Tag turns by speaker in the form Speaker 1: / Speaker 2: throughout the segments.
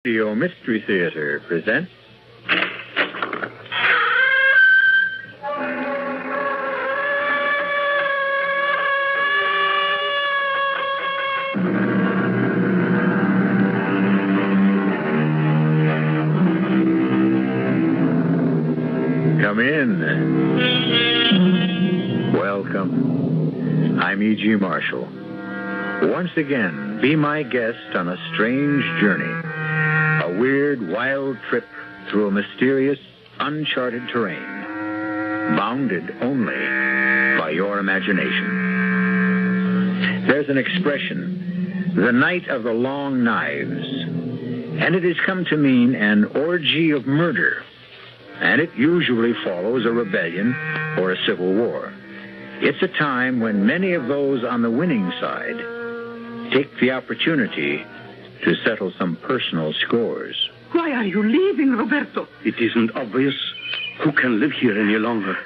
Speaker 1: Radio Mystery Theater presents... Come in. Welcome. I'm E.G. Marshall. Once again, be my guest on a strange journey. A weird, wild trip through a mysterious, uncharted terrain. Bounded only by your imagination. There's an expression, the night of the long knives. And it has come to mean an orgy of murder. And it usually follows a rebellion or a civil war. It's a time when many of those on the winning side take the opportunity to settle some personal scores.
Speaker 2: Why are you leaving, Roberto?
Speaker 3: It isn't obvious. Who can live here any longer?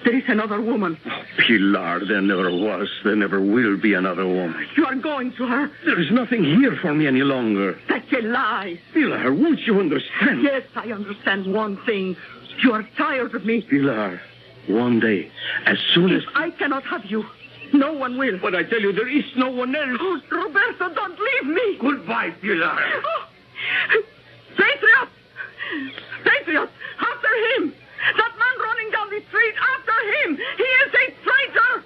Speaker 2: There is another woman.
Speaker 3: Oh, Pilar, there never was. There never will be another woman.
Speaker 2: You are going to her.
Speaker 3: There is nothing here for me any longer.
Speaker 2: That's a lie.
Speaker 3: Pilar, won't you understand?
Speaker 2: Yes, I understand one thing. You are tired of me.
Speaker 3: Pilar, one day, as soon as...
Speaker 2: If I cannot have you, no one will.
Speaker 3: But I tell you, there is no one else.
Speaker 2: Oh, Roberto, don't leave me.
Speaker 3: Goodbye, Pilar.
Speaker 2: Oh. Patriot! Patriot! After him! That man running down the street, after him! He is a traitor!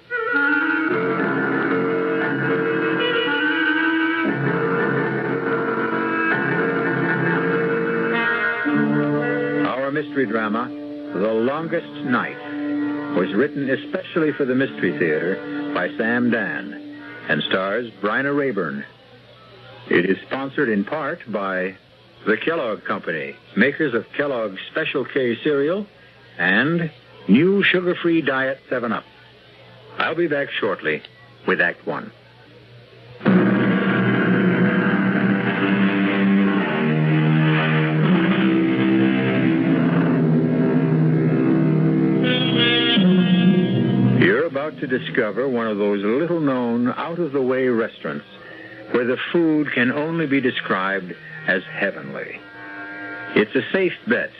Speaker 1: Our mystery drama, The Longest Night, was written especially for the Mystery Theater by Sam Dan and stars Bryna Rayburn. It is sponsored in part by the Kellogg Company, makers of Kellogg's Special K cereal and new sugar-free Diet 7-Up. I'll be back shortly with Act One. You're about to discover one of those little-known, out-of-the-way restaurants where the food can only be described as heavenly. It's a safe bet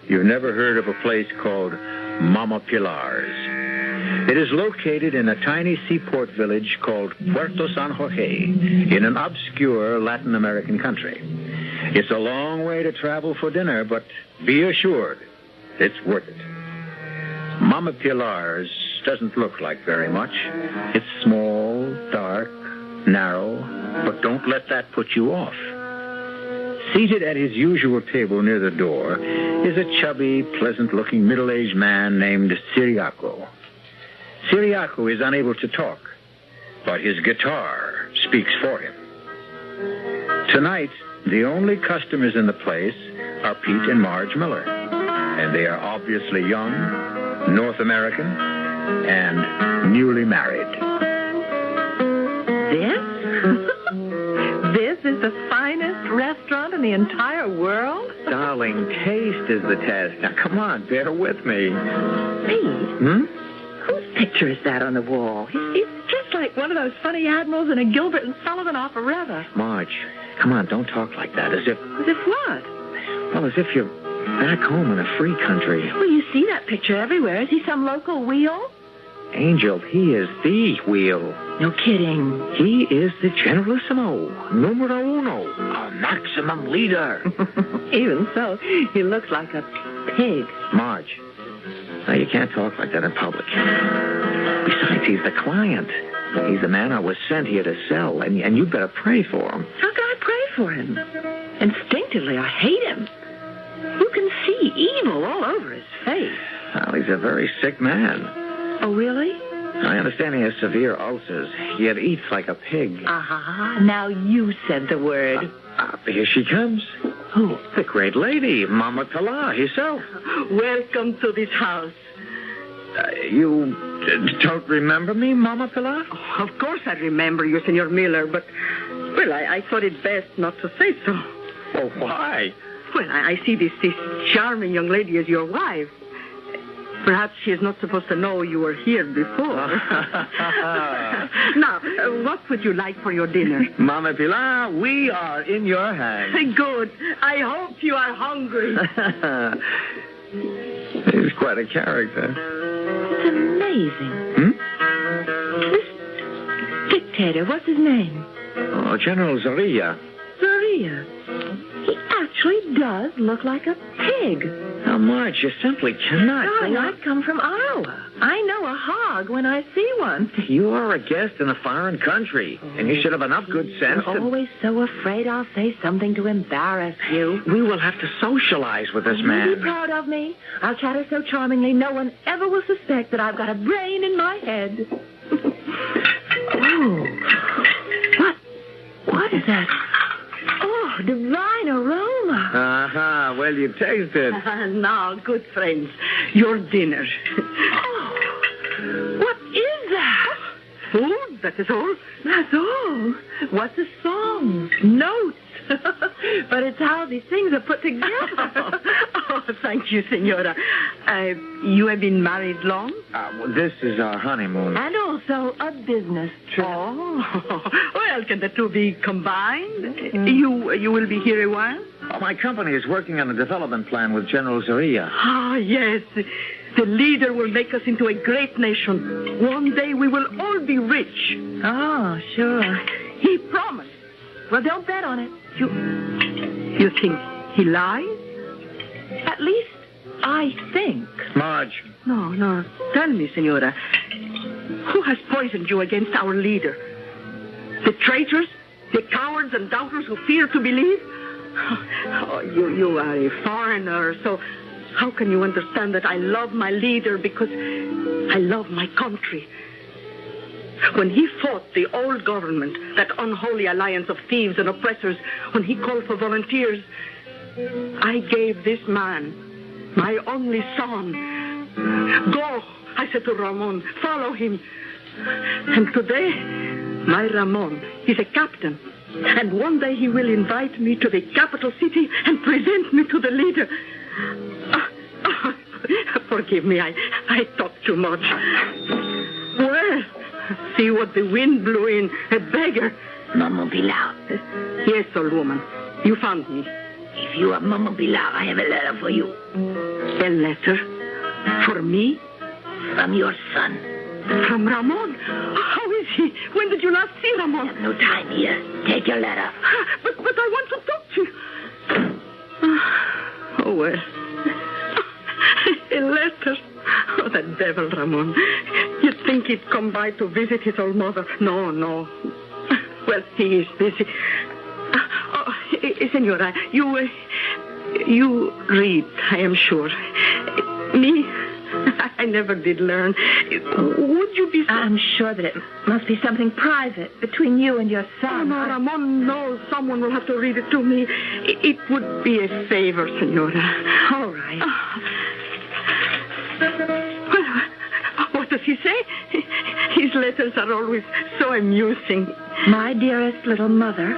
Speaker 1: you've never heard of a place called Mama Pilar's. It is located in a tiny seaport village called Puerto San Jorge in an obscure Latin American country. It's a long way to travel for dinner, but be assured it's worth it. Mama Pilar's doesn't look like very much. It's small, dark, narrow, but don't let that put you off. Seated at his usual table near the door is a chubby, pleasant-looking middle-aged man named Ciriaco. Ciriaco is unable to talk, but his guitar speaks for him. Tonight, the only customers in the place are Pete and Marge Miller, and they are obviously young, North American, and newly married.
Speaker 4: This is the finest restaurant in the entire world?
Speaker 1: Darling, taste is the test. Now, come on, bear with me.
Speaker 4: Me? Whose picture is that on the wall? He's just like one of those funny admirals in a Gilbert and Sullivan operetta.
Speaker 1: Marge, come on, don't talk like that, as if...
Speaker 4: As if what?
Speaker 1: Well, as if you're back home in a free country.
Speaker 4: Well, you see that picture everywhere. Is he some local wheel?
Speaker 1: Angel, he is the wheel.
Speaker 4: No kidding.
Speaker 1: He is the generalissimo, numero uno, a maximum leader.
Speaker 4: Even so, he looks like a pig.
Speaker 1: Marge, now you can't talk like that in public. Besides, he's the client. He's the man I was sent here to sell, and you'd better pray for him.
Speaker 4: How can I pray for him? Instinctively, I hate him. You can see evil all over his face.
Speaker 1: Well, he's a very sick man.
Speaker 4: Oh, really?
Speaker 1: I understand he has severe ulcers, yet eats like a pig.
Speaker 4: Aha, now you said the word.
Speaker 1: Here she comes.
Speaker 4: Who?
Speaker 1: The great lady, Mama Pilar herself.
Speaker 2: Welcome to this house.
Speaker 1: You don't remember me, Mama Pilar?
Speaker 2: Oh, of course I remember you, Senor Miller, but, well, I thought it best not to say so.
Speaker 1: Oh, why?
Speaker 2: Well, I see this charming young lady as your wife. Perhaps she is not supposed to know you were here before. Now, what would you like for your dinner?
Speaker 1: Mama Pilar, we are in your hands.
Speaker 2: Good. I hope you are hungry.
Speaker 1: He's quite a character.
Speaker 4: It's amazing. This dictator, what's his name?
Speaker 1: Oh, General Zorilla.
Speaker 4: Zorilla. He actually does look like a pig.
Speaker 1: Now, Marge, you simply cannot.
Speaker 4: Darling, I come from Iowa. I know a hog when I see one.
Speaker 1: You are a guest in a foreign country, and you should have enough good sense
Speaker 4: You're always so afraid I'll say something to embarrass you.
Speaker 1: We will have to socialize with this
Speaker 4: You'll
Speaker 1: man.
Speaker 4: be proud of me. I'll chatter so charmingly no one ever will suspect that I've got a brain in my head. Oh. What is that? Oh, divine aroma.
Speaker 1: Uh-huh. Well, you taste it.
Speaker 2: Now, good friends, your dinner.
Speaker 4: Oh, what is that?
Speaker 2: Food, that is all.
Speaker 4: That's all. What's a song? Notes. But it's how these things are put together.
Speaker 2: Oh, thank you, Senora. You have been married long?
Speaker 1: Well, this is our honeymoon.
Speaker 4: And also a business trip.
Speaker 2: Oh, well, can the two be combined? You will be here a while?
Speaker 1: Oh, my company is working on a development plan with General Zorilla.
Speaker 2: Ah, yes. The leader will make us into a great nation. One day we will all be rich.
Speaker 4: Oh, sure.
Speaker 2: He promised.
Speaker 4: Well, don't bet on it.
Speaker 2: You think he lies?
Speaker 4: At least, I think.
Speaker 1: Marge.
Speaker 2: No. Tell me, Senora. Who has poisoned you against our leader? The traitors? The cowards and doubters who fear to believe? Oh, you are a foreigner, so how can you understand that I love my leader because I love my country? When he fought the old government, that unholy alliance of thieves and oppressors, when he called for volunteers, I gave this man, my only son. Go, I said to Ramon, follow him. And today, my Ramon is a captain. And one day he will invite me to the capital city and present me to the leader. Forgive me, I talk too much. Well, see what the wind blew in. A beggar.
Speaker 5: Mama Pilar.
Speaker 2: Yes, old woman. You found me.
Speaker 5: If you are Mama Pilar, I have a letter for you.
Speaker 2: A letter? For me?
Speaker 5: From your son.
Speaker 2: From Ramon? How is he? When did you last see Ramon?
Speaker 5: I have no time here. Take your letter.
Speaker 2: But I want to talk to you. Oh, well. A letter. Oh, the devil, Ramon. You'd think he'd come by to visit his old mother. No. Well, he is busy. Oh, Senora, you read, I am sure. Me, I never did learn. Would you be...
Speaker 4: I'm sure that it must be something private between you and your son.
Speaker 2: Oh, no, Ramon, no. Someone will have to read it to me. It would be a favor, Senora.
Speaker 4: All right.
Speaker 2: What does he say? His letters are always so amusing.
Speaker 4: My dearest little mother,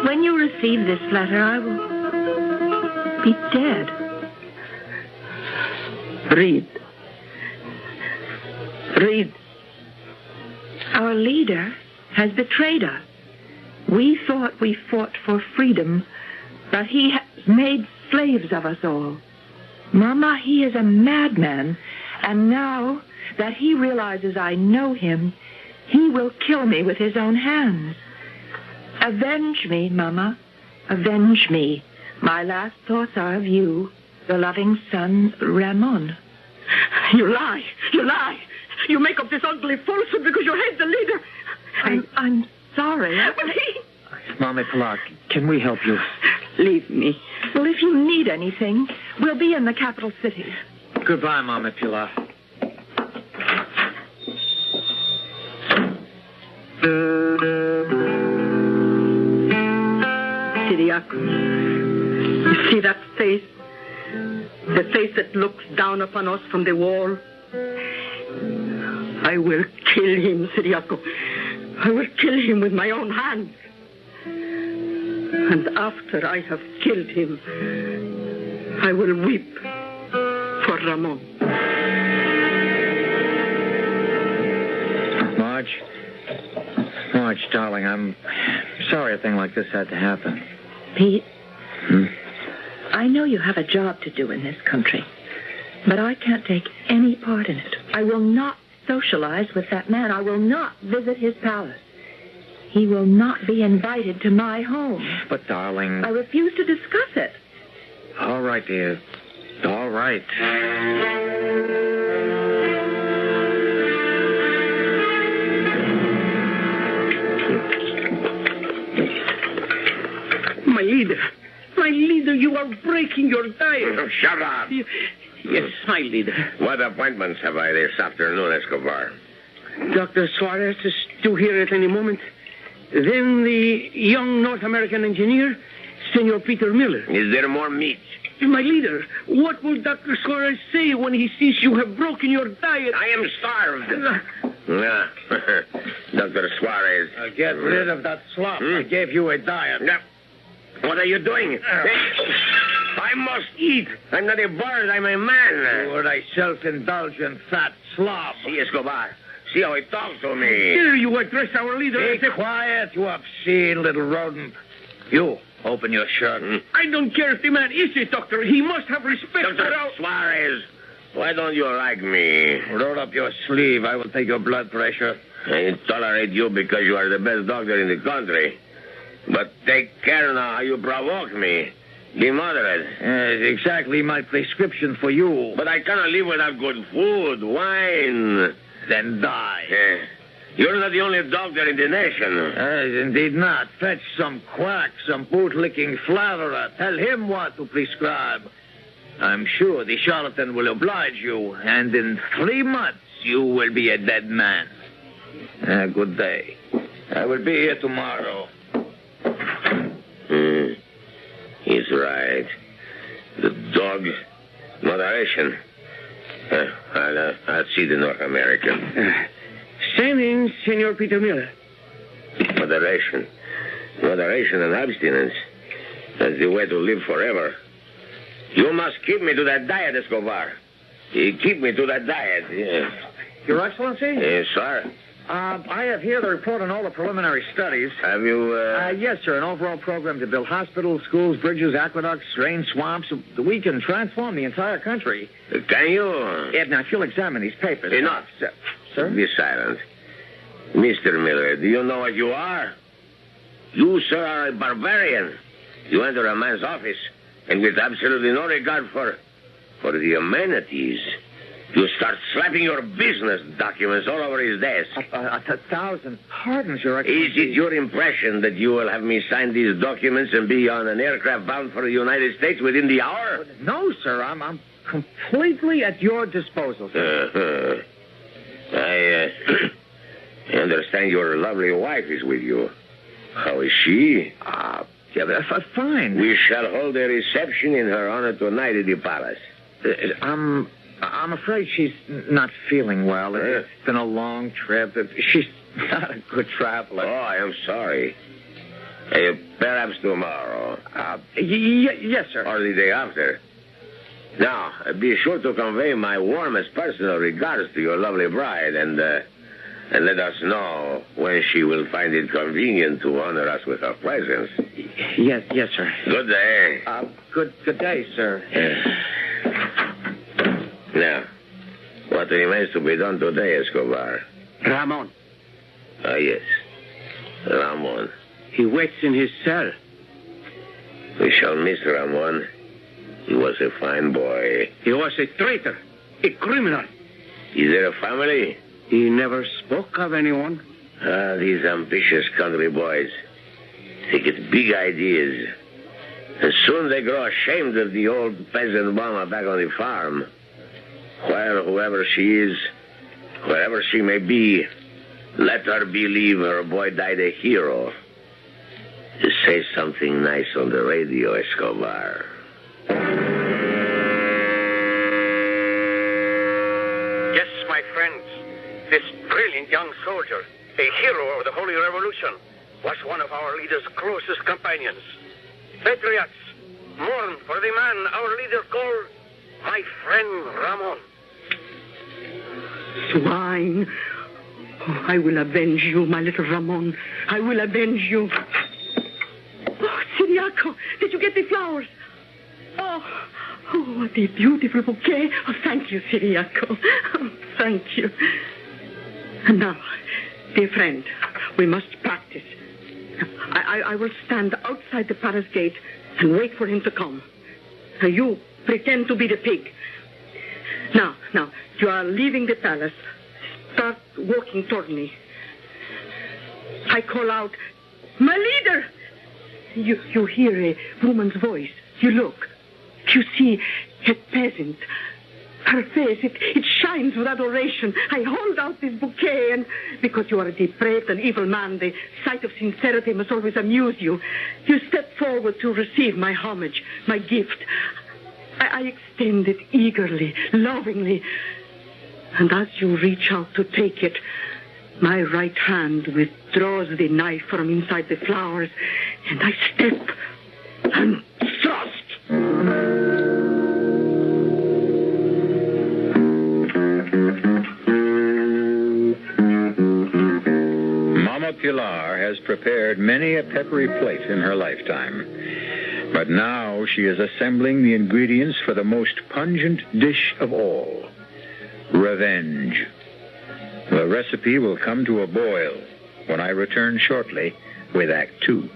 Speaker 4: when you receive this letter, I will be dead.
Speaker 2: Read.
Speaker 4: Our leader has betrayed us. We thought we fought for freedom, but he has made slaves of us all. Mama, he is a madman, and now that he realizes I know him, he will kill me with his own hands. Avenge me, Mama. Avenge me. My last thoughts are of you, the loving son, Ramon.
Speaker 2: You lie. You make up this ugly falsehood because you hate the leader.
Speaker 4: I'm sorry.
Speaker 2: But he...
Speaker 1: Mama Pilar, can we help you?
Speaker 2: Leave me.
Speaker 4: Well, if you need anything, we'll be in the capital city.
Speaker 1: Goodbye, Mama Pilar.
Speaker 2: Siriaco, you see that face? The face that looks down upon us from the wall? I will kill him, Siriaco. I will kill him with my own hands. And after I have killed him, I will weep for Ramon.
Speaker 1: Marge. Marge, darling, I'm sorry a thing like this had to happen.
Speaker 4: Pete, I know you have a job to do in this country, but I can't take any part in it. I will not socialize with that man. I will not visit his palace. He will not be invited to my home.
Speaker 1: But, darling...
Speaker 4: I refuse to discuss it.
Speaker 1: All right, dear. All right.
Speaker 6: My leader, you are breaking your diet.
Speaker 3: Shut up.
Speaker 6: Yes, my leader.
Speaker 3: What appointments have I this afternoon, Escobar?
Speaker 6: Dr. Suarez is due here at any moment. Then the young North American engineer, Senor Peter Miller.
Speaker 3: Is there more meat?
Speaker 6: My leader, what will Dr. Suarez say when he sees you have broken your diet?
Speaker 3: I am starved. Dr. Suarez.
Speaker 1: Get rid of that slop. I gave you a diet.
Speaker 3: No. What are you doing? I must eat. I'm not a bird. I'm a man.
Speaker 1: You're a self-indulgent fat slob.
Speaker 3: See, Escobar. See how he talks to me.
Speaker 6: Dare you address our leader?
Speaker 1: Be quiet, you obscene little rodent. You, open your shirt.
Speaker 6: I don't care if the man is a doctor. He must have respect
Speaker 3: Dr.
Speaker 6: for our...
Speaker 3: Suarez, why don't you like me?
Speaker 1: Roll up your sleeve. I will take your blood pressure.
Speaker 3: I tolerate you because you are the best doctor in the country. But take care now how you provoke me. Be moderate.
Speaker 1: It's exactly my prescription for you.
Speaker 3: But I cannot live without good food, wine.
Speaker 1: Then die.
Speaker 3: You're not the only doctor in the nation.
Speaker 1: Indeed not. Fetch some quack, some boot-licking flatterer. Tell him what to prescribe. I'm sure the charlatan will oblige you, and in 3 months you will be a dead man. Good day. I will be here tomorrow.
Speaker 3: He's right. The dog, moderation. I'll see the North American.
Speaker 6: Stand in, Senor Peter Miller.
Speaker 3: Moderation. Moderation and abstinence. That's the way to live forever. You must keep me to that diet, Escobar. Keep me to that diet. Yes.
Speaker 1: Your Excellency?
Speaker 3: Yes, sir.
Speaker 1: I have here the report on all the preliminary studies.
Speaker 3: Have you,
Speaker 1: Yes, sir. An overall program to build hospitals, schools, bridges, aqueducts, drain swamps. We can transform the entire country.
Speaker 3: Can you?
Speaker 1: Now, if you'll examine these papers...
Speaker 3: Enough.
Speaker 1: Sir?
Speaker 3: Be silent. Mr. Miller, do you know what you are? You, sir, are a barbarian. You enter a man's office, and with absolutely no regard for the amenities... You start slapping your business documents all over his desk.
Speaker 1: 1,000 pardons, Your Excellency.
Speaker 3: Is it your impression that you will have me sign these documents and be on an aircraft bound for the United States within the hour?
Speaker 1: No, sir. I'm completely at your disposal, sir.
Speaker 3: I understand your lovely wife is with you. How is she?
Speaker 1: Fine.
Speaker 3: We shall hold a reception in her honor tonight at the palace.
Speaker 1: I'm afraid she's not feeling well. It's been a long trip. She's not a good traveler.
Speaker 3: Oh, I am sorry. Perhaps tomorrow.
Speaker 1: Yes, sir.
Speaker 3: Or the day after. Now, be sure to convey my warmest personal regards to your lovely bride and let us know when she will find it convenient to honor us with her presence.
Speaker 1: Yes, sir.
Speaker 3: Good day.
Speaker 1: Good day, sir.
Speaker 3: Now, what remains to be done today, Escobar?
Speaker 6: Ramon.
Speaker 3: Ah, yes. Ramon.
Speaker 6: He waits in his cell.
Speaker 3: We shall miss Ramon. He was a fine boy.
Speaker 6: He was a traitor, a criminal.
Speaker 3: Is there a family?
Speaker 6: He never spoke of anyone.
Speaker 3: These ambitious country boys. They get big ideas. And soon they grow ashamed of the old peasant mama back on the farm. While whoever she is, wherever she may be, let her believe her boy died a hero. To say something nice on the radio, Escobar.
Speaker 7: Yes, my friends, this brilliant young soldier, a hero of the Holy Revolution, was one of our leader's closest companions. Patriots, mourn for the man our leader called my friend Ramon.
Speaker 2: Swine. Oh, I will avenge you, my little Ramon. I will avenge you. Oh, Siriaco, did you get the flowers? Oh, what a beautiful bouquet. Oh, thank you, Siriaco. Oh, thank you. And now, dear friend, we must practice. I will stand outside the palace gate and wait for him to come. Now, you pretend to be the pig. Now, you are leaving the palace. Start walking toward me. I call out, my leader! You hear a woman's voice. You look. You see a peasant. Her face, it shines with adoration. I hold out this bouquet, and because you are a depraved and evil man, the sight of sincerity must always amuse you. You step forward to receive my homage, my gift. I extend it eagerly, lovingly. And as you reach out to take it, my right hand withdraws the knife from inside the flowers, and I step and thrust.
Speaker 1: Mama Pilar has prepared many a peppery plate in her lifetime. But now she is assembling the ingredients for the most pungent dish of all, revenge. The recipe will come to a boil when I return shortly with Act 2.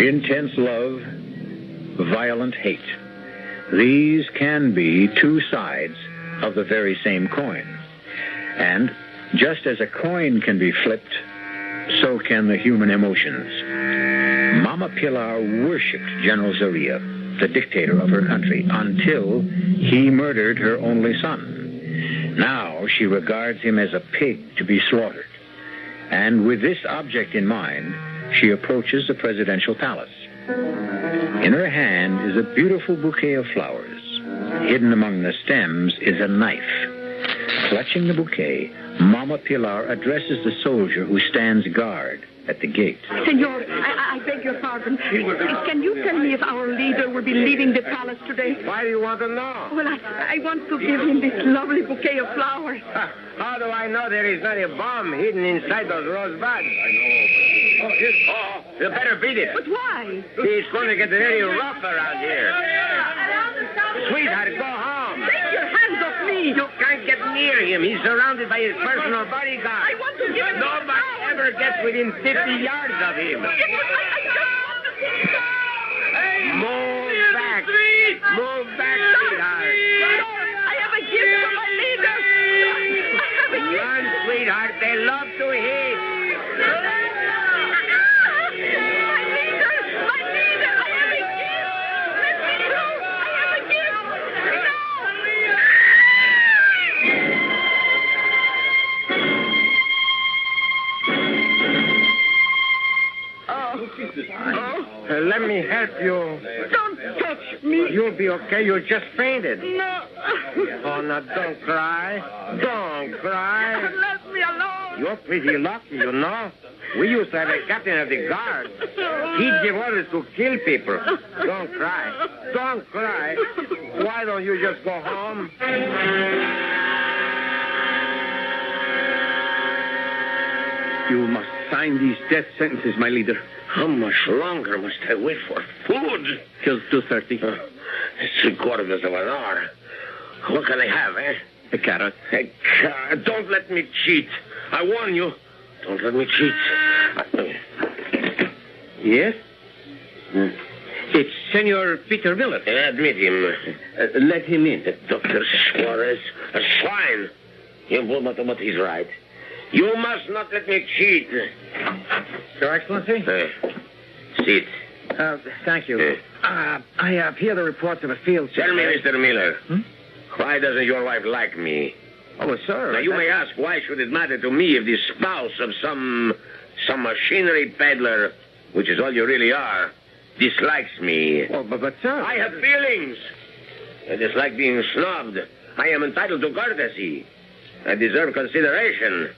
Speaker 1: Intense love, violent hate. These can be two sides of the very same coin. And just as a coin can be flipped, so can the human emotions. Mama Pilar worshipped General Zorilla, the dictator of her country, until he murdered her only son. Now she regards him as a pig to be slaughtered. And with this object in mind, she approaches the presidential palace. In her hand is a beautiful bouquet of flowers. Hidden among the stems is a knife. Clutching the bouquet, Mama Pilar addresses the soldier who stands guard at the gate.
Speaker 2: Senor, I beg your pardon. Can you tell me if our leader will be leaving the palace today?
Speaker 3: Why do you want to know?
Speaker 2: Well, I want to give him this lovely bouquet of flowers.
Speaker 3: How do I know there is not a bomb hidden inside those rose buds? I know. You better beat it.
Speaker 2: But why?
Speaker 3: He's going to get very rough around here. Sweetheart, go home.
Speaker 2: Take your hands off me.
Speaker 3: You can't get near him. He's surrounded by his personal bodyguard.
Speaker 2: I want to give him
Speaker 3: Nobody ever gets within 50 yards of him. Move back. Move back, sweetheart.
Speaker 2: I have a gift for my leader. I have a gift.
Speaker 3: Run, sweetheart. They love to hit. Let me help you.
Speaker 2: Don't touch me.
Speaker 3: You'll be okay. You just fainted.
Speaker 2: No.
Speaker 3: Oh, now don't cry. Don't cry.
Speaker 2: Let me alone.
Speaker 3: You're pretty lucky, you know. We used to have a captain of the guard. He'd give orders to kill people. Don't cry. Don't cry. Why don't you just go home?
Speaker 6: You must sign these death sentences, my leader.
Speaker 3: How much longer must I wait for food?
Speaker 6: Till 2:30.
Speaker 3: It's 3/4 of an hour. What can I have, eh?
Speaker 6: A carrot.
Speaker 3: A carrot. Don't let me cheat. I warn you. Don't let me cheat.
Speaker 6: Yes? It's Senor Peter Miller.
Speaker 3: Admit him.
Speaker 6: Let him in.
Speaker 3: Dr. Suarez. A swine. But he's right. You must not let me cheat.
Speaker 6: Your Excellency?
Speaker 3: Sit.
Speaker 6: Thank you. I hear the reports of a field.
Speaker 3: Tell me, Mr. Miller, why doesn't your wife like me?
Speaker 6: Oh, sir.
Speaker 3: Now, you may ask, why should it matter to me if the spouse of some machinery peddler, which is all you really are, dislikes me?
Speaker 6: Oh, but sir...
Speaker 3: I have feelings. I dislike being snubbed. I am entitled to courtesy. I deserve consideration.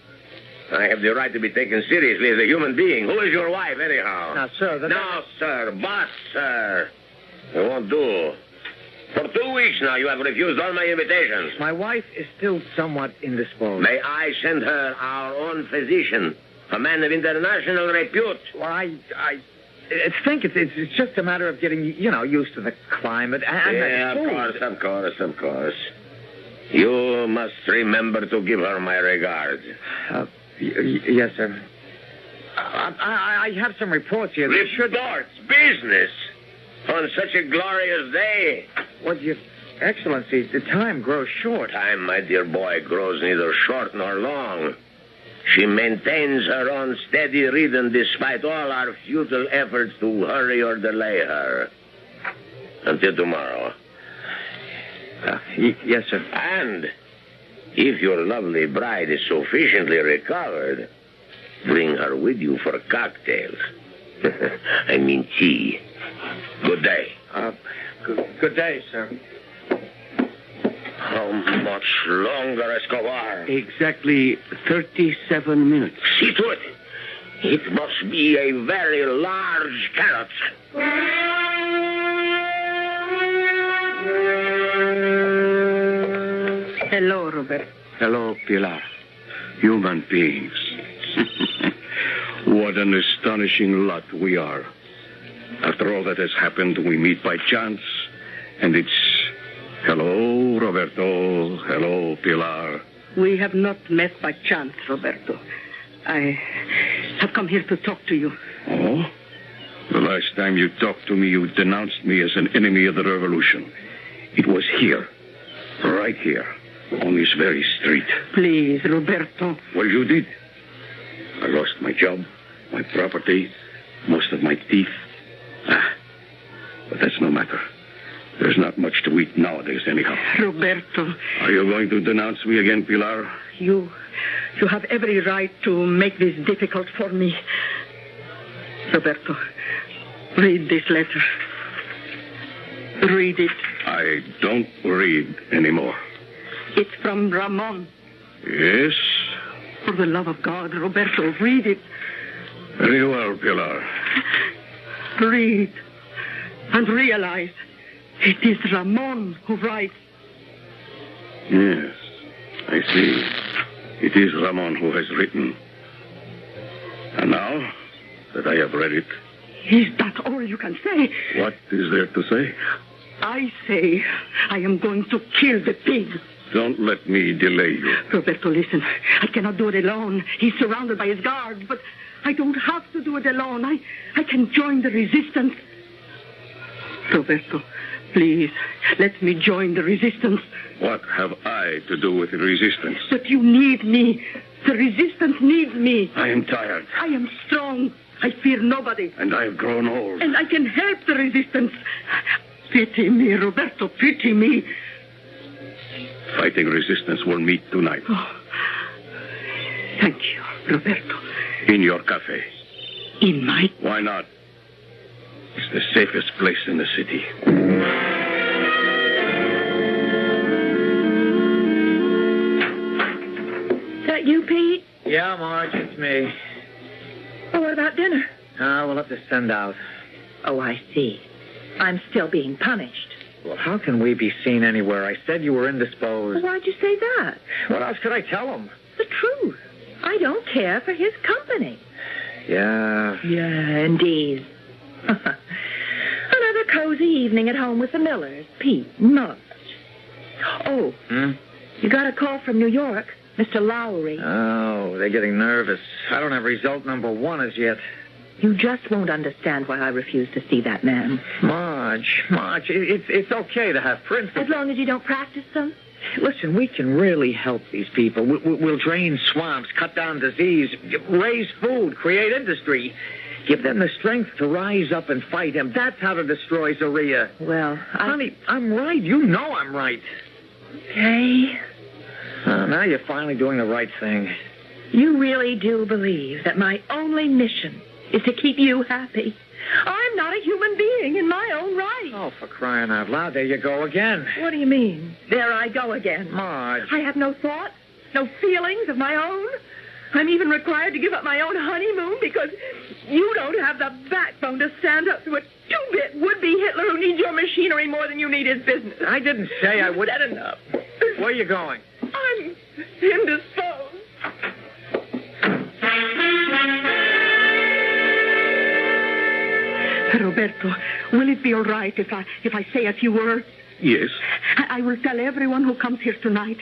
Speaker 3: I have the right to be taken seriously as a human being. Who is your wife, anyhow?
Speaker 1: Now, sir,
Speaker 3: No, sir. But, sir. It won't do. For 2 weeks now, you have refused all my invitations.
Speaker 1: My wife is still somewhat indisposed.
Speaker 3: May I send her our own physician, a man of international repute?
Speaker 1: Well, I think it's just a matter of getting, used to the climate and
Speaker 3: Yeah,
Speaker 1: the
Speaker 3: of
Speaker 1: food.
Speaker 3: course. You must remember to give her my regards.
Speaker 1: Yes, sir. I have some reports here.
Speaker 3: Reports? Business? On such a glorious day?
Speaker 1: Well, Your Excellency, the time grows short.
Speaker 3: Time, my dear boy, grows neither short nor long. She maintains her own steady rhythm despite all our futile efforts to hurry or delay her. Until tomorrow.
Speaker 1: Yes, sir.
Speaker 3: And if your lovely bride is sufficiently recovered, bring her with you for cocktails. I mean tea. Good day.
Speaker 1: Good day, sir.
Speaker 3: How much longer, Escobar?
Speaker 6: Exactly 37 minutes.
Speaker 3: See to it. It must be a very large carrot.
Speaker 2: Hello, Robert.
Speaker 8: Hello, Pilar. Human beings. What an astonishing lot we are. After all that has happened, we meet by chance, and it's hello, Roberto. Hello, Pilar.
Speaker 2: We have not met by chance, Roberto. I have come here to talk to you.
Speaker 8: Oh? The last time you talked to me, you denounced me as an enemy of the revolution. It was here, right here, on this very street.
Speaker 2: Please, Roberto.
Speaker 8: Well, you did. I lost my job, my property, most of my teeth. But that's no matter. There's not much to eat nowadays, anyhow.
Speaker 2: Roberto.
Speaker 8: Are you going to denounce me again, Pilar?
Speaker 2: You have every right to make this difficult for me. Roberto, read this letter. Read it.
Speaker 8: I don't read anymore.
Speaker 2: It's from Ramon.
Speaker 8: Yes?
Speaker 2: For the love of God, Roberto, read it.
Speaker 8: Very well, Pilar.
Speaker 2: Read and realize it is Ramon who writes.
Speaker 8: Yes, I see. It is Ramon who has written. And now that I have read it...
Speaker 2: Is that all you can say?
Speaker 8: What is there to say?
Speaker 2: I say I am going to kill the pig.
Speaker 8: Don't let me delay you.
Speaker 2: Roberto, listen. I cannot do it alone. He's surrounded by his guards, but I don't have to do it alone. I can join the resistance. Roberto, please, let me join the resistance.
Speaker 8: What have I to do with the resistance?
Speaker 2: But you need me. The resistance needs me.
Speaker 8: I am tired.
Speaker 2: I am strong. I fear nobody.
Speaker 8: And I have grown old.
Speaker 2: And I can help the resistance. Pity me, Roberto, pity me.
Speaker 8: Fighting resistance will meet tonight.
Speaker 2: Oh, thank you, Roberto.
Speaker 8: In your cafe.
Speaker 2: In my...
Speaker 8: Why not? It's the safest place in the city.
Speaker 4: Is that you, Pete?
Speaker 1: Yeah, Marge, it's me.
Speaker 4: Oh, what about dinner?
Speaker 1: We'll have to send out.
Speaker 4: Oh, I see. I'm still being punished.
Speaker 1: Well, how can we be seen anywhere? I said you were indisposed.
Speaker 4: Well, why'd you say that?
Speaker 1: What else could I tell him?
Speaker 4: The truth. I don't care for his company.
Speaker 1: Yeah.
Speaker 4: Yeah, indeed. Another cozy evening at home with the Millers. Pete, not. Oh, you got a call from New York. Mr. Lowry.
Speaker 1: Oh, they're getting nervous. I don't have result number 1 as yet.
Speaker 4: You just won't understand why I refuse to see that man.
Speaker 1: Marge, it's okay to have principles.
Speaker 4: As long as you don't practice them.
Speaker 1: Listen, we can really help these people. We'll drain swamps, cut down disease, raise food, create industry. Give them the strength to rise up and fight him. That's how to destroy Zaria.
Speaker 4: Well,
Speaker 1: Honey, I'm right. You know I'm right.
Speaker 4: Okay.
Speaker 1: Now you're finally doing the right thing.
Speaker 4: You really do believe that my only mission is to keep you happy. I'm not a human being in my own right.
Speaker 1: Oh, for crying out loud, there you go again.
Speaker 4: What do you mean? There I go again.
Speaker 1: Marge.
Speaker 4: I have no thoughts, no feelings of my own. I'm even required to give up my own honeymoon because you don't have the backbone to stand up to a two-bit would-be Hitler who needs your machinery more than you need his business.
Speaker 1: I didn't say I would.
Speaker 4: Said enough.
Speaker 1: Where are you going?
Speaker 4: I'm indisposed. Roberto, will it be all right if I say a few words?
Speaker 8: Yes.
Speaker 2: I will tell everyone who comes here tonight,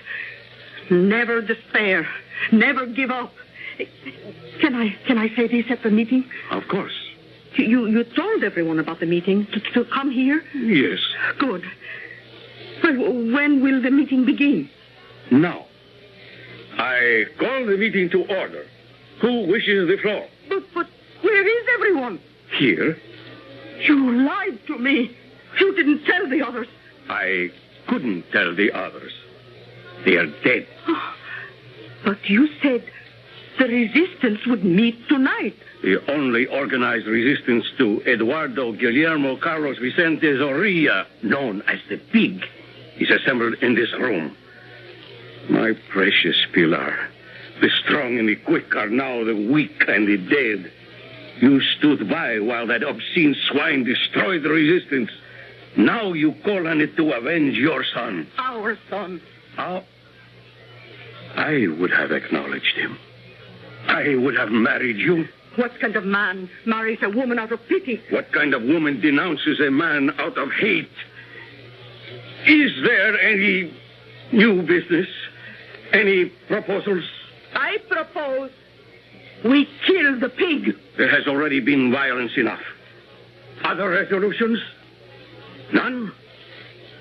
Speaker 2: never despair, never give up. Can I say this at the meeting?
Speaker 8: Of course.
Speaker 2: You told everyone about the meeting to come here?
Speaker 8: Yes.
Speaker 2: Good. Well, when will the meeting begin?
Speaker 8: Now, I call the meeting to order. Who wishes the floor?
Speaker 2: But where is everyone?
Speaker 8: Here.
Speaker 2: You lied to me. You didn't tell the others.
Speaker 8: I couldn't tell the others. They are dead.
Speaker 2: But you said the resistance would meet tonight.
Speaker 8: The only organized resistance to Eduardo Guillermo Carlos Vicente Zorrilla, known as the Pig, is assembled in this room. My precious Pilar, the strong and the quick are now the weak and the dead. You stood by while that obscene swine destroyed the resistance. Now you call on it to avenge your son.
Speaker 2: Our son.
Speaker 8: I would have acknowledged him. I would have married you.
Speaker 2: What kind of man marries a woman out of pity?
Speaker 8: What kind of woman denounces a man out of hate? Is there any new business? Any proposals?
Speaker 2: I propose we kill the pig.
Speaker 8: There has already been violence enough. Other resolutions? None?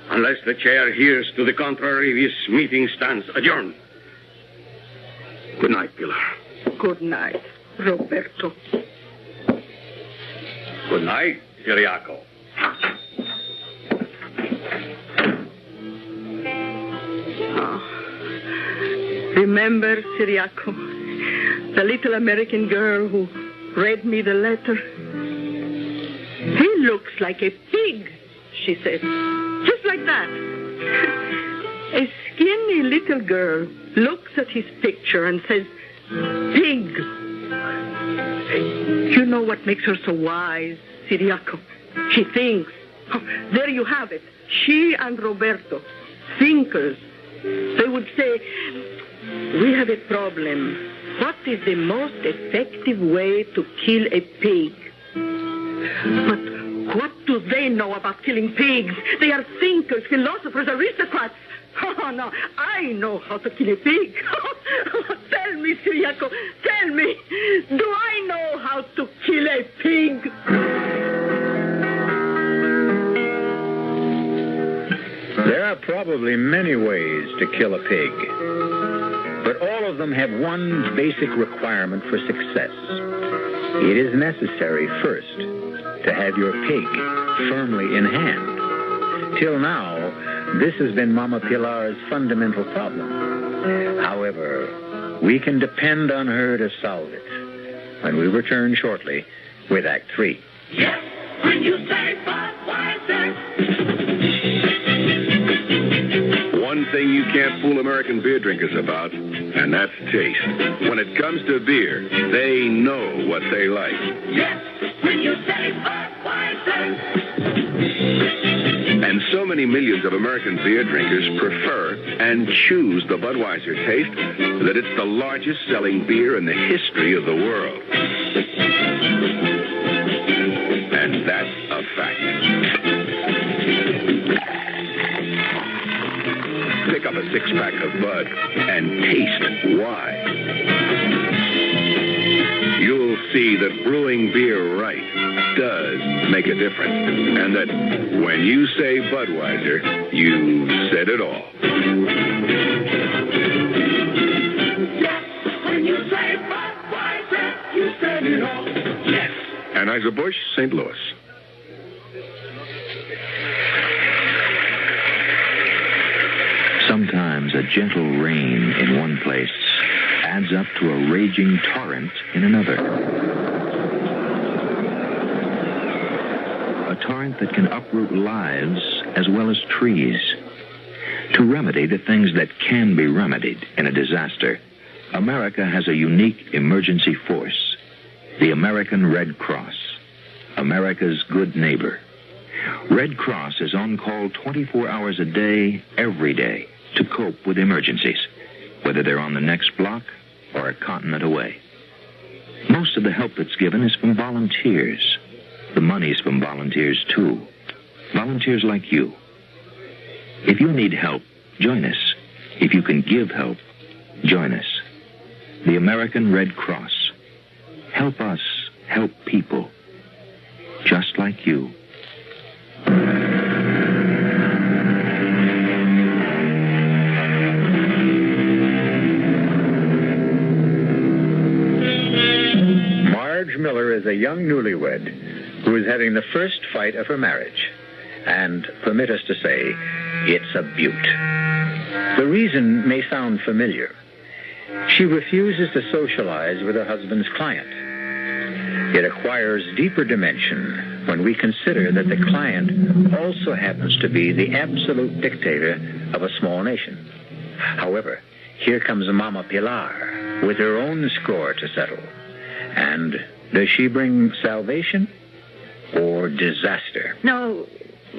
Speaker 8: Unless the chair hears to the contrary, this meeting stands adjourned. Good night, Pilar.
Speaker 2: Good night, Roberto.
Speaker 8: Good night, Ciriaco.
Speaker 2: Remember, Ciriaco, the little American girl who read me the letter? He looks like a pig, she said. Just like that. A skinny little girl looks at his picture and says, pig. You know what makes her so wise, Ciriaco? She thinks. Oh, there you have it. She and Roberto, thinkers. They would say, we have a problem. What is the most effective way to kill a pig? But what do they know about killing pigs? They are thinkers, philosophers, aristocrats. Oh, no, I know how to kill a pig. Tell me, Ciriaco, tell me, do I know how to kill a pig?
Speaker 1: There are probably many ways to kill a pig, but all of them have one basic requirement for success. It is necessary first to have your pig firmly in hand. Till now, this has been Mama Pilar's fundamental problem. However, we can depend on her to solve it when we return shortly with Act 3.
Speaker 9: Yes, when you say Budweiser.
Speaker 8: One thing you can't fool American beer drinkers about, and that's taste. When it comes to beer, they know what they like.
Speaker 9: Yes, when you say Budweiser.
Speaker 8: And so many millions of American beer drinkers prefer and choose the Budweiser taste that it's the largest selling beer in the history of the world. And that's a fact. Pick up a six-pack of Bud and taste why. You'll see that brewing beer right does make a difference. And that when you say Budweiser, you said it all.
Speaker 9: Yes, when you say Budweiser, you said it all. Yes.
Speaker 8: Anheuser-Busch, St. Louis.
Speaker 10: Sometimes a gentle rain in one place adds up to a raging torrent in another. A torrent that can uproot lives as well as trees. To remedy the things that can be remedied in a disaster, America has a unique emergency force, the American Red Cross, America's good neighbor. Red Cross is on call 24 hours a day, every day, to cope with emergencies, whether they're on the next block or a continent away. Most of the help that's given is from volunteers. The money's from volunteers, too. Volunteers like you. If you need help, join us. If you can give help, join us. The American Red Cross. Help us help people just like you.
Speaker 1: Marge Miller is a young newlywed who is having the first fight of her marriage. And, permit us to say, it's a beaut. The reason may sound familiar. She refuses to socialize with her husband's client. It acquires deeper dimension when we consider that the client also happens to be the absolute dictator of a small nation. However, here comes Mama Pilar with her own score to settle. And does she bring salvation or disaster?
Speaker 4: No,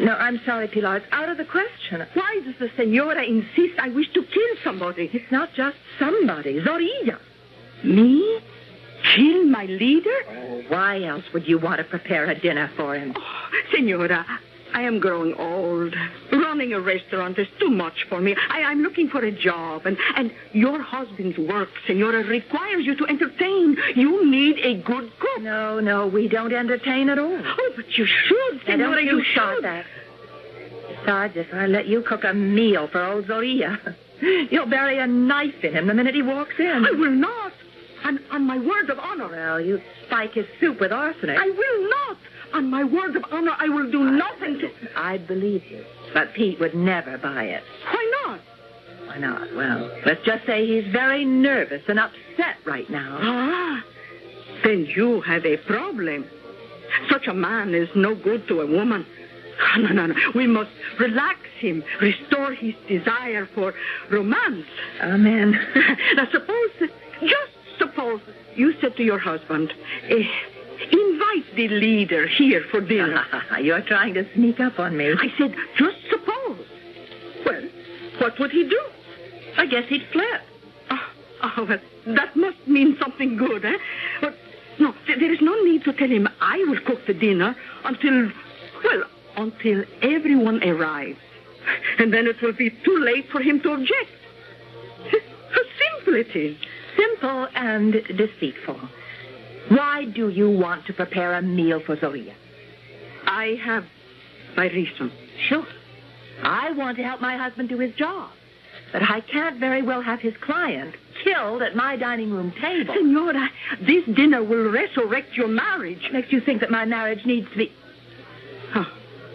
Speaker 4: I'm sorry, Pilar. It's out of the question.
Speaker 2: Why does the senora insist I wish to kill somebody?
Speaker 4: It's not just somebody. Zorilla.
Speaker 2: Me? Kill my leader?
Speaker 4: Oh, why else would you want to prepare a dinner for him?
Speaker 2: Oh, senora, I am growing old. Running a restaurant is too much for me. I'm looking for a job, and your husband's work, senora, requires you to entertain. You need a good cook.
Speaker 4: No, we don't entertain at all.
Speaker 2: Oh, but you should, senora,
Speaker 4: don't
Speaker 2: you
Speaker 4: start
Speaker 2: should.
Speaker 4: That. Besides, if I let you cook a meal for old Zorilla, you'll bury a knife in him the minute he walks in.
Speaker 2: I will not. On my word of honor.
Speaker 4: Well, you spike his soup with arsenic.
Speaker 2: I will not. On my word of honor, I will do nothing to...
Speaker 4: I believe you. But Pete would never buy it.
Speaker 2: Why not?
Speaker 4: Why not? Well, let's just say he's very nervous and upset right now.
Speaker 2: Ah, then you have a problem. Such a man is no good to a woman. No. We must relax him, restore his desire for romance.
Speaker 4: Amen.
Speaker 2: Now, just suppose you said to your husband, invite the leader here for dinner.
Speaker 4: You're trying to sneak up on me.
Speaker 2: I said, just suppose. Well, what would he do?
Speaker 4: I guess he'd flip.
Speaker 2: Well, that must mean something good, eh? But, no, there is no need to tell him I will cook the dinner until everyone arrives. And then it will be too late for him to object. How simple it is.
Speaker 4: Simple and deceitful. Why do you want to prepare a meal for Zorilla?
Speaker 2: I have my reason.
Speaker 4: Sure. I want to help my husband do his job. But I can't very well have his client killed at my dining room table.
Speaker 2: Senora, this dinner will resurrect your marriage.
Speaker 4: Makes you think that my marriage needs to be...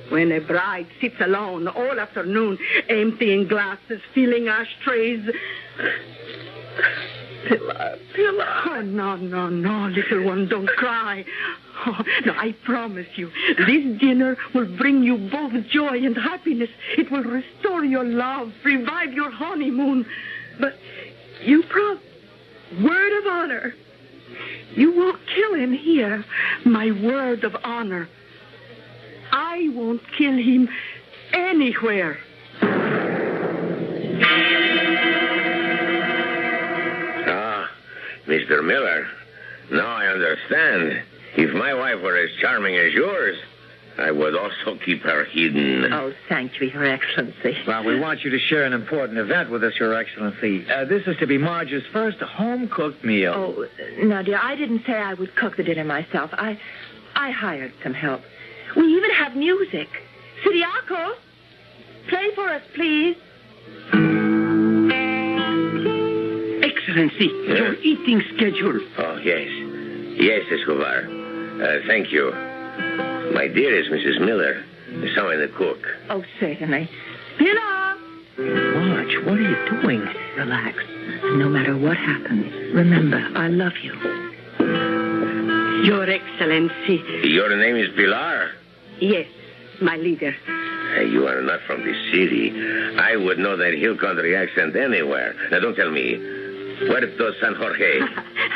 Speaker 2: When a bride sits alone all afternoon, emptying glasses, filling ashtrays... Pilar. Oh, no, little one, don't cry. No, I promise you, this dinner will bring you both joy and happiness. It will restore your love, revive your honeymoon. But you word of honor, you won't kill him here. My word of honor. I won't kill him anywhere.
Speaker 3: Mr. Miller, now I understand. If my wife were as charming as yours, I would also keep her hidden.
Speaker 4: Oh, thank you, Your Excellency.
Speaker 11: Well, we want you to share an important event with us, Your Excellency. This is to be Marge's first home-cooked meal.
Speaker 4: Oh, no, dear, I didn't say I would cook the dinner myself. I hired some help. We even have music. Siriaco, play for us, please.
Speaker 6: Excellency, your eating schedule.
Speaker 3: Oh, yes. Yes, Escobar. Thank you. My dearest Mrs. Miller, someone the cook.
Speaker 4: Oh, certainly. Pilar!
Speaker 11: Marge, what are you doing?
Speaker 4: Relax. No matter what happens, remember, I love you.
Speaker 2: Your Excellency.
Speaker 3: Your name is Pilar?
Speaker 2: Yes, my leader.
Speaker 3: You are not from this city. I would know that hill country accent anywhere. Now, don't tell me. Puerto San Jorge.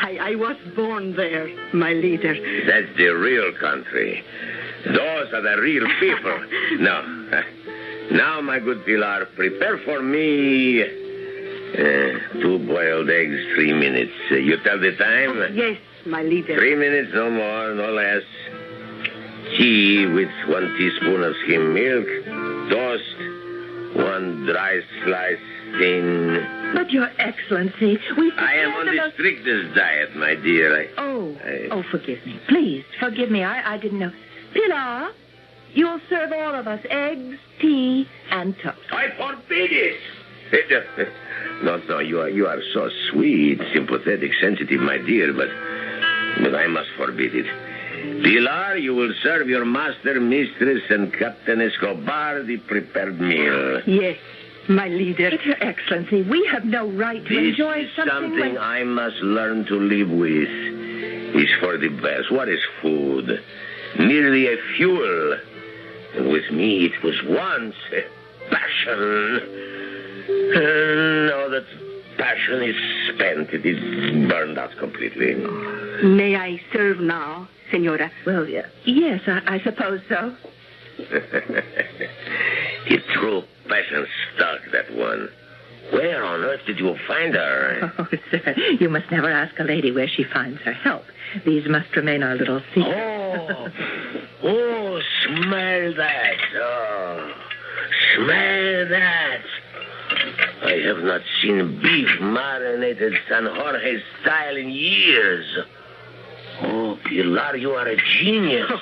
Speaker 2: I was born there, my leader.
Speaker 3: That's the real country. Those are the real people. Now, my good Pilar, prepare for me 2 boiled eggs, 3 minutes. You tell the time?
Speaker 2: Yes, my leader.
Speaker 3: 3 minutes, no more, no less. Tea with 1 teaspoon of skim milk. Toast, 1 dry slice thin.
Speaker 4: But, Your Excellency,
Speaker 3: I am on the strictest diet, my dear.
Speaker 4: Oh, forgive me. Please, forgive me. I didn't know. Pilar, you'll serve all of us eggs, tea, and toast.
Speaker 3: I forbid it. No, you are so sweet, sympathetic, sensitive, my dear, but I must forbid it. Pilar, you will serve your master, mistress, and Captain Escobar the prepared meal.
Speaker 2: Yes, my leader.
Speaker 4: But, Your Excellency, we have no right to enjoy
Speaker 3: This is something I must learn to live with. It's for the best. What is food? Merely a fuel. And with me, it was once a passion. Now that passion is spent, it is burned out completely.
Speaker 2: May I serve now, Senora?
Speaker 4: Well, yes, I suppose so.
Speaker 3: The true passion stuck, that one. Where on earth did you find her?
Speaker 4: Oh, sir, you must never ask a lady where she finds her help. These must remain our little secret.
Speaker 3: Oh, smell that. Oh, smell that. I have not seen beef marinated San Jorge style in years. Oh, Pilar, you are a genius.
Speaker 2: Oh,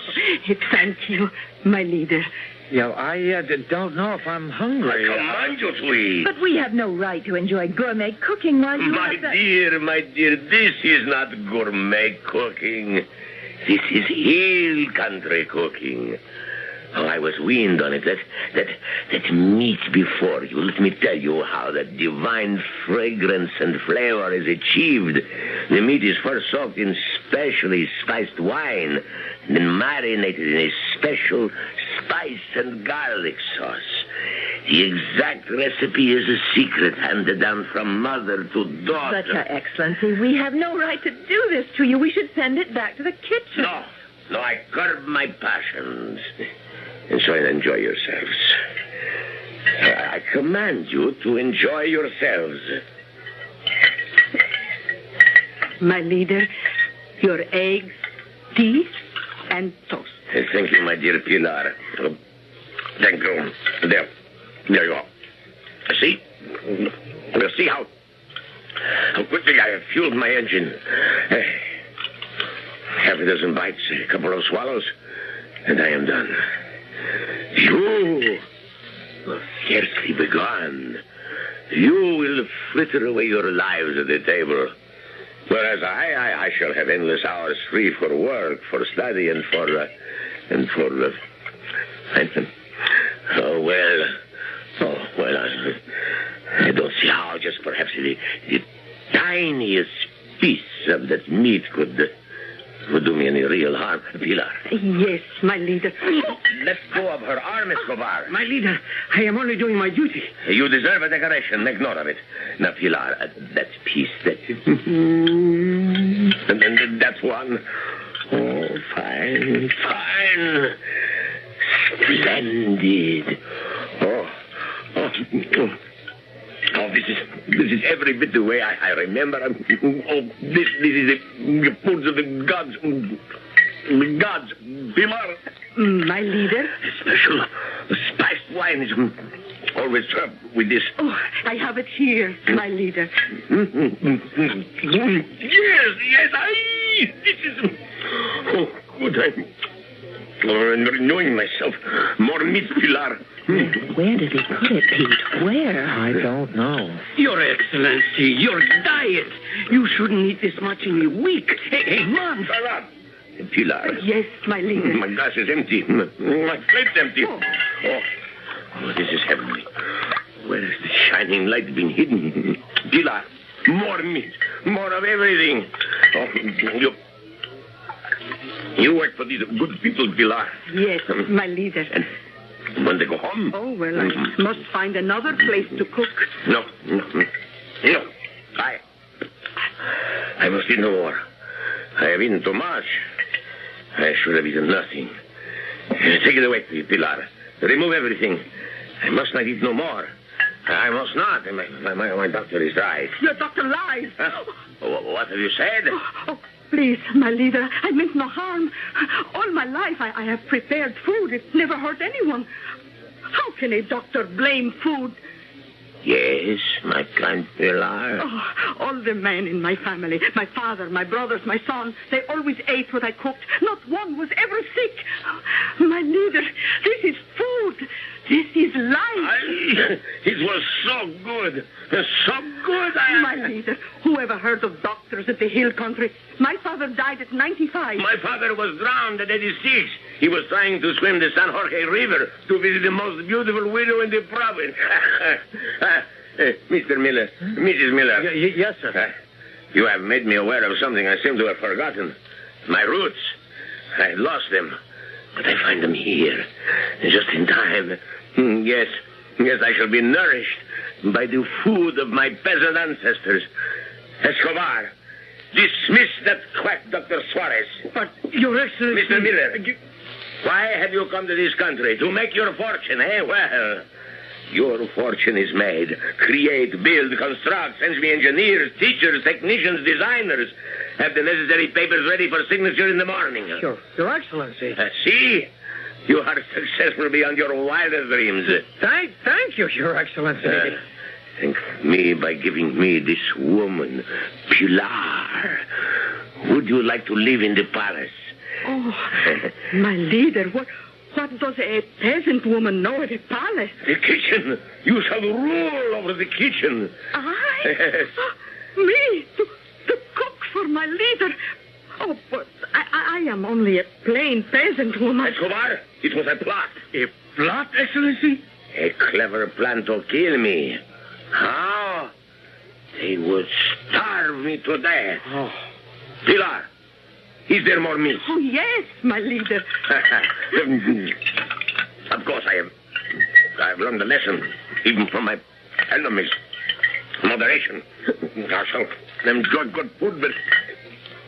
Speaker 2: thank you, my leader.
Speaker 11: I don't know if I'm hungry.
Speaker 3: I command you to eat.
Speaker 4: But we have no right to enjoy gourmet cooking while you
Speaker 3: My dear, this is not gourmet cooking. This is hill country cooking. Oh, I was weaned on it. That meat before you. Let me tell you how that divine fragrance and flavor is achieved. The meat is first soaked in specially spiced wine, then marinated in a special spice and garlic sauce. The exact recipe is a secret handed down from mother to daughter.
Speaker 4: But, Your Excellency, we have no right to do this to you. We should send it back to the kitchen.
Speaker 3: No, I curb my passions. And so enjoy yourselves. I command you to enjoy yourselves.
Speaker 2: My leader, your eggs, tea, and toast.
Speaker 3: Thank you, my dear Pilar. Thank you. There you go. See? We'll see how quickly I have fueled my engine. Half a dozen bites, a couple of swallows, and I am done. You will scarcely begun. You will fritter away your lives at the table. Whereas I shall have endless hours free for work, for study, and for I don't see how just perhaps the tiniest piece of that meat could do me any real harm. Pilar.
Speaker 2: Yes, my leader.
Speaker 3: Let go of her arm, Escobar.
Speaker 6: My leader, I am only doing my duty.
Speaker 3: You deserve a decoration. Make note of it. Now, Pilar, that piece, and that one. Oh, fine. Splendid. Oh, this is every bit the way I remember. Oh, this is the foods of the gods. The gods, Pilar.
Speaker 2: My leader?
Speaker 3: Special spiced wine is always served with this.
Speaker 2: Oh, I have it here, my leader.
Speaker 3: Yes, this is... Oh, good. I'm renewing myself. More meat, Pilar.
Speaker 4: Where did he put it, Pete? Where?
Speaker 11: I don't know.
Speaker 6: Your Excellency, your diet. You shouldn't eat this much in a week. A month.
Speaker 3: Pilar.
Speaker 2: Yes, my leader.
Speaker 3: My glass is empty. My plate's empty. Oh, this is heavenly. Where has the shining light been hidden? Pilar, more meat. More of everything. Oh, you work for these good people, Pilar.
Speaker 2: Yes, my leader.
Speaker 3: And when they go home...
Speaker 2: Oh, well, I must find another place to cook.
Speaker 3: No. I must eat no more. I have eaten too much. I should have eaten nothing. Take it away, Pilar. Remove everything. I must not eat no more. I must not. My doctor is right.
Speaker 2: Your doctor lies.
Speaker 3: Huh? What have you said?
Speaker 2: Oh, please, my leader. I meant no harm. All my life I have prepared food. It never hurt anyone. How can a doctor blame food?
Speaker 3: Yes, my kind Pilar.
Speaker 2: Oh, all the men in my family, my father, my brothers, my son, they always ate what I cooked. Not one was ever sick. My leader, this is food. This is life.
Speaker 3: It was so good. So good.
Speaker 2: My leader, who ever heard of doctors at the hill country? My father died at 95.
Speaker 3: My father was drowned at 86. He was trying to swim the San Jorge River to visit the most beautiful widow in the province. Mr. Miller, Mrs. Miller.
Speaker 11: Yes, sir.
Speaker 3: You have made me aware of something I seem to have forgotten. My roots. I lost them. But I find them here, just in time. Yes, I shall be nourished by the food of my peasant ancestors. Escobar, dismiss that quack Dr. Suarez.
Speaker 6: But, Your Excellency...
Speaker 3: Mr. Miller, why have you come to this country? To make your fortune, eh? Well, your fortune is made. Create, build, construct, send me engineers, teachers, technicians, designers. Have the necessary papers ready for signature in the morning.
Speaker 11: Your Excellency.
Speaker 3: See? You are successful beyond your wildest dreams.
Speaker 11: Thank you, Your Excellency.
Speaker 3: Thank me by giving me this woman, Pilar. Would you like to live in the palace?
Speaker 2: Oh, my leader, what does a peasant woman know at a palace?
Speaker 3: The kitchen. You shall rule over the kitchen.
Speaker 2: I?
Speaker 3: Yes.
Speaker 2: Me? To cook for my leader? Oh, but I am only a plain peasant woman.
Speaker 3: Escobar, it was a plot.
Speaker 6: A plot, Excellency?
Speaker 3: A clever plan to kill me. How? They would starve me to death.
Speaker 11: Oh.
Speaker 3: Pilar, is there more meat?
Speaker 2: Oh, yes, my leader.
Speaker 3: Of course, I've learned a lesson, even from my enemies. Moderation. I shall enjoy good food, but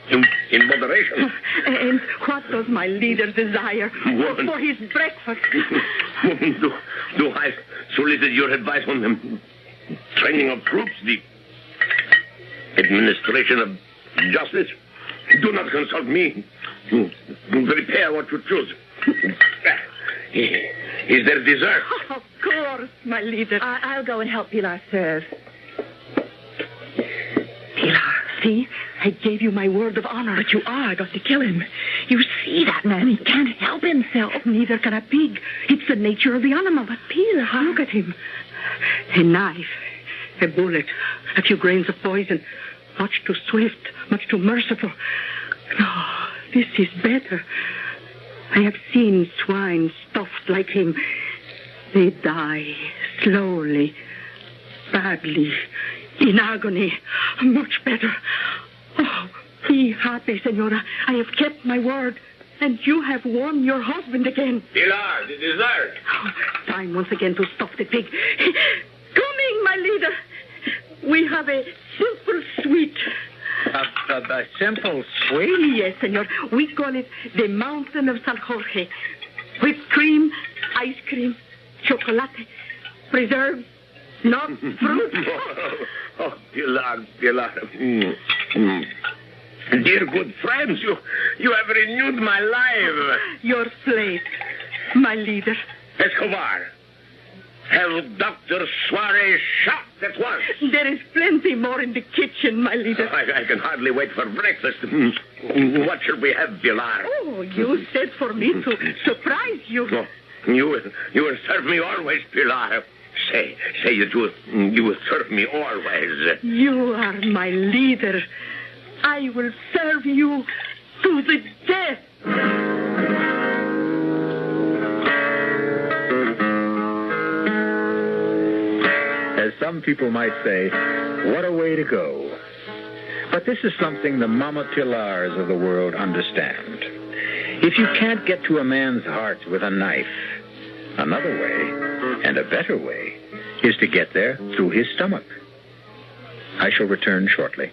Speaker 3: in moderation.
Speaker 2: And what does my leader desire for his breakfast?
Speaker 3: Do I solicit your advice on the training of troops, the administration of justice? Do not consult me. Prepare what you choose. Is there dessert?
Speaker 2: Of course, my leader.
Speaker 4: I'll go and help Pilar serve.
Speaker 2: Pilar, see? I gave you my word of honor.
Speaker 4: But you are going to kill him. You see that man? He can't help himself.
Speaker 2: Neither can a pig. It's the nature of the animal. But Pilar, look at him. A knife, a bullet, a few grains of poison. Much too swift, much too merciful. No, this is better. I have seen swine stuffed like him. They die slowly, badly, in agony. Much better. Oh, be happy, Senora. I have kept my word. And you have won your husband again.
Speaker 3: Pilar, the dessert.
Speaker 2: Oh, time once again to stuff the pig. Coming, my leader. We have a simple sweet.
Speaker 11: A simple sweet?
Speaker 2: Yes, senor. We call it the Mountain of San Jorge. Whipped cream, ice cream, chocolate, preserves, not fruit.
Speaker 3: Oh, Pilar. Dear good friends, you have renewed my life.
Speaker 2: Your slave, my leader.
Speaker 3: Escobar, have Dr. Suarez shot at once.
Speaker 2: There is plenty more in the kitchen, my leader.
Speaker 3: I can hardly wait for breakfast. What shall we have, Pilar?
Speaker 2: Oh, you said for me to surprise you.
Speaker 3: Oh, you will serve me always, Pilar. Say you will serve me always.
Speaker 2: You are my leader. I will serve you to the death.
Speaker 1: As some people might say, what a way to go. But this is something the Mama Pilars of the world understand. If you can't get to a man's heart with a knife, another way, and a better way, is to get there through his stomach. I shall return shortly.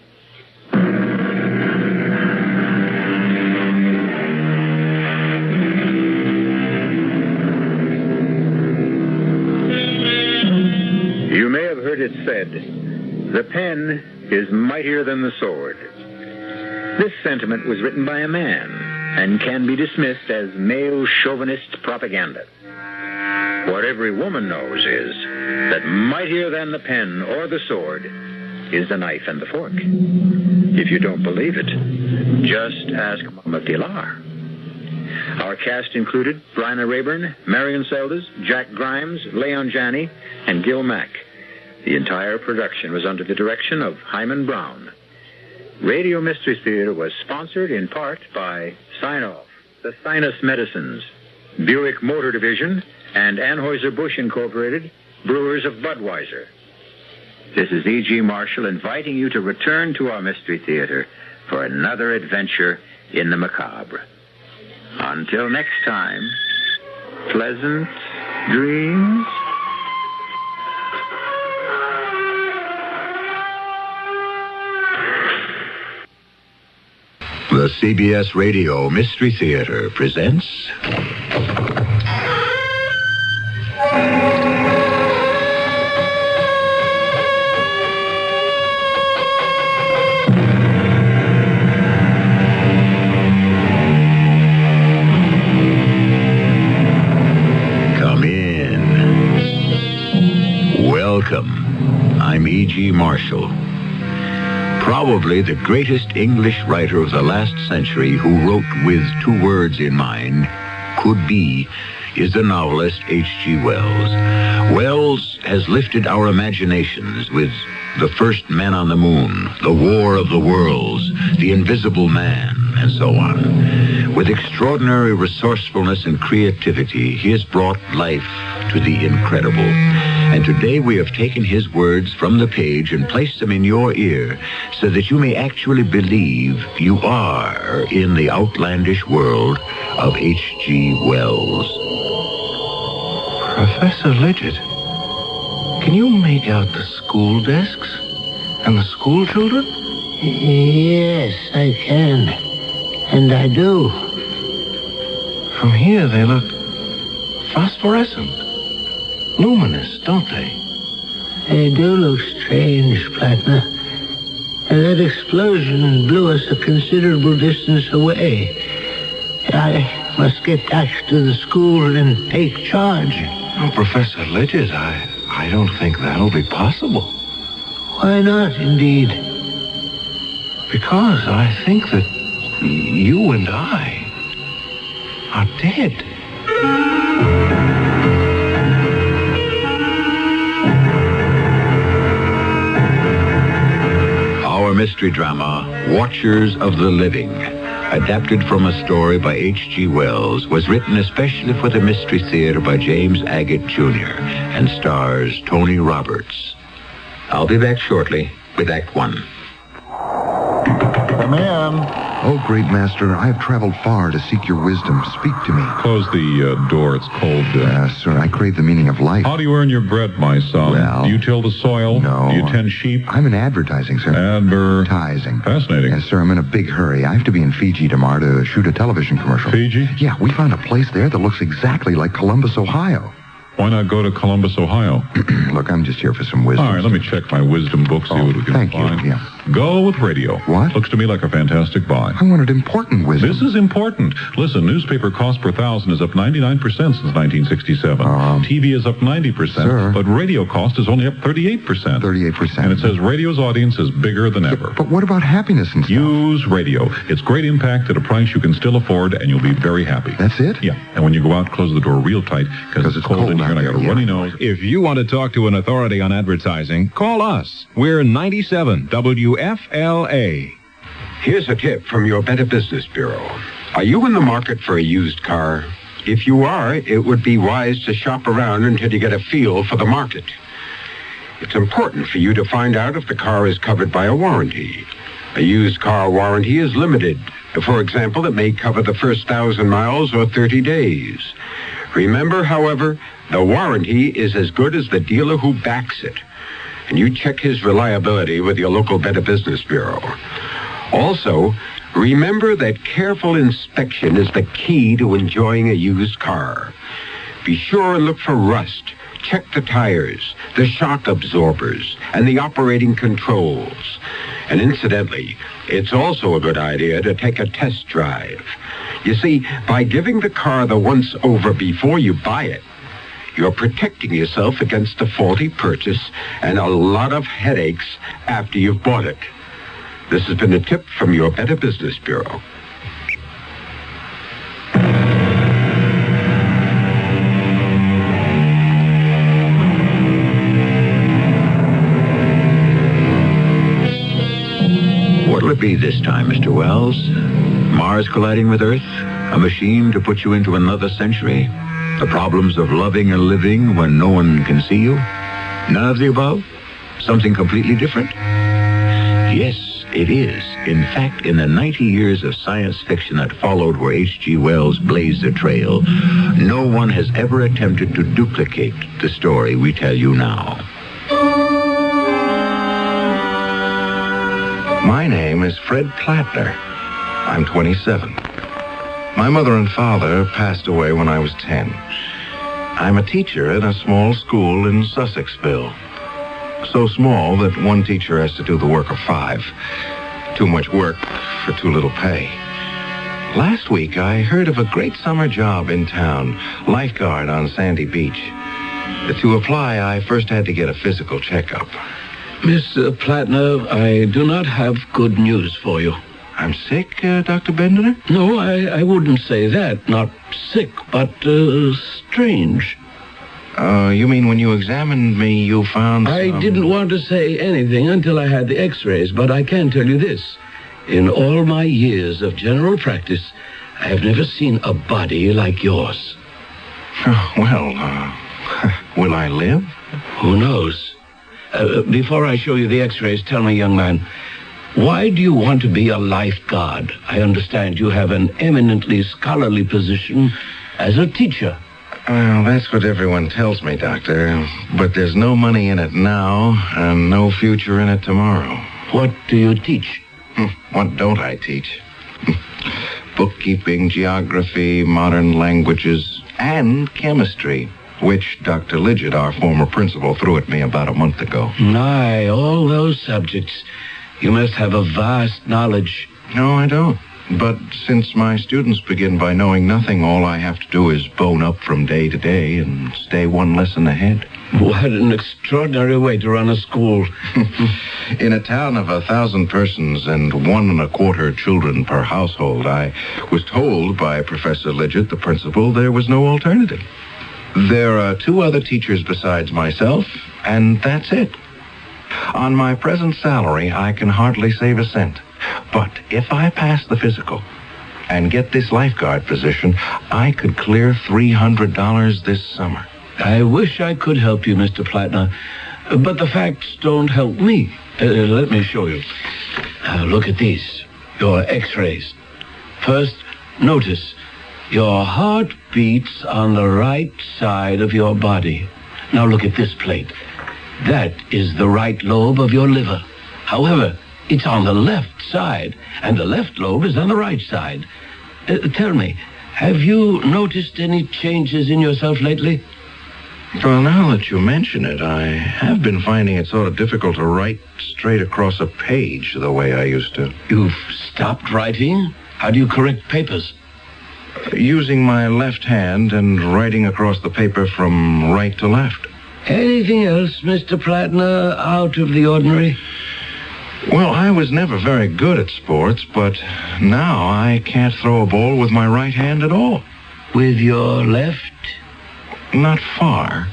Speaker 1: The pen is mightier than the sword. This sentiment was written by a man and can be dismissed as male chauvinist propaganda. What every woman knows is that mightier than the pen or the sword is the knife and the fork. If you don't believe it, just ask Mama Pilar. Our cast included Bryna Rayburn, Marion Seldes, Jack Grimes, Leon Janney, and Gil Mack. The entire production was under the direction of Hyman Brown. Radio Mystery Theater was sponsored in part by Sign-Off, the Sinus Medicines, Buick Motor Division, and Anheuser-Busch Incorporated, brewers of Budweiser. This is E.G. Marshall inviting you to return to our Mystery Theater for another adventure in the macabre. Until next time, pleasant dreams.
Speaker 12: The CBS Radio Mystery Theater presents... Come in. Welcome. I'm E.G. Marshall. Probably the greatest English writer of the last century who wrote with two words in mind, could be, is the novelist H.G. Wells. Wells has lifted our imaginations with The First Man on the Moon, The War of the Worlds, The Invisible Man, and so on. With extraordinary resourcefulness and creativity, he has brought life to the incredible. And today we have taken his words from the page and placed them in your ear so that you may actually believe you are in the outlandish world of H.G. Wells.
Speaker 13: Professor Legend, can you make out the school desks and the school children?
Speaker 14: Yes, I can. And I do.
Speaker 13: From here they look phosphorescent. Luminous, don't they?
Speaker 14: They do look strange, Plattner. And that explosion blew us a considerable distance away. I must get back to the school and take charge.
Speaker 13: Oh, Professor Legend, I don't think that'll be possible.
Speaker 14: Why not, indeed?
Speaker 13: Because I think that you and I are dead.
Speaker 12: Our mystery drama, Watchers of the Living, adapted from a story by H.G. Wells, was written especially for the Mystery Theater by James Agate, Jr., and stars Tony Roberts. I'll be back shortly with Act One.
Speaker 15: Come in.
Speaker 16: Oh, great master, I have traveled far to seek your wisdom. Speak to me.
Speaker 15: Close the door. It's cold.
Speaker 16: Sir, I crave the meaning of life.
Speaker 15: How do you earn your bread, my son?
Speaker 16: Well,
Speaker 15: do you till the soil?
Speaker 16: No.
Speaker 15: Do you tend sheep?
Speaker 16: I'm in advertising, sir. Advertising.
Speaker 15: Fascinating.
Speaker 16: Yes, sir, I'm in a big hurry. I have to be in Fiji tomorrow to shoot a television commercial.
Speaker 15: Fiji?
Speaker 16: Yeah, we found a place there that looks exactly like Columbus, Ohio.
Speaker 15: Why not go to Columbus, Ohio?
Speaker 16: Look, I'm just here for some wisdom.
Speaker 15: All right, let me check my wisdom book, see what we can
Speaker 16: thank
Speaker 15: find.
Speaker 16: you. Yeah.
Speaker 15: Go with radio.
Speaker 16: What?
Speaker 15: Looks to me like a fantastic buy.
Speaker 16: I wanted important wisdom.
Speaker 15: This is important. Listen, newspaper cost per thousand is up 99% since 1967. TV is up 90%,
Speaker 16: sir.
Speaker 15: But radio cost is only up 38%.
Speaker 16: 38%.
Speaker 15: And it says radio's audience is bigger than ever.
Speaker 16: But what about happiness and stuff?
Speaker 15: Use radio. It's great impact at a price you can still afford, and you'll be very happy.
Speaker 16: That's it?
Speaker 15: Yeah. And when you go out, close the door real tight, because it's cold in here and I got a runny nose.
Speaker 17: If you want to talk to an authority on advertising, call us. We're 97 WFLA.
Speaker 18: Here's a tip from your Better Business Bureau. Are you in the market for a used car? If you are, it would be wise to shop around until you get a feel for the market. It's important for you to find out if the car is covered by a warranty. A used car warranty is limited. For example, it may cover the first 1,000 miles or 30 days. Remember, however, the warranty is as good as the dealer who backs it. And you check his reliability with your local Better Business Bureau. Also, remember that careful inspection is the key to enjoying a used car. Be sure and look for rust, check the tires, the shock absorbers, and the operating controls. And incidentally, it's also a good idea to take a test drive. You see, by giving the car the once-over before you buy it, you're protecting yourself against a faulty purchase and a lot of headaches after you've bought it. This has been a tip from your Better Business Bureau.
Speaker 12: What'll it be this time, Mr. Wells? Mars colliding with Earth? A machine to put you into another century? The problems of loving and living when no one can see you? None of the above? Something completely different? Yes, it is. In fact, in the 90 years of science fiction that followed where H.G. Wells blazed a trail, no one has ever attempted to duplicate the story we tell you now.
Speaker 13: My name is Fred Plattner. I'm 27. My mother and father passed away when I was 10. I'm a teacher in a small school in Sussexville. So small that one teacher has to do the work of 5. Too much work for too little pay. Last week, I heard of a great summer job in town, lifeguard on Sandy Beach. To apply, I first had to get a physical checkup.
Speaker 6: Miss Plattner, I do not have good news for you.
Speaker 13: I'm sick, Dr. Bendiner?
Speaker 6: No, I wouldn't say that. Not sick, but strange.
Speaker 13: You mean when you examined me, you found
Speaker 6: I didn't want to say anything until I had the x-rays, but I can tell you this. In all my years of general practice, I have never seen a body like yours.
Speaker 13: Well, will I live?
Speaker 6: Who knows? Before I show you the x-rays, tell me, young man, why do you want to be a lifeguard? I understand you have an eminently scholarly position as a teacher.
Speaker 13: Well, that's what everyone tells me, Doctor. But there's no money in it now and no future in it tomorrow.
Speaker 6: What do you teach?
Speaker 13: What don't I teach? Bookkeeping, geography, modern languages, and chemistry, which Dr. Lidgett, our former principal, threw at me about a month ago.
Speaker 6: Aye, all those subjects. You must have a vast knowledge.
Speaker 13: No, I don't. But since my students begin by knowing nothing, all I have to do is bone up from day to day and stay one lesson ahead.
Speaker 6: What an extraordinary way to run a school.
Speaker 13: In a town of 1,000 persons and 1.25 children per household, I was told by Professor Lidgett, the principal, there was no alternative. There are 2 other teachers besides myself, and that's it. On my present salary, I can hardly save a cent. But if I pass the physical and get this lifeguard position, I could clear $300 this summer.
Speaker 6: I wish I could help you, Mr. Plattner, but the facts don't help me. Let me show you. Look at these, your x-rays. First, notice your heart beats on the right side of your body. Now look at this plate. That is the right lobe of your liver. However, it's on the left side, and the left lobe is on the right side. Tell me, have you noticed any changes in yourself lately?
Speaker 13: Well, now that you mention it, I have been finding it sort of difficult to write straight across a page the way I used to.
Speaker 6: You've stopped writing? How do you correct papers?
Speaker 13: Using my left hand and writing across the paper from right to left.
Speaker 6: Anything else, Mr. Plattner, out of the ordinary?
Speaker 13: Well, I was never very good at sports, but now I can't throw a ball with my right hand at all.
Speaker 6: With your left?
Speaker 13: Not far.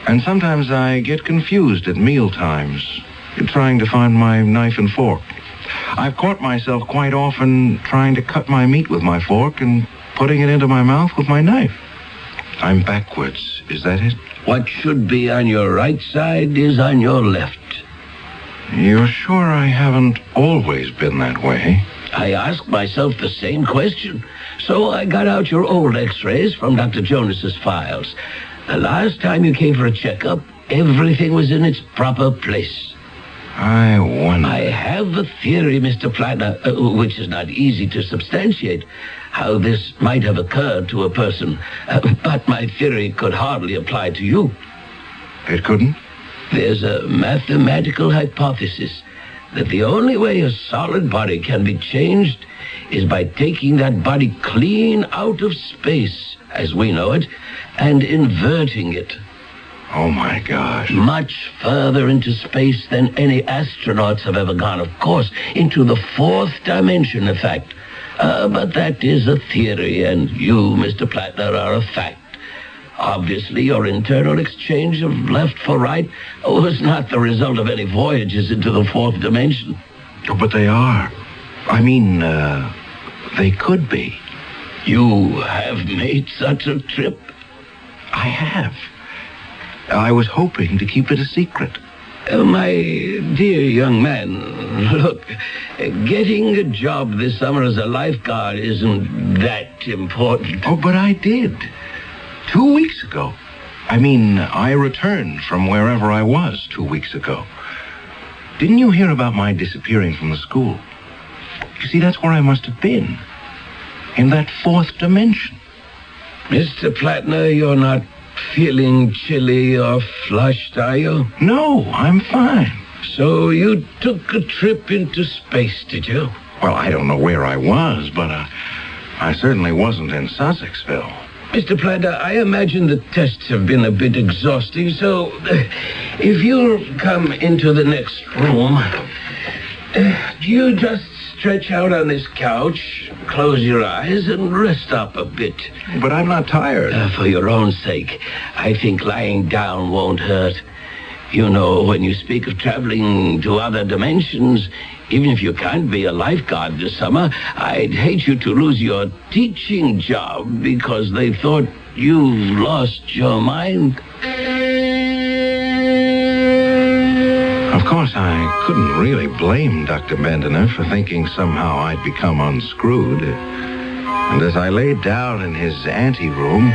Speaker 13: And sometimes I get confused at meal times, trying to find my knife and fork. I've caught myself quite often trying to cut my meat with my fork and putting it into my mouth with my knife. I'm backwards. Is that it?
Speaker 6: What should be on your right side is on your left.
Speaker 13: You're sure I haven't always been that way?
Speaker 6: I asked myself the same question. So I got out your old x-rays from Dr. Jonas's files. The last time you came for a checkup, everything was in its proper place.
Speaker 13: I wonder.
Speaker 6: I have a theory, Mr. Plattner, which is not easy to substantiate, how this might have occurred to a person. But my theory could hardly apply to you.
Speaker 13: It couldn't?
Speaker 6: There's a mathematical hypothesis that the only way a solid body can be changed is by taking that body clean out of space, as we know it, and inverting it.
Speaker 13: Oh, my gosh.
Speaker 6: Much further into space than any astronauts have ever gone, of course, into the fourth dimension, in fact. But that is a theory, and you, Mr. Plattner, are a fact. Obviously, your internal exchange of left for right was not the result of any voyages into the fourth dimension.
Speaker 13: Oh, but they are. I mean, they could be.
Speaker 6: You have made such a trip?
Speaker 13: I have. I was hoping to keep it a secret.
Speaker 6: My dear young man, look, getting a job this summer as a lifeguard isn't that important.
Speaker 13: Oh, but I did. 2 weeks ago. I mean, I returned from wherever I was 2 weeks ago. Didn't you hear about my disappearing from the school? You see, that's where I must have been. In that fourth dimension.
Speaker 6: Mr. Plattner, you're not feeling chilly or flushed, are you?
Speaker 13: No, I'm fine.
Speaker 6: So you took a trip into space, did you?
Speaker 13: Well, I don't know where I was, but I certainly wasn't in Sussexville.
Speaker 6: Mr. Plattner, I imagine the tests have been a bit exhausting, so if you'll come into the next room, you just stretch out on this couch, close your eyes, and rest up a bit.
Speaker 13: But I'm not tired.
Speaker 6: For your own sake, I think lying down won't hurt. You know, when you speak of traveling to other dimensions, even if you can't be a lifeguard this summer, I'd hate you to lose your teaching job because they thought you lost your mind.
Speaker 13: Of course, I couldn't really blame Dr. Bendiner for thinking somehow I'd become unscrewed. And as I laid down in his anteroom,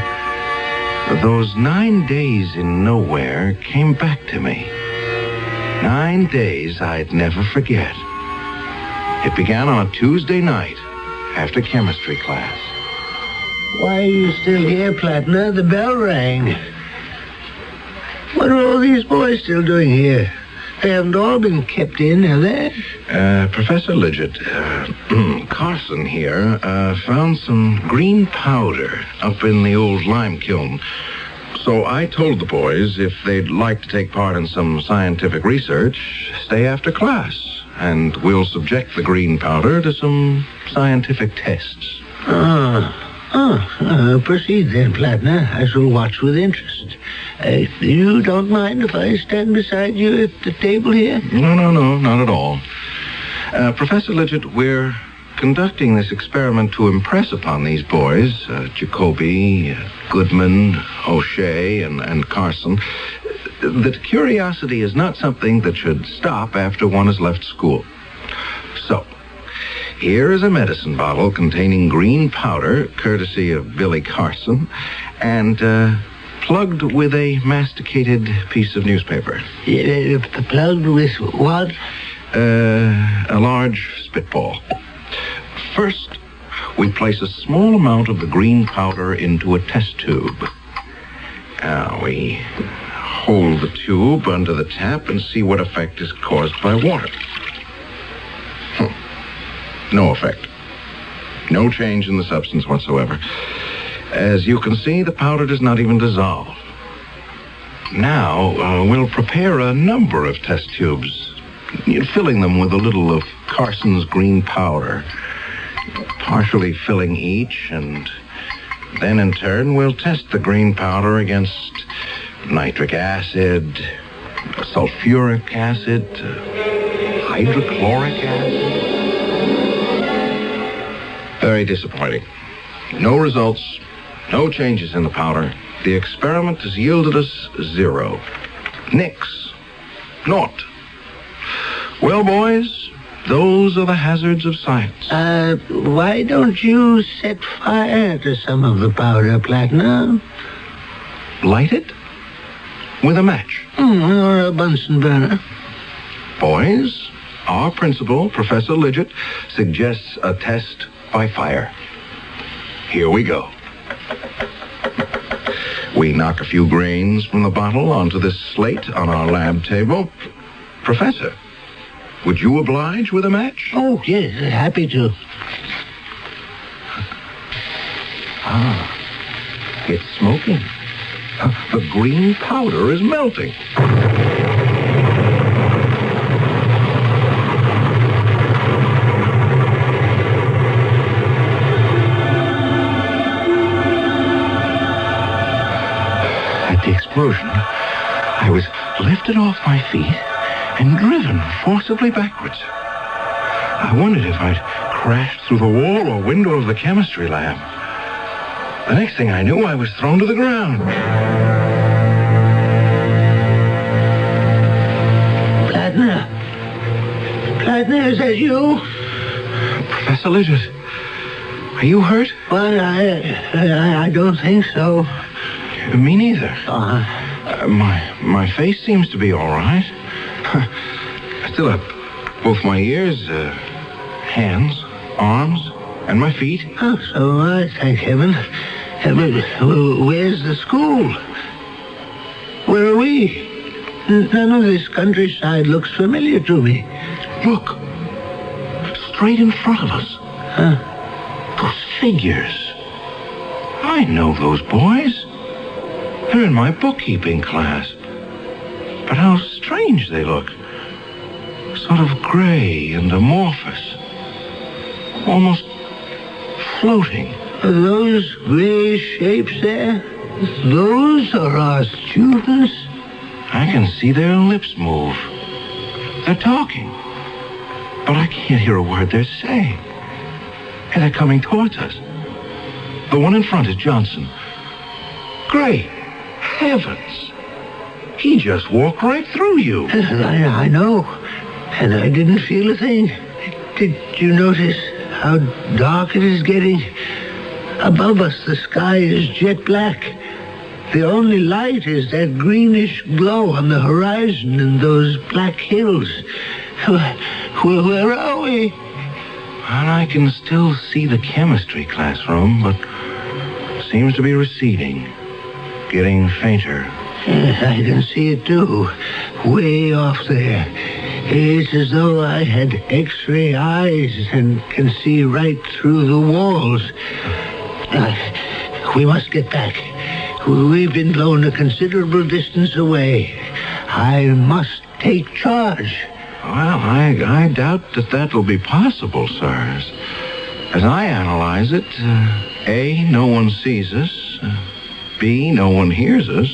Speaker 13: those 9 days in nowhere came back to me. 9 days I'd never forget. It began on a Tuesday night after chemistry class.
Speaker 14: Why are you still here, Plattner? The bell rang. What are all these boys still doing here? They haven't all been kept in, have they?
Speaker 13: Professor Lidgett, Carson here, found some green powder up in the old lime kiln. So I told the boys if they'd like to take part in some scientific research, stay after class, and we'll subject the green powder to some scientific tests.
Speaker 14: Proceed then, Plattner. I shall watch with interest. You don't mind if I stand beside you at the table here?
Speaker 13: No, not at all. Professor Lidgett, we're conducting this experiment to impress upon these boys, Jacoby, Goodman, O'Shea, and Carson, that curiosity is not something that should stop after one has left school. So, here is a medicine bottle containing green powder, courtesy of Billy Carson, and plugged with a masticated piece of newspaper.
Speaker 14: Plugged with what?
Speaker 13: A large spitball. First, we place a small amount of the green powder into a test tube. Now, we hold the tube under the tap and see what effect is caused by water. No effect. No change in the substance whatsoever. As you can see, the powder does not even dissolve. Now, we'll prepare a number of test tubes, filling them with a little of Carson's green powder, partially filling each, and then in turn we'll test the green powder against nitric acid, sulfuric acid, hydrochloric acid. Very disappointing. No results, no changes in the powder. The experiment has yielded us 0. Nix. Naught. Well, boys, those are the hazards of science.
Speaker 14: Why don't you set fire to some of the powder, Plattner?
Speaker 13: Light it? With a match?
Speaker 14: Or a Bunsen burner.
Speaker 13: Boys, our principal, Professor Lidgett, suggests a test by fire. Here we go. We knock a few grains from the bottle onto this slate on our lab table. Professor, would you oblige with a match?
Speaker 14: Oh, yes, happy to.
Speaker 13: Ah, it's smoking. The green powder is melting. At the explosion, I was lifted off my feet and driven forcibly backwards. I wondered if I'd crashed through the wall or window of the chemistry lab. The next thing I knew, I was thrown to the ground.
Speaker 14: Plattner, is that you?
Speaker 13: Professor Lidgett, are you hurt?
Speaker 14: Well, I don't think so.
Speaker 13: Me neither. My face seems to be all right. I still have both my ears, hands, arms, and my feet.
Speaker 14: Oh, so thank heaven. Where's the school? Where are we? None of this countryside looks familiar to me.
Speaker 13: Look. Straight in front of us.
Speaker 14: Huh?
Speaker 13: Those figures. I know those boys. They're in my bookkeeping class. But how strange they look. Sort of gray and amorphous. Almost floating.
Speaker 14: Are those gray shapes there? Those are our students?
Speaker 13: I can see their lips move. They're talking. But I can't hear a word they're saying. And they're coming towards us. The one in front is Johnson. Great heavens. He just walked right through you.
Speaker 14: I know. And I didn't feel a thing. Did you notice how dark it is getting? Above us, the sky is jet black. The only light is that greenish glow on the horizon and those black hills. Where are we?
Speaker 13: And I can still see the chemistry classroom, but it seems to be receding, getting fainter.
Speaker 14: I can see it too, way off there. It's as though I had X-ray eyes and can see right through the walls. We must get back. We've been blown a considerable distance away. I must take charge.
Speaker 13: Well, I doubt that will be possible, sir. As I analyze it, A, no one sees us. B, no one hears us.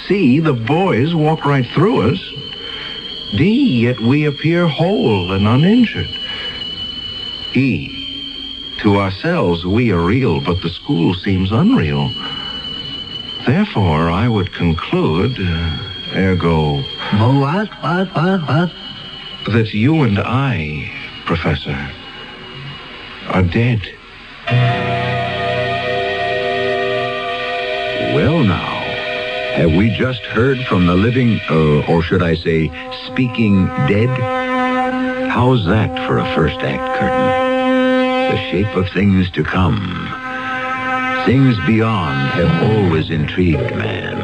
Speaker 13: C, the boys walk right through us. D, yet we appear whole and uninjured. E, to ourselves we are real, but the school seems unreal. Therefore, I would conclude, ergo...
Speaker 14: What?
Speaker 13: That you and I, Professor, are dead.
Speaker 12: Well, now, have we just heard from the living, or should I say, speaking dead? How's that for a first act curtain? The shape of things to come. Things beyond have always intrigued man.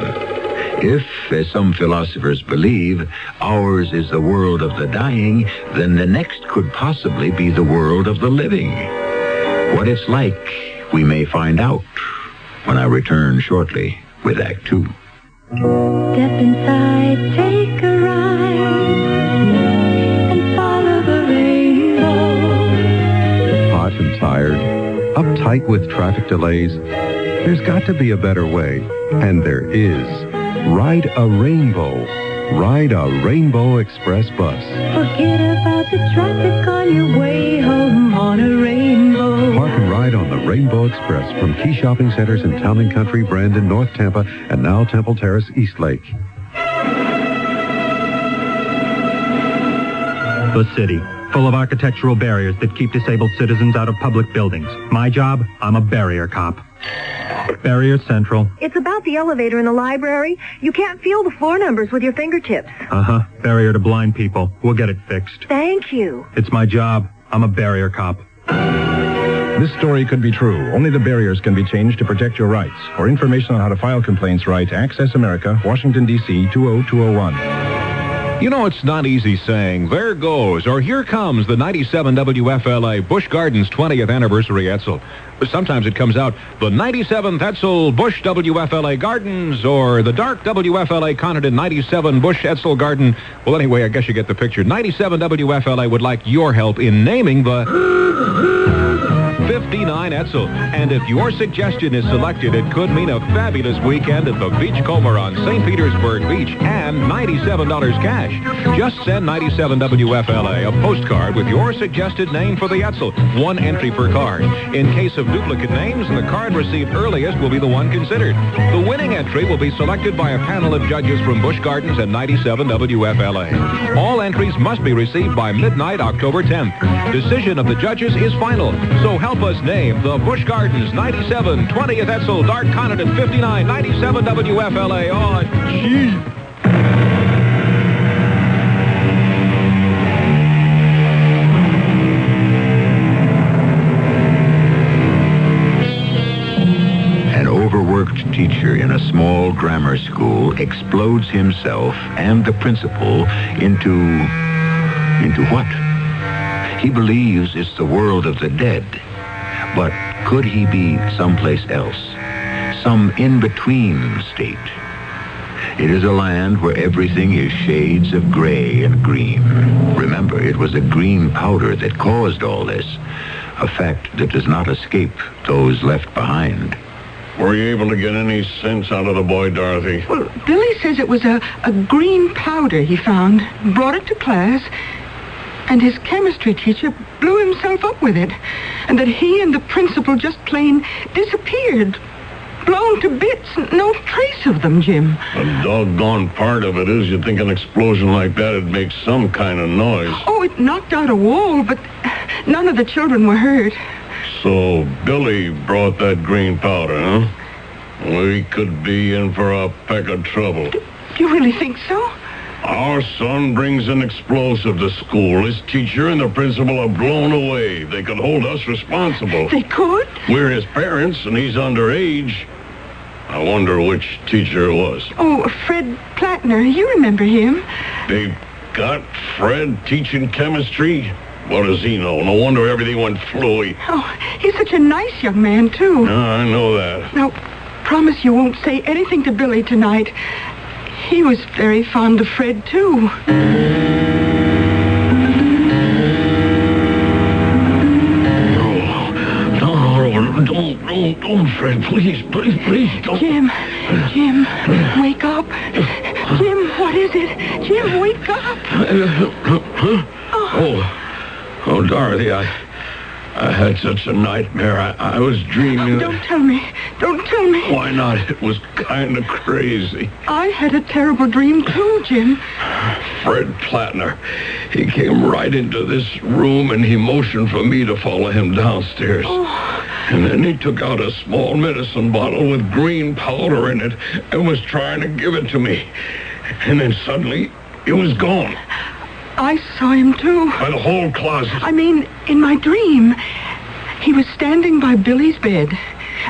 Speaker 12: If, as some philosophers believe, ours is the world of the dying, then the next could possibly be the world of the living. What it's like, we may find out when I return shortly with Act 2.
Speaker 9: Step inside, take a ride, and follow the rainbow.
Speaker 19: Hot and tired, uptight with traffic delays. There's got to be a better way, and there is. Ride a rainbow. Ride a Rainbow Express bus.
Speaker 9: Forget about the traffic on your way home on a rainbow.
Speaker 19: Park and ride on the Rainbow Express from key shopping centers in Town and Country, Brandon, North Tampa, and now Temple Terrace, Eastlake.
Speaker 20: The city, full of architectural barriers that keep disabled citizens out of public buildings. My job, I'm a barrier cop. Barrier Central.
Speaker 21: It's about the elevator in the library. You can't feel the floor numbers with your fingertips.
Speaker 20: Uh-huh. Barrier to blind people. We'll get it fixed.
Speaker 21: Thank you.
Speaker 20: It's my job. I'm a barrier cop.
Speaker 17: This story could be true. Only the barriers can be changed to protect your rights. For information on how to file complaints, write Access America, Washington, D.C. 20201. You know, it's not easy saying, there goes, or here comes the 97 WFLA Busch Gardens 20th Anniversary Etzel. Sometimes it comes out, the 97th Etzel Busch WFLA Gardens, or the Dark WFLA Condon 97 Busch Etzel Garden. Well, anyway, I guess you get the picture. 97 WFLA would like your help in naming the 59 Etzel. And if your suggestion is selected, it could mean a fabulous weekend at the Beachcomber on St. Petersburg Beach and $97 cash. Just send 97 WFLA a postcard with your suggested name for the Etzel. One entry per card. In case of duplicate names, the card received earliest will be the one considered. The winning entry will be selected by a panel of judges from Busch Gardens and 97 WFLA. All entries must be received by midnight, October 10th. Decision of the judges is final. So help us name the Busch Gardens 97, 20th Etzel, Dark Condon 59, 97 WFLA. Oh, gee.
Speaker 12: An overworked teacher in a small grammar school explodes himself and the principal into what? He believes it's the world of the dead. But could he be someplace else? Some in-between state? It is a land where everything is shades of gray and green. Remember, it was a green powder that caused all this. A fact that does not escape those left behind.
Speaker 8: Were you able to get any sense out of the boy, Dorothy?
Speaker 5: Well, Billy says it was a green powder he found, brought it to class, and his chemistry teacher blew himself up with it, and that he and the principal just plain disappeared, blown to bits, no trace of them, Jim.
Speaker 8: The doggone part of it is you'd think an explosion like that would make some kind of noise.
Speaker 5: Oh, it knocked out a wall, but none of the children were hurt.
Speaker 8: So Billy brought that green powder, huh? We could be in for a peck of trouble.
Speaker 5: Do you really think so?
Speaker 8: Our son brings an explosive to school. His teacher and the principal are blown away. They could hold us responsible.
Speaker 5: They could?
Speaker 8: We're his parents, and he's underage. I wonder which teacher it was.
Speaker 5: Oh, Fred Plattner. You remember him.
Speaker 8: They got Fred teaching chemistry? What does he know? No wonder everything went fluey.
Speaker 5: Oh, he's such a nice young man, too.
Speaker 8: I know that.
Speaker 5: Now, promise you won't say anything to Billy tonight. He was very fond of Fred, too.
Speaker 8: No, don't, Fred. Please, don't.
Speaker 5: Jim, wake up. Jim, what is it? Jim, wake up.
Speaker 8: Oh, Dorothy, I had such a nightmare. I was dreaming.
Speaker 5: Don't tell me.
Speaker 8: Why not? It was kind of crazy.
Speaker 5: I had a terrible dream, too, Jim.
Speaker 8: Fred Plattner. He came right into this room, and he motioned for me to follow him downstairs.
Speaker 5: Oh.
Speaker 8: And then he took out a small medicine bottle with green powder in it and was trying to give it to me. And then suddenly, it was gone.
Speaker 5: I saw him, too.
Speaker 8: By the whole closet.
Speaker 5: I mean, in my dream, he was standing by Billy's bed,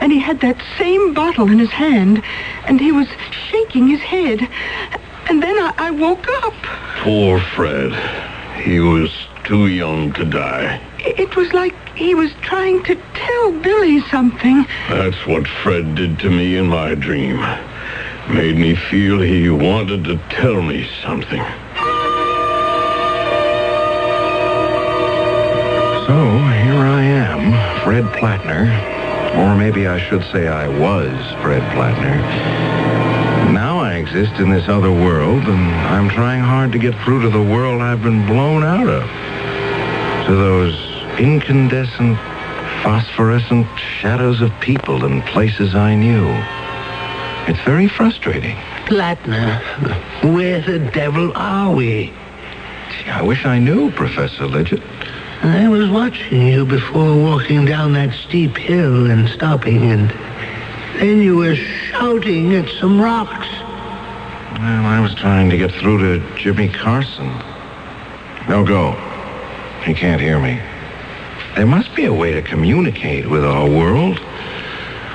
Speaker 5: and he had that same bottle in his hand, and he was shaking his head. And then I woke up.
Speaker 8: Poor Fred. He was too young to die.
Speaker 5: It was like he was trying to tell Billy something.
Speaker 8: That's what Fred did to me in my dream. Made me feel he wanted to tell me something.
Speaker 13: So, here I am, Fred Plattner. Or maybe I should say I was Fred Plattner. Now I exist in this other world, and I'm trying hard to get through to the world I've been blown out of. To those incandescent, phosphorescent shadows of people and places I knew. It's very frustrating.
Speaker 14: Plattner, where the devil are we?
Speaker 13: Gee, I wish I knew, Professor Lidgett.
Speaker 14: I was watching you before walking down that steep hill and stopping, and then you were shouting at some rocks.
Speaker 13: Well, I was trying to get through to Jimmy Carson. No go. He can't hear me. There must be a way to communicate with our world.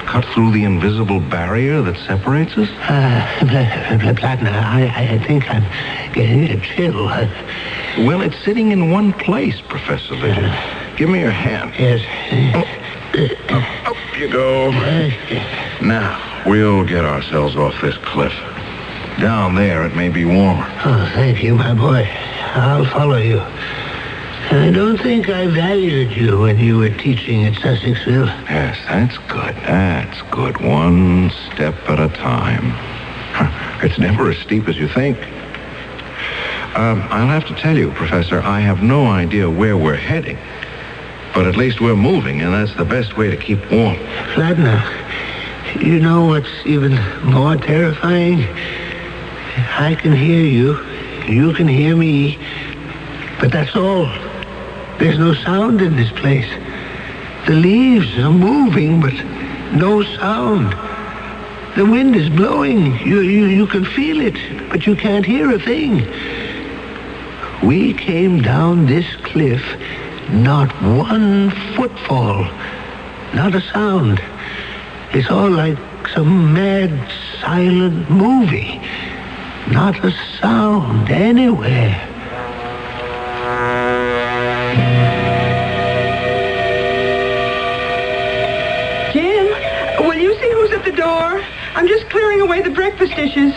Speaker 13: Cut through the invisible barrier that separates us?
Speaker 14: Plattner, I think I'm getting a chill.
Speaker 13: Well, it's sitting in one place, Professor Lidget. Give me your hand.
Speaker 14: Yes.
Speaker 13: Up you go. Now, we'll get ourselves off this cliff. Down there, it may be warmer.
Speaker 14: Oh, thank you, my boy. I'll follow you. I don't think I valued you when you were teaching at Sussexville.
Speaker 13: Yes, that's good. That's good. One step at a time. It's never as steep as you think. I'll have to tell you, Professor, I have no idea where we're heading. But at least we're moving, and that's the best way to keep warm.
Speaker 14: Fladner, you know what's even more terrifying? I can hear you. You can hear me. But that's all. There's no sound in this place. The leaves are moving, but no sound. The wind is blowing. You can feel it, but you can't hear a thing. We came down this cliff, not one footfall, not a sound. It's all like some mad, silent movie. Not a sound anywhere.
Speaker 5: Will you see who's at the door? I'm just clearing away the breakfast dishes.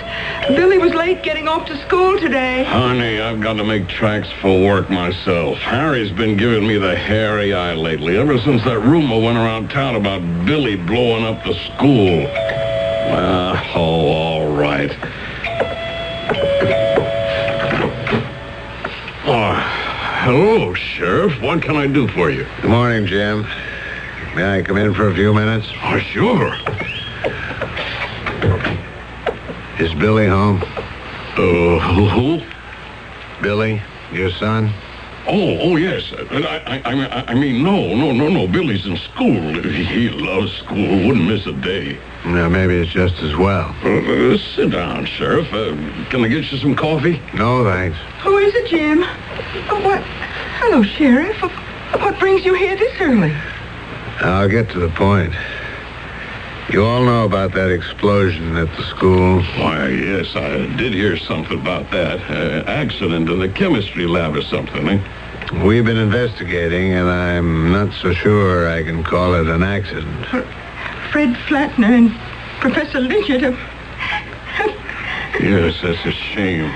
Speaker 5: Billy was late getting off to school today.
Speaker 15: Honey, I've got to make tracks for work myself. Harry's been giving me the hairy eye lately, ever since that rumor went around town about Billy blowing up the school. All right. Oh, hello, Sheriff. What can I do for you?
Speaker 18: Good morning, Jim. May I come in for a few minutes?
Speaker 15: Oh, sure.
Speaker 18: Is Billy home?
Speaker 15: Who?
Speaker 18: Billy, your son?
Speaker 15: Oh, yes. I mean, no. Billy's in school. He loves school. Wouldn't miss a day.
Speaker 18: No, maybe it's just as well.
Speaker 15: Sit down, Sheriff. Can I get you some coffee?
Speaker 18: No, thanks.
Speaker 5: Who is it, Jim? What? Hello, Sheriff. What brings you here this early?
Speaker 18: I'll get to the point. You all know about that explosion at the school?
Speaker 15: Why, yes, I did hear something about that. Accident in the chemistry lab or something, eh?
Speaker 18: We've been investigating, and I'm not so sure I can call it an accident.
Speaker 5: Fred Flatner and Professor Lidget.
Speaker 15: Yes, that's a shame.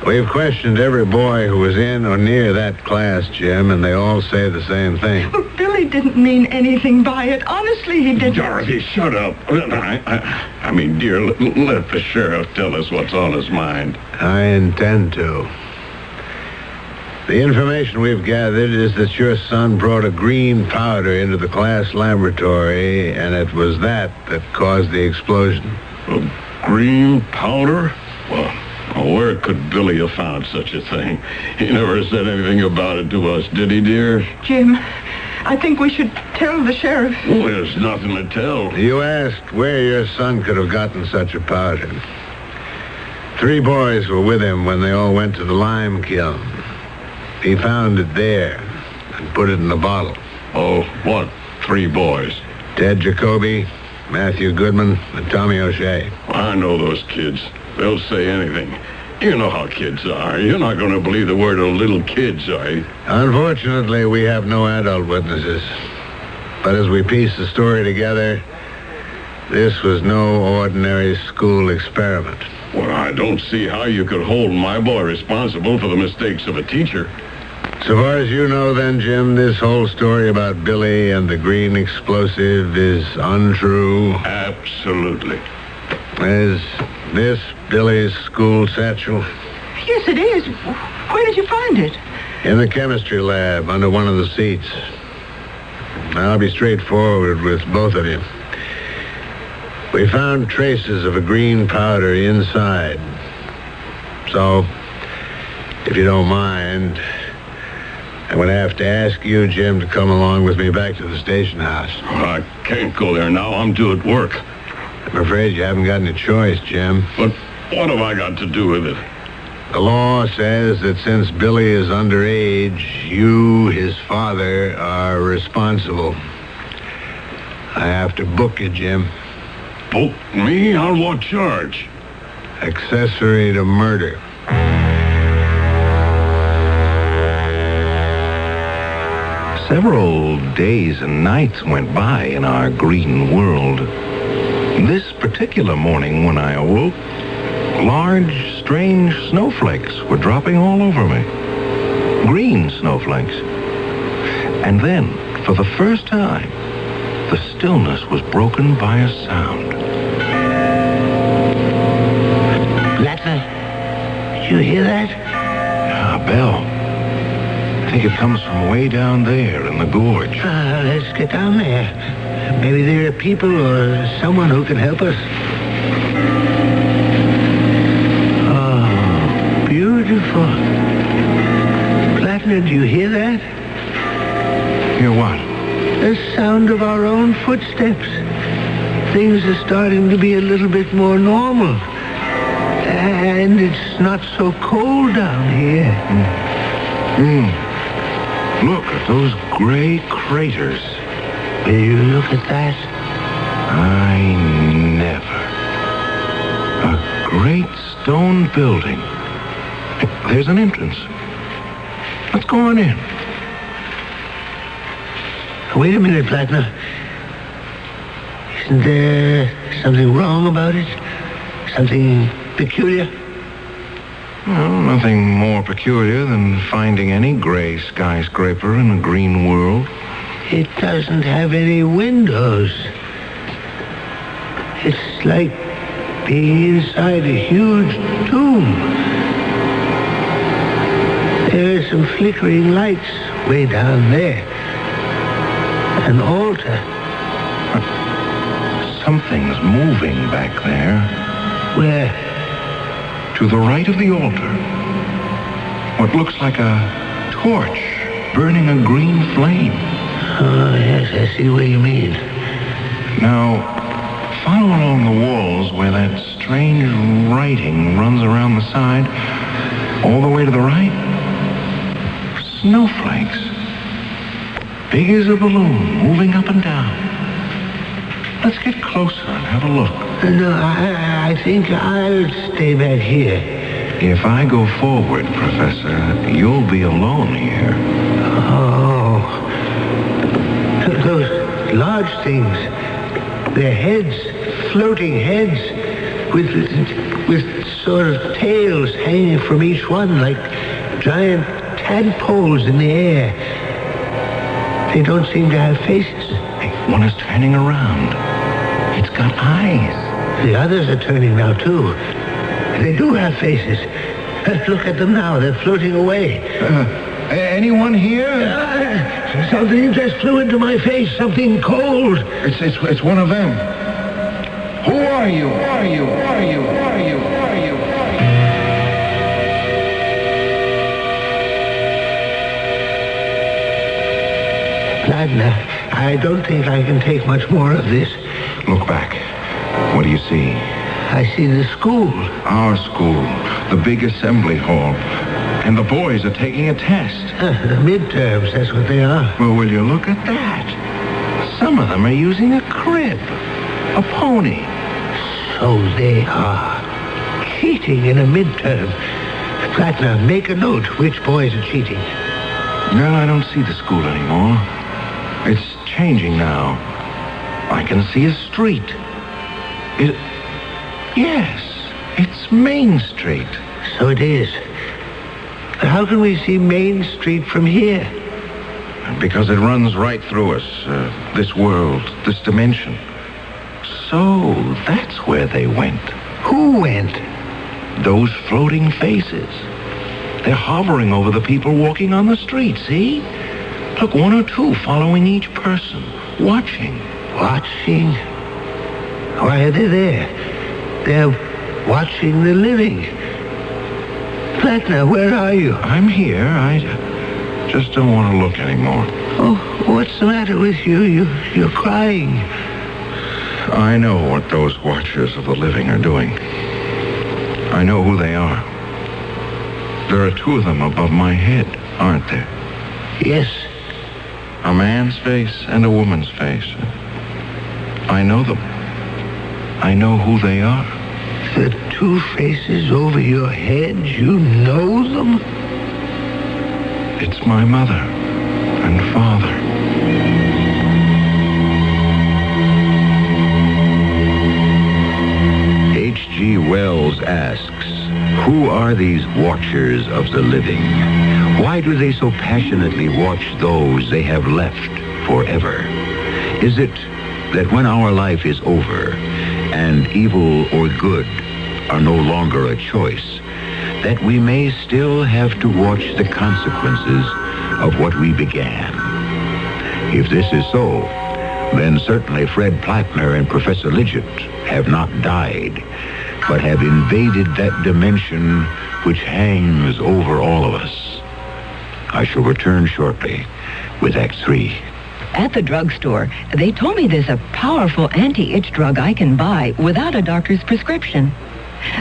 Speaker 18: We've questioned every boy who was in or near that class, Jim, and they all say the same thing.
Speaker 5: Well, Billy didn't mean anything by it. Honestly, he didn't.
Speaker 15: Dorothy, shut up. I mean, dear, let the sheriff tell us what's on his mind.
Speaker 18: I intend to. The information we've gathered is that your son brought a green powder into the class laboratory, and it was that caused the explosion.
Speaker 15: A green powder? Well, where could Billy have found such a thing? He never said anything about it to us, did he, dear?
Speaker 5: Jim, I think we should tell the sheriff.
Speaker 15: Well, there's nothing to tell.
Speaker 18: You asked where your son could have gotten such a powder. 3 boys were with him when they all went to the lime kiln. He found it there and put it in a bottle.
Speaker 15: Oh, what 3 boys?
Speaker 18: Ted Jacoby, Matthew Goodman, and Tommy O'Shea.
Speaker 15: I know those kids. They'll say anything. You know how kids are. You're not going to believe the word of little kids, are you?
Speaker 18: Unfortunately, we have no adult witnesses. But as we piece the story together, this was no ordinary school experiment.
Speaker 15: Well, I don't see how you could hold my boy responsible for the mistakes of a teacher.
Speaker 18: So far as you know, then, Jim, this whole story about Billy and the green explosive is untrue?
Speaker 15: Absolutely.
Speaker 18: Is this Billy's school satchel?
Speaker 5: Yes, it is. Where did you find it?
Speaker 18: In the chemistry lab, under one of the seats. I'll be straightforward with both of you. We found traces of a green powder inside. So, if you don't mind, I'm going to have to ask you, Jim, to come along with me back to the station house.
Speaker 15: Well, I can't go there now. I'm due at work.
Speaker 18: I'm afraid you haven't got any choice, Jim.
Speaker 15: But what have I got to do with it?
Speaker 18: The law says that since Billy is underage, you, his father, are responsible. I have to book you, Jim.
Speaker 15: Book me? On what charge?
Speaker 18: Accessory to murder.
Speaker 13: Several days and nights went by in our green world. This particular morning when I awoke, large, strange snowflakes were dropping all over me. Green snowflakes. And then, for the first time, the stillness was broken by a sound.
Speaker 14: Plattner, did you hear that?
Speaker 13: A bell. I think it comes from way down there in the gorge.
Speaker 14: Let's get down there. Maybe there are people or someone who can help us. Oh, beautiful. Plattner, do you hear that?
Speaker 13: Hear what?
Speaker 14: The sound of our own footsteps. Things are starting to be a little bit more normal. And it's not so cold down here.
Speaker 13: Look at those gray craters.
Speaker 14: Will you look at that?
Speaker 13: I never. A great stone building. There's an entrance. Let's go on in.
Speaker 14: Wait a minute, Plattner. Isn't there something wrong about it? Something peculiar?
Speaker 13: Well, nothing more peculiar than finding any gray skyscraper in a green world.
Speaker 14: It doesn't have any windows. It's like being inside a huge tomb. There are some flickering lights way down there. An altar.
Speaker 13: Something's moving back there.
Speaker 14: Where?
Speaker 13: To the right of the altar. What looks like a torch burning a green flame.
Speaker 14: Oh, yes, I see what you mean.
Speaker 13: Now, follow along the walls where that strange writing runs around the side, all the way to the right. Snowflakes. Big as a balloon, moving up and down. Let's get closer and have a look.
Speaker 14: No, I think I'll stay back here.
Speaker 13: If I go forward, Professor, you'll be alone here.
Speaker 14: Oh. Those large things. Their heads, floating heads, with sort of tails hanging from each one like giant tadpoles in the air. They don't seem to have faces.
Speaker 13: Hey, one is turning around. It's got eyes.
Speaker 14: The others are turning now, too. They do have faces. Look at them now. They're floating away.
Speaker 13: Anyone here?
Speaker 14: Something just flew into my face. Something cold.
Speaker 13: It's one of them. Who are you? Who are you? Who are you? Who are you? Who are you?
Speaker 14: Plattner, I don't think I can take much more of this.
Speaker 13: Look back. What do you see?
Speaker 14: I see the school.
Speaker 13: Our school. The big assembly hall. And the boys are taking a test.
Speaker 14: The midterms, that's what they are.
Speaker 13: Well, will you look at that? Some of them are using a crib. A pony.
Speaker 14: So they are. Cheating in a midterm. Plattner, make a note which boys are cheating.
Speaker 13: Well, I don't see the school anymore. It's changing now. I can see a street. Yes, it's Main Street.
Speaker 14: So it is. But how can we see Main Street from here?
Speaker 13: Because it runs right through us. This world, this dimension. So that's where they went.
Speaker 14: Who went?
Speaker 13: Those floating faces. They're hovering over the people walking on the street, see? Look, one or two following each person, watching.
Speaker 14: Watching? Why are they there? They're watching the living. Plattner, where are you?
Speaker 13: I'm here. I just don't want to look anymore.
Speaker 14: Oh, what's the matter with you? You're crying.
Speaker 13: I know what those watchers of the living are doing. I know who they are. There are two of them above my head, aren't there?
Speaker 14: Yes.
Speaker 13: A man's face and a woman's face. I know them. I know who they are.
Speaker 14: The two faces over your head, you know them?
Speaker 13: It's my mother and father.
Speaker 12: H.G. Wells asks, who are these watchers of the living? Why do they so passionately watch those they have left forever? Is it that when our life is over and evil or good are no longer a choice, that we may still have to watch the consequences of what we began? If this is so, then certainly Fred Plattner and Professor Lidgett have not died, but have invaded that dimension which hangs over all of us. I shall return shortly with Act 3.
Speaker 7: At the drugstore, they told me there's a powerful anti-itch drug I can buy without a doctor's prescription.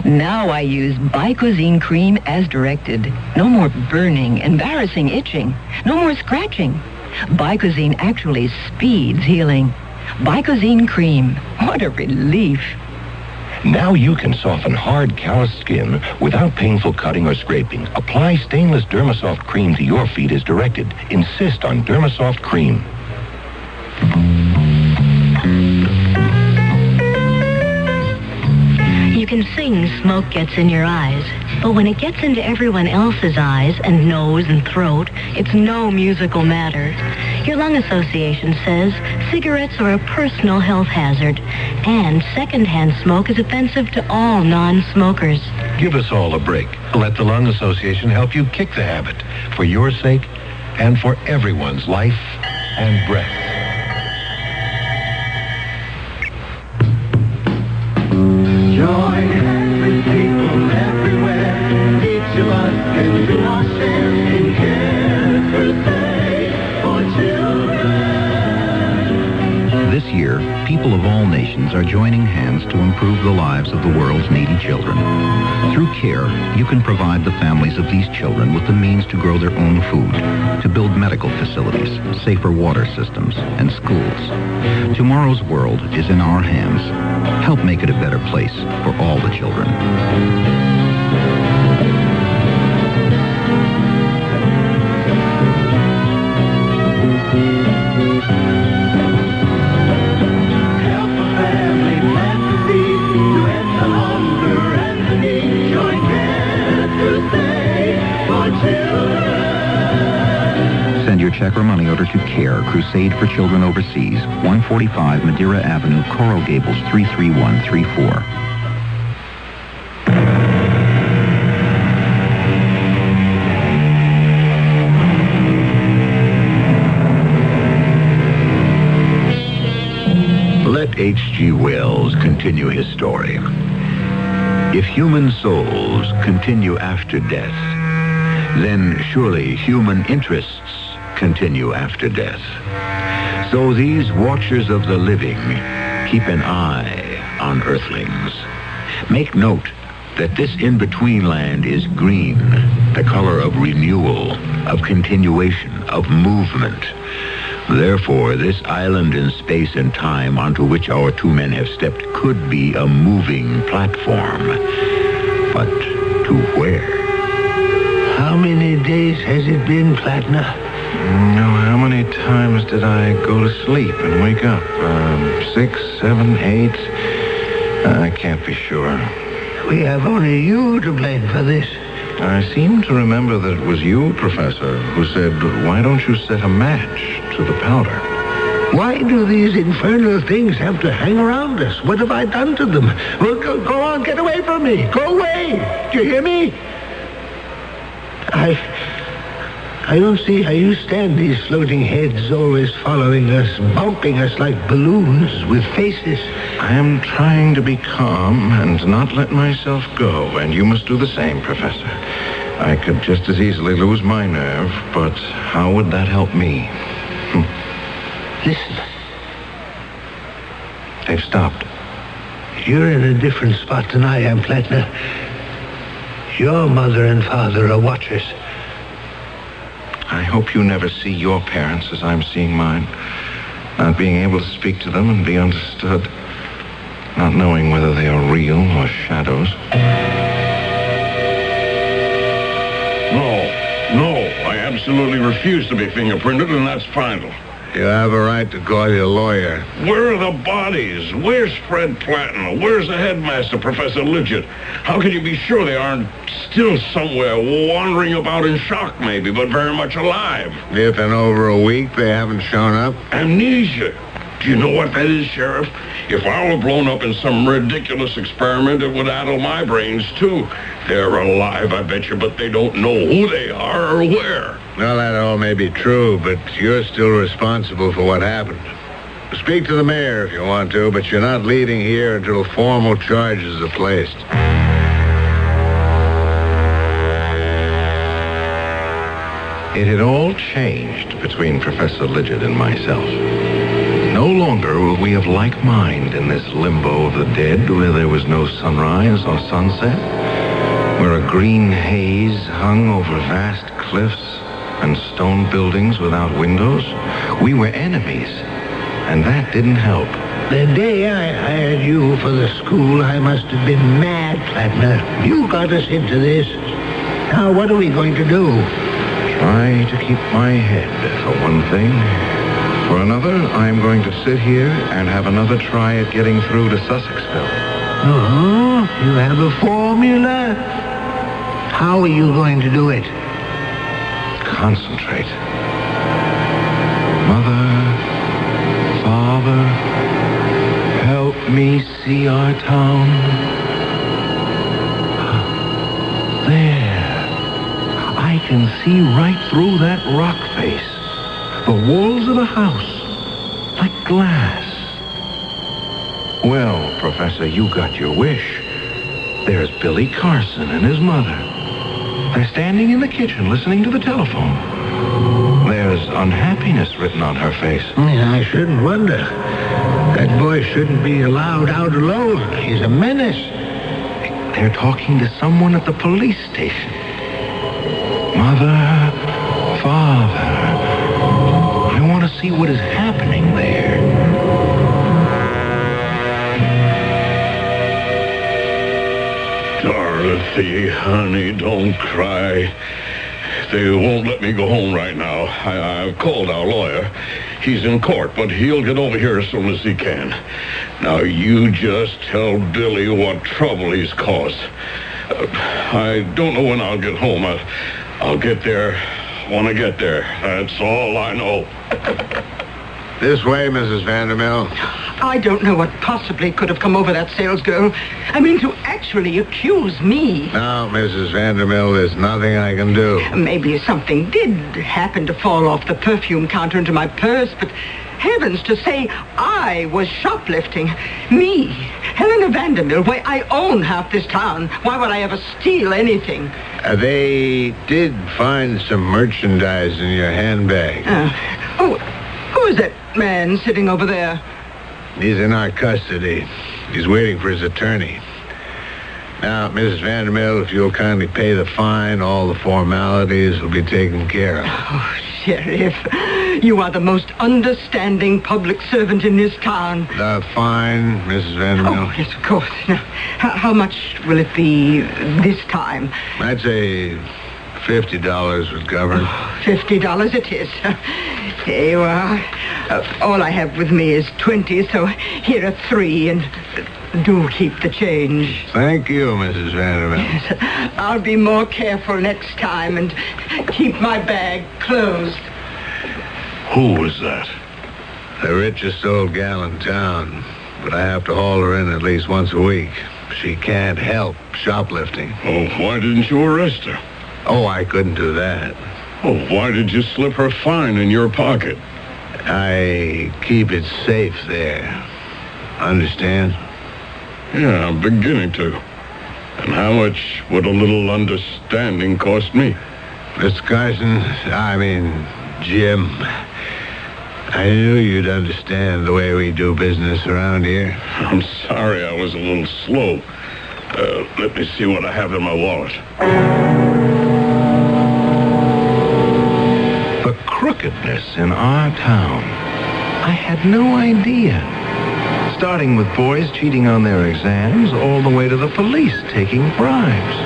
Speaker 7: Now I use Bicozine cream as directed. No more burning, embarrassing itching. No more scratching. Bicozine actually speeds healing. Bicozine cream. What a relief.
Speaker 22: Now you can soften hard, calloused skin without painful cutting or scraping. Apply stainless Dermasoft cream to your feet as directed. Insist on Dermasoft cream.
Speaker 23: You can sing Smoke Gets in Your Eyes, but when it gets into everyone else's eyes and nose and throat, it's no musical matter. Your lung association says cigarettes are a personal health hazard, and secondhand smoke is offensive to all non-smokers.
Speaker 22: Give us all a break. Let the Lung Association help you kick the habit for your sake and for everyone's life and breath.
Speaker 9: Join hands with people everywhere. Each of us can do our share in care crusade for children.
Speaker 24: This year, people of all nations are joining hands to improve the lives of the world's needy children. Through CARE, you can provide the families of these children with the means to grow their own food, to build medical facilities, safer water systems, and schools. Tomorrow's world is in our hands. Help make it a better place for all the children.
Speaker 9: Help a family plant the seed to end the hunger and the need. Join care crusade for children.
Speaker 24: Send your check or money order to CARE, Crusade for Children Overseas, 145 Madeira Avenue, Coral Gables, 33134.
Speaker 12: Let H.G. Wells continue his story. If human souls continue after death, then surely human interests continue after death. So these watchers of the living keep an eye on earthlings. Make note that this in-between land is green, the color of renewal, of continuation, of movement. Therefore, this island in space and time onto which our two men have stepped could be a moving platform. But to where?
Speaker 14: How many days has it been, Plattner?
Speaker 13: Now, how many times did I go to sleep and wake up? 6, 7, 8? I can't be sure.
Speaker 14: We have only you to blame for this.
Speaker 13: I seem to remember that it was you, Professor, who said, why don't you set a match to the powder?
Speaker 14: Why do these infernal things have to hang around us? What have I done to them? Well, go on, get away from me. Go away. Do you hear me? I don't see how you stand these floating heads always following us, bumping us like balloons with faces.
Speaker 13: I am trying to be calm and not let myself go, and you must do the same, Professor. I could just as easily lose my nerve, but how would that help me?
Speaker 14: Listen.
Speaker 13: They've stopped.
Speaker 14: You're in a different spot than I am, Plattner. your mother and father are watchers.
Speaker 13: I hope you never see your parents as I'm seeing mine. Not being able to speak to them and be understood. Not knowing whether they are real or shadows.
Speaker 15: No, I absolutely refuse to be fingerprinted, and that's final.
Speaker 3: You have a right to call your lawyer.
Speaker 15: Where are the bodies? Where's Fred Platinum? Where's the headmaster, Professor Lidgett? How can you be sure they aren't still somewhere, wandering about in shock maybe, but very much alive?
Speaker 3: If in over a week they haven't shown up?
Speaker 15: Amnesia. Do you know what that is, Sheriff? If I were blown up in some ridiculous experiment, it would addle my brains, too. They're alive, I bet you, but they don't know who they are or where.
Speaker 3: Well, that all may be true, but you're still responsible for what happened. Speak to the mayor if you want to, but you're not leaving here until formal charges are placed.
Speaker 13: It had all changed between Professor Lidgett and myself. No longer were we of like mind in this limbo of the dead where there was no sunrise or sunset, where a green haze hung over vast cliffs and stone buildings without windows. We were enemies, and that didn't help.
Speaker 14: The day I hired you for the school, I must have been mad, Plattner. You got us into this. Now, what are we going to do?
Speaker 13: Try to keep my head, for one thing. For another, I'm going to sit here and have another try at getting through to Sussexville.
Speaker 14: Oh, you have a formula? How are you going to do it?
Speaker 13: Concentrate. Mother, Father, help me see our town. There. I can see right through that rock face. The walls of the house, like glass. Well, Professor, you got your wish. There's Billy Carson and his mother. They're standing in the kitchen listening to the telephone. There's unhappiness written on her face.
Speaker 14: I shouldn't wonder. That boy shouldn't be allowed out alone. He's a menace.
Speaker 13: They're talking to someone at the police station. Mother, Father, I want to see what is happening there.
Speaker 15: Dorothy, honey, don't cry. They won't let me go home right now. I've called our lawyer. He's in court, but he'll get over here as soon as he can. Now, you just tell Billy what trouble he's caused. I don't know when I'll get home. I'll get there when I get there. That's all I know.
Speaker 3: This way, Mrs. Vandermill.
Speaker 5: I don't know what possibly could have come over that salesgirl. I mean, to actually accuse me.
Speaker 3: Now, Mrs. Vandermill, there's nothing I can do.
Speaker 5: Maybe something did happen to fall off the perfume counter into my purse, but heavens, to say I was shoplifting. Me, Helena Vandermill, why, I own half this town. Why would I ever steal anything?
Speaker 3: They did find some merchandise in your handbag.
Speaker 5: Who is that man sitting over there?
Speaker 3: He's in our custody. He's waiting for his attorney. Now, Mrs. Vandermill, if you'll kindly pay the fine, all the formalities will be taken care of.
Speaker 5: Oh, Sheriff, you are the most understanding public servant in this town.
Speaker 3: The fine, Mrs. Vandermill?
Speaker 5: Oh, yes, of course. Now, how much will it be this time?
Speaker 3: I'd say $50 would cover.
Speaker 5: $50 it is. Here you are. All I have with me is 20, so here are 3, and do keep the change.
Speaker 3: Thank you, Mrs. Vanderbilt.
Speaker 5: Yes, I'll be more careful next time and keep my bag closed.
Speaker 15: Who was that?
Speaker 3: The richest old gal in town, but I have to haul her in at least once a week. She can't help shoplifting.
Speaker 15: Oh, why didn't you arrest her?
Speaker 3: Oh, I couldn't do that.
Speaker 15: Oh, why did you slip her fine in your pocket?
Speaker 3: I keep it safe there. Understand?
Speaker 15: Yeah, I'm beginning to. And how much would a little understanding cost me?
Speaker 3: Mr. Carson, Jim, I knew you'd understand the way we do business around here.
Speaker 15: I'm sorry I was a little slow. Let me see what I have in my wallet.
Speaker 13: The crookedness in our town. I had no idea. Starting with boys cheating on their exams, all the way to the police taking bribes.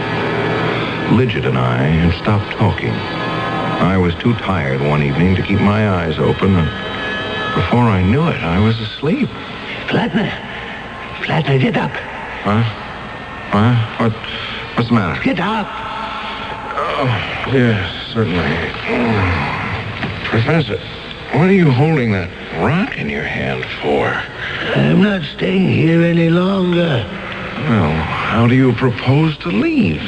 Speaker 13: Lidget and I had stopped talking. I was too tired one evening to keep my eyes open, and before I knew it, I was asleep.
Speaker 14: Flatner, get up.
Speaker 13: Huh? What's the matter?
Speaker 14: Get up.
Speaker 13: Oh, yes, certainly. Professor, what are you holding that rock in your hand for?
Speaker 14: I'm not staying here any longer.
Speaker 13: Well, how do you propose to leave?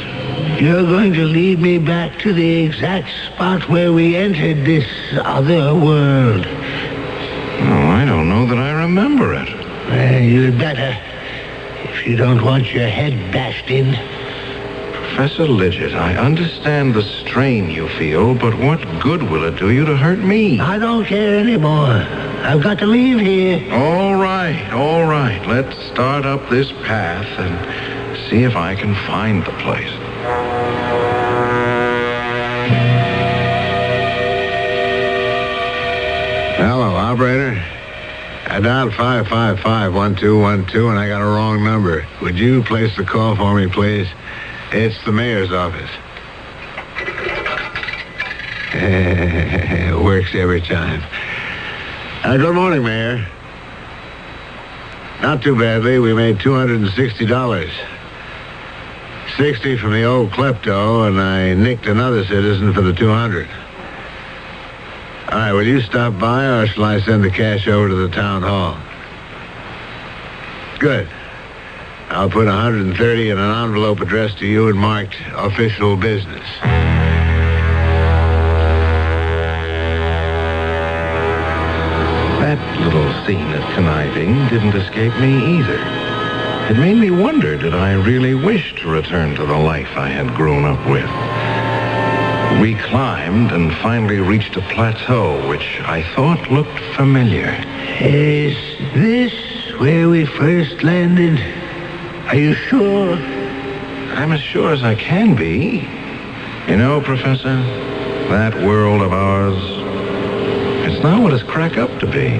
Speaker 14: You're going to lead me back to the exact spot where we entered this other world.
Speaker 13: Oh, I don't know that I remember it.
Speaker 14: You'd better, if you don't want your head bashed in.
Speaker 13: Professor Lidget, I understand the strain you feel, but what good will it do you to hurt me?
Speaker 14: I don't care anymore. I've got to leave here.
Speaker 13: All right. Let's start up this path and see if I can find the place. Hello, operator. I dialed 555-1212, and I got a wrong number. Would you place the call for me, please? It's the mayor's office. It works every time. Good morning, Mayor. Not too badly. We made $260. 60 from the old klepto, and I nicked another citizen for the 200. All right, will you stop by, or shall I send the cash over to the town hall? Good. I'll put 130 in an envelope addressed to you and marked official business. That little scene of conniving didn't escape me either. It made me wonder, did I really wish to return to the life I had grown up with? We climbed and finally reached a plateau which I thought looked familiar.
Speaker 14: Is this where we first landed? Are you sure?
Speaker 13: I'm as sure as I can be. You know, Professor, that world of ours, it's not what it's cracked up to be.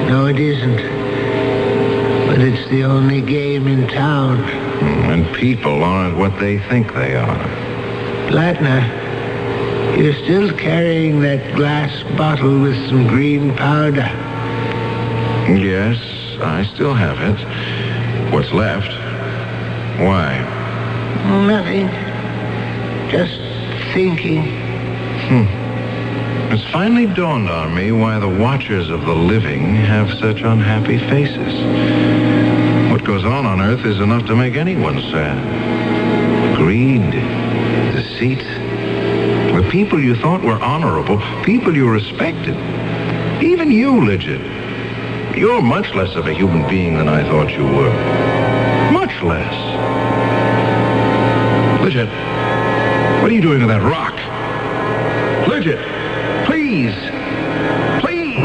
Speaker 14: No, it isn't. But it's the only game in town.
Speaker 13: And people aren't what they think they are.
Speaker 14: Plattner, you're still carrying that glass bottle with some green powder.
Speaker 13: Yes, I still have it. What's left? Why?
Speaker 14: Nothing. Just thinking.
Speaker 13: It's finally dawned on me why the watchers of the living have such unhappy faces. What goes on Earth is enough to make anyone sad. Greed, deceit. The people you thought were honorable, people you respected. Even you, Lidget. You're much less of a human being than I thought you were. Much less. Lidget, what are you doing to that rock? Lidget, please. Please.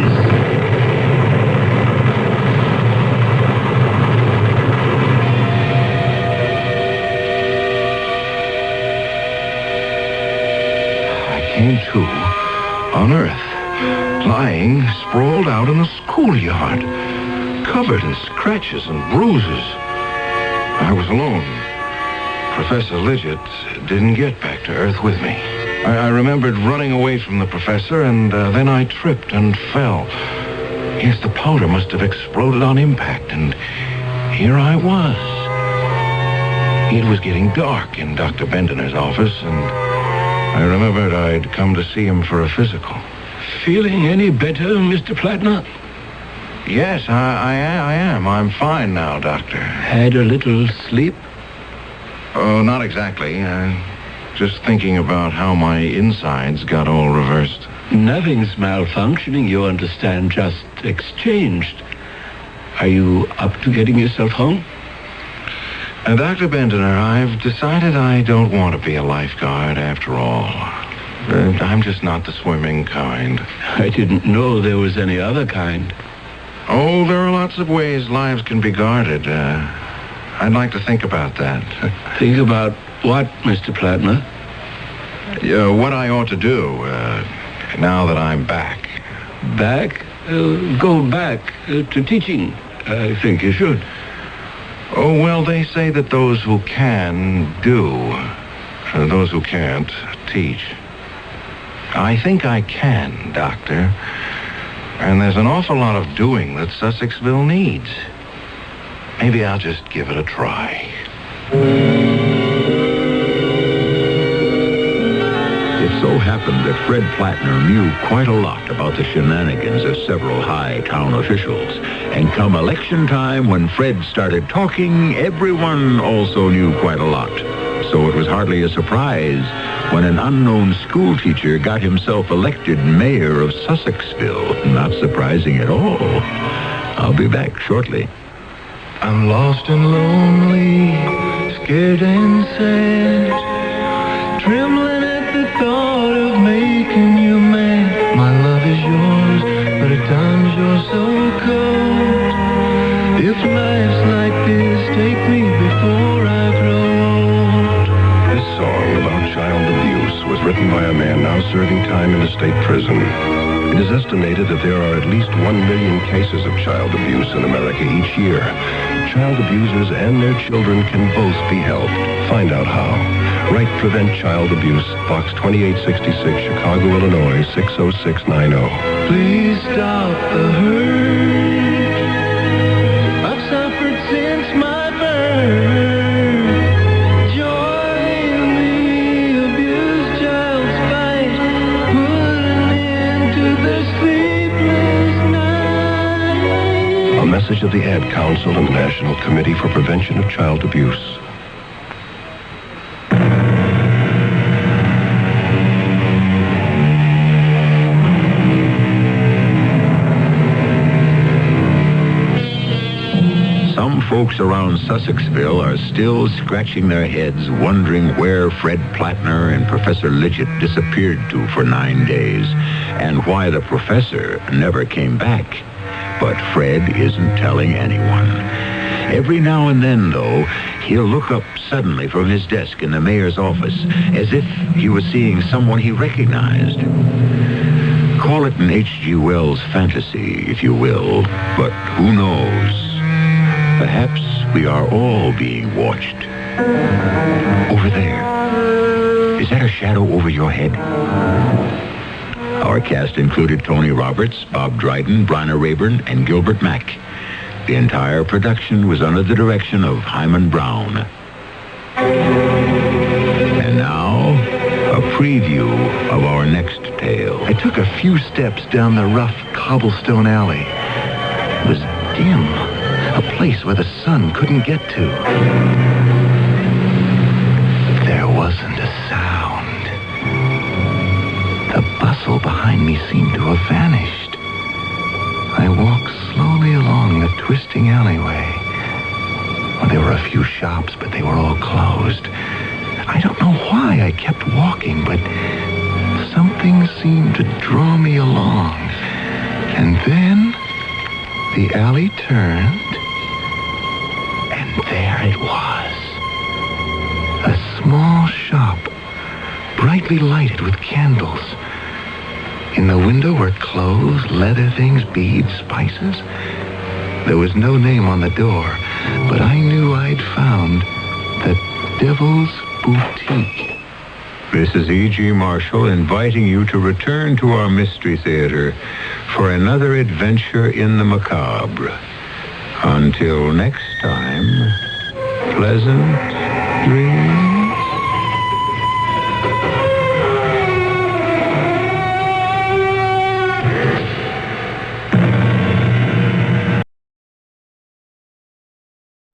Speaker 13: I came to on Earth. Lying, sprawled out in the schoolyard, covered in scratches and bruises. I was alone. Professor Lidget didn't get back to Earth with me. I remembered running away from the professor, and then I tripped and fell. Yes, the powder must have exploded on impact, and here I was. It was getting dark in Dr. Bendener's office, and I remembered I'd come to see him for a physical.
Speaker 6: Feeling any better, Mr. Plattner?
Speaker 13: Yes, I am. I'm fine now, Doctor.
Speaker 6: Had a little sleep?
Speaker 13: Oh, not exactly. Just thinking about how my insides got all reversed.
Speaker 6: Nothing's malfunctioning, you understand, just exchanged. Are you up to getting yourself home?
Speaker 13: Dr. Bendener, I've decided I don't want to be a lifeguard after all. I'm just not the swimming kind.
Speaker 6: I didn't know there was any other kind.
Speaker 13: Oh, there are lots of ways lives can be guarded. I'd like to think about that.
Speaker 6: Think about what, Mr. Plattner?
Speaker 13: What I ought to do, now that I'm back.
Speaker 6: Back? Go back to teaching. I think you should.
Speaker 13: Oh, well, they say that those who can do. Those who can't teach. I think I can, Doctor. And there's an awful lot of doing that Sussexville needs. Maybe I'll just give it a try.
Speaker 12: It so happened that Fred Plattner knew quite a lot about the shenanigans of several high town officials. And come election time, when Fred started talking, everyone also knew quite a lot. So it was hardly a surprise when an unknown school teacher got himself elected mayor of Sussexville. Not surprising at all. I'll be back shortly.
Speaker 9: I'm lost and lonely, scared and sad, trembling at the thought of making you mad. My love is yours, but at times you're so cold. If life's like this, take me before I grow old.
Speaker 22: This song about child abuse was written by a man now serving time in a state prison. It is estimated that there are at least 1 million cases of child abuse in America each year. Child abusers and their children can both be helped. Find out how. Write Prevent Child Abuse, Box 2866, Chicago, Illinois, 60690.
Speaker 9: Please stop the hurt I've suffered since my birth. Join the abused child's fight. Put an end to the sleepless night.
Speaker 22: A message of the Ad Council and the National Committee for Prevention of Child Abuse.
Speaker 12: Some folks around Sussexville are still scratching their heads, wondering where Fred Plattner and Professor Lidgett disappeared to for 9 days, and why the professor never came back. But Fred isn't telling anyone. Every now and then, though, he'll look up suddenly from his desk in the mayor's office, as if he was seeing someone he recognized. Call it an H.G. Wells fantasy, if you will, but who knows? Perhaps we are all being watched. Over there. Is that a shadow over your head? Our cast included Tony Roberts, Bob Dryden, Bryna Rayburn, and Gilbert Mack. The entire production was under the direction of Hyman Brown. And now, a preview of our next tale.
Speaker 2: I took a few steps down the rough cobblestone alley. It was dim, a place where the sun couldn't get to. There wasn't a sound. The bustle behind me seemed to have vanished. I walked slowly along the twisting alleyway. Well, there were a few shops, but they were all closed. I don't know why I kept walking, but something seemed to draw me along. And then the alley turned, and there it was. A small shop, brightly lighted with candles. In the window were clothes, leather things, beads, spices. There was no name on the door, but I knew I'd found the Devil's Boutique.
Speaker 12: This is E.G. Marshall inviting you to return to our Mystery Theater for another adventure in the macabre. Until next time, pleasant dreams.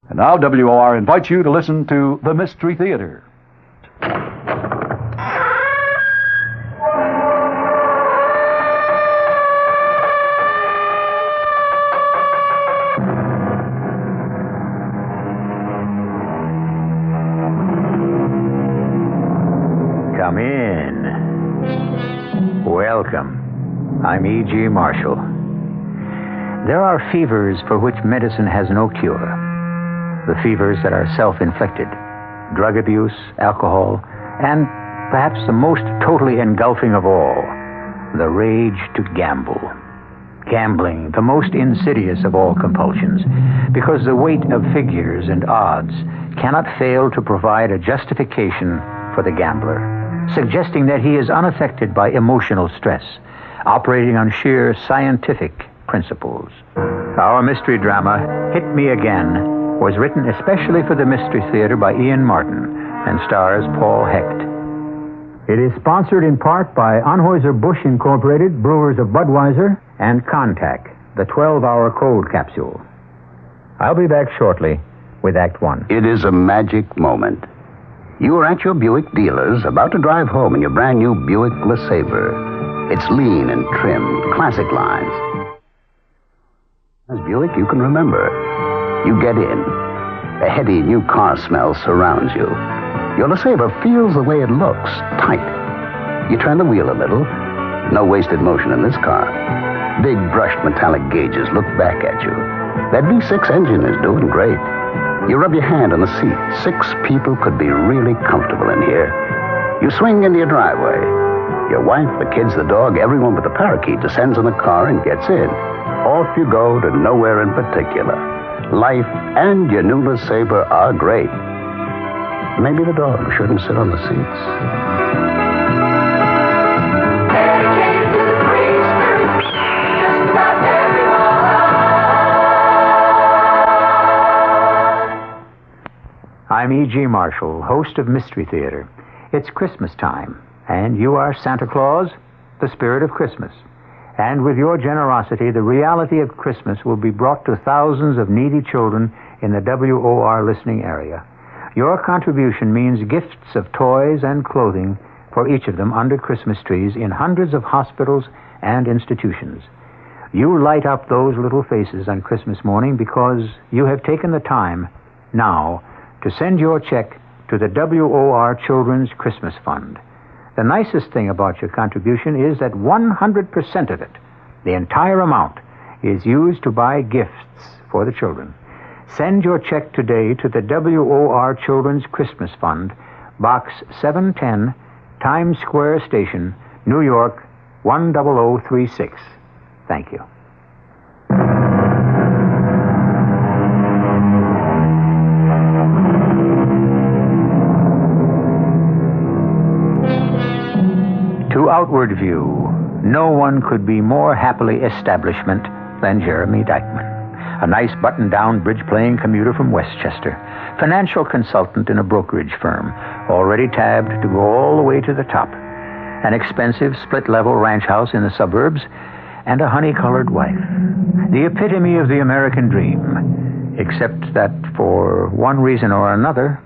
Speaker 4: And now WOR invites you to listen to the Mystery Theater.
Speaker 1: Come in. Welcome. I'm E.G. Marshall. There are fevers for which medicine has no cure.
Speaker 10: the fevers that are self-inflicted, drug abuse, alcohol, and perhaps the most totally engulfing of all, the rage to gamble. Gambling, the most insidious of all compulsions, because the weight of figures and odds cannot fail to provide a justification for the gambler, suggesting that he is unaffected by emotional stress, operating on sheer scientific principles. Our mystery drama, Hit Me Again, was written especially for the Mystery Theater by Ian Martin and stars Paul Hecht. It is sponsored in part by Anheuser-Busch Incorporated, brewers of Budweiser, and Contact, the 12-hour cold capsule. I'll be back shortly with Act One.
Speaker 11: It is a magic moment. You are at your Buick dealer's, about to drive home in your brand new Buick LeSabre. It's lean and trim, classic lines. As Buick you can remember. You get in. A heady new car smell surrounds you. Your LeSabre feels the way it looks, tight. You turn the wheel a little. No wasted motion in this car. Big brushed metallic gauges look back at you. That V6 engine is doing great. You rub your hand on the seat. 6 people could be really comfortable in here. You swing into your driveway. Your wife, the kids, the dog, everyone but the parakeet descends in the car and gets in. Off you go to nowhere in particular. Life and your new LeSabre are great. Maybe the dog shouldn't sit on the seats.
Speaker 10: I'm E.G. Marshall, host of Mystery Theater. It's Christmas time, and you are Santa Claus, the spirit of Christmas. And with your generosity, the reality of Christmas will be brought to thousands of needy children in the WOR listening area. Your contribution means gifts of toys and clothing for each of them under Christmas trees in hundreds of hospitals and institutions. You light up those little faces on Christmas morning because you have taken the time now to send your check to the WOR Children's Christmas Fund. The nicest thing about your contribution is that 100% of it, the entire amount, is used to buy gifts for the children. Send your check today to the WOR Children's Christmas Fund, Box 710, Times Square Station, New York, 10036. Thank you. To outward view, no one could be more happily establishment than Jeremy Dykeman. A nice button-down bridge-playing commuter from Westchester, financial consultant in a brokerage firm, already tabbed to go all the way to the top, an expensive split-level ranch house in the suburbs, and a honey-colored wife. The epitome of the American dream, except that for one reason or another,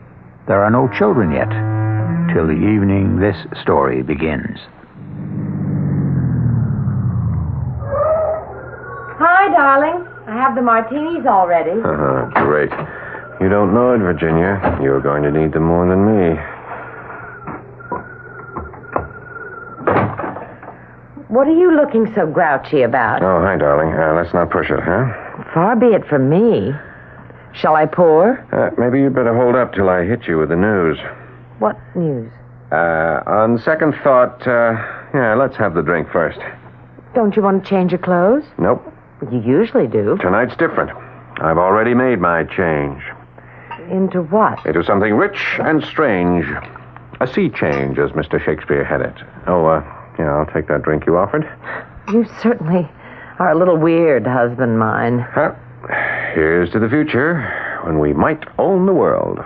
Speaker 10: there are no children yet, till the evening this story begins.
Speaker 16: Hi, darling. I have the martinis all ready.
Speaker 19: Great. You don't know it, Virginia. You're going to need them more than me.
Speaker 16: What are you looking so grouchy about?
Speaker 19: Oh, hi, darling. Let's not push it, huh?
Speaker 16: Far be it from me. Shall I pour?
Speaker 19: Maybe you'd better hold up till I hit you with the news.
Speaker 16: What news?
Speaker 19: On second thought, let's have the drink first.
Speaker 16: Don't you want to change your clothes?
Speaker 19: Nope.
Speaker 16: You usually do.
Speaker 19: Tonight's different. I've already made my change.
Speaker 16: Into what?
Speaker 19: Into something rich and strange. A sea change, as Mr. Shakespeare had it. I'll take that drink you offered.
Speaker 16: You certainly are a little weird, husband mine.
Speaker 19: Here's to the future, when we might own the world.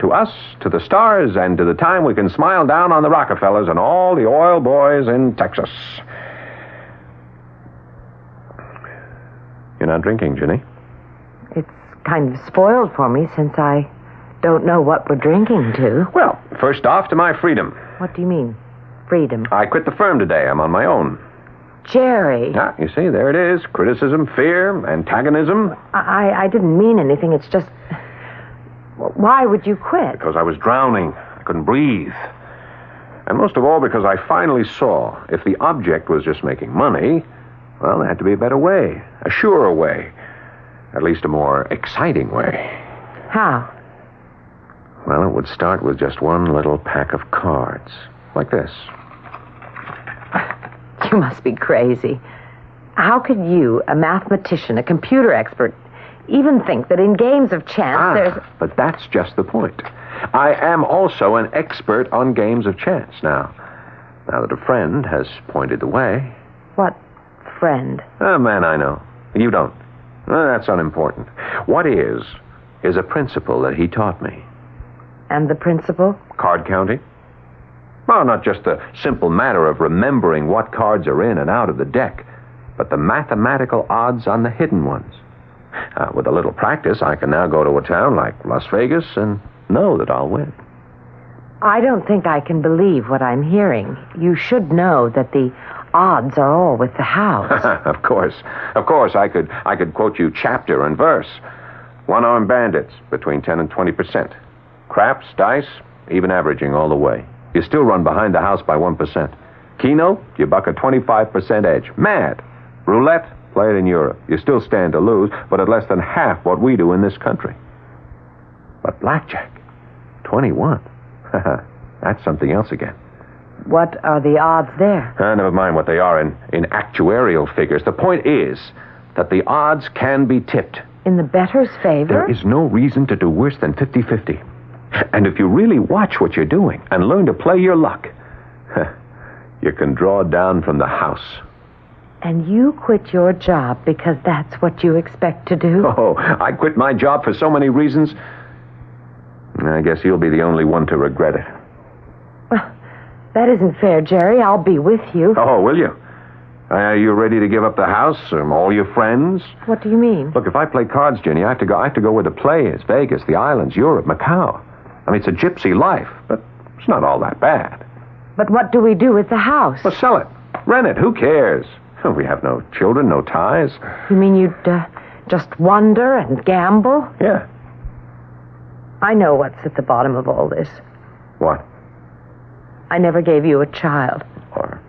Speaker 19: To us, to the stars, and to the time we can smile down on the Rockefellers and all the oil boys in Texas. You're not drinking, Ginny?
Speaker 16: It's kind of spoiled for me since I don't know what we're drinking to.
Speaker 19: Well, first off, to my freedom.
Speaker 16: What do you mean, freedom?
Speaker 19: I quit the firm today. I'm on my own.
Speaker 16: Jerry.
Speaker 19: You see, there it is. Criticism, fear, antagonism.
Speaker 16: I didn't mean anything. It's just... Why would you quit?
Speaker 19: Because I was drowning. I couldn't breathe. And most of all, because I finally saw if the object was just making money, well, there had to be a better way, a surer way, at least a more exciting way.
Speaker 16: How?
Speaker 19: Well, it would start with just one little pack of cards. Like this.
Speaker 16: You must be crazy. How could you, a mathematician, a computer expert, even think that in games of chance there's...
Speaker 19: But that's just the point. I am also an expert on games of chance. Now that a friend has pointed the way...
Speaker 16: What friend?
Speaker 19: A man I know. You don't. That's unimportant. What is a principle that he taught me.
Speaker 16: And the principle?
Speaker 19: Card counting. Well, not just the simple matter of remembering what cards are in and out of the deck, but the mathematical odds on the hidden ones. With a little practice, I can now go to a town like Las Vegas and know that I'll win.
Speaker 16: I don't think I can believe what I'm hearing. You should know that the odds are all with the house.
Speaker 19: Of course, I could quote you chapter and verse. One-armed bandits, between 10 and 20%. Craps, dice, even averaging all the way. You still run behind the house by 1%. Keno, you buck a 25% edge. Mad. Roulette, play it in Europe. You still stand to lose, but at less than half what we do in this country. But blackjack, 21. That's something else again.
Speaker 16: What are the odds there?
Speaker 19: Never mind what they are in actuarial figures. The point is that the odds can be tipped.
Speaker 16: In the bettor's favor?
Speaker 19: There is no reason to do worse than 50-50. And if you really watch what you're doing and learn to play your luck, you can draw down from the house.
Speaker 16: And you quit your job because that's what you expect to do?
Speaker 19: Oh, I quit my job for so many reasons. I guess you'll be the only one to regret it.
Speaker 16: Well, that isn't fair, Jerry. I'll be with you.
Speaker 19: Oh, will you? Are you ready to give up the house, all your friends?
Speaker 16: What do you mean?
Speaker 19: Look, if I play cards, Jenny, I have to go where the play is. Vegas, the islands, Europe, Macau. I mean, it's a gypsy life, but it's not all that bad.
Speaker 16: But what do we do with the house?
Speaker 19: Well, sell it. Rent it. Who cares? We have no children, no ties.
Speaker 16: You mean you'd just wander and gamble?
Speaker 19: Yeah.
Speaker 16: I know what's at the bottom of all this.
Speaker 19: What?
Speaker 16: I never gave you a child.
Speaker 19: Or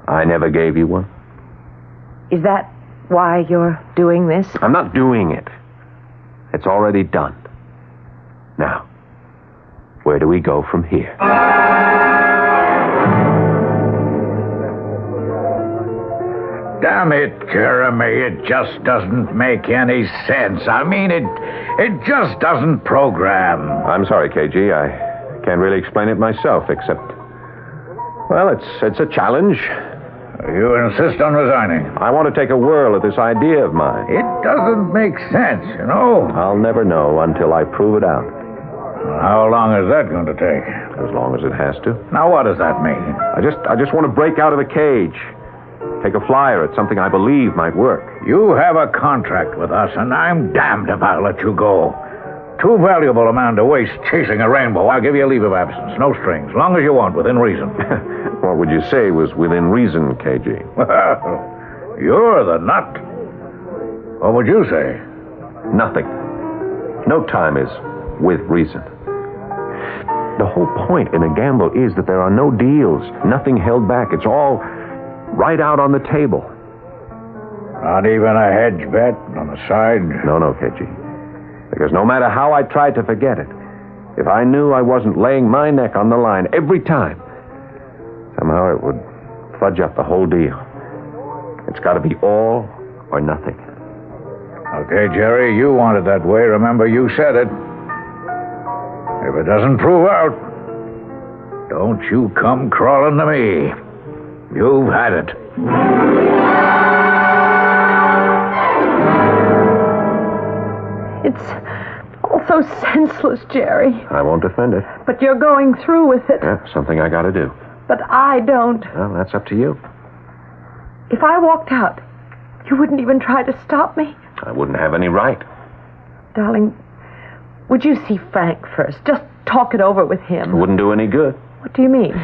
Speaker 19: I never gave you one.
Speaker 16: Is that why you're doing this?
Speaker 19: I'm not doing it. It's already done. Now, where do we go from here?
Speaker 1: Damn it, Jeremy, it just doesn't make any sense. I mean, it just doesn't program.
Speaker 19: I'm sorry, KG. I can't really explain it myself, except... Well, it's a challenge.
Speaker 1: You insist on resigning?
Speaker 19: I want to take a whirl at this idea of mine.
Speaker 1: It doesn't make sense, you know.
Speaker 19: I'll never know until I prove it out.
Speaker 1: How long is that going to take?
Speaker 19: As long as it has to.
Speaker 1: Now, what does that mean?
Speaker 19: I just want to break out of the cage. Take a flyer at something I believe might work.
Speaker 1: You have a contract with us, and I'm damned if I'll let you go. Too valuable a man to waste chasing a rainbow. I'll give you a leave of absence. No strings. Long as you want, within reason.
Speaker 19: What would you say was within reason, KG?
Speaker 1: Well, you're the nut. What would you say?
Speaker 19: Nothing. No time is with reason. The whole point in a gamble is that there are no deals. Nothing held back. It's all right out on the table.
Speaker 1: Not even a hedge bet on the side?
Speaker 19: No, KG. Because no matter how I tried to forget it, if I knew I wasn't laying my neck on the line every time, somehow it would fudge up the whole deal. It's got to be all or nothing.
Speaker 1: Okay, Jerry, you want it that way. Remember, you said it. If it doesn't prove out, don't you come crawling to me. You've had it.
Speaker 16: It's all so senseless, Jerry.
Speaker 19: I won't defend it.
Speaker 16: But you're going through with it.
Speaker 19: Yeah, something I got to do.
Speaker 16: But I don't.
Speaker 19: Well, that's up to you.
Speaker 16: If I walked out, you wouldn't even try to stop me?
Speaker 19: I wouldn't have any right.
Speaker 16: Darling, would you see Frank first? Just talk it over with him.
Speaker 19: It wouldn't do any good.
Speaker 16: What do you mean?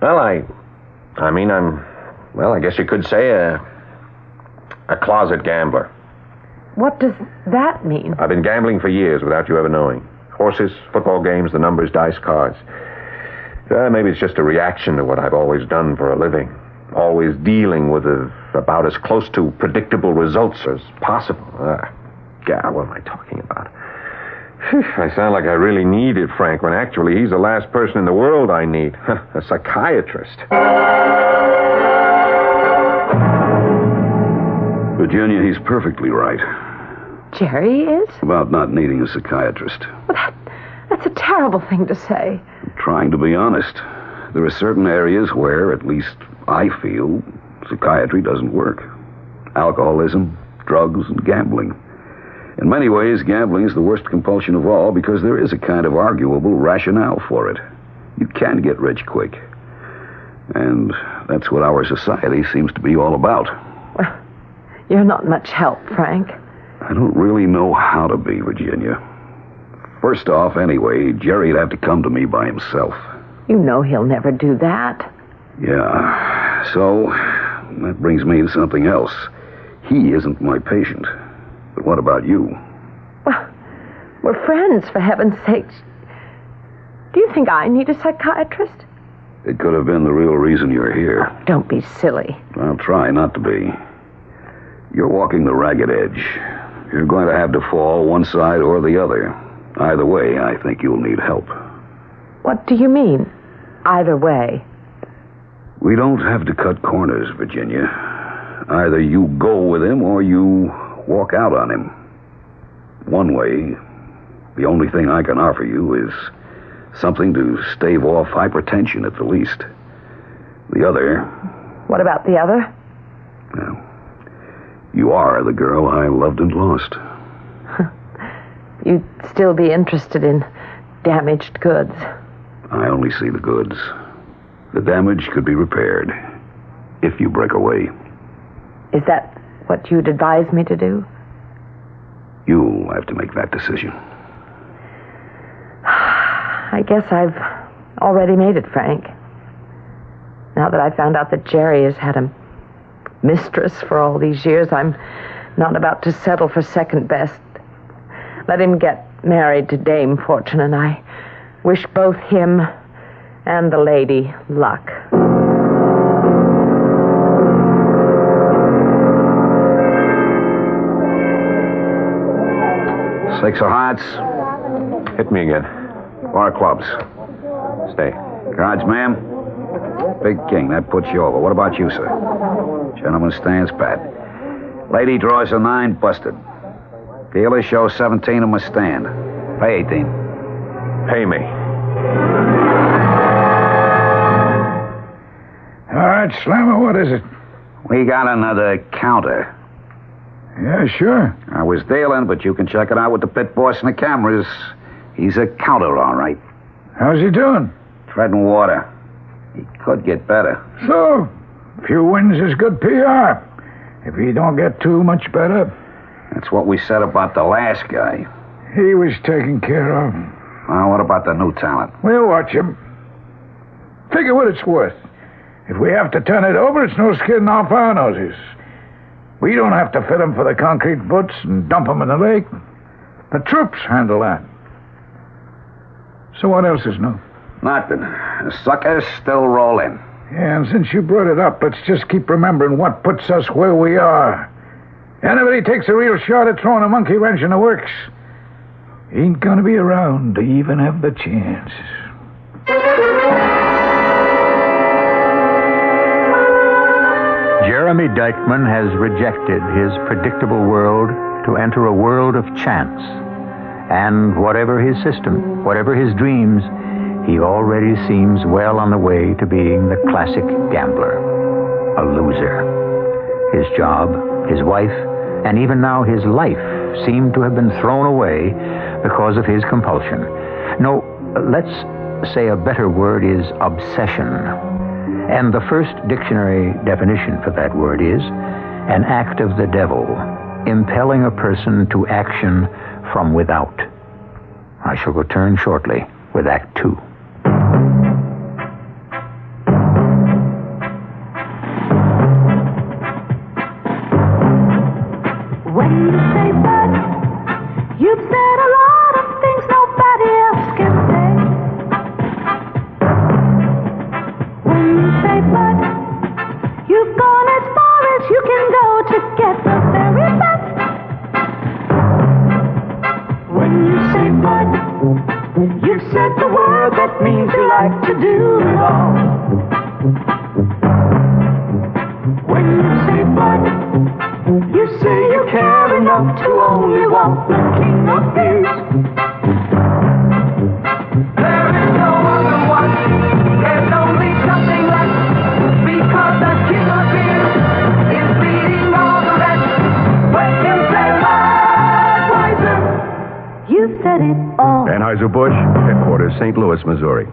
Speaker 19: Well, I guess you could say a closet gambler.
Speaker 16: What does that mean?
Speaker 19: I've been gambling for years without you ever knowing. Horses, football games, the numbers, dice, cards. Maybe it's just a reaction to what I've always done for a living. Always dealing with about as close to predictable results as possible. What am I talking about? I sound like I really need it, Frank, when actually he's the last person in the world I need. A psychiatrist.
Speaker 8: Virginia, he's perfectly right.
Speaker 16: Jerry is?
Speaker 8: About not needing a psychiatrist.
Speaker 16: Well, that's a terrible thing to say.
Speaker 8: I'm trying to be honest. There are certain areas where, at least I feel, psychiatry doesn't work. Alcoholism, drugs, and gambling. In many ways, gambling is the worst compulsion of all because there is a kind of arguable rationale for it. You can get rich quick. And that's what our society seems to be all about.
Speaker 16: Well, you're not much help, Frank.
Speaker 8: I don't really know how to be, Virginia. First off, anyway, Jerry'd have to come to me by himself.
Speaker 16: You know he'll never do that.
Speaker 8: Yeah, so that brings me to something else. He isn't my patient. But what about you?
Speaker 16: Well, we're friends, for heaven's sakes. Do you think I need a psychiatrist?
Speaker 8: It could have been the real reason you're here.
Speaker 16: Don't be silly.
Speaker 8: I'll try not to be. You're walking the ragged edge. You're going to have to fall one side or the other. Either way, I think you'll need help.
Speaker 16: What do you mean, either way?
Speaker 8: We don't have to cut corners, Virginia. Either you go with him or you walk out on him. One way, the only thing I can offer you is something to stave off hypertension at the least. The other...
Speaker 16: What about the other?
Speaker 8: Well, you are the girl I loved and lost.
Speaker 16: You'd still be interested in damaged goods.
Speaker 8: I only see the goods. The damage could be repaired if you break away.
Speaker 16: Is that what you'd advise me to do?
Speaker 8: You'll have to make that decision.
Speaker 16: I guess I've already made it, Frank. Now that I found out that Jerry has had a mistress for all these years, I'm not about to settle for second best. Let him get married to Dame Fortune, and I wish both him and the lady luck.
Speaker 8: 6 of hearts.
Speaker 19: Hit me again.
Speaker 8: 4 of clubs.
Speaker 19: Stay.
Speaker 8: Cards, ma'am. Big king. That puts you over. What about you, sir? Gentleman stands pat. Lady draws a 9, busted. Dealer shows 17 and must stand. Pay 18.
Speaker 19: Pay me.
Speaker 17: All right, Slammer, what is it?
Speaker 8: We got another counter.
Speaker 17: Yeah, sure.
Speaker 8: I was dealing, but you can check it out with the pit boss and the cameras. He's a counter, all right.
Speaker 17: How's he doing?
Speaker 8: Treading water. He could get better.
Speaker 17: So, a few wins is good PR. If he don't get too much better.
Speaker 8: That's what we said about the last guy.
Speaker 17: He was taken care of.
Speaker 8: What about the new talent?
Speaker 17: We'll watch him. Figure what it's worth. If we have to turn it over, it's no skin off our noses. We don't have to fit him for the concrete butts and dump him in the lake. The troops handle that. So what else is new?
Speaker 8: Nothing. The suckers still rolling.
Speaker 17: Yeah, and since you brought it up, let's just keep remembering what puts us where we are. Anybody takes a real shot at throwing a monkey wrench in the works ain't gonna be around to even have the chance.
Speaker 10: Jeremy Dykman has rejected his predictable world to enter a world of chance. And whatever his system, whatever his dreams, he already seems well on the way to being the classic gambler, a loser. His job, his wife, and even now his life seem to have been thrown away because of his compulsion. No, let's say a better word is obsession. And the first dictionary definition for that word is an act of the devil, impelling a person to action from without. I shall return shortly with Act 2.
Speaker 20: When you say but, you've said a lot of things nobody else can say. When you say but, you've gone as far as you can go to get the very best. When you say but, You've said the word that means you like to do wrong. When you say but, you say you care enough to only want the king of beers. There is no other one, there's only something left, because the king of beers is beating all the rest. When you say Budweiser, you've said it all.
Speaker 7: Anheuser-Busch, headquarters, St. Louis, Missouri.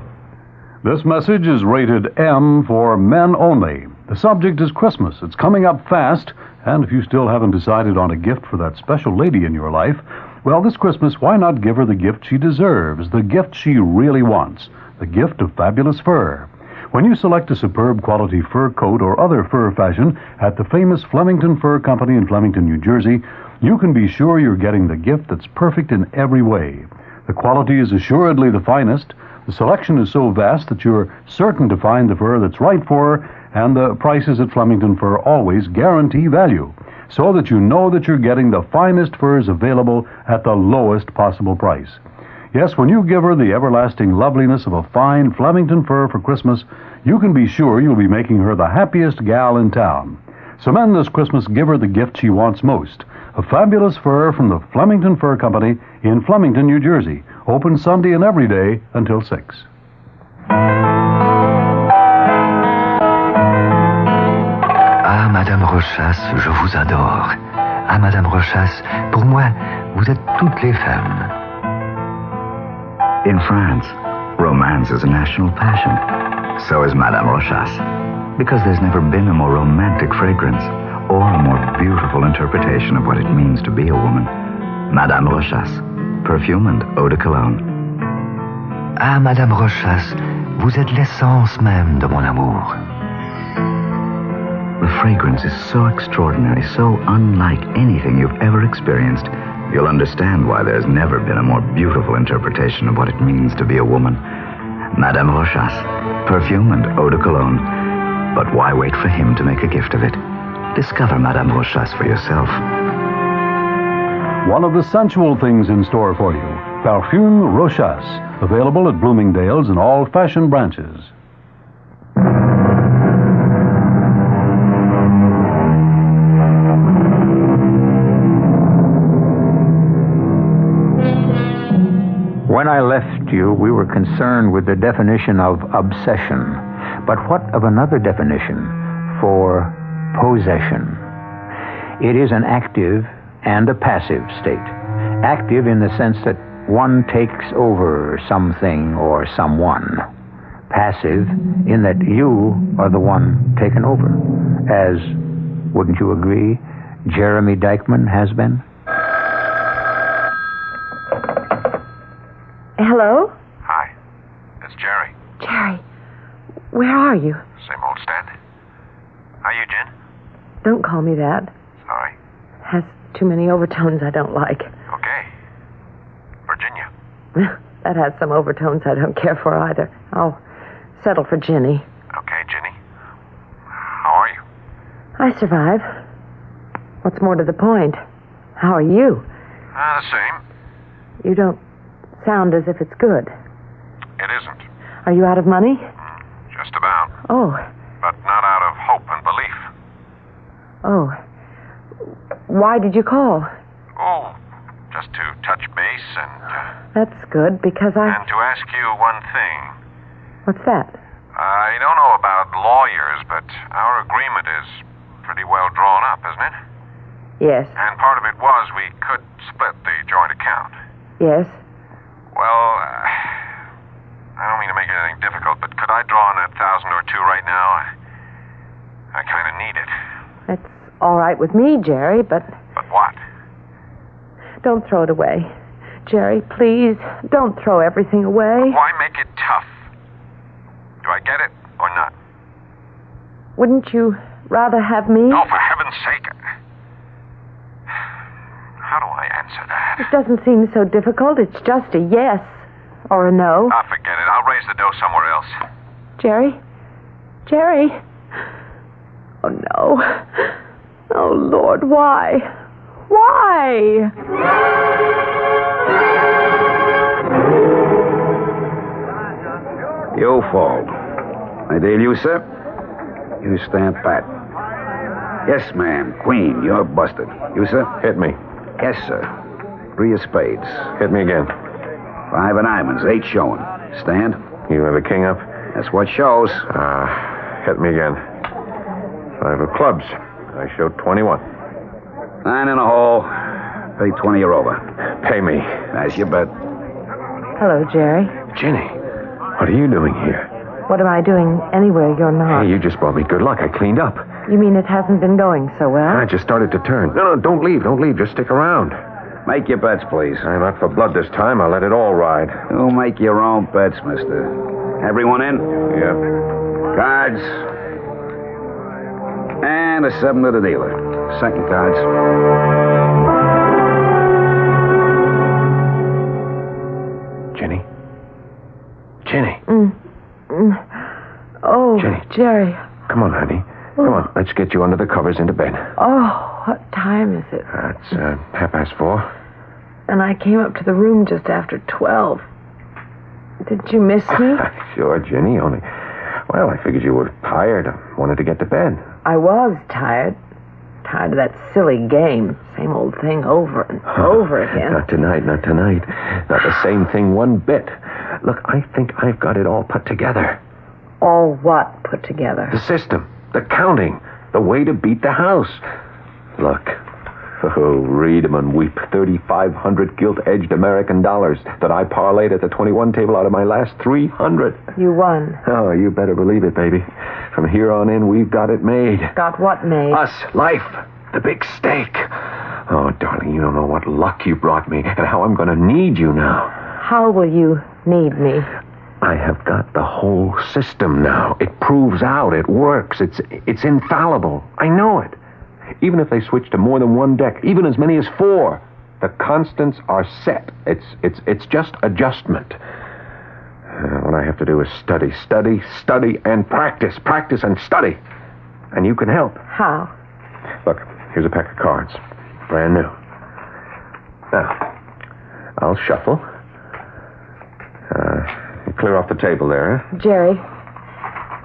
Speaker 4: This message is rated M for men only. The subject is Christmas. It's coming up fast, and if you still haven't decided on a gift for that special lady in your life, well, this Christmas, why not give her the gift she deserves, the gift she really wants, the gift of fabulous fur. When you select a superb quality fur coat or other fur fashion at the famous Flemington Fur Company in Flemington, New Jersey, you can be sure you're getting the gift that's perfect in every way. The quality is assuredly the finest. The selection is so vast that you're certain to find the fur that's right for her, and the prices at Flemington Fur always guarantee value, so that you know that you're getting the finest furs available at the lowest possible price. Yes, when you give her the everlasting loveliness of a fine Flemington fur for Christmas, you can be sure you'll be making her the happiest gal in town. So men, this Christmas, give her the gift she wants most, a fabulous fur from the Flemington Fur Company in Flemington, New Jersey, open Sunday and every day until 6.
Speaker 2: Ah, Madame Rochas, je vous adore. Ah, Madame Rochas, pour moi, vous êtes toutes les femmes.
Speaker 11: In France, romance is a national passion. So is Madame Rochas. Because there's never been a more romantic fragrance or a more beautiful interpretation of what it means to be a woman. Madame Rochas, perfume and eau de cologne.
Speaker 2: Ah, Madame Rochas, vous êtes l'essence même de mon amour.
Speaker 11: The fragrance is so extraordinary, so unlike anything you've ever experienced, you'll understand why there's never been a more beautiful interpretation of what it means to be a woman. Madame Rochas, perfume and eau de cologne. But why wait for him to make a gift of it? Discover Madame Rochas for yourself.
Speaker 4: One of the sensual things in store for you, Parfum Rochas, available at Bloomingdale's in all fashion branches.
Speaker 10: When I left you, we were concerned with the definition of obsession. But what of another definition for possession? It is an active and a passive state. Active in the sense that one takes over something or someone. Passive in that you are the one taken over, as, wouldn't you agree, Jeremy Dykman has been?
Speaker 16: Hello?
Speaker 19: Hi, it's Jerry.
Speaker 16: Jerry, where are you?
Speaker 19: Same old stand. How you, Jen?
Speaker 16: Don't call me that.
Speaker 19: Sorry.
Speaker 16: Has too many overtones I don't like.
Speaker 19: Okay. Virginia.
Speaker 16: That has some overtones I don't care for either. I'll settle for Ginny.
Speaker 19: Okay, Ginny. How are you?
Speaker 16: I survive. What's more to the point? How are you?
Speaker 19: The same.
Speaker 16: You don't sound as if it's good.
Speaker 19: It isn't.
Speaker 16: Are you out of money?
Speaker 19: Just about.
Speaker 16: Oh.
Speaker 19: But not out of hope and belief.
Speaker 16: Oh. Why did you call?
Speaker 19: Oh, just to touch base and...
Speaker 16: That's good, because
Speaker 19: And to ask you one thing.
Speaker 16: What's that?
Speaker 19: I don't know about lawyers, but our agreement is pretty well drawn up, isn't it?
Speaker 16: Yes.
Speaker 19: And part of it was we could split the joint account.
Speaker 16: Yes.
Speaker 19: Well, I don't mean to make anything difficult, but could I draw on that $1,000 or $2,000 right now? I kind of need it.
Speaker 16: That's all right with me, Jerry, but...
Speaker 19: But what?
Speaker 16: Don't throw it away. Jerry, please, don't throw everything away.
Speaker 19: Why make it tough? Do I get it or not?
Speaker 16: Wouldn't you rather have me?
Speaker 19: Oh, for heaven's sake. How do I answer that?
Speaker 16: It doesn't seem so difficult. It's just a yes or a no.
Speaker 19: Ah, forget it. I'll raise the dough somewhere else.
Speaker 16: Jerry? Jerry? Oh, no. Oh, Lord, why? Why?
Speaker 8: You fold. I deal you, sir. You stand pat. Yes, ma'am. Queen, you're busted. You, sir?
Speaker 19: Hit me.
Speaker 8: Yes, sir. 3 of spades.
Speaker 19: Hit me again.
Speaker 8: 5 of diamonds. 8 showing. Stand.
Speaker 19: You have a king up?
Speaker 8: That's what shows.
Speaker 19: Hit me again. 5 of clubs. I show 21.
Speaker 8: 9 in a hole. Pay 20 or over.
Speaker 19: Pay me.
Speaker 8: That's your bet.
Speaker 16: Hello, Jerry.
Speaker 19: Jenny, what are you doing here?
Speaker 16: What am I doing anywhere you're not?
Speaker 19: Hey, you just brought me good luck. I cleaned up.
Speaker 16: You mean it hasn't been going so well?
Speaker 19: I just started to turn. No, don't leave. Don't leave. Just stick around.
Speaker 8: Make your bets, please.
Speaker 19: I'm not for blood this time. I'll let it all ride.
Speaker 8: You make your own bets, mister. Everyone in?
Speaker 19: Yeah.
Speaker 8: Cards. And a 7 to the dealer. Second cards.
Speaker 19: Jenny? Jenny?
Speaker 16: Oh,
Speaker 19: Jenny.
Speaker 16: Jerry.
Speaker 19: Come on, honey. Come on. Let's get you under the covers into bed.
Speaker 16: Oh, what time is it?
Speaker 19: It's 4:30.
Speaker 16: And I came up to the room just after 12. Did you miss me?
Speaker 19: Sure, Jenny. Only, well, I figured you were tired. I wanted to get to bed.
Speaker 16: I was tired. Tired of that silly game. Same old thing over and over again.
Speaker 19: Not tonight. Not the same thing one bit. Look, I think I've got it all put together.
Speaker 16: All what put together?
Speaker 19: The system, the counting, the way to beat the house. Look. Oh, read 'em and weep. 3,500 gilt-edged American dollars that I parlayed at the 21 table out of my last 300.
Speaker 16: You won.
Speaker 19: Oh, you better believe it, baby. From here on in, we've got it made.
Speaker 16: Got what made?
Speaker 19: Us, life, the big stake. Oh, darling, you don't know what luck you brought me and how I'm going to need you now.
Speaker 16: How will you need me?
Speaker 19: I have got the whole system now. It proves out. It works. It's infallible. I know it. Even if they switch to more than one deck, even as many as 4, the constants are set. It's just adjustment. What I have to do is study, and practice and study. And you can help.
Speaker 16: How?
Speaker 19: Look, here's a pack of cards. Brand new. Now, I'll shuffle. Clear off the table there, huh?
Speaker 16: Jerry,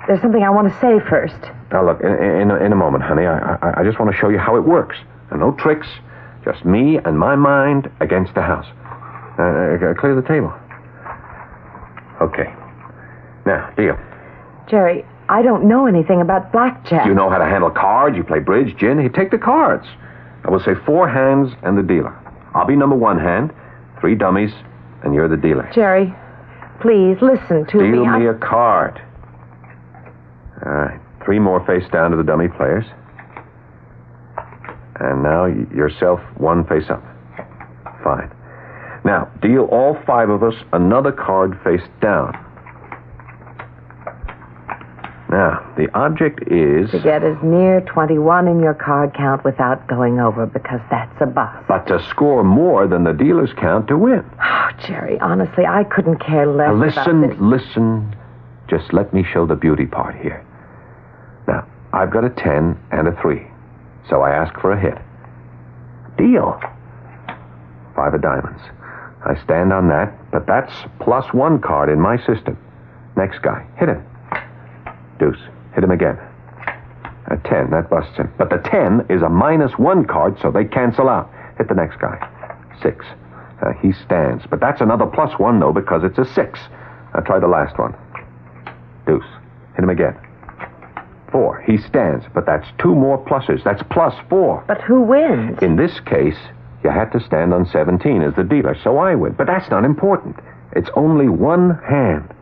Speaker 16: there's something I want to say first.
Speaker 19: Now, look, in a moment, honey, I just want to show you how it works. And no tricks, just me and my mind against the house. Clear the table. Okay. Now, deal.
Speaker 16: Jerry, I don't know anything about blackjack.
Speaker 19: You know how to handle cards, you play bridge, gin. Hey, take the cards. I will say 4 hands and the dealer. I'll be number 1 hand, 3 dummies, and you're the dealer.
Speaker 16: Jerry, please listen to me.
Speaker 19: Deal me a card. All right. 3 more face down to the dummy players. And now yourself 1 face up. Fine. Now, deal all 5 of us another card face down. Now, the object is...
Speaker 16: to get as near 21 in your card count without going over, because that's a bust.
Speaker 19: But to score more than the dealer's count to win.
Speaker 16: Oh, Jerry, honestly, I couldn't care less
Speaker 19: now,
Speaker 16: about this.
Speaker 19: Listen. Just let me show the beauty part here. Now, I've got a 10 and a 3. So I ask for a hit. Deal. 5 of diamonds. I stand on that, but that's +1 card in my system. Next guy. Hit him. Deuce. Hit him again. A 10. That busts him. But the 10 is a -1 card, so they cancel out. Hit the next guy. 6. He stands. But that's another +1, though, because it's a 6. I'll try the last one. Deuce. Hit him again. 4. He stands, but that's 2 more pluses. That's +4.
Speaker 16: But who wins?
Speaker 19: In this case, you had to stand on 17 as the dealer, so I win. But that's not important. It's only 1 hand.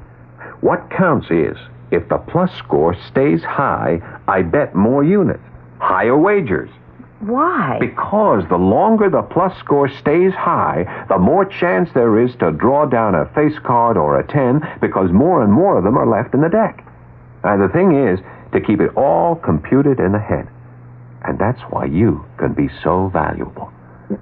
Speaker 19: What counts is, if the plus score stays high, I bet more units. Higher wagers.
Speaker 16: Why?
Speaker 19: Because the longer the plus score stays high, the more chance there is to draw down a face card or a 10, because more and more of them are left in the deck. And the thing is, to keep it all computed in the head. And that's why you can be so valuable.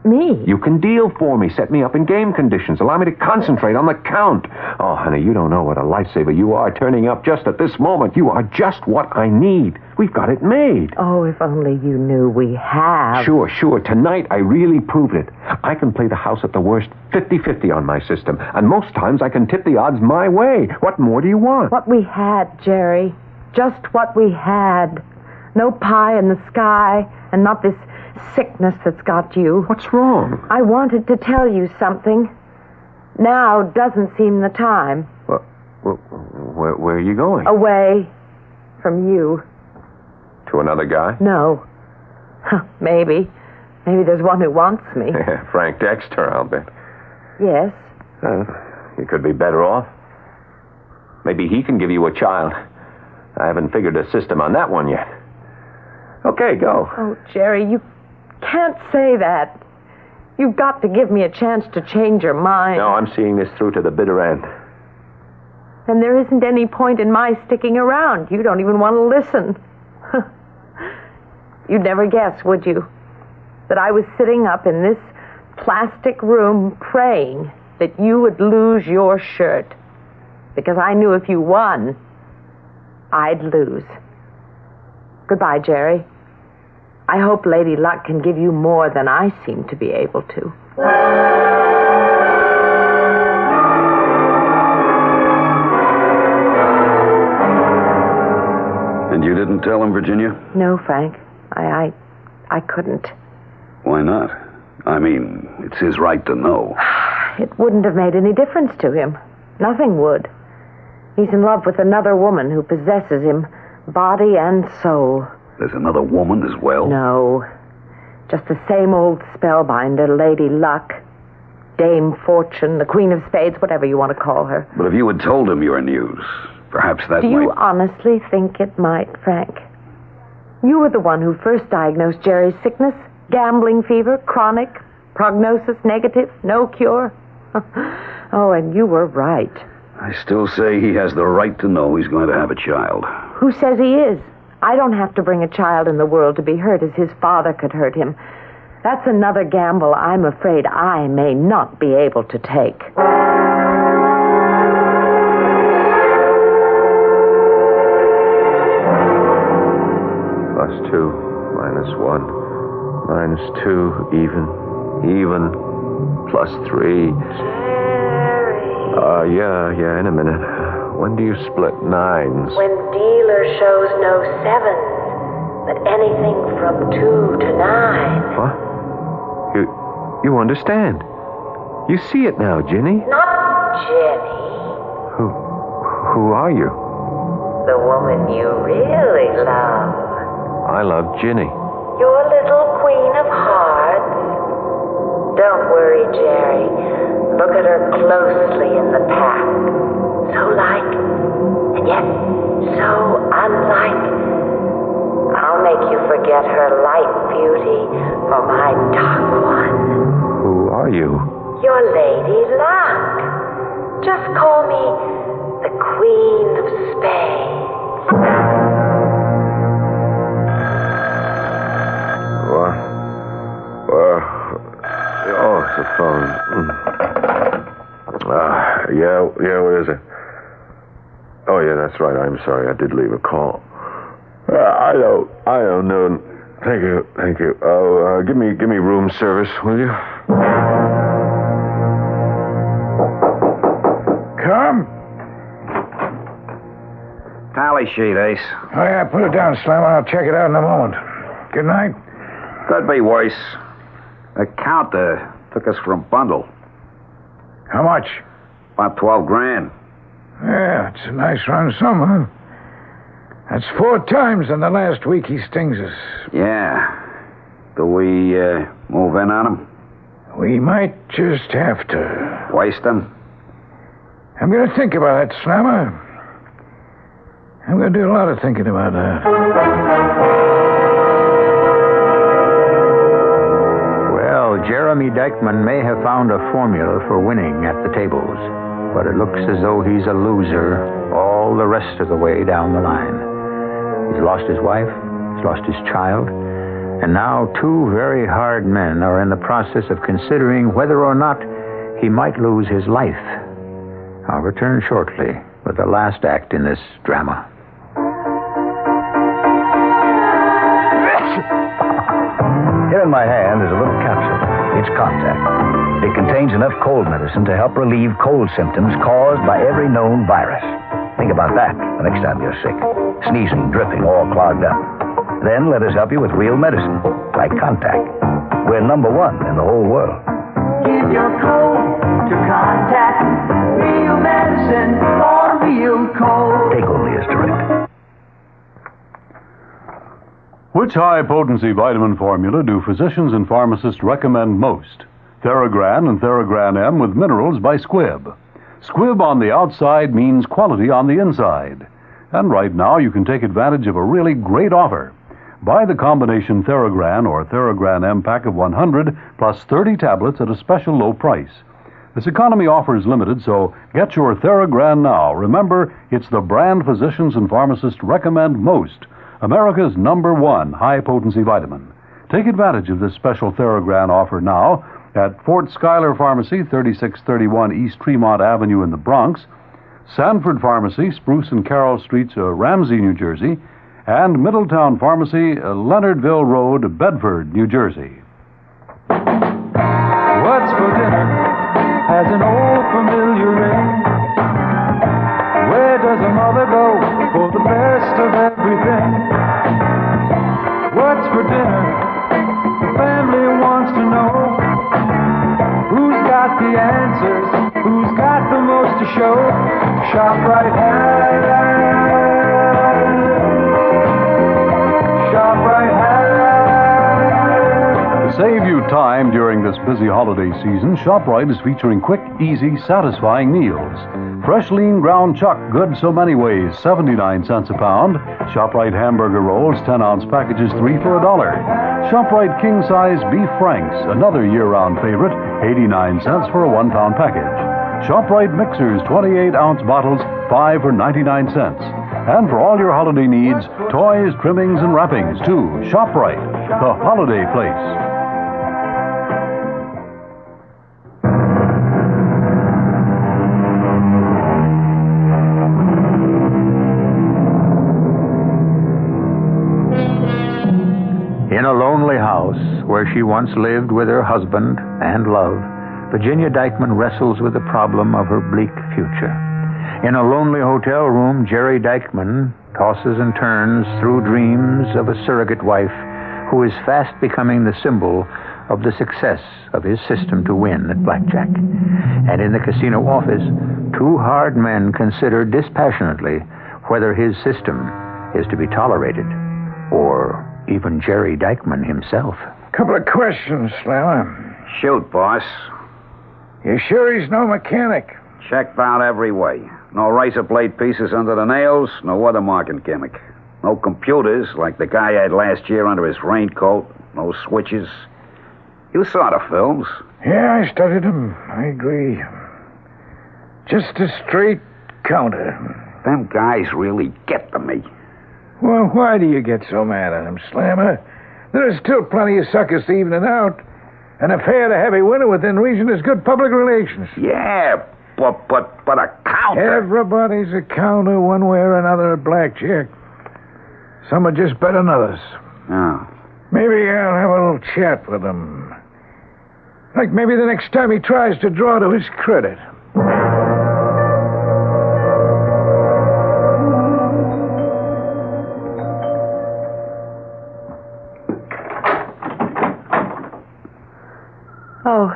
Speaker 16: Me?
Speaker 19: You can deal for me, set me up in game conditions, allow me to concentrate on the count. Oh, honey, you don't know what a lifesaver you are turning up just at this moment. You are just what I need. We've got it made.
Speaker 16: Oh, if only you knew we have.
Speaker 19: Sure. Tonight, I really proved it. I can play the house at the worst 50-50 on my system. And most times, I can tip the odds my way. What more do you want?
Speaker 16: What we had, Jerry. Just what we had. No pie in the sky, and not this sickness that's got you.
Speaker 19: What's wrong?
Speaker 16: I wanted to tell you something. Now doesn't seem the time.
Speaker 19: Where are you going?
Speaker 16: Away from you.
Speaker 19: To another guy?
Speaker 16: No. Maybe. Maybe there's one who wants me.
Speaker 19: Frank Dexter, I'll bet.
Speaker 16: Yes.
Speaker 19: You could be better off. Maybe he can give you a child. I haven't figured a system on that one yet. Okay, go.
Speaker 16: Oh, Jerry, you can't say that. You've got to give me a chance to change your mind.
Speaker 19: No, I'm seeing this through to the bitter end.
Speaker 16: Then there isn't any point in my sticking around. You don't even want to listen. You'd never guess, would you, that I was sitting up in this plastic room praying that you would lose your shirt. Because I knew if you won, I'd lose. Goodbye, Jerry. I hope Lady Luck can give you more than I seem to be able to.
Speaker 8: And you didn't tell him, Virginia?
Speaker 16: No, Frank. I couldn't.
Speaker 8: Why not? I mean, it's his right to know.
Speaker 16: It wouldn't have made any difference to him. Nothing would. He's in love with another woman who possesses him, body and soul.
Speaker 8: There's another woman as well?
Speaker 16: No. Just the same old spellbinder, Lady Luck. Dame Fortune, the Queen of Spades, whatever you want to call her.
Speaker 8: But if you had told him your news, perhaps that
Speaker 16: Do you honestly think it might, Frank? You were the one who first diagnosed Jerry's sickness. Gambling fever, chronic, prognosis negative, no cure. Oh, and you were right.
Speaker 8: I still say he has the right to know he's going to have a child.
Speaker 16: Who says he is? I don't have to bring a child in the world to be hurt as his father could hurt him. That's another gamble I'm afraid I may not be able to take.
Speaker 19: +2, -1, -2, even, +3. Yeah, in a minute. When do you split 9s?
Speaker 16: When dealer shows no 7s, but anything from 2 to 9.
Speaker 19: What? You understand? You see it now, Ginny.
Speaker 16: Not Jenny.
Speaker 19: Who are you?
Speaker 16: The woman you really love.
Speaker 19: I love Ginny.
Speaker 16: Your little queen of hearts. Don't worry, Jerry. Look at her closely in the pack. So like, and yet so unlike. I'll make you forget her light beauty for my dark one.
Speaker 19: Who are you?
Speaker 16: Your Lady Luck. Just call me the Queen of Spades.
Speaker 19: Oh, it's the phone. Yeah, what is it? Oh, yeah, that's right. I'm sorry. I did leave a call. I don't know. Thank you. Oh, give me room service, will you?
Speaker 17: Come.
Speaker 11: Tally sheet, Ace.
Speaker 17: Oh, yeah, put it down, Slim. I'll check it out in a moment. Good night.
Speaker 11: Could be worse. The counter took us for a bundle.
Speaker 17: How much?
Speaker 11: About 12 grand.
Speaker 17: Yeah, it's a nice round sum, huh? That's 4 times in the last week he stings us.
Speaker 11: Yeah. Do we move in on him?
Speaker 17: We might just have to.
Speaker 11: Waste him?
Speaker 17: I'm going to think about that, Slammer. I'm going to do a lot of thinking about that.
Speaker 10: Well, Jeremy Dykeman may have found a formula for winning at the tables, but it looks as though he's a loser all the rest of the way down the line. He's lost his wife, he's lost his child, and now 2 very hard men are in the process of considering whether or not he might lose his life. I'll return shortly with the last act in this drama.
Speaker 11: Here in my hand is a little capsule. It's Contact. It contains enough cold medicine to help relieve cold symptoms caused by every known virus. Think about that the next time you're sick. Sneezing, dripping, all clogged up. Then let us help you with real medicine, like Contact. We're number one in the whole world.
Speaker 20: Give your cold to Contact. Real medicine for real cold.
Speaker 11: Take only as directed.
Speaker 4: Which high-potency vitamin formula do physicians and pharmacists recommend most? Theragran and Theragran M with minerals by Squibb. Squibb on the outside means quality on the inside. And right now you can take advantage of a really great offer. Buy the combination Theragran or Theragran M pack of 100 plus 30 tablets at a special low price. This economy offer is limited, so get your Theragran now. Remember, it's the brand physicians and pharmacists recommend most. America's #1 high-potency vitamin. Take advantage of this special Theragran offer now at Fort Schuyler Pharmacy, 3631 East Tremont Avenue in the Bronx, Sanford Pharmacy, Spruce and Carroll Streets, Ramsey, New Jersey, and Middletown Pharmacy, Leonardville Road, Bedford, New Jersey.
Speaker 9: What's for dinner has an old familiar ring. Where does a mother go for the best of everything? What's for dinner? The family wants to know. Who's got the answers? Who's got the most to show? ShopRite
Speaker 4: To save you time during this busy holiday season, ShopRite is featuring quick, easy, satisfying meals. Fresh lean ground chuck, good so many ways, 79 cents a pound. ShopRite hamburger rolls, 10-ounce packages, 3 for $1. ShopRite king-size beef franks, another year-round favorite, 89 cents for a 1-pound package. ShopRite mixers, 28-ounce bottles, 5 for 99 cents. And for all your holiday needs, toys, trimmings, and wrappings, too. ShopRite, the holiday place.
Speaker 10: In a lonely house where she once lived with her husband and love, Virginia Dykeman wrestles with the problem of her bleak future. In a lonely hotel room, Jerry Dykeman tosses and turns through dreams of a surrogate wife who is fast becoming the symbol of the success of his system to win at blackjack. And in the casino office, two hard men consider dispassionately whether his system is to be tolerated, or even Jerry Dykeman himself.
Speaker 17: Couple of questions, Slammer.
Speaker 8: Shoot, boss.
Speaker 17: You sure he's no mechanic?
Speaker 8: Checked out every way. No razor blade pieces under the nails, no watermarking gimmick. No computers like the guy had last year under his raincoat. No switches. You saw the films.
Speaker 17: Yeah, I studied them. I agree. Just a straight counter.
Speaker 8: Them guys really get to me.
Speaker 17: Well, why do you get so mad at him, Slammer? There are still plenty of suckers to even it out. And a fair to heavy winner within reason is good public relations.
Speaker 8: Yeah, but a counter.
Speaker 17: Everybody's a counter one way or another at blackjack. Some are just better than others.
Speaker 8: Oh.
Speaker 17: Maybe I'll have a little chat with him. Like maybe the next time he tries to draw to his credit.
Speaker 16: Oh,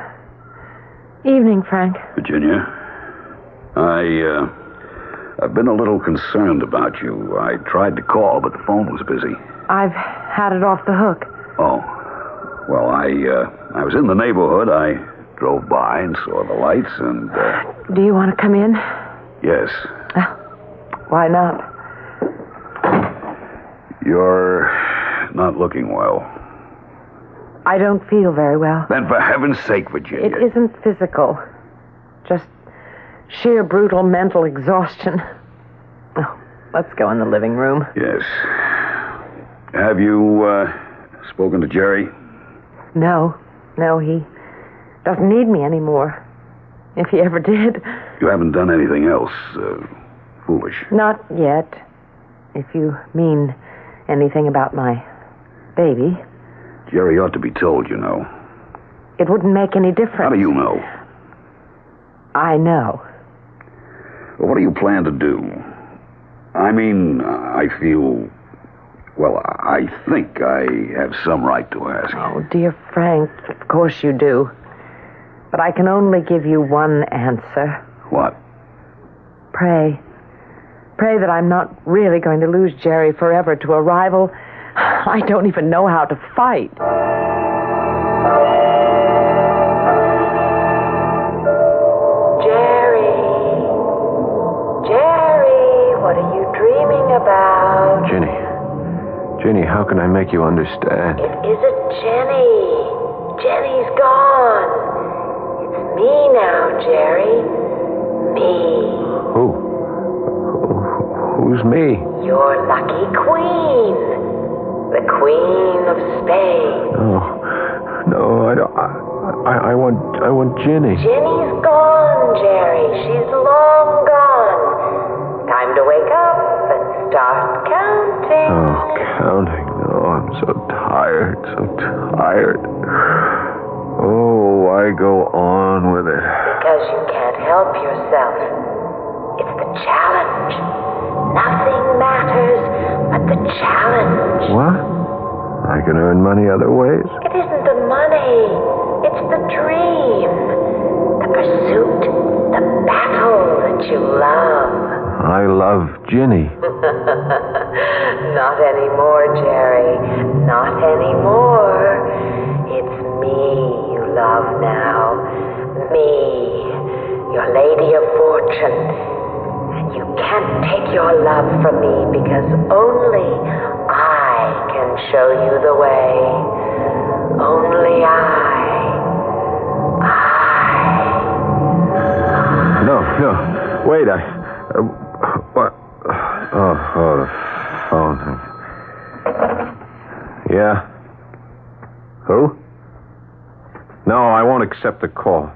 Speaker 16: evening, Frank.
Speaker 8: Virginia, I've been a little concerned about you. I tried to call, but the phone was busy.
Speaker 16: I've had it off the hook.
Speaker 8: Oh. Well, I was in the neighborhood. I drove by and saw the lights and,
Speaker 16: Do you want to come in?
Speaker 8: Yes.
Speaker 16: Why not?
Speaker 8: You're not looking well.
Speaker 16: I don't feel very well.
Speaker 8: Then for heaven's sake, Virginia.
Speaker 16: It isn't physical. Just sheer brutal mental exhaustion. Oh, let's go in the living room.
Speaker 8: Yes. Have you, spoken to Jerry?
Speaker 16: No, he doesn't need me anymore. If he ever did.
Speaker 8: You haven't done anything else, foolish?
Speaker 16: Not yet. If you mean anything about my baby.
Speaker 8: Jerry ought to be told, you know.
Speaker 16: It wouldn't make any difference.
Speaker 8: How do you know?
Speaker 16: I know.
Speaker 8: Well, what do you plan to do? I mean, I feel... Well, I think I have some right to ask.
Speaker 16: Oh, dear Frank, of course you do. But I can only give you one answer.
Speaker 8: What?
Speaker 16: Pray. Pray that I'm not really going to lose Jerry forever to a rival I don't even know how to fight. Jerry, what are you dreaming about?
Speaker 19: Jenny, how can I make you understand?
Speaker 16: It isn't Jenny. Jenny's gone. It's me now, Jerry. Me.
Speaker 19: Who's me?
Speaker 16: Your lucky queen. The queen of spades.
Speaker 19: No, I don't. I want Jenny.
Speaker 16: Jenny's gone, Jerry. She's long gone. Time to wake up and start counting.
Speaker 19: Oh, counting. No, I'm so tired. Oh, why go on with it?
Speaker 16: Because you can't help yourself. It's the challenge. Nothing matters but the challenge.
Speaker 19: What? I can earn money other ways?
Speaker 16: It isn't the money. It's the dream. The pursuit. The battle that you love.
Speaker 19: I love Jenny.
Speaker 16: Not anymore, Jerry. Not anymore. It's me you love now. Me. Your lady of fortune. And you can't take your love from me because only I can show you the way. Only I.
Speaker 19: No. Wait, what? Oh, the phone. Yeah? Who? No, I won't accept the call.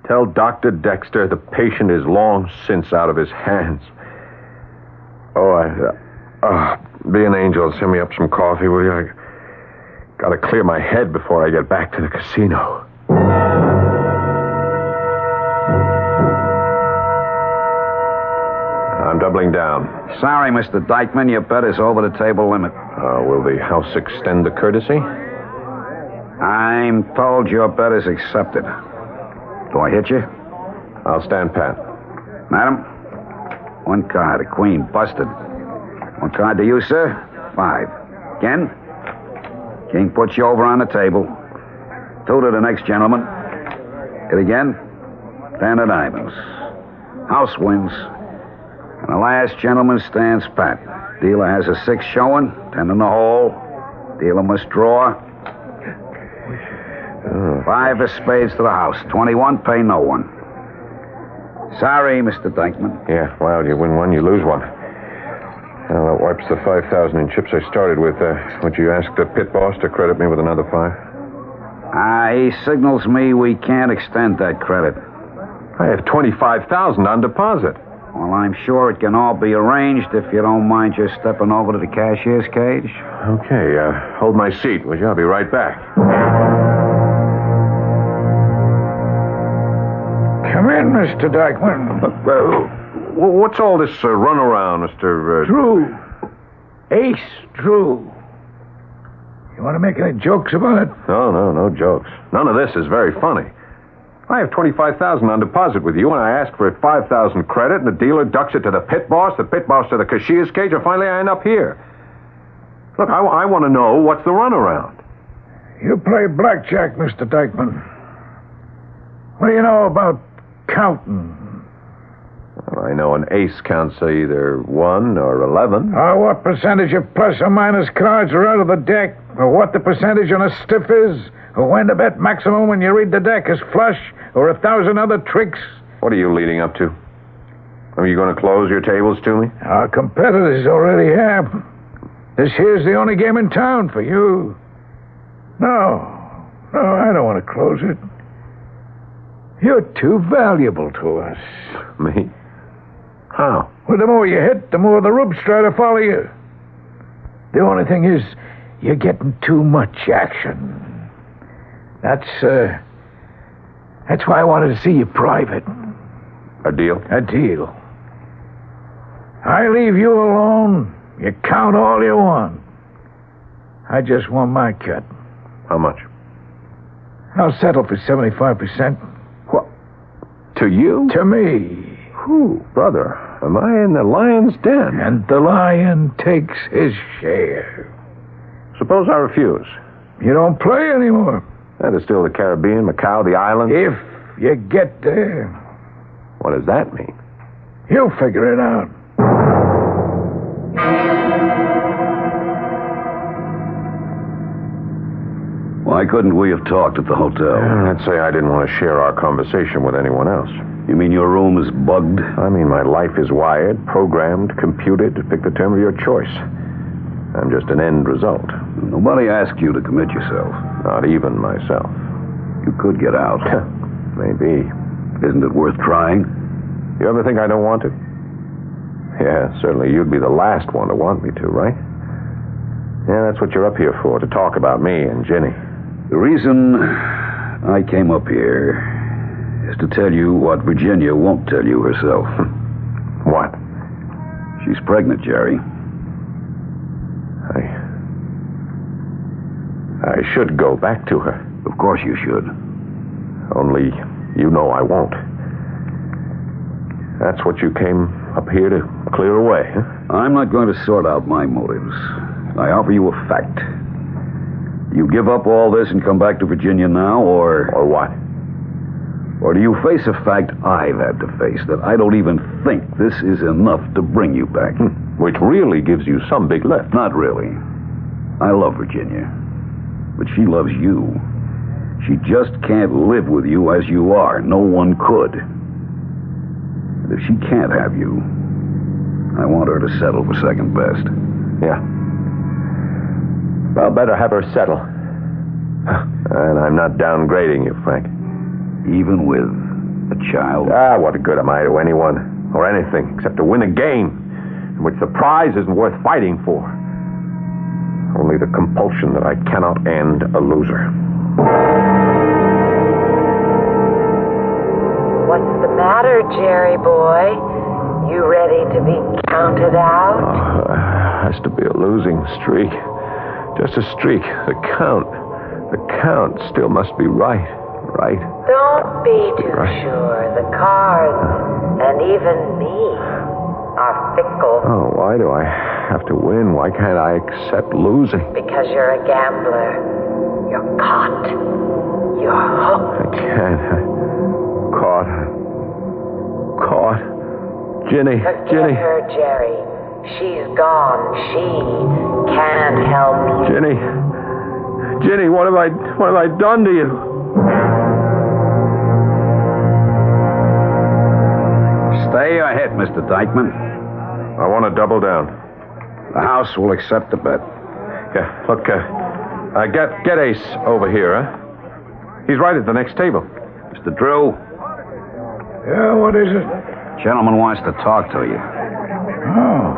Speaker 19: Tell Dr. Dexter the patient is long since out of his hands. Be an angel. Send me up some coffee, will you? I gotta clear my head before I get back to the casino. I'm doubling down.
Speaker 8: Sorry, Mr. Dykeman, your bet is over the table limit.
Speaker 19: Will the house extend the courtesy?
Speaker 8: I'm told your bet is accepted. Do I hit you?
Speaker 19: I'll stand pat.
Speaker 8: Madam, one card, a queen, busted. One card to you, sir, 5. Again, king puts you over on the table. 2 to the next gentleman. Hit again, 10 of diamonds. House wins. And the last gentleman stands pat. Dealer has a 6 showing, 10 in the hole. Dealer must draw. 5 of spades to the house. 21, pay no one. Sorry, Mr. Dykeman.
Speaker 19: Yeah, well, you win one, you lose one. Well, that wipes the 5,000 in chips I started with. Would you ask the pit boss to credit me with another 5?
Speaker 8: He signals me we can't extend that credit.
Speaker 19: I have 25,000 on deposit.
Speaker 8: Well, I'm sure it can all be arranged if you don't mind just stepping over to the cashier's cage.
Speaker 19: Okay, hold my seat, would you? I'll be right back.
Speaker 17: Come in, Mr. Dykeman.
Speaker 19: What's all this runaround, Mr.
Speaker 17: Drew. Ace Drew. You want to make any jokes about it?
Speaker 19: No jokes. None of this is very funny. I have 25,000 on deposit with you, and I ask for 5,000 credit, and the dealer ducks it to the pit boss to the cashier's cage, and finally I end up here. Look, I want to know what's the runaround.
Speaker 17: You play blackjack, Mr. Dykeman. What do you know about counting?
Speaker 19: Well, I know an ace counts either 1 or 11.
Speaker 17: What percentage of plus or minus cards are out of the deck? Or what the percentage on a stiff is? Or when the bet maximum when you read the deck is flush? Or 1,000 other tricks?
Speaker 19: What are you leading up to? Are you going to close your tables to me?
Speaker 17: Our competitors already have. This here's the only game in town for you. No, I don't want to close it. You're too valuable to us.
Speaker 19: Me? How?
Speaker 17: Well, the more you hit, the more the rubes try to follow you. The only thing is, you're getting too much action. That's why I wanted to see you private.
Speaker 19: A deal?
Speaker 17: A deal. I leave you alone. You count all you want. I just want my cut.
Speaker 19: How much?
Speaker 17: I'll settle for 75%.
Speaker 19: What? To you?
Speaker 17: To me.
Speaker 19: Who, brother? Am I in the lion's den?
Speaker 17: And the lion takes his share.
Speaker 19: Suppose I refuse.
Speaker 17: You don't play anymore.
Speaker 19: That is still the Caribbean, Macau, the islands.
Speaker 17: If you get there.
Speaker 19: What does that mean?
Speaker 17: You'll figure it out.
Speaker 8: Why couldn't we have talked at the hotel?
Speaker 19: I'd say I didn't want to share our conversation with anyone else.
Speaker 8: You mean your room is bugged?
Speaker 19: I mean my life is wired, programmed, computed. Pick the term of your choice. I'm just an end result.
Speaker 8: Nobody asked you to commit yourself.
Speaker 19: Not even myself.
Speaker 8: You could get out.
Speaker 19: Maybe.
Speaker 8: Isn't it worth trying?
Speaker 19: You ever think I don't want to? Yeah, certainly you'd be the last one to want me to, right? Yeah, that's what you're up here for, to talk about me and Ginny.
Speaker 8: The reason I came up here is to tell you what Virginia won't tell you herself.
Speaker 19: What?
Speaker 8: She's pregnant, Jerry.
Speaker 19: I should go back to her.
Speaker 8: Of course you should.
Speaker 19: Only you know I won't. That's what you came up here to clear away, huh?
Speaker 8: I'm not going to sort out my motives. I offer you a fact. You give up all this and come back to Virginia now, or...
Speaker 19: Or what?
Speaker 8: Or do you face a fact I've had to face, that I don't even think this is enough to bring you back?
Speaker 19: Which really gives you some big lift.
Speaker 8: Not really. I love Virginia. But she loves you. She just can't live with you as you are. No one could. And if she can't have you, I want her to settle for second best.
Speaker 19: Yeah. Well, better have her settle. And I'm not downgrading you, Frank.
Speaker 8: Even with a child?
Speaker 19: What good am I to anyone or anything except to win a game in which the prize isn't worth fighting for. Only the compulsion that I cannot end a loser.
Speaker 16: What's the matter, Jerry boy? You ready to be counted out?
Speaker 19: Has to be a losing streak. Just a streak. The count still must be right. Right?
Speaker 16: Don't be too sure. The cards, and even me, are fickle.
Speaker 19: Oh, why do I have to win? Why can't I accept losing?
Speaker 16: Because you're a gambler. You're caught. You're hooked.
Speaker 19: I can't. Caught. Ginny.
Speaker 16: Forget her, Jerry. She's gone. She can't help you.
Speaker 19: Ginny, what have I done to you?
Speaker 8: Stay ahead, Mr. Dykeman.
Speaker 19: I want to double down.
Speaker 8: The house will accept the bet.
Speaker 19: Yeah, look, get Ace over here, huh? He's right at the next table.
Speaker 8: Mr. Drew?
Speaker 17: Yeah, what is it?
Speaker 8: Gentleman wants to talk to you.
Speaker 17: Oh.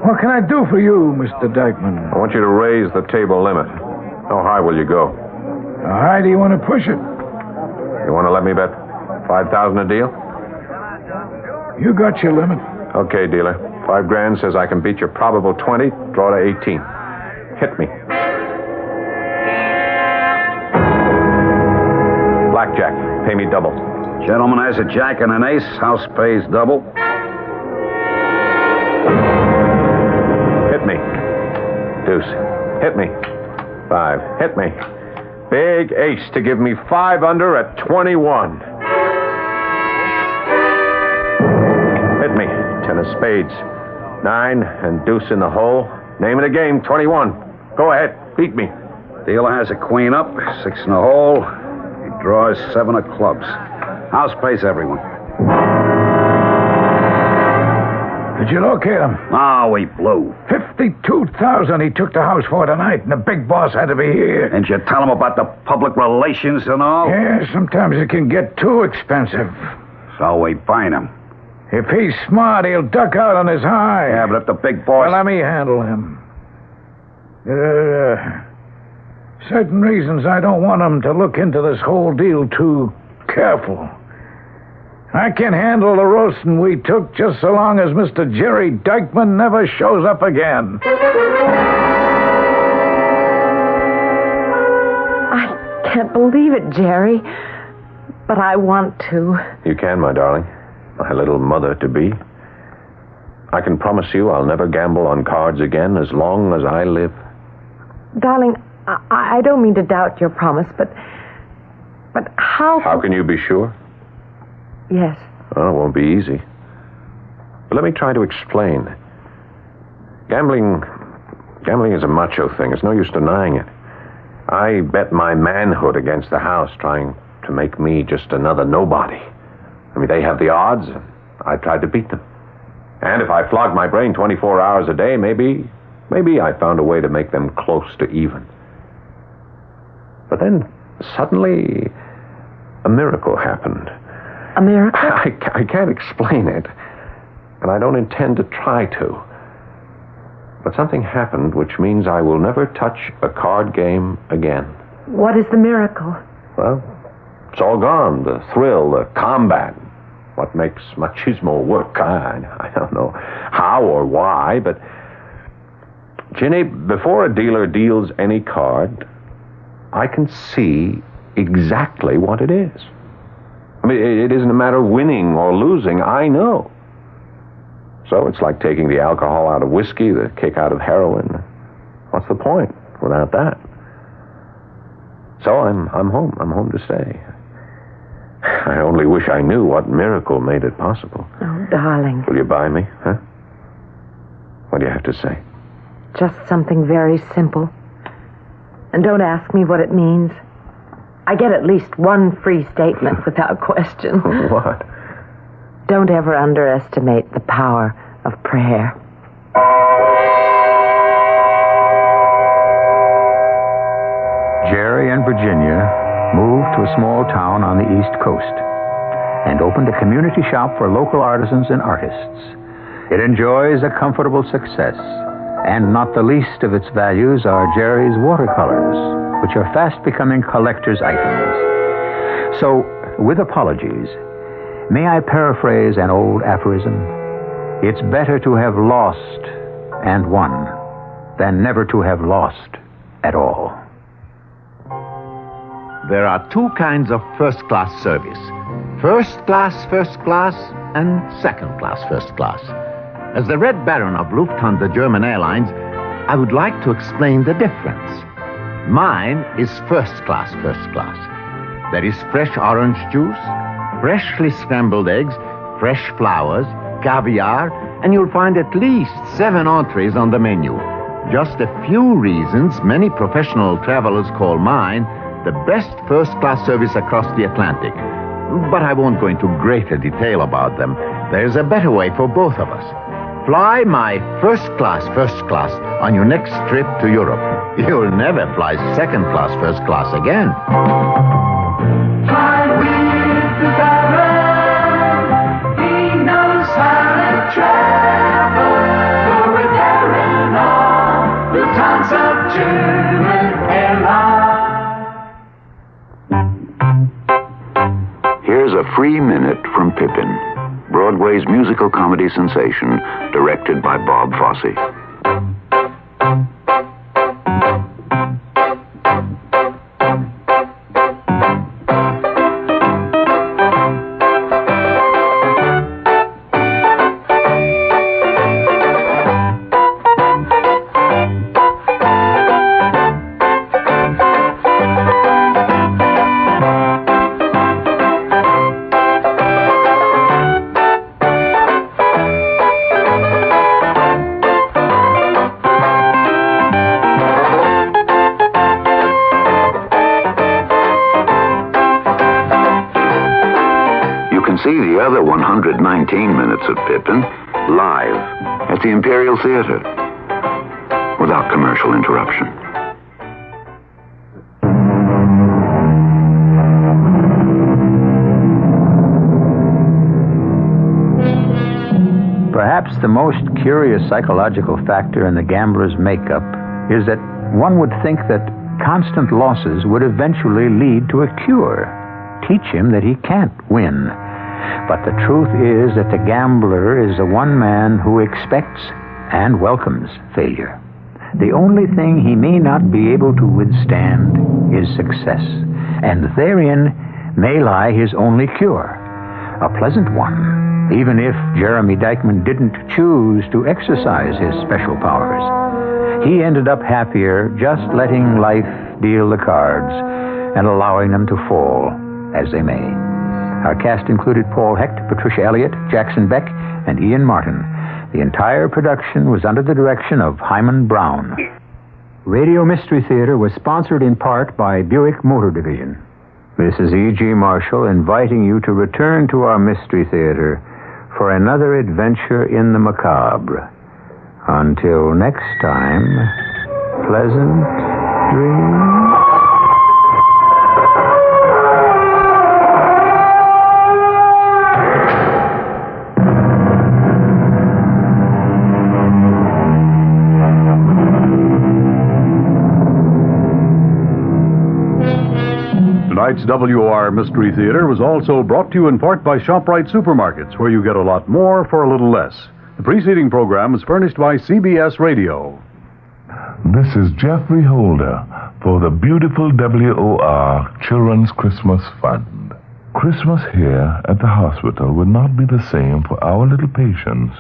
Speaker 17: What can I do for you, Mr. Dykeman?
Speaker 19: I want you to raise the table limit. How high will you go?
Speaker 17: How high do you want to push it?
Speaker 19: You want to let me bet $5,000 a deal?
Speaker 17: You got your limit.
Speaker 19: Okay, dealer. $5,000 says I can beat your probable 20, draw to 18. Hit me. Blackjack. Pay me double.
Speaker 8: Gentleman has a jack and an ace. House pays double.
Speaker 19: Hit me. Deuce. Hit me. 5. Hit me. Big ace to give me 5 under at 21. Hit me. 10 of spades. 9 and deuce in the hole. Name of the game, 21. Go ahead. Beat me.
Speaker 8: Dealer has a queen up, 6 in the hole. He draws 7 of clubs. House pays everyone.
Speaker 17: Did you locate him?
Speaker 8: Oh, he blew.
Speaker 17: $52,000 he took the house for tonight, and the big boss had to be here.
Speaker 8: Didn't you tell him about the public relations and all?
Speaker 17: Yeah, sometimes it can get too expensive.
Speaker 8: So we fine him.
Speaker 17: If he's smart, he'll duck out on his high.
Speaker 8: Yeah, but if the big boss...
Speaker 17: Well, let me handle him. There are certain reasons I don't want him to look into this whole deal too careful. I can handle the roasting we took just so long as Mr. Jerry Dykeman never shows up again.
Speaker 16: I can't believe it, Jerry. But I want to.
Speaker 19: You can, my darling. My little mother-to-be. I can promise you I'll never gamble on cards again as long as I live.
Speaker 16: Darling, I don't mean to doubt your promise, but how...
Speaker 19: How can you be sure?
Speaker 16: Yes.
Speaker 19: Well, it won't be easy. But let me try to explain. Gambling is a macho thing. It's no use denying it. I bet my manhood against the house trying to make me just another nobody. I mean, they have the odds, and I tried to beat them. And if I flogged my brain 24 hours a day, maybe I found a way to make them close to even. But then, suddenly, a miracle happened.
Speaker 16: A miracle?
Speaker 19: I can't explain it, and I don't intend to try to. But something happened which means I will never touch a card game again.
Speaker 16: What is the miracle?
Speaker 19: Well, it's all gone. The thrill, the combat. What makes machismo work? I don't know how or why, but... Ginny, before a dealer deals any card, I can see exactly what it is. I mean, it isn't a matter of winning or losing. I know. So it's like taking the alcohol out of whiskey, the kick out of heroin. What's the point without that? So I'm home. I'm home to stay. I only wish I knew what miracle made it possible.
Speaker 16: Oh, darling.
Speaker 19: Will you buy me, huh? What do you have to say?
Speaker 16: Just something very simple. And don't ask me what it means. I get at least one free statement without question.
Speaker 19: What?
Speaker 16: Don't ever underestimate the power of prayer.
Speaker 10: Jerry and Virginia moved to a small town on the East Coast and opened a community shop for local artisans and artists. It enjoys a comfortable success, and not the least of its values are Jerry's watercolors, which are fast becoming collector's items. So, with apologies, may I paraphrase an old aphorism? It's better to have lost and won than never to have lost at all.
Speaker 2: There are two kinds of first-class service. First class, and second-class, first class. As the Red Baron of Lufthansa German Airlines, I would like to explain the difference. Mine is first class. There is fresh orange juice, freshly scrambled eggs, fresh flowers, caviar, and you'll find at least 7 entrees on the menu. Just a few reasons many professional travelers call mine the best first-class service across the Atlantic. But I won't go into greater detail about them. There's a better way for both of us. Fly my first class on your next trip to Europe. You'll never fly second class again.
Speaker 20: Fly with the Baron. He knows how to travel. Go with Baron on Lufthansa German Airlines.
Speaker 11: Here's a free minute from Pippin, Broadway's musical comedy sensation, directed by Bob Fosse. See the other 119 minutes of Pippin live at the Imperial Theater without commercial interruption.
Speaker 10: Perhaps the most curious psychological factor in the gambler's makeup is that One would think that constant losses would eventually lead to a cure, teach him that he can't win. But the truth is that the gambler is the one man who expects and welcomes failure. The only thing he may not be able to withstand is success, and therein may lie his only cure, a pleasant one, even if Jeremy Dykman didn't choose to exercise his special powers. He ended up happier just letting life deal the cards and allowing them to fall as they may. Our cast included Paul Hecht, Patricia Elliott, Jackson Beck, and Ian Martin. The entire production was under the direction of Hyman Brown. Radio Mystery Theater was sponsored in part by Buick Motor Division. This is E.G. Marshall inviting you to return to our Mystery Theater for another adventure in the macabre. Until next time, pleasant dreams.
Speaker 4: Tonight's WOR Mystery Theater was also brought to you in part by ShopRite Supermarkets, where you get a lot more for a little less. The preceding program is furnished by CBS Radio.
Speaker 18: This is Jeffrey Holder for the beautiful WOR Children's Christmas Fund. Christmas here at the hospital would not be the same for our little patients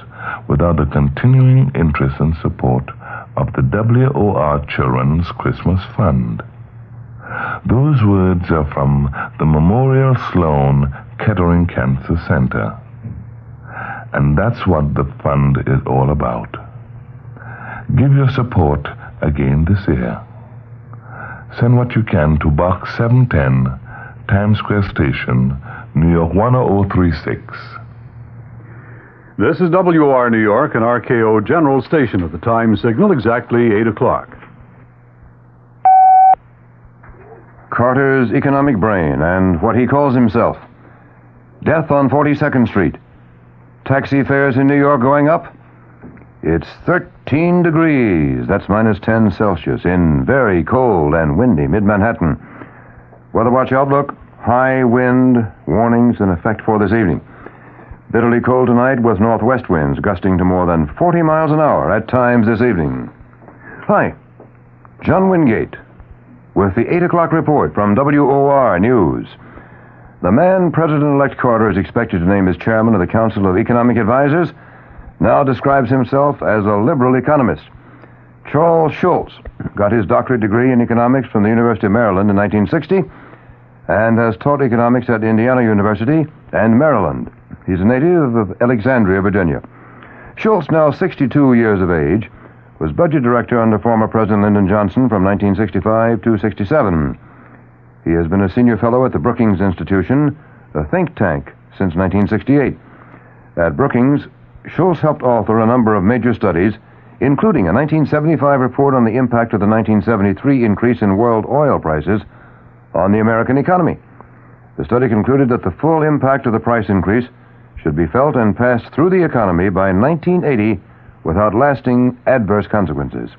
Speaker 18: without the continuing interest and support of the WOR Children's Christmas Fund. Those words are from the Memorial Sloan Kettering Cancer Center. And that's what the fund is all about. Give your support again this year. Send what you can to Box 710, Times Square Station, New York 10036.
Speaker 4: This is WOR New York, an RKO General Station at the time signal, exactly 8 o'clock.
Speaker 21: Carter's economic brain and what he calls himself. Death on 42nd Street. Taxi fares in New York going up? It's 13 degrees. That's minus 10 Celsius in very cold and windy mid-Manhattan. Weather watch outlook, high wind warnings in effect for this evening. Bitterly cold tonight with northwest winds gusting to more than 40 miles an hour at times this evening. Hi, John Wingate with the 8 o'clock report from WOR News. The man President-elect Carter is expected to name as chairman of the Council of Economic Advisers now describes himself as a liberal economist. Charles Schultz got his doctorate degree in economics from the University of Maryland in 1960 and has taught economics at Indiana University and Maryland. He's a native of Alexandria, Virginia. Schultz, now 62 years of age, was budget director under former President Lyndon Johnson from 1965 to 67. He has been a senior fellow at the Brookings Institution, a think tank, since 1968. At Brookings, Schultz helped author a number of major studies, including a 1975 report on the impact of the 1973 increase in world oil prices on the American economy. The study concluded that the full impact of the price increase should be felt and passed through the economy by 1980 without lasting adverse consequences.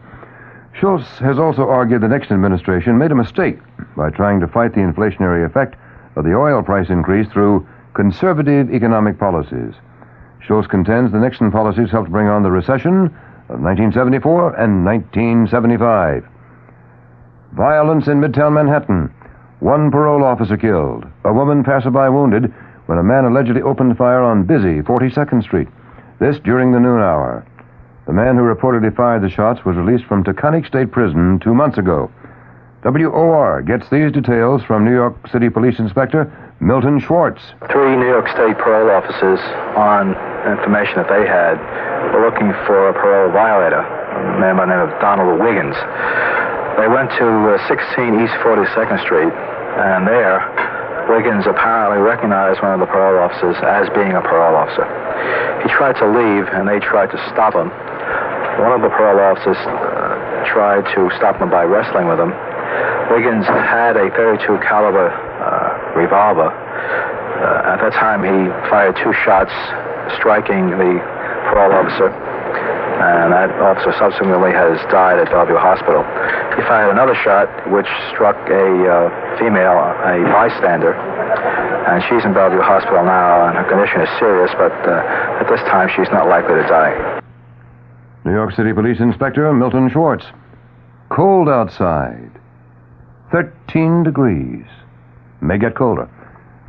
Speaker 21: Schultz has also argued the Nixon administration made a mistake by trying to fight the inflationary effect of the oil price increase through conservative economic policies. Schultz contends the Nixon policies helped bring on the recession of 1974 and 1975. Violence in Midtown Manhattan. One parole officer killed. A woman passerby wounded when a man allegedly opened fire on busy 42nd Street. This during the noon hour. The man who reportedly fired the shots was released from Taconic State Prison 2 months ago. WOR gets these details from New York City Police Inspector Milton Schwartz.
Speaker 23: 3 New York State parole officers, on information that they had, were looking for a parole violator, a man by the name of Donald Wiggins. They went to 16 East 42nd Street, and there, Wiggins apparently recognized one of the parole officers as being a parole officer. He tried to leave, and they tried to stop him. One of the parole officers tried to stop him by wrestling with him. Wiggins had a .32 caliber revolver. At that time, he fired 2 shots, striking the parole officer, and that officer subsequently has died at Bellevue Hospital. He fired another shot, which struck a female, a bystander, and she's in Bellevue Hospital now, and her condition is serious, but at this time she's not likely to die.
Speaker 21: New York City Police Inspector Milton Schwartz. Cold outside. 13 degrees. May get colder.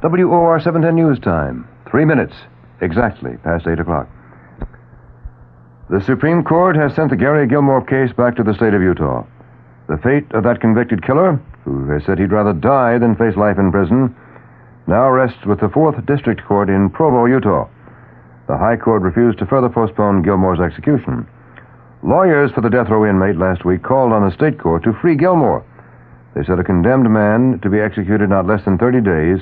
Speaker 21: WOR 710 News Time. 3 minutes, exactly past 8 o'clock. The Supreme Court has sent the Gary Gilmore case back to the state of Utah. The fate of that convicted killer, who has said he'd rather die than face life in prison, now rests with the 4th District Court in Provo, Utah. The High Court refused to further postpone Gilmore's execution. Lawyers for the death row inmate last week called on the state court to free Gilmore. They said a condemned man to be executed not less than 30 days,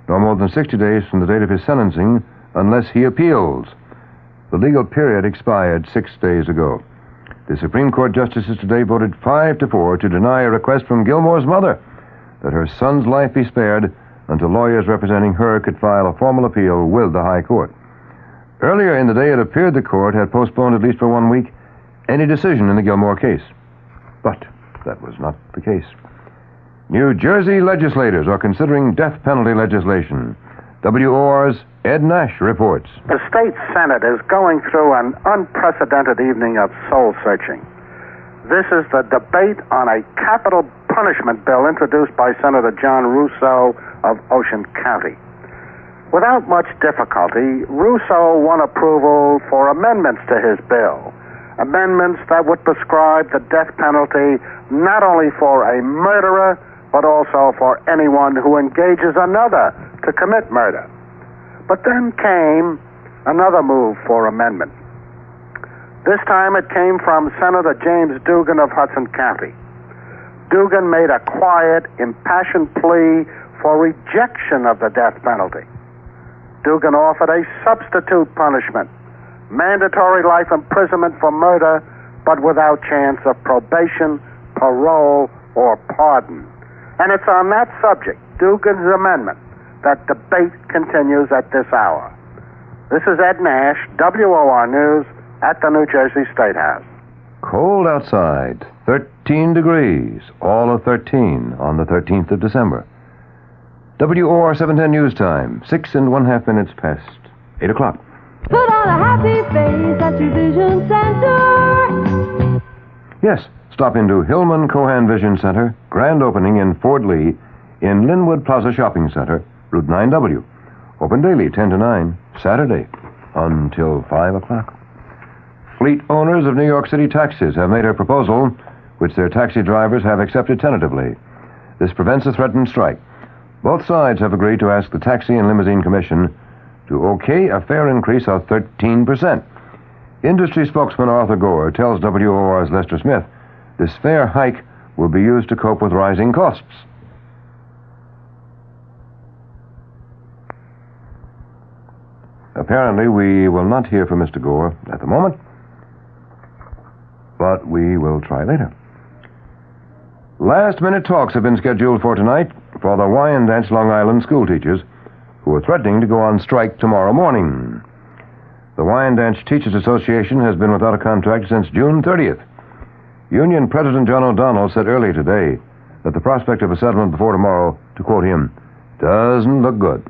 Speaker 21: nor more than 60 days from the date of his sentencing, unless he appeals. The legal period expired 6 days ago. The Supreme Court justices today voted 5-4 to deny a request from Gilmore's mother that her son's life be spared until lawyers representing her could file a formal appeal with the High Court. Earlier in the day, it appeared the court had postponed at least for 1 week any decision in the Gilmore case. But that was not the case. New Jersey legislators are considering death penalty legislation. WOR's Ed Nash reports.
Speaker 3: The state Senate is going through an unprecedented evening of soul-searching. This is the debate on a capital punishment bill introduced by Senator John Russo of Ocean County. Without much difficulty, Russo won approval for amendments to his bill. Amendments that would prescribe the death penalty not only for a murderer, but also for anyone who engages another to commit murder. But then came another move for amendment. This time it came from Senator James Dugan of Hudson County. Dugan made a quiet, impassioned plea for rejection of the death penalty. Dugan offered a substitute punishment, mandatory life imprisonment for murder, but without chance of probation, parole, or pardon. And it's on that subject, Dugan's amendment, that debate continues at this hour. This is Ed Nash, WOR News, at the New Jersey State House.
Speaker 21: Cold outside, 13 degrees, all of 13 on the 13th of December. WOR 710 News Time, 6½ minutes past 8 o'clock.
Speaker 20: Put on a happy face at your vision center.
Speaker 21: Yes, stop into Hillman Cohan Vision Center, grand opening in Fort Lee, in Linwood Plaza Shopping Center, Route 9W. Open daily, 10 to 9, Saturday, until 5 o'clock. Fleet owners of New York City taxis have made a proposal which their taxi drivers have accepted tentatively. This prevents a threatened strike. Both sides have agreed to ask the Taxi and Limousine Commission to okay a fare increase of 13%. Industry spokesman Arthur Gore tells WOR's Lester Smith this fare hike will be used to cope with rising costs. Apparently, we will not hear from Mr. Gore at the moment, but we will try later. Last-minute talks have been scheduled for tonight for the Wyandanch Long Island school teachers who are threatening to go on strike tomorrow morning. The Wyandanch Teachers Association has been without a contract since June 30th. Union President John O'Donnell said earlier today that the prospect of a settlement before tomorrow, to quote him, doesn't look good.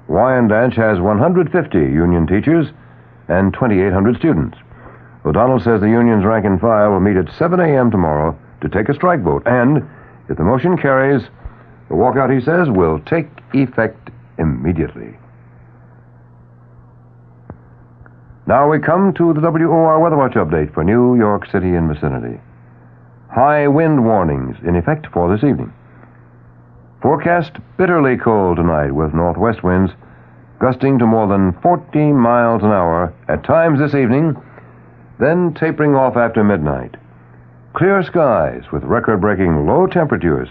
Speaker 21: Wyandanch has 150 union teachers and 2,800 students. O'Donnell says the union's rank and file will meet at 7 a.m. tomorrow to take a strike vote, and if the motion carries, the walkout, he says, will take effect immediately. Now we come to the WOR Weather Watch update for New York City and vicinity. High wind warnings in effect for this evening. Forecast bitterly cold tonight with northwest winds gusting to more than 14 miles an hour at times this evening, then tapering off after midnight. Clear skies with record-breaking low temperatures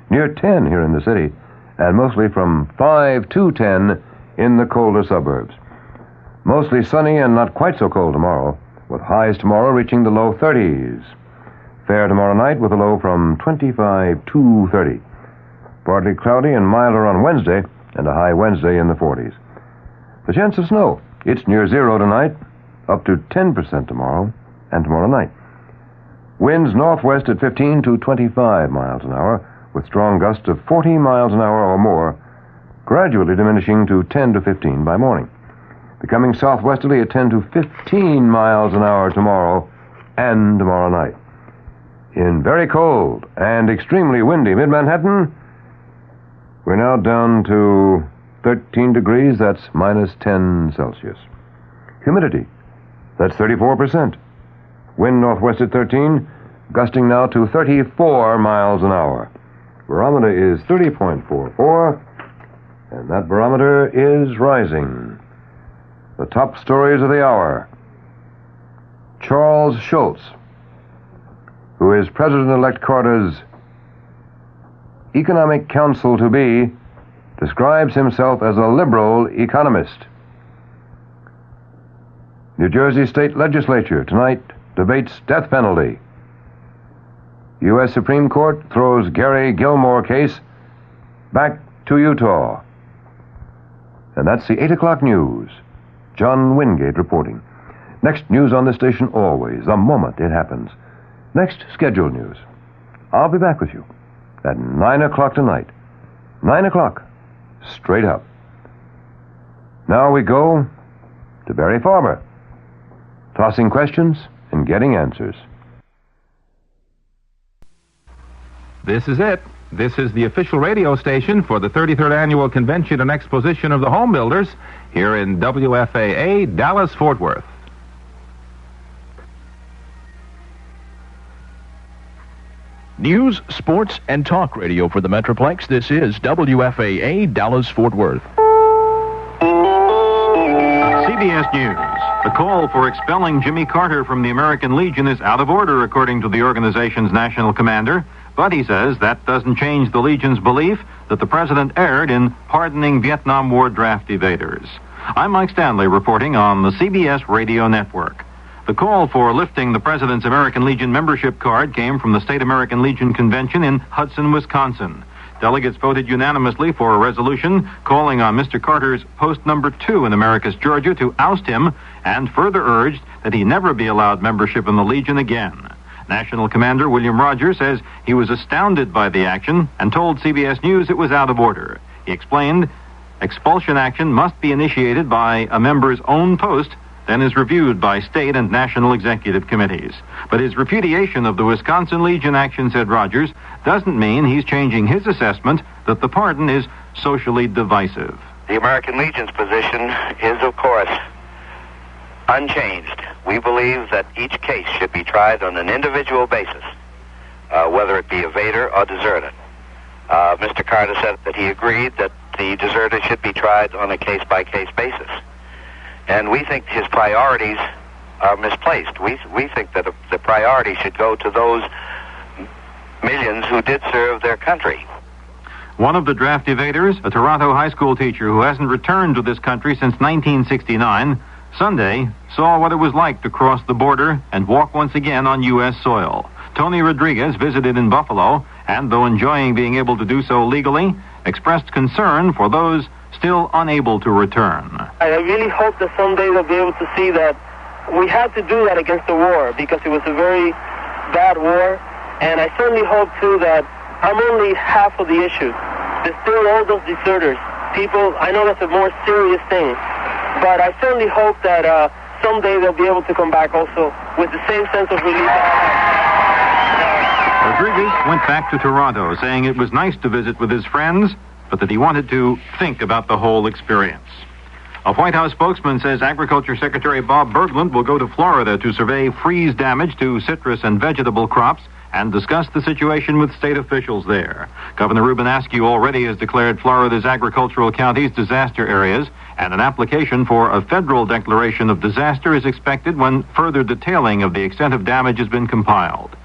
Speaker 21: near 10 here in the city and mostly from 5 to 10 in the colder suburbs. Mostly sunny and not quite so cold tomorrow, with highs tomorrow reaching the low 30s. Fair tomorrow night with a low from 25 to 30. Partly cloudy and milder on Wednesday, and a high Wednesday in the 40s. The chance of snow, it's near zero tonight, up to 10% tomorrow, and tomorrow night. Winds northwest at 15 to 25 miles an hour, with strong gusts of 40 miles an hour or more, gradually diminishing to 10 to 15 by morning. Becoming southwesterly at 10 to 15 miles an hour tomorrow and tomorrow night. In very cold and extremely windy mid-Manhattan, we're now down to 13 degrees, that's minus 10 Celsius. Humidity, that's 34%. Wind northwest at 13, gusting now to 34 miles an hour. Barometer is 30.44, and that barometer is rising. The top stories of the hour. Charles Schultz, who is President-elect Carter's economic counsel-to-be, describes himself as a liberal economist. New Jersey State Legislature tonight debates death penalty. U.S. Supreme Court throws Gary Gilmore case back to Utah. And that's the 8 o'clock news. John Wingate reporting. Next news on this station always, the moment it happens. Next scheduled news. I'll be back with you at 9 o'clock tonight. 9 o'clock, straight up. Now we go to Barry Farber, tossing questions and getting answers.
Speaker 5: This is it. This is the official radio station for the 33rd Annual Convention and Exposition of the Home Builders here in WFAA, Dallas-Fort Worth.
Speaker 14: News, sports, and talk radio for the Metroplex. This is WFAA, Dallas-Fort Worth.
Speaker 15: CBS News. The call for expelling Jimmy Carter from the American Legion is out of order, according to the organization's national commander. But he says that doesn't change the Legion's belief that the president erred in pardoning Vietnam War draft evaders. I'm Mike Stanley reporting on the CBS Radio Network. The call for lifting the president's American Legion membership card came from the State American Legion Convention in Hudson, Wisconsin. Delegates voted unanimously for a resolution calling on Mr. Carter's post number 2 in Americus Georgia to oust him and further urged that he never be allowed membership in the Legion again. National Commander William Rogers says he was astounded by the action and told CBS News it was out of order. He explained expulsion action must be initiated by a member's own post, then is reviewed by state and national executive committees. But his repudiation of the Wisconsin Legion action, said Rogers, doesn't mean he's changing his assessment that the pardon is socially divisive.
Speaker 24: The American Legion's position is, of course, unchanged. We believe that each case should be tried on an individual basis, whether it be evader or deserter. Mr. Carter said that he agreed that the deserter should be tried on a case-by-case basis. And we think his priorities are misplaced. We think that the priority should go to those millions who did serve their country.
Speaker 15: One of the draft evaders, a Toronto high school teacher who hasn't returned to this country since 1969, Sunday saw what it was like to cross the border and walk once again on U.S. soil. Tony Rodriguez visited in Buffalo and, though enjoying being able to do so legally, expressed concern for those still unable to return.
Speaker 25: I really hope that someday they'll be able to see that we had to do that against the war because it was a very bad war, and I certainly hope, too, that I'm only half of the issue. There's still all those deserters. People, I know that's a more serious thing, but I certainly hope that someday they'll be able to come back also with the same sense of relief.
Speaker 15: Rodriguez went back to Toronto, saying it was nice to visit with his friends, but that he wanted to think about the whole experience. A White House spokesman says Agriculture Secretary Bob Bergland will go to Florida to survey freeze damage to citrus and vegetable crops and discuss the situation with state officials there. Governor Ruben Askew already has declared Florida's agricultural counties disaster areas, and an application for a federal declaration of disaster is expected when further detailing of the extent of damage has been compiled.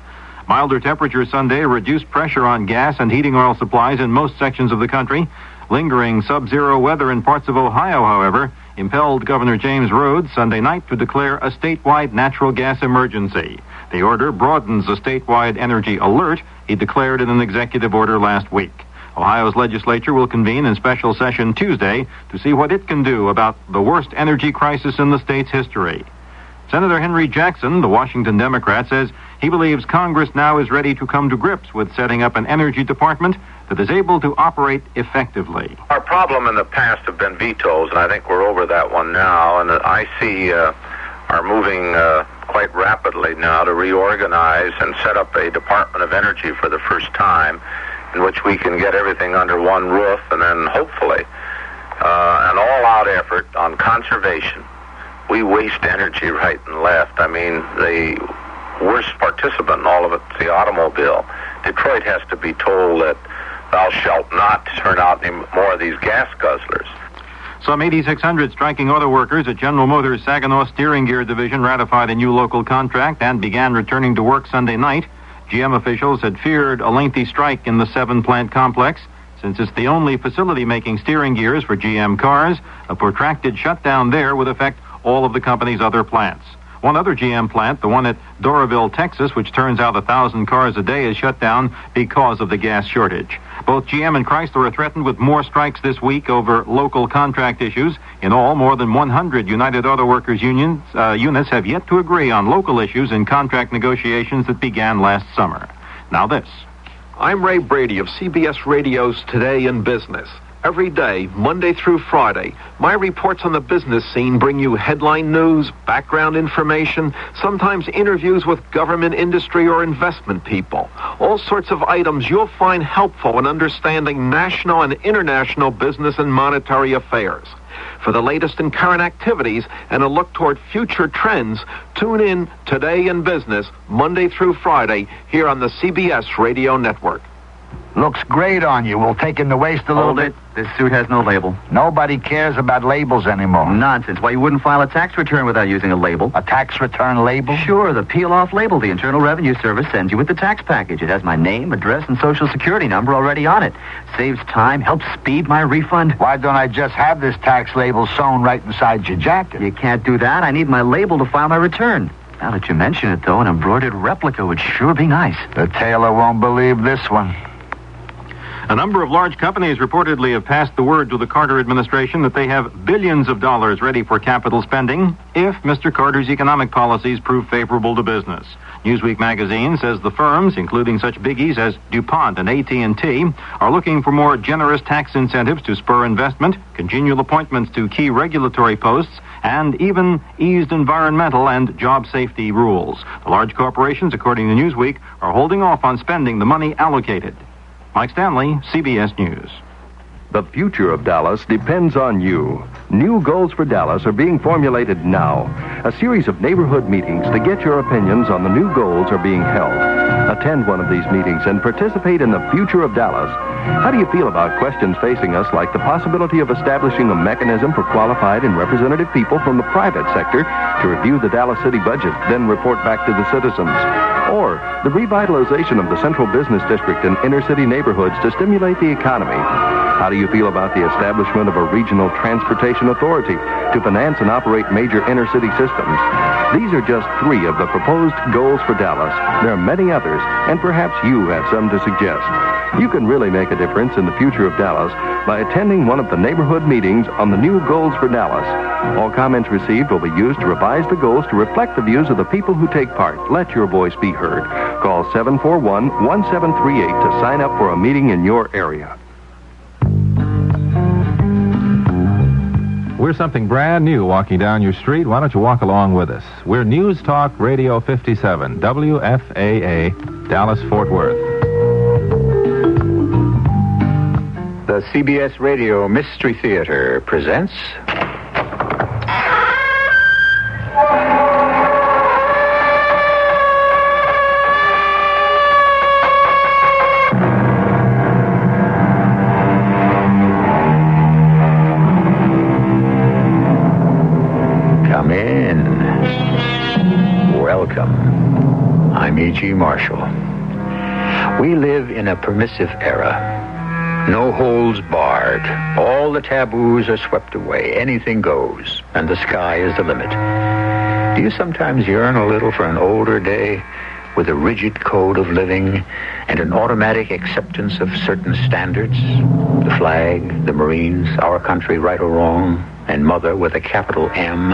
Speaker 15: Milder temperatures Sunday reduced pressure on gas and heating oil supplies in most sections of the country. Lingering sub-zero weather in parts of Ohio, however, impelled Governor James Rhodes Sunday night to declare a statewide natural gas emergency. The order broadens the statewide energy alert he declared in an executive order last week. Ohio's legislature will convene in special session Tuesday to see what it can do about the worst energy crisis in the state's history. Senator Henry Jackson, the Washington Democrat, says he believes Congress now is ready to come to grips with setting up an energy department that is able to operate effectively.
Speaker 1: Our problem in the past have been vetoes, and I think we're over that one now, and I see are moving quite rapidly now to reorganize and set up a Department of Energy for the first time, in which we can get everything under one roof, and then hopefully an all-out effort on conservation. We waste energy right and left. I mean, the worst participant in all of it is the automobile. Detroit has to be told that thou shalt not turn out any more of these gas guzzlers.
Speaker 15: Some 8,600 striking auto workers at General Motors' Saginaw Steering Gear Division ratified a new local contract and began returning to work Sunday night. GM officials had feared a lengthy strike in the 7-plant complex. Since it's the only facility making steering gears for GM cars, a protracted shutdown there would affect all of the company's other plants. One other GM plant, the one at Doraville, Texas, which turns out 1,000 cars a day, is shut down because of the gas shortage. Both GM and Chrysler are threatened with more strikes this week over local contract issues. In all, more than 100 United Auto Workers units have yet to agree on local issues in contract negotiations that began last summer. Now this.
Speaker 6: I'm Ray Brady of CBS Radio's Today in Business. Every day, Monday through Friday, my reports on the business scene bring you headline news, background information, sometimes interviews with government, industry, or investment people. All sorts of items you'll find helpful in understanding national and international business and monetary affairs. For the latest in current activities and a look toward future trends, tune in Today in Business, Monday through Friday, here on the CBS Radio Network.
Speaker 17: Looks great on you. We'll take in the waist a little bit.
Speaker 12: This suit has no label.
Speaker 17: Nobody cares about labels anymore.
Speaker 12: Nonsense. Why, you wouldn't file a tax return without using a label.
Speaker 17: A tax return label?
Speaker 12: Sure, the peel-off label the Internal Revenue Service sends you with the tax package. It has my name, address, and Social Security number already on it. Saves time, helps speed my refund.
Speaker 17: Why don't I just have this tax label sewn right inside your jacket?
Speaker 12: You can't do that. I need my label to file my return. Now that you mention it, though, an embroidered replica would sure be nice.
Speaker 17: The tailor won't believe this one.
Speaker 15: A number of large companies reportedly have passed the word to the Carter administration that they have billions of dollars ready for capital spending if Mr. Carter's economic policies prove favorable to business. Newsweek magazine says the firms, including such biggies as DuPont and AT&T, are looking for more generous tax incentives to spur investment, congenial appointments to key regulatory posts, and even eased environmental and job safety rules. The large corporations, according to Newsweek, are holding off on spending the money allocated. Mike Stanley, CBS News.
Speaker 14: The future of Dallas depends on you. New goals for Dallas are being formulated now. A series of neighborhood meetings to get your opinions on the new goals are being held. Attend one of these meetings and participate in the future of Dallas. How do you feel about questions facing us like the possibility of establishing a mechanism for qualified and representative people from the private sector to review the Dallas city budget, then report back to the citizens? Or the revitalization of the central business district and inner-city neighborhoods to stimulate the economy? How do you feel about the establishment of a regional transportation authority to finance and operate major inner-city systems? These are just 3 of the proposed goals for Dallas. There are many others, and perhaps you have some to suggest. You can really make a difference in the future of Dallas by attending one of the neighborhood meetings on the new goals for Dallas. All comments received will be used to revise the goals to reflect the views of the people who take part. Let your voice be heard. Call 741-1738 to sign up for a meeting in your area.
Speaker 5: We're something brand new walking down your street. Why don't you walk along with us? We're News Talk Radio 57, WFAA, Dallas-Fort Worth.
Speaker 10: The CBS Radio Mystery Theater presents... Come in. Welcome. I'm E.G. Marshall. We live in a permissive era. No holds barred. All the taboos are swept away. Anything goes, and the sky is the limit. Do you sometimes yearn a little for an older day with a rigid code of living and an automatic acceptance of certain standards? The flag, the Marines, our country, right or wrong, and Mother with a capital M.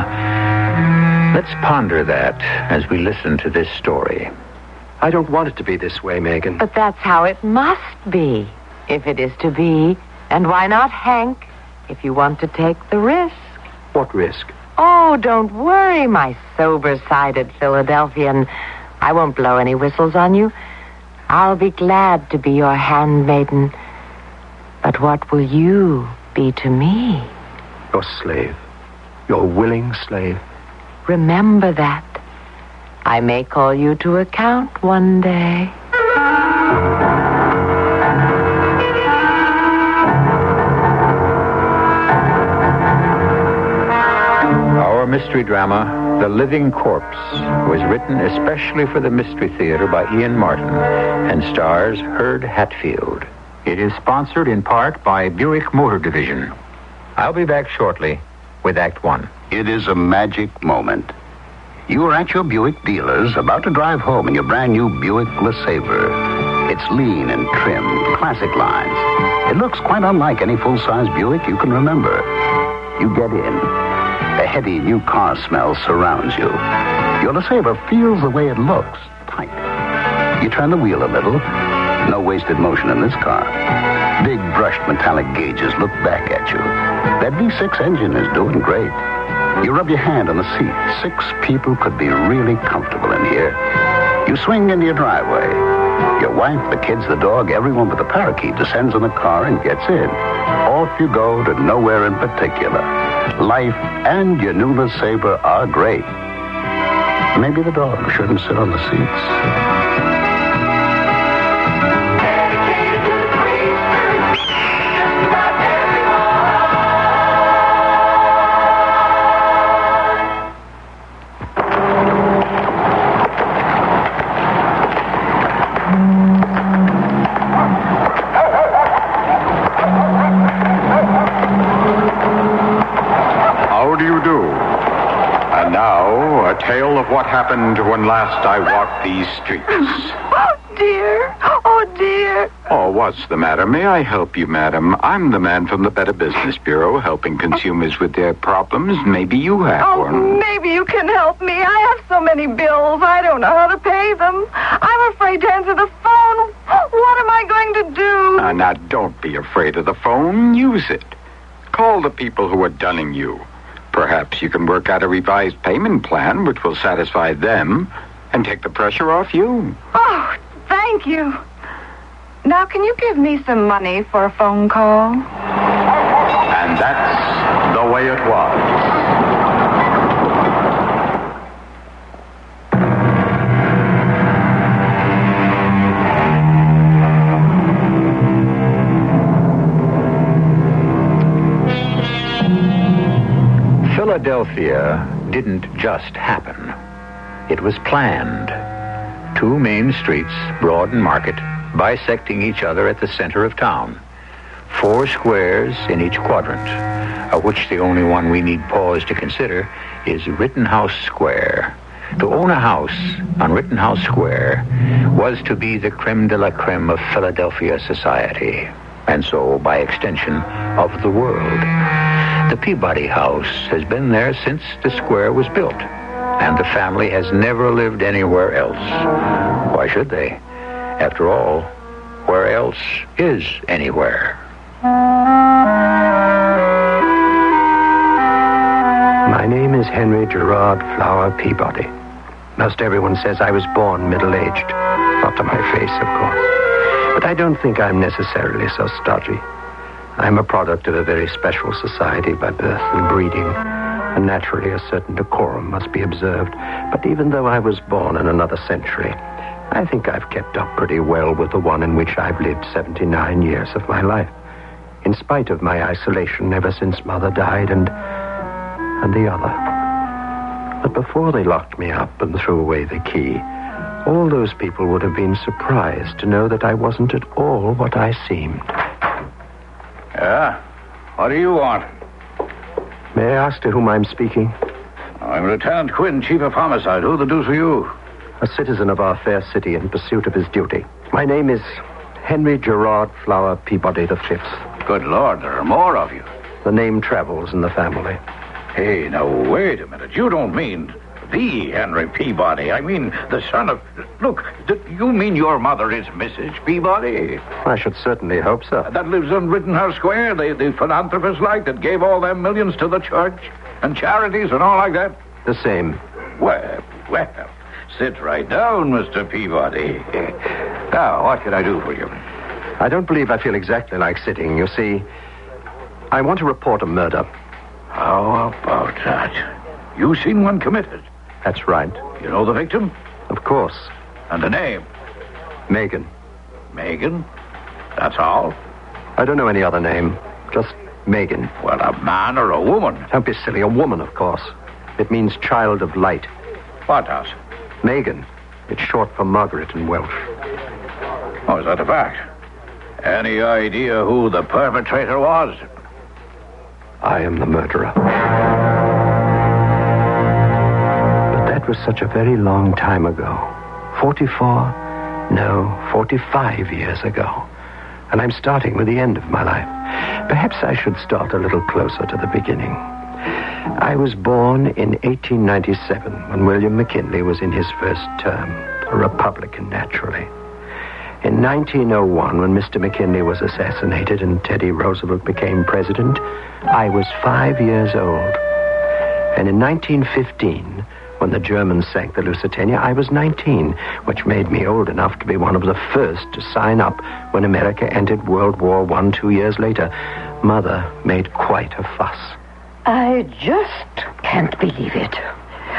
Speaker 10: Let's ponder that as we listen to this story.
Speaker 7: I don't want it to be this way, Megan.
Speaker 16: But that's how it must be, if it is to be. And why not Hank, if you want to take the risk?
Speaker 7: What risk?
Speaker 16: Oh, don't worry, my sober-sided Philadelphian. I won't blow any whistles on you. I'll be glad to be your handmaiden. But what will you be to me?
Speaker 7: Your slave. Your willing slave.
Speaker 16: Remember that. I may call you to account one day.
Speaker 10: Our mystery drama, The Living Corpse, was written especially for the Mystery Theater by Ian Martin and stars Herd Hatfield. It is sponsored in part by Buick Motor Division. I'll be back shortly with Act One.
Speaker 11: It is a magic moment. You are at your Buick dealer's, about to drive home in your brand new Buick LeSabre. It's lean and trim, classic lines. It looks quite unlike any full-size Buick you can remember. You get in. A heady new car smell surrounds you. Your LeSabre feels the way it looks, tight. You turn the wheel a little. No wasted motion in this car. Big brushed metallic gauges look back at you. That V6 engine is doing great. You rub your hand on the seat. 6 people could be really comfortable in here. You swing into your driveway. Your wife, the kids, the dog, everyone but the parakeet descends on the car and gets in. Off you go to nowhere in particular. Life and your new LeSabre are great. Maybe the dog shouldn't sit on the seats.
Speaker 8: Tale of what happened when last I walked these streets.
Speaker 9: Oh, dear. Oh, dear.
Speaker 8: Oh, what's the matter? May I help you, madam? I'm the man from the Better Business Bureau, helping consumers with their problems. Maybe you have one.
Speaker 9: Maybe you can help me. I have so many bills. I don't know how to pay them. I'm afraid to answer the phone. What am I going to do?
Speaker 8: Now, don't be afraid of the phone. Use it. Call the people who are dunning you. Perhaps you can work out a revised payment plan which will satisfy them and take the pressure off you.
Speaker 9: Oh, thank you. Now, can you give me some money for a phone call?
Speaker 8: And that's the way it was.
Speaker 10: Philadelphia didn't just happen. It was planned. 2 main streets, Broad and Market, bisecting each other at the center of town. 4 squares in each quadrant, of which the only one we need pause to consider is Rittenhouse Square. To own a house on Rittenhouse Square was to be the creme de la creme of Philadelphia society, and so, by extension, of the world. The Peabody House has been there since the square was built, and the family has never lived anywhere else. Why should they? After all, where else is anywhere?
Speaker 7: My name is Henry Gerard Flower Peabody. Most everyone says I was born middle-aged. Not to my face, of course. But I don't think I'm necessarily so stodgy. I'm a product of a very special society by birth and breeding, and naturally a certain decorum must be observed. But even though I was born in another century, I think I've kept up pretty well with the one in which I've lived 79 years of my life, in spite of my isolation ever since Mother died and the other. But before they locked me up and threw away the key, all those people would have been surprised to know that I wasn't at all what I seemed.
Speaker 17: Yeah? What do you want?
Speaker 7: May I ask to whom I'm speaking?
Speaker 17: I'm Lieutenant Quinn, Chief of Homicide. Who the deuce are you?
Speaker 7: A citizen of our fair city in pursuit of his duty. My name is Henry Gerard Flower Peabody V.
Speaker 17: Good Lord, there are more of you.
Speaker 7: The name travels in the family.
Speaker 17: Hey, now, wait a minute. You don't mean... The Henry Peabody. I mean, the son of... Look, you mean your mother is Mrs. Peabody?
Speaker 7: I should certainly hope so.
Speaker 17: That lives on Rittenhouse Square, the philanthropist like that gave all them millions to the church and charities and all like that?
Speaker 7: The same.
Speaker 17: Well, sit right down, Mr. Peabody. Now, what can I do for you?
Speaker 7: I don't believe I feel exactly like sitting. You see, I want to report a murder.
Speaker 17: How about that? You seen one committed?
Speaker 7: That's right.
Speaker 17: You know the victim?
Speaker 7: Of course.
Speaker 17: And the name?
Speaker 7: Megan.
Speaker 17: Megan? That's all?
Speaker 7: I don't know any other name. Just Megan.
Speaker 17: Well, a man or a woman?
Speaker 7: Don't be silly. A woman, of course. It means child of light.
Speaker 17: What does?
Speaker 7: Megan. It's short for Margaret in Welsh.
Speaker 17: Oh, is that a fact? Any idea who the perpetrator was?
Speaker 7: I am the murderer. But that was such a very long time ago. 45 years ago. And I'm starting with the end of my life. Perhaps I should start a little closer to the beginning. I was born in 1897 when William McKinley was in his first term, a Republican, naturally. In 1901, when Mr. McKinley was assassinated and Teddy Roosevelt became president, I was 5 years old. And in 1915, when the Germans sank the Lusitania, I was 19, which made me old enough to be one of the first to sign up when America entered World War I 2 years later. Mother made quite a fuss.
Speaker 2: I just can't believe it.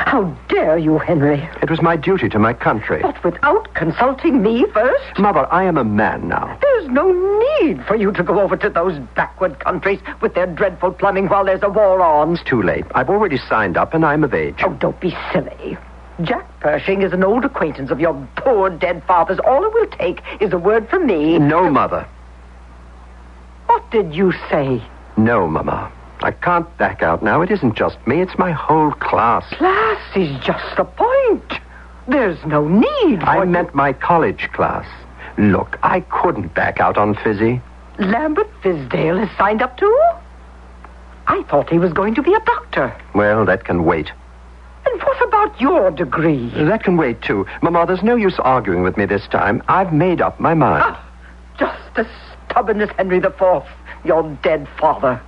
Speaker 2: How dare you, Henry?
Speaker 7: It was my duty to my country.
Speaker 2: But without consulting me first?
Speaker 7: Mother, I am a man now.
Speaker 2: There's no need for you to go over to those backward countries with their dreadful plumbing while there's a war on.
Speaker 7: It's too late. I've already signed up and I'm of age.
Speaker 2: Oh, don't be silly. Jack Pershing is an old acquaintance of your poor dead father's. All it will take is a word from me.
Speaker 7: No, Mother.
Speaker 2: What did you say?
Speaker 7: No, Mama. I can't back out now. It isn't just me. It's my whole class.
Speaker 2: Class is just the point. There's no need for
Speaker 7: I meant my college class. Look, I couldn't back out on Fizzy.
Speaker 2: Lambert Fizdale has signed up too? I thought he was going to be a doctor.
Speaker 7: Well, that can wait.
Speaker 2: And what about your degree?
Speaker 7: That can wait, too. Mama, there's no use arguing with me this time. I've made up my mind.
Speaker 2: Just as stubborn as Henry IV, your dead father.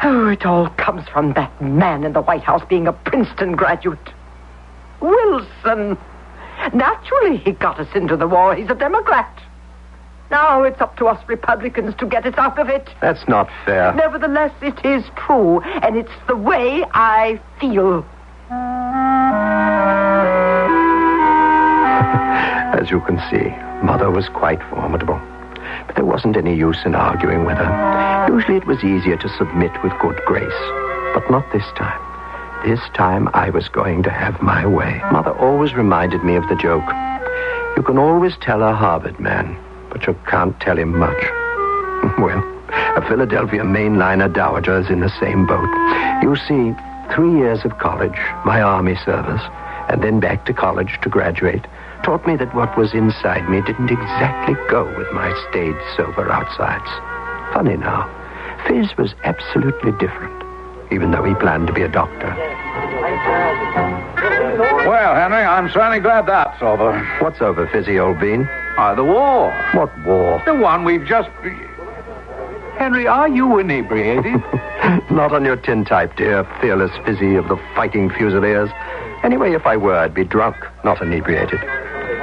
Speaker 2: Oh, it all comes from that man in the White House being a Princeton graduate. Wilson. Naturally, he got us into the war. He's a Democrat. Now it's up to us Republicans to get us out of it.
Speaker 7: That's not fair.
Speaker 2: Nevertheless, it is true, and it's the way I feel.
Speaker 7: As you can see, Mother was quite formidable. But there wasn't any use in arguing with her. Usually it was easier to submit with good grace. But not this time. This time I was going to have my way. Mother always reminded me of the joke. You can always tell a Harvard man, but you can't tell him much. Well, a Philadelphia mainliner dowager is in the same boat. You see, 3 years of college, my army service, and then back to college to graduate, taught me that what was inside me didn't exactly go with my staid, sober outsides. Funny now, Fizz was absolutely different, even though he planned to be a doctor.
Speaker 17: Well, Henry, I'm certainly glad that's over.
Speaker 7: What's over, Fizzy, old bean?
Speaker 17: The war.
Speaker 7: What war?
Speaker 17: The one we've just... Henry, are you inebriated?
Speaker 7: Not on your tintype, dear fearless Fizzy of the fighting Fusiliers. Anyway, if I were, I'd be drunk, not inebriated.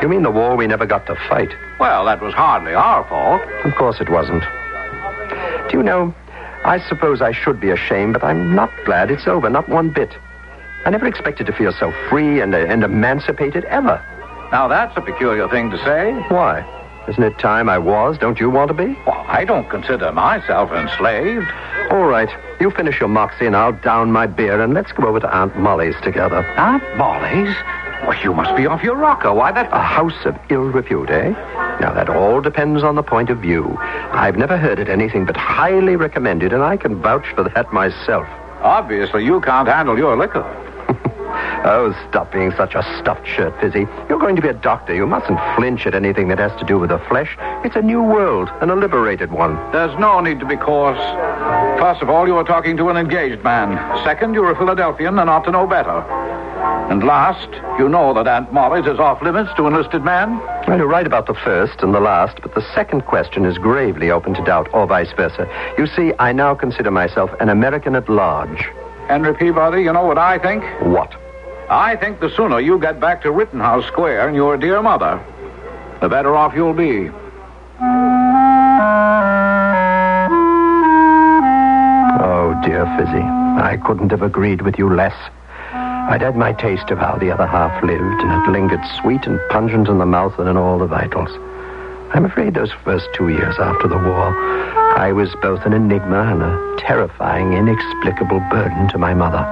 Speaker 7: You mean the war we never got to fight?
Speaker 17: Well, that was hardly our fault.
Speaker 7: Of course it wasn't. Do you know, I suppose I should be ashamed, but I'm not glad it's over, not one bit. I never expected to feel so free and emancipated, ever.
Speaker 17: Now, that's a peculiar thing to say.
Speaker 7: Why? Isn't it time I was? Don't you want to be?
Speaker 17: Well, I don't consider myself enslaved.
Speaker 7: All right. You finish your moxie and I'll down my beer and let's go over to Aunt Molly's together.
Speaker 17: Aunt Molly's? Well, you must be off your rocker. Why, that...
Speaker 7: A house of ill repute, eh? Now, that all depends on the point of view. I've never heard it anything but highly recommended, and I can vouch for that myself.
Speaker 17: Obviously, you can't handle your liquor.
Speaker 7: Oh, stop being such a stuffed shirt, Fizzy. You're going to be a doctor. You mustn't flinch at anything that has to do with the flesh. It's a new world, and a liberated one.
Speaker 17: There's no need to be coarse. First of all, you are talking to an engaged man. Second, you're a Philadelphian and ought to know better. And last, you know that Aunt Molly's is off limits to enlisted man?
Speaker 7: Well, you're right about the first and the last, but the second question is gravely open to doubt, or vice versa. You see, I now consider myself an American at large.
Speaker 17: Henry Peabody, you know what I think?
Speaker 7: What?
Speaker 17: I think the sooner you get back to Rittenhouse Square and your dear mother, the better off you'll be.
Speaker 7: Oh, dear Fizzy, I couldn't have agreed with you less. I'd had my taste of how the other half lived, and it lingered sweet and pungent in the mouth and in all the vitals. I'm afraid those first 2 years after the war, I was both an enigma and a terrifying, inexplicable burden to my mother.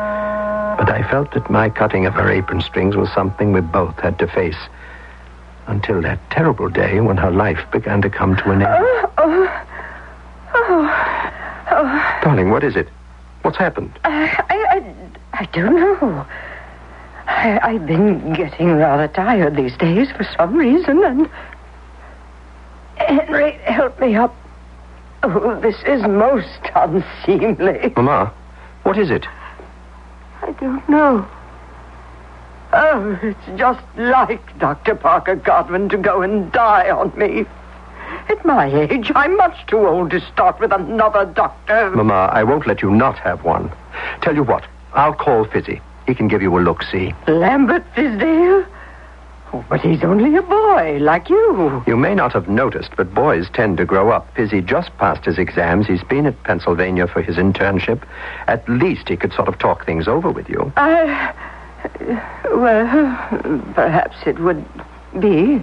Speaker 7: But I felt that my cutting of her apron strings was something we both had to face. Until that terrible day when her life began to come to an end. Darling, what is it? What's happened?
Speaker 2: I don't know. I've been getting rather tired these days for some reason, and... Henry, help me up. Oh, this is most unseemly.
Speaker 7: Mama, what is it?
Speaker 2: I don't know. Oh, it's just like Dr. Parker Godwin to go and die on me. At my age, I'm much too old to start with another doctor.
Speaker 7: Mama, I won't let you not have one. Tell you what, I'll call Fizzy. He can give you a look-see.
Speaker 2: Lambert Fisdale? Oh, but he's only a boy, like you.
Speaker 7: You may not have noticed, but boys tend to grow up. Fizzy just passed his exams. He's been at Pennsylvania for his internship. At least he could sort of talk things over with you.
Speaker 2: Well, perhaps it would be,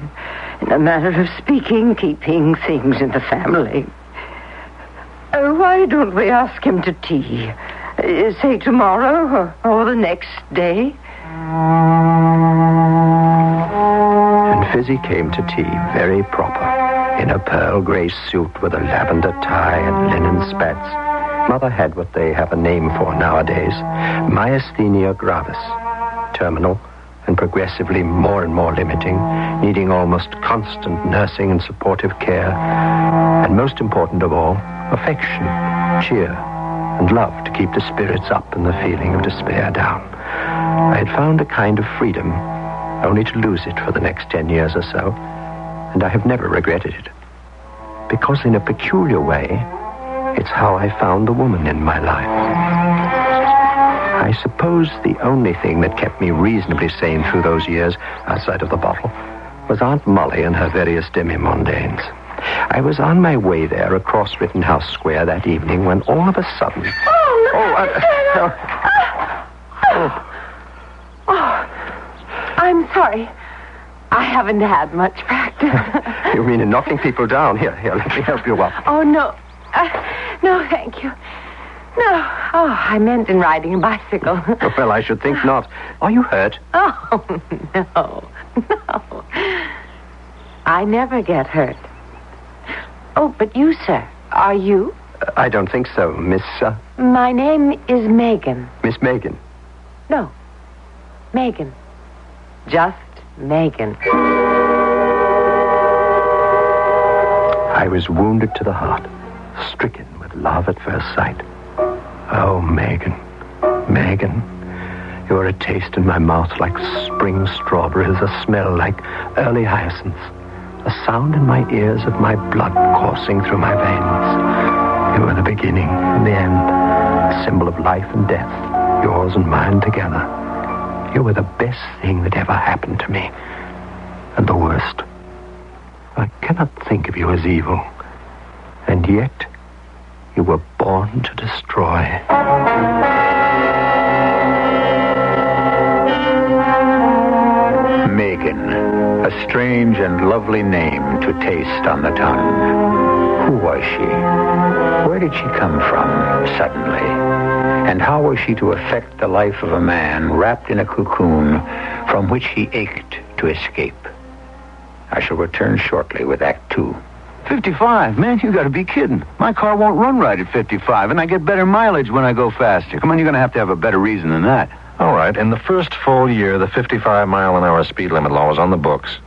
Speaker 2: in a manner of speaking, keeping things in the family. Why don't we ask him to tea? Say tomorrow or the next day?
Speaker 7: And Fizzy came to tea, very proper, in a pearl gray suit with a lavender tie and linen spats. Mother had what they have a name for nowadays, myasthenia gravis, terminal and progressively more and more limiting, needing almost constant nursing and supportive care, and most important of all, affection, cheer, and love to keep the spirits up and the feeling of despair down. I had found a kind of freedom, only to lose it for the next 10 years or so, and I have never regretted it. Because in a peculiar way, it's how I found the woman in my life. I suppose the only thing that kept me reasonably sane through those years, outside of the bottle, was Aunt Molly and her various demi-mondaines. I was on my way there across Rittenhouse Square that evening when all of a sudden...
Speaker 2: I'm sorry. I haven't had much practice.
Speaker 7: You mean in knocking people down? Here, let me help you up.
Speaker 2: Oh, no. No, thank you. No. Oh, I meant in riding a bicycle.
Speaker 7: Well, I should think not. Are you hurt?
Speaker 2: Oh, no. I never get hurt. Oh, but you, sir, are you?
Speaker 7: I don't think so, Miss...
Speaker 2: My name is Megan.
Speaker 7: Miss Megan?
Speaker 2: No, Megan. Just Megan.
Speaker 7: I was wounded to the heart, stricken with love at first sight. Oh, Megan, Megan, you're a taste in my mouth like spring strawberries, a smell like early hyacinths, a sound in my ears of my blood coursing through my veins. You were the beginning and the end, a symbol of life and death, yours and mine together. You were the best thing that ever happened to me, and the worst. I cannot think of you as evil, and yet you were born to destroy.
Speaker 10: Megan, a strange and lovely name to taste on the tongue. Who was she? Where did she come from, suddenly? And how was she to affect the life of a man wrapped in a cocoon from which he ached to escape? I shall return shortly with Act 2.
Speaker 4: 55? Man, you gotta be kidding. My car won't run right at 55, and I get better mileage when I go faster. Come on, you're gonna have a better reason than that.
Speaker 15: All right, in the first full year, the 55-mile-an-hour speed limit law was on the books.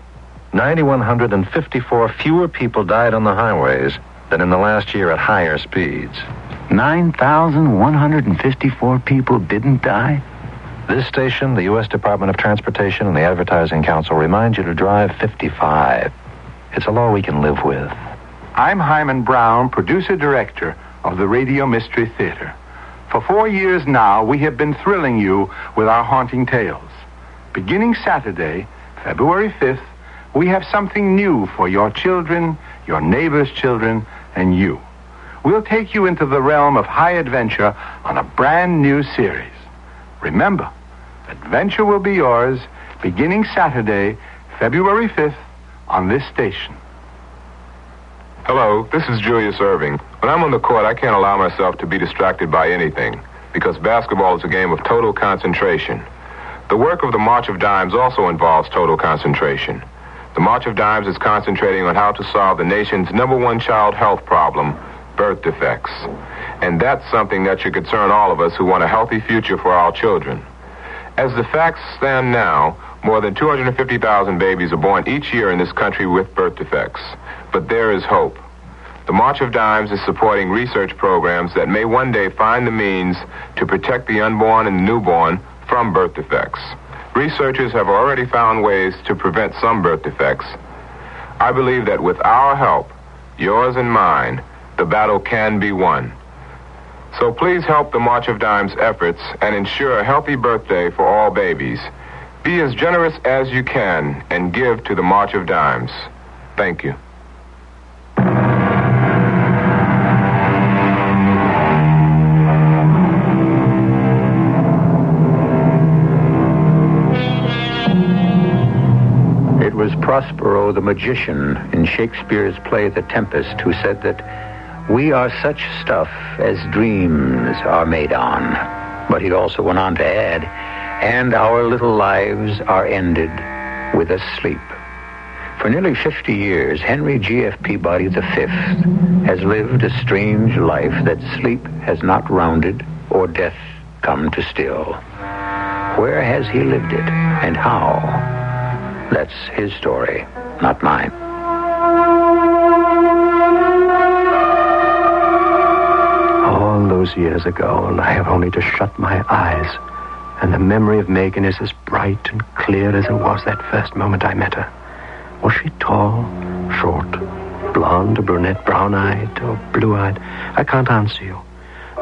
Speaker 15: 9,154 fewer people died on the highways than in the last year at higher speeds.
Speaker 4: 9,154 people didn't die?
Speaker 13: This station, the U.S. Department of Transportation, and the Advertising Council remind you to drive 55. It's a law we can live with.
Speaker 4: I'm Hyman Brown, producer-director of the Radio Mystery Theater. For 4 years now, we have been thrilling you with our haunting tales. Beginning Saturday, February 5th, we have something new for your children, your neighbors' children, and you. We'll take you into the realm of high adventure on a brand new series. Remember, adventure will be yours beginning Saturday, February 5th, on this station.
Speaker 18: Hello, this is Julius Irving. When I'm on the court, I can't allow myself to be distracted by anything, because basketball is a game of total concentration. The work of the March of Dimes also involves total concentration. The March of Dimes is concentrating on how to solve the nation's #1 child health problem, birth defects. And that's something that should concern all of us who want a healthy future for our children. As the facts stand now, more than 250,000 babies are born each year in this country with birth defects. But there is hope. The March of Dimes is supporting research programs that may one day find the means to protect the unborn and the newborn from birth defects. Researchers have already found ways to prevent some birth defects. I believe that with our help, yours and mine, the battle can be won. So please help the March of Dimes efforts and ensure a healthy birthday for all babies. Be as generous as you can and give to the March of Dimes. Thank you.
Speaker 10: It was Prospero the magician in Shakespeare's play The Tempest who said that we are such stuff as dreams are made on. But he also went on to add, and our little lives are ended with a sleep. For nearly 50 years, Henry G.F. Peabody V has lived a strange life that sleep has not rounded or death come to still. Where has he lived it, and how? That's his story, not mine.
Speaker 7: All those years ago, and I have only to shut my eyes, and the memory of Megan is as bright and clear as it was that first moment I met her. Was she tall, short, blonde, brunette, brown-eyed, or blue-eyed? I can't answer you.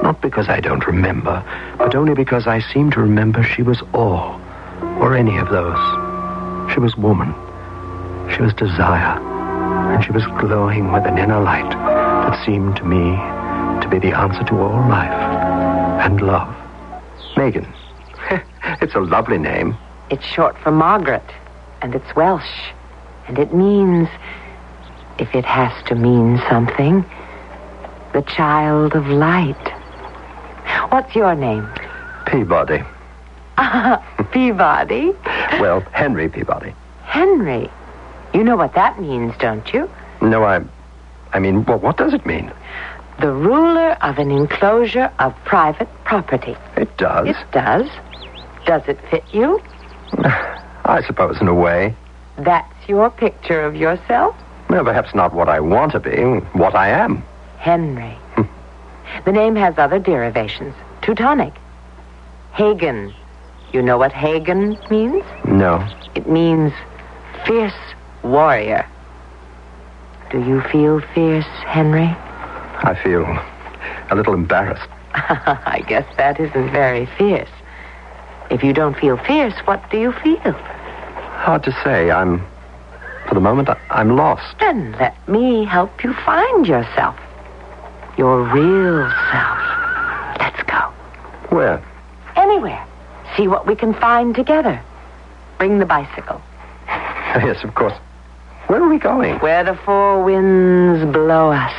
Speaker 7: Not because I don't remember, but only because I seem to remember she was all, or any of those. She was woman. She was desire. And she was glowing with an inner light that seemed to me to be the answer to all life and love. Megan. It's a lovely name.
Speaker 16: It's short for Margaret, and it's Welsh. And it means, if it has to mean something, the child of light. What's your name?
Speaker 7: Peabody.
Speaker 16: Peabody?
Speaker 7: Well, Henry Peabody.
Speaker 16: Henry. You know what that means, don't you?
Speaker 7: No, I mean, what does it mean?
Speaker 16: The ruler of an enclosure of private property.
Speaker 7: It does.
Speaker 16: It does. Does it fit you?
Speaker 7: I suppose in a way.
Speaker 16: That's your picture of yourself?
Speaker 7: Well, perhaps not what I want to be, what I am.
Speaker 16: Henry. The name has other derivations. Teutonic. Hagen. You know what Hagen means?
Speaker 7: No.
Speaker 16: It means fierce warrior. Do you feel fierce, Henry?
Speaker 7: I feel a little embarrassed.
Speaker 16: I guess that isn't very fierce. If you don't feel fierce, what do you feel?
Speaker 7: Hard to say. For the moment, I'm lost.
Speaker 16: Then let me help you find yourself. Your real self. Let's go.
Speaker 7: Where?
Speaker 16: Anywhere. See what we can find together. Bring the bicycle.
Speaker 7: Yes, of course. Where are we going?
Speaker 16: Where the four winds blow us.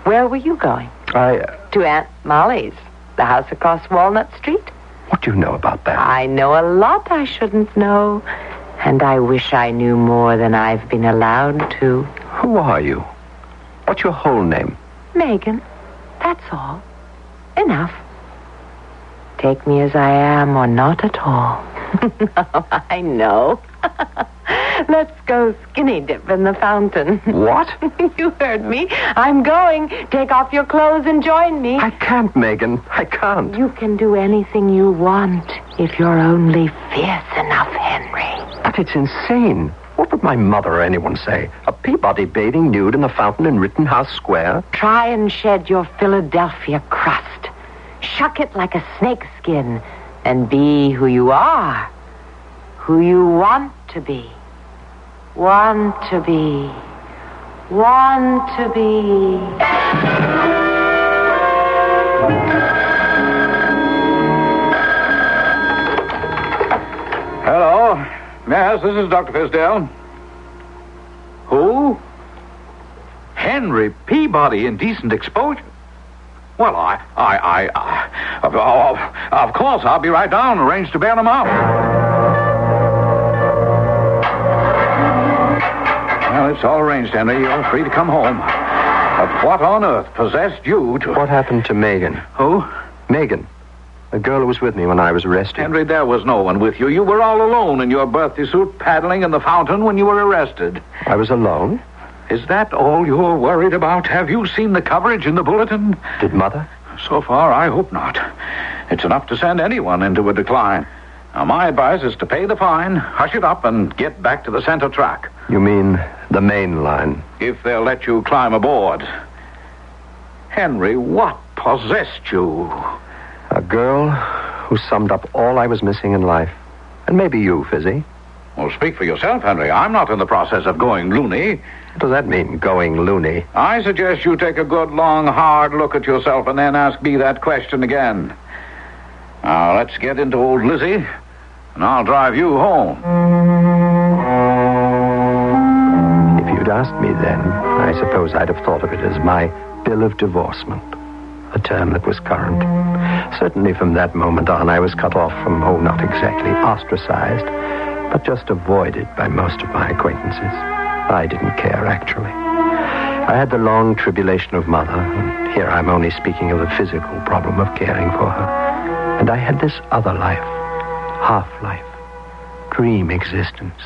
Speaker 16: Where were you going?
Speaker 7: To
Speaker 16: Aunt Molly's, the house across Walnut Street.
Speaker 7: What do you know about that?
Speaker 16: I know a lot I shouldn't know, and I wish I knew more than I've been allowed to.
Speaker 7: Who are you? What's your whole name?
Speaker 16: Megan. That's all. Enough. Take me as I am or not at all. I know. Let's go skinny dip in the fountain.
Speaker 7: What?
Speaker 16: You heard me. I'm going. Take off your clothes and join me.
Speaker 7: I can't, Megan. I can't.
Speaker 16: You can do anything you want if you're only fierce enough, Henry.
Speaker 7: But it's insane. What would my mother or anyone say? A Peabody bathing nude in the fountain in Rittenhouse Square?
Speaker 16: Try and shed your Philadelphia crust. Shuck it like a snakeskin and be who you are. Who you want to be. Want to be. Want to be.
Speaker 17: Hello. Yes, this is Dr. Fisdale. Who? Henry Peabody, indecent exposure. Well, of course, I'll be right down and arrange to bail him out. Well, it's all arranged, Henry. You're free to come home. But what on earth possessed you to...
Speaker 7: What happened to Megan?
Speaker 17: Who?
Speaker 7: Megan. The girl who was with me when I was arrested.
Speaker 17: Henry, there was no one with you. You were all alone in your birthday suit paddling in the fountain when you were arrested.
Speaker 7: I was alone?
Speaker 17: Is that all you're worried about? Have you seen the coverage in the bulletin?
Speaker 7: Did Mother?
Speaker 17: So far, I hope not. It's enough to send anyone into a decline. Now, my advice is to pay the fine, hush it up, and get back to the center track.
Speaker 7: You mean the main line?
Speaker 17: If they'll let you climb aboard. Henry, what possessed you?
Speaker 7: A girl who summed up all I was missing in life. And maybe you, Fizzy.
Speaker 17: Well, speak for yourself, Henry. I'm not in the process of going loony.
Speaker 7: What does that mean, going loony?
Speaker 17: I suggest you take a good, long, hard look at yourself and then ask me that question again. Now, let's get into old Lizzie, and I'll drive you home.
Speaker 7: If you'd asked me then, I suppose I'd have thought of it as my bill of divorcement. A term that was current. Certainly from that moment on, I was cut off from, not exactly ostracized, but just avoided by most of my acquaintances. I didn't care, actually. I had the long tribulation of Mother, and here I'm only speaking of the physical problem of caring for her. And I had this other life, half-life, dream existence,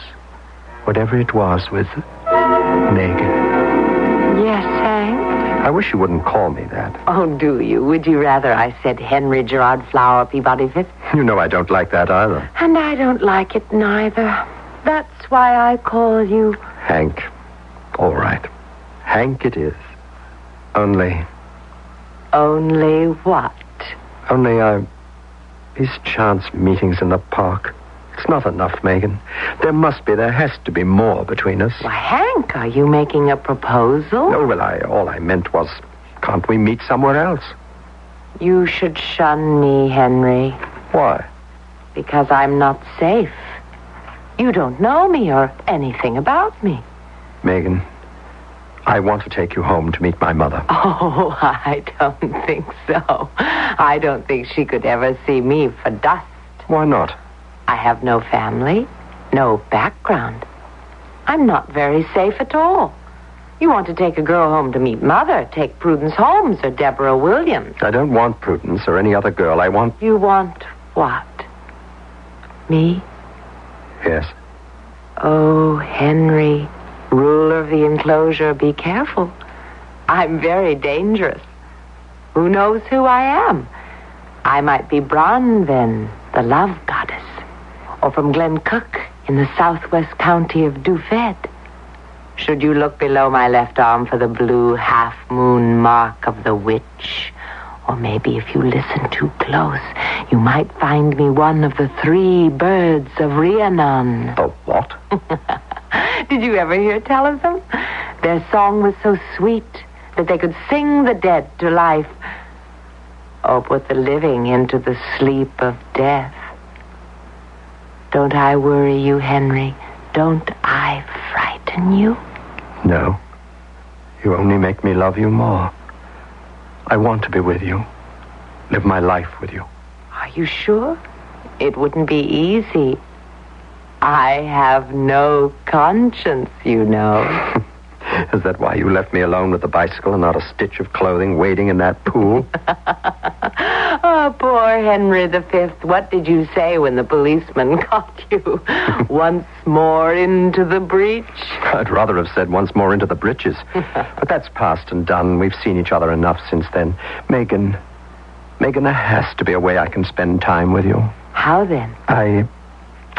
Speaker 7: whatever it was with Megan.
Speaker 16: Yes, Hank?
Speaker 7: I wish you wouldn't call me that.
Speaker 16: Oh, do you? Would you rather I said Henry Gerard Flower Peabody Fifth?
Speaker 7: You know I don't like that either.
Speaker 16: And I don't like it neither. That's why I call you...
Speaker 7: Hank. All right. Hank it is. Only...
Speaker 16: Only what?
Speaker 7: Only these chance meetings in the park. It's not enough, Megan. There has to be more between us.
Speaker 16: Why, Hank, are you making a proposal?
Speaker 7: No, well, all I meant was, can't we meet somewhere else?
Speaker 16: You should shun me, Henry.
Speaker 7: Why?
Speaker 16: Because I'm not safe. You don't know me or anything about me.
Speaker 7: Megan, I want to take you home to meet my mother.
Speaker 16: Oh, I don't think so. I don't think she could ever see me for dust.
Speaker 7: Why not?
Speaker 16: I have no family, no background. I'm not very safe at all. You want to take a girl home to meet Mother, take Prudence Holmes or Deborah Williams.
Speaker 7: I don't want Prudence or any other girl. I want...
Speaker 16: You want what? Me?
Speaker 7: Yes.
Speaker 16: Oh, Henry, ruler of the enclosure, be careful. I'm very dangerous. Who knows who I am? I might be Bronwen, the love goddess, or from Glencook in the southwest county of Dufed. Should you look below my left arm for the blue half-moon mark of the witch, or maybe if you listen too close, you might find me one of the 3 birds of Rhiannon.
Speaker 7: The what?
Speaker 16: Did you ever hear tell of them? Their song was so sweet that they could sing the dead to life, or put the living into the sleep of death. Don't I worry you, Henry? Don't I frighten you?
Speaker 7: No. You only make me love you more. I want to be with you. Live my life with you.
Speaker 16: Are you sure? It wouldn't be easy. I have no conscience, you know.
Speaker 7: Is that why you left me alone with the bicycle and not a stitch of clothing wading in that pool?
Speaker 16: Oh, poor Henry V. What did you say when the policeman caught you? Once more into the breach?
Speaker 7: I'd rather have said once more into the breeches. But that's past and done. We've seen each other enough since then. Megan, there has to be a way I can spend time with you.
Speaker 16: How then?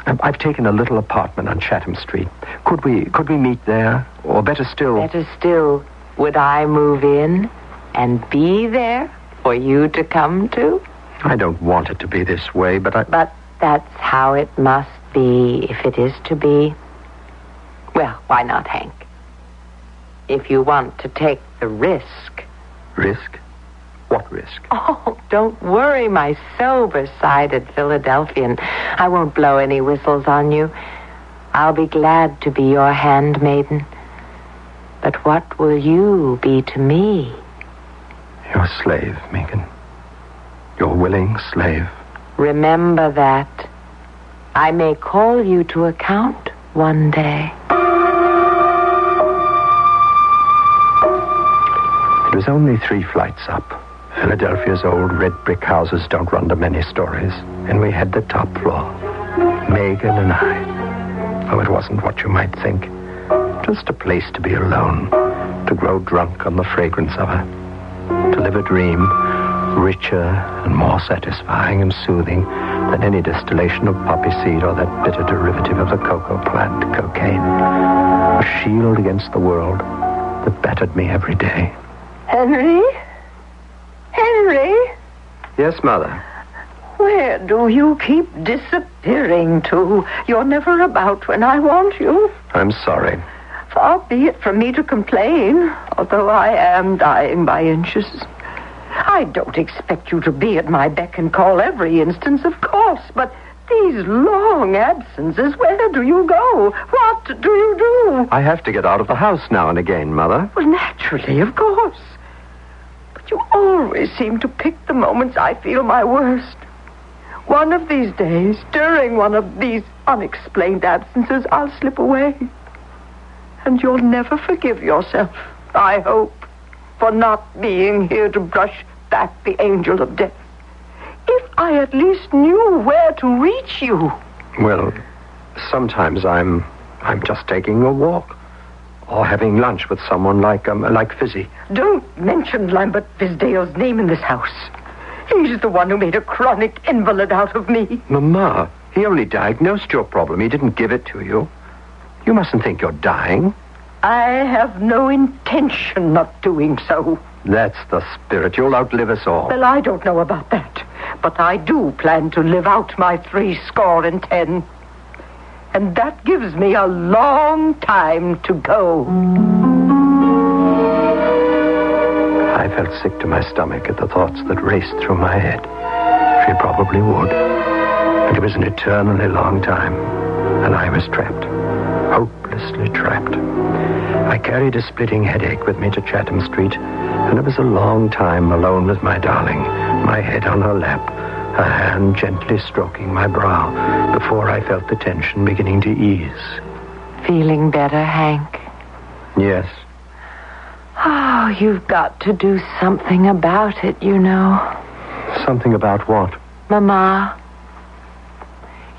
Speaker 7: I've taken a little apartment on Chatham Street. Could we meet there? Or better still...
Speaker 16: Better still, would I move in and be there for you to come to?
Speaker 7: I don't want it to be this way, but
Speaker 16: But that's how it must be, if it is to be. Well, why not, Hank? If you want to take the risk.
Speaker 7: Risk? What risk?
Speaker 16: Oh, don't worry, my sober-sided Philadelphian. I won't blow any whistles on you. I'll be glad to be your handmaiden. But what will you be to me?
Speaker 7: Your slave, Megan. Your willing slave.
Speaker 16: Remember that. I may call you to account one day.
Speaker 7: It was only 3 flights up. Philadelphia's old red brick houses don't run to many stories, and we had the top floor. Megan and I. Oh, it wasn't what you might think. Just a place to be alone, to grow drunk on the fragrance of her, to live a dream richer and more satisfying and soothing than any distillation of poppy seed or that bitter derivative of the cocoa plant, cocaine. A shield against the world that battered me every day.
Speaker 2: Henry? Henry?
Speaker 7: Yes, Mother.
Speaker 2: Where do you keep disappearing to? You're never about when I want you.
Speaker 7: I'm sorry.
Speaker 2: Far be it from me to complain, although I am dying by inches. I don't expect you to be at my beck and call every instance, of course, but these long absences, where do you go? What do you do?
Speaker 7: I have to get out of the house now and again, Mother.
Speaker 2: Well, naturally, of course. But you always seem to pick the moments I feel my worst. One of these days, during one of these unexplained absences, I'll slip away. And you'll never forgive yourself, I hope, for not being here to brush back the angel of death. If I at least knew where to reach you.
Speaker 7: Well, sometimes I'm just taking a walk. Or having lunch with someone like Fizzy.
Speaker 2: Don't mention Lambert Fisdale's name in this house. He's the one who made a chronic invalid out of me.
Speaker 7: Mama, he only diagnosed your problem. He didn't give it to you. You mustn't think you're dying.
Speaker 2: I have no intention of doing so.
Speaker 7: That's the spirit. You'll outlive us all.
Speaker 2: Well, I don't know about that. But I do plan to live out my 70. And that gives me a long time to go.
Speaker 7: I felt sick to my stomach at the thoughts that raced through my head. She probably would. And it was an eternally long time. And I was trapped. Hopelessly trapped. I carried a splitting headache with me to Chatham Street, and it was a long time alone with my darling, my head on her lap, her hand gently stroking my brow, before I felt the tension beginning to ease.
Speaker 16: Feeling better, Hank?
Speaker 7: Yes.
Speaker 16: Oh, you've got to do something about it, you know.
Speaker 7: Something about what?
Speaker 16: Mama,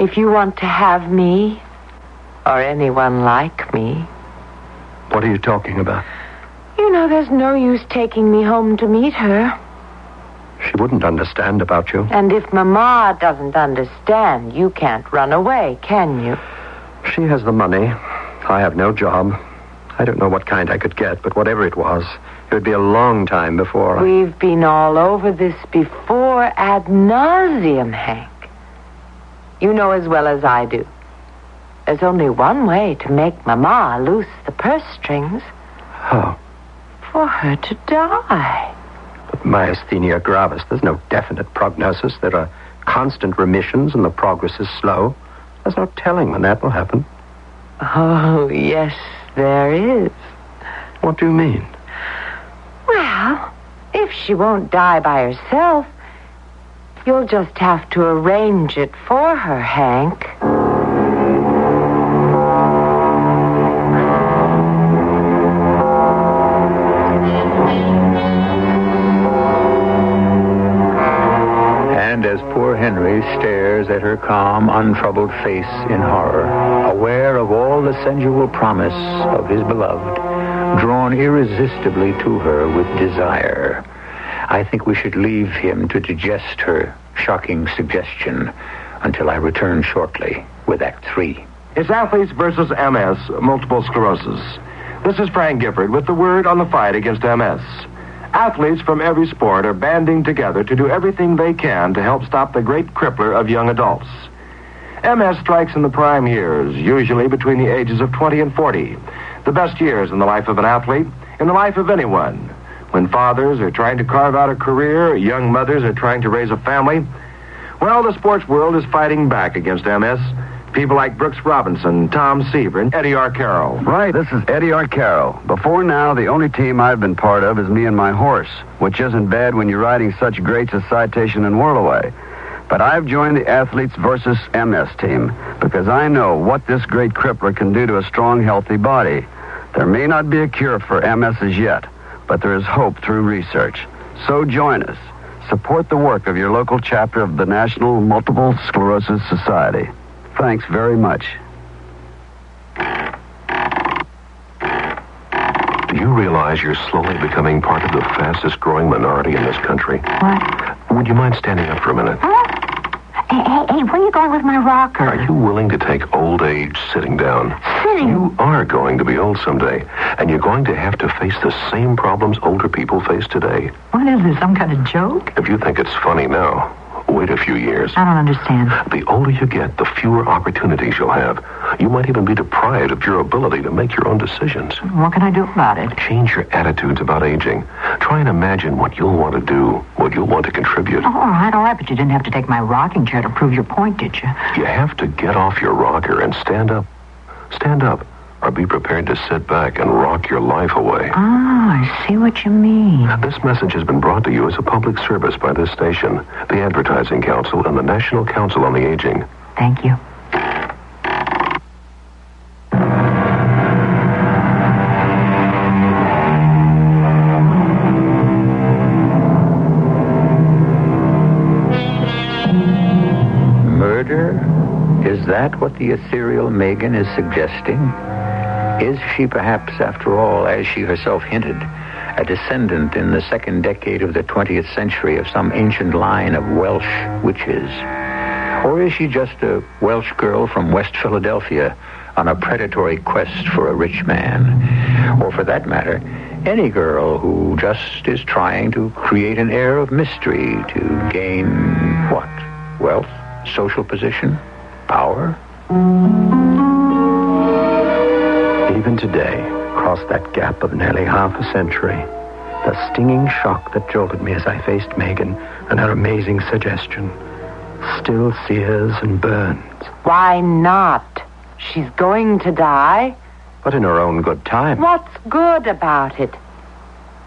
Speaker 16: if you want to have me, or anyone like me...
Speaker 7: What are you talking about?
Speaker 16: You know, there's no use taking me home to meet her.
Speaker 7: She wouldn't understand about you.
Speaker 16: And if Mama doesn't understand, you can't run away, can you?
Speaker 7: She has the money. I have no job. I don't know what kind I could get, but whatever it was, it would be a long time before
Speaker 16: We've been all over this before ad nauseum, Hank. You know as well as I do. There's only one way to make Mama loose the purse strings.
Speaker 7: How?
Speaker 16: For her to die.
Speaker 7: But myasthenia gravis, there's no definite prognosis. There are constant remissions and the progress is slow. There's no telling when that will happen.
Speaker 16: Oh, yes, there is.
Speaker 7: What do you mean?
Speaker 16: Well, if she won't die by herself, you'll just have to arrange it for her, Hank.
Speaker 10: calm, untroubled face in horror, aware of all the sensual promise of his beloved, drawn irresistibly to her with desire. I think we should leave him to digest her shocking suggestion until I return shortly with Act 3.
Speaker 14: It's Athletes versus MS, multiple sclerosis. This is Frank Gifford with the word on the fight against MS. Athletes from every sport are banding together to do everything they can to help stop the great crippler of young adults. MS strikes in the prime years, usually between the ages of 20 and 40. The best years in the life of an athlete, in the life of anyone. When fathers are trying to carve out a career, young mothers are trying to raise a family. Well, the sports world is fighting back against MS. People like Brooks Robinson, Tom Seaver, and Eddie Arcaro.
Speaker 3: Right, this is Eddie Arcaro. Before now, the only team I've been part of is me and my horse, which isn't bad when you're riding such greats as Citation and Whirlaway. But I've joined the Athletes versus MS team because I know what this great crippler can do to a strong, healthy body. There may not be a cure for MS as yet, but there is hope through research. So join us. Support the work of your local chapter of the National Multiple Sclerosis Society. Thanks very much.
Speaker 14: Do you realize you're slowly becoming part of the fastest growing minority in this country?
Speaker 19: What?
Speaker 14: Would you mind standing up for a minute?
Speaker 19: Huh? Hey, where are you going with my rocker?
Speaker 14: Are you willing to take old age sitting down?
Speaker 19: Sitting?
Speaker 14: You are going to be old someday, and you're going to have to face the same problems older people face today.
Speaker 19: What is this, some kind of joke?
Speaker 14: If you think it's funny now, wait a few years.
Speaker 19: I don't understand.
Speaker 14: The older you get, the fewer opportunities you'll have. You might even be deprived of your ability to make your own decisions.
Speaker 19: What can I do about it?
Speaker 14: Change your attitudes about aging. Try and imagine what you'll want to do, what you'll want to contribute.
Speaker 19: Oh, all right, but you didn't have to take my rocking chair to prove your point, did you?
Speaker 14: You have to get off your rocker and stand up. Stand up, or be prepared to sit back and rock your life away.
Speaker 19: I see what you mean.
Speaker 14: This message has been brought to you as a public service by this station, the Advertising Council, and the National Council on the Aging.
Speaker 19: Thank you.
Speaker 10: Murder? Is that what the ethereal Megan is suggesting? Is she perhaps, after all, as she herself hinted, a descendant in the second decade of the 20th century of some ancient line of Welsh witches? Or is she just a Welsh girl from West Philadelphia on a predatory quest for a rich man? Or for that matter, any girl who just is trying to create an air of mystery to gain what? Wealth? Social position? Power?
Speaker 7: Even today, across that gap of nearly half a century, the stinging shock that jolted me as I faced Megan and her amazing suggestion still sears and burns.
Speaker 2: Why not? She's going to die.
Speaker 7: But in her own good time.
Speaker 2: What's good about it?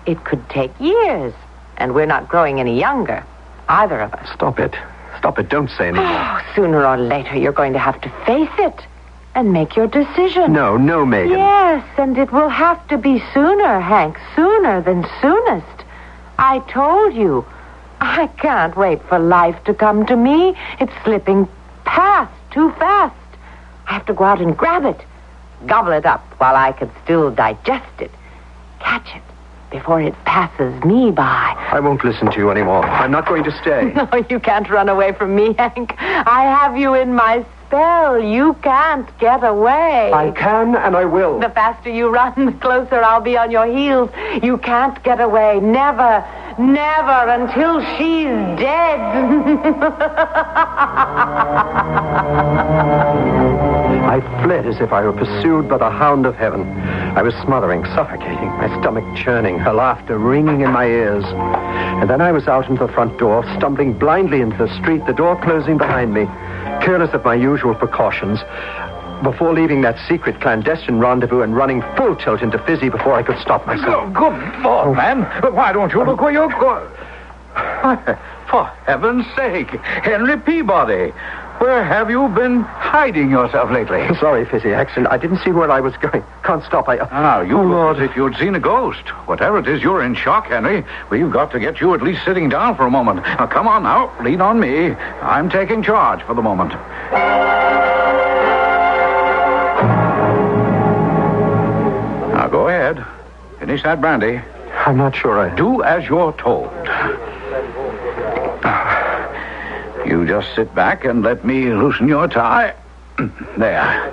Speaker 2: It could take years, and we're not growing any younger, either of us.
Speaker 7: Stop it. Stop it. Don't say anything.
Speaker 2: Oh, sooner or later, you're going to have to face it and make your decision.
Speaker 7: No, Megan.
Speaker 2: Yes, and it will have to be sooner, Hank. Sooner than soonest. I told you. I can't wait for life to come to me. It's slipping past too fast. I have to go out and grab it. Gobble it up while I can still digest it. Catch it before it passes me by.
Speaker 7: I won't listen to you anymore. I'm not going to stay.
Speaker 2: No, you can't run away from me, Hank. I have you in my spell. You can't get away.
Speaker 7: I can and I will.
Speaker 2: The faster you run, the closer I'll be on your heels. You can't get away. Never, never until she's dead.
Speaker 7: I fled as if I were pursued by the hound of heaven. I was smothering, suffocating, my stomach churning, her laughter ringing in my ears. And then I was out into the front door, stumbling blindly into the street, the door closing behind me, careless of my usual precautions, before leaving that secret clandestine rendezvous and running full tilt into Fizzy before I could stop myself.
Speaker 17: Good Lord, man. Why don't you look where you're going? For heaven's sake, Henry Peabody. Where have you been hiding yourself lately?
Speaker 7: Sorry, Fizzy. Accident. I didn't see where I was going. Can't stop.
Speaker 17: You look as if you'd seen a ghost. Whatever it is, you're in shock, Henry. We've got to get you at least sitting down for a moment. Now, come on now. Lean on me. I'm taking charge for the moment. Now, go ahead. Finish that brandy.
Speaker 7: I'm not sure I...
Speaker 17: Do as you're told. You just sit back and let me loosen your tie. There.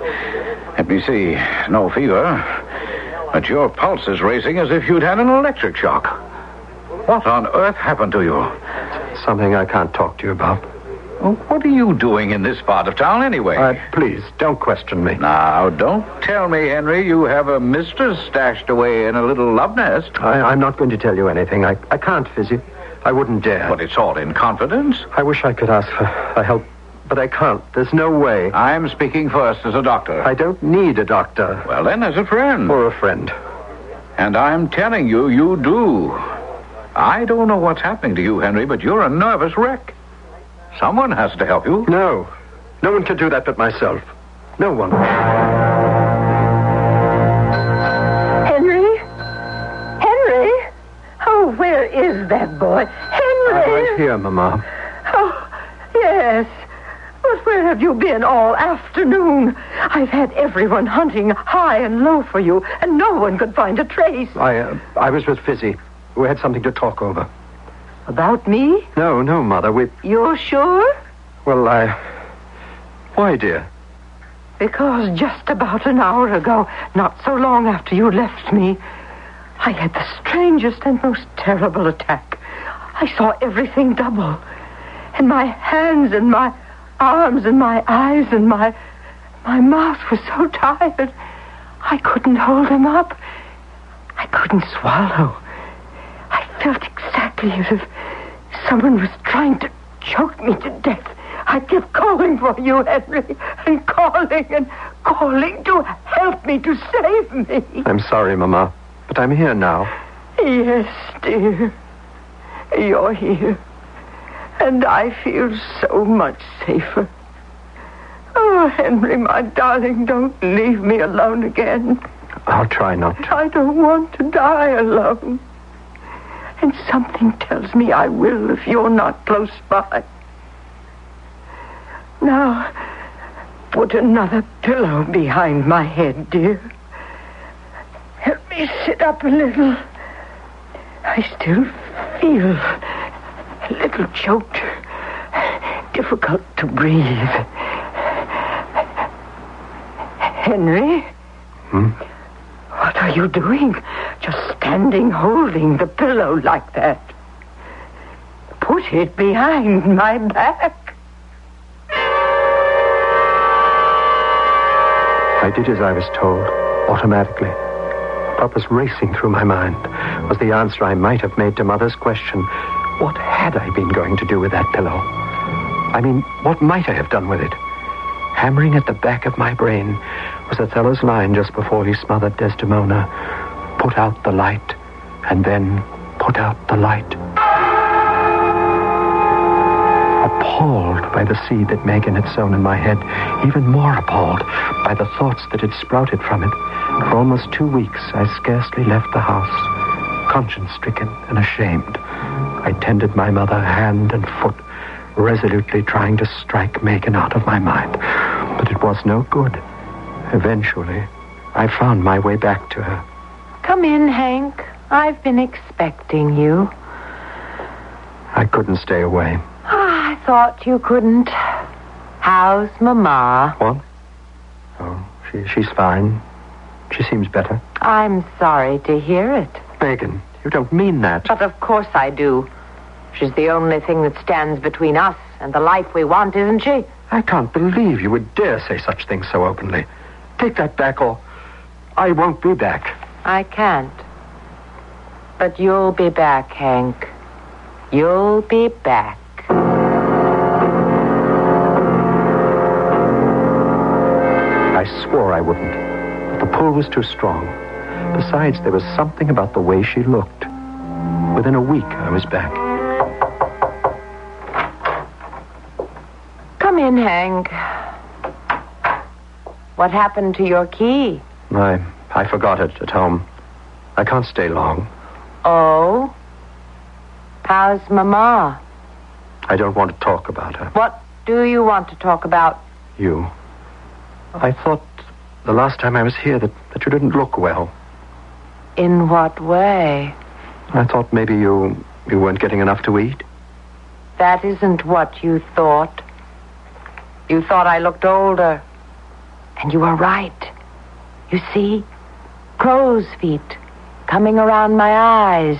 Speaker 17: Let me see. No fever. But your pulse is racing as if you'd had an electric shock. What on earth happened to you?
Speaker 7: Something I can't talk to you about.
Speaker 17: Well, what are you doing in this part of town anyway?
Speaker 7: Please, don't question me.
Speaker 17: Now, don't tell me, Henry, you have a mistress stashed away in a little love nest.
Speaker 7: I'm not going to tell you anything. I can't, Fizzy. I wouldn't dare.
Speaker 17: But it's all in confidence.
Speaker 7: I wish I could ask for help, but I can't. There's no way.
Speaker 17: I'm speaking first as a doctor.
Speaker 7: I don't need a doctor.
Speaker 17: Well, then, as a friend.
Speaker 7: Or a friend.
Speaker 17: And I'm telling you, you do. I don't know what's happening to you, Henry, but you're a nervous wreck. Someone has to help you.
Speaker 7: No. No one can do that but myself. No one.
Speaker 2: Henry? Henry? Oh, where is that boy? Henry!
Speaker 7: Right here, Mama.
Speaker 2: Oh, yes. But where have you been all afternoon? I've had everyone hunting high and low for you, and no one could find a trace.
Speaker 7: I was with Fizzy. We had something to talk over.
Speaker 2: About me?
Speaker 7: No, Mother.
Speaker 2: You're sure?
Speaker 7: Well, Why, dear?
Speaker 2: Because just about an hour ago, not so long after you left me, I had the strangest and most terrible attack. I saw everything double. And my hands and my arms and my eyes and my mouth was so tired, I couldn't hold them up. I couldn't swallow. I felt exactly as if someone was trying to choke me to death. I kept calling for you, Henry, and calling to help me, to save me.
Speaker 7: I'm sorry, Mama, but I'm here now.
Speaker 2: Yes, dear. You're here. And I feel so much safer. Oh, Henry, my darling, don't leave me alone again.
Speaker 7: I'll try not to.
Speaker 2: I don't want to die alone. And something tells me I will if you're not close by. Now, put another pillow behind my head, dear. Help me sit up a little. I still feel a little choked. Difficult to breathe. Henry? What are you doing? Just standing holding the pillow like that. Put it behind my back.
Speaker 7: I did as I was told, automatically. What was racing through my mind was the answer I might have made to Mother's question, what had I been going to do with that pillow? I mean, what might I have done with it? Hammering at the back of my brain was Othello's line just before he smothered Desdemona. Put out the light, and then put out the light. Appalled by the seed that Megan had sown in my head, even more appalled by the thoughts that had sprouted from it, for almost 2 weeks I scarcely left the house, conscience-stricken and ashamed. I tended my mother hand and foot, resolutely trying to strike Megan out of my mind. But it was no good. Eventually, I found my way back to her.
Speaker 16: Come in, Hank. I've been expecting you.
Speaker 7: I couldn't stay away.
Speaker 16: I thought you couldn't. How's Mama?
Speaker 7: What? Oh, she's fine. She seems better.
Speaker 16: I'm sorry to hear it.
Speaker 7: Megan, you don't mean that.
Speaker 16: But of course I do. She's the only thing that stands between us and the life we want, isn't she?
Speaker 7: I can't believe you would dare say such things so openly. Take that back, or I won't be back.
Speaker 16: I can't. But you'll be back, Hank. You'll be back.
Speaker 7: I swore I wouldn't, but the pull was too strong. Besides, there was something about the way she looked. Within a week, I was back.
Speaker 16: Come in, Hank. What happened to your key?
Speaker 7: I forgot it at home. I can't stay long.
Speaker 16: Oh? How's Mama?
Speaker 7: I don't want to talk about her.
Speaker 16: What do you want to talk about?
Speaker 7: You. I thought the last time I was here that you didn't look well.
Speaker 16: In what way?
Speaker 7: I thought maybe you weren't getting enough to eat.
Speaker 16: That isn't what you thought. You thought I looked older. And you were right. You see? Crow's feet coming around my eyes.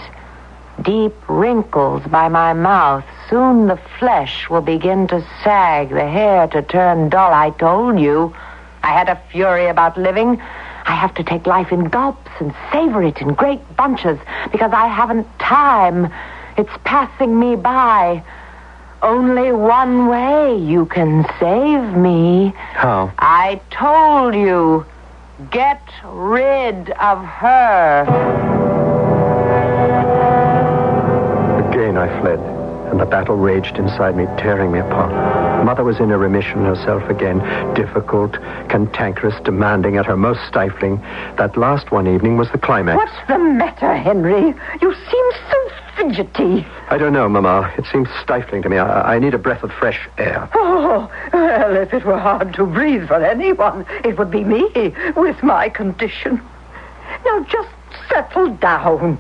Speaker 16: Deep wrinkles by my mouth. Soon the flesh will begin to sag, the hair to turn dull. I told you. I had a fury about living. I have to take life in gulps and savor it in great bunches because I haven't time. It's passing me by. Only one way you can save me.
Speaker 7: How?
Speaker 16: I told you. Get rid of her.
Speaker 7: Again I fled, and the battle raged inside me, tearing me apart. Mother was in a remission herself again, difficult, cantankerous, demanding at her most stifling. That last one evening was the climax.
Speaker 2: What's the matter, Henry? You seem so fidgety.
Speaker 7: I don't know, Mama. It seems stifling to me. I need a breath of fresh air.
Speaker 2: Oh, well, if it were hard to breathe for anyone, it would be me, with my condition. Now, just settle down.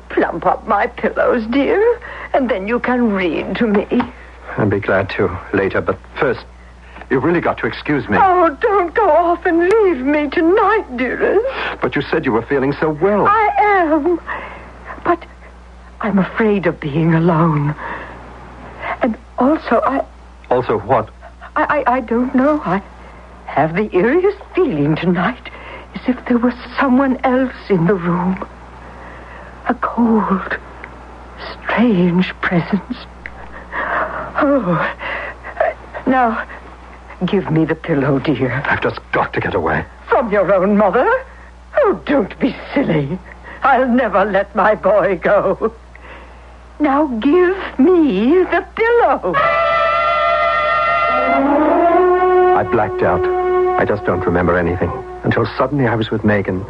Speaker 2: Plump up my pillows, dear, and then you can read to me.
Speaker 7: I'll be glad to later, but first, you've really got to excuse me.
Speaker 2: Oh, don't go off and leave me tonight, dearest.
Speaker 7: But you said you were feeling so well.
Speaker 2: I am. But I'm afraid of being alone. And also,
Speaker 7: Also what?
Speaker 2: I don't know. I have the eeriest feeling tonight, as if there was someone else in the room. A cold, strange presence. Oh, now, give me the pillow, dear.
Speaker 7: I've just got to get away.
Speaker 2: From your own mother? Oh, don't be silly. I'll never let my boy go. Now give me the pillow.
Speaker 7: I blacked out. I just don't remember anything. Until suddenly I was with Megan,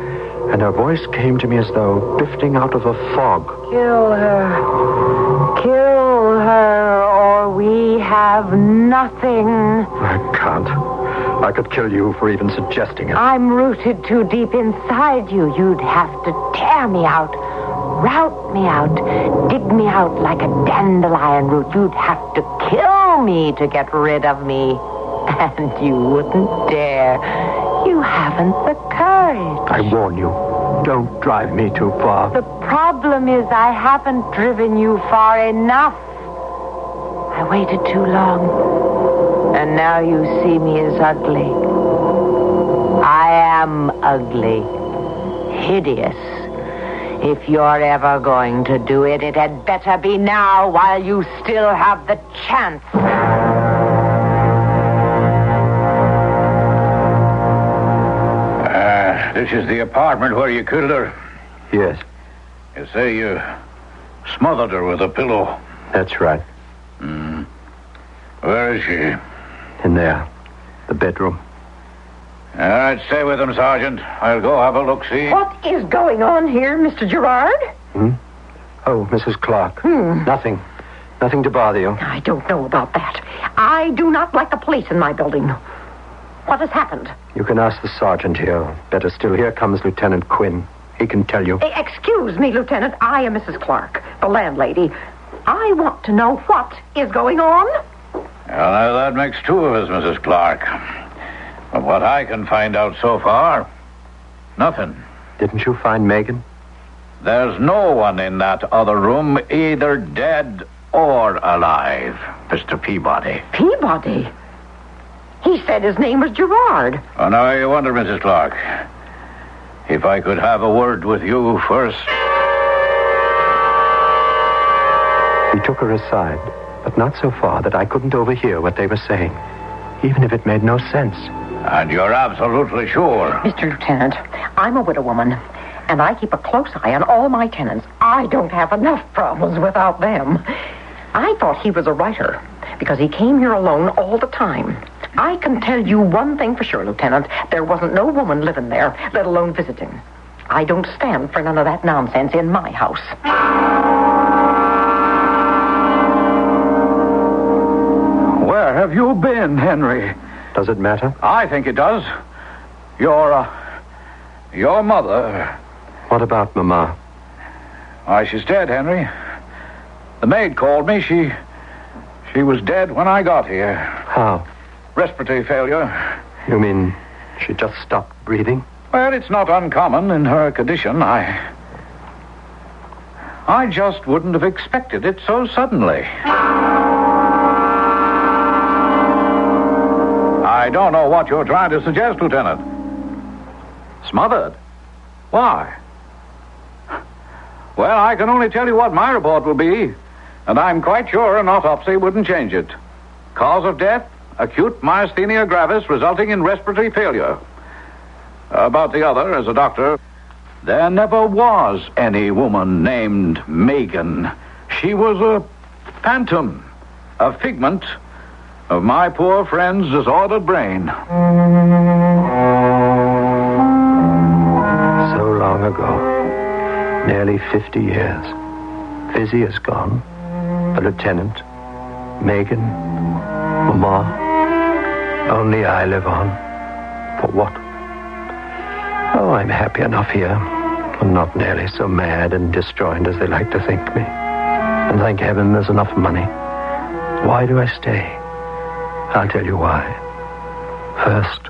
Speaker 7: and her voice came to me as though drifting out of a fog.
Speaker 16: Kill her. Kill her, or we have nothing.
Speaker 7: I can't. I could kill you for even suggesting it.
Speaker 16: I'm rooted too deep inside you. You'd have to tear me out, rout me out, dig me out like a dandelion root. You'd have to kill me to get rid of me. And you wouldn't dare. You haven't the courage.
Speaker 7: I warn you, don't drive me too far.
Speaker 16: The problem is I haven't driven you far enough. I waited too long. And now you see me as ugly. I am ugly. Hideous. If you're ever going to do it, it had better be now while you still have the chance.
Speaker 17: This is the apartment where you killed her?
Speaker 7: Yes.
Speaker 17: You say you smothered her with a pillow?
Speaker 7: That's right.
Speaker 17: Where is she?
Speaker 7: In there. The bedroom.
Speaker 17: All right, stay with him, Sergeant. I'll go have a look-see.
Speaker 2: What is going on here, Mr. Gerard?
Speaker 7: Oh, Mrs. Clark. Nothing. Nothing to bother you.
Speaker 2: I don't know about that. I do not like the police in my building. What has happened?
Speaker 7: You can ask the sergeant here. Better still, here comes Lieutenant Quinn. He can tell you.
Speaker 2: Excuse me, Lieutenant. I am Mrs. Clark, the landlady. I want to know what is going on.
Speaker 17: Well, now that makes two of us, Mrs. Clark. From what I can find out so far, nothing.
Speaker 7: Didn't you find Megan?
Speaker 17: There's no one in that other room, either dead or alive, Mr. Peabody.
Speaker 2: Peabody? He said his name was Gerard.
Speaker 17: Oh, now I wonder, Mrs. Clark, if I could have a word with you first.
Speaker 7: He took her aside, but not so far that I couldn't overhear what they were saying, even if it made no sense.
Speaker 17: And you're absolutely sure?
Speaker 2: Mr. Lieutenant, I'm a widow woman, and I keep a close eye on all my tenants. I don't have enough problems without them. I thought he was a writer. because he came here alone all the time. I can tell you one thing for sure, Lieutenant. There wasn't no woman living there, let alone visiting. I don't stand for none of that nonsense in my house.
Speaker 17: Where have you been, Henry?
Speaker 7: Does it matter?
Speaker 17: I think it does. Your mother.
Speaker 7: What about Mama?
Speaker 17: Why, she's dead, Henry. The maid called me. She was dead when I got here.
Speaker 7: How?
Speaker 17: Respiratory failure.
Speaker 7: You mean she just stopped breathing?
Speaker 17: Well, it's not uncommon in her condition. I just wouldn't have expected it so suddenly. I don't know what you're trying to suggest, Lieutenant. Smothered? Why? Well, I can only tell you what my report will be, and I'm quite sure an autopsy wouldn't change it. Cause of death, acute myasthenia gravis resulting in respiratory failure. About the other, as a doctor, there never was any woman named Megan. She was a phantom, a figment of my poor friend's disordered brain.
Speaker 7: So long ago, nearly 50 years. Fizzy is gone. The lieutenant, Megan, Mama. Only I live on. For what? Oh, I'm happy enough here. I'm not nearly so mad and disjoined as they like to think me. And thank heaven there's enough money. Why do I stay? I'll tell you why. First,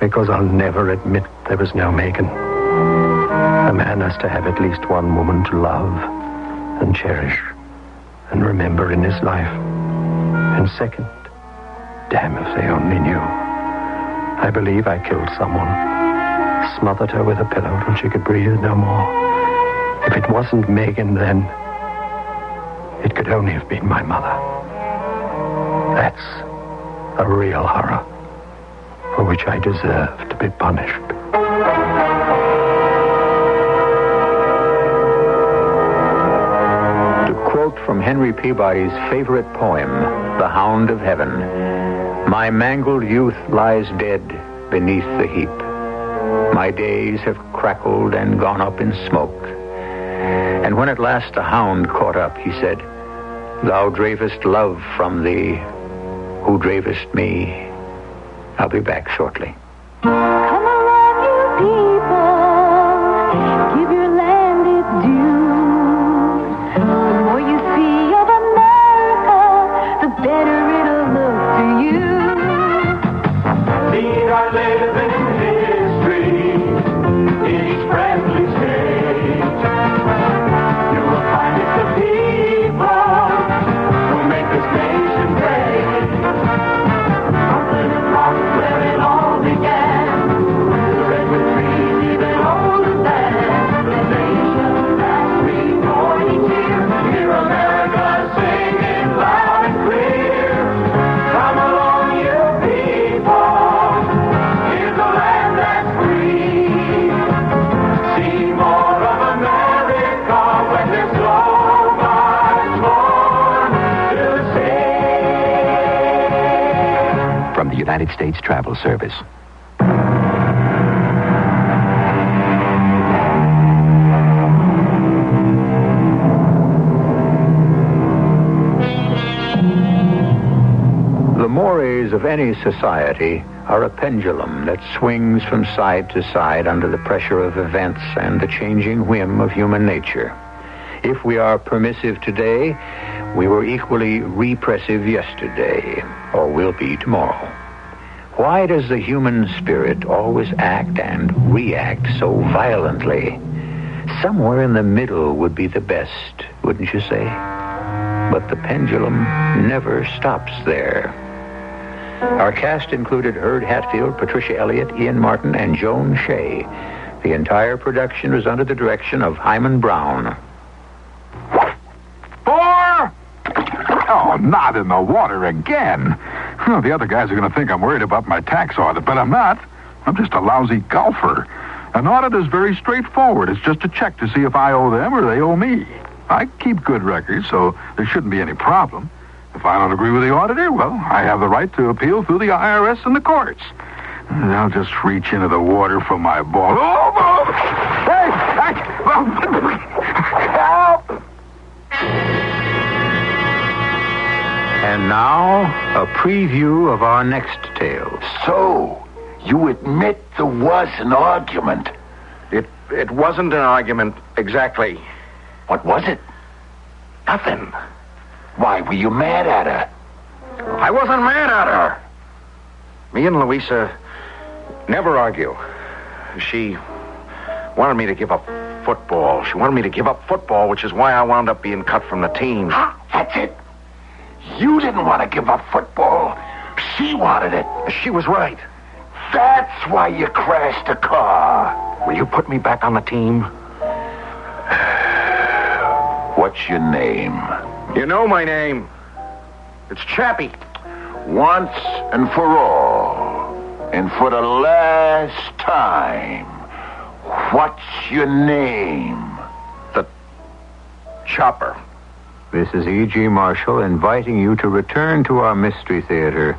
Speaker 7: because I'll never admit there was no Megan. A man has to have at least one woman to love and cherish and remember in his life. And second, damn if they only knew. I believe I killed someone. Smothered her with a pillow till she could breathe no more. If it wasn't Megan, then it could only have been my mother. That's a real horror for which I deserve to be punished.
Speaker 20: To quote from Henry Peabody's favorite poem, The Hound of Heaven, my mangled youth lies dead beneath the heap. My days have crackled and gone up in smoke. And when at last the hound caught up, he said, thou dravest love from thee, who dravest me. I'll be back shortly.
Speaker 21: Come along, you people, give your land its dues. The more you see of America, the better it'll look to you.
Speaker 22: These are living history in each friendly state. You will find it's the people who make this nation great. From Plymouth Rock, where it all began, the redwood trees even older than the nation that we born each year. Hear America singing loud and clear. Come along, you people, here's a land that's free. See more of America when there's so much more to see.
Speaker 20: From the United States Travel Service. The mores of any society are a pendulum that swings from side to side under the pressure of events and the changing whim of human nature. If we are permissive today, we were equally repressive yesterday, or will be tomorrow. Why does the human spirit always act and react so violently? Somewhere in the middle would be the best, wouldn't you say? But the pendulum never stops there. Our cast included Herb Hatfield, Patricia Elliott, Ian Martin, and Joan Shea. The entire production was under the direction of Hyman Brown.
Speaker 4: 4! Oh, not in the water again. Oh, the other guys are going to think I'm worried about my tax audit, but I'm not. I'm just a lousy golfer. An audit is very straightforward. It's just a check to see if I owe them or they owe me. I keep good records, so there shouldn't be any problem. If If I don't agree with the auditor, well, I have the right to appeal through the IRS and the courts. And I'll just reach into the water for my ball. Oh! Hey! Help!
Speaker 20: And now, a preview of our next tale.
Speaker 1: So, you admit there was an argument?
Speaker 6: It wasn't an argument, exactly.
Speaker 1: What was it? Nothing. Why, were you mad at her?
Speaker 6: I wasn't mad at her. Me and Louisa never argue. She wanted me to give up football. She wanted me to give up football, which is why I wound up being cut from the team.
Speaker 1: That's it. You didn't want to give up football. She wanted it.
Speaker 6: She was right.
Speaker 1: That's why you crashed a car.
Speaker 6: Will you put me back on the team?
Speaker 1: What's your name?
Speaker 6: You know my name. It's Chappie.
Speaker 1: Once and for all, and for the last time, what's your name?
Speaker 6: The Chopper.
Speaker 20: This is E.G. Marshall inviting you to return to our Mystery Theater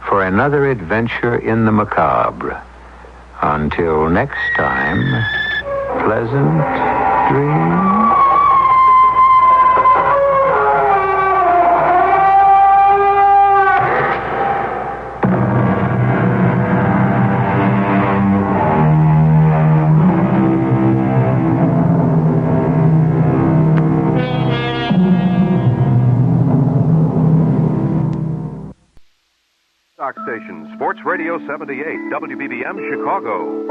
Speaker 20: for another adventure in the macabre. Until next time, pleasant dreams.
Speaker 23: Station, Sports Radio 78, WBBM, Chicago.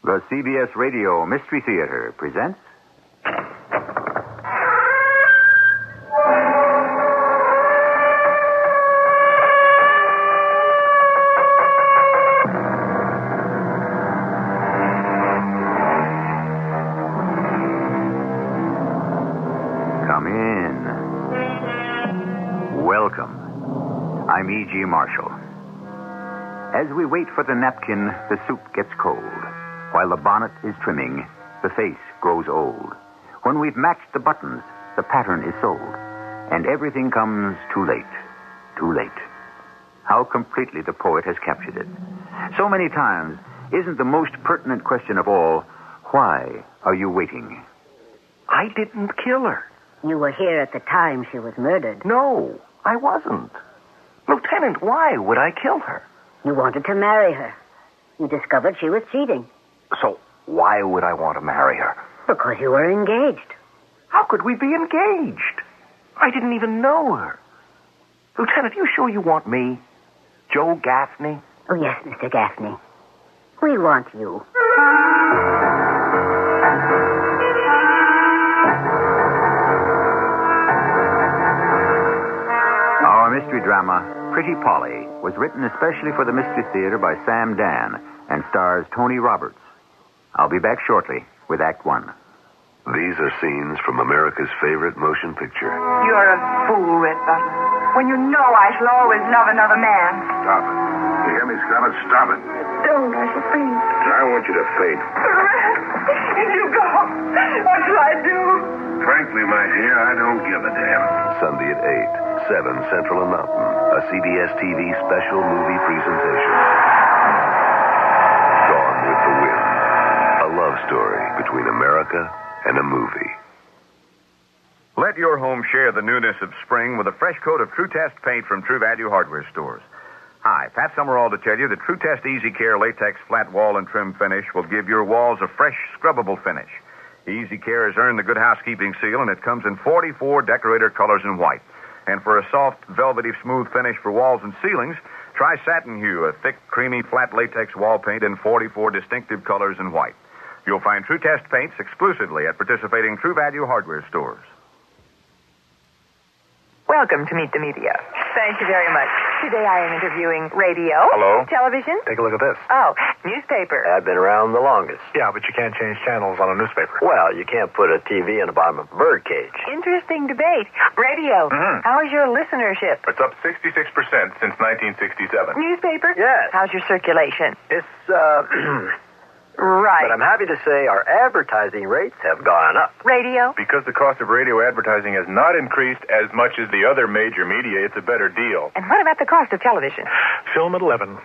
Speaker 10: The CBS Radio Mystery Theater presents... Come in. Welcome. I'm E.G. Marshall. As we wait for the napkin, the soup gets cold. While the bonnet is trimming, the face grows old. When we've matched the buttons, the pattern is sold. And everything comes too late. Too late. How completely the poet has captured it. So many times, isn't the most pertinent question of all, why are you waiting?
Speaker 6: I didn't kill her.
Speaker 24: You were here at the time she was murdered.
Speaker 6: No, I wasn't. Lieutenant, why would I kill her?
Speaker 24: You wanted to marry her. You discovered she was cheating.
Speaker 6: So why would I want to marry her?
Speaker 24: Because you were engaged.
Speaker 6: How could we be engaged? I didn't even know her. Lieutenant, you sure you want me? Joe Gaffney?
Speaker 24: Oh, yes, Mr. Gaffney. We want you.
Speaker 10: Our mystery drama, Pretty Polly, was written especially for the Mystery Theater by Sam Dan and stars Tony Roberts. I'll be back shortly with Act One.
Speaker 25: These are scenes from America's favorite motion picture.
Speaker 26: You're a fool, Red Butler. When you know I shall always love another man.
Speaker 25: Stop it. You hear me, Scarlett? Stop it.
Speaker 26: Don't, I shall faint.
Speaker 25: I want you to faint.
Speaker 26: You go. What shall I do?
Speaker 25: Frankly, my dear, I don't give a damn. Sunday at 8, 7 Central and Mountain. A CBS TV special movie presentation. Gone with the Wind. A love story between America and a movie.
Speaker 23: Let your home share the newness of spring with a fresh coat of True Test paint from True Value Hardware Stores. Hi, Pat Summerall to tell you that True Test Easy Care Latex Flat Wall and Trim Finish will give your walls a fresh, scrubbable finish. Easy Care has earned the Good Housekeeping seal, and it comes in 44 decorator colors in white. And for a soft, velvety, smooth finish for walls and ceilings, try Satin Hue, a thick, creamy, flat latex wall paint in 44 distinctive colors in white. You'll find True Test paints exclusively at participating True Value Hardware Stores.
Speaker 27: Welcome to Meet the Media. Thank you very much. Today I am interviewing radio.
Speaker 13: Hello.
Speaker 27: Television.
Speaker 13: Take a look at this.
Speaker 27: Oh, newspaper.
Speaker 13: I've been around the longest. Yeah, but you can't change channels on a newspaper.
Speaker 28: Well, you can't put a TV in the bottom of a birdcage.
Speaker 27: Interesting debate. Radio. How is your listenership?
Speaker 18: It's up 66% since 1967.
Speaker 27: Newspaper?
Speaker 28: Yes.
Speaker 27: How's your circulation?
Speaker 28: It's,
Speaker 27: Right.
Speaker 28: But I'm happy to say our advertising rates have gone up.
Speaker 27: Radio?
Speaker 18: Because the cost of radio advertising has not increased as much as the other major media, it's a better deal.
Speaker 27: And what about the cost of television?
Speaker 18: Film at 11.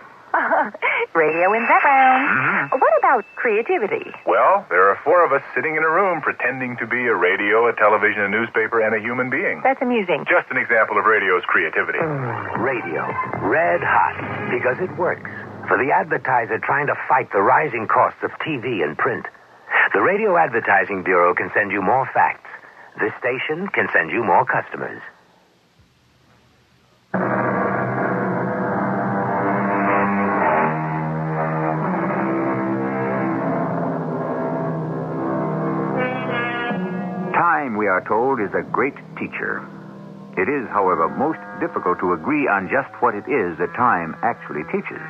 Speaker 27: Radio in background.
Speaker 18: Mm-hmm.
Speaker 27: What about creativity?
Speaker 18: Well, there are 4 of us sitting in a room pretending to be a radio, a television, a newspaper, and a human being.
Speaker 27: That's amusing.
Speaker 18: Just an example of radio's creativity.
Speaker 3: Radio. Red hot. Because it works. For the advertiser trying to fight the rising costs of TV and print. The Radio Advertising Bureau can send you more facts. This station can send you more customers.
Speaker 5: Time, we are told, is a great teacher. It is, however, most difficult to agree on just what it is that time actually teaches,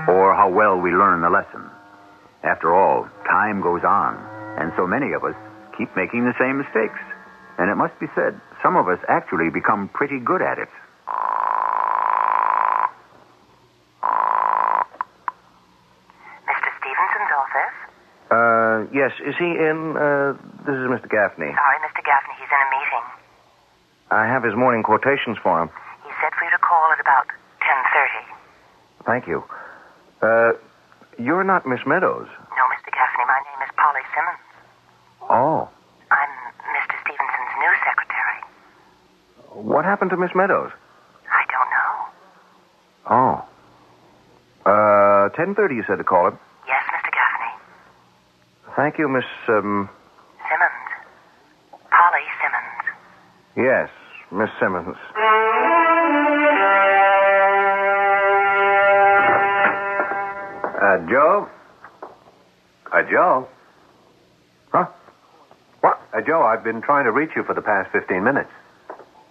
Speaker 5: or how well we learn the lesson. After all, time goes on, and so many of us keep making the same mistakes. And it must be said, some of us actually become pretty good at it.
Speaker 24: Mr. Stevenson's office?
Speaker 6: Yes. Is he in? This is Mr. Gaffney.
Speaker 24: Sorry, Mr. Gaffney, he's in a meeting.
Speaker 6: I have his morning quotations for him.
Speaker 24: He said for you to call at about 10:30.
Speaker 6: Thank you. You're not Miss Meadows.
Speaker 24: No, Mr. Gaffney, my name is Polly Simmons.
Speaker 6: Oh.
Speaker 24: I'm Mr. Stevenson's new secretary.
Speaker 6: What happened to Miss Meadows?
Speaker 24: I don't know.
Speaker 6: Oh. 10:30 you said to call him.
Speaker 24: Yes, Mr. Gaffney.
Speaker 6: Thank you, Miss,
Speaker 24: Simmons. Polly Simmons.
Speaker 6: Yes, Miss Simmons.
Speaker 5: Joe? Joe?
Speaker 6: Huh? What?
Speaker 5: Joe, I've been trying to reach you for the past 15 minutes.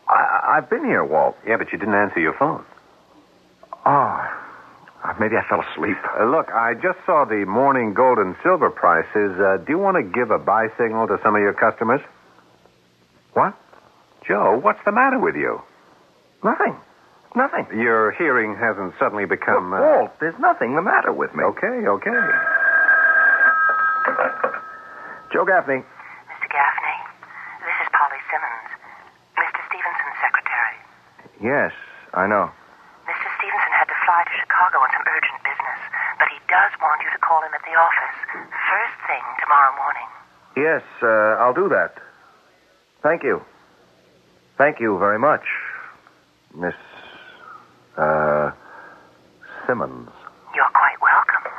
Speaker 6: I've been here, Walt.
Speaker 5: Yeah, but you didn't answer your phone.
Speaker 6: Oh, maybe I fell asleep.
Speaker 5: Look, I just saw the morning gold and silver prices. Do you want to give a buy signal to some of your customers?
Speaker 6: What?
Speaker 5: Joe, what's the matter with you?
Speaker 6: Nothing.
Speaker 5: Your hearing hasn't suddenly become...
Speaker 6: Walt, there's nothing the matter with me.
Speaker 5: Okay.
Speaker 6: Joe Gaffney.
Speaker 24: Mr. Gaffney, this is Polly Simmons, Mr. Stevenson's secretary.
Speaker 6: Yes, I know.
Speaker 24: Mr. Stevenson had to fly to Chicago on some urgent business, but he does want you to call him at the office first thing tomorrow morning.
Speaker 6: Yes, I'll do that. Thank you. Thank you very much, Miss, Simmons.
Speaker 24: You're quite welcome.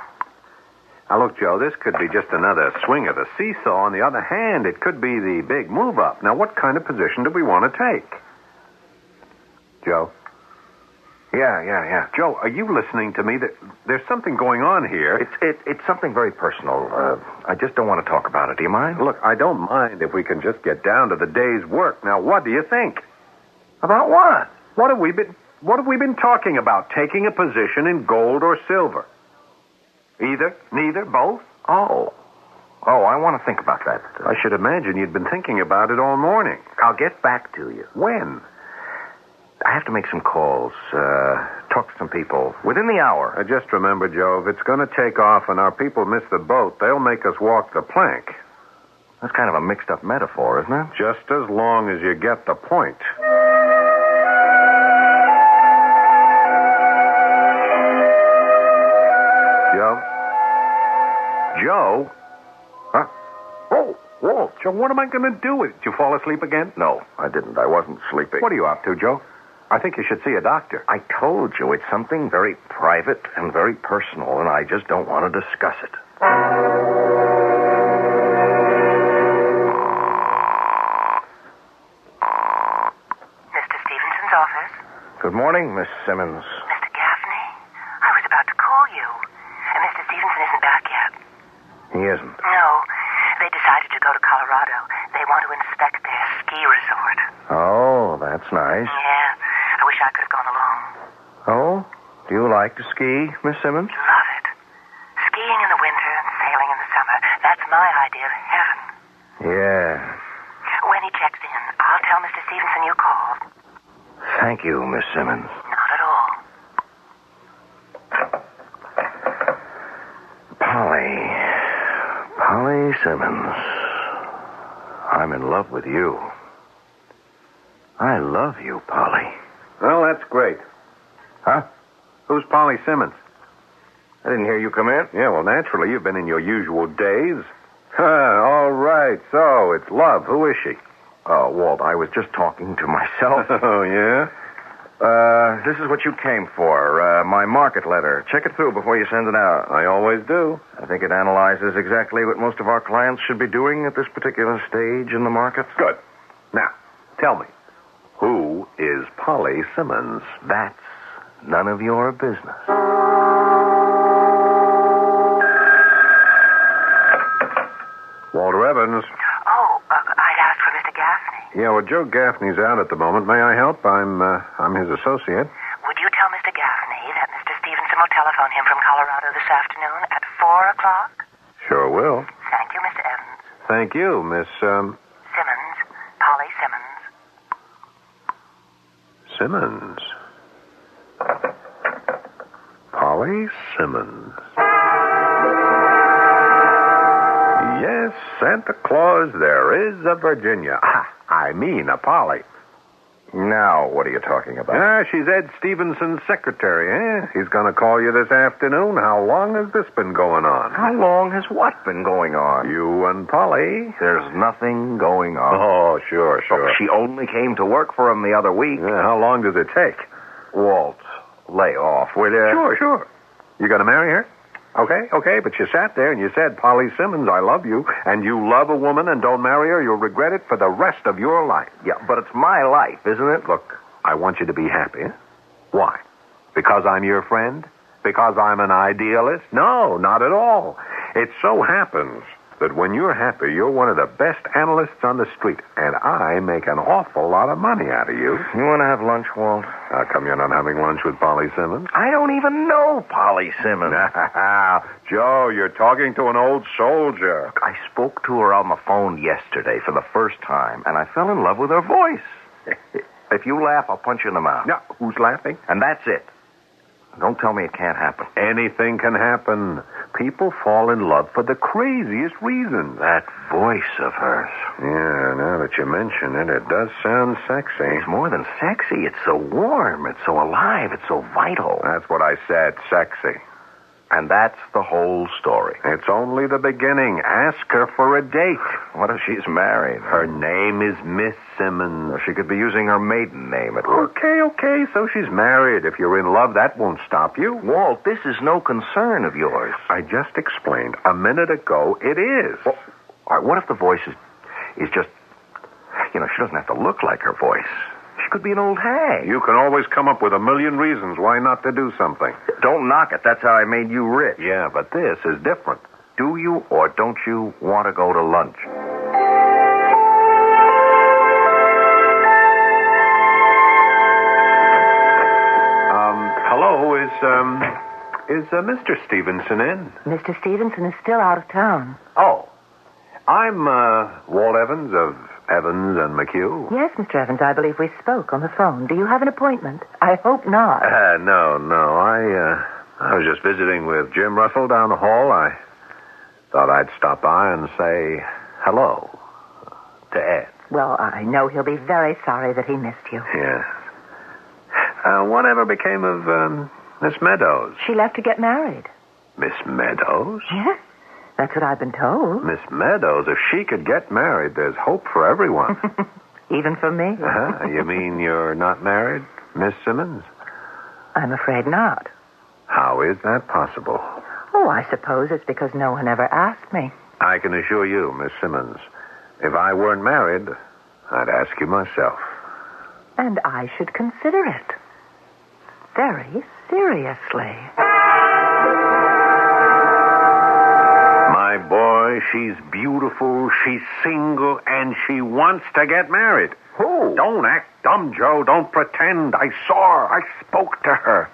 Speaker 5: Now, look, Joe, this could be just another swing of the seesaw. On the other hand, it could be the big move up. Now, what kind of position do we want to take? Joe? Yeah. Joe, are you listening to me? There's something going on here.
Speaker 6: It's something very personal. I just don't want to talk about it. Do you mind?
Speaker 5: Look, I don't mind if we can just get down to the day's work. Now, what do you think?
Speaker 6: About what?
Speaker 5: What have we been talking about? Taking a position in gold or silver? Either? Neither? Both?
Speaker 6: Oh, I want to think about that.
Speaker 5: I should imagine you'd been thinking about it all morning.
Speaker 6: I'll get back to you.
Speaker 5: When?
Speaker 6: I have to make some calls, talk to some people within the hour.
Speaker 5: Just remember, Joe, if it's going to take off and our people miss the boat, they'll make us walk the plank.
Speaker 6: That's kind of a mixed-up metaphor, isn't it?
Speaker 5: Just as long as you get the point. Joe?
Speaker 6: Huh? Oh, Walt.
Speaker 5: Joe, what am I going to do with it? Did you fall asleep again?
Speaker 6: No, I didn't. I wasn't sleeping.
Speaker 5: What are you up to, Joe? I think you should see a doctor.
Speaker 6: I told you it's something very private and very personal, and I just don't want to discuss it.
Speaker 24: Mr. Stevenson's office?
Speaker 6: Good morning, Miss Simmons.
Speaker 24: Mr. Gaffney, I was about to call you. And Mr. Stevenson isn't back yet.
Speaker 6: He isn't?
Speaker 24: No. They decided to go to Colorado. They want to inspect their ski resort.
Speaker 6: Oh, that's nice.
Speaker 24: Yeah. I wish I could have gone along.
Speaker 6: Oh? Do you like to ski, Miss Simmons?
Speaker 24: Love it. Skiing in the winter and sailing in the summer. That's my idea of heaven.
Speaker 6: Yeah.
Speaker 24: When he checks in, I'll tell Mr. Stevenson you called.
Speaker 6: Thank you, Miss Simmons.
Speaker 24: Not at all.
Speaker 6: Polly.
Speaker 8: Simmons, I'm in love with you. I love you, Polly.
Speaker 6: Well, that's great.
Speaker 8: Huh?
Speaker 6: Who's Polly Simmons?
Speaker 8: I didn't hear you come in.
Speaker 6: Yeah, well, naturally, you've been in your usual days. All right, so it's love. Who is she?
Speaker 8: Walt, I was just talking to myself.
Speaker 6: Oh, yeah?
Speaker 8: This is what you came for, my market letter. Check it through before you send it out.
Speaker 6: I always do.
Speaker 8: I think it analyzes exactly what most of our clients should be doing at this particular stage in the market.
Speaker 6: Good. Now, tell me, who is Polly Simmons?
Speaker 8: That's none of your business.
Speaker 6: Walter Evans.
Speaker 24: Oh, I'd asked for Mr. Gaffney.
Speaker 6: Yeah, well, Joe Gaffney's out at the moment. May I help? I'm his associate.
Speaker 24: Would you tell Mr. Gaffney that Mr. Stevenson will telephone him from Colorado this afternoon at 4 o'clock?
Speaker 6: Sure will.
Speaker 24: Thank you, Mr. Evans.
Speaker 6: Thank you, Miss,
Speaker 24: Simmons. Polly Simmons.
Speaker 6: Simmons. Polly Simmons. Yes, Santa Claus, there is a Virginia. I mean a Polly.
Speaker 8: Now, what are you talking about?
Speaker 6: She's Ed Stevenson's secretary, eh? He's going to call you this afternoon. How long has this been going on?
Speaker 8: How long has what been going on?
Speaker 6: You and Polly.
Speaker 8: There's nothing going on.
Speaker 6: Oh, sure.
Speaker 8: Look, she only came to work for him the other week.
Speaker 6: Yeah, how long does it take?
Speaker 8: Walt, lay off, will you?
Speaker 6: Sure. You going to marry her? Okay, but you sat there and you said, Polly Simmons, I love you, and you love a woman and don't marry her, you'll regret it for the rest of your life.
Speaker 8: Yeah, but it's my life, isn't it?
Speaker 6: Look, I want you to be happy. Why? Because I'm your friend? Because I'm an idealist? No, not at all. It so happens that when you're happy, you're one of the best analysts on the street, and I make an awful lot of money out of you.
Speaker 8: You want to have lunch, Walt?
Speaker 6: How come you're not having lunch with Polly Simmons?
Speaker 8: I don't even know Polly Simmons.
Speaker 6: Joe, you're talking to an old soldier.
Speaker 8: Look, I spoke to her on the phone yesterday for the first time, and I fell in love with her voice. If you laugh, I'll punch you in the mouth.
Speaker 6: Now, who's laughing?
Speaker 8: And that's it. Don't tell me it can't happen.
Speaker 6: Anything can happen. People fall in love for the craziest reasons.
Speaker 8: That voice of hers.
Speaker 6: Yeah, now that you mention it, it does sound sexy.
Speaker 8: It's more than sexy. It's so warm. It's so alive. It's so vital.
Speaker 6: That's what I said, sexy.
Speaker 8: And that's the whole story.
Speaker 6: It's only the beginning. Ask her for a date.
Speaker 8: What if she's married?
Speaker 6: Her name is Miss Simmons.
Speaker 8: She could be using her maiden name at work.
Speaker 6: Okay, so she's married. If you're in love, that won't stop you.
Speaker 8: Walt, this is no concern of yours.
Speaker 6: I just explained a minute ago it is.
Speaker 8: Well, all right, what if the voice is just... she doesn't have to look like her voice. She could be an old hag.
Speaker 6: You can always come up with a million reasons why not to do something.
Speaker 8: Don't knock it. That's how I made you rich.
Speaker 6: Yeah, but this is different.
Speaker 8: Do you or don't you want to go to lunch?
Speaker 6: Hello, is Mr. Stevenson in?
Speaker 27: Mr. Stevenson is still out of town.
Speaker 6: Oh, I'm Walt Evans of Evans and McHugh.
Speaker 27: Yes, Mr. Evans, I believe we spoke on the phone. Do you have an appointment? I hope not.
Speaker 6: No. I was just visiting with Jim Russell down the hall. I thought I'd stop by and say hello to Ed.
Speaker 27: Well, I know he'll be very sorry that he missed you.
Speaker 6: Yeah. Whatever became of Miss Meadows?
Speaker 27: She left to get married.
Speaker 6: Miss Meadows?
Speaker 27: Yes, that's what I've been told.
Speaker 6: Miss Meadows, if she could get married, there's hope for everyone.
Speaker 27: Even for me?
Speaker 6: You mean you're not married, Miss Simmons?
Speaker 27: I'm afraid not.
Speaker 6: How is that possible?
Speaker 27: Oh, I suppose it's because no one ever asked me.
Speaker 6: I can assure you, Miss Simmons, if I weren't married, I'd ask you myself.
Speaker 27: And I should consider it. Very seriously.
Speaker 6: My boy, she's beautiful, she's single, and she wants to get married.
Speaker 8: Who?
Speaker 6: Don't act dumb, Joe. Don't pretend. I saw her. I spoke to her.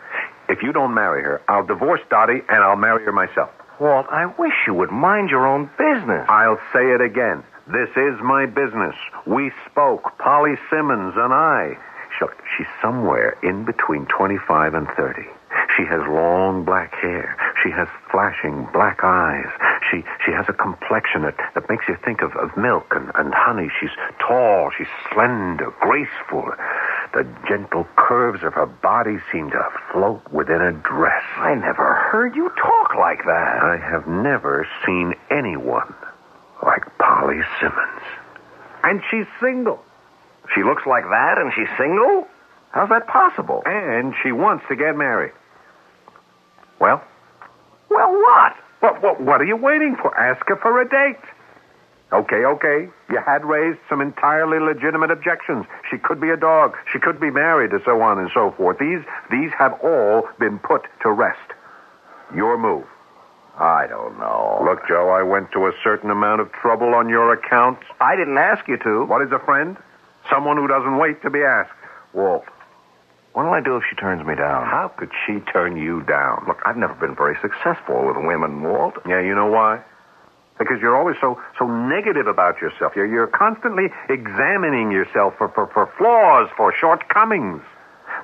Speaker 6: If you don't marry her, I'll divorce Dottie, and I'll marry her myself.
Speaker 8: Walt, I wish you would mind your own business.
Speaker 6: I'll say it again. This is my business. We spoke, Polly Simmons and I. Look, she's somewhere in between 25 and 30. She has long black hair. She has flashing black eyes.
Speaker 3: She has a complexion that makes you think of milk and honey. She's tall, she's slender, graceful. The gentle curves of her body seem to float within a dress.
Speaker 8: I never heard you talk like that.
Speaker 3: I have never seen anyone like Polly Simmons. And she's single.
Speaker 8: She looks like that and she's single? How's that possible?
Speaker 3: And she wants to get married. Well?
Speaker 8: Well, what?
Speaker 3: What are you waiting for? Ask her for a date. Okay. You had raised some entirely legitimate objections. She could be a dog. She could be married, and so on and so forth. These have all been put to rest. Your move.
Speaker 8: I don't know.
Speaker 3: Look, Joe, I went to a certain amount of trouble on your account.
Speaker 8: I didn't ask you to.
Speaker 3: What is a friend? Someone who doesn't wait to be asked. Walt.
Speaker 8: What'll I do if she turns me down?
Speaker 3: How could she turn you down?
Speaker 8: Look, I've never been very successful with women, Walt.
Speaker 3: Yeah, you know why? Because you're always so negative about yourself. You're constantly examining yourself for flaws, for shortcomings.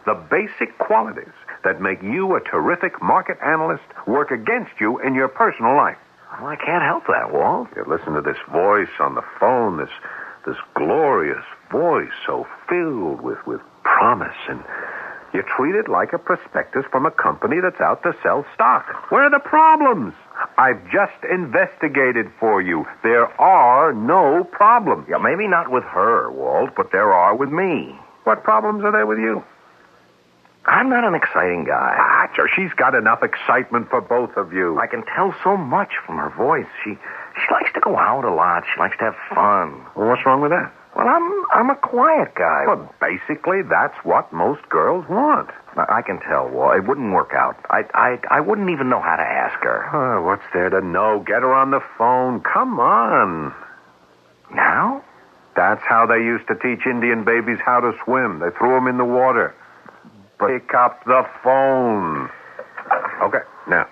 Speaker 3: The basic qualities that make you a terrific market analyst work against you in your personal life.
Speaker 8: Well, I can't help that, Walt.
Speaker 3: You listen to this voice on the phone, this glorious voice so filled with promise, and you treat it like a prospectus from a company that's out to sell stock. Where are the problems? I've just investigated for you. There are no problems.
Speaker 8: Yeah, maybe not with her, Walt, but there are with me.
Speaker 3: What problems are there with you?
Speaker 8: I'm not an exciting guy.
Speaker 3: Sure, she's got enough excitement for both of you.
Speaker 8: I can tell so much from her voice. She likes to go out a lot. She likes to have fun.
Speaker 3: Well, what's wrong with that?
Speaker 8: Well, I'm a quiet guy.
Speaker 3: Well, basically, that's what most girls want.
Speaker 8: I can tell, Walt. It wouldn't work out. I wouldn't even know how to ask her.
Speaker 3: Oh, what's there to know? Get her on the phone. Come on.
Speaker 8: Now?
Speaker 3: That's how they used to teach Indian babies how to swim. They threw them in the water. Pick up the phone. Okay, now,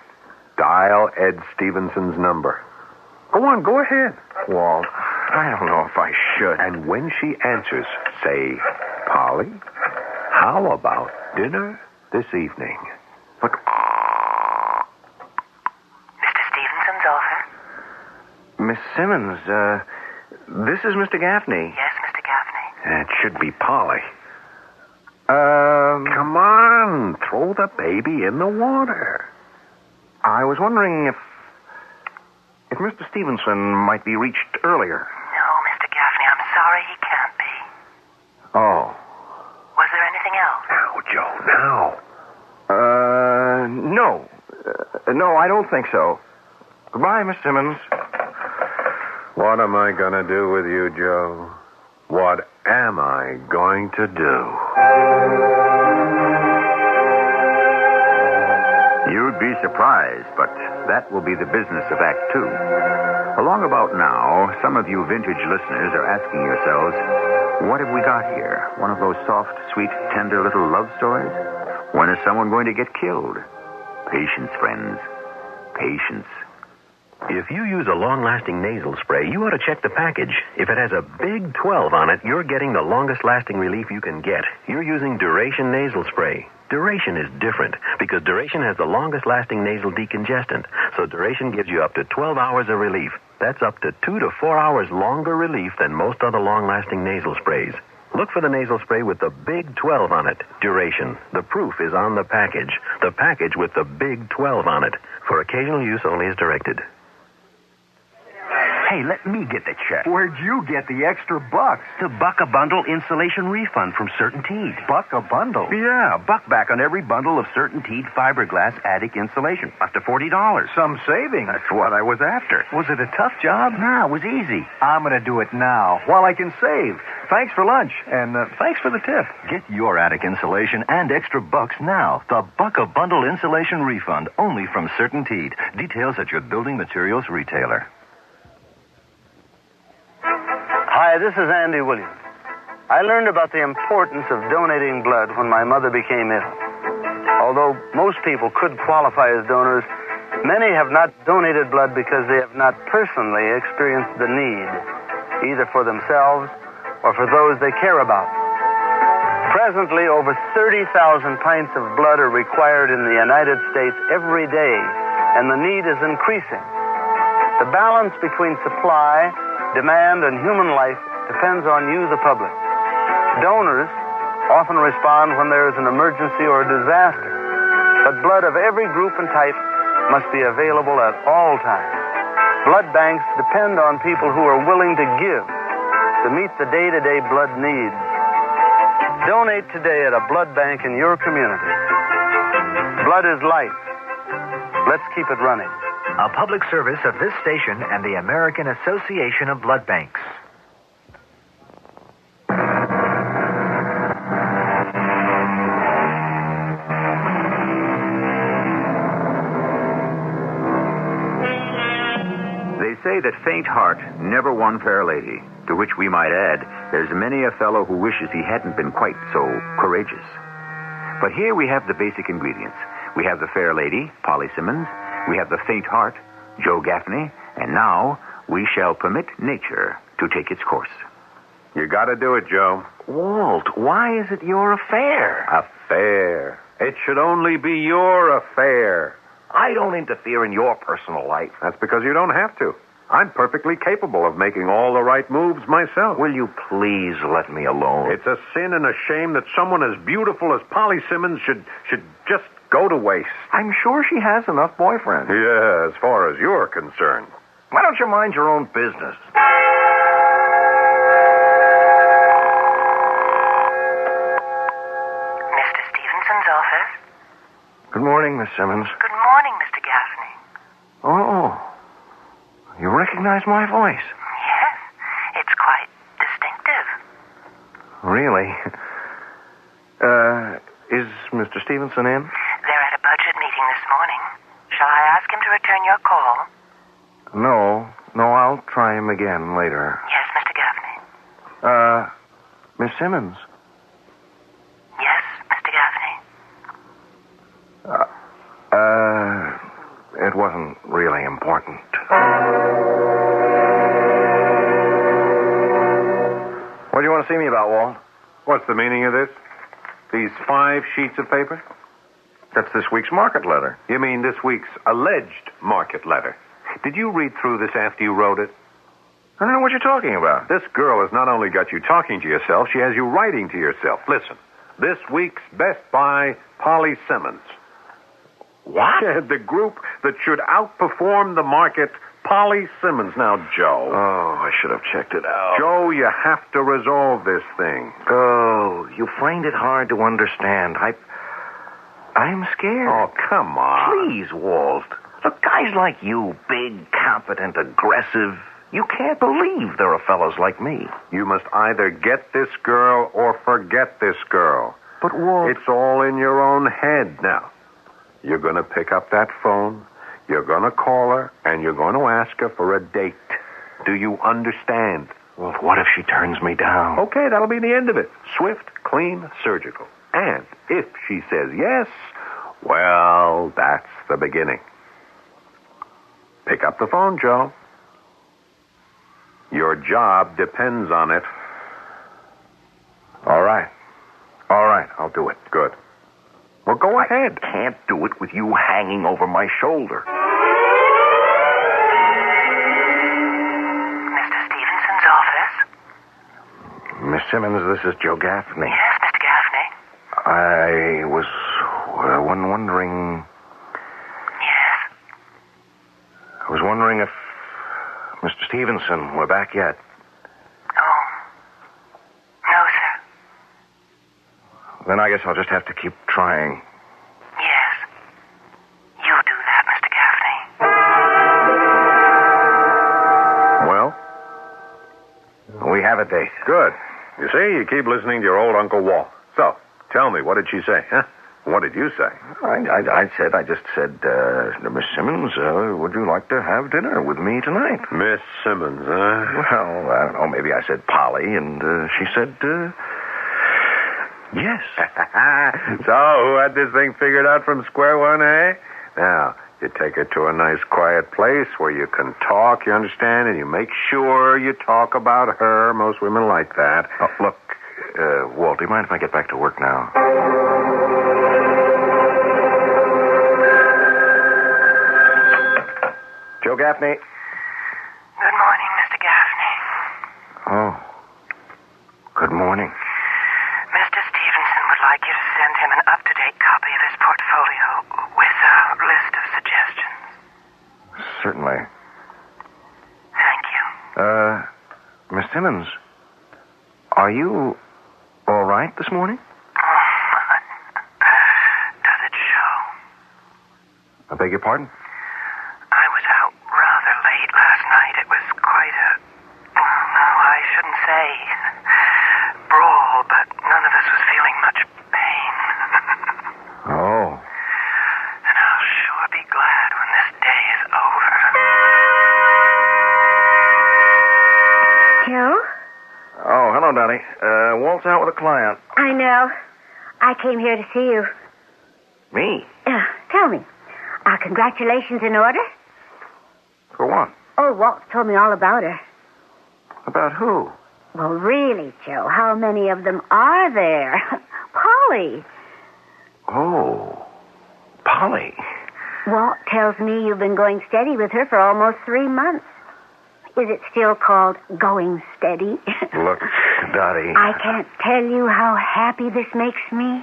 Speaker 3: dial Ed Stevenson's number. Go on, go ahead.
Speaker 8: Walt, I don't know if I should.
Speaker 3: And when she answers, say, Polly, how about dinner this evening?
Speaker 24: But... Mr. Stevenson's office?
Speaker 8: Miss Simmons, this is Mr. Gaffney.
Speaker 24: Yes, Mr. Gaffney.
Speaker 3: It should be Polly. Come on, throw the baby in the water.
Speaker 8: I was wondering if Mr. Stevenson might be reached earlier.
Speaker 24: No, Mr. Gaffney, I'm sorry he can't be.
Speaker 8: Oh.
Speaker 24: Was there anything else?
Speaker 3: Now, Joe, now.
Speaker 8: No. No, I don't think so. Goodbye, Miss Simmons.
Speaker 3: What am I going to do with you, Joe? What am I going to do?
Speaker 5: You'd be surprised, but that will be the business of Act Two. Along about now, some of you vintage listeners are asking yourselves, what have we got here? One of those soft, sweet, tender little love stories? When is someone going to get killed? Patience, friends. Patience.
Speaker 3: If you use a long-lasting nasal spray, you ought to check the package. If it has a big 12 on it, you're getting the longest-lasting relief you can get. You're using Duration nasal spray. Duration is different because Duration has the longest-lasting nasal decongestant. So Duration gives you up to 12 hours of relief. That's up to 2 to 4 hours longer relief than most other long-lasting nasal sprays. Look for the nasal spray with the big 12 on it. Duration. The proof is on the package. The package with the big 12 on it. For occasional use only as directed.
Speaker 2: Hey, let me get the check. Where'd you get the extra bucks? The Buck-a-Bundle insulation refund from Certainteed. Buck-a-Bundle? Yeah, buck back on every bundle of Certainteed fiberglass attic insulation. Up to $40. Some savings. That's what I was after. Was it a tough job? No, it was easy. I'm going to do it now while I can save. Thanks for lunch, and thanks for the tip. Get your attic insulation and extra bucks now. The Buck-a-Bundle insulation refund, only from Certainteed. Details at your building materials retailer.
Speaker 9: Hi, this is Andy Williams. I learned about the importance of donating blood when my mother became ill. Although most people could qualify as donors, many have not donated blood because they have not personally experienced the need, either for themselves or for those they care about. Presently, over 30,000 pints of blood are required in the United States every day, and the need is increasing. The balance between supply, demand, and human life depends on you, the public. Donors often respond when there is an emergency or a disaster. But blood of every group and type must be available at all times. Blood banks depend on people who are willing to give to meet the day-to-day blood needs. Donate today at a blood bank in your community. Blood is life. Let's keep it running.
Speaker 7: A public service of this station and the American Association of Blood Banks.
Speaker 5: They say that faint heart never won fair lady, to which we might add, there's many a fellow who wishes he hadn't been quite so courageous. But here we have the basic ingredients. We have the fair lady, Polly Simmons. We have the faint heart, Joe Gaffney. And now we shall permit nature to take its course.
Speaker 23: You got to do it, Joe.
Speaker 8: Walt, why is it your affair?
Speaker 23: Affair. It should only be your affair.
Speaker 8: I don't interfere in your personal life.
Speaker 23: That's because you don't have to. I'm perfectly capable of making all the right moves myself.
Speaker 8: Will you please let me alone?
Speaker 23: It's a sin and a shame that someone as beautiful as Polly Simmons should just go to waste.
Speaker 8: I'm sure she has enough boyfriends.
Speaker 23: Yeah, as far as you're concerned.
Speaker 8: Why don't you mind your own business?
Speaker 24: Mr. Stevenson's office?
Speaker 8: Good morning, Miss Simmons.
Speaker 24: Good morning, Mr. Gaffney.
Speaker 8: Oh, you recognize my voice?
Speaker 24: Yes, it's quite distinctive.
Speaker 8: Really? Is Mr. Stevenson in?
Speaker 24: They're at a budget meeting this morning. Shall I ask him to return your call?
Speaker 8: No, I'll try him again later.
Speaker 24: Yes, Mr. Gaffney.
Speaker 8: Miss Simmons.
Speaker 24: Yes, Mr. Gaffney.
Speaker 8: It wasn't really important. What do you want to see me about, Walt?
Speaker 23: What's the meaning of this? These 5 sheets of paper?
Speaker 8: That's this week's market letter.
Speaker 23: You mean this week's alleged market letter? Did you read through this after you wrote it?
Speaker 8: I don't know what you're talking about.
Speaker 23: This girl has not only got you talking to yourself, she has you writing to yourself. Listen, this week's Best Buy, Polly Simmons.
Speaker 8: What?
Speaker 23: The group that should outperform the market, Polly Simmons. Now, Joe.
Speaker 8: Oh, I should have checked it out.
Speaker 23: Joe, you have to resolve this thing.
Speaker 8: Oh, you find it hard to understand. I'm scared.
Speaker 23: Oh, come on.
Speaker 8: Please, Walt. Look, guys like you, big, competent, aggressive, you can't believe there are fellows like me.
Speaker 23: You must either get this girl or forget this girl.
Speaker 8: But, Walt...
Speaker 23: It's all in your own head now. You're going to pick up that phone, you're going to call her, and you're going to ask her for a date. Do you understand?
Speaker 8: Well, what if she turns me down?
Speaker 23: Okay, that'll be the end of it. Swift, clean, surgical. And if she says yes, well, that's the beginning. Pick up the phone, Joe. Your job depends on it.
Speaker 8: All right, I'll do it.
Speaker 23: Good. Well, go ahead.
Speaker 8: I can't do it with you hanging over my shoulder.
Speaker 24: Mr. Stevenson's office?
Speaker 8: Miss Simmons, this is Joe Gaffney.
Speaker 24: Yes, Mr. Gaffney.
Speaker 8: I was wondering...
Speaker 24: Yes?
Speaker 8: I was wondering if Mr. Stevenson were back yet.
Speaker 24: Oh. No, sir.
Speaker 8: Then I guess I'll just have to keep trying.
Speaker 24: Yes. You do that, Mr. Gaffney.
Speaker 23: Well? We have a date. Good. You see, you keep listening to your old Uncle Walt. So, tell me, what did she say, huh? What did you say?
Speaker 8: I just said, Miss Simmons, would you like to have dinner with me tonight?
Speaker 23: Miss Simmons, huh?
Speaker 8: Well, I don't know, maybe I said Polly, and she said, yes.
Speaker 23: So, who had this thing figured out from square one, eh? Now, you take her to a nice quiet place where you can talk, you understand, and you make sure you talk about her. Most women like that.
Speaker 8: Oh, look, Walt, do you mind if I get back to work now?
Speaker 23: Joe Gaffney.
Speaker 8: Simmons, are you all right this morning?
Speaker 24: Does it show?
Speaker 8: I beg your pardon?
Speaker 24: I was out rather late last night. It was quite a... Well, I shouldn't say brawl, but none of us was feeling much pain.
Speaker 8: Oh.
Speaker 24: And I'll sure be glad when this day is over.
Speaker 11: Joe?
Speaker 8: Oh, hello, Dottie. Walt's out with a client.
Speaker 11: I know. I came here to see you.
Speaker 8: Me?
Speaker 11: Tell me, are congratulations in order?
Speaker 8: For what?
Speaker 11: Oh, Walt told me all about her.
Speaker 8: About who?
Speaker 11: Well, really, Joe, how many of them are there? Polly.
Speaker 8: Oh, Polly.
Speaker 11: Walt tells me you've been going steady with her for almost 3 months. Is it still called going steady?
Speaker 8: Look, Dottie.
Speaker 11: I can't tell you how happy this makes me.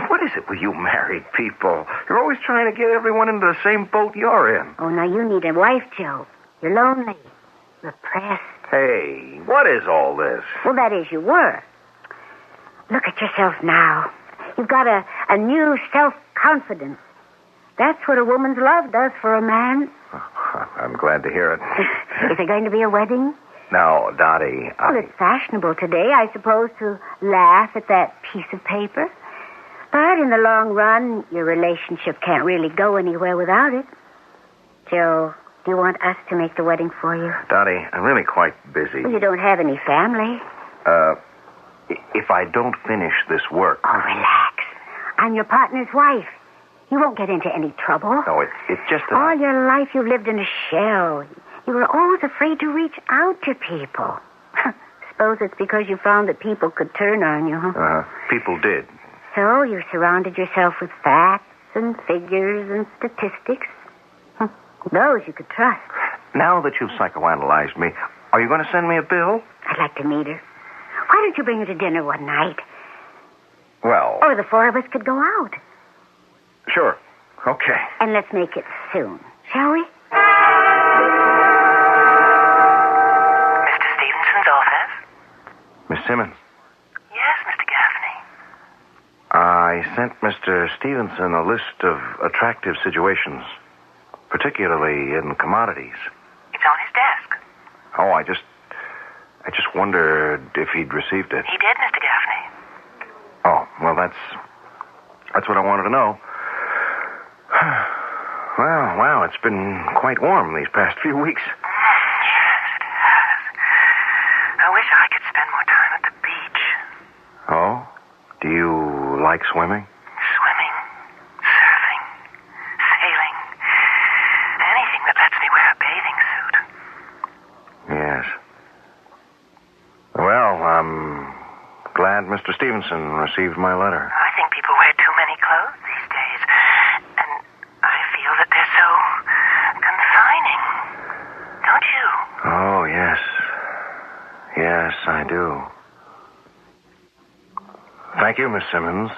Speaker 8: What is it with you married people? You're always trying to get everyone into the same boat you're in.
Speaker 11: Oh, now you need a wife, Joe. You're lonely, repressed.
Speaker 8: Hey, what is all this?
Speaker 11: Well, that is, you were. Look at yourself now. You've got a new self-confidence. That's what a woman's love does for a man.
Speaker 8: I'm glad to hear it.
Speaker 11: Is there going to be a wedding?
Speaker 8: Now, Dottie,
Speaker 11: Well, it's fashionable today, I suppose, to laugh at that piece of paper. But in the long run, your relationship can't really go anywhere without it. Joe, do you want us to make the wedding for you?
Speaker 8: Dottie, I'm really quite busy.
Speaker 11: Well, you don't have any family.
Speaker 8: If I don't finish this work...
Speaker 11: Oh, relax. I'm your partner's wife. You won't get into any trouble.
Speaker 8: No, it's just that...
Speaker 11: All your life you've lived in a shell. You were always afraid to reach out to people. Suppose it's because you found that people could turn on you, huh?
Speaker 8: People did.
Speaker 11: So you surrounded yourself with facts and figures and statistics. Those you could trust.
Speaker 8: Now that you've psychoanalyzed me, are you going to send me a bill?
Speaker 11: I'd like to meet her. Why don't you bring her to dinner one night?
Speaker 8: Well...
Speaker 11: Or the four of us could go out.
Speaker 8: Sure. Okay.
Speaker 11: And let's make it soon, shall we?
Speaker 24: Mr. Stevenson's office?
Speaker 8: Miss Simmons,
Speaker 24: Yes, Mr. Gaffney.
Speaker 8: I sent Mr. Stevenson a list of attractive situations, particularly in commodities.
Speaker 24: It's on his desk.
Speaker 8: Oh, I just wondered if he'd received it.
Speaker 24: He did, Mr. Gaffney.
Speaker 8: Oh, well, that's what I wanted to know. Well, wow, it's been quite warm these past few weeks.
Speaker 24: Yes, it has. I wish I could spend more time at the beach.
Speaker 8: Oh? Do you like swimming?
Speaker 24: Swimming, surfing, sailing. Anything that lets me wear a bathing suit.
Speaker 8: Yes. Well, I'm glad Mr. Stevenson received my letter.
Speaker 24: I think people wear too many clothes these days. And I feel that they're so confining. Don't you?
Speaker 8: Oh, yes. Yes, I do. Thank you, Miss Simmons.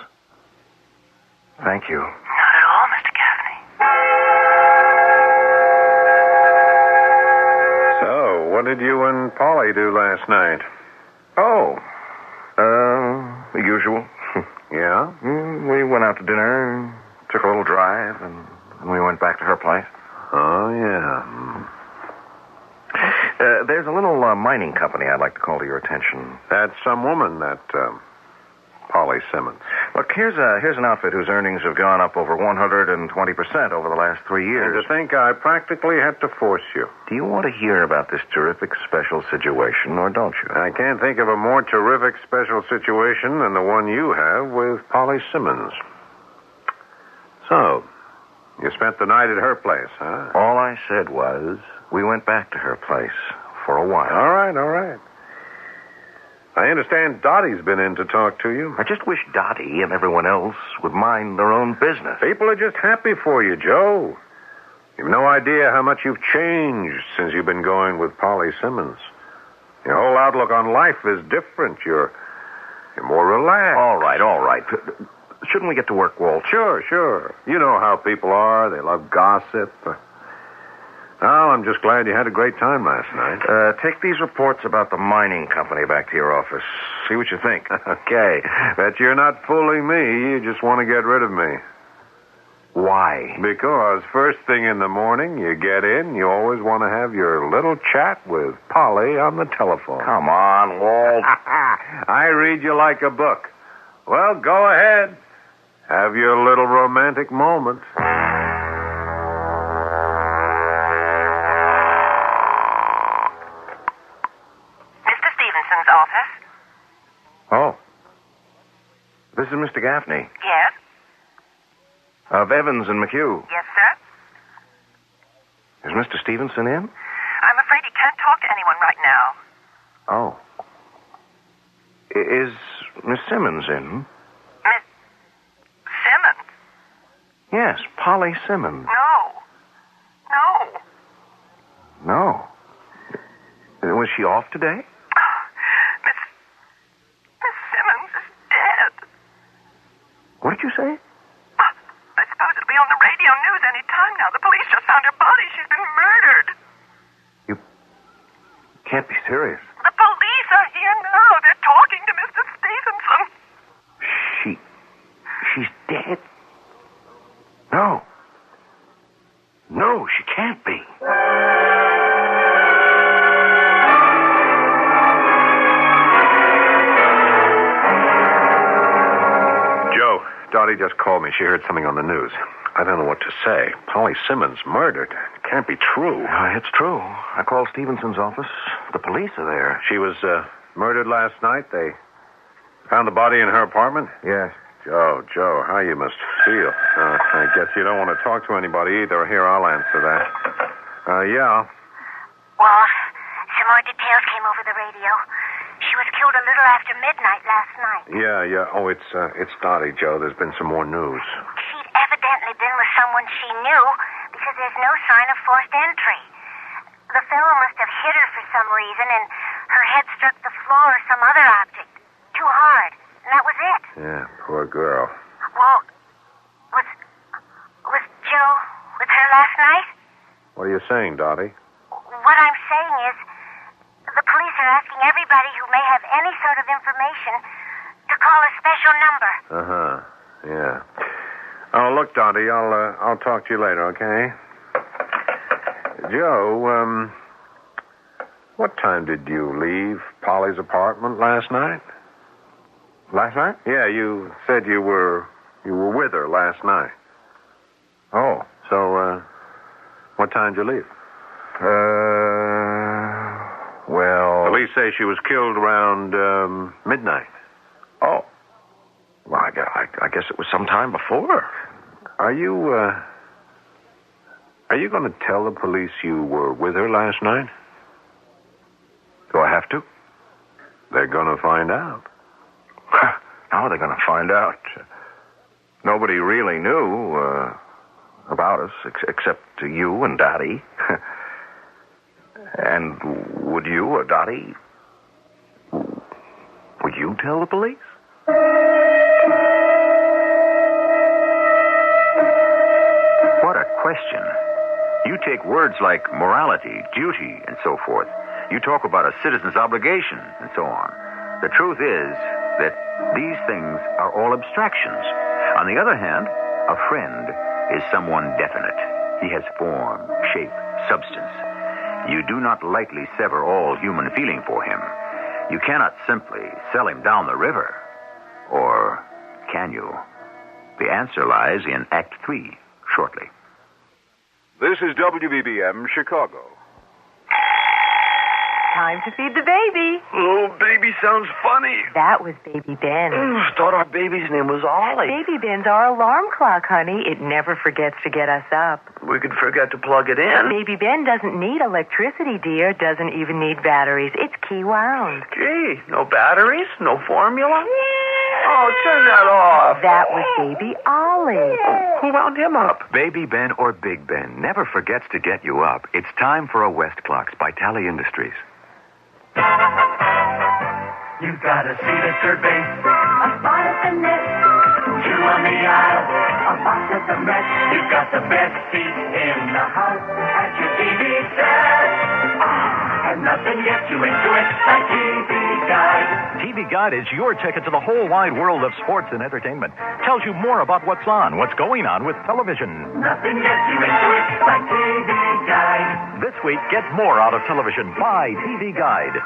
Speaker 8: Thank you.
Speaker 24: Not at all, Mr. Gaffney.
Speaker 12: So, what did you and Polly do last night?
Speaker 8: Oh, the usual.
Speaker 12: Yeah?
Speaker 8: We went out to dinner, took a little drive, and we went back to her place.
Speaker 12: Oh, yeah.
Speaker 8: There's a little mining company I'd like to call to your attention.
Speaker 12: That's some woman, that Polly Simmons.
Speaker 8: Look, here's an outfit whose earnings have gone up over 120% over the last 3 years.
Speaker 12: And to think I practically had to force you.
Speaker 8: Do you want to hear about this terrific special situation, or don't you?
Speaker 12: I can't think of a more terrific special situation than the one you have with Polly Simmons. So, you spent the night at her place, huh?
Speaker 8: All I said was we went back to her place for a while.
Speaker 12: All right. I understand Dottie's been in to talk to you.
Speaker 8: I just wish Dottie and everyone else would mind their own business.
Speaker 12: People are just happy for you, Joe. You've no idea how much you've changed since you've been going with Polly Simmons. Your whole outlook on life is different. You're more relaxed.
Speaker 8: All right. Shouldn't we get to work, Walt?
Speaker 12: Sure. You know how people are. They love gossip. Oh, I'm just glad you had a great time last night.
Speaker 8: Take these reports about the mining company back to your office. See what you think.
Speaker 12: Okay. Bet you're not fooling me. You just want to get rid of me.
Speaker 8: Why?
Speaker 12: Because first thing in the morning, you get in, you always want to have your little chat with Polly on the telephone.
Speaker 8: Come on, Walt.
Speaker 12: I read you like a book. Well, go ahead. Have your little romantic moment.
Speaker 24: Mr. Stevenson's office?
Speaker 8: Oh. This is Mr. Gaffney.
Speaker 24: Yes?
Speaker 8: Of Evans and McHugh.
Speaker 24: Yes, sir?
Speaker 8: Is Mr. Stevenson in?
Speaker 24: I'm afraid he can't talk to anyone right now.
Speaker 8: Oh. Is Miss Simmons in?
Speaker 24: Miss Simmons?
Speaker 8: Yes, Polly Simmons.
Speaker 24: No.
Speaker 8: No. Was she off today?
Speaker 24: Miss Simmons is dead.
Speaker 8: What did you say?
Speaker 24: I suppose it'll be on the radio news any time now. The police just found her body. She's been murdered.
Speaker 8: You can't be serious.
Speaker 24: The police are here now. They're talking to Mr. Stevenson.
Speaker 8: She's dead? No. No, she can't be.
Speaker 12: Joe, Dottie just called me. She heard something on the news. I don't know what to say. Polly Simmons murdered. It can't be true.
Speaker 8: It's true. I called Stevenson's office. The police are there.
Speaker 12: She was murdered last night. They found the body in her apartment?
Speaker 8: Yes.
Speaker 12: Joe, how you must feel. I guess you don't want to talk to anybody either. Here, I'll answer that. Yeah.
Speaker 11: Well, some more details came over the radio. She was killed a little after midnight last night.
Speaker 12: Yeah. Oh, it's Dottie, Joe. There's been some more news.
Speaker 11: She'd evidently been with someone she knew because there's no sign of forced entry. The fellow must have hit her for some reason, and her head struck the floor or some other object. Too hard. And that was it.
Speaker 12: Yeah, poor girl.
Speaker 11: Well, was Joe with her last night?
Speaker 12: What are you saying, Dottie?
Speaker 11: What I'm saying is, the police are asking everybody who may have any sort of information to call a special number.
Speaker 12: Yeah. Oh, look, Dottie, I'll talk to you later, okay? Joe, what time did you leave Polly's apartment last night?
Speaker 8: Last night?
Speaker 12: Yeah, you said you were with her last night.
Speaker 8: Oh.
Speaker 12: So, what time did you leave?
Speaker 8: Well...
Speaker 12: Police say she was killed around midnight.
Speaker 8: Oh. Well, I guess it was sometime before.
Speaker 12: Are you going to tell the police you were with her last night?
Speaker 8: Do I have to?
Speaker 12: They're going to find out.
Speaker 8: How are they going to find out? Nobody really knew about us except you and Dottie. And would you or Dottie... Would you tell the police?
Speaker 5: What a question. You take words like morality, duty, and so forth. You talk about a citizen's obligation, and so on. The truth is that these things are all abstractions. On the other hand, a friend is someone definite. He has form, shape, substance. You do not lightly sever all human feeling for him. You cannot simply sell him down the river. Or can you? The answer lies in Act 3, shortly.
Speaker 4: This is WBBM Chicago.
Speaker 27: Time to feed the baby.
Speaker 28: Oh, baby sounds funny.
Speaker 27: That was Baby Ben.
Speaker 28: I thought our baby's name was Ollie.
Speaker 27: Baby Ben's our alarm clock, honey. It never forgets to get us up.
Speaker 28: We could forget to plug it in.
Speaker 27: Baby Ben doesn't need electricity, dear. Doesn't even need batteries. It's key wound.
Speaker 28: Gee, no batteries? No formula? Oh, turn that off.
Speaker 27: That was Baby Ollie.
Speaker 28: Who wound him up?
Speaker 2: Baby Ben or Big Ben never forgets to get you up. It's time for a West Clocks by Tally Industries.
Speaker 14: You've got a seat at third base, a spot at the net, two on the aisle, a box with the Met. You've got the best seat in the house at your TV set. And nothing gets you into it like TV Guide.
Speaker 7: TV Guide is your ticket to the whole wide world of sports and entertainment. Tells you more about what's on, what's going on with television.
Speaker 14: Nothing gets you into it like TV Guide.
Speaker 7: This week, get more out of television. Buy TV Guide.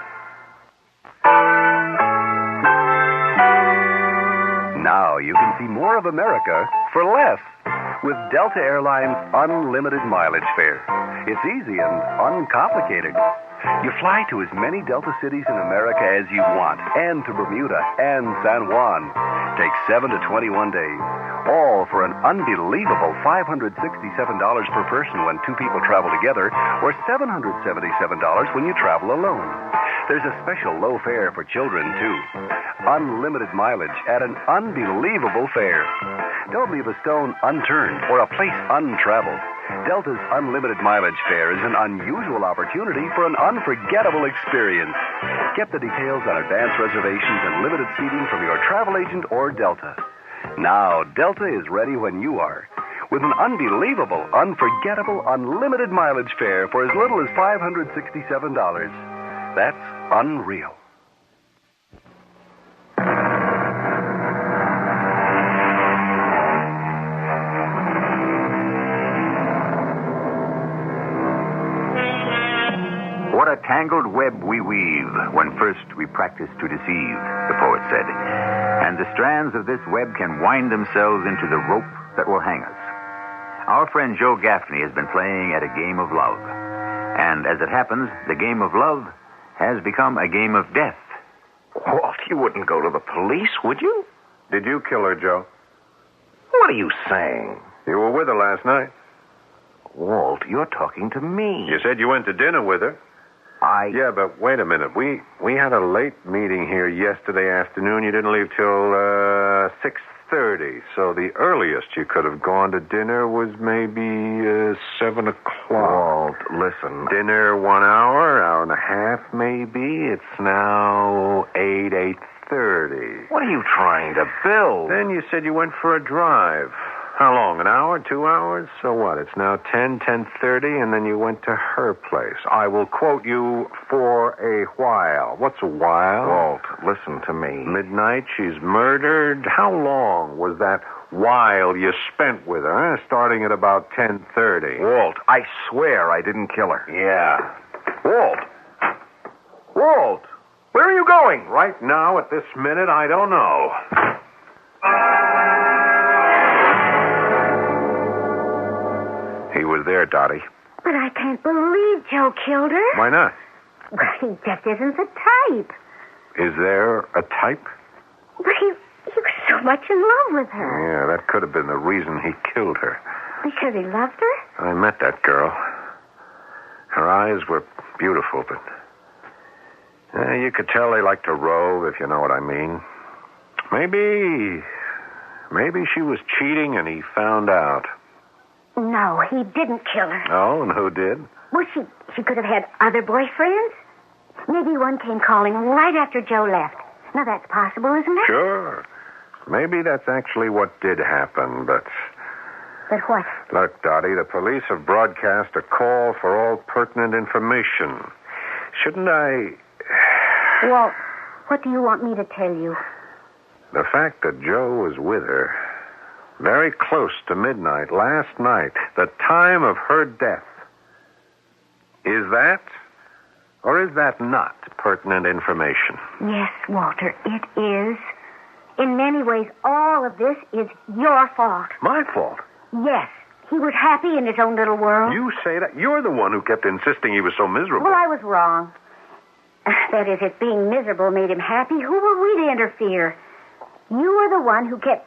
Speaker 2: Now you can see more of America for less with Delta Airlines Unlimited Mileage Fare. It's easy and uncomplicated. You fly to as many Delta cities in America as you want, and to Bermuda and San Juan. Takes 7 to 21 days, all for an unbelievable $567 per person when two people travel together, or $777 when you travel alone. There's a special low fare for children, too. Unlimited mileage at an unbelievable fare. Don't leave a stone unturned or a place untraveled. Delta's unlimited mileage fare is an unusual opportunity for an unforgettable experience. Get the details on advance reservations and limited seating from your travel agent or Delta. Now, Delta is ready when you are, with an unbelievable, unforgettable, unlimited mileage fare for as little as $567. That's unreal.
Speaker 5: What a tangled web we weave when first we practice to deceive, the poet said. And the strands of this web can wind themselves into the rope that will hang us. Our friend Joe Gaffney has been playing at a game of love. And as it happens, the game of love has become a game of death.
Speaker 8: Walt, you wouldn't go to the police, would you?
Speaker 12: Did you kill her, Joe?
Speaker 8: What are you saying?
Speaker 12: You were with her last night.
Speaker 8: Walt, you're talking to me.
Speaker 12: You said you went to dinner with her. Yeah, but wait a minute. We had a late meeting here yesterday afternoon. You didn't leave till 6:30. So the earliest you could have gone to dinner was maybe 7 o'clock.
Speaker 8: Walt, listen.
Speaker 12: Dinner 1 hour and a half maybe. It's now 8:30.
Speaker 8: What are you trying to build?
Speaker 12: Then you said you went for a drive. How long? An hour? 2 hours? So what? It's now 10:30, and then you went to her place. I will quote you for a while. What's a while?
Speaker 8: Walt, listen to me.
Speaker 12: Midnight, she's murdered. How long was that while you spent with her? Starting at about 10:30.
Speaker 8: Walt, I swear I didn't kill her.
Speaker 12: Yeah.
Speaker 8: Walt, where are you going?
Speaker 12: Right now, at this minute, I don't know. He was there, Dottie.
Speaker 11: But I can't believe Joe killed her.
Speaker 12: Why not?
Speaker 11: Well, he just isn't the type.
Speaker 12: Is there a type?
Speaker 11: But he was so much in love with her.
Speaker 12: Yeah, that could have been the reason he killed her.
Speaker 11: Because he loved her?
Speaker 12: I met that girl. Her eyes were beautiful, but you could tell they liked to rove, if you know what I mean. Maybe she was cheating and he found out.
Speaker 11: No, he didn't kill her.
Speaker 12: Oh, and who did?
Speaker 11: Well, she could have had other boyfriends. Maybe one came calling right after Joe left. Now, that's possible, isn't it?
Speaker 12: Sure. Maybe that's actually what did happen, but...
Speaker 11: But what?
Speaker 12: Look, Dottie, the police have broadcast a call for all pertinent information. Shouldn't I...
Speaker 11: Well, what do you want me to tell you?
Speaker 12: The fact that Joe was with her... very close to midnight last night, the time of her death. Is that, or is that not pertinent information?
Speaker 11: Yes, Walter, it is. In many ways, all of this is your fault.
Speaker 12: My fault?
Speaker 11: Yes. He was happy in his own little world.
Speaker 12: You say that? You're the one who kept insisting he was so miserable.
Speaker 11: Well, I was wrong. That is, if being miserable made him happy, who were we to interfere? You were the one who kept...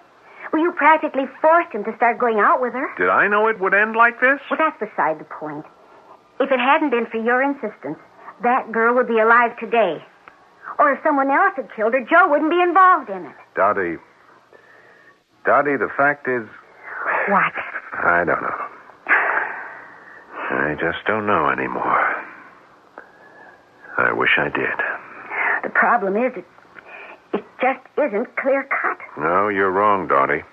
Speaker 11: Well, you practically forced him to start going out with her.
Speaker 12: Did I know it would end like this?
Speaker 11: Well, that's beside the point. If it hadn't been for your insistence, that girl would be alive today. Or if someone else had killed her, Joe wouldn't be involved in it.
Speaker 12: Dottie, the fact is...
Speaker 11: What?
Speaker 12: I don't know. I just don't know anymore. I wish I did.
Speaker 11: The problem is, it just isn't clear-cut.
Speaker 12: No, you're wrong, Dottie.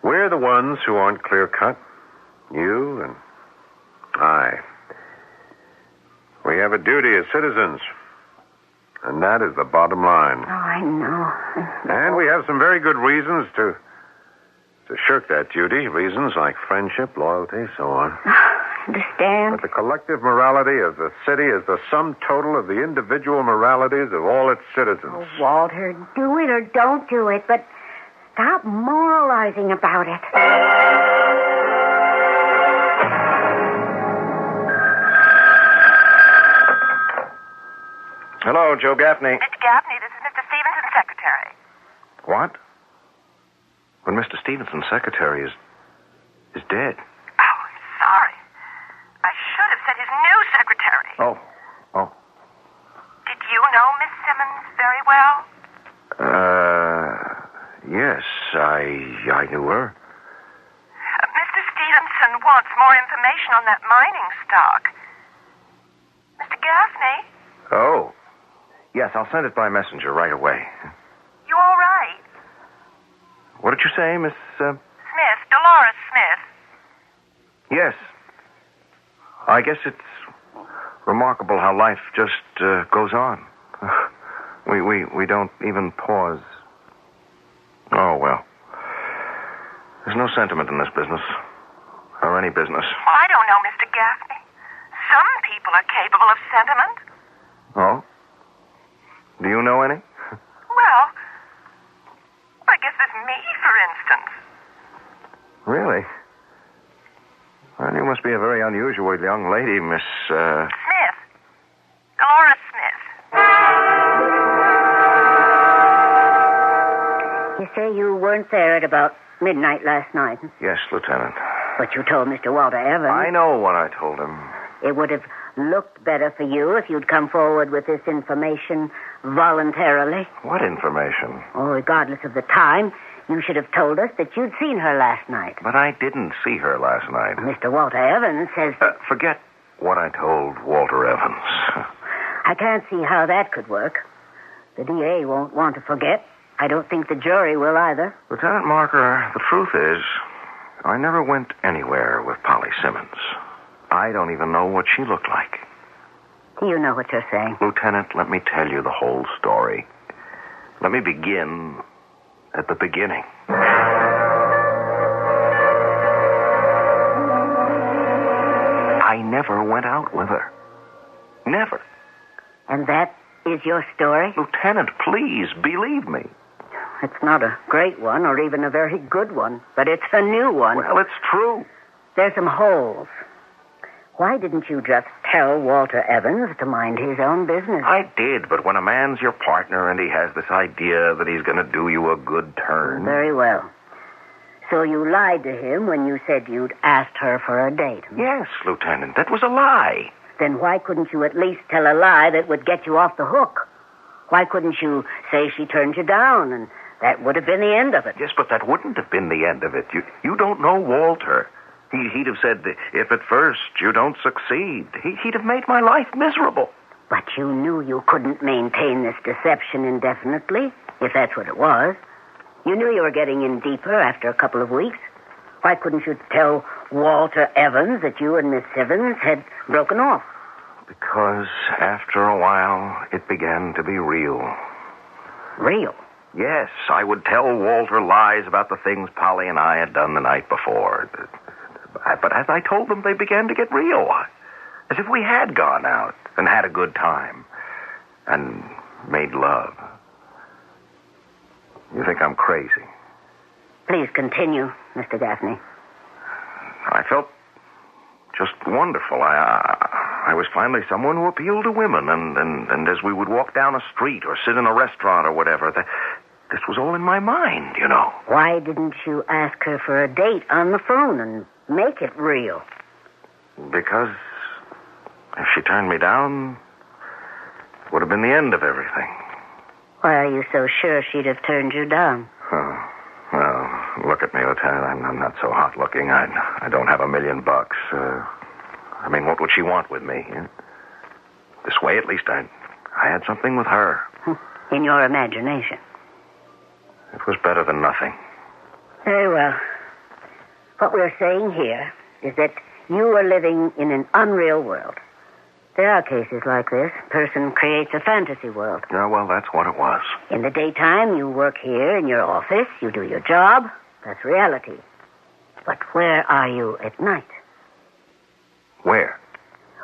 Speaker 12: We're the ones who aren't clear-cut. You and I. We have a duty as citizens. And that is the bottom line.
Speaker 11: Oh, I know.
Speaker 12: And we have some very good reasons to shirk that duty. Reasons like friendship, loyalty, so on.
Speaker 11: Understand?
Speaker 12: But the collective morality of the city is the sum total of the individual moralities of all its citizens.
Speaker 11: Oh, Walter, do it or don't do it, but stop moralizing about it.
Speaker 8: Hello, Joe Gaffney.
Speaker 24: Mr. Gaffney, this is Mr. Stevenson's secretary.
Speaker 8: What? When Mr. Stevenson's secretary is dead.
Speaker 24: Oh, I'm sorry. I should have said his new secretary.
Speaker 8: Oh.
Speaker 24: Did you know Miss Simmons very well?
Speaker 8: Yes, I knew her.
Speaker 24: Mr. Stevenson wants more information on that mining stock. Mr. Gaffney?
Speaker 8: Oh. Yes, I'll send it by messenger right away.
Speaker 24: You all right?
Speaker 8: What did you say, Miss...
Speaker 24: Smith, Dolores Smith.
Speaker 8: Yes. I guess it's remarkable how life just goes on. We don't even pause. Oh, well. There's no sentiment in this business. Or any business.
Speaker 24: Well, I don't know, Mr. Gaffney. Some people are capable of sentiment.
Speaker 8: Oh? Do you know any?
Speaker 24: Well, I guess there's me, for instance.
Speaker 8: Really? Well, you must be a very unusual young lady, Miss,
Speaker 24: Smith. Dolores Smith.
Speaker 11: You say you weren't there at about midnight last night.
Speaker 8: Yes, Lieutenant.
Speaker 11: But you told Mr. Walter Evans.
Speaker 8: I know what I told him.
Speaker 11: It would have looked better for you if you'd come forward with this information voluntarily.
Speaker 8: What information?
Speaker 11: Oh, regardless of the time, you should have told us that you'd seen her last night.
Speaker 8: But I didn't see her last night.
Speaker 11: Mr. Walter Evans says...
Speaker 8: Forget what I told Walter Evans.
Speaker 11: I can't see how that could work. The DA won't want to forget. I don't think the jury will either.
Speaker 8: Lieutenant Marker, the truth is, I never went anywhere with Polly Simmons. I don't even know what she looked like.
Speaker 11: You know what you're saying.
Speaker 8: Lieutenant, let me tell you the whole story. Let me begin at the beginning. I never went out with her. Never.
Speaker 11: And that is your story?
Speaker 8: Lieutenant, please, believe me.
Speaker 11: It's not a great one or even a very good one, but it's a new one.
Speaker 8: Well, it's true.
Speaker 11: There's some holes. Why didn't you just tell Walter Evans to mind his own business?
Speaker 8: I did, but when a man's your partner and he has this idea that he's going to do you a good turn...
Speaker 11: Very well. So you lied to him when you said you'd asked her for a date?
Speaker 8: Yes, Lieutenant, that was a lie.
Speaker 11: Then why couldn't you at least tell a lie that would get you off the hook? Why couldn't you say she turned you down and that would have been the end of it?
Speaker 8: Yes, but that wouldn't have been the end of it. You don't know Walter. He'd have said, if at first you don't succeed, he'd have made my life miserable.
Speaker 11: But you knew you couldn't maintain this deception indefinitely, if that's what it was. You knew you were getting in deeper after a couple of weeks. Why couldn't you tell Walter Evans that you and Miss Simmons had broken off?
Speaker 8: Because after a while, it began to be real.
Speaker 11: Real?
Speaker 8: Yes, I would tell Walter lies about the things Polly and I had done the night before. But as I told them, they began to get real. As if we had gone out and had a good time and made love. You think I'm crazy?
Speaker 11: Please continue, Mr. Gaffney.
Speaker 8: I felt just wonderful. I was finally someone who appealed to women, and as we would walk down a street or sit in a restaurant or whatever, this was all in my mind, you know.
Speaker 11: Why didn't you ask her for a date on the phone and make it real?
Speaker 8: Because if she turned me down, it would have been the end of everything.
Speaker 11: Why are you so sure she'd have turned you down?
Speaker 8: Oh, well, look at me, Lieutenant. I'm not so hot looking. I don't have $1 million. I mean, what would she want with me? This way, at least, I had something with her.
Speaker 11: In your imagination.
Speaker 8: It was better than nothing.
Speaker 11: Very well. What we're saying here is that you are living in an unreal world. There are cases like this. A person creates a fantasy world.
Speaker 8: Yeah, well, that's what it was.
Speaker 11: In the daytime, you work here in your office. You do your job. That's reality. But where are you at night?
Speaker 8: Where?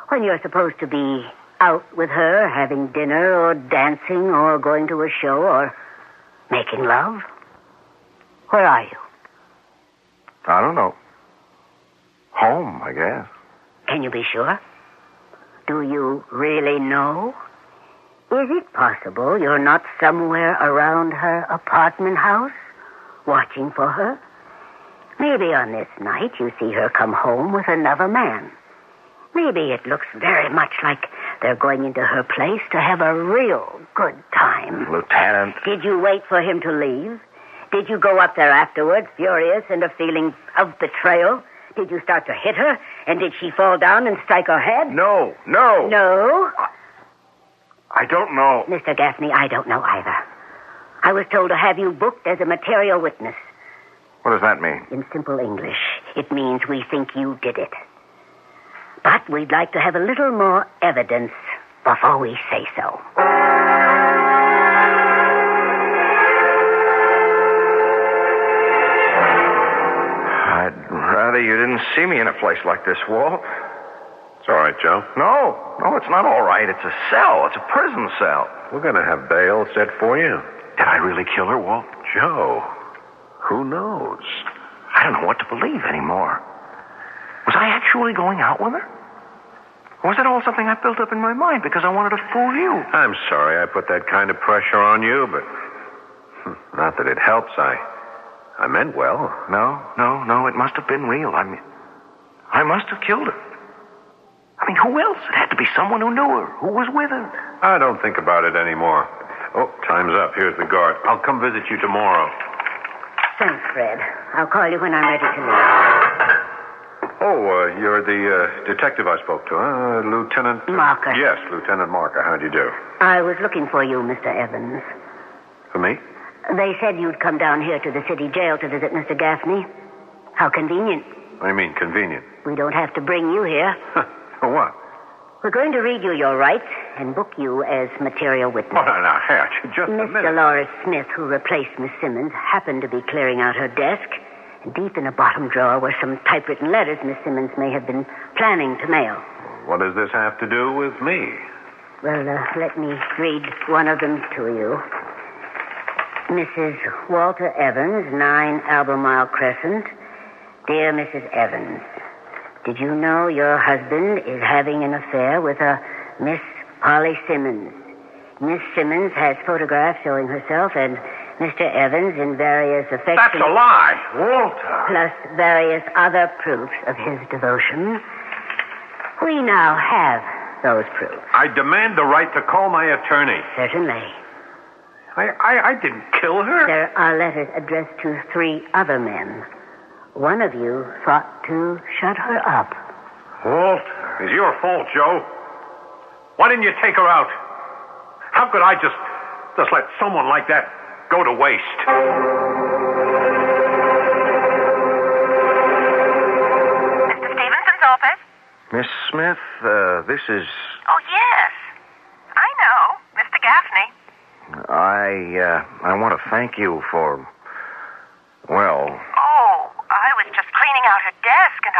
Speaker 11: When you're supposed to be out with her, having dinner, or dancing, or going to a show, or making love. Where are you?
Speaker 8: I don't know. Home, I guess.
Speaker 11: Can you be sure? Do you really know? Is it possible you're not somewhere around her apartment house, watching for her? Maybe on this night you see her come home with another man. Maybe it looks very much like they're going into her place to have a real good time.
Speaker 8: Lieutenant.
Speaker 11: Did you wait for him to leave? Did you go up there afterwards, furious and a feeling of betrayal? Did you start to hit her? And did she fall down and strike her head?
Speaker 8: No.
Speaker 11: No?
Speaker 8: I don't know.
Speaker 11: Mr. Gaffney, I don't know either. I was told to have you booked as a material witness.
Speaker 8: What does that mean?
Speaker 11: In simple English, it means we think you did it. But we'd like to have a little more evidence before we say so.
Speaker 8: I'd rather you didn't see me in a place like this, Walt.
Speaker 12: It's all right, Joe.
Speaker 8: No, it's not all right. It's a cell. It's a prison cell.
Speaker 12: We're going to have bail set for you.
Speaker 8: Did I really kill her, Walt?
Speaker 12: Joe, who knows?
Speaker 8: I don't know what to believe anymore. Was I actually going out with her? Or was it all something I built up in my mind because I wanted to fool you?
Speaker 12: I'm sorry I put that kind of pressure on you, but not that it helps. I meant well.
Speaker 8: No, it must have been real. I must have killed her. I mean, who else? It had to be someone who knew her, who was with her.
Speaker 12: I don't think about it anymore. Oh, time's up. Here's the guard. I'll come visit you tomorrow.
Speaker 11: Thanks, Fred. I'll call you when I'm ready to leave.
Speaker 12: Oh, you're the detective I spoke to, huh? Lieutenant...
Speaker 11: Marker.
Speaker 12: Yes, Lieutenant Marker. How'd you do?
Speaker 11: I was looking for you, Mr. Evans.
Speaker 12: For me?
Speaker 11: They said you'd come down here to the city jail to visit Mr. Gaffney. How convenient.
Speaker 12: What do you mean, convenient?
Speaker 11: We don't have to bring you here.
Speaker 12: For what?
Speaker 11: We're going to read you your rights and book you as material witness.
Speaker 12: Oh, now, Hatch, just a
Speaker 11: Miss
Speaker 12: minute.
Speaker 11: Dolores Smith, who replaced Miss Simmons, happened to be clearing out her desk. And deep in a bottom drawer were some typewritten letters Miss Simmons may have been planning to mail.
Speaker 12: What does this have to do with me?
Speaker 11: Well, let me read one of them to you. Mrs. Walter Evans, 9 Albemarle Crescent. Dear Mrs. Evans, did you know your husband is having an affair with a Miss Polly Simmons? Miss Simmons has photographs showing herself and Mr. Evans in various affectionate...
Speaker 12: That's a lie, Walter.
Speaker 11: Plus various other proofs of his devotion. We now have those proofs.
Speaker 12: I demand the right to call my attorney.
Speaker 11: Certainly.
Speaker 12: I didn't kill her.
Speaker 11: There are letters addressed to 3 other men. One of you thought to shut her up.
Speaker 12: Walter, it's your fault, Joe. Why didn't you take her out? How could I just let someone like that go to waste?
Speaker 24: Mr. Stevenson's office?
Speaker 8: Miss Smith, this is...
Speaker 24: Oh, yes. I know. Mr. Gaffney.
Speaker 8: I want to thank you for... Well...
Speaker 24: Oh, I was just cleaning out her desk, and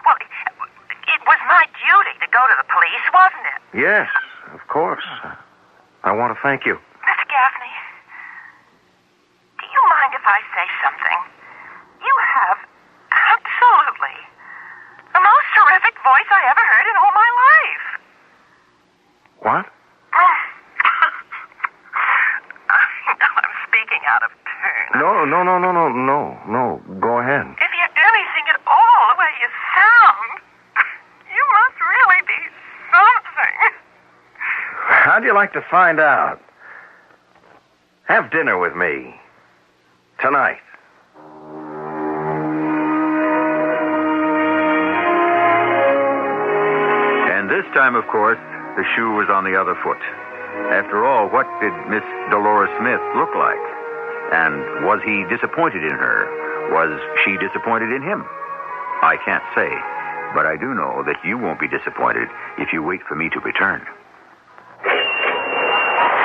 Speaker 24: well, it was my duty to go to the police, wasn't it?
Speaker 8: Yes, of course. I want to thank you.
Speaker 24: Mr. Gaffney, do you mind if I say something? You have absolutely the most terrific voice I ever heard in all my life.
Speaker 8: What?
Speaker 24: I'm speaking out of turn.
Speaker 8: No. Go ahead.
Speaker 24: If you're anything at all the way you sound, you must really be something.
Speaker 8: How'd you like to find out? Have dinner with me. Tonight.
Speaker 5: And this time, of course, the shoe was on the other foot. After all, what did Miss Dolores Smith look like? And was he disappointed in her? Was she disappointed in him? I can't say, but I do know that you won't be disappointed if you wait for me to return.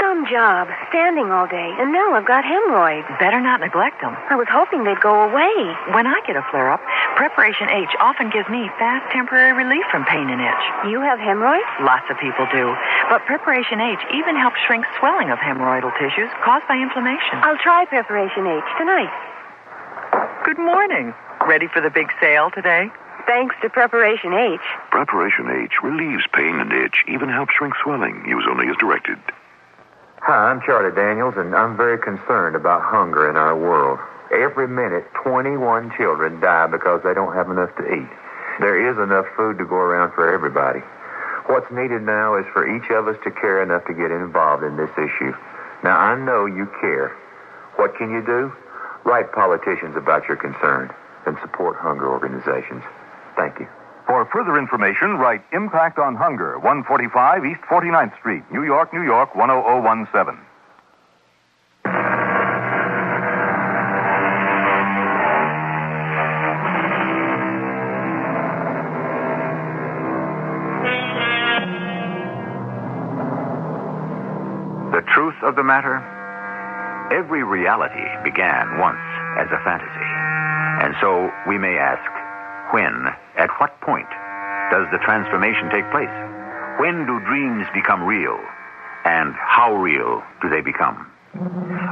Speaker 11: Some job, standing all day, and now I've got hemorrhoids.
Speaker 27: Better not neglect them.
Speaker 11: I was hoping they'd go away.
Speaker 27: When I get a flare-up, Preparation H often gives me fast temporary relief from pain and itch.
Speaker 11: You have hemorrhoids?
Speaker 27: Lots of people do. But Preparation H even helps shrink swelling of hemorrhoidal tissues caused by inflammation.
Speaker 11: I'll try Preparation H tonight.
Speaker 27: Good morning. Ready for the big sale today?
Speaker 11: Thanks to Preparation H.
Speaker 25: Preparation H relieves pain and itch, even helps shrink swelling. Use only as directed.
Speaker 1: Hi, I'm Charlie Daniels, and I'm very concerned about hunger in our world. Every minute, 21 children die because they don't have enough to eat. There is enough food to go around for everybody. What's needed now is for each of us to care enough to get involved in this issue. Now, I know you care. What can you do? Write politicians about your concern and support hunger organizations. Thank you.
Speaker 15: For further information, write Impact on Hunger, 145 East 49th Street, New York, 10017.
Speaker 5: The truth of the matter, every reality began once as a fantasy. And so we may ask, when, at what point, does the transformation take place? When do dreams become real? And how real do they become?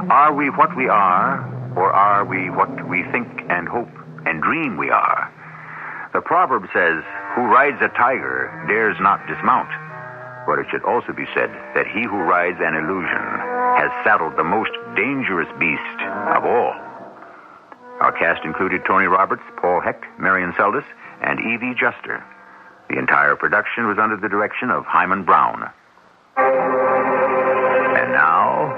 Speaker 5: Are we what we are, or are we what we think and hope and dream we are? The proverb says, who rides a tiger dares not dismount. But it should also be said that he who rides an illusion has saddled the most dangerous beast of all. Our cast included Tony Roberts, Paul Hecht, Marion Seldes, and Evie Juster. The entire production was under the direction of Hyman Brown. And now,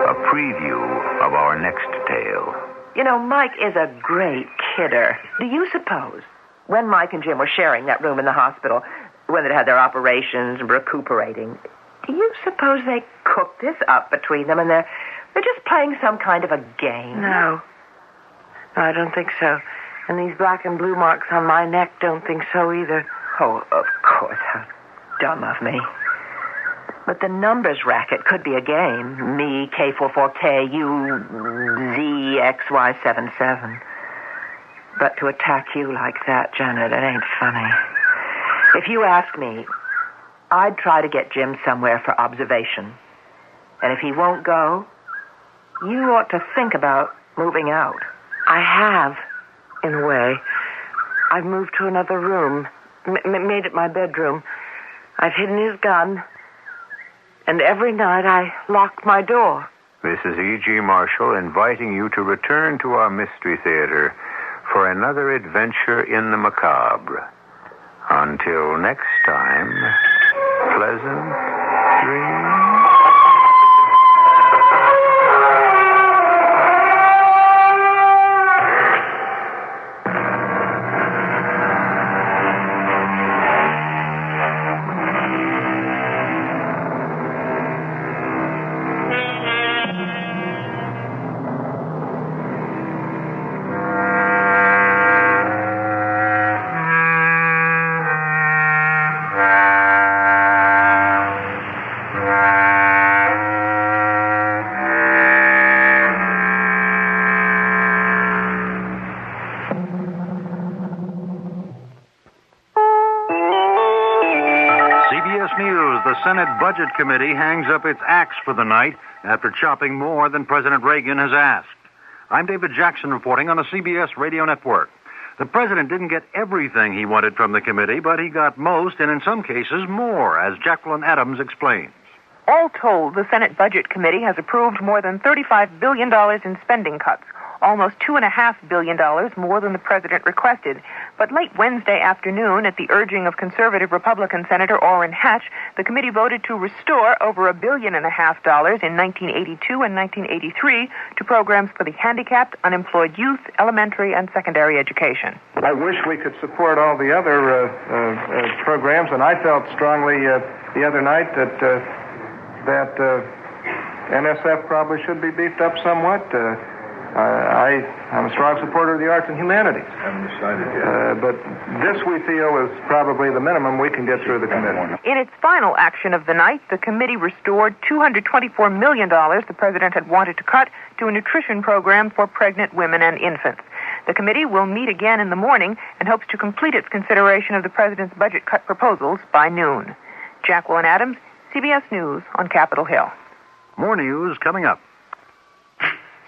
Speaker 5: a preview of our next tale.
Speaker 27: You know, Mike is a great kidder. Do you suppose, when Mike and Jim were sharing that room in the hospital, when they had their operations and recuperating, do you suppose they cooked this up between them and they're just playing some kind of a game? No, I don't think so. And these black and blue marks on my neck don't think so either. Oh, of course, how dumb of me. But the numbers racket could be a game. Me, K44K, you, ZXY77. But to attack you like that, Janet, it ain't funny. If you ask me, I'd try to get Jim somewhere for observation. And if he won't go, you ought to think about moving out. I have, in a way. I've moved to another room, made it my bedroom. I've hidden his gun, and every night I locked my door.
Speaker 5: This is E.G. Marshall inviting you to return to our Mystery Theater for another adventure in the macabre. Until next time, pleasant dreams.
Speaker 16: The Senate Budget Committee hangs up its axe for the night after chopping more than President Reagan has asked. I'm David Jackson reporting on the CBS Radio Network. The president didn't get everything he wanted from the committee, but he got most, and in some cases more, as Jacqueline Adams explains.
Speaker 17: All told, the Senate Budget Committee has approved more than $35 billion in spending cuts, almost $2.5 billion more than the president requested. But late Wednesday afternoon, at the urging of conservative Republican Senator Orrin Hatch, the committee voted to restore over $1.5 billion in 1982 and 1983 to programs for the handicapped, unemployed youth, elementary and secondary education.
Speaker 19: I wish we could support all the other programs, and I felt strongly the other night that NSF probably should be beefed up somewhat. I'm a strong supporter of the arts and humanities.
Speaker 12: Haven't decided yet.
Speaker 19: But this, we feel, is probably the minimum we can get through the committee.
Speaker 17: In its final action of the night, the committee restored $224 million the president had wanted to cut to a nutrition program for pregnant women and infants. The committee will meet again in the morning and hopes to complete its consideration of the president's budget cut proposals by noon. Jacqueline Adams, CBS News on Capitol Hill.
Speaker 16: More news coming up.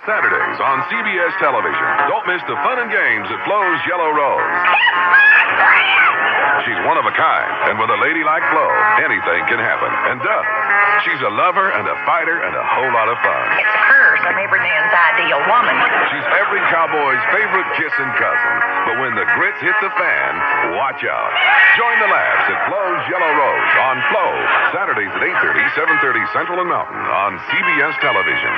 Speaker 6: Saturdays on CBS Television. Don't miss the fun and games at Flo's Yellow Rose. She's one of a kind, and with a lady like Flo, anything can happen, and does. She's a lover and a fighter and a whole lot of fun.
Speaker 10: It's a curse. I'm every man's ideal woman.
Speaker 6: She's every cowboy's favorite kissing cousin. But when the grits hit the fan, watch out. Join the laughs at Flo's Yellow Rose on Flo, Saturdays at 8:30, 7:30 Central and Mountain on CBS Television.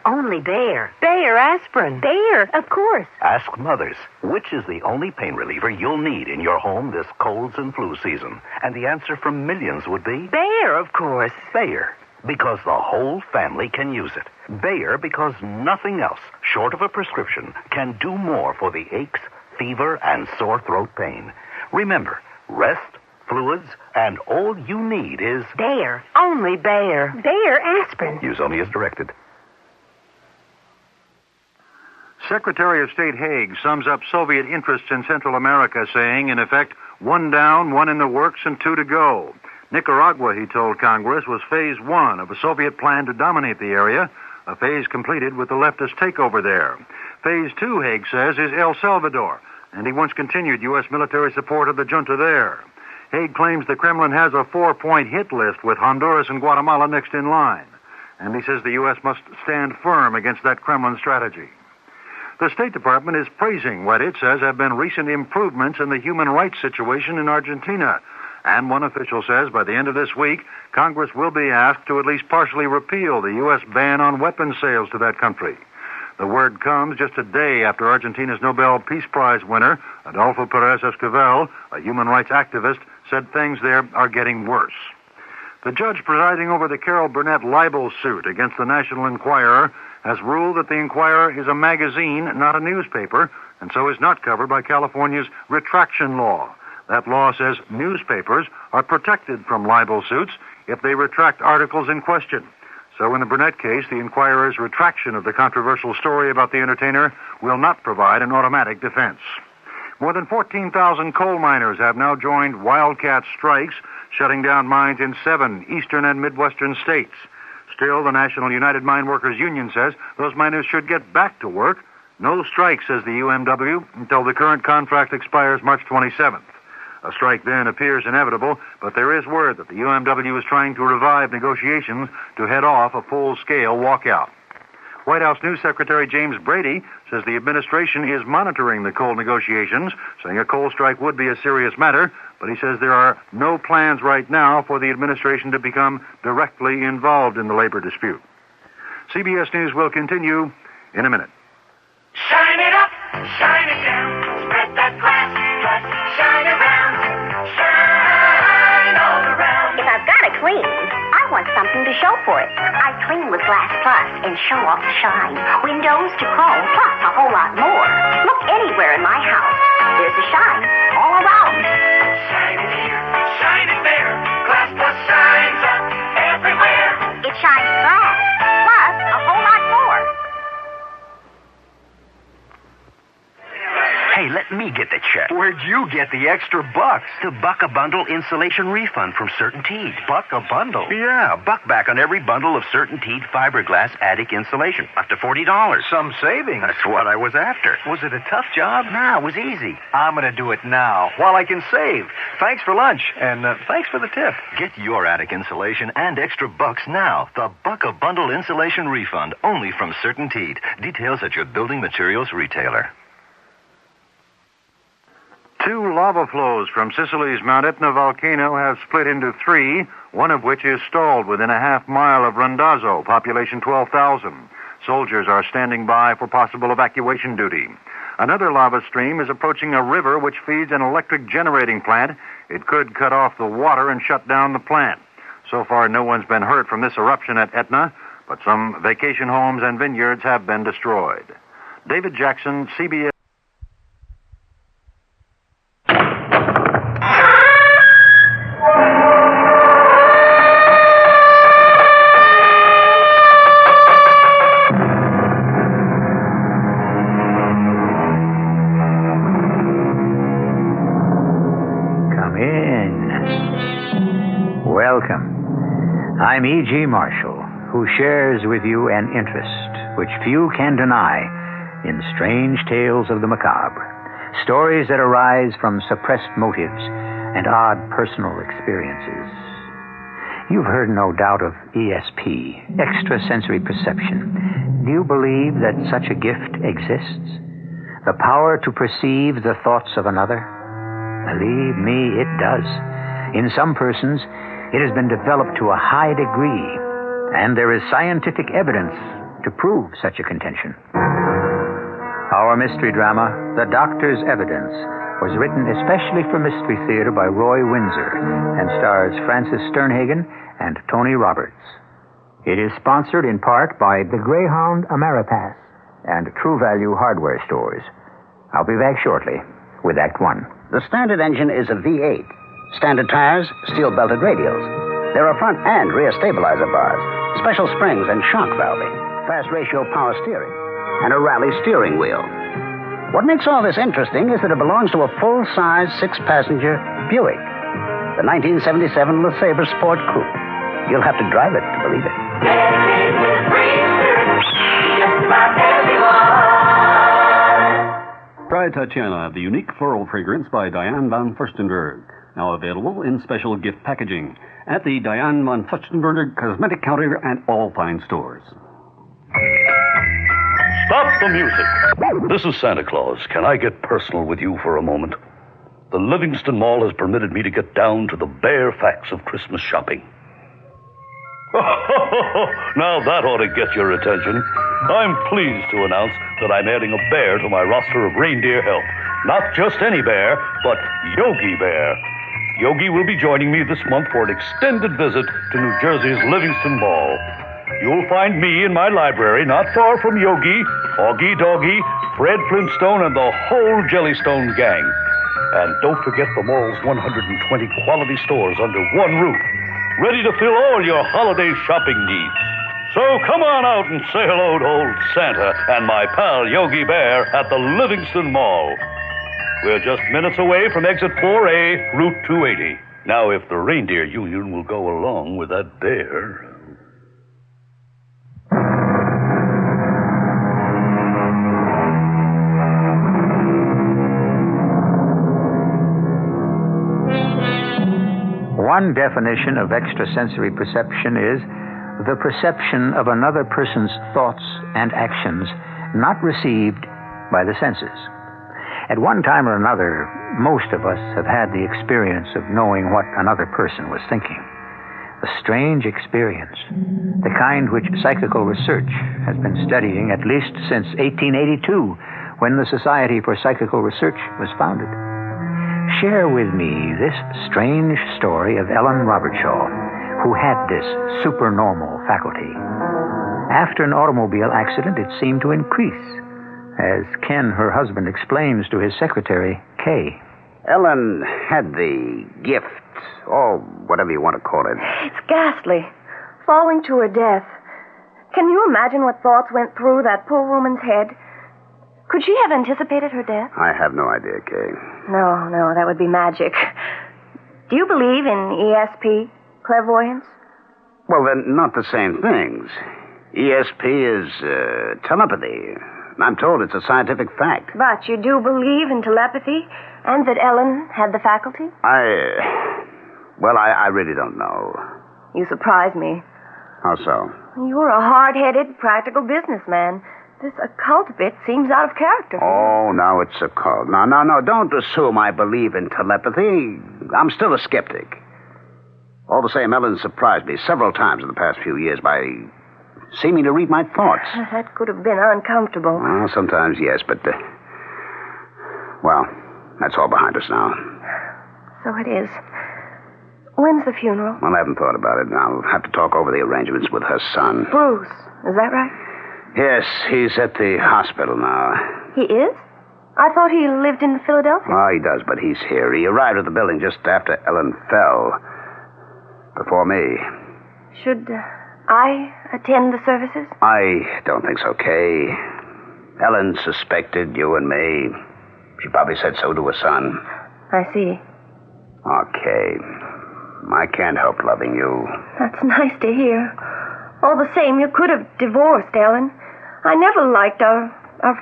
Speaker 11: Only Bayer.
Speaker 27: Bayer aspirin.
Speaker 11: Bayer, of course.
Speaker 13: Ask mothers, which is the only pain reliever you'll need in your home this colds and flu season? And the answer from millions would be...
Speaker 27: Bayer, of course.
Speaker 13: Bayer, because the whole family can use it. Bayer, because nothing else, short of a prescription, can do more for the aches, fever, and sore throat pain. Remember, rest, fluids, and all you need is...
Speaker 27: Bayer. Only Bayer.
Speaker 11: Bayer aspirin.
Speaker 13: Use only as directed.
Speaker 16: Secretary of State Haig sums up Soviet interests in Central America, saying, in effect, 1 down, 1 in the works, and 2 to go. Nicaragua, he told Congress, was phase 1 of a Soviet plan to dominate the area, a phase completed with the leftist takeover there. Phase 2, Haig says, is El Salvador, and he wants continued U.S. military support of the junta there. Haig claims the Kremlin has a 4-point hit list with Honduras and Guatemala next in line, and he says the U.S. must stand firm against that Kremlin strategy. The State Department is praising what it says have been recent improvements in the human rights situation in Argentina. And one official says by the end of this week, Congress will be asked to at least partially repeal the U.S. ban on weapons sales to that country. The word comes just a day after Argentina's Nobel Peace Prize winner, Adolfo Pérez Esquivel, a human rights activist, said things there are getting worse. The judge presiding over the Carol Burnett libel suit against the National Enquirer has ruled that the Enquirer is a magazine, not a newspaper, and so is not covered by California's retraction law. That law says newspapers are protected from libel suits if they retract articles in question. So in the Burnett case, the Enquirer's retraction of the controversial story about the entertainer will not provide an automatic defense. More than 14,000 coal miners have now joined wildcat strikes, shutting down mines in 7 eastern and midwestern states. Still, the National United Mine Workers Union says those miners should get back to work. No strike, says the UMW, until the current contract expires March 27th. A strike then appears inevitable, but there is word that the UMW is trying to revive negotiations to head off a full-scale walkout. White House News Secretary James Brady says the administration is monitoring the coal negotiations, saying a coal strike would be a serious matter, but he says there are no plans right now for the administration to become directly involved in the labor dispute. CBS News will continue in a minute.
Speaker 14: Shine it up, shine it down, spread that glass, just shine around, shine all around.
Speaker 11: If I've got to clean, I want something to show for it. I clean with Glass Plus and show off the shine. Windows to chrome, plus a whole lot more. Look anywhere in my house. There's a shine all around.
Speaker 14: Shine it here, shine it there. Glass Plus shines up everywhere.
Speaker 11: It shines glass, plus a whole lot more.
Speaker 2: Hey, let me get the check. Where'd you get the extra bucks?
Speaker 27: The Buck-A-Bundle insulation refund from CertainTeed.
Speaker 2: Buck-A-Bundle?
Speaker 27: Yeah, buck back on every bundle of CertainTeed fiberglass attic insulation. Up to $40.
Speaker 2: Some savings.
Speaker 27: That's what I was after.
Speaker 2: Was it a tough job?
Speaker 27: No, it was easy.
Speaker 2: I'm going to do it now, while I can save. Thanks for lunch, and thanks for the tip.
Speaker 18: Get your attic insulation and extra bucks now. The Buck-A-Bundle insulation refund, only from CertainTeed. Details at your building materials retailer.
Speaker 16: 2 lava flows from Sicily's Mount Etna volcano have split into 3, one of which is stalled within a half-mile of Randazzo, population 12,000. Soldiers are standing by for possible evacuation duty. Another lava stream is approaching a river which feeds an electric generating plant. It could cut off the water and shut down the plant. So far, no one's been hurt from this eruption at Etna, but some vacation homes and vineyards have been destroyed. David Jackson, CBS.
Speaker 3: Welcome. I'm E.G. Marshall, who shares with you an interest which few can deny in strange tales of the macabre, stories that arise from suppressed motives and odd personal experiences. You've heard, no doubt, of ESP, extrasensory perception. Do you believe that such a gift exists? The power to perceive the thoughts of another? Believe me, it does. In some persons, it has been developed to a high degree, and there is scientific evidence to prove such a contention. Our mystery drama, The Doctor's Evidence, was written especially for Mystery Theater by Roy Windsor and stars Francis Sternhagen and Tony Roberts. It is sponsored in part by the Greyhound Ameripass and True Value Hardware Stores. I'll be back shortly with Act One.
Speaker 4: The standard engine is a V8. Standard tires, steel-belted radials. There are front and rear stabilizer bars, special springs and shock valving, fast-ratio power steering, and a rally steering wheel. What makes all this interesting is that it belongs to a full-size, six-passenger Buick, the 1977 LeSabre Sport Coupe. You'll have to drive it to believe it.
Speaker 9: Try Tatiana, the unique floral fragrance by Diane von Furstenberg. Now available in special gift packaging at the Diane von Furstenberg Cosmetic Counter and all fine stores.
Speaker 20: Stop the music. This is Santa Claus. Can I get personal with you for a moment? The Livingston Mall has permitted me to get down to the bare facts of Christmas shopping. Now that ought to get your attention. I'm pleased to announce that I'm adding a bear to my roster of reindeer help. Not just any bear, but Yogi Bear. Yogi will be joining me this month for an extended visit to New Jersey's Livingston Mall. You'll find me in my library not far from Yogi, Augie Doggy, Fred Flintstone, and the whole Jellystone gang. And don't forget the mall's 120 quality stores under one roof, ready to fill all your holiday shopping needs. So come on out and say hello to old Santa and my pal Yogi Bear at the Livingston Mall. We're just minutes away from exit 4A, Route 280. Now, if the Reindeer Union will go along with that bear...
Speaker 3: One definition of extrasensory perception is the perception of another person's thoughts and actions not received by the senses. At one time or another, most of us have had the experience of knowing what another person was thinking. A strange experience, the kind which psychical research has been studying at least since 1882, when the Society for Psychical Research was founded. Share with me this strange story of Ellen Robertshaw, who had this supernormal faculty. After an automobile accident, it seemed to increase, as Ken, her husband, explains to his secretary, Kay.
Speaker 4: Ellen had the gift, or whatever you want to call it.
Speaker 21: It's ghastly. Falling to her death. Can you imagine what thoughts went through that poor woman's head? Could she have anticipated her death?
Speaker 4: I have no idea, Kay.
Speaker 21: No, that would be magic. Do you believe in ESP, clairvoyance?
Speaker 4: Well, they're not the same things. ESP is telepathy. I'm told it's a scientific fact.
Speaker 21: But you do believe in telepathy and that Ellen had the faculty?
Speaker 4: I really don't know.
Speaker 21: You surprise me.
Speaker 4: How so?
Speaker 21: You're a hard-headed, practical businessman. This occult bit seems out of character.
Speaker 4: Oh, now it's occult. No. Don't assume I believe in telepathy. I'm still a skeptic. All the same, Ellen surprised me several times in the past few years by seeming to read my thoughts.
Speaker 21: That could have been uncomfortable.
Speaker 4: Well, sometimes, yes, but... well, that's all behind us now.
Speaker 21: So it is. When's the funeral?
Speaker 4: Well, I haven't thought about it. I'll have to talk over the arrangements with her son.
Speaker 21: Bruce, is that right?
Speaker 4: Yes, he's at the hospital now.
Speaker 21: He is? I thought he lived in Philadelphia.
Speaker 4: Oh, he does, but he's here. He arrived at the building just after Ellen fell. Before me.
Speaker 21: Should I attend the services?
Speaker 4: I don't think so, Kay. Ellen suspected you and me. She probably said so to her son.
Speaker 21: I see.
Speaker 4: Okay. I can't help loving you.
Speaker 21: That's nice to hear. All the same, you could have divorced, Ellen. I never liked our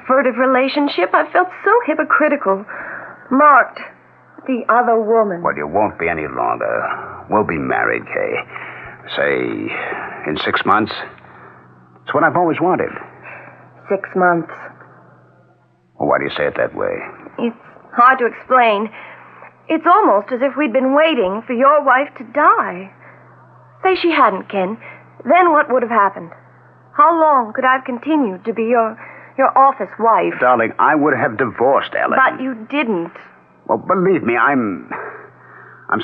Speaker 21: furtive relationship. I felt so hypocritical. Marked. The other woman.
Speaker 4: Well, you won't be any longer. We'll be married, Kay. Say, in 6 months. It's what I've always wanted.
Speaker 21: 6 months.
Speaker 4: Well, why do you say it that way?
Speaker 21: It's hard to explain. It's almost as if we'd been waiting for your wife to die. Say she hadn't, Ken. Then what would have happened? How long could I have continued to be your office wife?
Speaker 4: Darling, I would have divorced Ellen.
Speaker 21: But you didn't.
Speaker 4: Well, believe me, I'm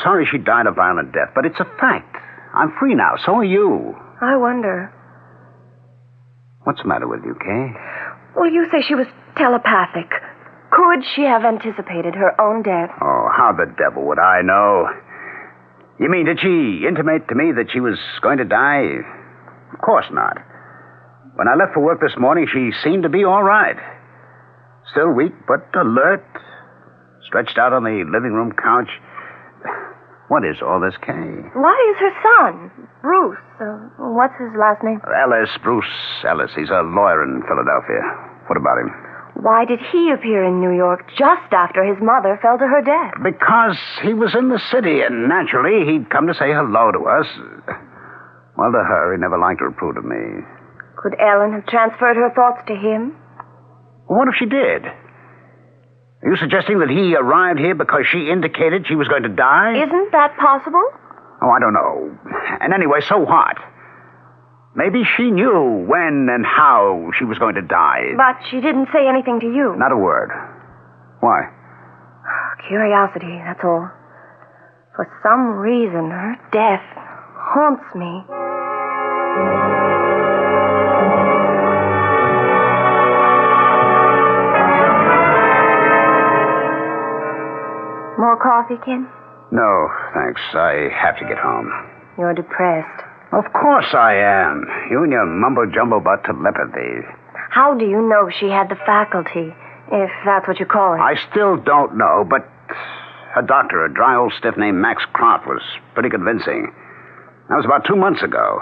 Speaker 4: sorry she died a violent death, but it's a fact. I'm free now. So are you.
Speaker 21: I wonder.
Speaker 4: What's the matter with you, Kay?
Speaker 21: Well, you say she was telepathic. Could she have anticipated her own death?
Speaker 4: Oh, how the devil would I know? You mean, did she intimate to me that she was going to die? Of course not. When I left for work this morning, she seemed to be all right. Still weak, but alert. Stretched out on the living room couch. What is all this, Kay?
Speaker 21: Why is her son, Bruce, what's his last name?
Speaker 4: Bruce Ellis. He's a lawyer in Philadelphia. What about him?
Speaker 21: Why did he appear in New York just after his mother fell to her death?
Speaker 4: Because he was in the city, and naturally he'd come to say hello to us. Well, to her, he never liked to approve of me.
Speaker 21: Could Ellen have transferred her thoughts to him?
Speaker 4: What if she did? Are you suggesting that he arrived here because she indicated she was going to die?
Speaker 21: Isn't that possible?
Speaker 4: Oh, I don't know. And anyway, so what? Maybe she knew when and how she was going to die.
Speaker 21: But she didn't say anything to you.
Speaker 4: Not a word. Why?
Speaker 21: Curiosity, that's all. For some reason, her death haunts me. More coffee, Ken?
Speaker 4: No, thanks. I have to get home.
Speaker 21: You're depressed.
Speaker 4: Of course I am. You and your mumbo-jumbo about telepathy.
Speaker 21: How do you know she had the faculty, if that's what you call it?
Speaker 4: I still don't know, but a doctor, a dry old stiff named Max Croft, was pretty convincing. That was about 2 months ago.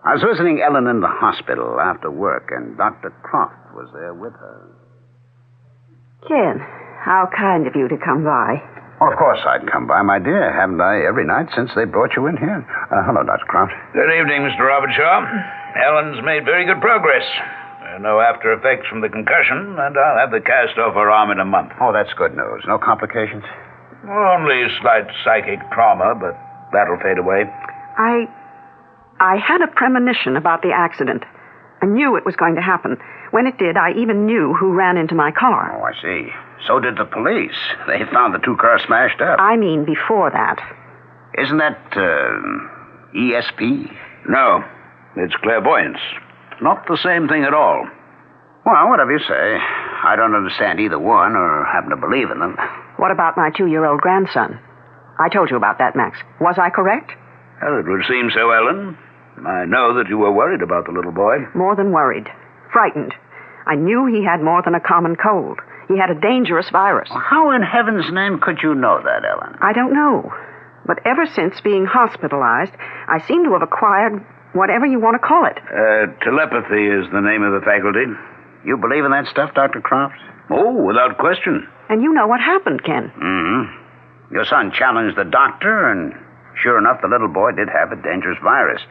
Speaker 4: I was visiting Ellen in the hospital after work, and Dr. Croft was there with her.
Speaker 7: Ken, how kind of you to come by.
Speaker 4: Well, of course I'd come by, my dear. Haven't I every night since they brought you in here? Hello, Dr. Croft.
Speaker 8: Good evening, Mr. Robertshaw. Ellen's made very good progress. No after effects from the concussion, and I'll have the cast off her arm in a month.
Speaker 4: Oh, that's good news. No complications?
Speaker 8: Only slight psychic trauma, but that'll fade away.
Speaker 7: I had a premonition about the accident. I knew it was going to happen. When it did, I even knew who ran into my car.
Speaker 4: Oh, I see. So did the police. They found the two cars smashed up.
Speaker 7: I mean before that.
Speaker 4: Isn't that, ESP?
Speaker 8: No, it's clairvoyance. Not the same thing at all.
Speaker 4: Well, whatever you say. I don't understand either one or happen to believe in them.
Speaker 7: What about my 2-year-old grandson? I told you about that, Max. Was I correct?
Speaker 8: Well, it would seem so, Ellen. I know that you were worried about the little boy.
Speaker 7: More than worried. Frightened. I knew he had more than a common cold. He had a dangerous virus.
Speaker 4: How in heaven's name could you know that, Ellen?
Speaker 7: I don't know. But ever since being hospitalized, I seem to have acquired whatever you want to call it.
Speaker 8: Telepathy is the name of the faculty.
Speaker 4: You believe in that stuff, Dr. Croft?
Speaker 8: Oh, without question.
Speaker 7: And you know what happened, Ken.
Speaker 4: Mm-hmm. Your son challenged the doctor, and sure enough, the little boy did have a dangerous virus.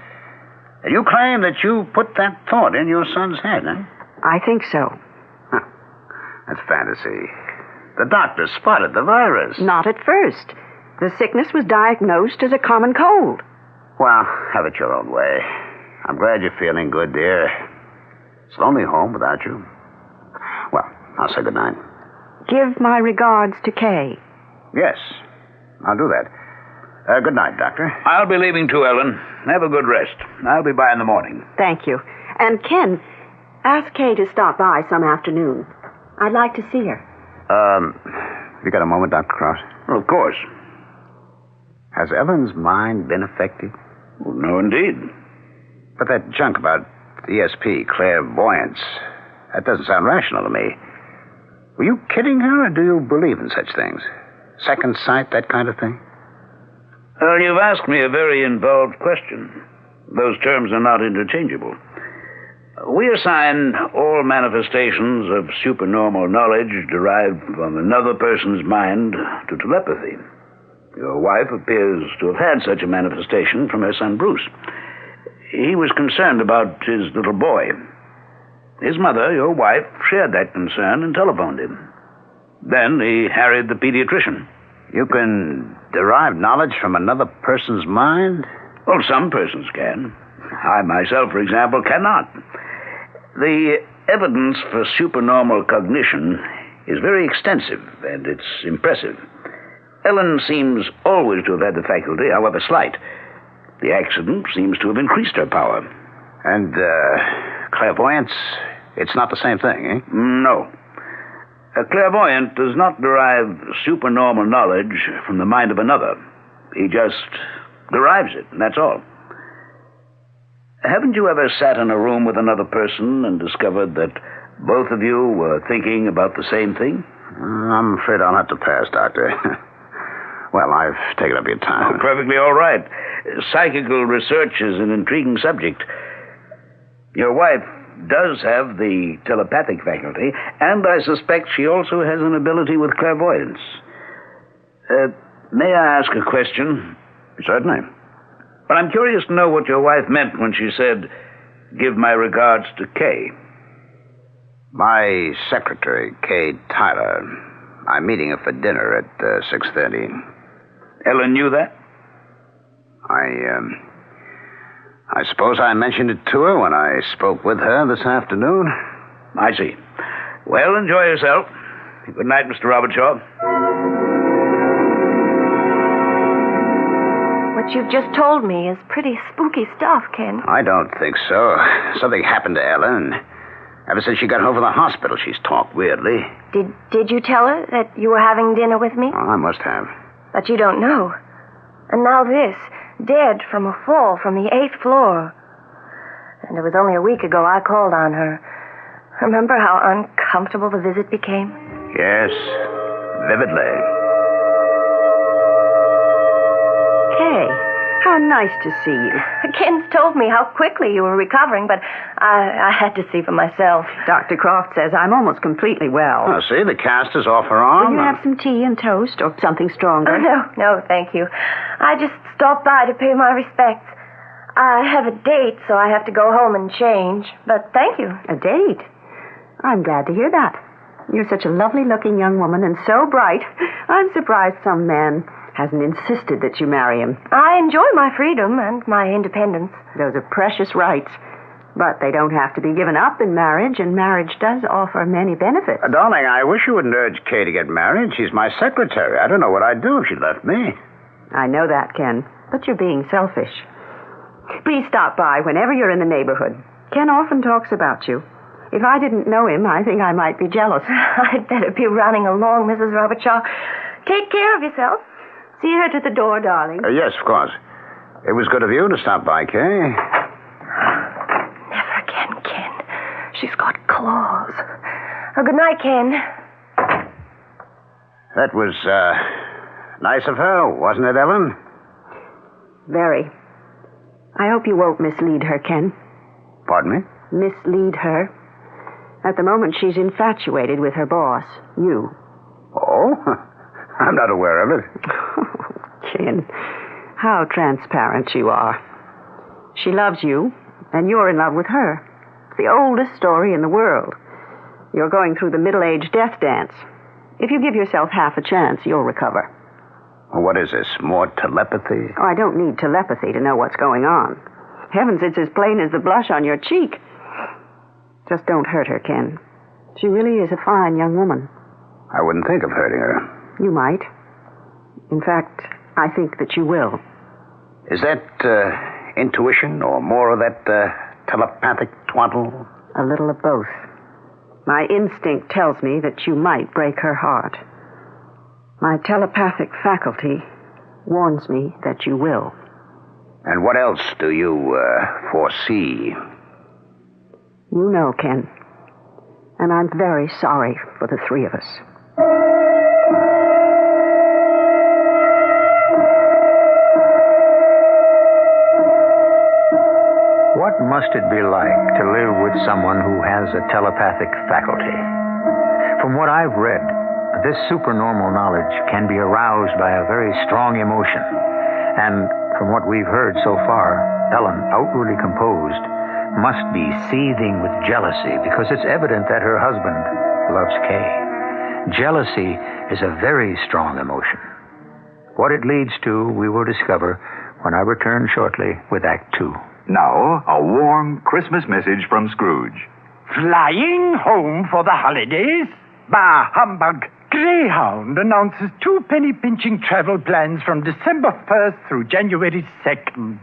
Speaker 4: And you claim that you put that thought in your son's head, eh?
Speaker 7: I think so.
Speaker 4: Huh. That's fantasy. The doctor spotted the virus.
Speaker 7: Not at first. The sickness was diagnosed as a common cold.
Speaker 4: Well, have it your own way. I'm glad you're feeling good, dear. It's lonely home without you. Well, I'll say goodnight.
Speaker 7: Give my regards to Kay.
Speaker 4: Yes, I'll do that. Good night, Doctor.
Speaker 8: I'll be leaving too, Ellen. Have a good rest. I'll be by in the morning.
Speaker 7: Thank you. And Ken, ask Kay to stop by some afternoon. I'd like to see her.
Speaker 4: You got a moment, Dr. Cross?
Speaker 8: Well, of course.
Speaker 4: Has Ellen's mind been affected?
Speaker 8: Well, no, indeed.
Speaker 4: But that junk about ESP, clairvoyance, that doesn't sound rational to me. Were you kidding her, or do you believe in such things? Second sight, that kind of thing?
Speaker 8: Well, you've asked me a very involved question. Those terms are not interchangeable. We assign all manifestations of supernormal knowledge derived from another person's mind to telepathy. Your wife appears to have had such a manifestation from her son Bruce. He was concerned about his little boy. His mother, your wife, shared that concern and telephoned him. Then he harried the pediatrician.
Speaker 4: You can derive knowledge from another person's mind?
Speaker 8: Well, some persons can. I myself, for example, cannot. The evidence for supernormal cognition is very extensive, and it's impressive. Ellen seems always to have had the faculty, however slight. The accident seems to have increased her power.
Speaker 4: And, clairvoyance, it's not the same thing, eh?
Speaker 8: No. A clairvoyant does not derive supernormal knowledge from the mind of another. He just derives it, and that's all. Haven't you ever sat in a room with another person and discovered that both of you were thinking about the same thing?
Speaker 4: I'm afraid I'll have to pass, Doctor. Well, I've taken up your time.
Speaker 8: Oh, perfectly all right. Psychical research is an intriguing subject. Your wife does have the telepathic faculty, and I suspect she also has an ability with clairvoyance. May I ask a question?
Speaker 4: Certainly.
Speaker 8: But I'm curious to know what your wife meant when she said, "Give my regards to Kay."
Speaker 4: My secretary, Kay Tyler. I'm meeting her for dinner at 6:30.
Speaker 8: Ellen knew that?
Speaker 4: I suppose I mentioned it to her when I spoke with her this afternoon.
Speaker 8: I see. Well, enjoy yourself. Good night, Mr. Robertshaw.
Speaker 21: What you've just told me is pretty spooky stuff, Ken.
Speaker 4: I don't think so. Something happened to Ellen. Ever since she got home from the hospital, she's talked weirdly.
Speaker 21: Did you tell her that you were having dinner with me?
Speaker 4: Oh, I must have.
Speaker 21: But you don't know. And now this, dead from a fall from the 8th floor. And it was only a week ago I called on her. Remember how uncomfortable the visit became?
Speaker 4: Yes, vividly.
Speaker 7: Kay, how nice to see you.
Speaker 21: Ken's told me how quickly you were recovering, but I had to see for myself.
Speaker 7: Dr. Croft says I'm almost completely well.
Speaker 4: Oh, see, the cast is off her arm.
Speaker 7: Will you have some tea and toast or something stronger?
Speaker 21: No, thank you. I just stopped by to pay my respects. I have a date, so I have to go home and change. But thank you.
Speaker 7: A date? I'm glad to hear that. You're such a lovely-looking young woman and so bright. I'm surprised some man hasn't insisted that you marry him.
Speaker 21: I enjoy my freedom and my independence.
Speaker 7: Those are precious rights. But they don't have to be given up in marriage, and marriage does offer many benefits.
Speaker 4: Darling, I wish you wouldn't urge Kay to get married. She's my secretary. I don't know what I'd do if she left me.
Speaker 7: I know that, Ken, but you're being selfish. Please stop by whenever you're in the neighborhood. Ken often talks about you. If I didn't know him, I think I might be jealous.
Speaker 21: I'd better be running along, Mrs. Robertshaw. Take care of yourself.
Speaker 7: See her to the door, darling.
Speaker 4: Yes, of course. It was good of you to stop by, Kay.
Speaker 21: Never again, Ken. She's got claws. Oh, good night, Ken.
Speaker 4: That was, nice of her, wasn't it, Ellen?
Speaker 7: Very. I hope you won't mislead her, Ken.
Speaker 4: Pardon me?
Speaker 7: Mislead her. At the moment, she's infatuated with her boss, you.
Speaker 4: Oh? I'm not aware of it.
Speaker 7: Ken, how transparent you are. She loves you, and you're in love with her. It's the oldest story in the world. You're going through the middle-age death dance. If you give yourself half a chance, you'll recover.
Speaker 4: Well, what is this, more telepathy?
Speaker 7: Oh, I don't need telepathy to know what's going on. Heavens, it's as plain as the blush on your cheek. Just don't hurt her, Ken. She really is a fine young woman.
Speaker 4: I wouldn't think of hurting her.
Speaker 7: You might. In fact, I think that you will.
Speaker 4: Is that intuition or more of that telepathic twaddle?
Speaker 7: A little of both. My instinct tells me that you might break her heart. My telepathic faculty warns me that you will.
Speaker 4: And what else do you foresee?
Speaker 7: You know, Ken. And I'm very sorry for the three of us.
Speaker 3: What must it be like to live with someone who has a telepathic faculty? From what I've read, this supernormal knowledge can be aroused by a very strong emotion. And from what we've heard so far, Ellen, outwardly composed, must be seething with jealousy because it's evident that her husband loves Kay. Jealousy is a very strong emotion. What it leads to, we will discover when I return shortly with Act 2.
Speaker 1: Now, a warm Christmas message from Scrooge.
Speaker 15: Flying home for the holidays? Bah, humbug. Greyhound announces 2 penny-pinching travel plans from December 1st through January 2nd.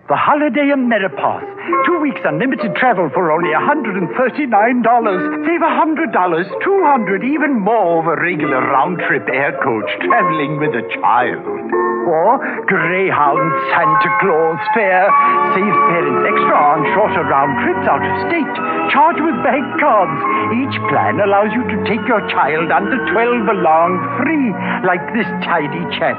Speaker 15: The Holiday Ameripass. 2 weeks unlimited travel for only $139. Save $100, $200, even more over regular round-trip air coach traveling with a child. Or Greyhound Santa Claus fare. Saves parents extra on shorter round trips out of state. Charge with bank cards. Each plan allows you to take your child under 12 along free, like this tidy chap.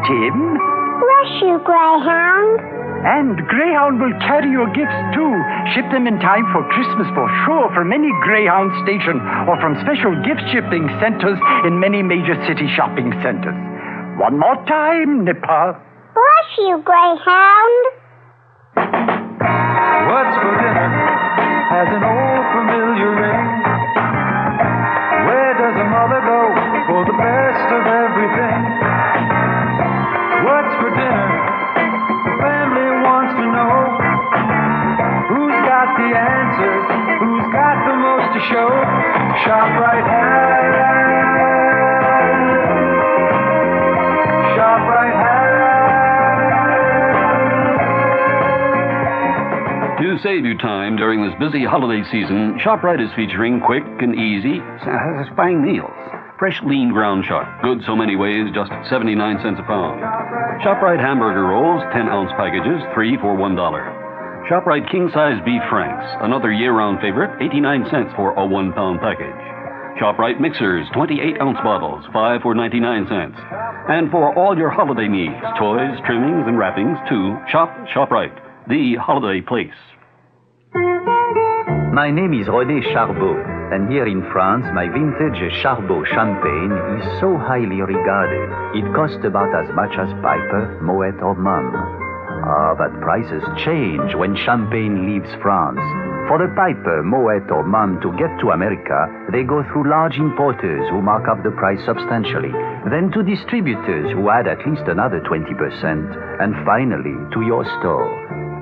Speaker 15: Tim?
Speaker 11: Bless you, Greyhound.
Speaker 15: And Greyhound will carry your gifts, too. Ship them in time for Christmas for sure from any Greyhound station or from special gift shipping centers in many major city shopping centers. One more time, Nipper.
Speaker 11: Bless you, Greyhound.
Speaker 14: What's for dinner has an old familiar ring. Where does a mother go for the best of everything? What's for dinner? The family wants to know. Who's got the answers? Who's got the most to show? ShopRite has. ShopRite has.
Speaker 9: To save you time during this busy holiday season, ShopRite is featuring quick and easy, satisfying meals. Fresh, lean ground shark. Good so many ways, just 79 cents a pound. ShopRite hamburger rolls, 10-ounce packages, 3 for $1. ShopRite king-size beef franks, another year-round favorite, 89 cents for a 1-pound package. ShopRite mixers, 28-ounce bottles, 5 for 99 cents. And for all your holiday needs, toys, trimmings, and wrappings, too, ShopRite, the holiday place.
Speaker 22: My name is René Charbot. And here in France, my vintage Charbot champagne is so highly regarded. It costs about as much as Piper, Moet, or Mumm. But prices change when champagne leaves France. For the Piper, Moet, or Mumm to get to America, they go through large importers who mark up the price substantially, then to distributors who add at least another 20%, and finally to your store.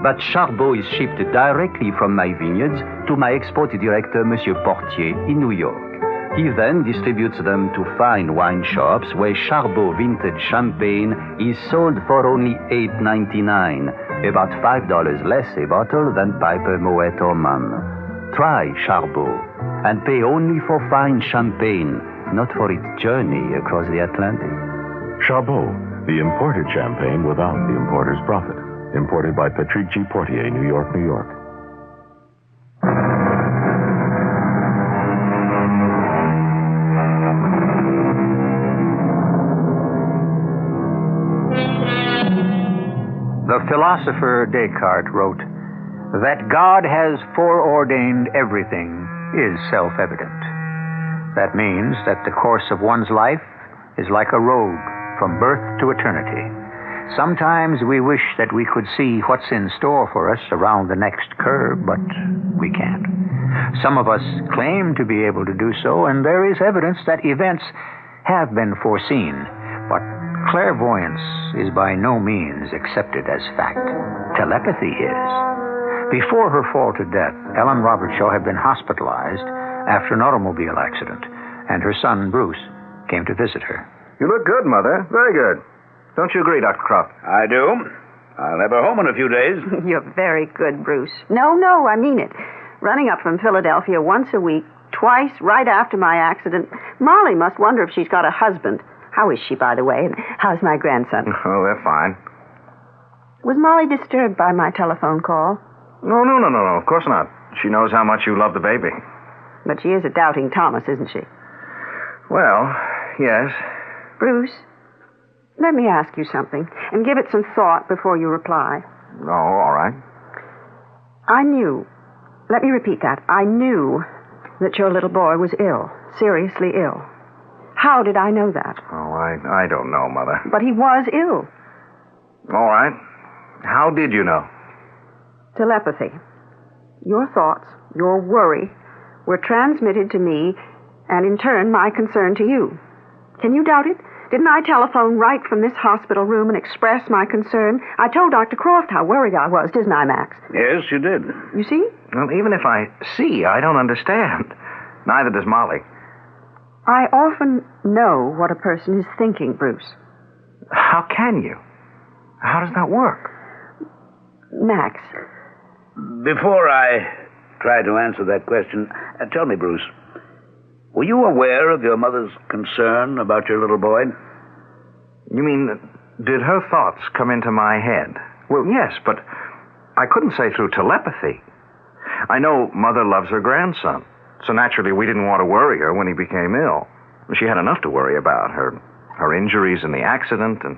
Speaker 22: But Charbot is shipped directly from my vineyards to my export director, Monsieur Portier, in New York. He then distributes them to fine wine shops where Charbot vintage champagne is sold for only $8.99, about $5 less a bottle than Piper, Moet, or Mumm. Try Charbot and pay only for fine champagne, not for its journey across the Atlantic.
Speaker 23: Charbot, the imported champagne without the importer's profit. Imported by Patrick G. Portier, New York, New York.
Speaker 3: The philosopher Descartes wrote, that God has foreordained everything is self-evident. That means that the course of one's life is like a road from birth to eternity. Sometimes we wish that we could see what's in store for us around the next curve, but we can't. Some of us claim to be able to do so, and there is evidence that events have been foreseen. But clairvoyance is by no means accepted as fact. Telepathy is. Before her fall to death, Ellen Robertshaw had been hospitalized after an automobile accident, and her son, Bruce, came to visit her.
Speaker 24: You look good, Mother. Very good.
Speaker 2: Don't you agree, Dr. Croft?
Speaker 8: I do. I'll have her home in a few days.
Speaker 7: You're very good, Bruce. No, I mean it. Running up from Philadelphia once a week, twice right after my accident. Molly must wonder if she's got a husband. How is she, by the way? And how's my grandson?
Speaker 2: Oh, they're fine.
Speaker 7: Was Molly disturbed by my telephone call?
Speaker 2: No. Of course not. She knows how much you love the baby.
Speaker 7: But she is a doubting Thomas, isn't she?
Speaker 2: Well, yes.
Speaker 7: Bruce, let me ask you something, and give it some thought before you reply.
Speaker 2: Oh, all right.
Speaker 7: I knew, let me repeat that, I knew that your little boy was ill, seriously ill. How did I know that?
Speaker 2: Oh, I don't know, Mother.
Speaker 7: But he was ill.
Speaker 2: All right. How did you know?
Speaker 7: Telepathy. Your thoughts, your worry, were transmitted to me, and in turn, my concern to you. Can you doubt it? Didn't I telephone right from this hospital room and express my concern? I told Dr. Croft how worried I was, didn't I, Max?
Speaker 8: Yes, you did.
Speaker 7: You see?
Speaker 2: Well, even if I see, I don't understand. Neither does Molly.
Speaker 7: I often know what a person is thinking, Bruce.
Speaker 2: How can you? How does that work?
Speaker 7: Max.
Speaker 8: Before I try to answer that question, tell me, Bruce, were you aware of your mother's concern about your little boy?
Speaker 2: You mean, did her thoughts come into my head? Well, yes, but I couldn't say through telepathy. I know Mother loves her grandson, so naturally we didn't want to worry her when he became ill. She had enough to worry about, her injuries and the accident and...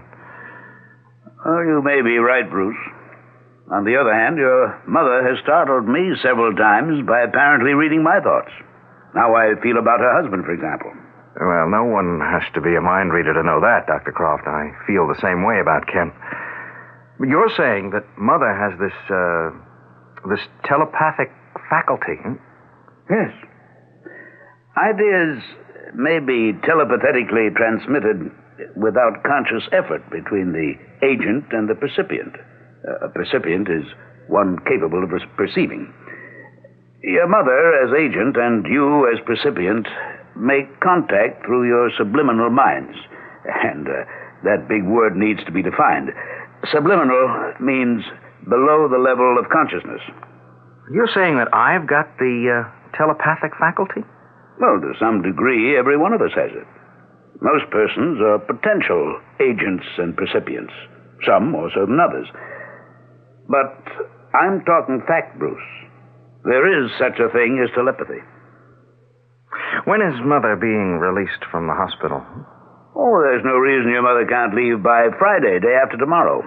Speaker 8: Oh, you may be right, Bruce. On the other hand, your mother has startled me several times by apparently reading my thoughts. How I feel about her husband, for example.
Speaker 2: Well, no one has to be a mind reader to know that, Dr. Croft. I feel the same way about Ken. But you're saying that Mother has this telepathic faculty, huh?
Speaker 8: Yes. Ideas may be telepathetically transmitted without conscious effort between the agent and the percipient. A percipient is one capable of perceiving. Your mother, as agent, and you, as percipient, make contact through your subliminal minds. And that big word needs to be defined. Subliminal means below the level of consciousness.
Speaker 2: You're saying that I've got the telepathic faculty?
Speaker 8: Well, to some degree, every one of us has it. Most persons are potential agents and percipients. Some more so than others. But I'm talking fact, Bruce. There is such a thing as telepathy.
Speaker 2: When is Mother being released from the hospital?
Speaker 8: Oh, there's no reason your mother can't leave by Friday, day after tomorrow.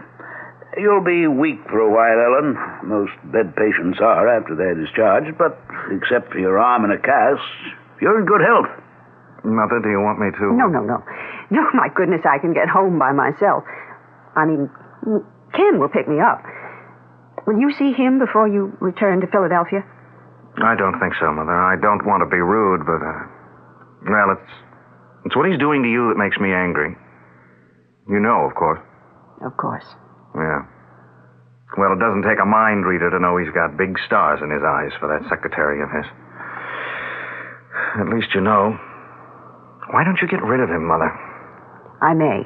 Speaker 8: You'll be weak for a while, Ellen. Most bed patients are after they're discharged, but except for your arm in a cast, you're in good health.
Speaker 2: Mother, do you want me to...
Speaker 7: No, my goodness, I can get home by myself. I mean, Ken will pick me up. Will you see him before you return to Philadelphia?
Speaker 2: I don't think so, Mother. I don't want to be rude, but, well, it's what he's doing to you that makes me angry. You know, of course.
Speaker 7: Of course.
Speaker 2: Yeah. Well, it doesn't take a mind reader to know he's got big stars in his eyes for that secretary of his. At least you know. Why don't you get rid of him, Mother?
Speaker 7: I may.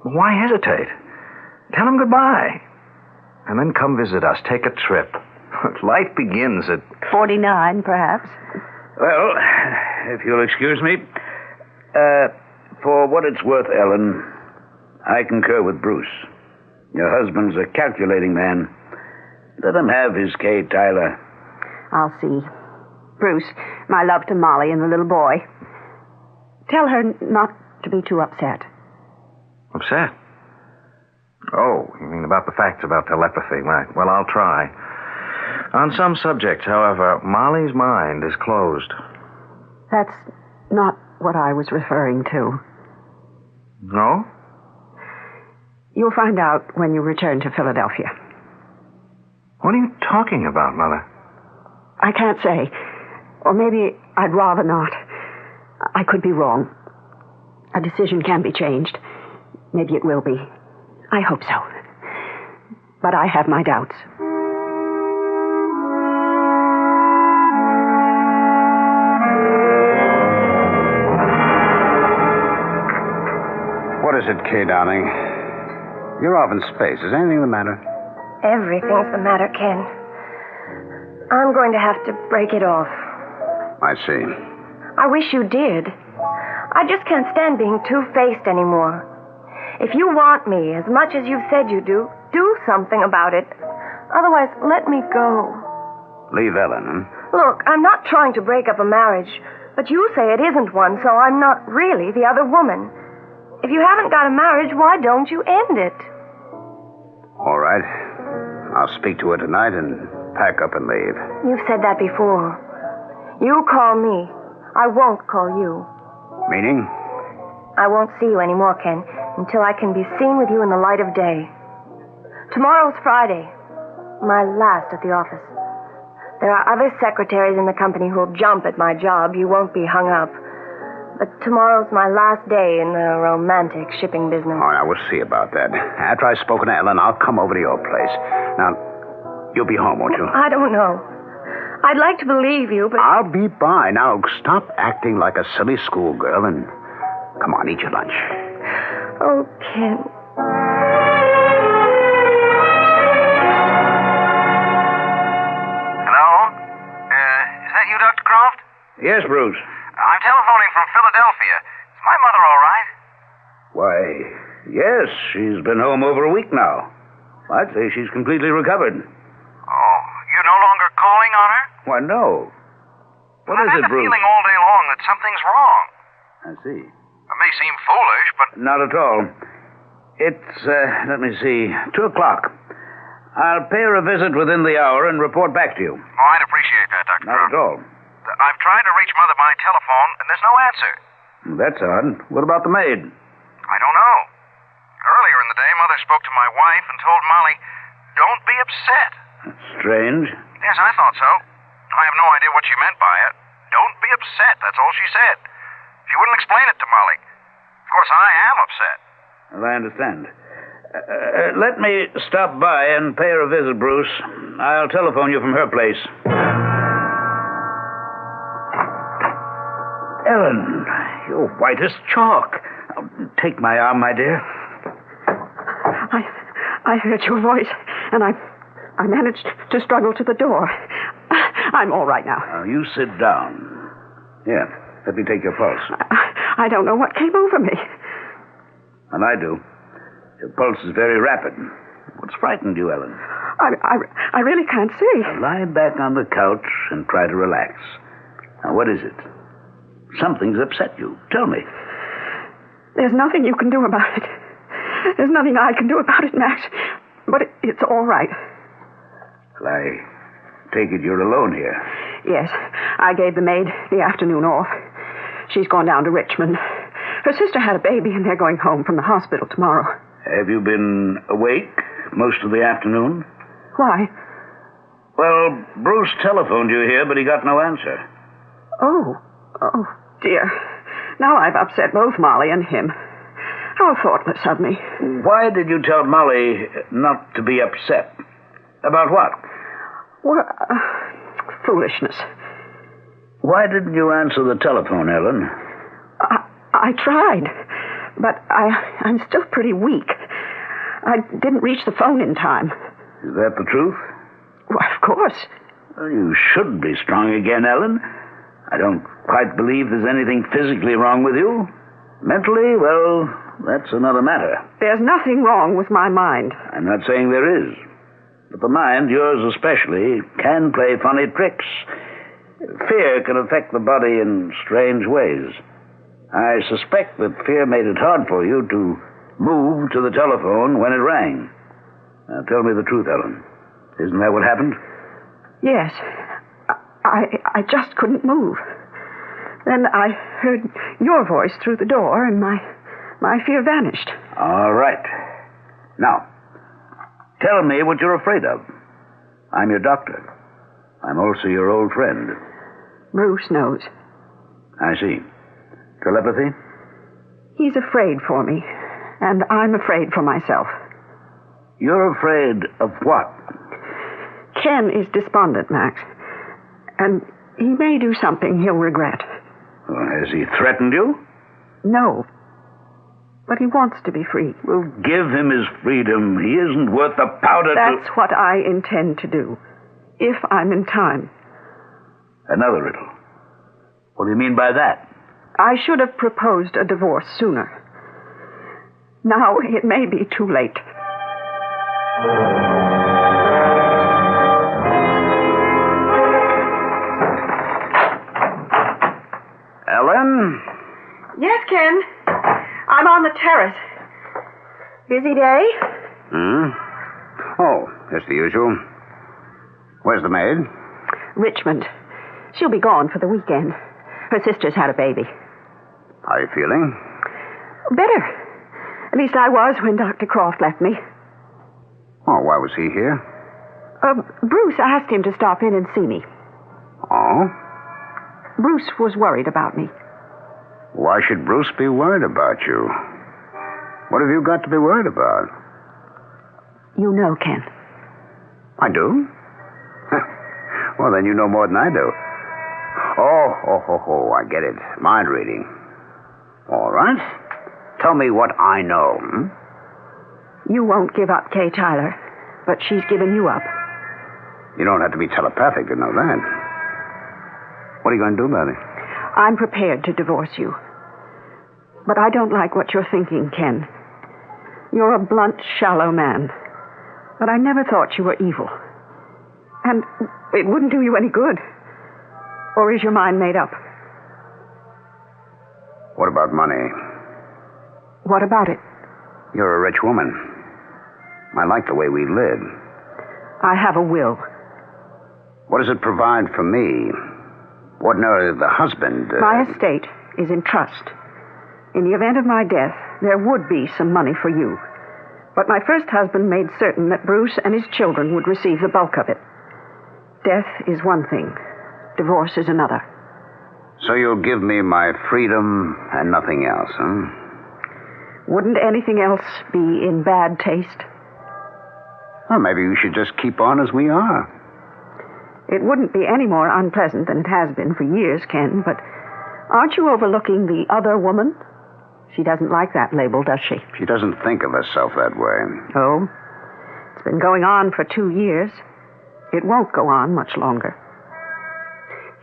Speaker 2: Why hesitate? Tell him goodbye. And then come visit us. Take a trip. Life begins at...
Speaker 7: 49, perhaps.
Speaker 8: Well, if you'll excuse me, for what it's worth, Ellen, I concur with Bruce. Your husband's a calculating man. Let him have his Kay, Tyler.
Speaker 7: I'll see. Bruce, my love to Molly and the little boy. Tell her not to be too upset.
Speaker 2: Upset? Oh, you mean about the facts about telepathy, right? Well, I'll try. On some subjects, however, Molly's mind is closed.
Speaker 7: That's not what I was referring to.
Speaker 2: No?
Speaker 7: You'll find out when you return to Philadelphia.
Speaker 2: What are you talking about, Mother?
Speaker 7: I can't say. Or maybe I'd rather not. I could be wrong. A decision can be changed. Maybe it will be. I hope so. But I have my doubts.
Speaker 5: What is it, Kay, darling?
Speaker 4: You're off in space. Is anything the matter?
Speaker 21: Everything's the matter, Ken. I'm going to have to break it off.
Speaker 4: I see.
Speaker 21: I wish you did. I just can't stand being two-faced anymore. If you want me as much as you've said you do something about it. Otherwise, let me go.
Speaker 4: Leave Ellen, huh?
Speaker 21: Look, I'm not trying to break up a marriage, but you say it isn't one, so I'm not really the other woman. If you haven't got a marriage, why don't you end it?
Speaker 4: All right. I'll speak to her tonight and pack up and leave.
Speaker 21: You've said that before. You call me. I won't call you.
Speaker 4: Meaning?
Speaker 21: I won't see you anymore, Ken, until I can be seen with you in the light of day. Tomorrow's Friday. My last at the office. There are other secretaries in the company who'll jump at my job. You won't be hung up. But tomorrow's my last day in the romantic shipping business.
Speaker 4: All right, we'll see about that. After I've spoken to Ellen, I'll come over to your place. Now, you'll be home, won't you?
Speaker 21: I don't know. I'd like to believe you, but...
Speaker 4: I'll be by. Now, stop acting like a silly schoolgirl and come on, eat your lunch.
Speaker 21: Oh, Ken.
Speaker 5: Is that you, Dr. Croft?
Speaker 8: Yes, Bruce.
Speaker 5: I'm telephoning from Philadelphia. Is my mother all right?
Speaker 8: Why, yes, she's been home over a week now. I'd say she's completely recovered.
Speaker 5: Oh, you're no longer calling on her?
Speaker 8: Why, no. What is it,
Speaker 5: I've had the
Speaker 8: Bruce?
Speaker 5: feeling all day long that something's wrong.
Speaker 8: I see.
Speaker 5: It may seem foolish, but...
Speaker 8: Not at all. It's, let me see, 2 o'clock. I'll pay her a visit within the hour and report back to you.
Speaker 5: Oh, I'd appreciate that, Dr.
Speaker 8: Not at all.
Speaker 5: I've tried to reach Mother by telephone, and there's no answer.
Speaker 8: That's odd. What about the maid?
Speaker 5: I don't know. Earlier in the day, Mother spoke to my wife and told Molly, don't be upset.
Speaker 8: Strange.
Speaker 5: Yes, I thought so. I have no idea what she meant by it. Don't be upset, that's all she said. She wouldn't explain it to Molly. Of course, I am upset.
Speaker 8: Well, I understand. Let me stop by and pay her a visit, Bruce. I'll telephone you from her place. Ellen, you're white as chalk. Take my arm, my dear.
Speaker 7: I heard your voice, and I managed to struggle to the door. I'm all right now.
Speaker 8: Now, you sit down. Here, let me take your pulse.
Speaker 7: I don't know what came over me.
Speaker 8: And I do. Your pulse is very rapid. What's frightened you, Ellen?
Speaker 7: I really can't see.
Speaker 8: Now, lie back on the couch and try to relax. Now, what is it? Something's upset you. Tell me.
Speaker 7: There's nothing you can do about it. There's nothing I can do about it, Max. But it's all right.
Speaker 8: Well, I take it you're alone here.
Speaker 7: Yes. I gave the maid the afternoon off. She's gone down to Richmond. Her sister had a baby, and they're going home from the hospital tomorrow.
Speaker 8: Have you been awake most of the afternoon?
Speaker 7: Why?
Speaker 8: Well, Bruce telephoned you here, but he got no answer.
Speaker 7: Oh, dear. Now I've upset both Molly and him. How thoughtless of me.
Speaker 8: Why did you tell Molly not to be upset? About what?
Speaker 7: Well, foolishness.
Speaker 8: Why didn't you answer the telephone, Ellen?
Speaker 7: I tried, but I'm still pretty weak. I didn't reach the phone in time.
Speaker 8: Is that the truth?
Speaker 7: Well, of course.
Speaker 8: Well, you should be strong again, Ellen. I don't quite believe there's anything physically wrong with you. Mentally, well, that's another matter.
Speaker 7: There's nothing wrong with my mind.
Speaker 8: I'm not saying there is. But the mind, yours especially, can play funny tricks. Fear can affect the body in strange ways. I suspect that fear made it hard for you to move to the telephone when it rang. Now, tell me the truth, Ellen. Isn't that what happened?
Speaker 7: Yes. I just couldn't move. Then I heard your voice through the door, and my fear vanished.
Speaker 8: All right. Now, tell me what you're afraid of. I'm your doctor. I'm also your old friend.
Speaker 7: Bruce knows.
Speaker 8: I see. Telepathy?
Speaker 7: He's afraid for me, and I'm afraid for myself.
Speaker 8: You're afraid of what?
Speaker 7: Ken is despondent, Max. And he may do something he'll regret.
Speaker 8: Well, has he threatened you?
Speaker 7: No. But he wants to be free.
Speaker 8: Well, give him his freedom. He isn't worth the powder
Speaker 7: That's what I intend to do, if I'm in time.
Speaker 8: Another riddle. What do you mean by that?
Speaker 7: I should have proposed a divorce sooner. Now it may be too late.
Speaker 8: Ellen?
Speaker 7: Yes, Ken. I'm on the terrace. Busy day?
Speaker 4: Oh, just the usual. Where's the maid?
Speaker 7: Richmond. She'll be gone for the weekend. Her sister's had a baby.
Speaker 4: How are you feeling?
Speaker 7: Better. At least I was when Dr. Croft left me.
Speaker 4: Oh, why was he here?
Speaker 7: Bruce asked him to stop in and see me.
Speaker 4: Oh?
Speaker 7: Bruce was worried about me.
Speaker 4: Why should Bruce be worried about you? What have you got to be worried about?
Speaker 7: You know, Ken.
Speaker 4: I do? Well, then you know more than I do. Oh, I get it. Mind reading. All right. Tell me what I know.
Speaker 7: You won't give up Kay Tyler, but she's given you up.
Speaker 4: You don't have to be telepathic to know that. What are you going to do about it?
Speaker 7: I'm prepared to divorce you. But I don't like what you're thinking, Ken. You're a blunt, shallow man. But I never thought you were evil. And it wouldn't do you any good. Or is your mind made up?
Speaker 4: What about money?
Speaker 7: What about it?
Speaker 4: You're a rich woman. I like the way we live.
Speaker 7: I have a will.
Speaker 4: What does it provide for me? Ordinarily, the husband...
Speaker 7: My estate is in trust. In the event of my death, there would be some money for you. But my first husband made certain that Bruce and his children would receive the bulk of it. Death is one thing. Divorce is another.
Speaker 4: So you'll give me my freedom and nothing else, huh?
Speaker 7: Wouldn't anything else be in bad taste?
Speaker 4: Well, maybe we should just keep on as we are.
Speaker 7: It wouldn't be any more unpleasant than it has been for years, Ken, but aren't you overlooking the other woman? She doesn't like that label, does she?
Speaker 4: She doesn't think of herself that way.
Speaker 7: Oh? It's been going on for 2 years. It won't go on much longer.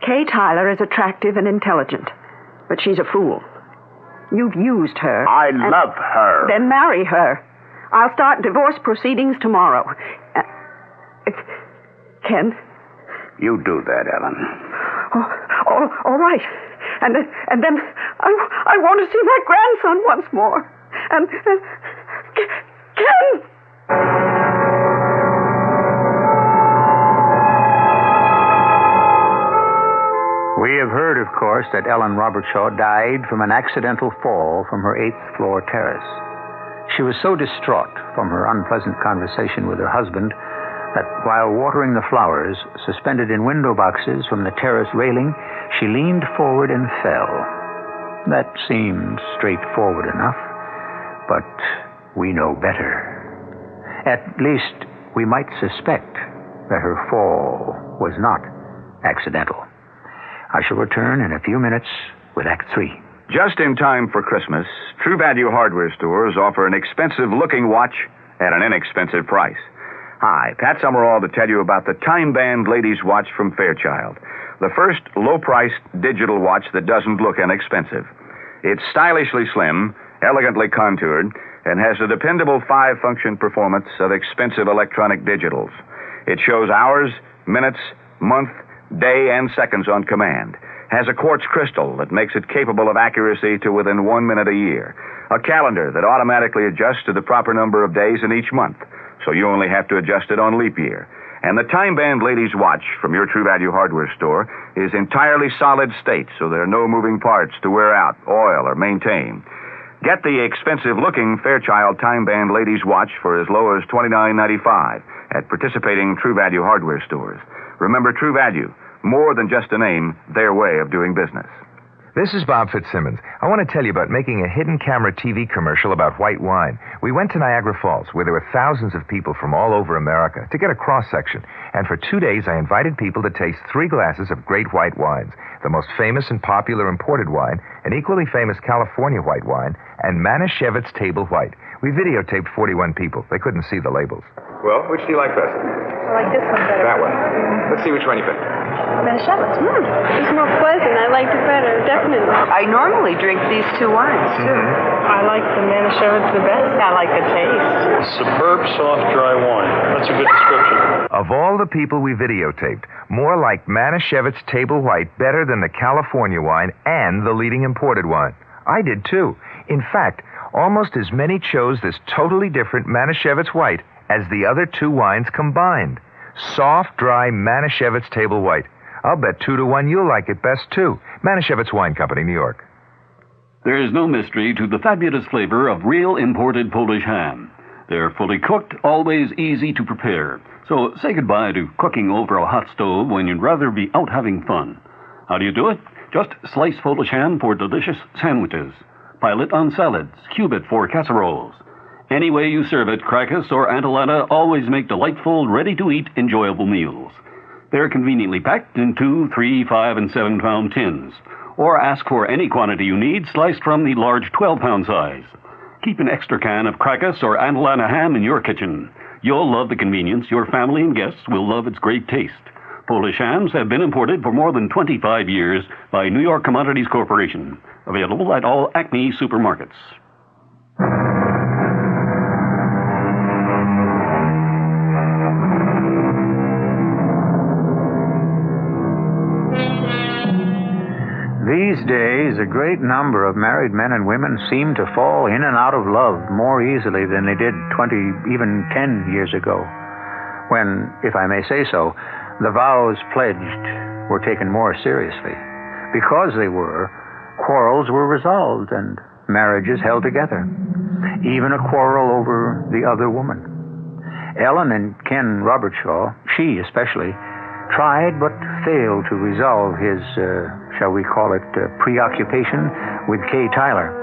Speaker 7: Kay Tyler is attractive and intelligent, but she's a fool. You've used her.
Speaker 4: I love her.
Speaker 7: Then marry her. I'll start divorce proceedings tomorrow. Ken?
Speaker 4: You do that, Ellen.
Speaker 7: Oh, all right. And then I want to see my grandson once more. And Ken!
Speaker 3: We have heard, of course, that Ellen Robertshaw died from an accidental fall from her 8th floor terrace. She was so distraught from her unpleasant conversation with her husband that while watering the flowers suspended in window boxes from the terrace railing, she leaned forward and fell. That seemed straightforward enough, but we know better. At least we might suspect that her fall was not accidental. I shall return in a few minutes with Act 3.
Speaker 1: Just in time for Christmas, True Value hardware stores offer an expensive-looking watch at an inexpensive price. Hi, Pat Summerall to tell you about the Time-Band Ladies Watch from Fairchild, the first low-priced digital watch that doesn't look inexpensive. It's stylishly slim, elegantly contoured, and has the dependable 5-function performance of expensive electronic digitals. It shows hours, minutes, month, day, and seconds on command. Has a quartz crystal that makes it capable of accuracy to within 1 minute a year. A calendar that automatically adjusts to the proper number of days in each month, so you only have to adjust it on leap year. And the Time-Band Ladies Watch from your True Value hardware store is entirely solid state, so there are no moving parts to wear out, oil, or maintain. Get the expensive-looking Fairchild Time-Band Ladies Watch for as low as $29.95 at participating True Value hardware stores. Remember, True Value, more than just a name, their way of doing business.
Speaker 10: This is Bob Fitzsimmons. I want to tell you about making a hidden camera TV commercial about white wine. We went to Niagara Falls, where there were thousands of people from all over America, to get a cross-section. And for 2 days, I invited people to taste 3 glasses of great white wines, the most famous and popular imported wine, an equally famous California white wine, and Manischewitz Table White. We videotaped 41 people. They couldn't see the labels.
Speaker 12: Well, which do you like best?
Speaker 21: I like this one better.
Speaker 12: That one. Let's see which one you picked.
Speaker 21: Manischewitz. It's more pleasant. I liked it better, definitely.
Speaker 17: I normally drink these 2 wines, too.
Speaker 19: I like the Manischewitz the best. I like the taste.
Speaker 20: Superb, soft, dry wine. That's a good description.
Speaker 10: Of all the people we videotaped, more like Manischewitz Table White better than the California wine and the leading imported wine. I did, too. In fact, almost as many chose this totally different Manischewitz White as the other 2 wines combined. Soft, dry Manischewitz Table White. I'll bet 2 to 1 you'll like it best, too. Manischewitz Wine Company, New York.
Speaker 9: There is no mystery to the fabulous flavor of real imported Polish ham. They're fully cooked, always easy to prepare. So say goodbye to cooking over a hot stove when you'd rather be out having fun. How do you do it? Just slice Polish ham for delicious sandwiches. Pile it on salads, cube it for casseroles. Any way you serve it, Krakus or Antolana always make delightful, ready-to-eat, enjoyable meals. They're conveniently packed in 2, 3, 5, and 7-pound tins. Or ask for any quantity you need, sliced from the large 12-pound size. Keep an extra can of Krakus or Antolana ham in your kitchen. You'll love the convenience. Your family and guests will love its great taste. Polish hams have been imported for more than 25 years by New York Commodities Corporation. Available at all Acme supermarkets.
Speaker 3: These days, a great number of married men and women seem to fall in and out of love more easily than they did 20, even 10 years ago, when, if I may say so, the vows pledged were taken more seriously. Because they were, quarrels were resolved and marriages held together. Even a quarrel over the other woman. Ellen and Ken Robertshaw, she especially, tried but failed to resolve his, shall we call it, preoccupation with Kay Tyler.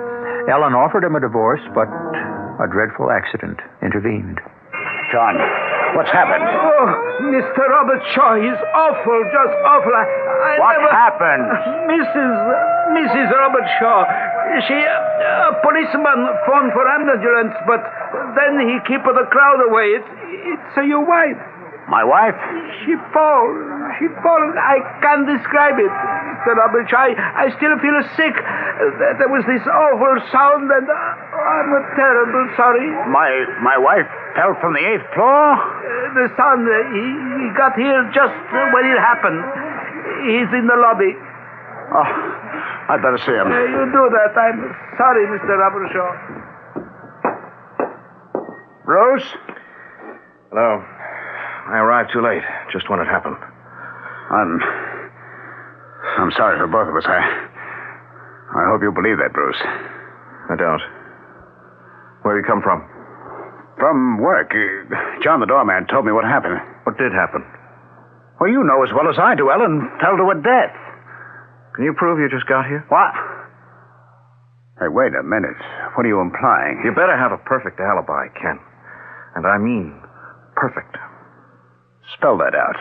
Speaker 3: Ellen offered him a divorce, but a dreadful accident intervened.
Speaker 8: John, what's happened?
Speaker 15: Oh, Mr. Robertshaw, he's awful, just awful.
Speaker 8: What happened?
Speaker 15: Mrs. Robertshaw, a policeman phoned for ambulance, but then he kept the crowd away. It's your wife.
Speaker 8: My wife?
Speaker 15: She fall. I can't describe it, Mr. Robertshaw. I still feel sick. There was this awful sound, and I'm terrible sorry.
Speaker 8: My wife fell from the 8th floor?
Speaker 15: The son, he got here just when it happened. He's in the lobby.
Speaker 8: Oh, I'd better see him.
Speaker 15: You do that. I'm sorry, Mr. Robertshaw.
Speaker 12: Rose? Hello. I arrived too late, just when it happened.
Speaker 8: I'm sorry for both of us. I hope you believe that, Bruce.
Speaker 12: I don't. Where you come from?
Speaker 8: From work. John, the doorman, told me what happened.
Speaker 12: What did happen?
Speaker 8: Well, you know as well as I do. Ellen fell to her death.
Speaker 12: Can you prove you just got here?
Speaker 8: What? Hey, wait a minute. What are you implying?
Speaker 12: You better have a perfect alibi, Ken. And I mean perfect.
Speaker 8: Spell that out.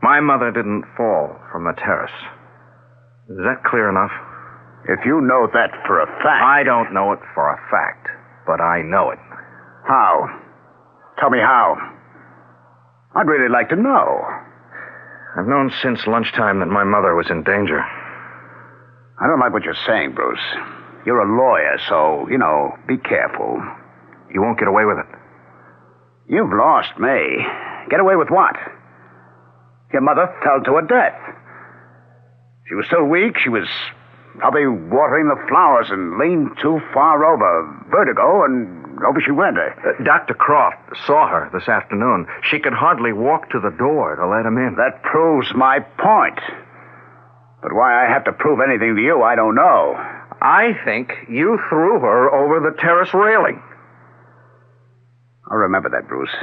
Speaker 12: My mother didn't fall from the terrace. Is that clear enough?
Speaker 8: If you know that for a fact...
Speaker 12: I don't know it for a fact, but I know it.
Speaker 8: How? Tell me how. I'd really like to know.
Speaker 12: I've known since lunchtime that my mother was in danger.
Speaker 8: I don't like what you're saying, Bruce. You're a lawyer, so, be careful.
Speaker 12: You won't get away with it.
Speaker 8: You've lost me. Get away with what? Your mother fell to her death. She was so weak, she was probably watering the flowers and leaned too far over. Vertigo, and over she went.
Speaker 12: Dr. Croft saw her this afternoon. She could hardly walk to the door to let him in.
Speaker 8: That proves my point. But why I have to prove anything to you, I don't know.
Speaker 12: I think you threw her over the terrace railing.
Speaker 8: I'll remember that, Bruce.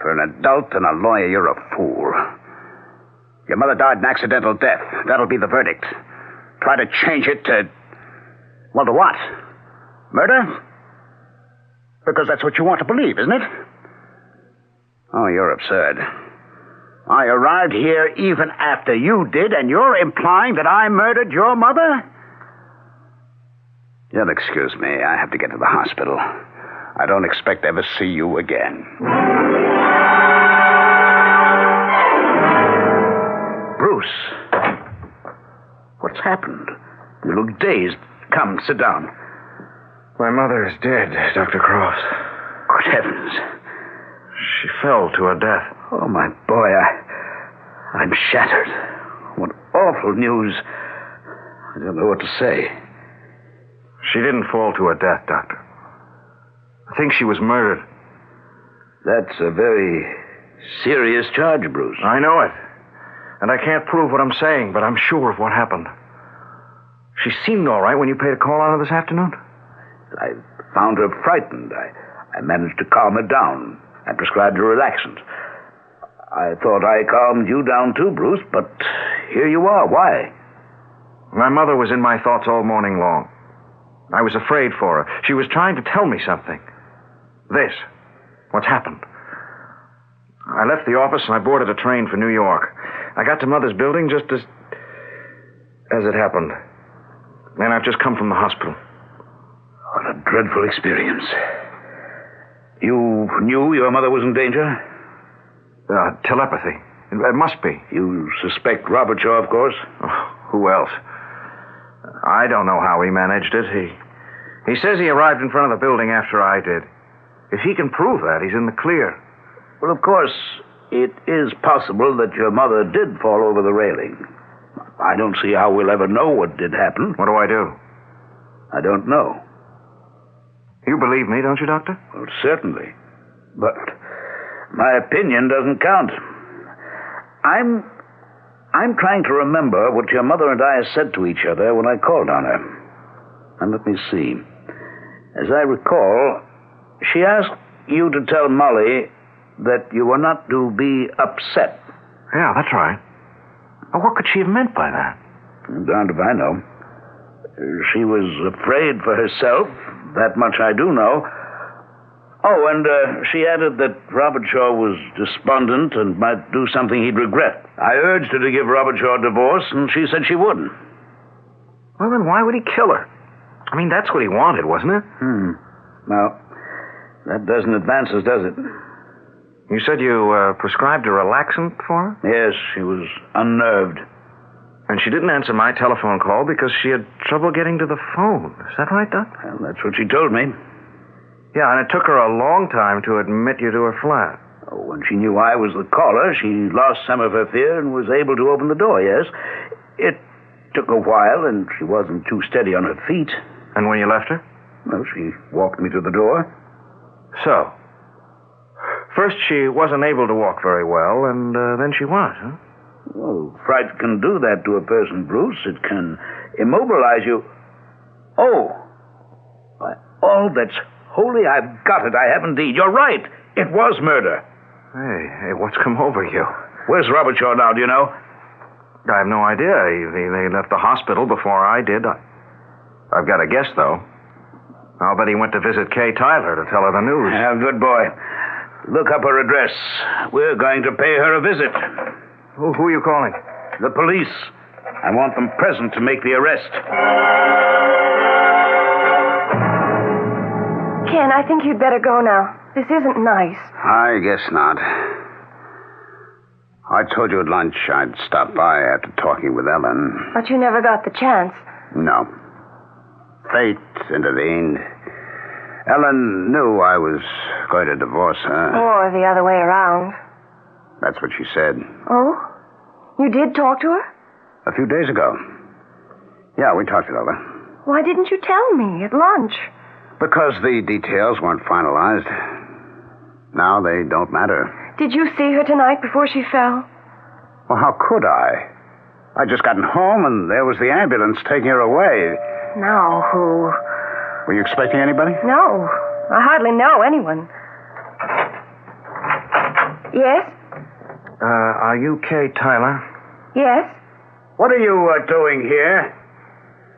Speaker 8: For an adult and a lawyer, you're a fool. Your mother died an accidental death. That'll be the verdict.
Speaker 4: try to change it to... Well, to what? Murder? Because that's what you want to believe, isn't it? Oh, you're absurd. I arrived here even after you did, and you're implying that I murdered your mother? You'll excuse me. I have to get to the hospital. I don't expect to ever see you again. Bruce. What's happened? You look dazed. Come, sit down.
Speaker 12: My mother is dead, Dr. Crofts.
Speaker 4: Good heavens.
Speaker 12: She fell to her death.
Speaker 4: Oh, my boy, I'm shattered. What awful news. I don't know what to say.
Speaker 12: She didn't fall to her death, Doctor. I think she was murdered.
Speaker 8: That's a very serious charge, Bruce.
Speaker 12: I know it. And I can't prove what I'm saying, but I'm sure of what happened. She seemed all right when you paid a call on her this afternoon.
Speaker 8: I found her frightened. I managed to calm her down. I prescribed her relaxant. I thought I calmed you down too, Bruce, but here you are. Why?
Speaker 12: My mother was in my thoughts all morning long. I was afraid for her. She was trying to tell me something. This. What's happened. I left the office and I boarded a train for New York. I got to Mother's building just as it happened. And I've just come from the hospital.
Speaker 8: What a dreadful experience. You knew your mother was in danger?
Speaker 12: Telepathy. It must be.
Speaker 8: You suspect Robert Shaw, of course?
Speaker 12: Oh, who else? I don't know how he managed it. He says he arrived in front of the building after I did. If he can prove that, he's in the clear.
Speaker 8: Well, of course, it is possible that your mother did fall over the railing. I don't see how we'll ever know what did happen.
Speaker 12: What do I do?
Speaker 8: I don't know.
Speaker 12: You believe me, don't you, Doctor?
Speaker 8: Well, certainly. But my opinion doesn't count. I'm trying to remember what your mother and I said to each other when I called on her. And let me see. As I recall, she asked you to tell Molly that you were not to be upset.
Speaker 12: Yeah, that's right. What could she have meant by that?
Speaker 8: Darned if I know. She was afraid for herself. That much I do know. Oh, and she added that Robert Shaw was despondent and might do something he'd regret. I urged her to give Robert Shaw a divorce, and she said she wouldn't.
Speaker 12: Well, then why would he kill her? I mean, that's what he wanted, wasn't it?
Speaker 8: Well, that doesn't advance us, does it?
Speaker 12: You said you prescribed a relaxant for her?
Speaker 8: Yes, she was unnerved.
Speaker 12: And she didn't answer my telephone call because she had trouble getting to the phone. Is that right, Doc?
Speaker 8: Well, that's what she told me.
Speaker 12: Yeah, and it took her a long time to admit you to her flat.
Speaker 8: Oh, when she knew I was the caller, she lost some of her fear and was able to open the door, yes. It took a while, and she wasn't too steady on her feet.
Speaker 12: And when you left her?
Speaker 8: Well, she walked me to the door.
Speaker 12: So, first she wasn't able to walk very well, and then she was, huh?
Speaker 8: Well, fright can do that to a person, Bruce. It can immobilize you. Oh, by all that's holy, I've got it. I have indeed. You're right. It was murder.
Speaker 12: Hey, what's come over you?
Speaker 8: Where's Robert Shaw now, do you know?
Speaker 12: I have no idea. They left the hospital before I did. I've got a guess, though. I'll bet he went to visit Kay Tyler to tell her the news.
Speaker 8: Yeah, good boy. Look up her address. We're going to pay her a visit.
Speaker 12: Who are you calling?
Speaker 8: The police. I want them present to make the arrest.
Speaker 21: Ken, I think you'd better go now. This isn't nice.
Speaker 4: I guess not. I told you at lunch I'd stop by after talking with Ellen.
Speaker 21: But you never got the chance.
Speaker 4: No. Fate intervened. Ellen knew I was going to divorce her.
Speaker 21: Or the other way around.
Speaker 4: That's what she said.
Speaker 21: Oh? You did talk to her?
Speaker 4: A few days ago. Yeah, we talked it over.
Speaker 21: Why didn't you tell me at lunch?
Speaker 4: Because the details weren't finalized. Now they don't matter.
Speaker 21: Did you see her tonight before she fell?
Speaker 4: Well, how could I? I'd just gotten home and there was the ambulance taking her away.
Speaker 21: Now who?
Speaker 4: Were you expecting anybody?
Speaker 21: No. I hardly know anyone. Yes?
Speaker 12: Are you Kay Tyler?
Speaker 21: Yes?
Speaker 8: What are you doing here?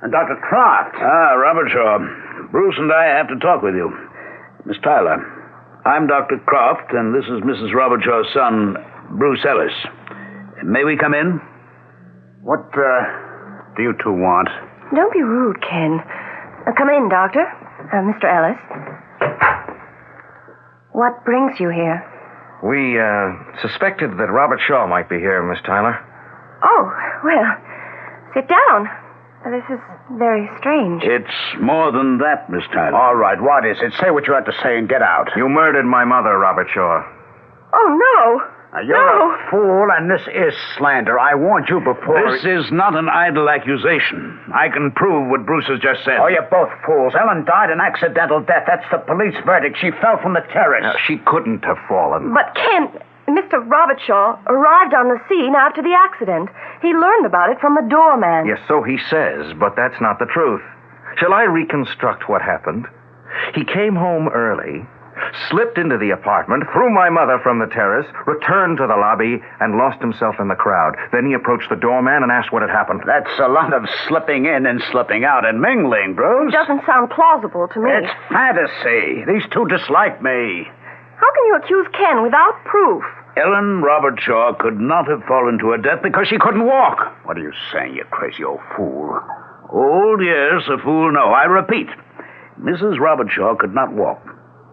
Speaker 8: And Dr. Croft. Ah, Robert Shaw. Bruce and I have to talk with you. Miss Tyler, I'm Dr. Croft, and this is Mrs. Robert Shaw's son, Bruce Ellis. May we come in?
Speaker 3: What, do you two want?
Speaker 21: Don't be rude, Ken. Come in, Doctor. Mr. Ellis. What brings you here?
Speaker 12: We, suspected that Robert Shaw might be here, Miss Tyler.
Speaker 21: Oh, well, sit down. This is very strange.
Speaker 8: It's more than that, Miss Tyler.
Speaker 3: All right, what is it? Say what you have to say and get out.
Speaker 12: You murdered my mother, Robert Shaw.
Speaker 21: Oh, no.
Speaker 3: You're a fool, and this is slander. I warned you before.
Speaker 8: This is not an idle accusation. I can prove what Bruce has just said.
Speaker 3: Oh, you're both fools. Ellen died an accidental death. That's the police verdict. She fell from the terrace.
Speaker 12: No, she couldn't have fallen.
Speaker 21: But, Ken, Mr. Robert Shaw arrived on the scene after the accident. He learned about it from the doorman.
Speaker 12: Yes, so he says, but that's not the truth. Shall I reconstruct what happened? He came home early, slipped into the apartment, threw my mother from the terrace, returned to the lobby, and lost himself in the crowd. Then he approached the doorman and asked what had happened.
Speaker 3: That's a lot of slipping in and slipping out and mingling, Bruce.
Speaker 21: It doesn't sound plausible to me.
Speaker 3: It's fantasy. These two dislike me.
Speaker 21: How can you accuse Ken without proof?
Speaker 8: Ellen Robert Shaw could not have fallen to her death because she couldn't walk.
Speaker 3: What are you saying, you crazy old fool?
Speaker 8: Old, yes, a fool, no. I repeat, Mrs. Robert Shaw could not walk.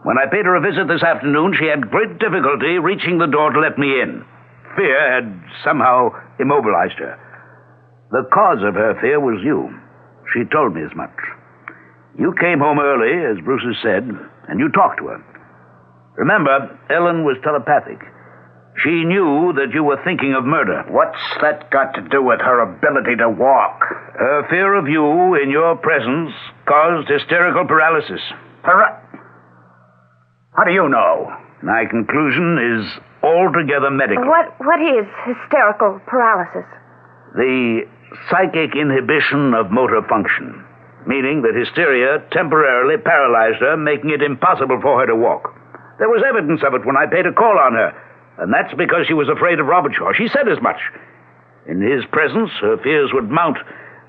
Speaker 8: When I paid her a visit this afternoon, she had great difficulty reaching the door to let me in. Fear had somehow immobilized her. The cause of her fear was you. She told me as much. You came home early, as Bruce has said, and you talked to her. Remember, Ellen was telepathic. She knew that you were thinking of murder.
Speaker 3: What's that got to do with her ability to walk?
Speaker 8: Her fear of you in your presence caused hysterical paralysis.
Speaker 3: How do you know?
Speaker 8: My conclusion is altogether medical.
Speaker 21: What is hysterical paralysis?
Speaker 8: The psychic inhibition of motor function, meaning that hysteria temporarily paralyzed her, making it impossible for her to walk. There was evidence of it when I paid a call on her, and that's because she was afraid of Robert Shaw. She said as much. In his presence, her fears would mount.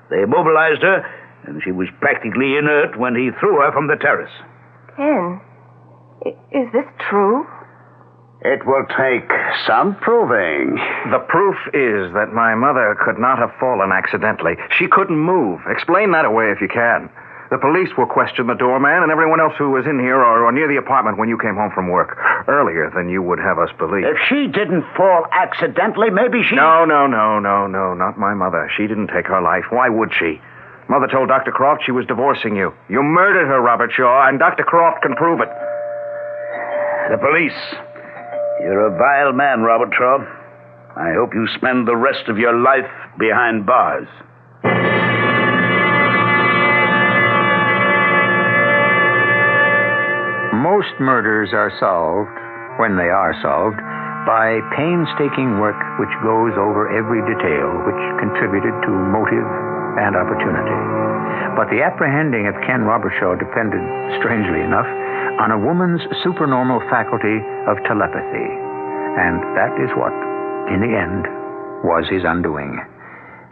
Speaker 8: They immobilized her, and she was practically inert when he threw her from the terrace.
Speaker 21: Ken, is this true?
Speaker 3: It will take some proving.
Speaker 12: The proof is that my mother could not have fallen accidentally. She couldn't move. Explain that away if you can. The police will question the doorman and everyone else who was in here or near the apartment when you came home from work. Earlier than you would have us believe.
Speaker 3: If she didn't fall accidentally, maybe she...
Speaker 12: No, not my mother. She didn't take her life. Why would she? Mother told Dr. Croft she was divorcing you. You murdered her, Robert Shaw, and Dr. Croft can prove it.
Speaker 8: The police. You're a vile man, Robert Shaw. I hope you spend the rest of your life behind bars.
Speaker 3: Most murders are solved, when they are solved, by painstaking work which goes over every detail which contributed to motive and opportunity. But the apprehending of Ken Robertshaw depended, strangely enough, on a woman's supernormal faculty of telepathy. And that is what, in the end, was his undoing.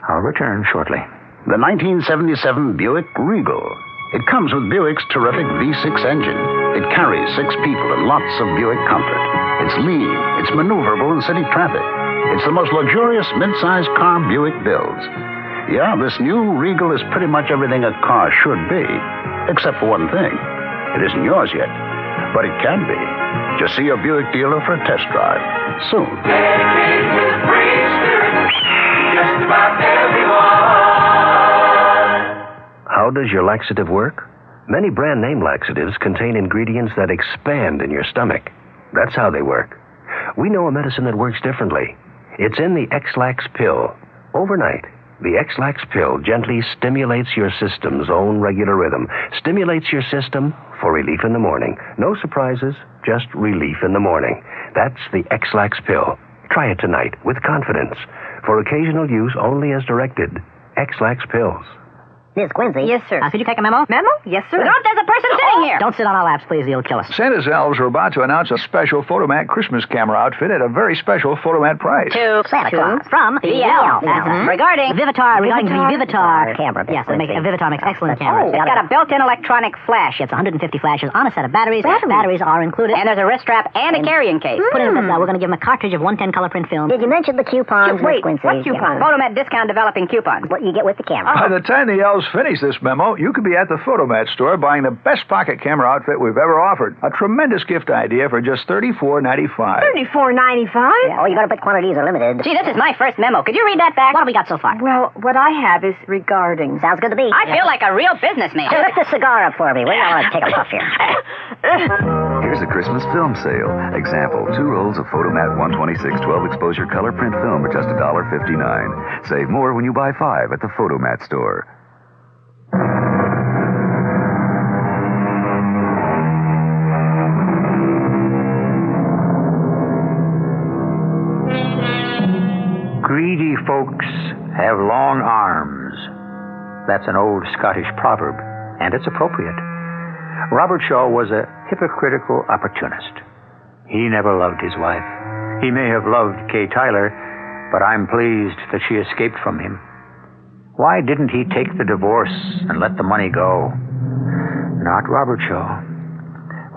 Speaker 3: I'll return shortly.
Speaker 4: The 1977 Buick Regal. It comes with Buick's terrific V6 engine. It carries 6 people and lots of Buick comfort. It's lean. It's maneuverable in city traffic. It's the most luxurious mid-sized car Buick builds. Yeah, this new Regal is pretty much everything a car should be, except for one thing. It isn't yours yet, but it can be. Just see your Buick dealer for a test drive soon.
Speaker 14: Just about everyone.
Speaker 2: How does your laxative work? Many brand name laxatives contain ingredients that expand in your stomach. That's how they work. We know a medicine that works differently. It's in the X-Lax pill. Overnight, the X-Lax pill gently stimulates your system's own regular rhythm. Stimulates your system for relief in the morning. No surprises, just relief in the morning. That's the X-Lax pill. Try it tonight with confidence. For occasional use only as directed. X-Lax pills.
Speaker 6: Miss Quincy.
Speaker 13: Yes, sir.
Speaker 6: Could you take a memo?
Speaker 13: Memo? Yes, sir.
Speaker 6: Look, there's a person sitting here. Don't sit on our laps, please. He'll kill us.
Speaker 18: Santa's elves are about to announce a special Photomat Christmas camera outfit at a very special Photomat price.
Speaker 6: To Santa Claus from BL. Regarding Vivitar, regarding the Vivitar camera. Yes, Vivitar makes excellent cameras. It's got a built-in electronic flash. It's 150 flashes on a set of batteries. Batteries are included. And there's a wrist strap and a carrying case. Put in we're going to give him a cartridge of 110 color print film.
Speaker 13: Did you mention the coupons,
Speaker 6: Wait,
Speaker 13: Miss Quincy?
Speaker 6: what coupons? Photomat discount developing coupons.
Speaker 13: What you get with the camera.
Speaker 18: By the time the elves finish this memo, you could be at the Photomat store buying the best pocket camera outfit we've ever offered. A tremendous gift idea for just $34.95.
Speaker 13: $34.95? Yeah. Oh, you better bet quantities are limited.
Speaker 6: Gee, this is my first memo. Could you read that back? What have we got so far?
Speaker 17: Well, what I have is regarding.
Speaker 13: Sounds good to me.
Speaker 6: I feel like a real businessman.
Speaker 13: Lift the cigar up for me. Wait, I want to take a puff here.
Speaker 24: Here's a Christmas film sale. Example, 2 rolls of Photomat 126 12 exposure color print film at just $1.59. Save more when you buy 5 at the Photomat store.
Speaker 3: Greedy folks have long arms. That's an old Scottish proverb, and it's appropriate. Robert Shaw was a hypocritical opportunist. He never loved his wife. He may have loved Kay Tyler, but I'm pleased that she escaped from him. Why didn't he take the divorce and let the money go? Not Robert Shaw.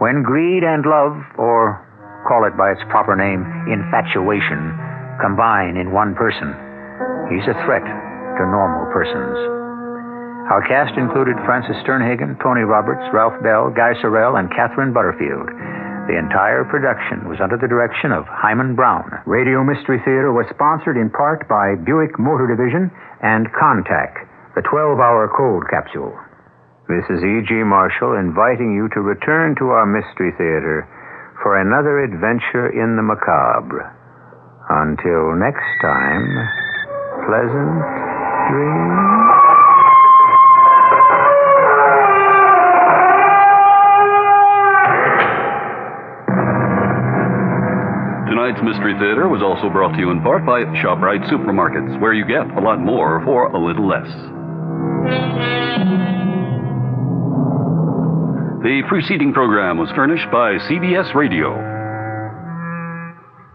Speaker 3: When greed and love, or call it by its proper name, infatuation, combine in one person, he's a threat to normal persons. Our cast included Francis Sternhagen, Tony Roberts, Ralph Bell, Guy Sorrell, and Catherine Butterfield. The entire production was under the direction of Hyman Brown. Radio Mystery Theater was sponsored in part by Buick Motor Division and Contact, the 12-hour cold capsule. This is E.G. Marshall inviting you to return to our Mystery Theater for another adventure in the macabre. Until next time, pleasant dreams.
Speaker 9: Tonight's Mystery Theater was also brought to you in part by ShopRite Supermarkets, where you get a lot more for a little less. The preceding program was furnished by CBS Radio.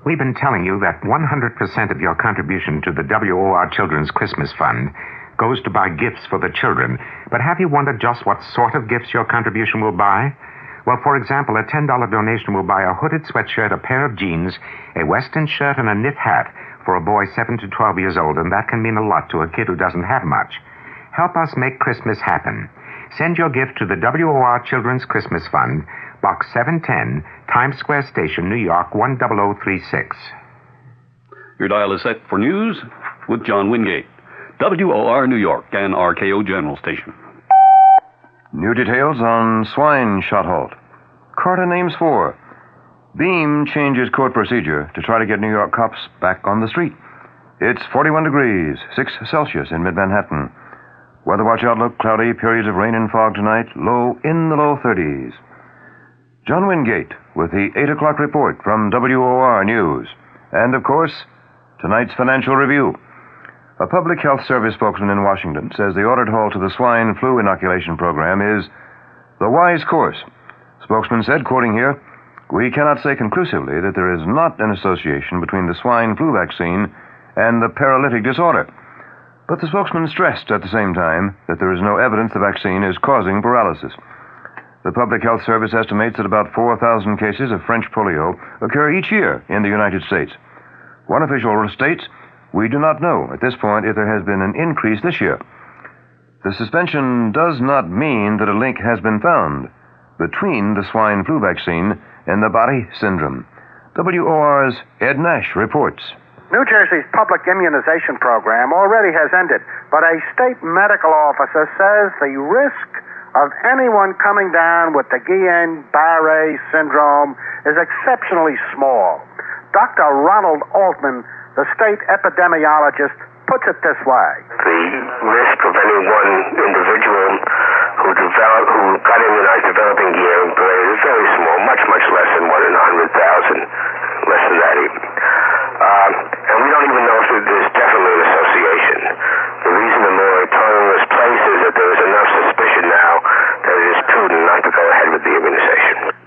Speaker 10: We've been telling you that 100% of your contribution to the WOR Children's Christmas Fund goes to buy gifts for the children. But have you wondered just what sort of gifts your contribution will buy? Well, for example, a $10 donation will buy a hooded sweatshirt, a pair of jeans, a western shirt, and a knit hat for a boy 7 to 12 years old, and that can mean a lot to a kid who doesn't have much. Help us make Christmas happen. Send your gift to the WOR Children's Christmas Fund, Box 710, Times Square Station, New York, 10036.
Speaker 9: Your dial is set for news with John Wingate. WOR New York and RKO General Station.
Speaker 12: New details on swine shot halt. Carter names 4. Beam changes court procedure to try to get New York cops back on the street. It's 41 degrees, 6 Celsius in mid-Manhattan. Weather watch outlook, cloudy, periods of rain and fog tonight, low in the low 30s. John Wingate with the 8 o'clock report from WOR News. And, of course, tonight's financial review. A public health service spokesman in Washington says the ordered halt to the swine flu inoculation program is the wise course. Spokesman said, quoting here, "We cannot say conclusively that there is not an association between the swine flu vaccine and the paralytic disorder." But the spokesman stressed at the same time that there is no evidence the vaccine is causing paralysis. The Public Health Service estimates that about 4,000 cases of French polio occur each year in the United States. One official states, "We do not know at this point if there has been an increase this year." The suspension does not mean that a link has been found between the swine flu vaccine and the Bari syndrome. WOR's Ed Nash reports.
Speaker 25: New Jersey's public immunization program already has ended, but a state medical officer says the risk of anyone coming down with the Guillain-Barré syndrome is exceptionally small. Dr. Ronald Altman, the state epidemiologist, puts it this way.
Speaker 26: The risk of any one individual who got immunized developing Guillain-Barré is very small, much less than 1 in 100,000, less than that even. And we don't even know if there's definitely an association. The reason the moratorium was placed is that there was a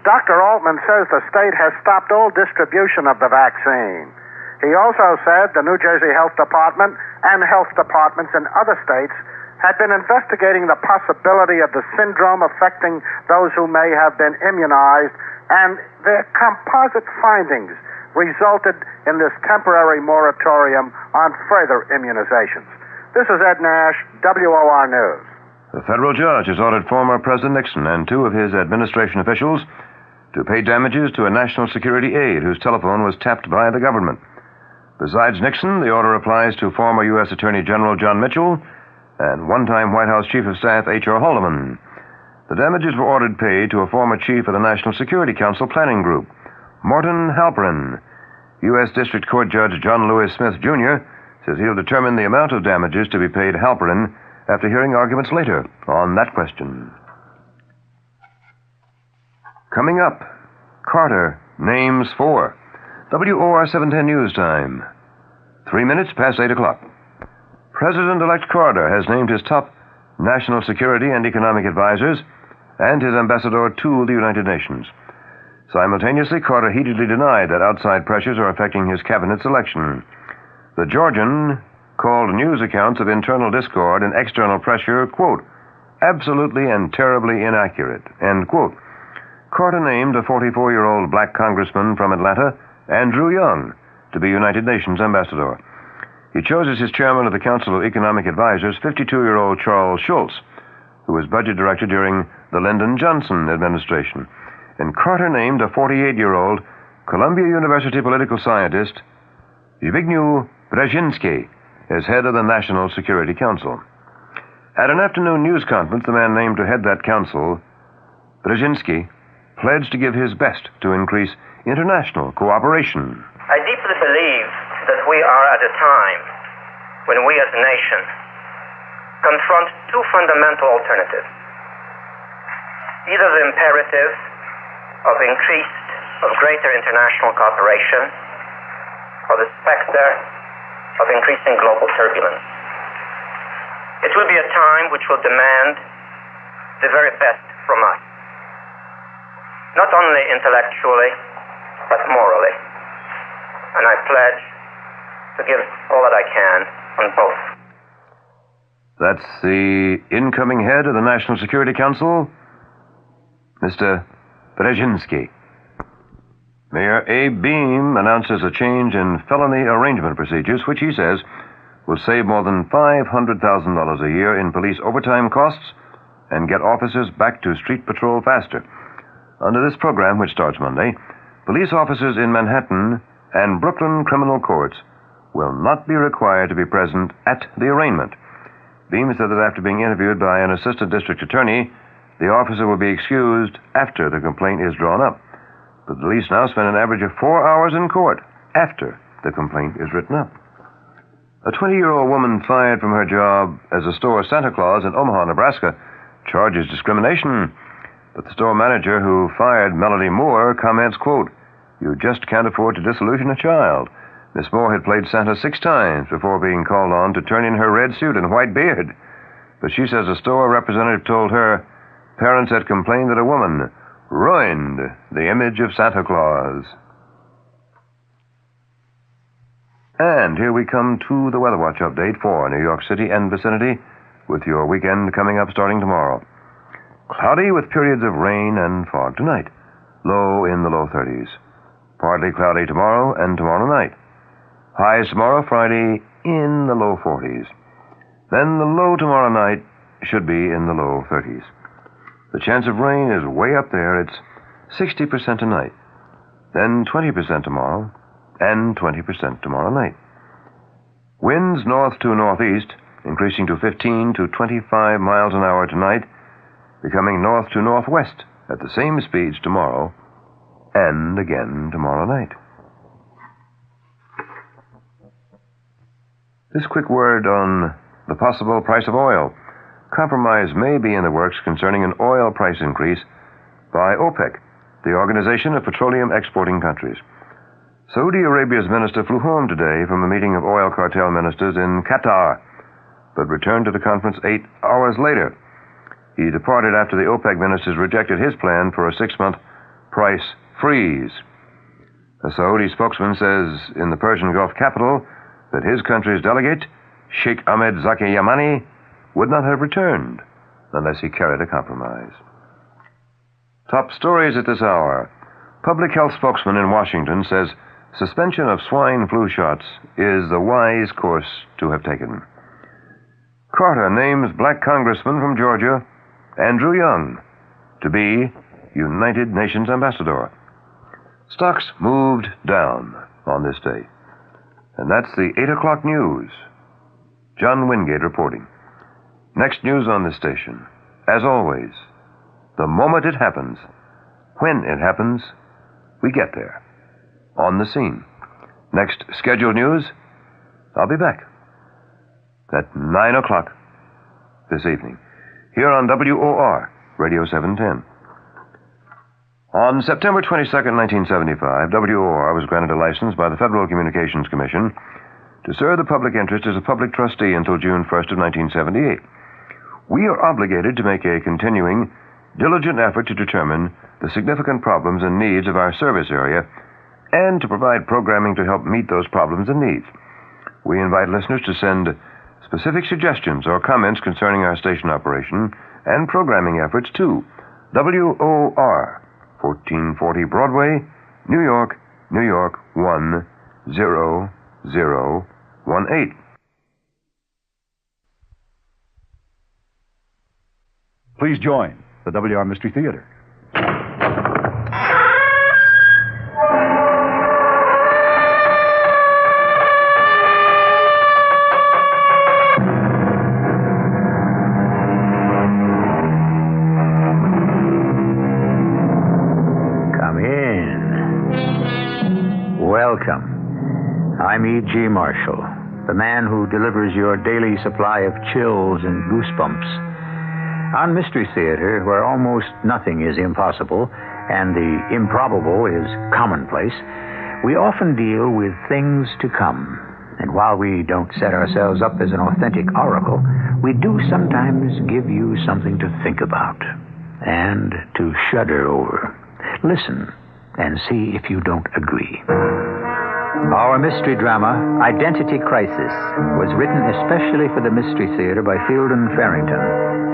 Speaker 25: Dr. Altman says the state has stopped all distribution of the vaccine. He also said the New Jersey Health Department and health departments in other states had been investigating the possibility of the syndrome affecting those who may have been immunized, and their composite findings resulted in this temporary moratorium on further immunizations. This is Ed Nash, WOR News.
Speaker 5: The federal judge has ordered former President Nixon and two of his administration officials to pay damages to a national security aide whose telephone was tapped by the government. Besides Nixon, the order applies to former U.S. Attorney General John Mitchell and one-time White House Chief of Staff H.R. Haldeman. The damages were ordered paid to a former chief of the National Security Council Planning Group, Morton Halperin. U.S. District Court Judge John Lewis Smith, Jr. says he'll determine the amount of damages to be paid Halperin after hearing arguments later on that question. Coming up, Carter names 4. WOR 710 News Time. 3 minutes past 8 o'clock. President-elect Carter has named his top national security and economic advisors and his ambassador to the United Nations. Simultaneously, Carter heatedly denied that outside pressures are affecting his cabinet selection. The Georgian called news accounts of internal discord and external pressure, quote, absolutely and terribly inaccurate, end quote. Carter named a 44-year-old black congressman from Atlanta, Andrew Young, to be United Nations ambassador. He chose as his chairman of the Council of Economic Advisors 52-year-old Charles Schultz, who was budget director during the Lyndon Johnson administration. And Carter named a 48-year-old Columbia University political scientist, Zbigniew Brzezinski, as head of the National Security Council. At an afternoon news conference, the man named to head that council, Brzezinski, pledged to give his best to increase international cooperation.
Speaker 7: I deeply believe that we are at a time when we as a nation confront two fundamental alternatives. Either the imperative of greater international cooperation, or the specter of increasing global turbulence. It will be a time which will demand the very best from us, not only intellectually, but morally. And I pledge to give all that I can on both.
Speaker 5: That's the incoming head of the National Security Council, Mr. Brzezinski. Mayor Abe Beame announces a change in felony arrangement procedures, which he says will save more than $500,000 a year in police overtime costs and get officers back to street patrol faster. Under this program, which starts Monday, police officers in Manhattan and Brooklyn criminal courts will not be required to be present at the arraignment. Beame said that after being interviewed by an assistant district attorney, the officer will be excused after the complaint is drawn up. But the police now spend an average of 4 hours in court after the complaint is written up. A 20-year-old woman fired from her job as a store Santa Claus in Omaha, Nebraska, charges discrimination. But the store manager who fired Melody Moore comments, quote, "You just can't afford to disillusion a child. Miss Moore had played Santa 6 times before being called on to turn in her red suit and white beard. But she says a store representative told her parents had complained that a woman ruined the image of Santa Claus." And here we come to the Weather Watch update for New York City and vicinity, with your weekend coming up starting tomorrow. Cloudy with periods of rain and fog tonight. Low in the low 30s. Partly cloudy tomorrow and tomorrow night. Highs tomorrow, Friday, in the low 40s. Then the low tomorrow night should be in the low 30s. The chance of rain is way up there. It's 60% tonight. Then 20% tomorrow, and 20% tomorrow night. Winds north to northeast, increasing to 15 to 25 miles an hour tonight, becoming north to northwest at the same speeds tomorrow, and again tomorrow night. This quick word on the possible price of oil. Compromise may be in the works concerning an oil price increase by OPEC, the Organization of Petroleum Exporting Countries. Saudi Arabia's minister flew home today from a meeting of oil cartel ministers in Qatar, but returned to the conference 8 hours later. He departed after the OPEC ministers rejected his plan for a 6-month price freeze. A Saudi spokesman says in the Persian Gulf capital that his country's delegate, Sheikh Ahmed Zaki Yamani, would not have returned unless he carried a compromise. Top stories at this hour. Public health spokesman in Washington says suspension of swine flu shots is the wise course to have taken. Carter names black congressman from Georgia, Andrew Young, to be United Nations ambassador. Stocks moved down on this day. And that's the 8 o'clock news. John Wingate reporting. Next news on this station. As always, the moment it happens, when it happens, we get there. On the scene. Next scheduled news, I'll be back at 9 o'clock this evening, here on WOR, Radio 710. On September 22nd, 1975, WOR was granted a license by the Federal Communications Commission to serve the public interest as a public trustee until June 1st of 1978. We are obligated to make a continuing, diligent effort to determine the significant problems and needs of our service area and to provide programming to help meet those problems and needs. We invite listeners to send specific suggestions or comments concerning our station operation and programming efforts to WOR, 1440 Broadway, New York, New York 10018.
Speaker 1: Please join the WR Mystery Theater.
Speaker 3: Welcome. I'm E.G. Marshall, the man who delivers your daily supply of chills and goosebumps. On Mystery Theater, where almost nothing is impossible and the improbable is commonplace, we often deal with things to come. And while we don't set ourselves up as an authentic oracle, we do sometimes give you something to think about and to shudder over. Listen and see if you don't agree. Our mystery drama, Identity Crisis, was written especially for the Mystery Theater by Fielden Farrington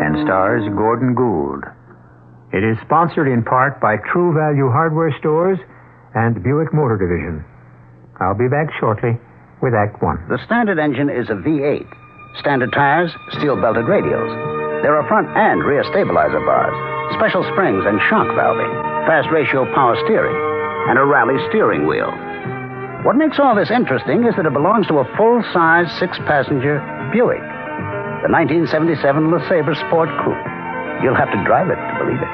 Speaker 3: and stars Gordon Gould. It is sponsored in part by True Value Hardware Stores and Buick Motor Division. I'll be back shortly with Act One.
Speaker 4: The standard engine is a V8. Standard tires, steel-belted radials. There are front and rear stabilizer bars, special springs and shock valving, fast ratio power steering, and a rally steering wheel. What makes all this interesting is that it belongs to a full-size, six-passenger Buick, the 1977 LeSabre Sport Coupe. You'll have to drive it to believe it.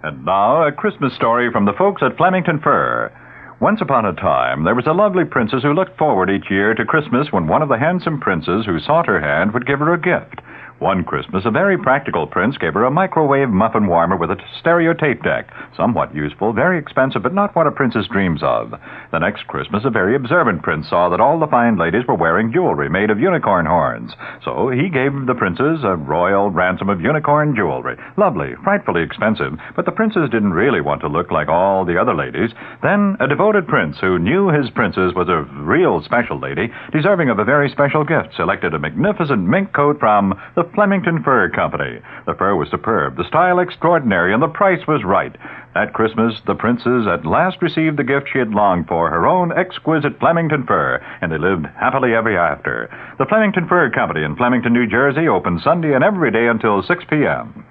Speaker 11: And now, a Christmas story from the folks at Flemington Fur. Once upon a time, there was a lovely princess who looked forward each year to Christmas when one of the handsome princes who sought her hand would give her a gift. One Christmas, a very practical prince gave her a microwave muffin warmer with a stereo tape deck. Somewhat useful, very expensive, but not what a princess dreams of. The next Christmas, a very observant prince saw that all the fine ladies were wearing jewelry made of unicorn horns. So he gave the princess a royal ransom of unicorn jewelry. Lovely, frightfully expensive, but the princess didn't really want to look like all the other ladies. Then a devoted prince who knew his princess was a real special lady, deserving of a very special gift, selected a magnificent mink coat from the Flemington Fur Company. The fur was superb, the style extraordinary, and the price was right. That Christmas, the princess at last received the gift she had longed for, her own exquisite Flemington fur, and they lived happily ever after. The Flemington Fur Company in Flemington, New Jersey, open Sunday and every day until 6 p.m.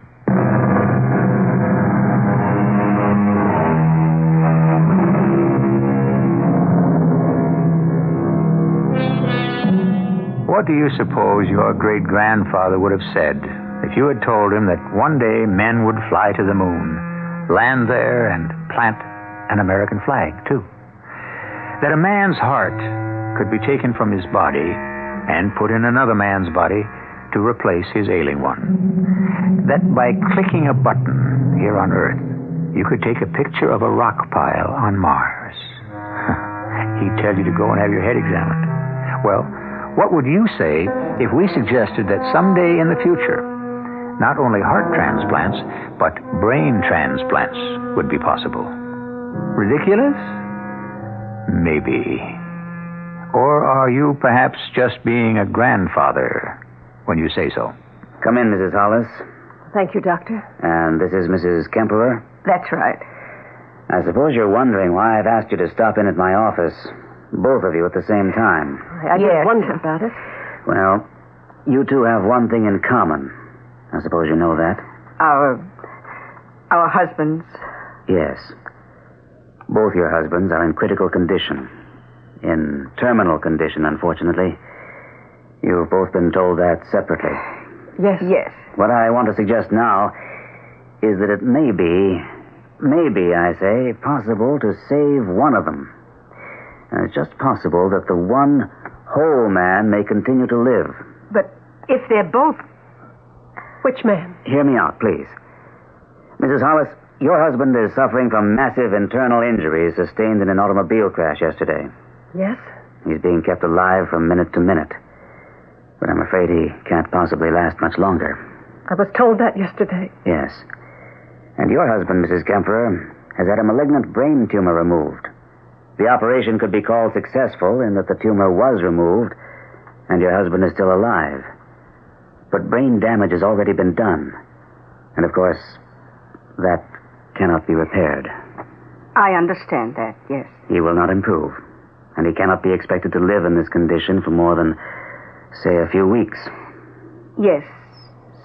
Speaker 3: What do you suppose your great-grandfather would have said if you had told him that one day men would fly to the moon, land there, and plant an American flag, too? That a man's heart could be taken from his body and put in another man's body to replace his ailing one? That by clicking a button here on Earth, you could take a picture of a rock pile on Mars? He'd tell you to go and have your head examined. Well, what would you say if we suggested that someday in the future, not only heart transplants, but brain transplants would be possible? Ridiculous? Maybe. Or are you perhaps just being a grandfather when you say so?
Speaker 4: Come in, Mrs. Hollis.
Speaker 17: Thank you, Doctor.
Speaker 4: And this is Mrs. Kemperer?
Speaker 17: That's right.
Speaker 4: I suppose you're wondering why I've asked you to stop in at my office, both of you at the same time.
Speaker 17: I just wondered about it.
Speaker 4: Well, you two have one thing in common. I suppose you know that.
Speaker 17: Our husbands.
Speaker 4: Yes. Both your husbands are in critical condition. In terminal condition, unfortunately. You've both been told that separately.
Speaker 17: Yes. Yes.
Speaker 4: What I want to suggest now is that it may be, I say, possible to save one of them. And it's just possible that the one whole man may continue to live.
Speaker 17: But if they're both... Which man?
Speaker 4: Hear me out, please. Mrs. Hollis, your husband is suffering from massive internal injuries sustained in an automobile crash yesterday.
Speaker 17: Yes?
Speaker 4: He's being kept alive from minute to minute. But I'm afraid he can't possibly last much longer.
Speaker 17: I was told that yesterday.
Speaker 4: Yes. And your husband, Mrs. Kemperer, has had a malignant brain tumor removed. The operation could be called successful in that the tumor was removed and your husband is still alive. But brain damage has already been done. And, of course, that cannot be repaired.
Speaker 17: I understand that, yes.
Speaker 4: He will not improve. And he cannot be expected to live in this condition for more than, say, a few weeks.
Speaker 17: Yes.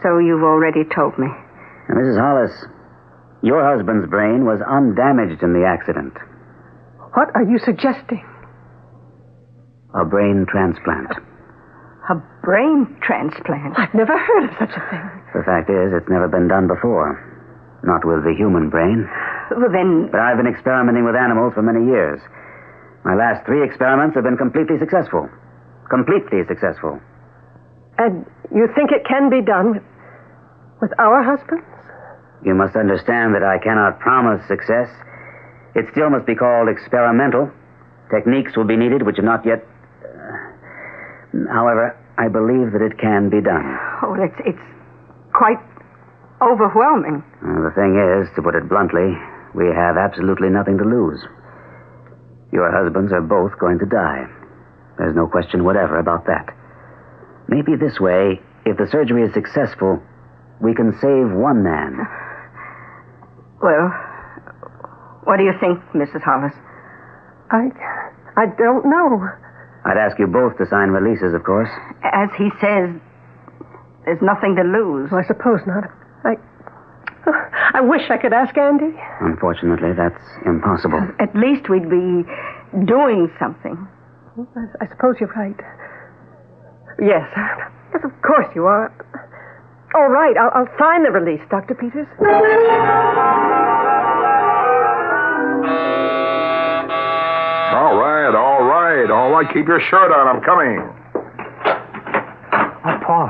Speaker 17: So you've already told me.
Speaker 4: Now, Mrs. Hollis, your husband's brain was undamaged in the accident.
Speaker 17: What are you suggesting?
Speaker 4: A brain transplant.
Speaker 17: A brain transplant? I've never heard of such a thing.
Speaker 4: The fact is, it's never been done before. Not with the human brain.
Speaker 17: Well, then...
Speaker 4: But I've been experimenting with animals for many years. My last 3 experiments have been completely successful. Completely successful.
Speaker 17: And you think it can be done with our husbands?
Speaker 4: You must understand that I cannot promise success. It still must be called experimental. Techniques will be needed which are not yet... However, I believe that it can be done.
Speaker 17: Oh, it's quite overwhelming.
Speaker 4: The thing is, to put it bluntly, we have absolutely nothing to lose. Your husbands are both going to die. There's no question whatever about that. Maybe this way, if the surgery is successful, we can save one man.
Speaker 17: Well, what do you think, Mrs. Hollis? I don't know.
Speaker 4: I'd ask you both to sign releases, of course.
Speaker 17: As he says, there's nothing to lose. Well, I suppose not. I wish I could ask Andy.
Speaker 4: Unfortunately, that's impossible.
Speaker 17: At least we'd be doing something. I suppose you're right. Yes. Yes, of course you are. All right, I'll sign the release, Dr. Peters.
Speaker 15: All right. Keep your shirt on. I'm coming.
Speaker 10: Oh, Paul,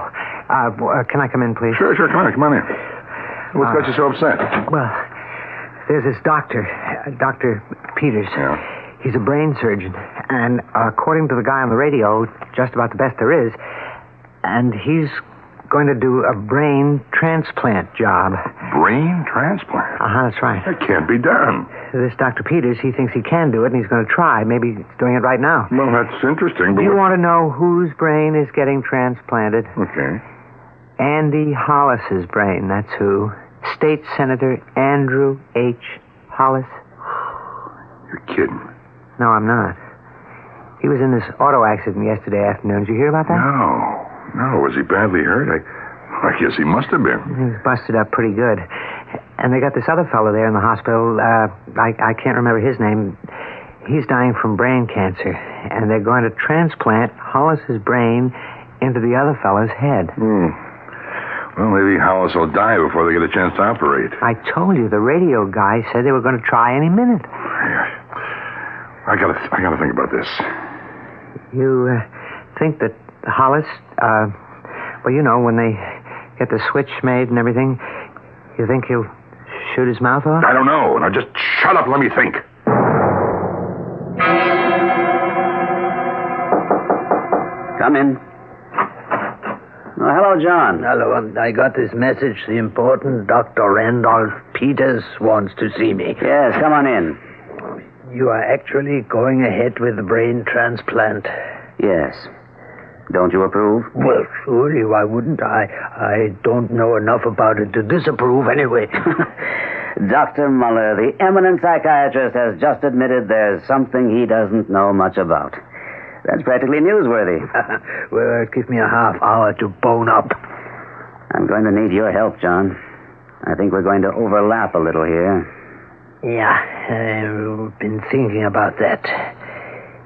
Speaker 10: can I come in, please?
Speaker 15: Sure. Come on in. What's got you so upset?
Speaker 10: Well, there's this doctor, Dr. Peters.
Speaker 15: Yeah.
Speaker 10: He's a brain surgeon, and according to the guy on the radio, just about the best there is. And he's going to do a brain transplant job.
Speaker 15: Brain transplant?
Speaker 10: That's right.
Speaker 15: That can't be done.
Speaker 10: This Dr. Peters, he thinks he can do it, and he's going to try. Maybe he's doing it right now.
Speaker 15: Well, that's interesting, but...
Speaker 10: Do you want to know whose brain is getting transplanted?
Speaker 15: Okay.
Speaker 10: Andy Hollis's brain, that's who. State Senator Andrew H. Hollis.
Speaker 15: You're kidding.
Speaker 10: No, I'm not. He was in this auto accident yesterday afternoon. Did you hear about that?
Speaker 15: No. Was he badly hurt? I guess he must have been.
Speaker 10: He was busted up pretty good. And they got this other fellow there in the hospital. I can't remember his name. He's dying from brain cancer. And they're going to transplant Hollis's brain into the other fellow's head.
Speaker 15: Well, maybe Hollis will die before they get a chance to operate.
Speaker 10: I told you, the radio guy said they were going to try any minute.
Speaker 15: I gotta think about this.
Speaker 10: You think that Hollis, well, you know, when they get the switch made and everything, you think he'll shoot his mouth off?
Speaker 15: I don't know. Now just shut up and let me think.
Speaker 4: Come in.
Speaker 8: Oh, hello, John.
Speaker 3: Hello, I got this message. The important Dr. Randolph Peters wants to see me.
Speaker 8: Yes, come on in.
Speaker 3: You are actually going ahead with the brain transplant?
Speaker 8: Yes. Don't you approve?
Speaker 3: Well, surely, why wouldn't I? I don't know enough about it to disapprove anyway.
Speaker 8: Dr. Muller, the eminent psychiatrist, has just admitted there's something he doesn't know much about. That's practically newsworthy.
Speaker 3: Well, give me a half hour to bone up.
Speaker 8: I'm going to need your help, John. I think we're going to overlap a little here.
Speaker 3: Yeah, I've been thinking about that.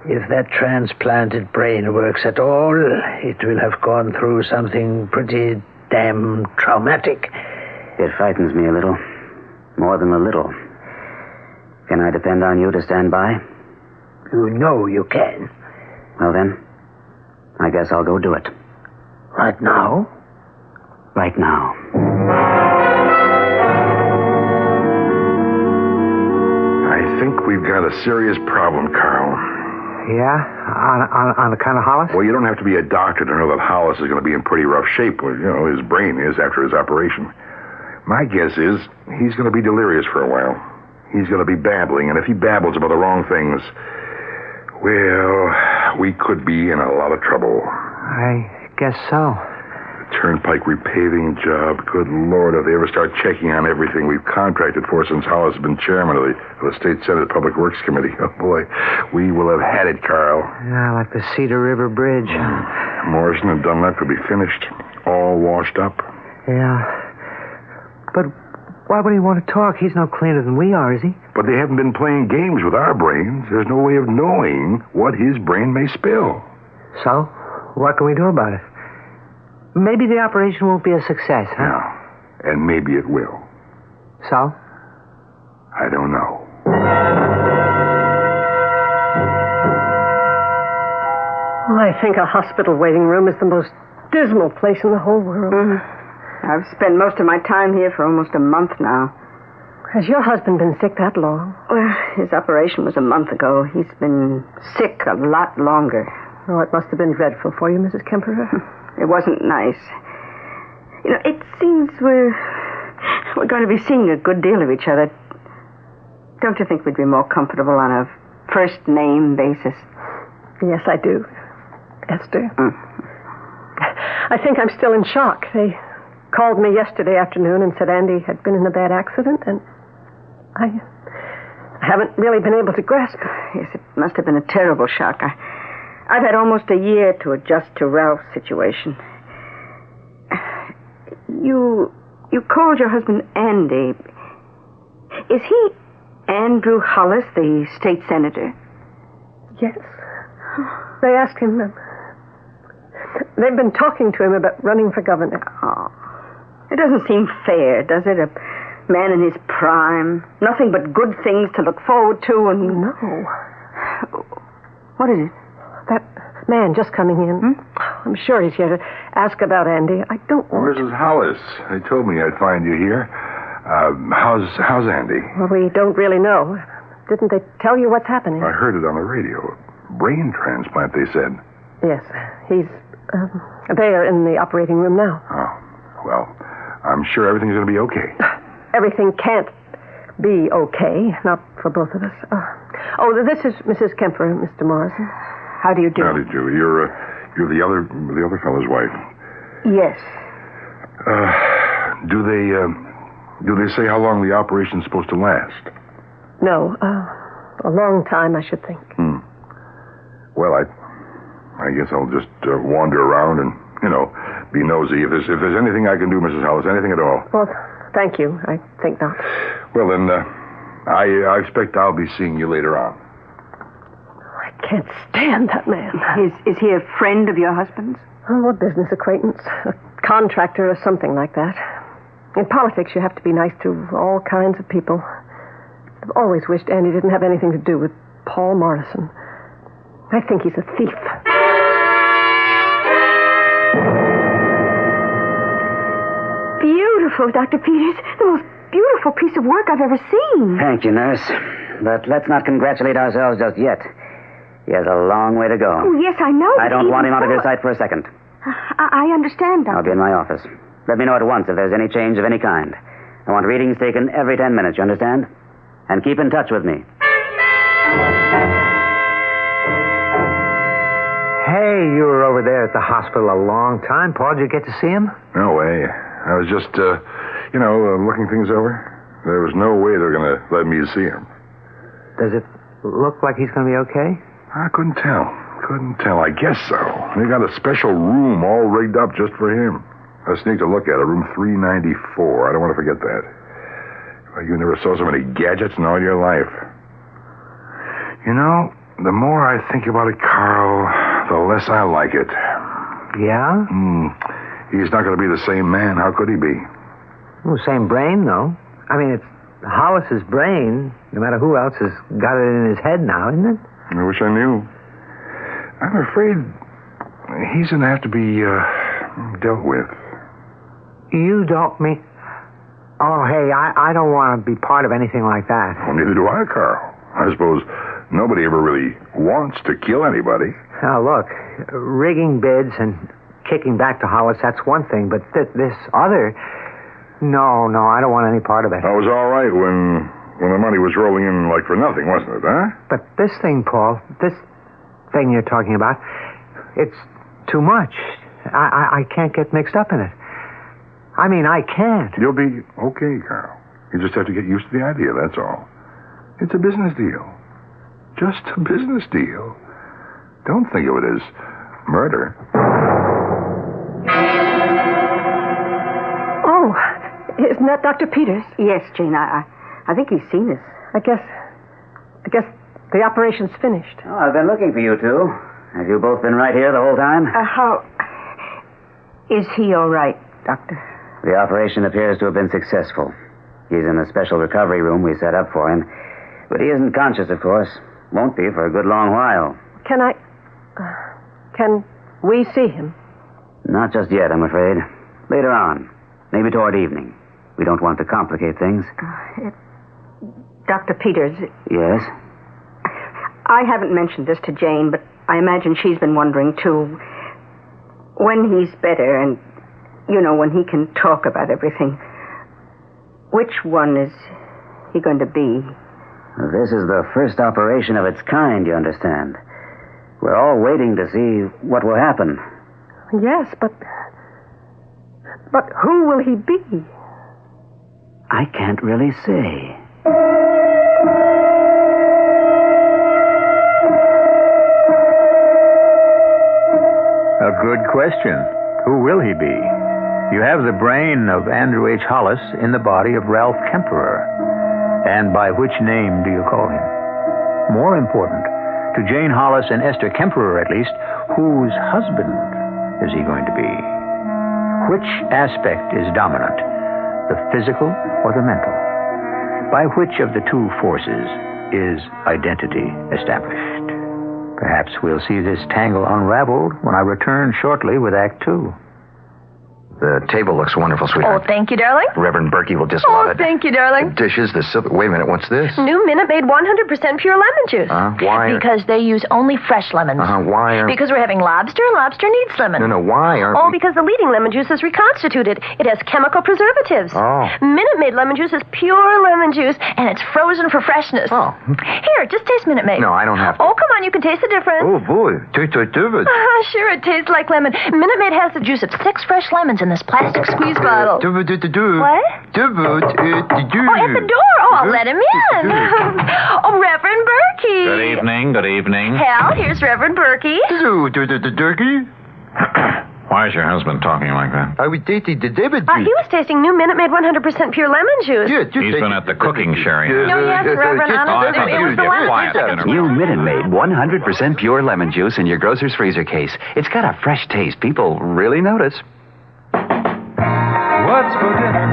Speaker 3: If that transplanted brain works at all, it will have gone through something pretty damn traumatic.
Speaker 8: It frightens me a little. More than a little. Can I depend on you to stand by?
Speaker 3: You know you can.
Speaker 8: Well then, I guess I'll go do it.
Speaker 3: Right now?
Speaker 8: Right now.
Speaker 15: I think we've got a serious problem, Carl.
Speaker 10: Yeah? On account of Hollis?
Speaker 15: Well, you don't have to be a doctor to know that Hollis is going to be in pretty rough shape. Well, his brain is after his operation. My guess is he's going to be delirious for a while. He's going to be babbling, and if he babbles about the wrong things, well, we could be in a lot of trouble.
Speaker 10: I guess so.
Speaker 15: Turnpike repaving job. Good Lord, if they ever start checking on everything we've contracted for since Hollis has been chairman of the State Senate Public Works Committee. Oh, boy, we will have had it, Carl.
Speaker 10: Yeah, like the Cedar River Bridge.
Speaker 15: Morrison and Dunlap could be finished, all washed up.
Speaker 10: Yeah. But why would he want to talk? He's no cleaner than we are, is he?
Speaker 15: But they haven't been playing games with our brains. There's no way of knowing what his brain may spill.
Speaker 10: So, what can we do about it? Maybe the operation won't be a success, huh?
Speaker 15: No. And maybe it will.
Speaker 10: So?
Speaker 15: I don't know.
Speaker 17: Well, I think a hospital waiting room is the most dismal place in the whole world.
Speaker 16: I've spent most of my time here for almost a month now.
Speaker 17: Has your husband been sick that long?
Speaker 16: Well, his operation was a month ago. He's been sick a lot longer.
Speaker 17: Oh, it must have been dreadful for you, Mrs. Kemper.
Speaker 16: It wasn't nice. It seems we're going to be seeing a good deal of each other. Don't you think we'd be more comfortable on a first-name basis?
Speaker 17: Yes, I do. Esther. I think I'm still in shock. They called me yesterday afternoon and said Andy had been in a bad accident, and I haven't really been able to grasp it.
Speaker 16: Yes, it must have been a terrible shock. I've had almost a year to adjust to Ralph's situation. You called your husband Andy. Is he Andrew Hollis, the state senator?
Speaker 17: Yes. They asked him. They've been talking to him about running for governor.
Speaker 16: Oh. It doesn't seem fair, does it? A man in his prime. Nothing but good things to look forward to and...
Speaker 17: No.
Speaker 16: What is it?
Speaker 17: That man just coming in. I'm sure he's here to ask about Andy. I don't want...
Speaker 15: Mrs. Hollis, they told me I'd find you here. How's Andy?
Speaker 17: Well, we don't really know. Didn't they tell you what's happening?
Speaker 15: I heard it on the radio. Brain transplant, they said.
Speaker 17: Yes. He's there in the operating room now.
Speaker 15: Oh, well, I'm sure everything's going to be okay.
Speaker 17: Everything can't be okay, not for both of us. This is Mrs. Kemper, Mr. Morrison. How do you do?
Speaker 15: How do you do? You're the other fellow's wife.
Speaker 16: Yes.
Speaker 15: Do they say how long the operation's supposed to last?
Speaker 17: No, a long time, I should think.
Speaker 15: Well, I guess I'll just wander around and, be nosy. If there's anything I can do, Mrs. Hollis, anything at all.
Speaker 17: Well, thank you. I think not.
Speaker 15: Well, then, I expect I'll be seeing you later on.
Speaker 17: I can't stand that man.
Speaker 16: Is he a friend of your husband's?
Speaker 17: Oh, a business acquaintance. A contractor or something like that. In politics, you have to be nice to all kinds of people. I've always wished Andy didn't have anything to do with Paul Morrison. I think he's a thief.
Speaker 16: Beautiful, Dr. Peters. The most beautiful piece of work I've ever seen.
Speaker 8: Thank you, nurse. But let's not congratulate ourselves just yet. He has a long way to go.
Speaker 16: Oh, yes, I know.
Speaker 8: I don't want him out of your sight for a second.
Speaker 16: I understand, Doctor.
Speaker 3: I'll be in my office. Let me know at once if there's any change of any kind. I want readings taken every 10 minutes, you understand? And keep in touch with me.
Speaker 10: Hey, you were over there at the hospital a long time. Paul, did you get to see him?
Speaker 15: No way. I was just, looking things over. There was no way they were going to let me see him.
Speaker 10: Does it look like he's going to be okay?
Speaker 15: I couldn't tell. I guess so. They got a special room all rigged up just for him. I sneaked a look at it, room 394. I don't want to forget that. Well, you never saw so many gadgets in all your life. You know, the more I think about it, Carl, the less I like it.
Speaker 10: Yeah?
Speaker 15: He's not going to be the same man. How could he be?
Speaker 10: Well, same brain, though. I mean, it's Hollis's brain, no matter who else has got it in his head now, isn't it?
Speaker 15: I wish I knew. I'm afraid he's going to have to be dealt with.
Speaker 10: You don't mean... Oh, hey, I don't want to be part of anything like that.
Speaker 15: Well, neither do I, Carl. I suppose nobody ever really wants to kill anybody.
Speaker 10: Now, look, rigging bids and kicking back to Hollis, that's one thing, but this other... No, I don't want any part of it.
Speaker 15: That was all right when the money was rolling in like for nothing, wasn't it, huh?
Speaker 10: But this thing, Paul, this thing you're talking about, it's too much. I can't get mixed up in it. I mean, I can't.
Speaker 15: You'll be okay, Carl. You just have to get used to the idea, that's all. It's a business deal. Just a business deal. Don't think of it as murder.
Speaker 17: Oh, isn't that Dr. Peters?
Speaker 16: Yes, Jane, I think he's seen us.
Speaker 17: I guess the operation's finished.
Speaker 3: Oh, I've been looking for you two. Have you both been right here the whole time?
Speaker 16: How... Is he all right, Doctor?
Speaker 3: The operation appears to have been successful. He's in the special recovery room we set up for him. But he isn't conscious, of course. Won't be for a good long while.
Speaker 17: Can we see him?
Speaker 3: Not just yet, I'm afraid. Later on. Maybe toward evening. We don't want to complicate things.
Speaker 16: Dr. Peters.
Speaker 3: Yes?
Speaker 16: I haven't mentioned this to Jane, but I imagine she's been wondering, too. When he's better and, when he can talk about everything, which one is he going to be?
Speaker 3: This is the first operation of its kind, you understand. We're all waiting to see what will happen.
Speaker 17: Yes, but who will he be?
Speaker 3: I can't really say.
Speaker 10: A good question. Who will he be? You have the brain of Andrew H. Hollis in the body of Ralph Kemperer. And by which name do you call him? More important, to Jane Hollis and Esther Kemperer, at least, whose husband is he going to be? Which aspect is dominant, the physical or the mental? By which of the two forces is identity established? Perhaps we'll see this tangle unraveled when I return shortly with Act Two.
Speaker 14: The table looks wonderful, sweetheart.
Speaker 19: Oh, thank you, darling.
Speaker 14: Reverend Berkey will just love it.
Speaker 19: Thank you, darling.
Speaker 14: Dishes, the silver... Wait a minute, what's this?
Speaker 19: New Minute Maid 100% pure lemon juice.
Speaker 14: Why?
Speaker 19: Because they use only fresh lemons.
Speaker 14: Why are...
Speaker 19: Because we're having lobster, and lobster needs lemon.
Speaker 14: No, why are...
Speaker 19: Because the leading lemon juice is reconstituted. It has chemical preservatives.
Speaker 14: Oh.
Speaker 19: Minute Maid lemon juice is pure lemon juice, and it's frozen for freshness.
Speaker 14: Oh.
Speaker 19: Here, just taste Minute Maid.
Speaker 14: No, I don't have to.
Speaker 19: Oh, come on, you can taste the difference.
Speaker 14: Oh, boy. Tastes like different.
Speaker 19: Sure, it tastes like lemon. Minute Maid has the juice of 6 fresh lemons in this plastic squeeze bottle. What?
Speaker 14: At the door.
Speaker 19: Oh, at the door. Oh, I'll let him in. Oh, Reverend Berkey.
Speaker 11: Good evening.
Speaker 19: Hal, here's Reverend Berkey.
Speaker 14: Hello, Turkey.
Speaker 11: Why is your husband talking like that?
Speaker 14: I was tasting the lemon
Speaker 19: He was tasting new Minute Maid 100% pure lemon juice.
Speaker 11: He's been at the cooking sherry.
Speaker 19: No, yes, Reverend, honestly, it was the lemon juice.
Speaker 24: New Minute Maid 100% pure lemon juice in your grocer's freezer case. It's got a fresh taste. People really notice.
Speaker 20: What's for dinner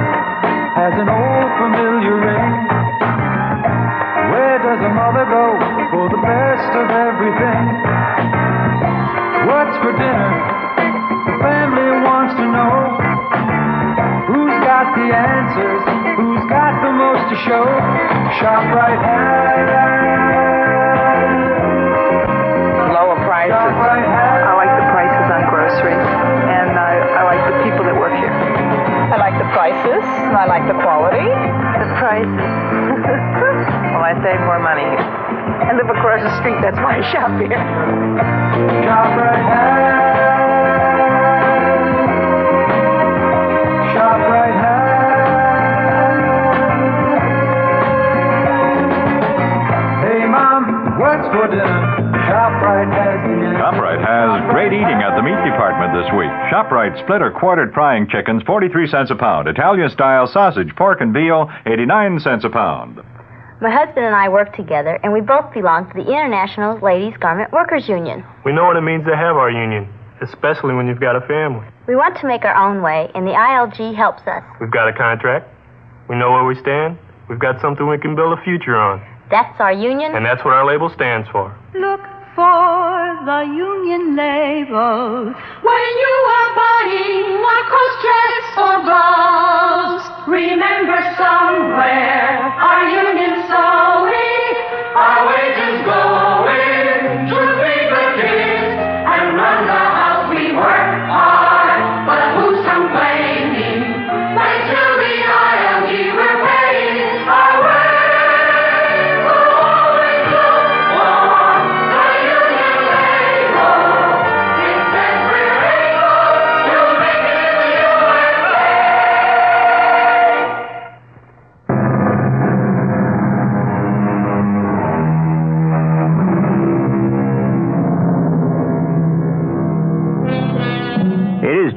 Speaker 20: has an old familiar ring. Where does a mother go for the best of everything? What's for dinner? The family wants to know. Who's got the answers? Who's got the most to show? ShopRite has
Speaker 21: lower prices.
Speaker 20: ShopRite has.
Speaker 21: I like the prices on groceries.
Speaker 2: And I like the quality.
Speaker 17: The price.
Speaker 2: Well, I save more money here. I live across the street. That's why I shop here.
Speaker 20: ShopRite has. ShopRite has. Hey, Mom, what's for dinner? ShopRite has dinner.
Speaker 11: ShopRite has great eating at the meat department this week. ShopRite split or quartered frying chickens, 43 cents a pound. Italian-style sausage, pork, and veal, 89 cents a pound.
Speaker 6: My husband and I work together, and we both belong to the International Ladies Garment Workers Union.
Speaker 18: We know what it means to have our union, especially when you've got a family.
Speaker 6: We want to make our own way, and the ILG helps us.
Speaker 18: We've got a contract. We know where we stand. We've got something we can build a future on.
Speaker 6: That's our union.
Speaker 18: And that's what our label stands for.
Speaker 21: Look for the union label when you are buying a coat dress or blouse. Remember somewhere our union sewing, our wages going to feed the kids and run the house. We work hard, but who's complaining? Thanks to the ILG, we're paying our way.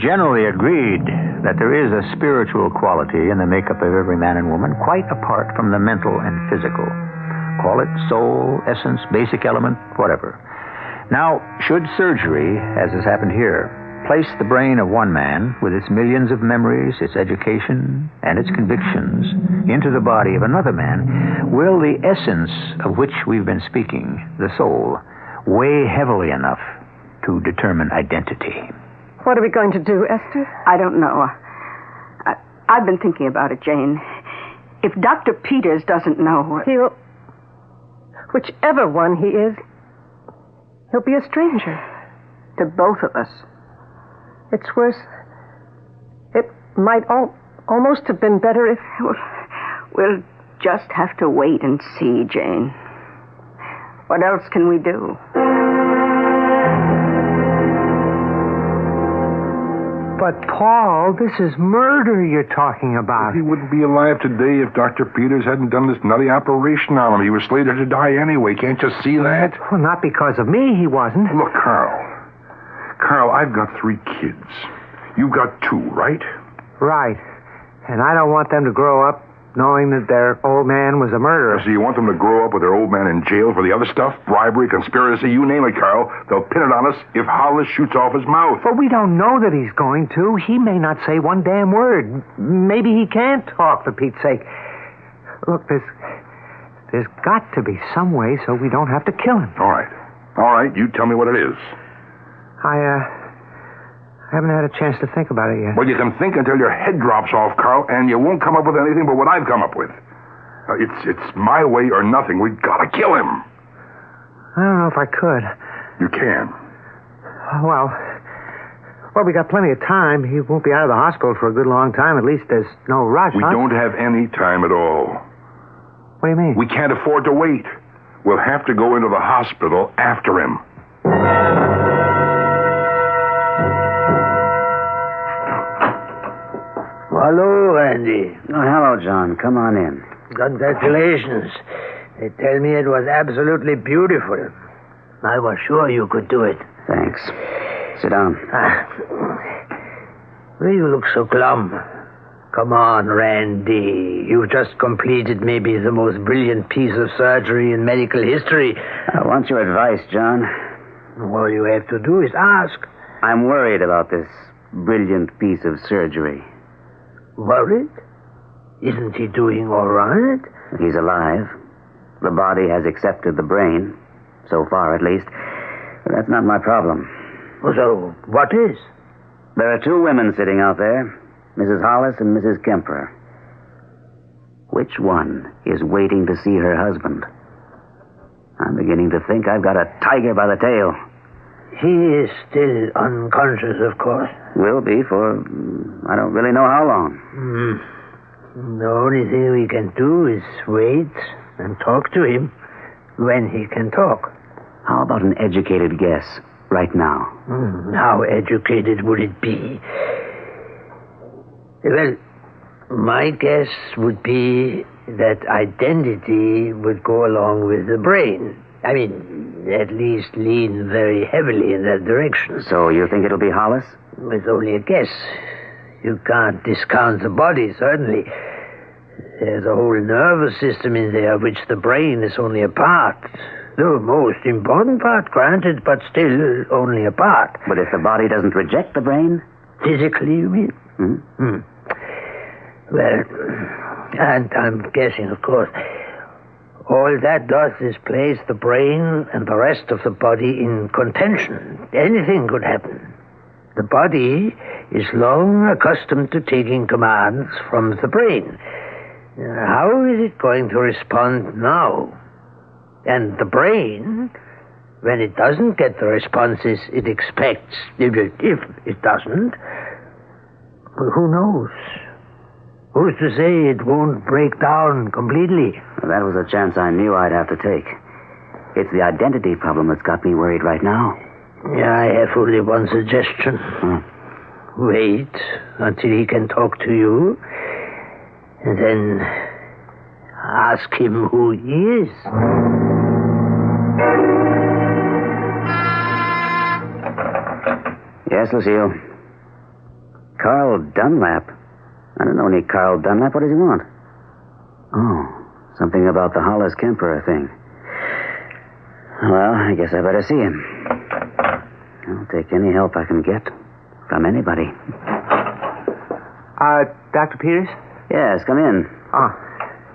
Speaker 3: Generally agreed that there is a spiritual quality in the makeup of every man and woman, quite apart from the mental and physical. Call it soul, essence, basic element, whatever. Now, should surgery, as has happened here, place the brain of one man with its millions of memories, its education, and its convictions into the body of another man, will the essence of which we've been speaking, the soul, weigh heavily enough to determine identity?
Speaker 17: What are we going to do, Esther?
Speaker 16: I don't know. I've been thinking about it, Jane. If Dr. Peters doesn't know...
Speaker 17: He'll... Whichever one he is, he'll be a stranger.
Speaker 16: To both of us.
Speaker 17: It's worse. It might almost have been better if...
Speaker 16: We'll just have to wait and see, Jane. What else can we do?
Speaker 22: But, Paul, this is murder you're talking about.
Speaker 15: He wouldn't be alive today if Dr. Peters hadn't done this nutty operation on him. He was slated to die anyway. Can't you see that?
Speaker 22: Well, not because of me, he wasn't.
Speaker 15: Look, Carl, I've got 3 kids. You've got 2, right?
Speaker 22: Right. And I don't want them to grow up knowing that their old man was a murderer.
Speaker 15: So you want them to grow up with their old man in jail for the other stuff? Bribery, conspiracy, you name it, Carl. They'll pin it on us if Hollis shoots off his mouth.
Speaker 22: But we don't know that he's going to. He may not say one damn word. Maybe he can't talk, for Pete's sake. Look, there's got to be some way so we don't have to kill him.
Speaker 15: All right, you tell me what it is.
Speaker 22: I haven't had a chance to think about it yet.
Speaker 15: Well, you can think until your head drops off, Carl, and you won't come up with anything but what I've come up with. It's my way or nothing. We've got to kill him.
Speaker 22: I don't know if I could.
Speaker 15: You can.
Speaker 22: Well, we got plenty of time. He won't be out of the hospital for a good long time. At least there's no rush,
Speaker 15: We don't have any time at all.
Speaker 22: What do you mean?
Speaker 15: We can't afford to wait. We'll have to go into the hospital after him.
Speaker 23: Hello, Randy.
Speaker 4: Oh, hello, John. Come on in.
Speaker 23: Congratulations. They tell me it was absolutely beautiful. I was sure you could do it.
Speaker 4: Thanks. Sit down.
Speaker 23: Why you look so glum? Come on, Randy. You've just completed maybe the most brilliant piece of surgery in medical history.
Speaker 4: I want your advice, John.
Speaker 23: All you have to do is ask.
Speaker 4: I'm worried about this brilliant piece of surgery.
Speaker 23: Worried? Isn't he doing all right?
Speaker 4: He's alive. The body has accepted the brain. So far, at least. But that's not my problem.
Speaker 23: So, what is?
Speaker 4: There are 2 women sitting out there. Mrs. Hollis and Mrs. Kemper. Which one is waiting to see her husband? I'm beginning to think I've got a tiger by the tail.
Speaker 23: He is still unconscious, of course.
Speaker 4: Will be for, I don't really know how long.
Speaker 23: The only thing we can do is wait and talk to him when he can talk.
Speaker 4: How about an educated guess right now?
Speaker 23: How educated would it be? Well, my guess would be that identity would go along with the brain. I mean, at least lean very heavily in that direction.
Speaker 4: So you think it'll be Hollis?
Speaker 23: It's only a guess. You can't discount the body, certainly. There's a whole nervous system in there, of which the brain is only a part. The most important part, granted, but still only a part.
Speaker 4: But if the body doesn't reject the brain?
Speaker 23: Physically, you mean? Well, and I'm guessing, of course, all that does is place the brain and the rest of the body in contention. Anything could happen. The body is long accustomed to taking commands from the brain. How is it going to respond now? And the brain, when it doesn't get the responses it expects, if it doesn't, who knows? Who's to say it won't break down completely?
Speaker 4: Well, that was a chance I knew I'd have to take. It's the identity problem that's got me worried right now.
Speaker 23: Yeah, I have only one suggestion. Wait until he can talk to you, and then ask him who he is.
Speaker 4: Yes, Lucille. Carl Dunlap. I don't know any Carl Dunlap. What does he want? Oh, something about the Hollis Kemper thing. Well, I guess I better see him. I'll take any help I can get from anybody.
Speaker 22: Dr. Peters?
Speaker 4: Yes, come in.
Speaker 22: Oh,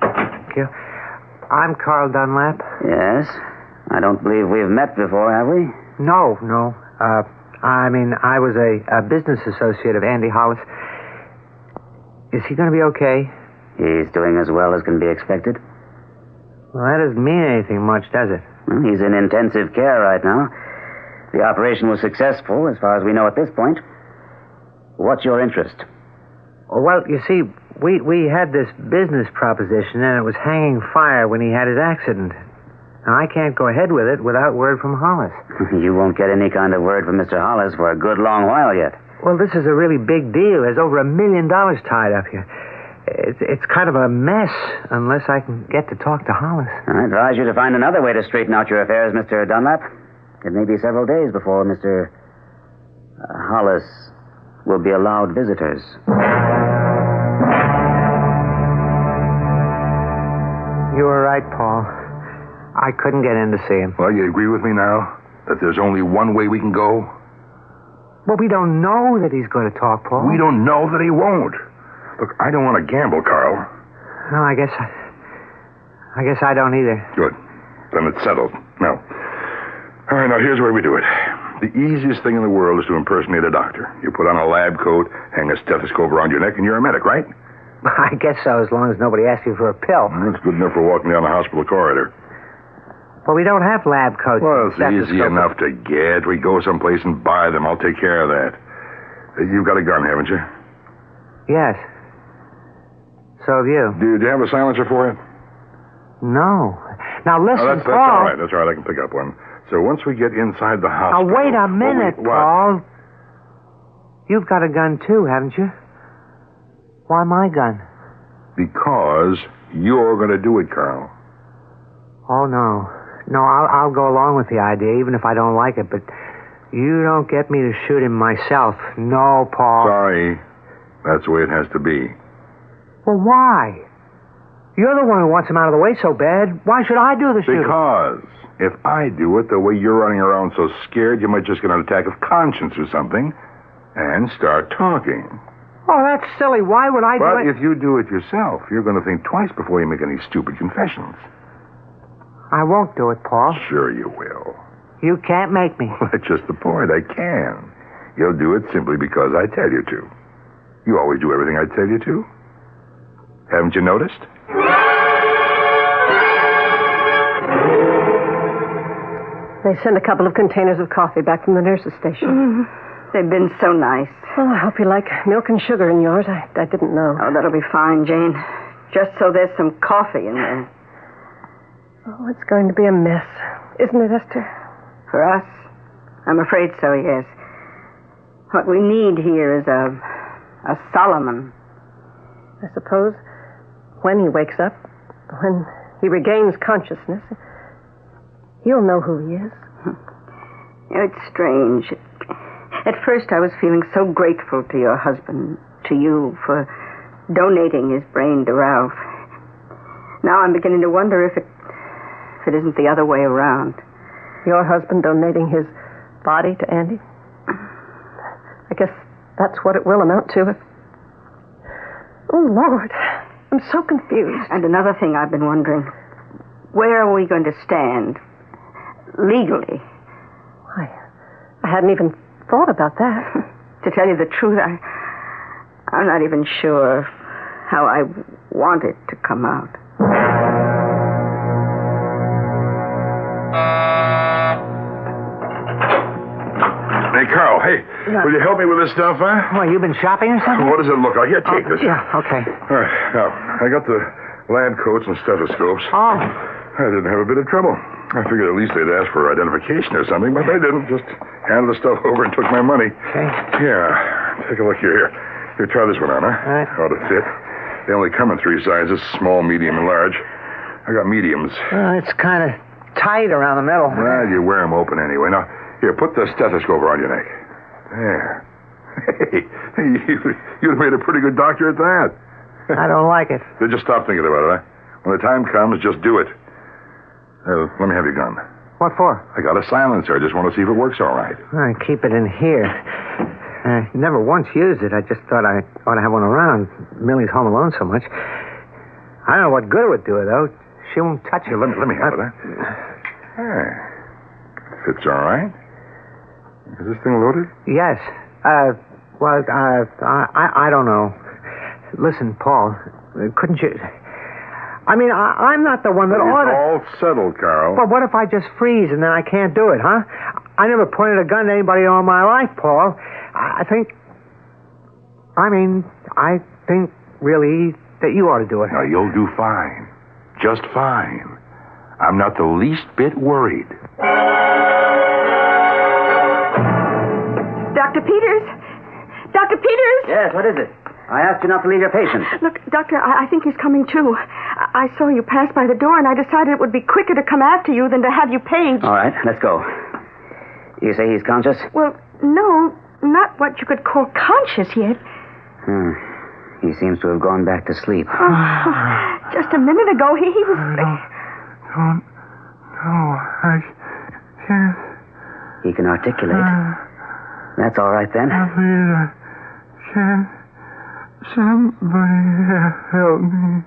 Speaker 22: thank you. I'm Carl Dunlap.
Speaker 4: Yes. I don't believe we've met before, have we?
Speaker 22: No. I was a business associate of Andy Hollis. Is he going to be okay?
Speaker 4: He's doing as well as can be expected.
Speaker 22: Well, that doesn't mean anything much, does it?
Speaker 4: Well, he's in intensive care right now. The operation was successful, as far as we know at this point. What's your interest?
Speaker 22: Well, you see, we had this business proposition, and it was hanging fire when he had his accident. Now, I can't go ahead with it without word from Hollis.
Speaker 4: You won't get any kind of word from Mr. Hollis for a good long while yet.
Speaker 22: Well, this is a really big deal. There's over $1 million tied up here. It's kind of a mess unless I can get to talk to Hollis.
Speaker 4: I advise you to find another way to straighten out your affairs, Mr. Dunlap. It may be several days before Mr. Hollis will be allowed visitors.
Speaker 22: You were right, Paul. I couldn't get in to see him.
Speaker 15: Well, you agree with me now that there's only one way we can go?
Speaker 22: Well, we don't know that he's going to talk, Paul.
Speaker 15: We don't know that he won't. Look, I don't want to gamble, Carl.
Speaker 22: No, I guess I don't either.
Speaker 15: Good. Then it's settled. Now, all right, now here's where we do it. The easiest thing in the world is to impersonate a doctor. You put on a lab coat, hang a stethoscope around your neck, and you're a medic, right?
Speaker 22: I guess so, as long as nobody asks you for a pill.
Speaker 15: That's good enough for walking down the hospital corridor.
Speaker 22: Well, we don't have lab coats.
Speaker 15: Well, it's easy enough to get. We go someplace and buy them. I'll take care of that. You've got a gun, haven't you?
Speaker 22: Yes. So have you.
Speaker 15: Do you have a silencer for it?
Speaker 22: No. Now, listen,
Speaker 15: that's
Speaker 22: Paul.
Speaker 15: all right. That's all right. I can pick up one. So once we get inside the hospital...
Speaker 22: Now, wait a minute, Paul. You've got a gun, too, haven't you? Why my gun?
Speaker 15: Because you're going to do it, Carl.
Speaker 22: Oh, no. No, I'll go along with the idea, even if I don't like it, but you don't get me to shoot him myself. No, Paul.
Speaker 15: Sorry. That's the way it has to be.
Speaker 22: Well, why? You're the one who wants him out of the way so bad. Why should I do the shooting?
Speaker 15: Because if I do it the way you're running around so scared, you might just get an attack of conscience or something and start talking.
Speaker 22: Oh, that's silly. Why would I do it?
Speaker 15: But if you do it yourself, you're going to think twice before you make any stupid confessions.
Speaker 22: I won't do it, Paul.
Speaker 15: Sure you will.
Speaker 22: You can't make me.
Speaker 15: Well, that's just the point. I can. You'll do it simply because I tell you to. You always do everything I tell you to. Haven't you noticed?
Speaker 17: They sent a couple of containers of coffee back from the nurse's station.
Speaker 16: They've been so nice.
Speaker 17: Oh, I hope you like milk and sugar in yours. I didn't know.
Speaker 16: Oh, that'll be fine, Jane. Just so there's some coffee in there.
Speaker 17: Oh, it's going to be a mess, isn't it, Esther?
Speaker 16: For us? I'm afraid so, yes. What we need here is a Solomon.
Speaker 17: I suppose when he wakes up, when he regains consciousness, he'll know who he is.
Speaker 16: It's strange. At first I was feeling so grateful to your husband, to you, for donating his brain to Ralph. Now I'm beginning to wonder if it isn't the other way around.
Speaker 17: Your husband donating his body to Andy? I guess that's what it will amount to. Oh, Lord, I'm so confused.
Speaker 16: And another thing I've been wondering, where are we going to stand legally?
Speaker 17: I hadn't even thought about that.
Speaker 16: To tell you the truth, I'm not even sure how I want it to come out.
Speaker 15: Hey, Carl, hey, will you help me with this stuff, huh?
Speaker 22: What, you been shopping or something?
Speaker 15: What does it look like? Here, take this.
Speaker 22: Yeah, okay.
Speaker 15: All right, now, I got the lab coats and stethoscopes.
Speaker 22: Oh.
Speaker 15: I didn't have a bit of trouble. I figured at least they'd ask for identification or something, but they didn't. Just handed the stuff over and took my money.
Speaker 22: Okay.
Speaker 15: Yeah, take a look here. Here, try this one on, huh?
Speaker 22: All right.
Speaker 15: Ought to fit. They only come in 3 sizes, small, medium, and large. I got mediums.
Speaker 22: It's kind of tight around the middle.
Speaker 15: Well, you wear them open anyway. Now, here, put the stethoscope around your neck. There. Hey, you'd have made a pretty good doctor at that.
Speaker 22: I don't like it.
Speaker 15: Then just stop thinking about it, huh? When the time comes, just do it. Let me have your gun.
Speaker 22: What for?
Speaker 15: I got a silencer. I just want to see if it works all right.
Speaker 22: I keep it in here. Never once used it. I just thought I ought to have one around. Millie's home alone so much. I don't know what good it would do her, though. She won't touch it.
Speaker 15: Let me have it, huh? Hey. Fits all right. Is this thing loaded?
Speaker 22: Yes. I don't know. Listen, Paul, couldn't you... I mean, I'm not the one that ought to...
Speaker 15: It's all settled, Carl.
Speaker 22: But what if I just freeze and then I can't do it, huh? I never pointed a gun at anybody all my life, Paul. I think really that you ought to do it.
Speaker 15: Now, you'll do fine. Just fine. I'm not the least bit worried.
Speaker 16: Dr. Peters? Dr. Peters?
Speaker 4: Yes, what is it? I asked you not to leave your patient.
Speaker 16: Look, Doctor, I think he's coming too. I saw you pass by the door, and I decided it would be quicker to come after you than to have you paged.
Speaker 4: All right, let's go. You say he's conscious?
Speaker 16: Well, no, not what you could call conscious yet.
Speaker 4: He seems to have gone back to sleep.
Speaker 16: Oh, just a minute ago, he was...
Speaker 20: I can't.
Speaker 4: He can articulate. That's all right, then.
Speaker 20: Can somebody help me?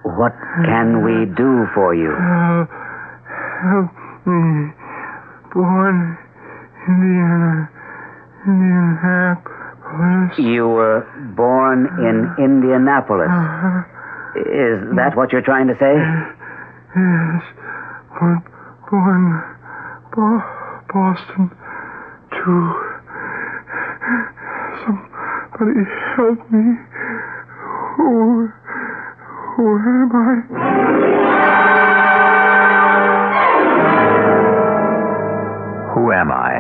Speaker 4: What can we do for you?
Speaker 20: Help me. Born Indianapolis.
Speaker 4: You were born in Indianapolis. Is that what you're trying to say?
Speaker 20: Yes, but born Boston, too. Somebody help me. Who am I?
Speaker 3: Who am I?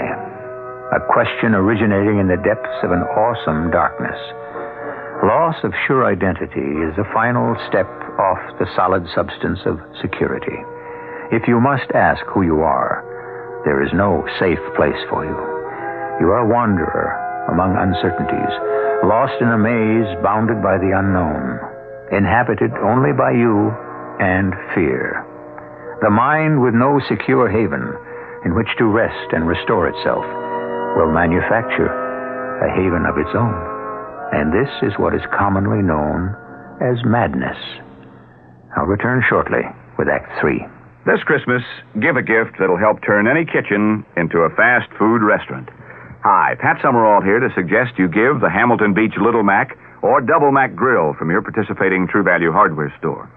Speaker 3: A question originating in the depths of an awesome darkness. Loss of sure identity is the final step off the solid substance of security. If you must ask who you are, there is no safe place for you. You are a wanderer among uncertainties, lost in a maze bounded by the unknown, inhabited only by you and fear. The mind with no secure haven in which to rest and restore itself will manufacture a haven of its own. And this is what is commonly known as madness. I'll return shortly with Act 3.
Speaker 7: This Christmas, give a gift that'll help turn any kitchen into a fast food restaurant. Hi, Pat Summerall here to suggest you give the Hamilton Beach Little Mac or Double Mac Grill from your participating True Value hardware store.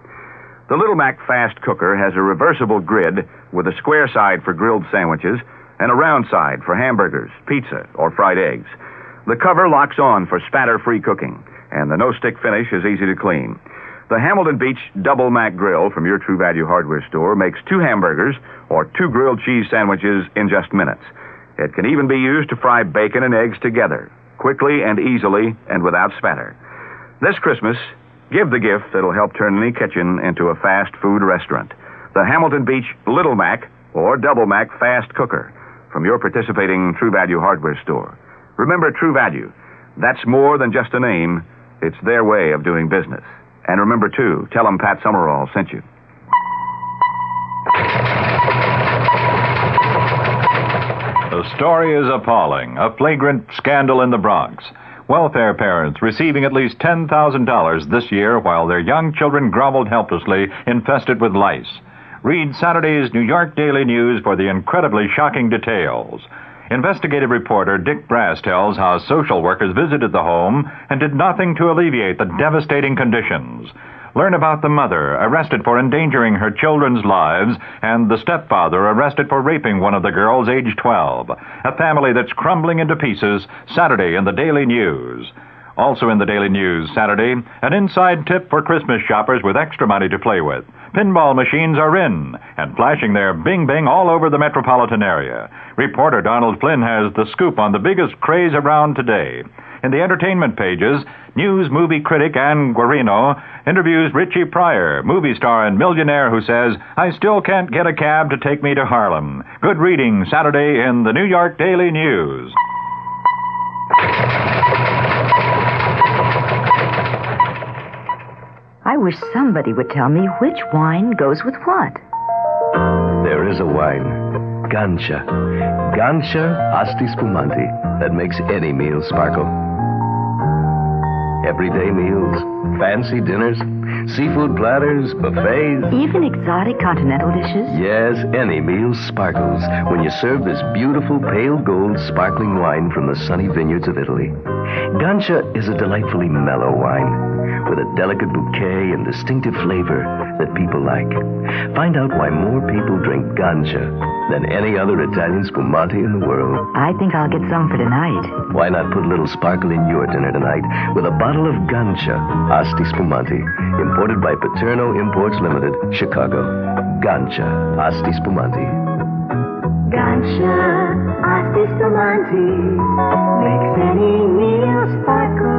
Speaker 7: The Little Mac Fast Cooker has a reversible grid with a square side for grilled sandwiches and a round side for hamburgers, pizza, or fried eggs. The cover locks on for spatter-free cooking, and the no-stick finish is easy to clean. The Hamilton Beach Double Mac Grill from your True Value hardware store makes 2 hamburgers or 2 grilled cheese sandwiches in just minutes. It can even be used to fry bacon and eggs together, quickly and easily and without spatter. This Christmas, give the gift that'll help turn any kitchen into a fast food restaurant. The Hamilton Beach Little Mac or Double Mac Fast Cooker from your participating True Value hardware store. Remember, True Value, that's more than just a name. It's their way of doing business. And remember, too, tell them Pat Summerall sent you.
Speaker 11: The story is appalling. A flagrant scandal in the Bronx. Welfare parents receiving at least $10,000 this year while their young children groveled helplessly, infested with lice. Read Saturday's New York Daily News for the incredibly shocking details. Investigative reporter Dick Brass tells how social workers visited the home and did nothing to alleviate the devastating conditions. Learn about the mother arrested for endangering her children's lives and the stepfather arrested for raping one of the girls aged 12. A family that's crumbling into pieces, Saturday in the Daily News. Also in the Daily News Saturday, an inside tip for Christmas shoppers with extra money to play with. Pinball machines are in and flashing their bing-bing all over the metropolitan area. Reporter Donald Flynn has the scoop on the biggest craze around today. In the entertainment pages, news movie critic Ann Guarino interviews Richie Pryor, movie star and millionaire who says, "I still can't get a cab to take me to Harlem." Good reading Saturday in the New York Daily News.
Speaker 5: I wish somebody would tell me which wine goes with what.
Speaker 9: There is a wine, Gancia. Gancia Asti Spumante, that makes any meal sparkle. Everyday meals, fancy dinners, seafood platters, buffets.
Speaker 5: Even exotic continental dishes?
Speaker 9: Yes, any meal sparkles when you serve this beautiful pale gold sparkling wine from the sunny vineyards of Italy. Gancia is a delightfully mellow wine with a delicate bouquet and distinctive flavor that people like. Find out why more people drink Gancia than any other Italian spumante in the world.
Speaker 5: I think I'll get some for tonight.
Speaker 9: Why not put a little sparkle in your dinner tonight with a bottle of Gancia Asti Spumante, imported by Paterno Imports Limited, Chicago. Gancia Asti Spumante.
Speaker 21: Gancia Asti Spumante makes any meal sparkle.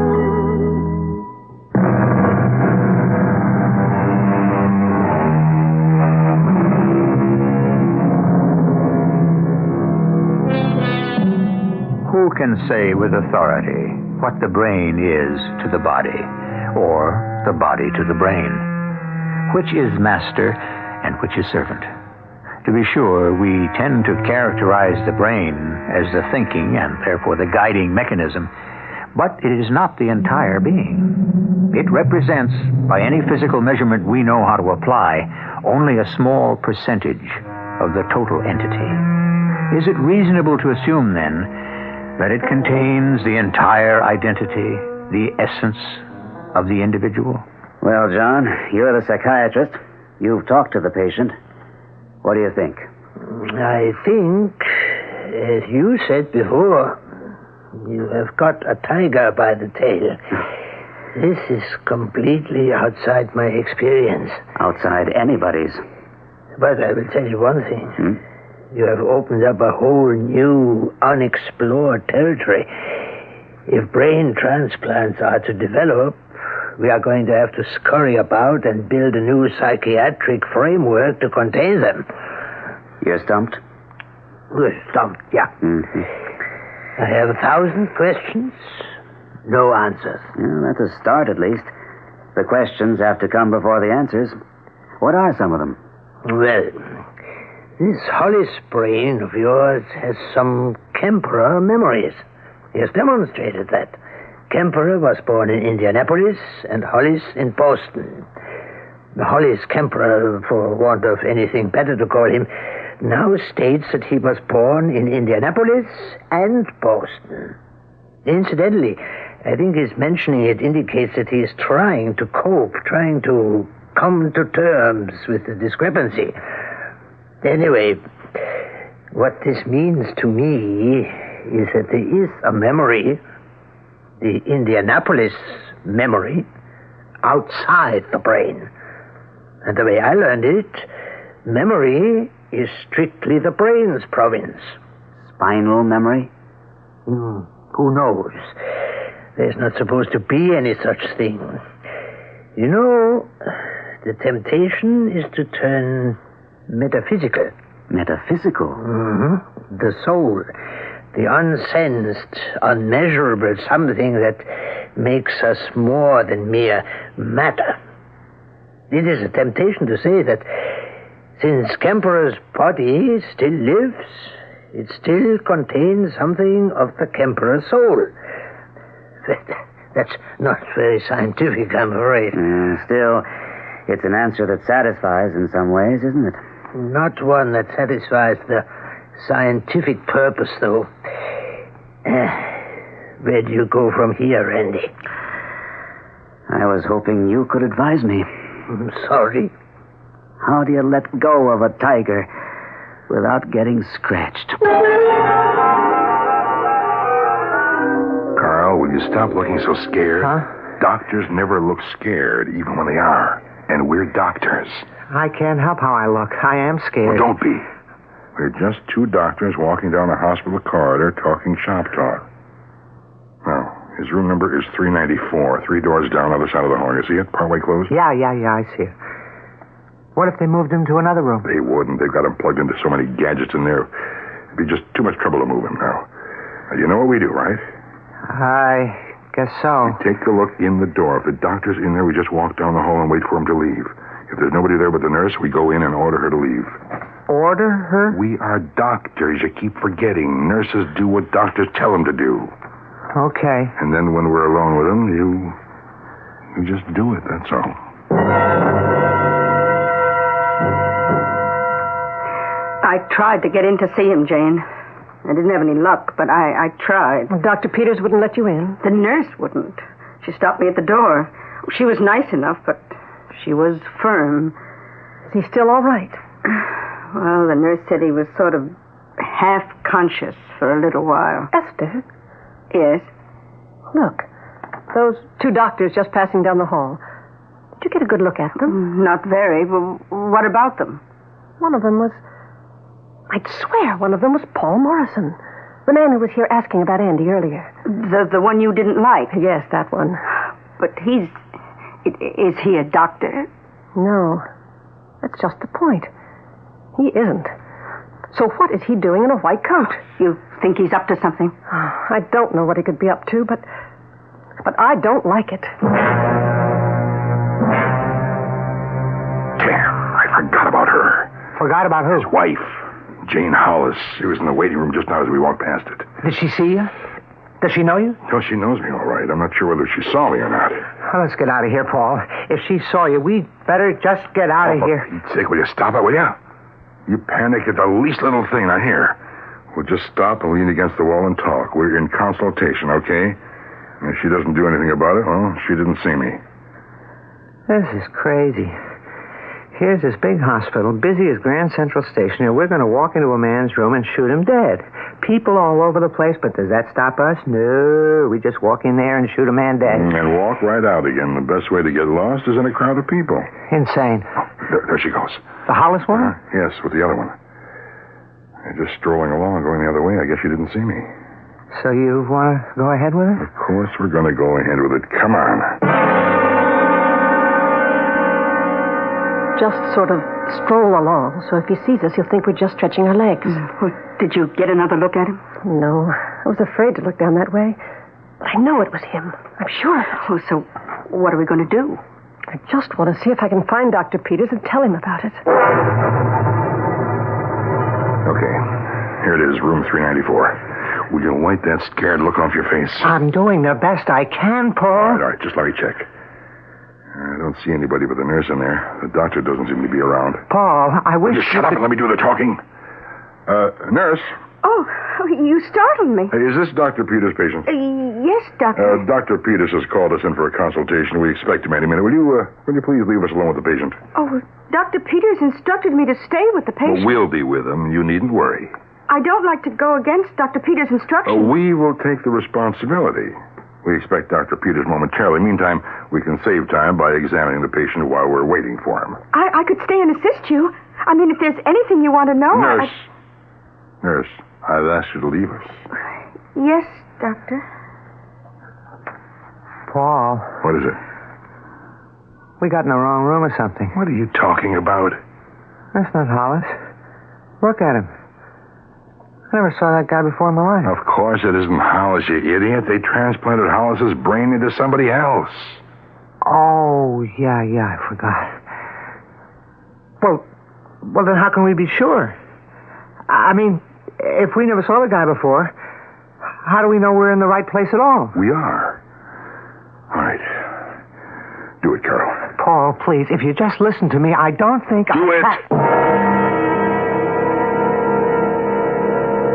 Speaker 3: Who can say with authority what the brain is to the body, or the body to the brain? Which is master and which is servant? To be sure, we tend to characterize the brain as the thinking and therefore the guiding mechanism, but it is not the entire being. It represents, by any physical measurement we know how to apply, only a small percentage of the total entity. Is it reasonable to assume, then, that it contains the entire identity, the essence of the individual?
Speaker 4: Well, John, you're the psychiatrist. You've talked to the patient. What do you think?
Speaker 23: I think, as you said before, you have got a tiger by the tail. This is completely outside my experience.
Speaker 4: Outside anybody's.
Speaker 23: But I will tell you one thing. You have opened up a whole new, unexplored territory. If brain transplants are to develop, we are going to have to scurry about and build a new psychiatric framework to contain them.
Speaker 4: You're stumped?
Speaker 23: We're stumped, yeah. I have 1,000 questions, no answers.
Speaker 4: Well, that's a start, at least. The questions have to come before the answers. What are some of them?
Speaker 23: Well, this Hollis brain of yours has some Kemperer memories. He has demonstrated that. Kemperer was born in Indianapolis and Hollis in Boston. Hollis Kemperer, for want of anything better to call him, now states that he was born in Indianapolis and Boston. Incidentally, I think his mentioning it indicates that he is trying to cope, trying to come to terms with the discrepancy. Anyway, What this means to me is that there is a memory, the Indianapolis memory, outside the brain. And the way I learned it, memory is strictly the brain's province.
Speaker 4: Spinal memory?
Speaker 23: Who knows? There's not supposed to be any such thing. You know, the temptation is to turn metaphysical.
Speaker 4: Metaphysical?
Speaker 23: Mm-hmm. The soul, the unsensed, unmeasurable something that makes us more than mere matter. It is a temptation to say that since Kemperer's body still lives, it still contains something of the Kemperer's soul. That's not very scientific, I'm afraid.
Speaker 4: Still, it's an answer that satisfies in some ways, isn't it?
Speaker 23: Not one that satisfies the scientific purpose, though. Where do you go from here, Randy?
Speaker 4: I was hoping you could advise me.
Speaker 23: I'm sorry.
Speaker 4: How do you let go of a tiger without getting scratched?
Speaker 15: Carl, will you stop looking so scared?
Speaker 22: Huh?
Speaker 15: Doctors never look scared, even when they are. And we're doctors.
Speaker 22: I can't help how I look. I am scared.
Speaker 15: Well, don't be. We're just two doctors walking down a hospital corridor talking shop talk. Now, his room number is 394, 3 doors down on the other side of the hall. You see it? Partway closed?
Speaker 22: Yeah, I see it. What if they moved him to another room?
Speaker 15: They wouldn't. They've got him plugged into so many gadgets in there. It'd be just too much trouble to move him now. You know what we do, right?
Speaker 22: I guess so.
Speaker 15: We take a look in the door. If the doctor's in there, we just walk down the hall and wait for him to leave. If there's nobody there but the nurse, we go in and order her to leave.
Speaker 22: Order her?
Speaker 15: We are doctors. You keep forgetting. Nurses do what doctors tell them to do.
Speaker 22: Okay.
Speaker 15: And then when we're alone with them, you just do it, that's all.
Speaker 16: I tried to get in to see him, Jane. I didn't have any luck, but I tried.
Speaker 17: Well, Dr. Peters wouldn't let you in?
Speaker 16: The nurse wouldn't. She stopped me at the door. She was nice enough, but she was firm.
Speaker 17: Is he still all right?
Speaker 16: Well, the nurse said he was sort of half-conscious for a little while.
Speaker 17: Esther?
Speaker 16: Yes?
Speaker 17: Look, those two doctors just passing down the hall. Did you get a good look at them?
Speaker 16: Not very. Well, what about them?
Speaker 17: One of them was... I'd swear one of them was Paul Morrison. The man who was here asking about Andy earlier.
Speaker 16: The one you didn't like?
Speaker 17: Yes, that one.
Speaker 16: But he's... Is he a doctor?
Speaker 17: No. That's just the point. He isn't. So what is he doing in a white coat?
Speaker 16: You think he's up to something?
Speaker 17: I don't know what he could be up to, but I don't like it.
Speaker 15: Damn, I forgot about her.
Speaker 22: Forgot about who?
Speaker 15: His wife, Jane Hollis. She was in the waiting room just now as we walked past it.
Speaker 22: Did she see you? Does she know you?
Speaker 15: No, she knows me all right. I'm not sure whether she saw me or not.
Speaker 22: Well, let's get out of here, Paul. If she saw you, we'd better just get out of here.
Speaker 15: For Pete's sake, will you stop it, will you? You panic at the least little thing, now here. We'll just stop and lean against the wall and talk. We're in consultation, okay? And if she doesn't do anything about it, well, she didn't see me.
Speaker 22: This is crazy. Here's this big hospital, busy as Grand Central Station, and we're going to walk into a man's room and shoot him dead. People all over the place, but does that stop us? No, we just walk in there and shoot a man dead.
Speaker 15: And walk right out again. The best way to get lost is in a crowd of people.
Speaker 22: Insane.
Speaker 15: Oh, there she goes.
Speaker 22: The Hollis woman?
Speaker 15: Yes, with the other one. They're just strolling along, going the other way. I guess she didn't see me.
Speaker 22: So you want to go ahead with it?
Speaker 15: Of course we're going to go ahead with it. Come on.
Speaker 17: Just sort of stroll along, so if he sees us, he'll think we're just stretching our legs.
Speaker 16: Well, did you get another look at him?
Speaker 17: No, I was afraid to look down that way. But I know it was him. I'm sure of it.
Speaker 16: Oh, so what are we going to do?
Speaker 17: I just want to see if I can find Dr. Peters and tell him about it.
Speaker 15: Okay, here it is, room 394. Will you wipe that scared look off your face?
Speaker 22: I'm doing the best I can, Paul.
Speaker 15: All right, just let me check. I don't see anybody but the nurse in there. The doctor doesn't seem to be around.
Speaker 22: Paul, I wish
Speaker 15: you shut up and let me do the talking. Nurse.
Speaker 16: Oh, you startled me.
Speaker 15: Is this Dr. Peters' patient?
Speaker 16: Yes, Doctor.
Speaker 15: Dr. Peters has called us in for a consultation. We expect him any minute. Will you please leave us alone with the patient?
Speaker 16: Oh, Dr. Peters instructed me to stay with the patient.
Speaker 15: Well, we'll be with him. You needn't worry.
Speaker 16: I don't like to go against Dr. Peters' instructions.
Speaker 15: We will take the responsibility. We expect Dr. Peters momentarily. Meantime, we can save time by examining the patient while we're waiting for him.
Speaker 16: I could stay and assist you. I mean, if there's anything you want to know...
Speaker 15: Nurse, I've asked you to leave us.
Speaker 16: Yes, Doctor.
Speaker 22: Paul.
Speaker 15: What is it?
Speaker 22: We got in the wrong room or something.
Speaker 15: What are you talking about?
Speaker 22: That's not Hollis. Look at him. I never saw that guy before in my life.
Speaker 15: Of course it isn't Hollis, you idiot. They transplanted Hollis's brain into somebody else.
Speaker 22: Oh, yeah, I forgot. Well, then how can we be sure? I mean, if we never saw the guy before, how do we know we're in the right place at all?
Speaker 15: We are. All right. Do it, Carol.
Speaker 22: Paul, please, if you just listen to me, I don't think...
Speaker 15: Do it!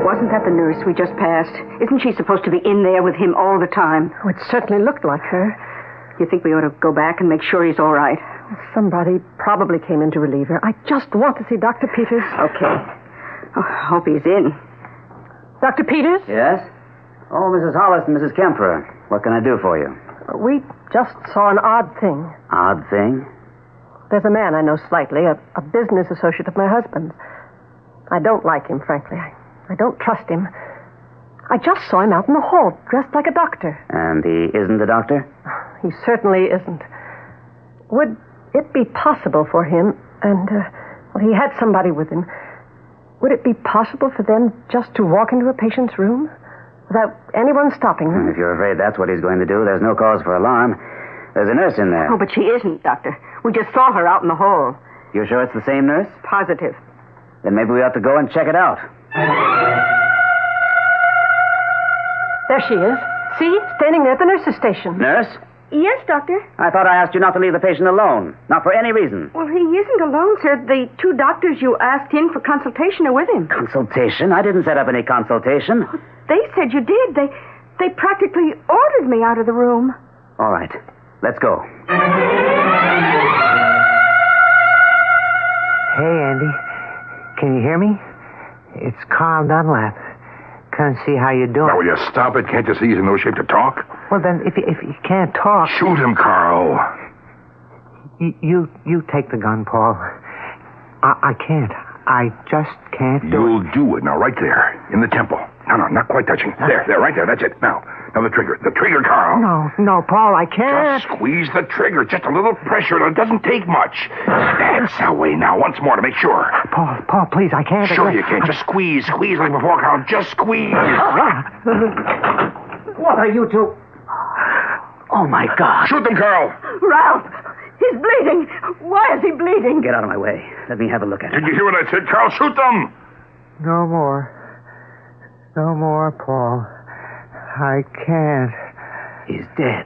Speaker 16: Wasn't that the nurse we just passed? Isn't she supposed to be in there with him all the time?
Speaker 17: Oh, it certainly looked like her.
Speaker 16: You think we ought to go back and make sure he's all right?
Speaker 17: Somebody probably came in to relieve her. I just want to see Dr. Peters.
Speaker 16: Okay. Oh, hope he's in.
Speaker 17: Dr. Peters?
Speaker 4: Yes? Oh, Mrs. Hollis and Mrs. Kemper. What can I do for you?
Speaker 17: We just saw an odd thing.
Speaker 4: Odd thing?
Speaker 17: There's a man I know slightly, a business associate of my husband's. I don't like him, frankly. I don't trust him. I just saw him out in the hall, dressed like a doctor.
Speaker 4: And he isn't a doctor?
Speaker 17: He certainly isn't. Would it be possible for him, and, he had somebody with him, would it be possible for them just to walk into a patient's room without anyone stopping them?
Speaker 4: If you're afraid that's what he's going to do, there's no cause for alarm. There's a nurse in there.
Speaker 16: Oh, but she isn't, Doctor. We just saw her out in the hall.
Speaker 4: You're sure it's the same nurse?
Speaker 16: Positive.
Speaker 4: Then maybe we ought to go and check it out.
Speaker 17: There she is. See? Standing there at the nurse's station.
Speaker 4: Nurse?
Speaker 16: Yes, Doctor.
Speaker 4: I thought I asked you not to leave the patient alone. Not for any reason.
Speaker 16: Well, he isn't alone, sir. The two doctors you asked in for consultation are with him.
Speaker 4: Consultation? I didn't set up any consultation.
Speaker 16: They said you did. They practically ordered me out of the room.
Speaker 4: All right. Let's go.
Speaker 22: Hey, Andy. Can you hear me? It's Carl Dunlap. Come see how you're doing.
Speaker 15: Now, will you stop it? Can't you see he's in no shape to talk?
Speaker 22: Well, then, if you can't talk...
Speaker 15: Shoot him, Carl.
Speaker 22: You take the gun, Paul. I can't. I just can't do it.
Speaker 15: You'll do it. Now, right there, in the temple. No, not quite touching. There, right there. That's it. Now the trigger. The trigger, Carl.
Speaker 22: No, Paul, I can't.
Speaker 15: Just squeeze the trigger. Just a little pressure. It doesn't take much. That's the way. Now, once more to make sure.
Speaker 22: Paul, please, I can't.
Speaker 15: Sure you can. Just squeeze like before, Carl. Just squeeze.
Speaker 22: What are you two?
Speaker 4: Oh, my God.
Speaker 15: Shoot them, Carl.
Speaker 16: Ralph, he's bleeding. Why is he bleeding?
Speaker 4: Get out of my way. Let me have a look at him.
Speaker 15: Did you hear what I said, Carl? Shoot them.
Speaker 22: No more, Paul. I can't.
Speaker 4: He's dead.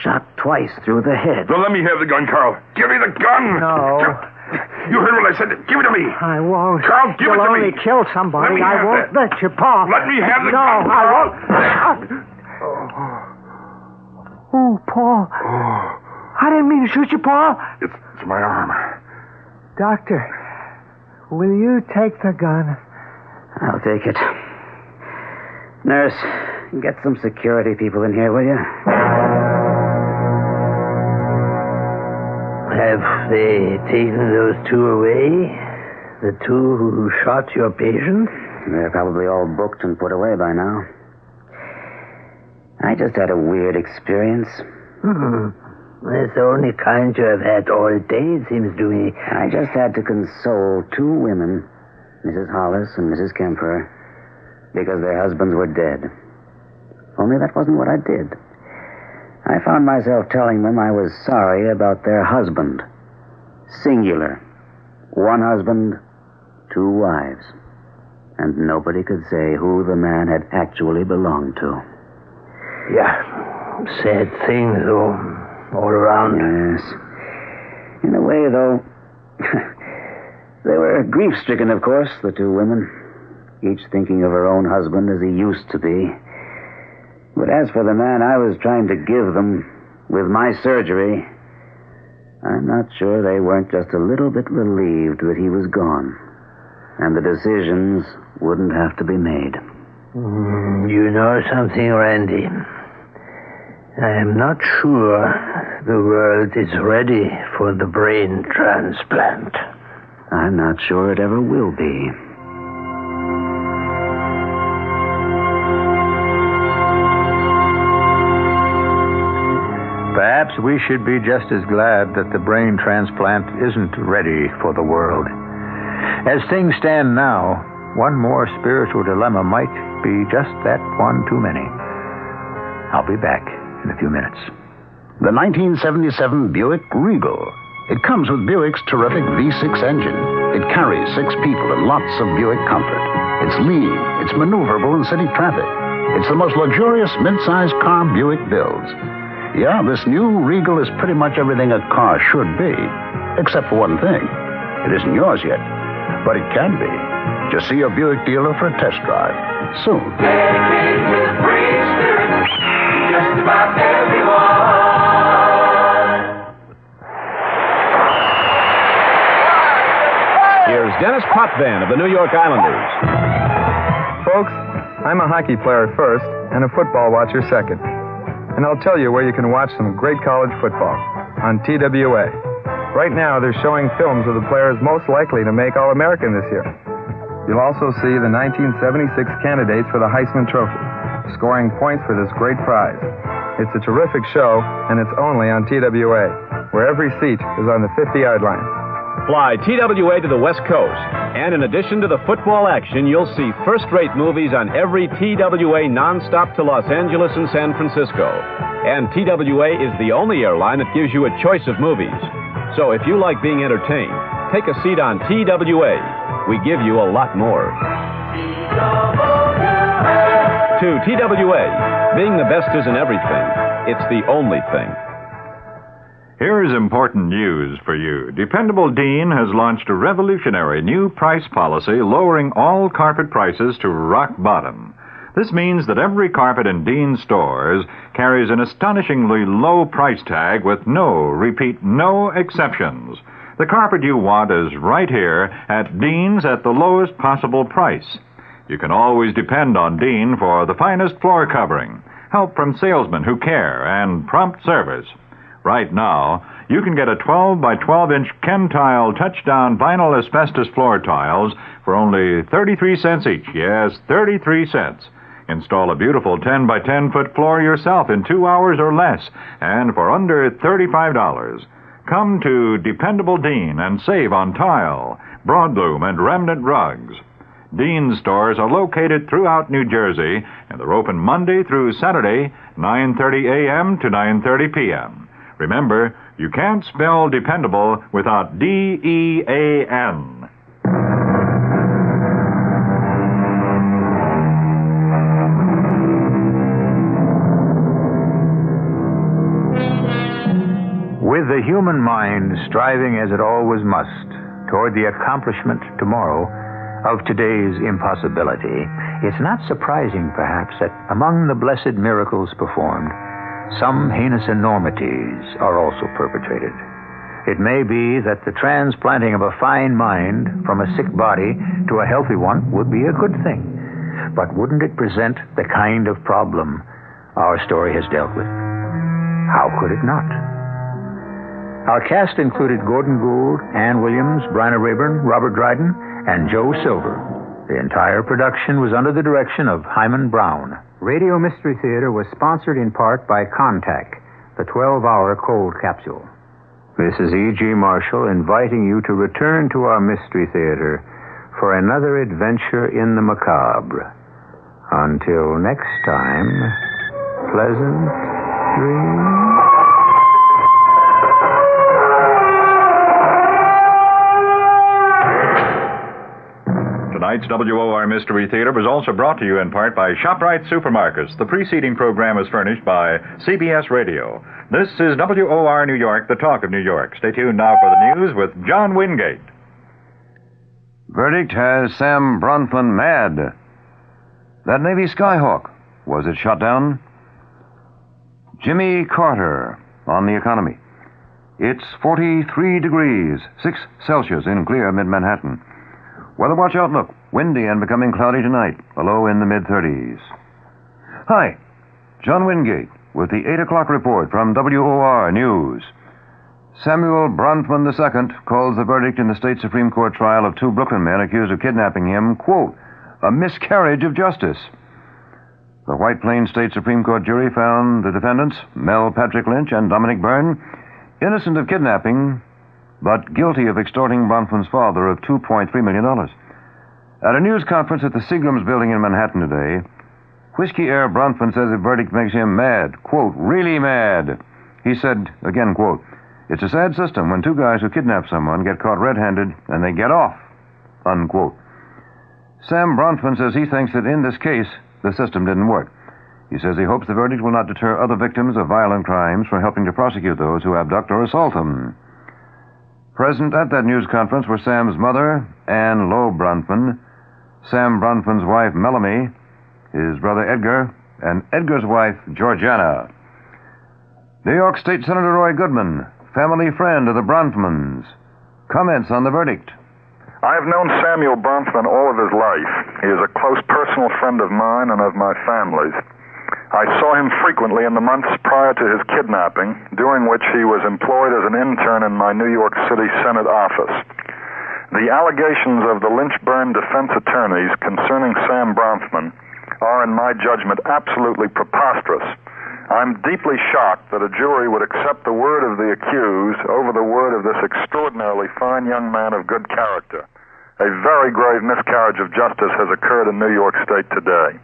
Speaker 4: Shot twice through the head.
Speaker 15: Well, let me have the gun, Carl. Give me the gun.
Speaker 22: No.
Speaker 15: You heard what I said. Give it to me.
Speaker 22: I won't.
Speaker 15: Carl, give it to me.
Speaker 22: You'll only kill somebody.
Speaker 15: I
Speaker 22: won't let you, Paul.
Speaker 15: Let me have the
Speaker 22: gun.
Speaker 15: No,
Speaker 22: I won't. Oh, Paul. I didn't mean to shoot you, Paul.
Speaker 15: It's my arm.
Speaker 22: Doctor, will you take the gun?
Speaker 4: I'll take it. Nurse, get some security people in here, will you?
Speaker 23: Have they taken those two away? The two who shot your patient?
Speaker 4: They're probably all booked and put away by now. I just had a weird experience.
Speaker 23: It's the only kind you have had all day, it seems to me.
Speaker 4: I just had to console two women, Mrs. Hollis and Mrs. Kemper, because their husbands were dead. Only that wasn't what I did. I found myself telling them I was sorry about their husband. Singular. One husband, two wives. And nobody could say who the man had actually belonged to.
Speaker 23: Yeah. Sad thing, though. All around.
Speaker 4: Yes. In a way, though, they were grief-stricken, of course, the two women. Each thinking of her own husband as he used to be. But as for the man I was trying to give them with my surgery, I'm not sure they weren't just a little bit relieved that he was gone. And the decisions wouldn't have to be made.
Speaker 23: You know something, Randy? I am not sure the world is ready for the brain transplant.
Speaker 4: I'm not sure it ever will be.
Speaker 3: Perhaps we should be just as glad that the brain transplant isn't ready for the world. As things stand now, one more spiritual dilemma might be just that one too many. I'll be back in a few minutes.
Speaker 4: The 1977 Buick Regal. It comes with Buick's terrific V6 engine. It carries 6 people and lots of Buick comfort. It's lean. It's maneuverable in city traffic. It's the most luxurious mid-sized car Buick builds. Yeah, this new Regal is pretty much everything a car should be. Except for one thing. It isn't yours yet. But it can be. Just see your Buick dealer for a test drive. Soon.
Speaker 21: Dedicated with a free spirit to just about everyone.
Speaker 1: Here's Dennis Potvin of the New York Islanders.
Speaker 8: Folks, I'm a hockey player first and a football watcher second. And I'll tell you where you can watch some great college football on TWA. Right now, they're showing films of the players most likely to make All-American this year. You'll also see the 1976 candidates for the Heisman Trophy, scoring points for this great prize. It's a terrific show, and it's only on TWA, where every seat is on the 50-yard line.
Speaker 1: Fly TWA to the West Coast. And in addition to the football action, you'll see first-rate movies on every TWA nonstop to Los Angeles and San Francisco. And TWA is the only airline that gives you a choice of movies. So if you like being entertained, take a seat on TWA. We give you a lot more. To TWA, being the best isn't everything. It's the only thing.
Speaker 11: Here's important news for you. Dependable Dean has launched a revolutionary new price policy lowering all carpet prices to rock bottom. This means that every carpet in Dean's stores carries an astonishingly low price tag with no exceptions. The carpet you want is right here at Dean's at the lowest possible price. You can always depend on Dean for the finest floor covering, help from salesmen who care, and prompt service. Right now, you can get a 12 by 12-inch Ken Tile touchdown vinyl asbestos floor tiles for only 33 cents each. Yes, 33 cents. Install a beautiful 10 by 10-foot floor yourself in 2 hours or less, and for under $35. Come to Dependable Dean and save on tile, broadloom, and remnant rugs. Dean's stores are located throughout New Jersey, and they're open Monday through Saturday, 9:30 a.m. to 9:30 p.m. Remember, you can't spell dependable without D-E-A-N.
Speaker 3: With the human mind striving as it always must toward the accomplishment tomorrow of today's impossibility, it's not surprising, perhaps, that among the blessed miracles performed, some heinous enormities are also perpetrated. It may be that the transplanting of a fine mind from a sick body to a healthy one would be a good thing. But wouldn't it present the kind of problem our story has dealt with? How could it not? Our cast included Gordon Gould, Ann Williams, Bryna Rayburn, Robert Dryden, and Joe Silver. The entire production was under the direction of Hyman Brown. Radio Mystery Theater was sponsored in part by Contact, the 12-hour cold capsule. This is E.G. Marshall inviting you to return to our Mystery Theater for another adventure in the macabre. Until next time, pleasant dreams.
Speaker 11: Tonight's WOR Mystery Theater was also brought to you in part by ShopRite Supermarkets. The preceding program was furnished by CBS Radio. This is WOR New York, the talk of New York. Stay tuned now for the news with John Wingate.
Speaker 12: Verdict has Sam Bronfman mad. That Navy Skyhawk, was it shot down? Jimmy Carter on the economy. It's 43 degrees, 6 Celsius in clear mid-Manhattan. Weather watch outlook. Windy and becoming cloudy tonight. A low in the mid-30s. Hi. John Wingate with the 8 o'clock report from WOR News. Samuel Bronfman II calls the verdict in the state Supreme Court trial of 2 Brooklyn men accused of kidnapping him, quote, a miscarriage of justice. The White Plains State Supreme Court jury found the defendants, Mel Patrick Lynch and Dominic Byrne, innocent of kidnapping, but guilty of extorting Bronfman's father of $2.3 million. At a news conference at the Seagram's building in Manhattan today, Whiskey Air Bronfman says the verdict makes him mad, quote, really mad. He said, again, quote, it's a sad system when 2 guys who kidnap someone get caught red-handed and they get off, unquote. Sam Bronfman says he thinks that in this case, the system didn't work. He says he hopes the verdict will not deter other victims of violent crimes from helping to prosecute those who abduct or assault them. Present at that news conference were Sam's mother, Ann Lowe Bronfman, Sam Bronfman's wife, Melanie, his brother Edgar, and Edgar's wife, Georgiana. New York State Senator Roy Goodman, family friend of the Bronfmans, comments on the verdict.
Speaker 10: I have known Samuel Bronfman all of his life. He is a close personal friend of mine and of my family's. I saw him frequently in the months prior to his kidnapping, during which he was employed as an intern in my New York City Senate office. The allegations of the Lynch-Byrne defense attorneys concerning Sam Bronfman are, in my judgment, absolutely preposterous. I'm deeply shocked that a jury would accept the word of the accused over the word of this extraordinarily fine young man of good character. A very grave miscarriage of justice has occurred in New York State today.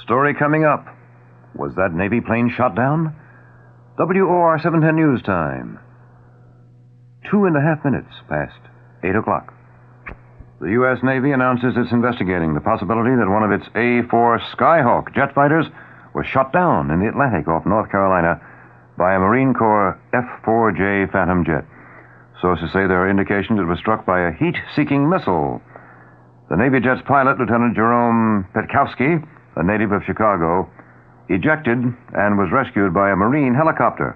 Speaker 12: Story coming up. Was that Navy plane shot down? WOR 710 News Time. 2.5 minutes past 8 o'clock. The U.S. Navy announces it's investigating the possibility that one of its A-4 Skyhawk jet fighters was shot down in the Atlantic off North Carolina by a Marine Corps F-4J Phantom jet. Sources say there are indications it was struck by a heat-seeking missile. The Navy jet's pilot, Lieutenant Jerome Petkowski, a native of Chicago, ejected and was rescued by a Marine helicopter.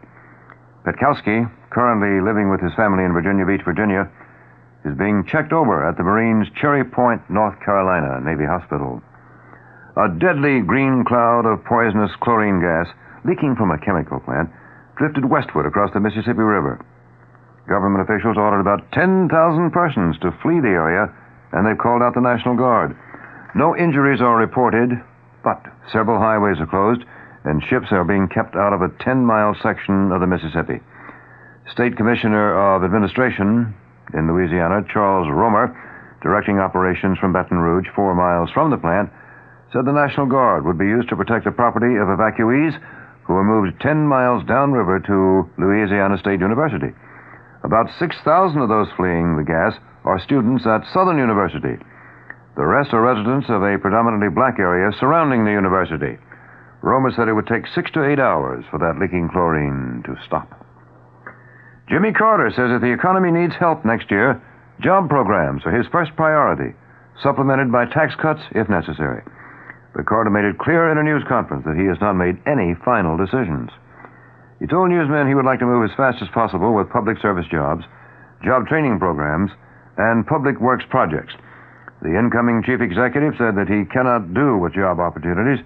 Speaker 12: Petkowski, currently living with his family in Virginia Beach, Virginia, is being checked over at the Marines' Cherry Point, North Carolina Navy Hospital. A deadly green cloud of poisonous chlorine gas leaking from a chemical plant drifted westward across the Mississippi River. Government officials ordered about 10,000 persons to flee the area, and they've called out the National Guard. No injuries are reported, but several highways are closed, and ships are being kept out of a 10-mile section of the Mississippi. State Commissioner of Administration in Louisiana, Charles Romer, directing operations from Baton Rouge, 4 miles from the plant, said the National Guard would be used to protect the property of evacuees who were moved 10 miles downriver to Louisiana State University. About 6,000 of those fleeing the gas are students at Southern University. The rest are residents of a predominantly black area surrounding the university. Romer said it would take 6 to 8 hours for that leaking chlorine to stop. Jimmy Carter says if the economy needs help next year, job programs are his first priority, supplemented by tax cuts if necessary. But Carter made it clear in a news conference that he has not made any final decisions. He told newsmen he would like to move as fast as possible with public service jobs, job training programs, and public works projects. The incoming chief executive said that he cannot do with job opportunities,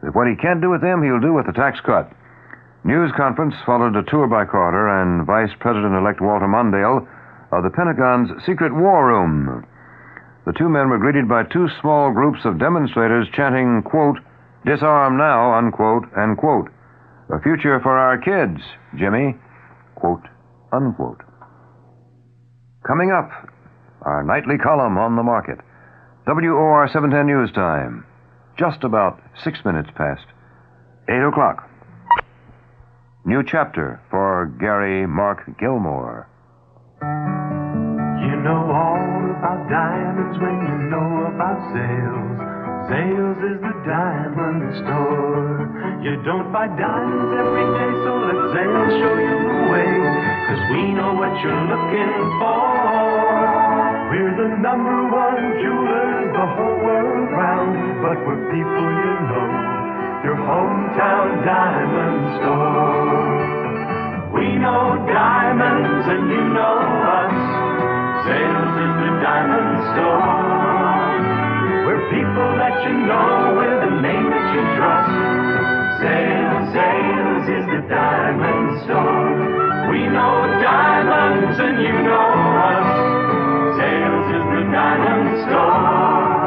Speaker 12: that what he can't do with them, he'll do with the tax cut. News conference followed a tour by Carter and Vice President-elect Walter Mondale of the Pentagon's secret war room. The 2 men were greeted by 2 small groups of demonstrators chanting, quote, disarm now, unquote, and quote, a future for our kids, Jimmy, quote, unquote. Coming up, our nightly column on the market. WOR 710 News Time. Just about 6 minutes past 8 o'clock. New chapter for Gary Mark Gilmore.
Speaker 20: You know all about diamonds when you know about sales. Sales is the diamond store. You don't buy diamonds every day, so let sales show you the way. 'Cause we know what you're looking for. We're the #1 jewelers the whole world round. But we're people you know, your hometown diamond store. We know diamonds and you know us. Sales is the diamond store. We're people that you know with a name that you trust. Sales is the diamond store. We know diamonds and you know us. Sales is the diamond store.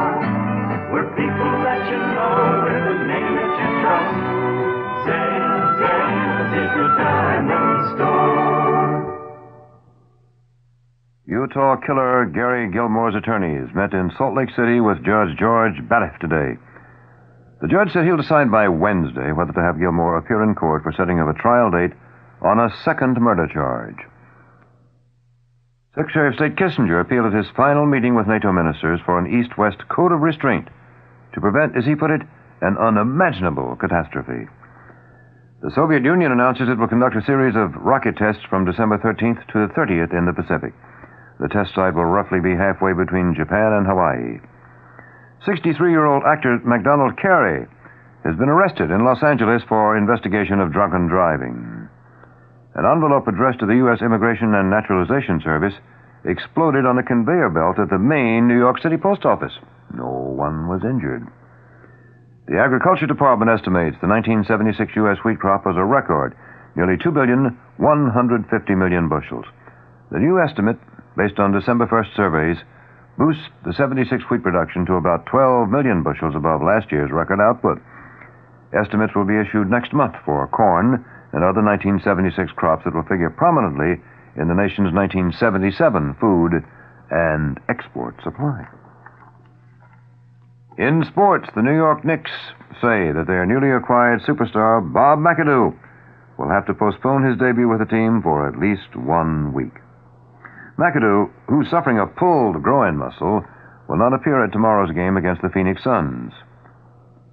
Speaker 20: We're people that you know with a name that you trust. Sales is the diamond store.
Speaker 12: Utah killer Gary Gilmore's attorneys met in Salt Lake City with Judge George Baliff today. The judge said he'll decide by Wednesday whether to have Gilmore appear in court for setting of a trial date on a second murder charge. Secretary of State Kissinger appealed at his final meeting with NATO ministers for an East-West code of restraint to prevent, as he put it, an unimaginable catastrophe. The Soviet Union announces it will conduct a series of rocket tests from December 13th to the 30th in the Pacific. The test site will roughly be halfway between Japan and Hawaii. 63-year-old actor MacDonald Carey has been arrested in Los Angeles for investigation of drunken driving. An envelope addressed to the U.S. Immigration and Naturalization Service exploded on a conveyor belt at the main New York City post office. No one was injured. The Agriculture Department estimates the 1976 U.S. wheat crop was a record, nearly 2,150,000,000 bushels. The new estimate, based on December 1st surveys, boosts the 76 wheat production to about 12 million bushels above last year's record output. Estimates will be issued next month for corn and other 1976 crops that will figure prominently in the nation's 1977 food and export supply. In sports, the New York Knicks say that their newly acquired superstar, Bob McAdoo, will have to postpone his debut with the team for at least 1 week. McAdoo, who's suffering a pulled groin muscle, will not appear at tomorrow's game against the Phoenix Suns,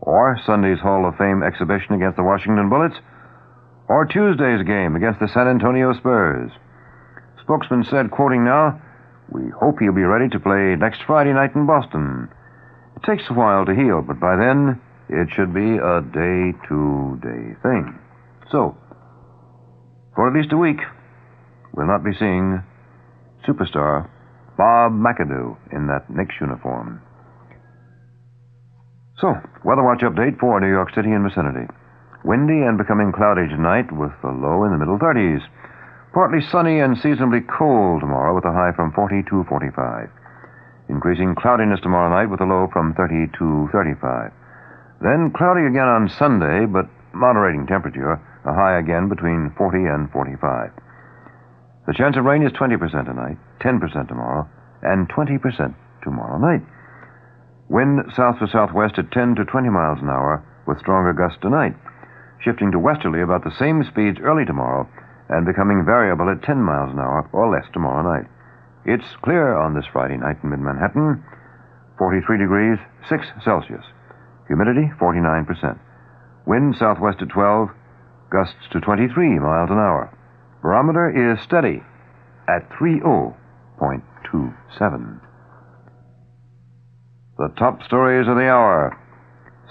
Speaker 12: or Sunday's Hall of Fame exhibition against the Washington Bullets, or Tuesday's game against the San Antonio Spurs. Spokesman said, quoting now, "We hope he'll be ready to play next Friday night in Boston. It takes a while to heal, but by then, it should be a day-to-day thing." So, for at least a week, we'll not be seeing superstar Bob McAdoo in that Knicks uniform. So, weather watch update for New York City and vicinity. Windy and becoming cloudy tonight with a low in the middle 30s. Partly sunny and seasonably cold tomorrow with a high from 40 to 45. Increasing cloudiness tomorrow night with a low from 30 to 35. Then cloudy again on Sunday, but moderating temperature, a high again between 40 and 45. The chance of rain is 20% tonight, 10% tomorrow, and 20% tomorrow night. Wind south to southwest at 10 to 20 miles an hour with stronger gusts tonight, shifting to westerly about the same speeds early tomorrow and becoming variable at 10 miles an hour or less tomorrow night. It's clear on this Friday night in mid-Manhattan, 43 degrees, 6 Celsius. Humidity, 49%. Wind southwest at 12, gusts to 23 miles an hour. Barometer is steady at 30.27. The top stories of the hour.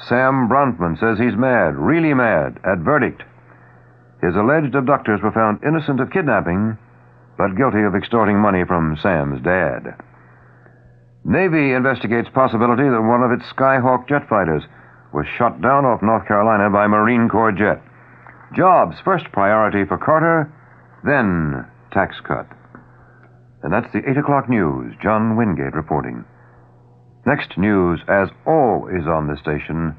Speaker 12: Sam Bronfman says he's mad, really mad, at verdict. His alleged abductors were found innocent of kidnapping, but guilty of extorting money from Sam's dad. Navy investigates possibility that one of its Skyhawk jet fighters was shot down off North Carolina by Marine Corps jet. Jobs first priority for Carter, then tax cut. And that's the 8 o'clock news. John Wingate reporting. Next news, as always on this station,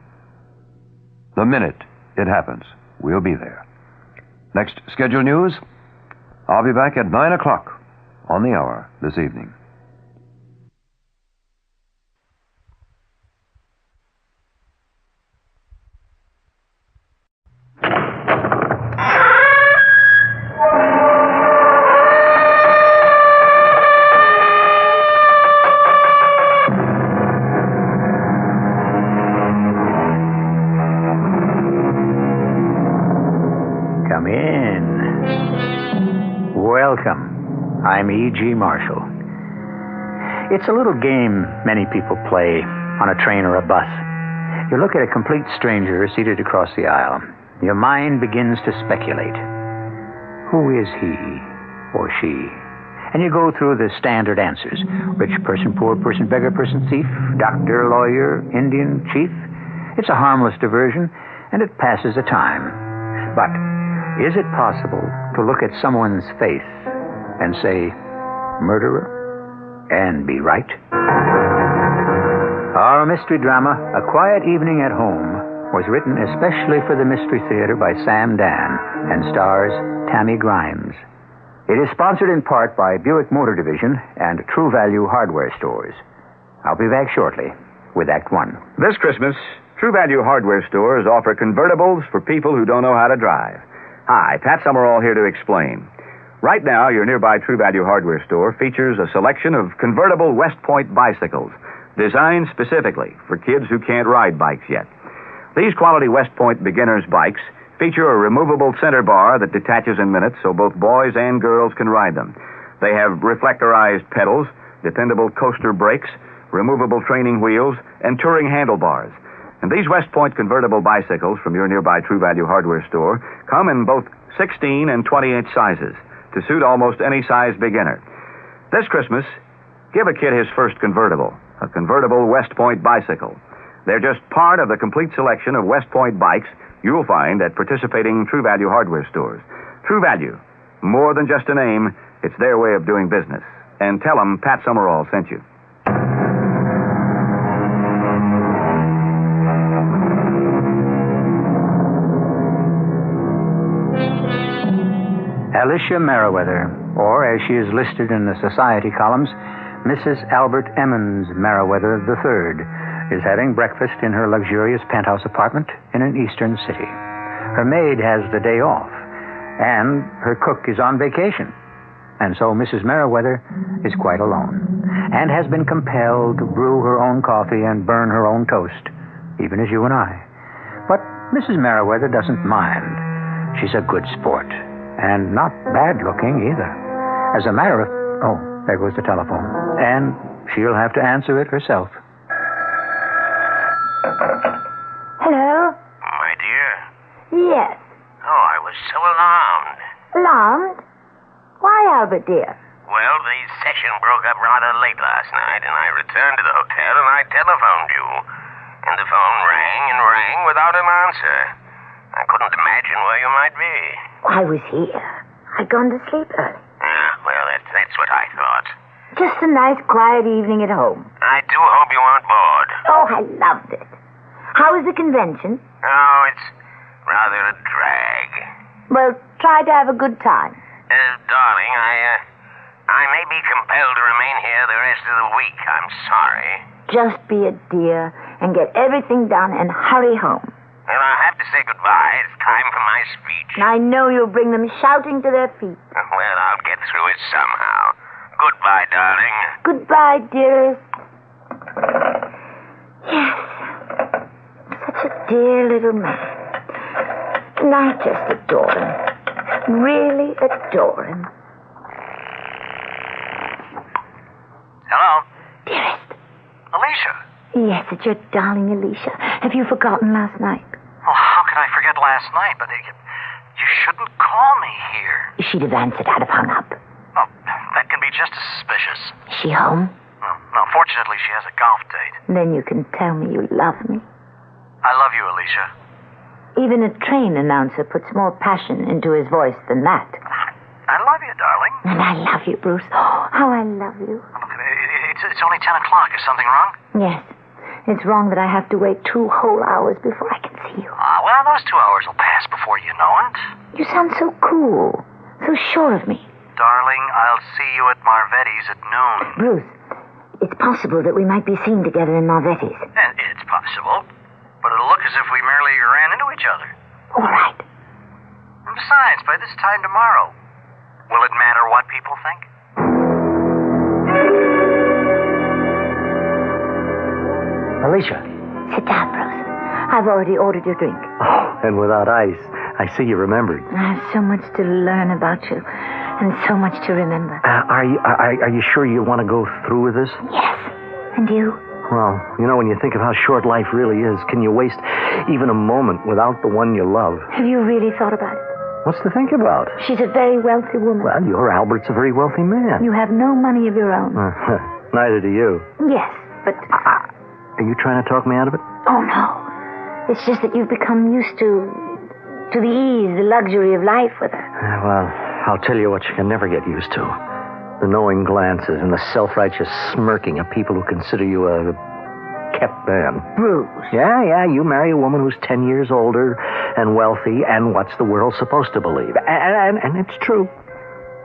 Speaker 12: the minute it happens. We'll be there. Next scheduled news, I'll be back at 9 o'clock on the hour this evening.
Speaker 3: Come in. Welcome. I'm E.G. Marshall. It's a little game many people play on a train or a bus. You look at a complete stranger seated across the aisle. Your mind begins to speculate. Who is he or she? And you go through the standard answers. Rich person, poor person, beggar person, thief, doctor, lawyer, Indian, chief. It's a harmless diversion, and it passes the time. But is it possible to look at someone's face and say, murderer, and be right? Our mystery drama, A Quiet Evening at Home, was written especially for the Mystery Theater by Sam Dan and stars Tammy Grimes. It is sponsored in part by Buick Motor Division and True Value Hardware Stores. I'll be back shortly with Act One.
Speaker 7: This Christmas, True Value Hardware Stores offer convertibles for people who don't know how to drive. Hi, Pat Summerall here to explain. Right now, your nearby True Value Hardware Store features a selection of convertible West Point bicycles designed specifically for kids who can't ride bikes yet. These quality West Point beginners bikes feature a removable center bar that detaches in minutes so both boys and girls can ride them. They have reflectorized pedals, dependable coaster brakes, removable training wheels, and touring handlebars. And these West Point convertible bicycles from your nearby True Value Hardware Store come in both 16 and 20-inch sizes to suit almost any size beginner. This Christmas, give a kid his first convertible, a convertible West Point bicycle. They're just part of the complete selection of West Point bikes you'll find at participating True Value Hardware Stores. True Value, more than just a name, it's their way of doing business. And tell them Pat Summerall sent you.
Speaker 3: Alicia Merriweather, or as she is listed in the society columns, Mrs. Albert Emmons Merriweather III, is having breakfast in her luxurious penthouse apartment in an eastern city. Her maid has the day off, and her cook is on vacation. And so Mrs. Merriweather is quite alone, and has been compelled to brew her own coffee and burn her own toast, even as you and I. But Mrs. Merriweather doesn't mind. She's a good sport, and not bad looking either. As a matter of... Oh, there goes the telephone. And she'll have to answer it herself.
Speaker 13: Hello?
Speaker 14: My dear?
Speaker 13: Yes.
Speaker 14: Oh, I was so alarmed.
Speaker 13: Alarmed? Why, Albert, dear?
Speaker 14: Well, the session broke up rather late last night, and I returned to the hotel and I telephoned you. And the phone rang and rang without an answer. I couldn't imagine where you might be.
Speaker 13: I was here. I'd gone to sleep early.
Speaker 14: Ah, well, that's what I thought.
Speaker 13: Just a nice, quiet evening at home.
Speaker 14: I do hope you aren't bored.
Speaker 13: Oh, I loved it. How was the convention?
Speaker 14: Oh, it's rather a drag.
Speaker 13: Well, try to have a good time.
Speaker 14: Darling, I may be compelled to remain here the rest of the week. I'm sorry.
Speaker 13: Just be a dear and get everything done and hurry home.
Speaker 14: Well, I'll have to say goodbye. It's time for my speech.
Speaker 13: I know you'll bring them shouting to their feet.
Speaker 14: Well, I'll get through it somehow. Goodbye, darling.
Speaker 13: Goodbye, dearest. Yes. Such a dear little man. And I just adore him. Really adore him.
Speaker 14: Hello?
Speaker 13: Dearest.
Speaker 14: Alicia?
Speaker 13: Yes, it's your darling Alicia. Have you forgotten last night?
Speaker 19: Oh, how could I forget last night? But you shouldn't call me here.
Speaker 13: She'd have answered. I'd have hung up.
Speaker 19: Oh, that can be just as suspicious.
Speaker 13: Is she home?
Speaker 19: No, fortunately she has a golf date.
Speaker 13: Then you can tell me you love me.
Speaker 19: I love you, Alicia.
Speaker 13: Even a train announcer puts more passion into his voice than that.
Speaker 19: I love you, darling.
Speaker 13: And I love you, Bruce. Oh, how I love you.
Speaker 19: Look, it's only 10 o'clock. Is something wrong?
Speaker 13: Yes. It's wrong that I have to wait 2 whole hours before I can see you.
Speaker 19: Well, those 2 hours will pass before you know it.
Speaker 13: You sound so cool. So sure of me.
Speaker 19: Darling, I'll see you at Marvetti's at noon.
Speaker 13: Bruce, it's possible that we might be seen together in Marvetti's.
Speaker 19: It's possible. But it'll look as if we merely ran into each other.
Speaker 13: All right.
Speaker 19: And besides, by this time tomorrow, will it matter what people think?
Speaker 3: Alicia.
Speaker 13: Sit down, Bruce. I've already ordered your drink.
Speaker 22: Oh, and without ice. I see you remembered.
Speaker 13: I have so much to learn about you, and so much to remember.
Speaker 22: Are you sure you want to go through with this?
Speaker 13: Yes. And you?
Speaker 22: Well, you know, when you think of how short life really is, can you waste even a moment without the one you love?
Speaker 13: Have you really thought about it?
Speaker 22: What's to think about?
Speaker 13: She's a very wealthy woman.
Speaker 22: Well, your Albert's a very wealthy man.
Speaker 13: You have no money of your own.
Speaker 22: Neither do you.
Speaker 13: Yes, but...
Speaker 22: Are you trying to talk me out of it?
Speaker 13: Oh, no. It's just that you've become used to the ease, the luxury of life with her.
Speaker 22: Well, I'll tell you what you can never get used to. The knowing glances and the self-righteous smirking of people who consider you a kept man.
Speaker 13: Bruce.
Speaker 22: Yeah, you marry a woman who's 10 years older and wealthy, and what's the world supposed to believe? And it's true.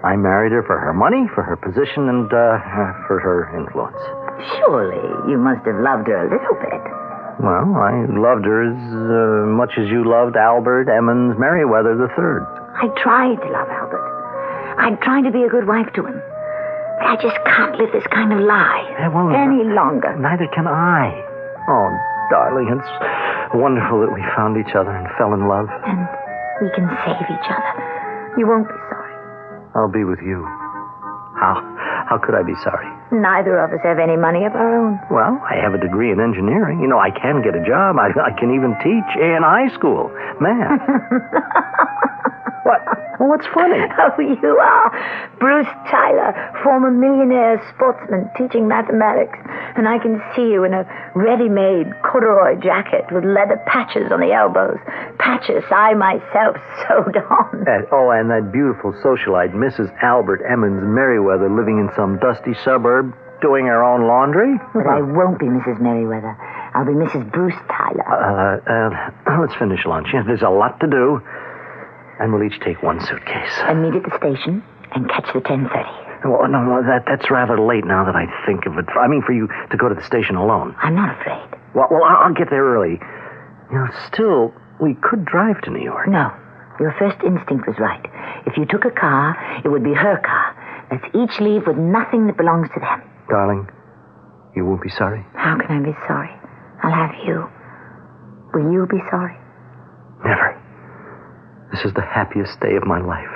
Speaker 22: I married her for her money, for her position, and for her influence.
Speaker 13: Surely you must have loved her a little bit.
Speaker 22: Well, I loved her as much as you loved Albert Emmons Merriweather III.
Speaker 13: I tried to love Albert. I tried to be a good wife to him. But I just can't live this kind of lie any longer.
Speaker 22: Neither can I. Oh, darling, it's wonderful that we found each other and fell in love.
Speaker 13: And we can save each other. You won't be sorry.
Speaker 22: I'll be with you. How could I be sorry?
Speaker 13: Neither of us have any money of our own.
Speaker 22: Well, I have a degree in engineering. You know, I can get a job. I can even teach in high school. Math. What? Well, what's funny?
Speaker 13: Oh, you are. Bruce Tyler, former millionaire sportsman teaching mathematics. And I can see you in a ready-made corduroy jacket with leather patches on the elbows. Patches I myself sewed on.
Speaker 22: And that beautiful socialite, Mrs. Albert Emmons Merriweather, living in some dusty suburb, doing her own laundry?
Speaker 13: But I won't be Mrs. Merriweather. I'll be Mrs. Bruce Tyler.
Speaker 22: Let's finish lunch. Yeah, there's a lot to do. And we'll each take one suitcase.
Speaker 13: And meet at the station and catch the 10:30.
Speaker 22: Well, no, that's rather late now that I think of it. I mean, for you to go to the station alone.
Speaker 13: I'm not afraid.
Speaker 22: Well, I'll get there early. You know, still, we could drive to New York.
Speaker 13: No. Your first instinct was right. If you took a car, it would be her car. Let's each leave with nothing that belongs to them.
Speaker 22: Darling, you won't be sorry?
Speaker 13: How can I be sorry? I'll have you. Will you be sorry?
Speaker 22: Never. This is the happiest day of my life.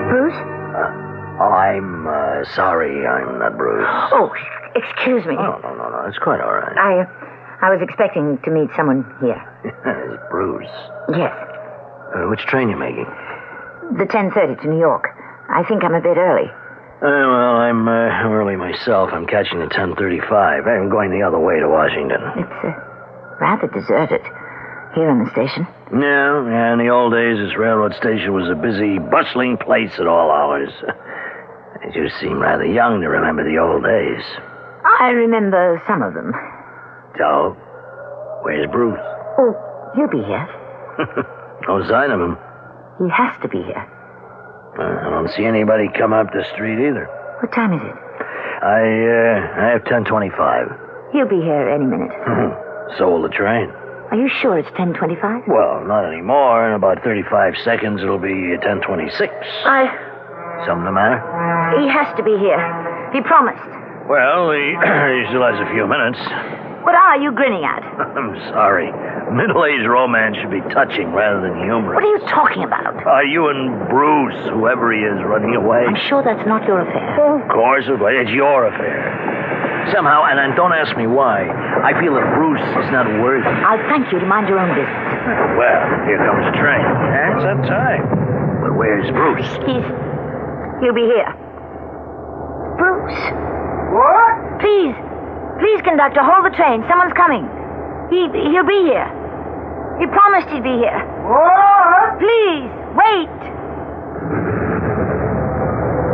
Speaker 13: Bruce?
Speaker 22: I'm sorry I'm not Bruce.
Speaker 13: Oh, excuse me.
Speaker 22: Oh, no. It's quite all right.
Speaker 13: I was expecting to meet someone here.
Speaker 22: It's Bruce.
Speaker 13: Yes.
Speaker 22: Which train you making?
Speaker 13: The 10:30 to New York. I think I'm a bit early.
Speaker 22: Well, I'm early myself. I'm catching the 10:35. I'm going the other way to Washington.
Speaker 13: It's rather deserted here in the station.
Speaker 22: Yeah, in the old days, this railroad station was a busy, bustling place at all hours. You seem rather young to remember the old days.
Speaker 13: I remember some of them.
Speaker 22: So, where's Bruce?
Speaker 13: Oh, he'll be here.
Speaker 22: No sign of him.
Speaker 13: He has to be here.
Speaker 22: I don't see anybody come up the street either.
Speaker 13: What time is it?
Speaker 22: I have 10:25.
Speaker 13: He'll be here any minute.
Speaker 22: So will the train.
Speaker 13: Are you sure it's 10:25?
Speaker 22: Well, not anymore. In about 35 seconds, it'll be 10:26. Something the matter?
Speaker 13: He has to be here. He promised.
Speaker 22: Well, he still has a few minutes.
Speaker 13: What are you grinning at?
Speaker 22: I'm sorry. Middle-aged romance should be touching rather than humorous.
Speaker 13: What are you talking about?
Speaker 22: You and Bruce, whoever he is, running away.
Speaker 13: I'm sure that's not your affair.
Speaker 22: Of course, it's your affair. Somehow, and don't ask me why, I feel that Bruce is not worthy.
Speaker 13: I'll thank you to mind your own business.
Speaker 22: Well, here comes the train. That's that time. But where's Bruce?
Speaker 13: He'll be here. Bruce.
Speaker 22: What?
Speaker 13: Please, conductor, hold the train. Someone's coming. He'll be here. He promised he'd be here.
Speaker 22: What?
Speaker 13: Please, wait.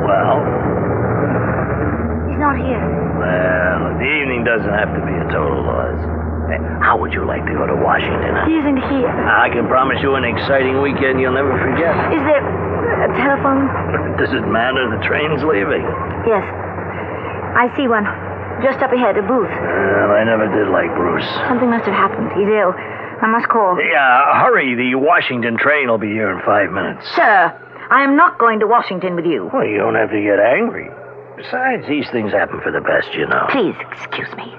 Speaker 22: Well?
Speaker 13: He's not here.
Speaker 22: Well, the evening doesn't have to be a total loss. How would you like to go to Washington?
Speaker 13: He isn't here.
Speaker 22: I can promise you an exciting weekend you'll never forget.
Speaker 13: Is there a telephone?
Speaker 22: Does it matter? The train's leaving.
Speaker 13: Yes. I see one. Just up ahead, a booth.
Speaker 22: Well, I never did like Bruce.
Speaker 13: Something must have happened. He's ill. I must call.
Speaker 22: Yeah, hurry. The Washington train will be here in 5 minutes.
Speaker 13: Sir, I am not going to Washington with you.
Speaker 22: Well, you don't have to get angry. Besides, these things happen for the best, you know.
Speaker 13: Please, excuse me.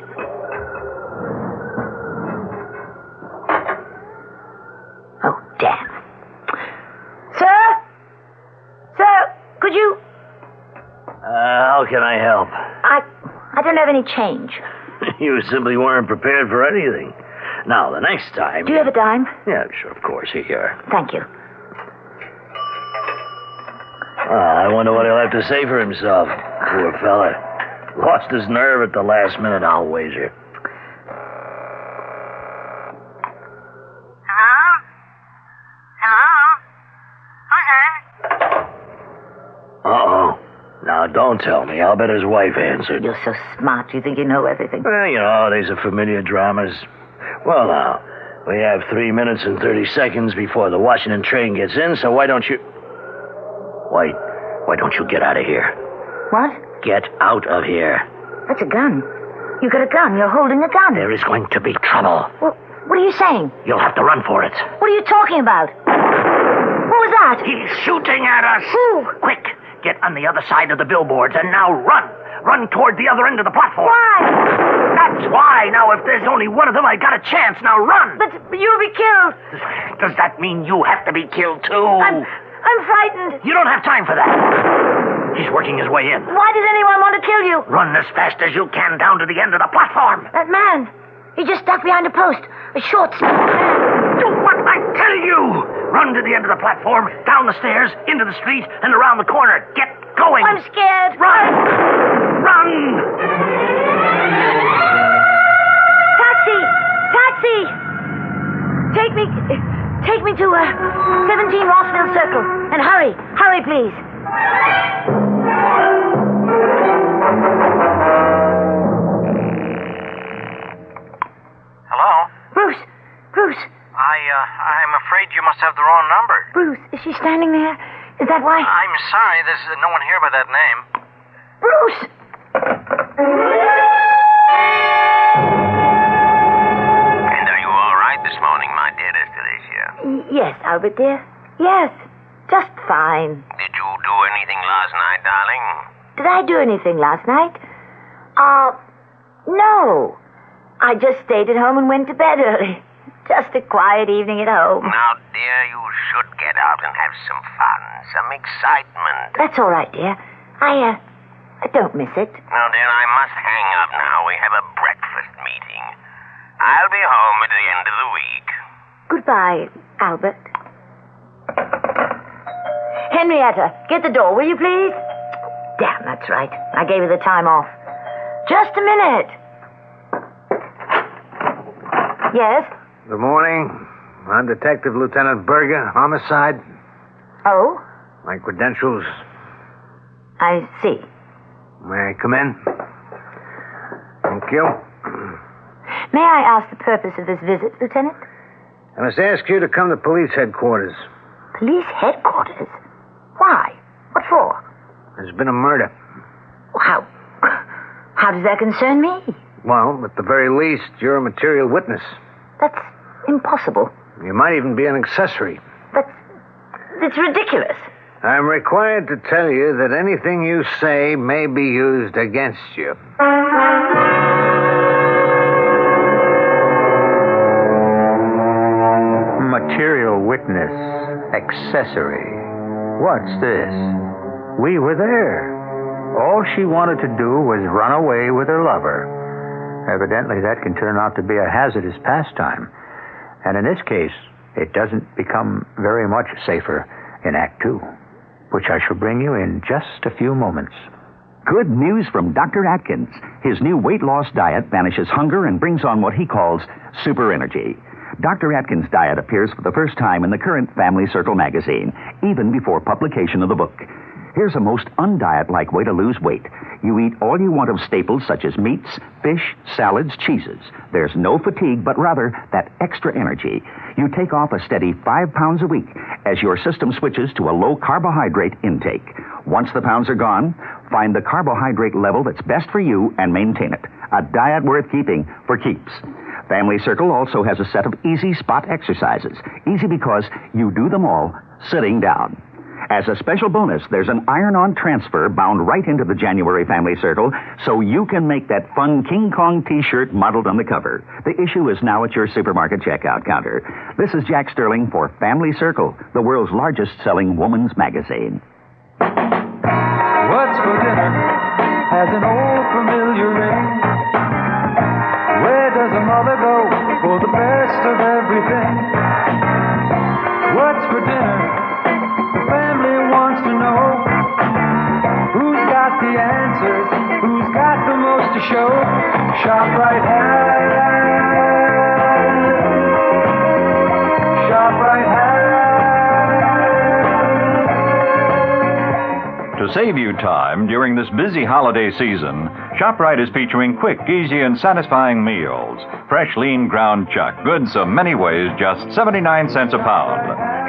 Speaker 13: Oh, damn. Sir, could you...
Speaker 22: How can I help?
Speaker 13: I don't have any change.
Speaker 22: You simply weren't prepared for anything.
Speaker 23: Now, the next time...
Speaker 13: Do you have a dime?
Speaker 23: Yeah, sure, of course. Here you are.
Speaker 13: Thank you.
Speaker 23: I wonder what he'll have to say for himself. Poor fella. Lost his nerve at the last minute, I'll wager. Uh-oh. Now, don't tell me. I'll bet his wife answered.
Speaker 13: You're so smart. You think you know everything.
Speaker 23: Well, you know, these are familiar dramas. Well, now, we have 3 minutes and 30 seconds before the Washington train gets in, so why don't you... Why don't you get out of here?
Speaker 13: What?
Speaker 23: Get out of here.
Speaker 13: That's a gun. You got a gun. You're holding a gun.
Speaker 23: There is going to be trouble.
Speaker 13: Well, what are you saying?
Speaker 23: You'll have to run for it.
Speaker 13: What are you talking about? What was that?
Speaker 23: He's shooting at us.
Speaker 13: Who?
Speaker 23: Quick, get on the other side of the billboards, and now run. Run toward the other end of the platform.
Speaker 13: Why?
Speaker 23: That's why. Now, if there's only one of them, I got a chance. Now, run.
Speaker 13: But you'll be killed.
Speaker 23: Does that mean you have to be killed, too?
Speaker 13: I'm frightened.
Speaker 23: You don't have time for that. He's working his way in.
Speaker 13: Why does anyone want to kill you?
Speaker 23: Run as fast as you can down to the end of the platform.
Speaker 13: That man. He just stuck behind a post. A short, stout man.
Speaker 23: Do what I tell you. Run to the end of the platform, down the stairs, into the street, and around the corner. Get going.
Speaker 13: I'm scared.
Speaker 23: Run. Run.
Speaker 13: Taxi. Taxi. Take me to 17 Rossville Circle. And hurry. Hurry, please.
Speaker 19: Hello?
Speaker 13: Bruce.
Speaker 19: I'm afraid you must have the wrong number.
Speaker 13: Bruce, is she standing there? Is that why?
Speaker 19: I'm sorry, there's no one here by that name.
Speaker 13: Bruce!
Speaker 14: And are you all right this morning, my dear Destalcia?
Speaker 13: Yes, Albert, dear. Yes, just fine.
Speaker 14: Did you do anything last night, darling?
Speaker 13: Did I do anything last night? No. I just stayed at home and went to bed early. Just a quiet evening at home.
Speaker 14: Now, dear, you should get out and have some fun, some excitement.
Speaker 13: That's all right, dear. I don't miss it.
Speaker 14: Now, dear, I must hang up now. We have a breakfast meeting. I'll be home at the end of the week.
Speaker 13: Goodbye, Albert. Henrietta, get the door, will you please? Damn, that's right. I gave her the time off. Just a minute. Yes?
Speaker 22: Good morning. I'm Detective Lieutenant Berger, homicide.
Speaker 13: Oh?
Speaker 22: My credentials.
Speaker 13: I see.
Speaker 22: May I come in? Thank you.
Speaker 13: May I ask the purpose of this visit, Lieutenant?
Speaker 22: I must ask you to come to police headquarters.
Speaker 13: Police headquarters? Why? What for?
Speaker 22: There's been a murder.
Speaker 13: How does that concern me?
Speaker 22: Well, at the very least, you're a material witness.
Speaker 13: That's impossible.
Speaker 22: You might even be an accessory.
Speaker 13: It's ridiculous.
Speaker 22: I'm required to tell you that anything you say may be used against you.
Speaker 3: Material witness, accessory. What's this? We were there. All she wanted to do was run away with her lover. Evidently, that can turn out to be a hazardous pastime. And in this case, it doesn't become very much safer in Act 2, which I shall bring you in just a few moments.
Speaker 1: Good news from Dr. Atkins. His new weight loss diet banishes hunger and brings on what he calls super energy. Dr. Atkins' diet appears for the first time in the current Family Circle magazine, even before publication of the book. Here's a most undiet-like way to lose weight. You eat all you want of staples such as meats, fish, salads, cheeses. There's no fatigue, but rather that extra energy. You take off a steady 5 pounds a week as your system switches to a low carbohydrate intake. Once the pounds are gone, find the carbohydrate level that's best for you and maintain it. A diet worth keeping for keeps. Family Circle also has a set of easy spot exercises. Easy because you do them all sitting down. As a special bonus, there's an iron-on transfer bound right into the January Family Circle, so you can make that fun King Kong t-shirt modeled on the cover. The issue is now at your supermarket checkout counter. This is Jack Sterling for Family Circle, the world's largest-selling woman's magazine.
Speaker 20: What's for dinner has an old familiar ring. Where does a mother go for the best for dinner? The family wants to know who's got the answers, who's got the most to show. ShopRite has. ShopRite has.
Speaker 11: To save you time during this busy holiday season, ShopRite is featuring quick, easy, and satisfying meals. Fresh, lean ground chuck, good so many ways, just 79 cents a pound.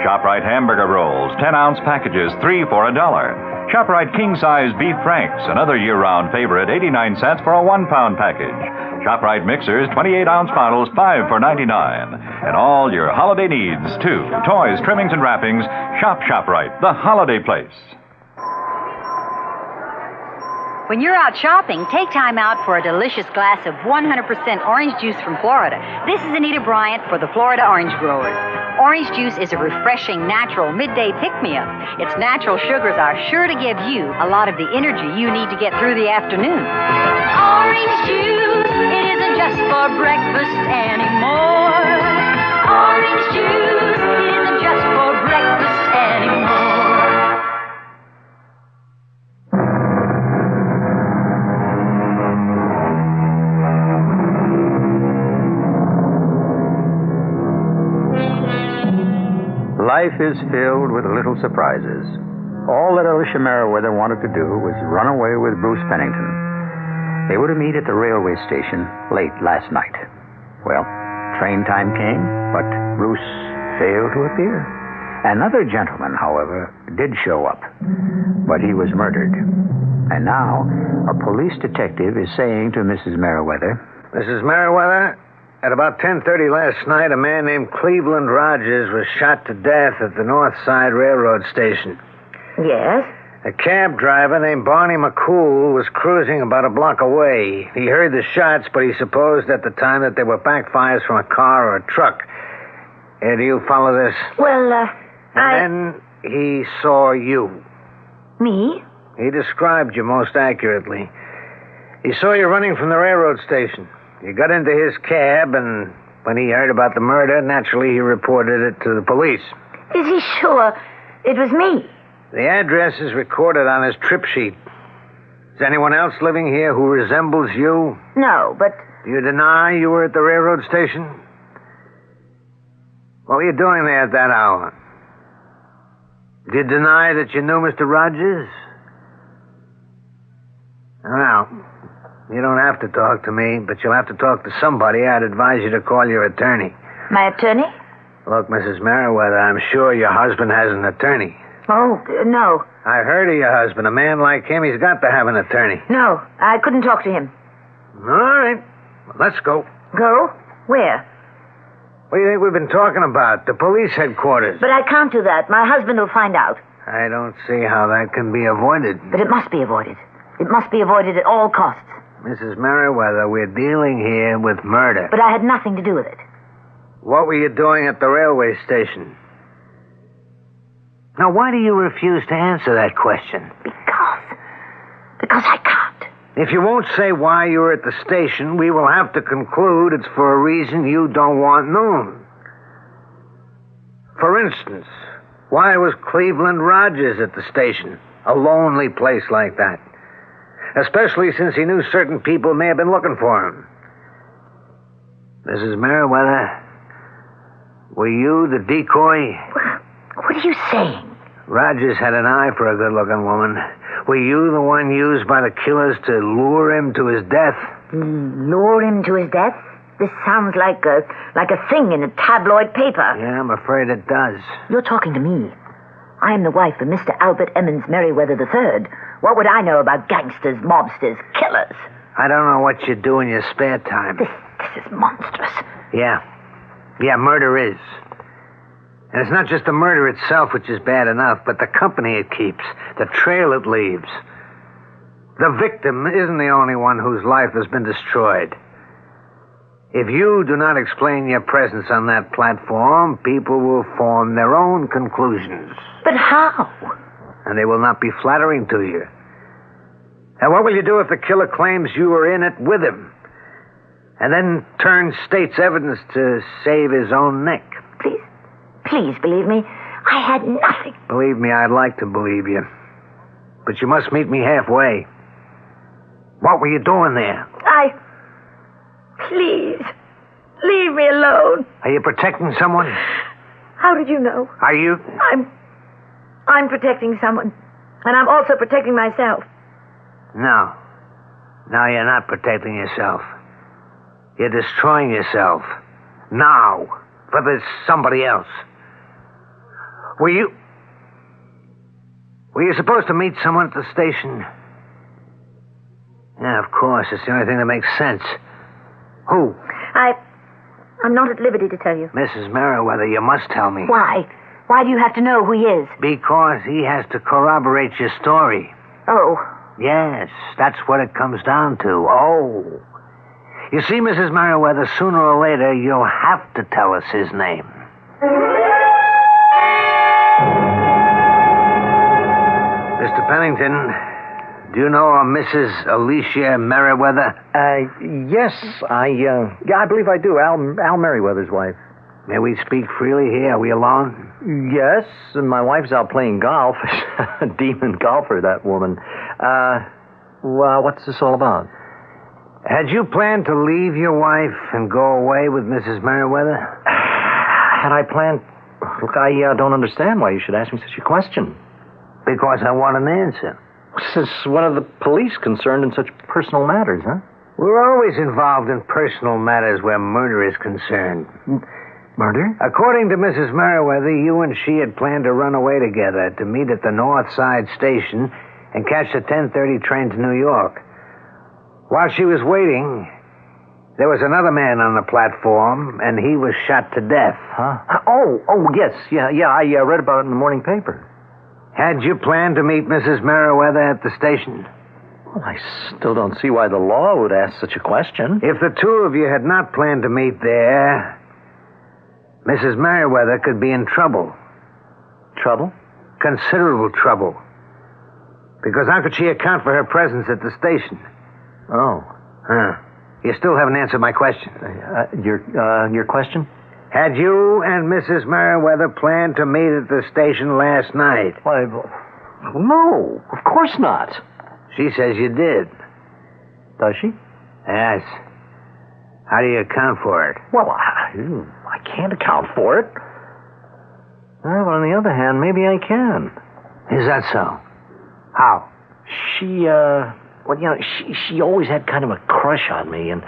Speaker 11: ShopRite hamburger rolls, 10-ounce packages, 3 for $1. ShopRite king-size beef franks, another year-round favorite, 89 cents for a 1-pound package. ShopRite mixers, 28-ounce bottles, 5 for $99. And all your holiday needs, too. Toys, trimmings, and wrappings. Shop ShopRite, the holiday place.
Speaker 2: When you're out shopping, take time out for a delicious glass of 100% orange juice from Florida. This is Anita Bryant for the Florida Orange Growers. Orange juice is a refreshing, natural midday pick-me-up. Its natural sugars are sure to give you a lot of the energy you need to get through the afternoon.
Speaker 21: Orange juice, it isn't just for breakfast anymore. Orange juice, it isn't just for breakfast anymore.
Speaker 3: Life is filled with little surprises. All that Alicia Merriweather wanted to do was run away with Bruce Pennington. They were to meet at the railway station late last night. Well, train time came, but Bruce failed to appear. Another gentleman, however, did show up, but he was murdered. And now, a police detective is saying to Mrs. Merriweather,
Speaker 22: Mrs. Merriweather, at about 10:30 last night, a man named Cleveland Rogers was shot to death at the North Side Railroad Station.
Speaker 13: Yes?
Speaker 22: A cab driver named Barney McCool was cruising about a block away. He heard the shots, but he supposed at the time that they were backfires from a car or a truck. Do you follow this?
Speaker 13: Well,
Speaker 22: And then he saw you.
Speaker 13: Me?
Speaker 22: He described you most accurately. He saw you running from the railroad station. You got into his cab, and when he heard about the murder, naturally he reported it to the police.
Speaker 13: Is he sure it was me?
Speaker 22: The address is recorded on his trip sheet. Is anyone else living here who resembles you?
Speaker 13: No, but...
Speaker 22: Do you deny you were at the railroad station? What were you doing there at that hour? Did you deny that you knew Mr. Rogers? Well, you don't have to talk to me, but you'll have to talk to somebody. I'd advise you to call your attorney.
Speaker 13: My attorney?
Speaker 22: Look, Mrs. Merriweather, I'm sure your husband has an attorney.
Speaker 13: Oh, no.
Speaker 22: I heard of your husband. A man like him, he's got to have an attorney.
Speaker 13: No, I couldn't talk to him.
Speaker 22: All right. Well, let's go.
Speaker 13: Go? Where?
Speaker 22: What do you think we've been talking about? The police headquarters.
Speaker 13: But I can't do that. My husband will find out.
Speaker 22: I don't see how that can be avoided.
Speaker 13: But it must be avoided. It must be avoided at all costs.
Speaker 22: Mrs. Merriweather, we're dealing here with murder.
Speaker 13: But I had nothing to do with it.
Speaker 22: What were you doing at the railway station? Now, why do you refuse to answer that question?
Speaker 13: Because I can't.
Speaker 22: If you won't say why you were at the station, we will have to conclude it's for a reason you don't want known. For instance, why was Cleveland Rogers at the station? A lonely place like that. Especially since he knew certain people may have been looking for him. Mrs. Merriweather, were you the decoy?
Speaker 13: What are you saying?
Speaker 22: Rogers had an eye for a good-looking woman. Were you the one used by the killers to lure him to his death?
Speaker 13: Lure him to his death? This sounds like a thing in a tabloid paper.
Speaker 22: Yeah, I'm afraid it does.
Speaker 13: You're talking to me. I am the wife of Mr. Albert Emmons Merriweather III. What would I know about gangsters, mobsters, killers?
Speaker 22: I don't know what you do in your spare time.
Speaker 13: This is monstrous.
Speaker 22: Yeah, murder is. And it's not just the murder itself, which is bad enough, but the company it keeps, the trail it leaves. The victim isn't the only one whose life has been destroyed. If you do not explain your presence on that platform, people will form their own conclusions.
Speaker 13: But how?
Speaker 22: And they will not be flattering to you. And what will you do if the killer claims you were in it with him? And then turns state's evidence to save his own neck?
Speaker 13: Please believe me. I had nothing.
Speaker 22: Believe me, I'd like to believe you. But you must meet me halfway. What were you doing there?
Speaker 13: Please, leave me alone.
Speaker 22: Are you protecting someone?
Speaker 13: How did you know?
Speaker 22: Are you?
Speaker 13: I'm protecting someone. And I'm also protecting myself.
Speaker 22: No. No, you're not protecting yourself. You're destroying yourself. Now. For this somebody else. Were you supposed to meet someone at the station? Yeah, of course. It's the only thing that makes sense. Who?
Speaker 13: I'm not at liberty to tell you.
Speaker 22: Mrs. Merriweather, you must tell me.
Speaker 13: Why? Why do you have to know who he is?
Speaker 22: Because he has to corroborate your story.
Speaker 13: Oh.
Speaker 22: Yes, that's what it comes down to. Oh. You see, Mrs. Merriweather, sooner or later, you'll have to tell us his name. Mr. Pennington, do you know a Mrs. Alicia Merriweather?
Speaker 5: Yes, I believe I do. Al Merriweather's wife.
Speaker 22: May we speak freely here? Are we alone?
Speaker 5: Yes, and my wife's out playing golf. A demon golfer, that woman. Well, what's this all about?
Speaker 22: Had you planned to leave your wife and go away with Mrs. Merriweather?
Speaker 5: Had I planned? Look, I don't understand why you should ask me such a question.
Speaker 22: Because I want an answer.
Speaker 5: Since one of the police concerned in such personal matters, huh?
Speaker 22: We're always involved in personal matters where murder is concerned.
Speaker 5: Murder?
Speaker 22: According to Mrs. Merriweather, you and she had planned to run away together to meet at the North Side Station and catch the 10:30 train to New York. While she was waiting, there was another man on the platform, and he was shot to death.
Speaker 5: Huh? Oh, yes. Yeah, I read about it in the morning paper.
Speaker 22: Had you planned to meet Mrs. Merriweather at the station?
Speaker 5: Well, I still don't see why the law would ask such a question.
Speaker 22: If the two of you had not planned to meet there, Mrs. Merriweather could be in trouble.
Speaker 5: Trouble?
Speaker 22: Considerable trouble. Because how could she account for her presence at the station?
Speaker 5: Oh.
Speaker 22: Huh. You still haven't answered my question.
Speaker 5: Your question?
Speaker 22: Had you and Mrs. Merriweather planned to meet at the station last night?
Speaker 5: Why, no, of course not.
Speaker 22: She says you did.
Speaker 5: Does she?
Speaker 22: Yes. How do you account for it?
Speaker 5: Well, I can't account for it. Well, on the other hand, maybe I can.
Speaker 22: Is that so? How?
Speaker 5: She always had kind of a crush on me, and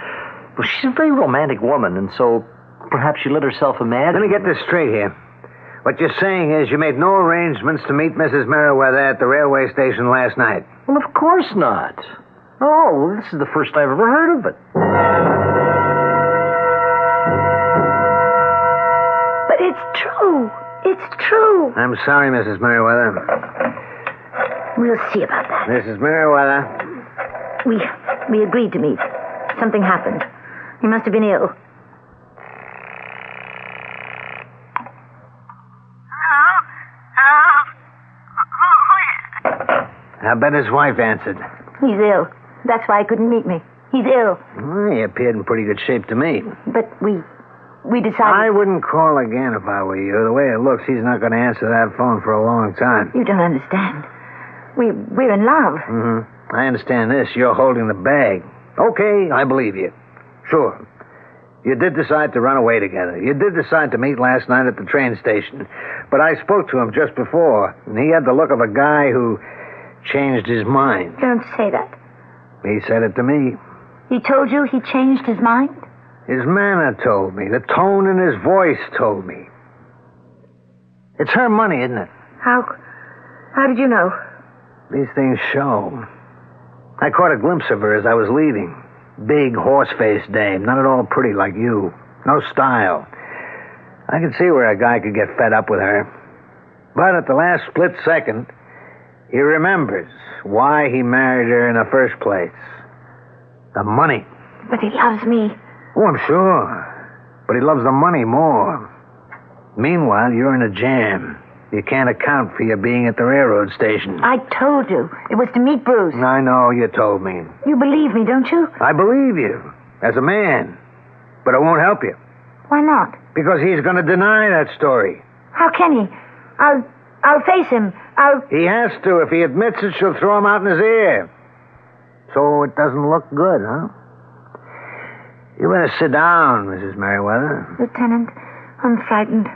Speaker 5: well, she's a very romantic woman, and so perhaps she let herself imagine.
Speaker 22: Let me get this straight here. What you're saying is you made no arrangements to meet Mrs. Merriweather at the railway station last night.
Speaker 5: Well, of course not. Oh, this is the first I've ever heard of it.
Speaker 13: But it's true. It's true.
Speaker 22: I'm sorry, Mrs. Merriweather.
Speaker 13: We'll see about that.
Speaker 22: Mrs. Merriweather.
Speaker 13: We agreed to meet. Something happened. He must have been ill.
Speaker 22: I bet his wife answered.
Speaker 13: He's ill. That's why he couldn't meet me. He's ill.
Speaker 22: Well, he appeared in pretty good shape to me.
Speaker 13: But we decided...
Speaker 22: I wouldn't call again if I were you. The way it looks, he's not going to answer that phone for a long time.
Speaker 13: You don't understand. We're in love.
Speaker 22: Mm-hmm. I understand this. You're holding the bag. Okay, I believe you. Sure. You did decide to run away together. You did decide to meet last night at the train station. But I spoke to him just before, and he had the look of a guy who changed his mind.
Speaker 13: Don't say that.
Speaker 22: He said it to me.
Speaker 13: He told you he changed his mind?
Speaker 22: His manner told me. The tone in his voice told me. It's her money, isn't it?
Speaker 13: How did you know?
Speaker 22: These things show. I caught a glimpse of her as I was leaving. Big, horse-faced dame, not at all pretty like you. No style. I could see where a guy could get fed up with her. But at the last split second, he remembers why he married her in the first place. The money.
Speaker 13: But he loves me.
Speaker 22: Oh, I'm sure. But he loves the money more. Meanwhile, you're in a jam. You can't account for your being at the railroad station.
Speaker 13: I told you. It was to meet Bruce.
Speaker 22: I know, you told me.
Speaker 13: You believe me, don't you?
Speaker 22: I believe you. As a man. But it won't help you.
Speaker 13: Why not?
Speaker 22: Because he's going to deny that story.
Speaker 13: How can he? I'll face him.
Speaker 22: He has to. If he admits it, she'll throw him out in his ear. So it doesn't look good, huh? You better sit down, Mrs. Merriweather.
Speaker 13: Lieutenant, I'm frightened.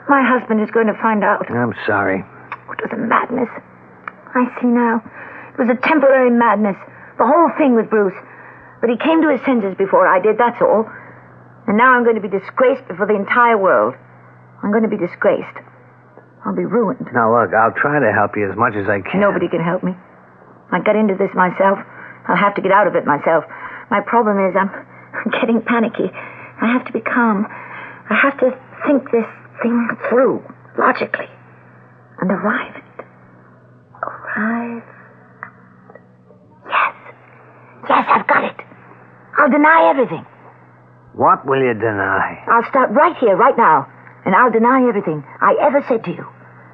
Speaker 13: My husband is going to find out.
Speaker 22: I'm sorry.
Speaker 13: It was a madness. I see now. It was a temporary madness. The whole thing with Bruce. But he came to his senses before I did, that's all. And now I'm going to be disgraced before the entire world. I'm going to be disgraced. I'll be ruined.
Speaker 22: Now, look, I'll try to help you as much as I can.
Speaker 13: Nobody can help me. I got into this myself. I'll have to get out of it myself. My problem is I'm getting panicky. I have to be calm. I have to think this thing through, logically. And arrive at... Yes, I've got it. I'll deny everything.
Speaker 22: What will you deny?
Speaker 13: I'll start right here, right now, and I'll deny everything I ever said to you.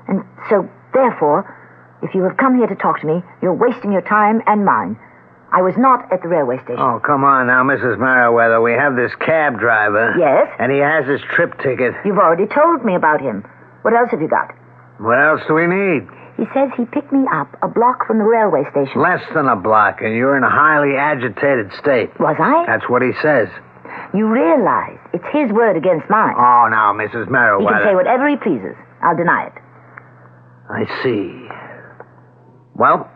Speaker 13: And so, therefore, if you have come here to talk to me, you're wasting your time and mine. I was not at the railway station.
Speaker 22: Oh, come on now, Mrs. Merriweather. We have this cab driver.
Speaker 13: Yes?
Speaker 22: And he has his trip ticket.
Speaker 13: You've already told me about him. What else have you got?
Speaker 22: What else do we need?
Speaker 13: He says he picked me up a block from the railway station.
Speaker 22: Less than a block, and you're in a highly agitated state.
Speaker 13: Was I?
Speaker 22: That's what he says.
Speaker 13: You realize it's his word against mine.
Speaker 22: Oh, now, Mrs. Merriweather.
Speaker 13: He can say whatever he pleases. I'll deny it.
Speaker 22: I see. Well,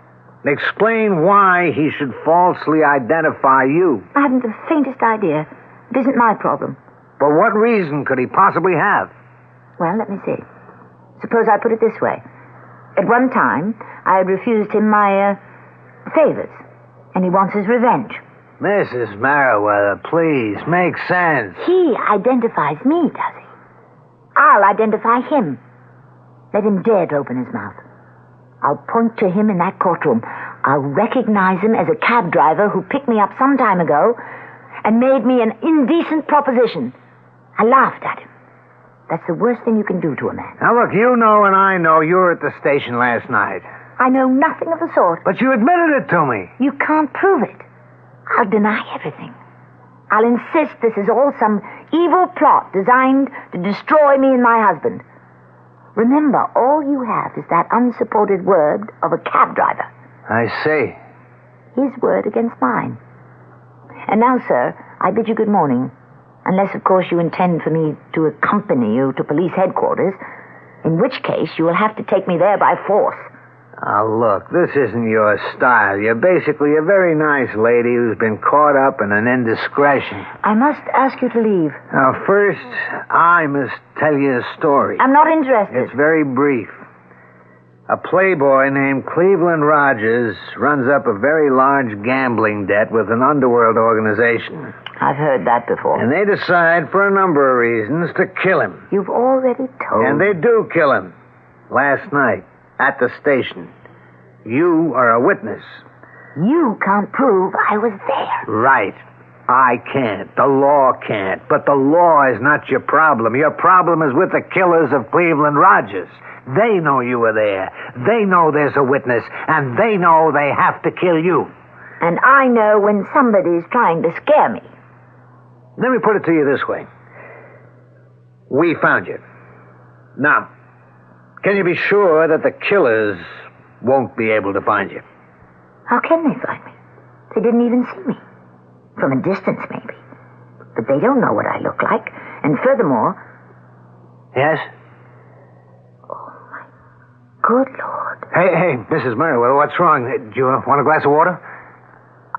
Speaker 22: explain why he should falsely identify you.
Speaker 13: I haven't the faintest idea. It isn't my problem.
Speaker 22: But what reason could he possibly have?
Speaker 13: Well, let me see. Suppose I put it this way. At one time, I had refused him my favors, and he wants his revenge.
Speaker 22: Mrs. Merriweather, please, make sense.
Speaker 13: He identifies me, does he? I'll identify him. Let him dare to open his mouth. I'll point to him in that courtroom. I'll recognize him as a cab driver who picked me up some time ago and made me an indecent proposition. I laughed at him. That's the worst thing you can do to a man.
Speaker 22: Now, look, you know and I know you were at the station last night.
Speaker 13: I know nothing of the sort.
Speaker 22: But you admitted it to me.
Speaker 13: You can't prove it. I'll deny everything. I'll insist this is all some evil plot designed to destroy me and my husband. Remember, all you have is that unsupported word of a cab driver.
Speaker 22: I see.
Speaker 13: His word against mine. And now, sir, I bid you good morning. Unless, of course, you intend for me to accompany you to police headquarters, in which case you will have to take me there by force.
Speaker 22: Oh, look, this isn't your style. You're basically a very nice lady who's been caught up in an indiscretion.
Speaker 13: I must ask you to leave.
Speaker 22: Now, first, I must tell you a story.
Speaker 13: I'm not interested.
Speaker 22: It's very brief. A playboy named Cleveland Rogers runs up a very large gambling debt with an underworld organization.
Speaker 13: I've heard that before.
Speaker 22: And they decide, for a number of reasons, to kill him.
Speaker 13: You've already told me.
Speaker 22: And they do kill him. Last night, at the station. You are a witness.
Speaker 13: You can't prove I was there.
Speaker 22: Right. I can't. The law can't. But the law is not your problem. Your problem is with the killers of Cleveland Rogers. They know you were there. They know there's a witness. And they know they have to kill you.
Speaker 13: And I know when somebody's trying to scare me.
Speaker 22: Let me put it to you this way. We found you. Now, can you be sure that the killers won't be able to find you?
Speaker 13: How can they find me? They didn't even see me. From a distance, maybe. But they don't know what I look like. And furthermore...
Speaker 22: Yes?
Speaker 13: Oh, my good Lord.
Speaker 22: Hey, Mrs. Merriweather, what's wrong? Do you want a glass of water?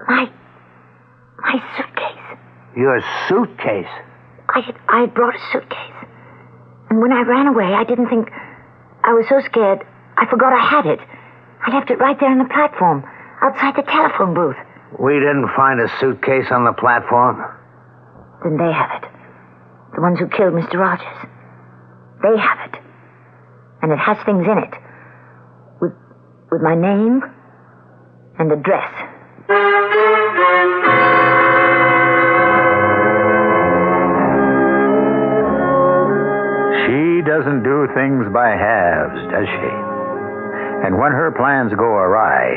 Speaker 13: My suitcase.
Speaker 22: Your suitcase?
Speaker 13: I had brought a suitcase. And when I ran away, I didn't think... I was so scared, I forgot I had it. I left it right there on the platform, outside the telephone booth.
Speaker 22: We didn't find a suitcase on the platform.
Speaker 13: Then they have it. The ones who killed Mr. Rogers. They have it. And it has things in it. With my name and address.
Speaker 3: She doesn't do things by halves, does she? And when her plans go awry,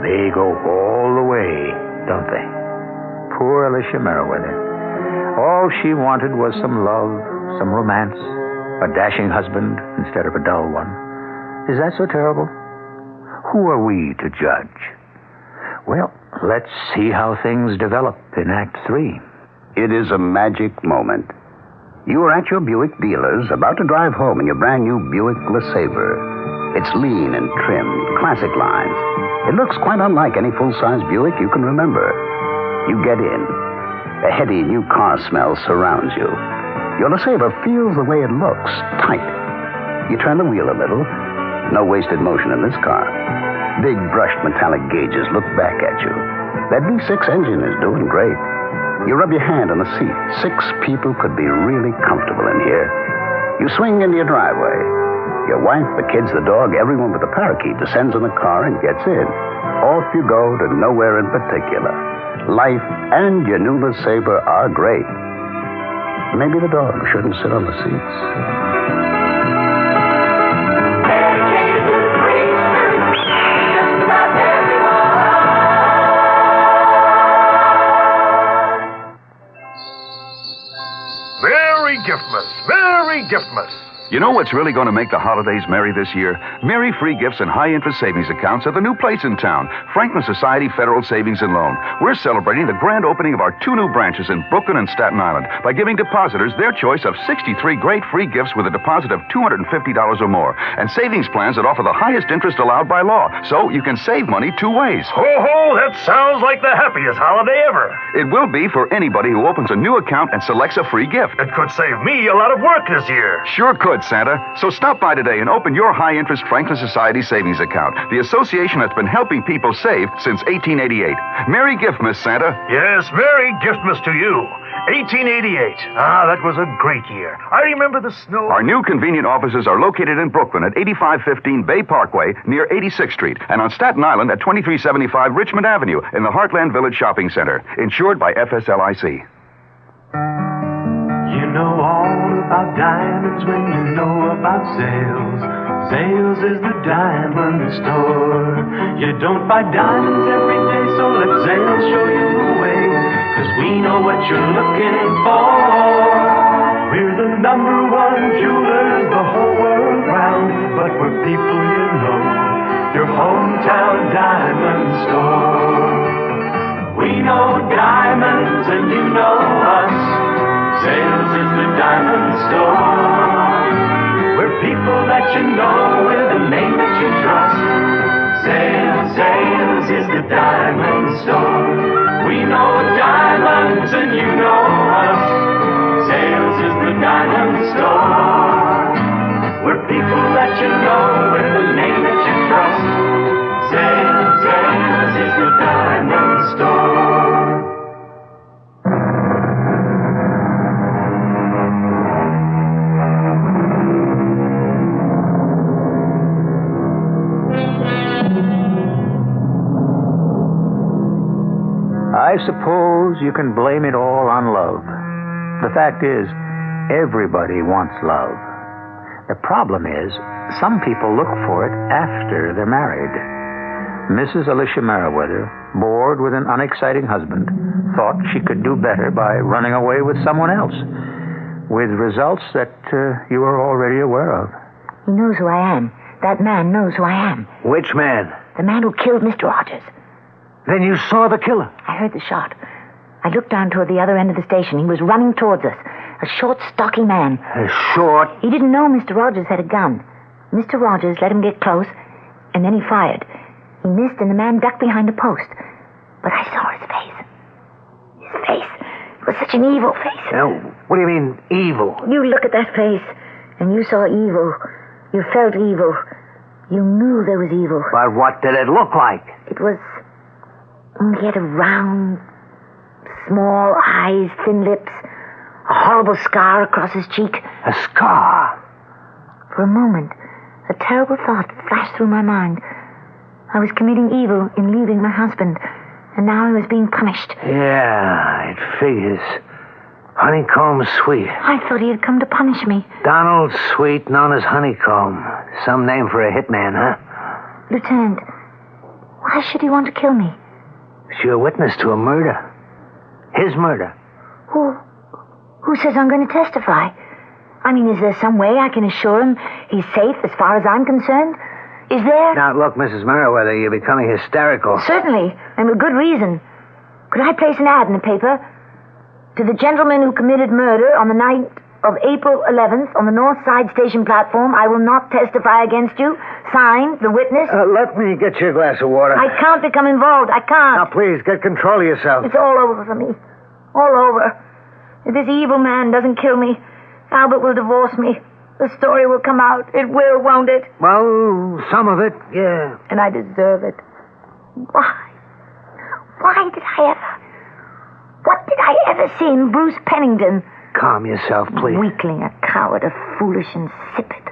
Speaker 3: they go all the way, don't they? Poor Alicia Merriweather. All she wanted was some love, some romance, A dashing husband instead of a dull one. Is that so terrible? Who are we to judge? Well, let's see how things develop in Act 3.
Speaker 4: It is a magic moment. You are at your Buick dealer's, about to drive home in your brand new Buick LeSabre. It's lean and trimmed, classic lines. It looks quite unlike any full-size Buick you can remember. You get in. A heady new car smell surrounds you. Your LeSabre feels the way it looks, tight. You turn the wheel a little. No wasted motion in this car. Big brushed metallic gauges look back at you. That V6 engine is doing great. You rub your hand on the seat. 6 people could be really comfortable in here. You swing into your driveway. Your wife, the kids, the dog, everyone but the parakeet descends in the car and gets in. Off you go to nowhere in particular. Life and your new LeSabre are great. Maybe the dog shouldn't sit on the seats.
Speaker 6: Merry Giftmas! Merry Giftmas!
Speaker 7: You know what's really going to make the holidays merry this year? Merry free gifts and high-interest savings accounts at the new place in town, Franklin Society Federal Savings and Loan. We're celebrating the grand opening of our 2 new branches in Brooklyn and Staten Island by giving depositors their choice of 63 great free gifts with a deposit of $250 or more, and savings plans that offer the highest interest allowed by law, so you can save money 2 ways.
Speaker 6: Ho-ho, that sounds like the happiest holiday ever.
Speaker 7: It will be for anybody who opens a new account and selects a free gift.
Speaker 6: It could save me a lot of work this year.
Speaker 7: Sure could, Santa. So stop by today and open your high-interest Franklin Society savings account, the association that's been helping people save since 1888. Merry Giftmas, Santa.
Speaker 6: Yes, Merry Giftmas to you. 1888. That was a great year. I remember the snow.
Speaker 7: Our new convenient offices are located in Brooklyn at 8515 Bay Parkway near 86th Street, and on Staten Island at 2375 Richmond Avenue in the Heartland Village Shopping Center. Insured by FSLIC.
Speaker 20: You know all about diamonds when you know about sales. Sales is the diamond store. You don't buy diamonds every day, so let Sales show you the way. 'Cause we know what you're looking for. We're the #1 jewelers the whole world round, but we're people you know, your hometown diamond store. We know diamonds and you know us. Sales is the diamond store. We're people that you know with a name that you trust. Sales is the diamond store. We know diamonds and you know us. Sales is the diamond store. We're people that you know with a name that you trust. Sales is the diamond store.
Speaker 3: I suppose you can blame it all on love. The fact is, everybody wants love. The problem is, some people look for it after they're married. Mrs. Alicia Merriweather, bored with an unexciting husband, thought she could do better by running away with someone else, with results that you are already aware of.
Speaker 13: He knows who I am. That man knows who I am.
Speaker 22: Which man?
Speaker 13: The man who killed Mr. Rogers.
Speaker 22: Then you saw the killer?
Speaker 13: I heard the shot. I looked down toward the other end of the station. He was running towards us. A short, stocky man.
Speaker 22: Short?
Speaker 13: He didn't know Mr. Rogers had a gun. Mr. Rogers let him get close, and then he fired. He missed, and the man ducked behind a post. But I saw his face. His face. It was such an evil face.
Speaker 22: Now, what do you mean, evil?
Speaker 13: You look at that face, and you saw evil. You felt evil. You knew there was evil.
Speaker 22: But what did it look like?
Speaker 13: It was... He had a round, small eyes, thin lips, a horrible scar across his cheek.
Speaker 22: A scar?
Speaker 13: For a moment, a terrible thought flashed through my mind. I was committing evil in leaving my husband, and now I was being punished.
Speaker 22: Yeah, it figures. Honeycomb Sweet.
Speaker 13: I thought he had come to punish me.
Speaker 22: Donald Sweet, known as Honeycomb. Some name for a hitman, huh?
Speaker 13: Lieutenant, why should he want to kill me?
Speaker 22: You're a witness to a murder. His murder.
Speaker 13: Who says I'm going to testify? I mean, is there some way I can assure him he's safe as far as I'm concerned? Is there?
Speaker 22: Now, look, Mrs. Merriweather, you're becoming hysterical.
Speaker 13: Certainly, and with good reason. Could I place an ad in the paper? To the gentleman who committed murder on the night of April 11th on the North Side station platform, I will not testify against you. Signed, the witness.
Speaker 22: Let me get you a glass of water.
Speaker 13: I can't become involved. I can't.
Speaker 22: Now, please, get control of yourself.
Speaker 13: It's all over for me. All over. If this evil man doesn't kill me, Albert will divorce me. The story will come out. It will, won't it?
Speaker 22: Well, some of it, yeah.
Speaker 13: And I deserve it. Why? Why did I ever... What did I ever see in Bruce Pennington?
Speaker 22: Calm yourself, please.
Speaker 13: Weakling, a coward, a foolish insipid.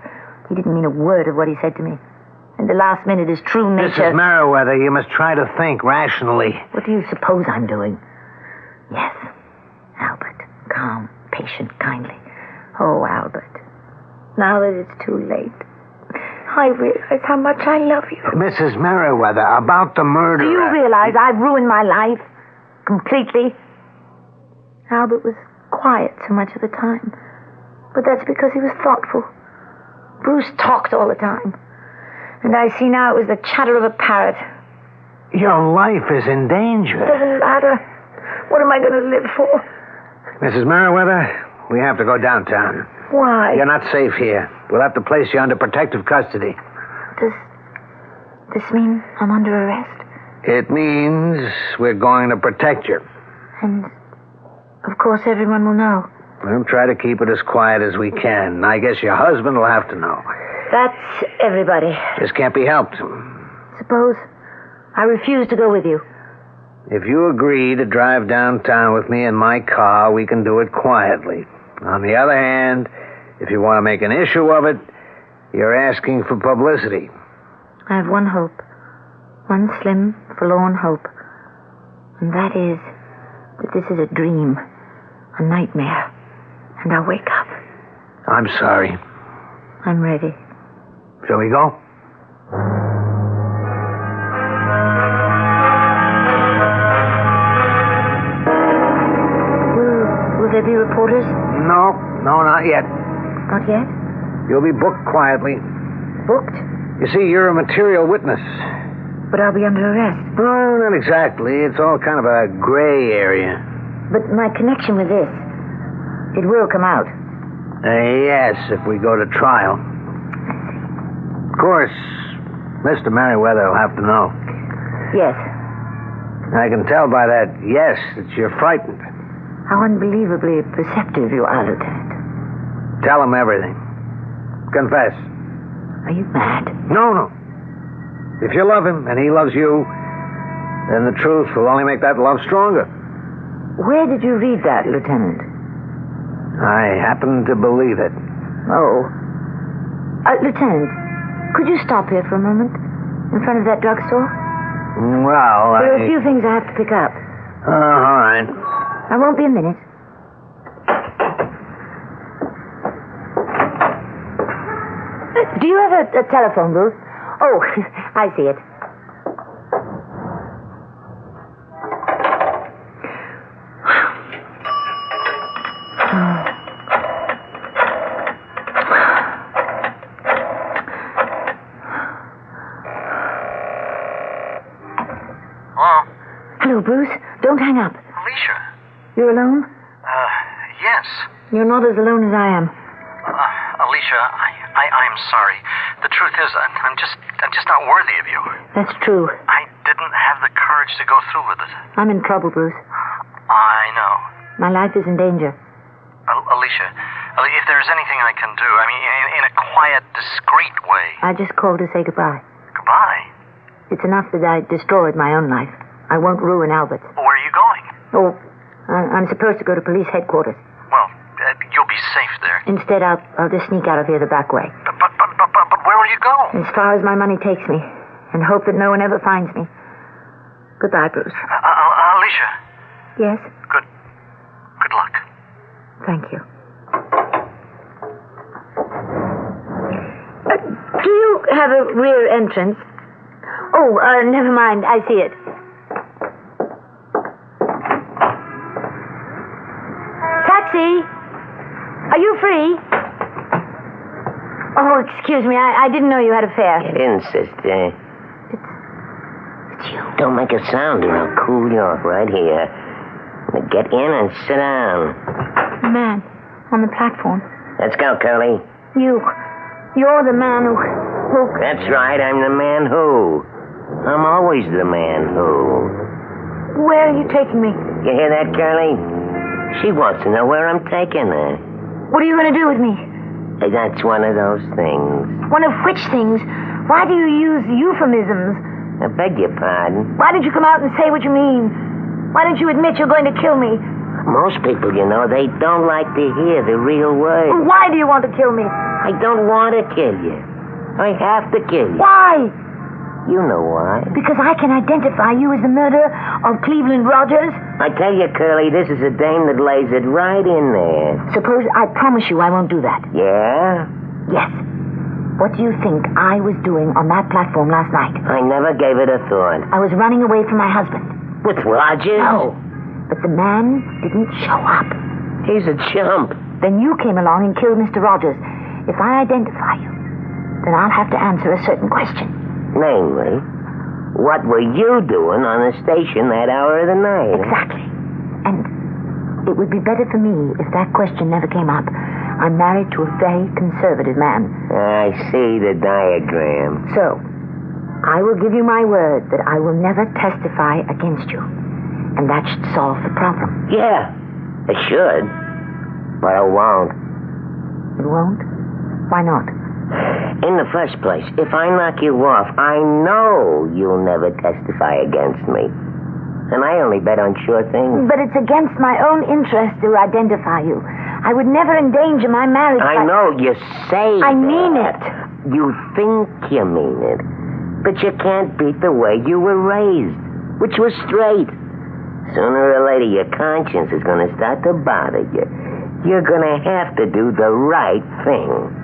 Speaker 13: He didn't mean a word of what he said to me. In the last minute, his true nature...
Speaker 22: Mrs. Merriweather, you must try to think rationally.
Speaker 13: What do you suppose I'm doing? Yes, Albert. Calm, patient, kindly. Oh, Albert. Now that it's too late, I realize how much I love you.
Speaker 22: Mrs. Merriweather, about the murder...
Speaker 13: Do you realize I've ruined my life? Completely? Albert was quiet so much of the time. But that's because he was thoughtful. Bruce talked all the time. And I see now it was the chatter of a parrot.
Speaker 22: Your life is in danger.
Speaker 13: It doesn't matter. What am I going to live for?
Speaker 22: Mrs. Merriweather, we have to go downtown.
Speaker 13: Why?
Speaker 22: You're not safe here. We'll have to place you under protective custody.
Speaker 13: Does this mean I'm under arrest?
Speaker 22: It means we're going to protect you.
Speaker 13: And, of course, everyone will know.
Speaker 22: We'll try to keep it as quiet as we can. I guess your husband will have to know.
Speaker 13: That's everybody.
Speaker 22: This can't be helped.
Speaker 13: Suppose I refuse to go with you.
Speaker 22: If you agree to drive downtown with me in my car, we can do it quietly. On the other hand, if you want to make an issue of it, you're asking for publicity.
Speaker 13: I have one hope. One slim, forlorn hope. And that is that this is a dream, a nightmare, and I'll wake up.
Speaker 22: I'm sorry.
Speaker 13: I'm ready.
Speaker 22: Shall we go?
Speaker 13: Will there be reporters?
Speaker 22: No, not yet.
Speaker 13: Not yet?
Speaker 22: You'll be booked quietly.
Speaker 13: Booked?
Speaker 22: You see, you're a material witness.
Speaker 13: But I'll be under arrest.
Speaker 22: No, not exactly. It's all kind of a gray area.
Speaker 13: But my connection with this, it will come out.
Speaker 22: Yes, if we go to trial. Of course, Mr. Merriweather will have to know.
Speaker 13: Yes.
Speaker 22: I can tell by that yes that you're frightened.
Speaker 13: How unbelievably perceptive you are, Lieutenant.
Speaker 22: Tell him everything. Confess.
Speaker 13: Are you mad?
Speaker 22: No. If you love him and he loves you, then the truth will only make that love stronger.
Speaker 13: Where did you read that, Lieutenant?
Speaker 22: I happen to believe it.
Speaker 13: Oh. Lieutenant, could you stop here for a moment? In front of that drugstore?
Speaker 22: Well,
Speaker 13: There are a few things I have to pick up.
Speaker 22: All right.
Speaker 13: I won't be a minute. Do you have a telephone booth? Oh, I see it.
Speaker 19: Hello?
Speaker 13: Hello, Bruce. Don't hang up.
Speaker 19: Alicia?
Speaker 13: You're alone?
Speaker 19: Yes.
Speaker 13: You're not as alone as I am.
Speaker 19: Alicia, I'm sorry. The truth is, I'm just not worthy of you.
Speaker 13: That's true.
Speaker 19: I didn't have the courage to go through with it.
Speaker 13: I'm in trouble, Bruce.
Speaker 19: I know.
Speaker 13: My life is in danger.
Speaker 19: Alicia, if there's anything I can do, I mean, in a quiet, discreet way.
Speaker 13: I just called to say goodbye.
Speaker 19: Goodbye?
Speaker 13: It's enough that I destroyed my own life. I won't ruin Albert's.
Speaker 19: Where are you going?
Speaker 13: Oh, I'm supposed to go to police headquarters.
Speaker 19: Well, you'll be safe there.
Speaker 13: Instead, I'll just sneak out of here the back way.
Speaker 19: But where will you go?
Speaker 13: As far as my money takes me, and hope that no one ever finds me. Goodbye, Bruce.
Speaker 19: Alicia.
Speaker 13: Yes?
Speaker 19: Good luck.
Speaker 13: Thank you. Do you have a rear entrance? Oh, never mind. I see it. Taxi! Are you free? Oh, excuse me. I didn't know you had a fare.
Speaker 14: Get in, sister.
Speaker 13: It's you.
Speaker 14: Don't make a sound or I'll cool you off right here. Now get in and sit down.
Speaker 13: The man on the platform.
Speaker 14: Let's go, Curly.
Speaker 13: You're the man who...
Speaker 14: That's right, I'm the man who. I'm always the man who.
Speaker 13: Where are you taking me?
Speaker 14: You hear that, Curly? She wants to know where I'm taking her.
Speaker 13: What are you going to do with me?
Speaker 14: That's one of those things.
Speaker 13: One of which things? Why do you use euphemisms?
Speaker 14: I beg your pardon.
Speaker 13: Why did you come out and say what you mean? Why don't you admit you're going to kill me?
Speaker 14: Most people, you know, they don't like to hear the real words.
Speaker 13: Why do you want to kill me?
Speaker 14: I don't want to kill you. I have to kill you.
Speaker 13: Why?
Speaker 14: You know why.
Speaker 13: Because I can identify you as the murderer of Cleveland Rogers.
Speaker 14: I tell you, Curly, this is a dame that lays it right in there.
Speaker 13: Suppose I promise you I won't do that.
Speaker 14: Yeah?
Speaker 13: Yes. What do you think I was doing on that platform last night?
Speaker 14: I never gave it a thought.
Speaker 13: I was running away from my husband.
Speaker 14: With Rogers?
Speaker 13: No. But the man didn't show up.
Speaker 14: He's a chump.
Speaker 13: Then you came along and killed Mr. Rogers. If I identify you, then I'll have to answer a certain question.
Speaker 14: Namely, what were you doing on the station that hour of the night?
Speaker 13: Exactly. And it would be better for me if that question never came up. I'm married to a very conservative man.
Speaker 14: I see the diagram.
Speaker 13: So, I will give you my word that I will never testify against you. And that should solve the problem.
Speaker 14: Yeah, it should. But I won't.
Speaker 13: You won't? Why not?
Speaker 14: In the first place, if I knock you off, I know you'll never testify against me. And I only bet on sure things.
Speaker 13: But it's against my own interest to identify you. I would never endanger my marriage.
Speaker 14: I know you say
Speaker 13: I mean it.
Speaker 14: You think you mean it. But you can't beat the way you were raised, which was straight. Sooner or later, your conscience is going to start to bother you. You're going to have to do the right thing.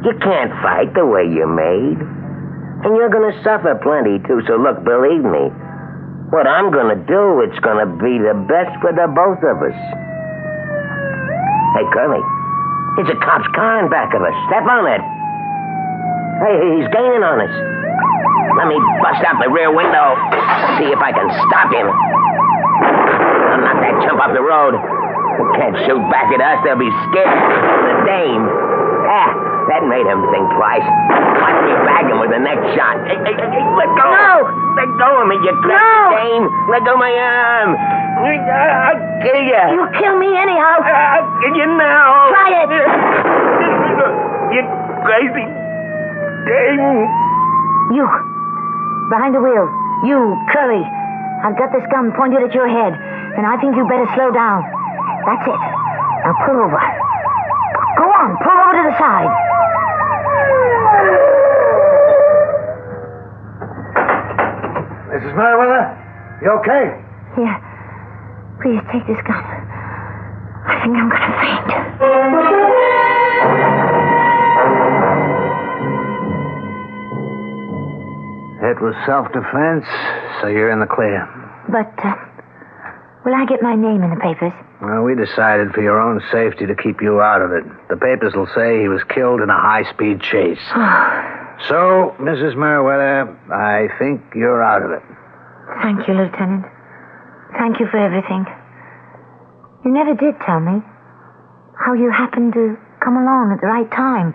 Speaker 14: You can't fight the way you're made. And you're going to suffer plenty, too. So look, believe me, what I'm going to do, it's going to be the best for the both of us. Hey, Curly, there's a cop's car in back of us. Step on it. Hey, he's gaining on us. Let me bust out the rear window. See if I can stop him. I'll knock that chump off the road. They can't shoot back at us. They'll be scared. The dame. That made him think twice. Why don't you bag him with the next shot? Hey, let go.
Speaker 13: No.
Speaker 14: Let go of me, you crazy dame. Let go of my arm. I'll kill you.
Speaker 13: You'll kill me anyhow.
Speaker 14: I'll kill you now.
Speaker 13: Try it.
Speaker 14: You crazy dame.
Speaker 13: You. Behind the wheel. You, Curly. I've got this gun pointed at your head, and I think you better slow down. That's it. Now pull over. Go on, pull over to the side.
Speaker 5: Mrs. Merriweather, you okay?
Speaker 13: Here. Please take this gun. I think I'm going to faint.
Speaker 22: It was self-defense, so you're in the clear.
Speaker 13: But, will I get my name in the papers?
Speaker 22: Well, we decided for your own safety to keep you out of it. The papers will say he was killed in a high-speed chase. So, Mrs. Merriweather, I think you're out of it.
Speaker 13: Thank you, Lieutenant. Thank you for everything. You never did tell me how you happened to come along at the right time.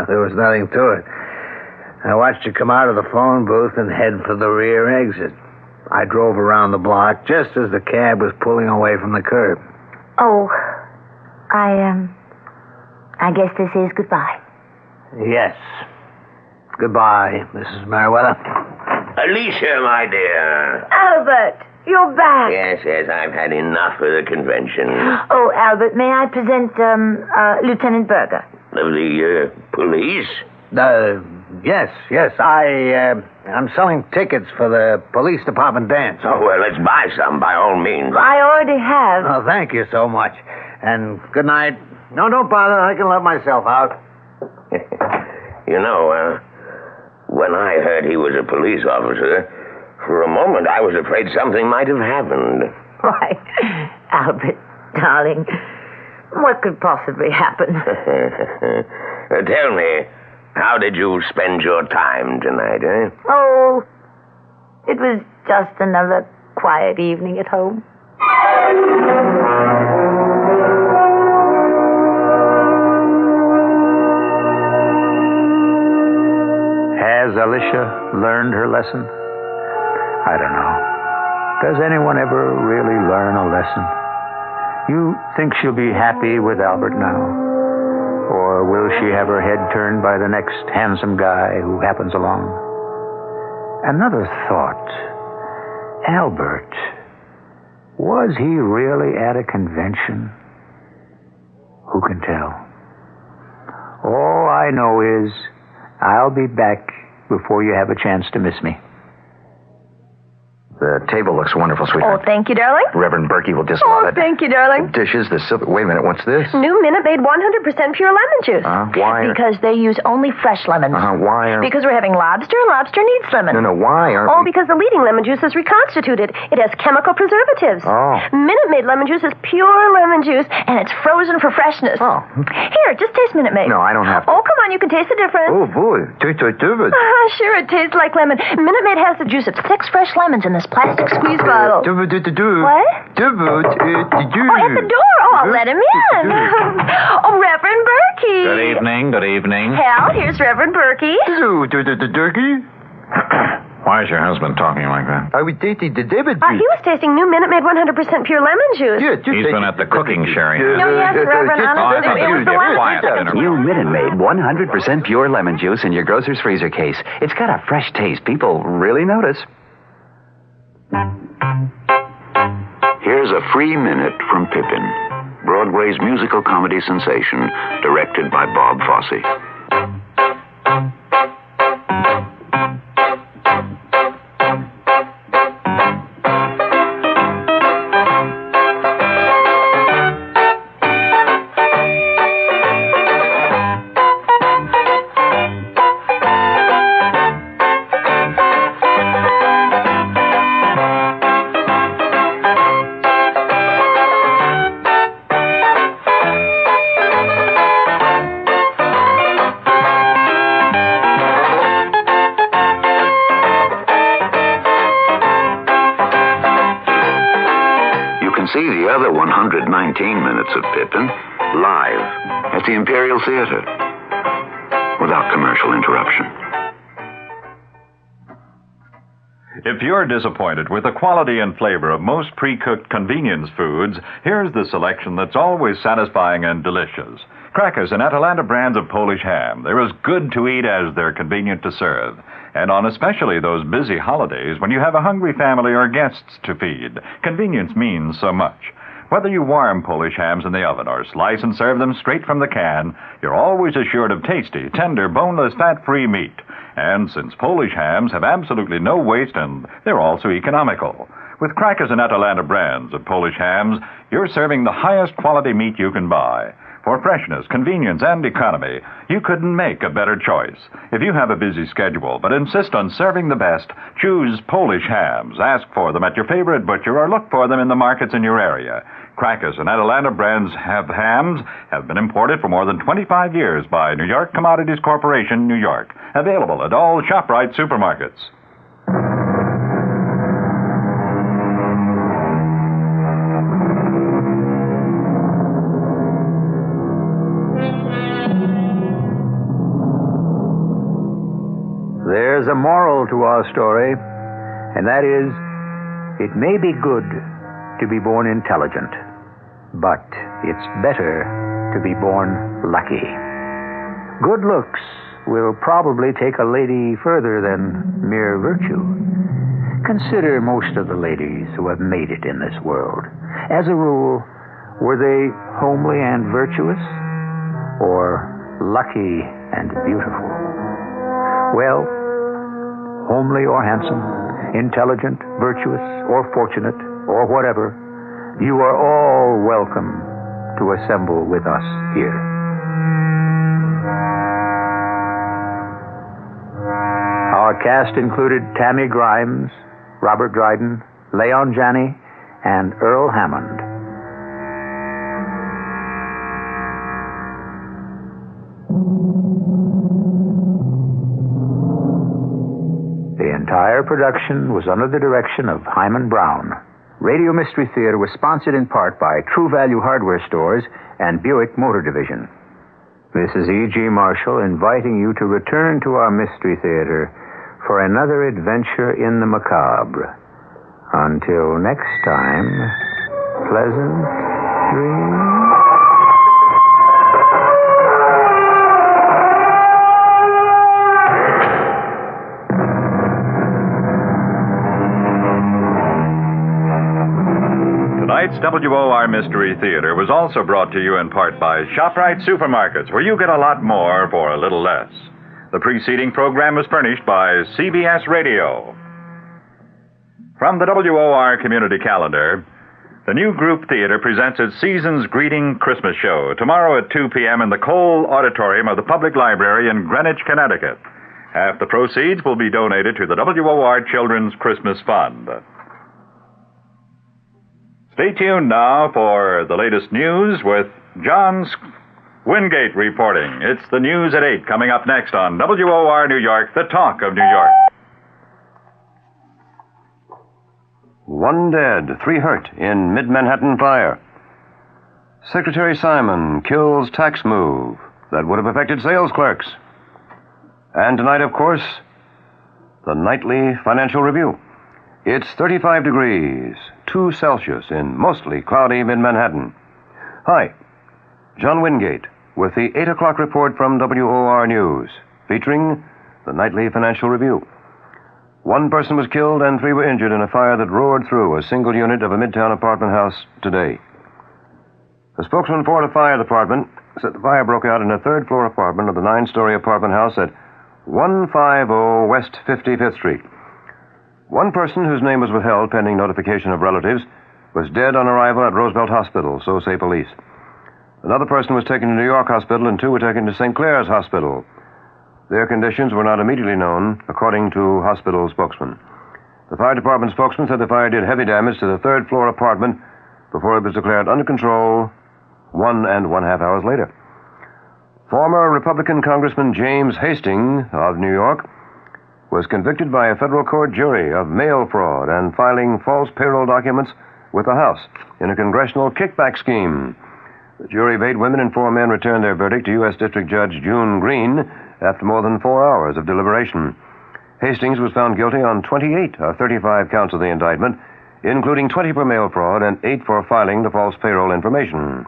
Speaker 22: There was nothing to it. I watched you come out of the phone booth and head for the rear exit. I drove around the block just as the cab was pulling away from the curb.
Speaker 13: Oh, I guess this is goodbye.
Speaker 22: Yes. Goodbye, Mrs. Merriweather.
Speaker 14: Alicia, my dear.
Speaker 13: Albert, you're back.
Speaker 14: Yes, I've had enough of the convention.
Speaker 13: Oh, Albert, may I present, Lieutenant Berger?
Speaker 14: Of the, police?
Speaker 22: Yes. I'm selling tickets for the police department dance.
Speaker 14: Oh, well, let's buy some, by all means.
Speaker 13: I already have.
Speaker 22: Oh, thank you so much. And good night. No, don't bother. I can let myself out.
Speaker 14: You know, when I heard he was a police officer, for a moment I was afraid something might have happened.
Speaker 13: Why, Albert, darling, what could possibly happen?
Speaker 14: Tell me, how did you spend your time tonight, eh?
Speaker 13: Oh, it was just another quiet evening at home.
Speaker 3: Has Alicia learned her lesson? I don't know. Does anyone ever really learn a lesson? You think she'll be happy with Albert now? Or will she have her head turned by the next handsome guy who happens along? Another thought. Albert, was he really at a convention? Who can tell? All I know is I'll be back before you have a chance to miss me.
Speaker 9: The table looks wonderful,
Speaker 17: Oh,
Speaker 9: sweetheart.
Speaker 17: thank you, darling.
Speaker 9: Reverend Berkey will just love it.
Speaker 17: Thank you, darling.
Speaker 9: Dishes, the silver... Wait a minute, what's this?
Speaker 17: New Minute Maid 100% pure lemon juice.
Speaker 9: Why?
Speaker 17: Because they use only fresh lemons.
Speaker 9: Why are...
Speaker 17: Because we're having lobster, and lobster needs lemon.
Speaker 9: No, why aren't
Speaker 17: Oh,
Speaker 9: we...
Speaker 17: because the leading lemon juice is reconstituted. It has chemical preservatives.
Speaker 9: Oh.
Speaker 17: Minute Maid lemon juice is pure lemon juice, and it's frozen for freshness.
Speaker 9: Oh.
Speaker 17: Here, just taste Minute Maid.
Speaker 9: No, I don't have to.
Speaker 17: Oh, come on, you can taste the difference.
Speaker 9: Oh, boy. Good.
Speaker 17: Sure, it tastes like lemon. Minute Maid has the juice of 6 fresh lemons in this plastic squeeze bottle. What?
Speaker 9: At the door.
Speaker 17: Oh, at the door. Oh, I'll let him in. Oh, Reverend Berkey.
Speaker 11: Good evening.
Speaker 17: Hal, here's Reverend Berkey.
Speaker 9: Hello, Durkey.
Speaker 11: Why is your husband talking like that?
Speaker 9: I was tasting the David
Speaker 17: He was tasting new Minute Maid 100% pure lemon juice.
Speaker 11: He's been at the cooking sharing.
Speaker 17: No, yes, Reverend, honestly, it was the last.
Speaker 18: New Minute Maid 100% pure lemon juice in your grocer's freezer case. It's got a fresh taste. People really notice.
Speaker 24: Here's a free minute from Pippin, Broadway's musical comedy sensation, directed by Bob Fosse. See the other 119 minutes of Pippin live at the Imperial Theater without commercial interruption.
Speaker 11: If you're disappointed with the quality and flavor of most pre-cooked convenience foods, here's the selection that's always satisfying and delicious. Crackers and Atalanta brands of Polish ham. They're as good to eat as they're convenient to serve. And on especially those busy holidays when you have a hungry family or guests to feed, convenience means so much. Whether you warm Polish hams in the oven or slice and serve them straight from the can, you're always assured of tasty, tender, boneless, fat-free meat. And since Polish hams have absolutely no waste and they're also economical. With Crackers and Atalanta brands of Polish hams, you're serving the highest quality meat you can buy. For freshness, convenience, and economy, you couldn't make a better choice. If you have a busy schedule but insist on serving the best, choose Polish hams. Ask for them at your favorite butcher or look for them in the markets in your area. Crackers and Atalanta brands have been imported for more than 25 years by New York Commodities Corporation, New York. Available at all ShopRite supermarkets.
Speaker 3: There's a moral to our story, and that is, it may be good to be born intelligent, but it's better to be born lucky. Good looks will probably take a lady further than mere virtue. Consider most of the ladies who have made it in this world. As a rule, were they homely and virtuous, or lucky and beautiful? Well, homely or handsome, intelligent, virtuous, or fortunate, or whatever, you are all welcome to assemble with us here. Our cast included Tammy Grimes, Robert Dryden, Leon Janney, and Earl Hammond. The entire production was under the direction of Hyman Brown. Radio Mystery Theater was sponsored in part by True Value Hardware Stores and Buick Motor Division. This is E.G. Marshall inviting you to return to our Mystery Theater for another adventure in the macabre. Until next time, pleasant dreams.
Speaker 11: Tonight's WOR Mystery Theater was also brought to you in part by ShopRite Supermarkets, where you get a lot more for a little less. The preceding program was furnished by CBS Radio. From the WOR Community Calendar, the new Group Theater presents its Season's Greeting Christmas Show tomorrow at 2 p.m. in the Cole Auditorium of the Public Library in Greenwich, Connecticut. Half the proceeds will be donated to the WOR Children's Christmas Fund. Stay tuned now for the latest news with John Wingate reporting. It's the news at 8 coming up next on WOR New York, the talk of New York.
Speaker 12: 1 dead, 3 hurt in mid-Manhattan fire. Secretary Simon kills tax move that would have affected sales clerks. And tonight, of course, the nightly financial review. It's 35 degrees, 2 Celsius in mostly cloudy mid-Manhattan. Hi, John Wingate with the 8 o'clock report from WOR News, featuring the nightly financial review. 1 person was killed and 3 were injured in a fire that roared through a single unit of a midtown apartment house today. A spokesman for the fire department said the fire broke out in a third-floor apartment of the 9-story apartment house at 150 West 55th Street. 1 person whose name was withheld pending notification of relatives was dead on arrival at Roosevelt Hospital, so say police. Another person was taken to New York Hospital and 2 were taken to St. Clair's Hospital. Their conditions were not immediately known, according to hospital spokesman. The fire department spokesman said the fire did heavy damage to the third-floor apartment before it was declared under control 1.5 hours later. Former Republican Congressman James Hastings of New York was convicted by a federal court jury of mail fraud and filing false payroll documents with the House in a congressional kickback scheme. The jury bade women and 4 men return their verdict to U.S. District Judge June Green after more than 4 hours of deliberation. Hastings was found guilty on 28 of 35 counts of the indictment, including 20 for mail fraud and 8 for filing the false payroll information.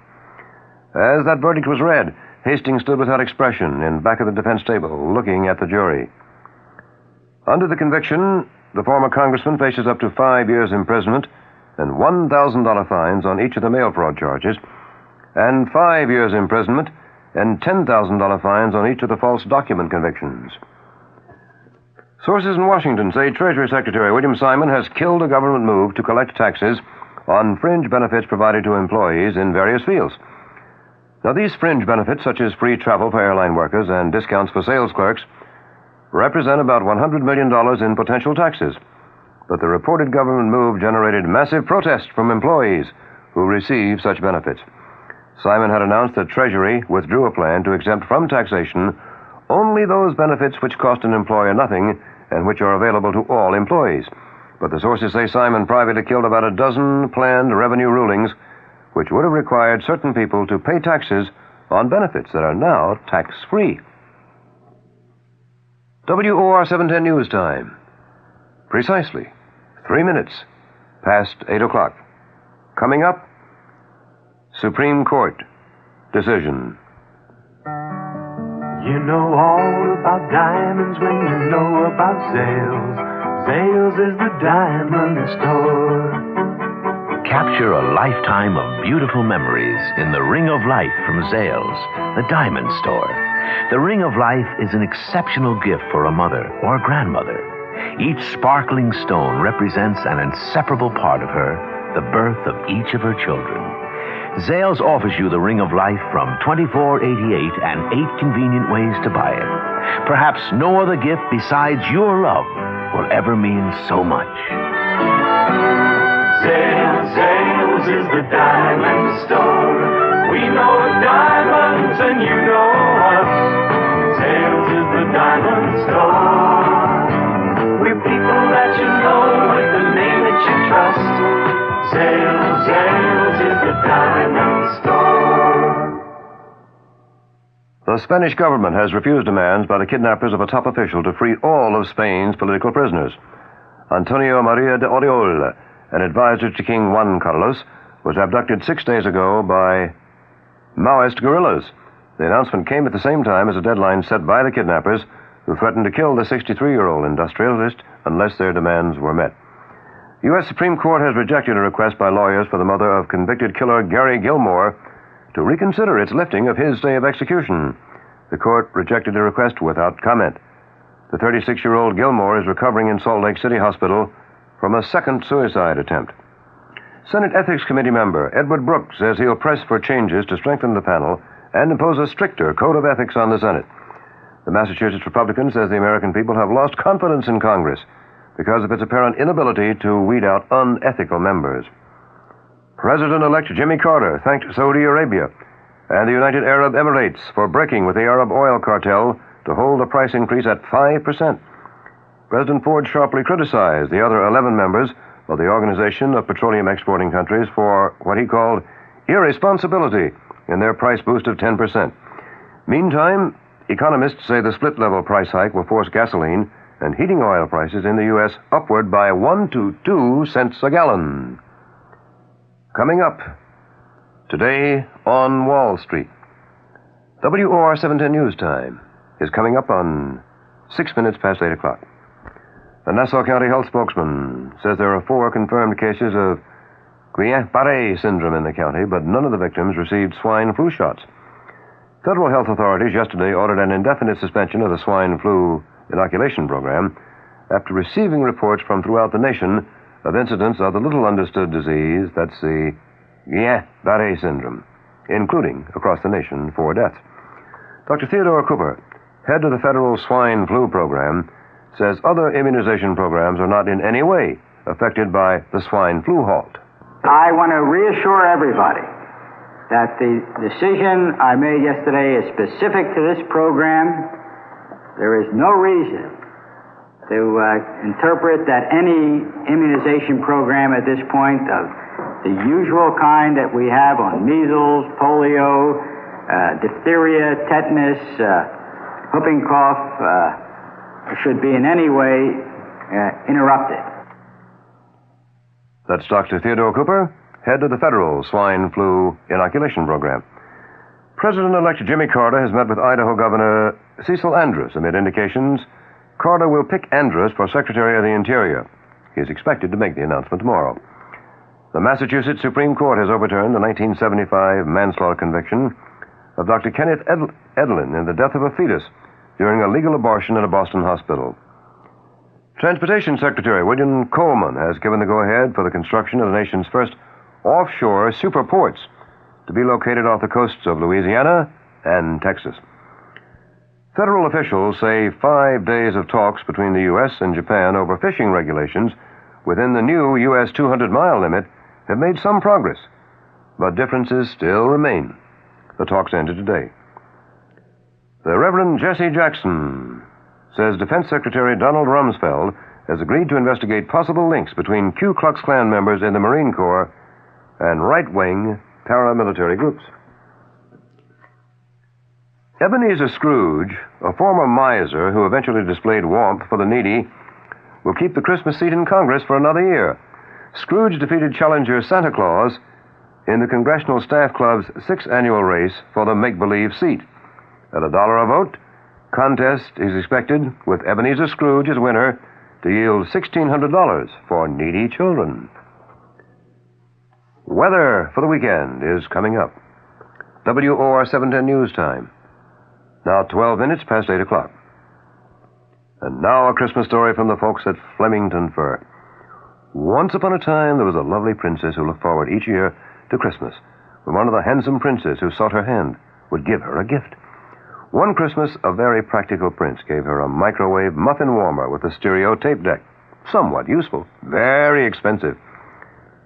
Speaker 12: As that verdict was read, Hastings stood without expression in back of the defense table, looking at the jury. Under the conviction, the former congressman faces up to 5 years imprisonment and $1,000 fines on each of the mail fraud charges, and 5 years imprisonment and $10,000 fines on each of the false document convictions. Sources in Washington say Treasury Secretary William Simon has killed a government move to collect taxes on fringe benefits provided to employees in various fields. Now, these fringe benefits, such as free travel for airline workers and discounts for sales clerks, represent about $100 million in potential taxes. But the reported government move generated massive protest from employees who receive such benefits. Simon had announced that Treasury withdrew a plan to exempt from taxation only those benefits which cost an employer nothing and which are available to all employees. But the sources say Simon privately killed about a dozen planned revenue rulings which would have required certain people to pay taxes on benefits that are now tax-free. WOR 710 News Time. Precisely 3 minutes past 8 o'clock. Coming up, Supreme Court decision.
Speaker 20: You know all about diamonds when you know about Zales. Zales is the diamond store.
Speaker 8: Capture a lifetime of beautiful memories in the Ring of Life from Zales, the diamond store. The Ring of Life is an exceptional gift for a mother or grandmother. Each sparkling stone represents an inseparable part of her, the birth of each of her children. Zales offers you the Ring of Life from $24.88 and 8 convenient ways to buy it. Perhaps no other gift besides your love will ever mean so much.
Speaker 20: Zales is the diamond store. We know diamonds and you know us. Zales is the diamond store. We diamond store.
Speaker 12: The Spanish government has refused demands by the kidnappers of a top official to free all of Spain's political prisoners. Antonio Maria de Oriol, an advisor to King Juan Carlos, was abducted 6 days ago by Maoist guerrillas. The announcement came at the same time as a deadline set by the kidnappers, who threatened to kill the 63-year-old industrialist unless their demands were met. The U.S. Supreme Court has rejected a request by lawyers for the mother of convicted killer Gary Gilmore to reconsider its lifting of his stay of execution. The court rejected the request without comment. The 36-year-old Gilmore is recovering in Salt Lake City Hospital from a second suicide attempt. Senate Ethics Committee member Edward Brooks says he'll press for changes to strengthen the panel and impose a stricter code of ethics on the Senate. The Massachusetts Republican says the American people have lost confidence in Congress because of its apparent inability to weed out unethical members. President-elect Jimmy Carter thanked Saudi Arabia and the United Arab Emirates for breaking with the Arab oil cartel to hold a price increase at 5%. President Ford sharply criticized the other 11 members of the Organization of Petroleum Exporting Countries for what he called irresponsibility in their price boost of 10%. Meantime, economists say the split-level price hike will force gasoline and heating oil prices in the U.S. upward by 1 to 2 cents a gallon. Coming up, today on Wall Street. WOR 710 News Time is coming up on 6 minutes past 8 o'clock. The Nassau County Health spokesman says there are 4 confirmed cases of Guillain-Barré syndrome in the county, but none of the victims received swine flu shots. Federal health authorities yesterday ordered an indefinite suspension of the swine flu inoculation program after receiving reports from throughout the nation of incidents of the little understood disease, that's the Guillain-Barré syndrome, including, across the nation, 4 deaths. Dr. Theodore Cooper, head of the federal swine flu program, says other immunization programs are not in any way affected by the swine flu halt.
Speaker 3: I want to reassure everybody that the decision I made yesterday is specific to this program. There is no reason to interpret that any immunization program at this point of the usual kind that we have on measles, polio, diphtheria, tetanus, whooping cough, should be in any way interrupted.
Speaker 12: That's Dr. Theodore Cooper, head of the federal swine flu inoculation program. President-elect Jimmy Carter has met with Idaho Governor Cecil Andrus amid indications Carter will pick Andrus for Secretary of the Interior. He is expected to make the announcement tomorrow. The Massachusetts Supreme Court has overturned the 1975 manslaughter conviction of Dr. Kenneth Edlin in the death of a fetus during a legal abortion in a Boston hospital. Transportation Secretary William Coleman has given the go-ahead for the construction of the nation's first offshore superports to be located off the coasts of Louisiana and Texas. Federal officials say 5 days of talks between the U.S. and Japan over fishing regulations within the new U.S. 200-mile limit have made some progress, but differences still remain. The talks ended today. The Reverend Jesse Jackson says Defense Secretary Donald Rumsfeld has agreed to investigate possible links between Ku Klux Klan members in the Marine Corps and right-wing paramilitary groups. Ebenezer Scrooge, a former miser who eventually displayed warmth for the needy, will keep the Christmas seat in Congress for another year. Scrooge defeated challenger Santa Claus in the Congressional Staff Club's 6th annual race for the make-believe seat. At $1 a vote, contest is expected, with Ebenezer Scrooge as winner, to yield $1,600 for needy children. Weather for the weekend is coming up. WOR 710 News Time. Now 12 minutes past 8 o'clock. And now a Christmas story from the folks at Flemington Fur. Once upon a time, there was a lovely princess who looked forward each year to Christmas, when one of the handsome princes who sought her hand would give her a gift. One Christmas, a very practical prince gave her a microwave muffin warmer with a stereo tape deck. Somewhat useful, very expensive,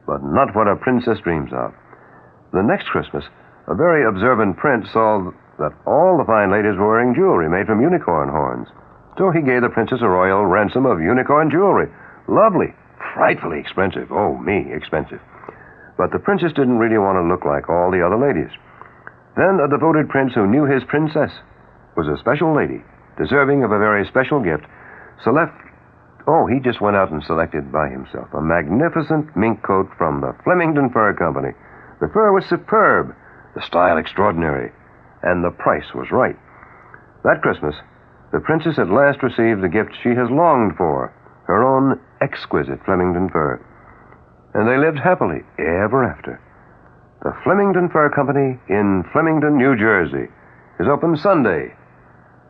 Speaker 12: but not what a princess dreams of. The next Christmas, a very observant prince saw that all the fine ladies were wearing jewelry made from unicorn horns. So he gave the princess a royal ransom of unicorn jewelry. Lovely, frightfully expensive. Oh, me, expensive. But the princess didn't really want to look like all the other ladies. Then a devoted prince who knew his princess was a special lady, deserving of a very special gift, he just went out and selected by himself a magnificent mink coat from the Flemington Fur Company. The fur was superb, the style extraordinary, and the price was right. That Christmas, the princess at last received the gift she has longed for, her own exquisite Flemington fur. And they lived happily ever after. The Flemington Fur Company in Flemington, New Jersey, is open Sunday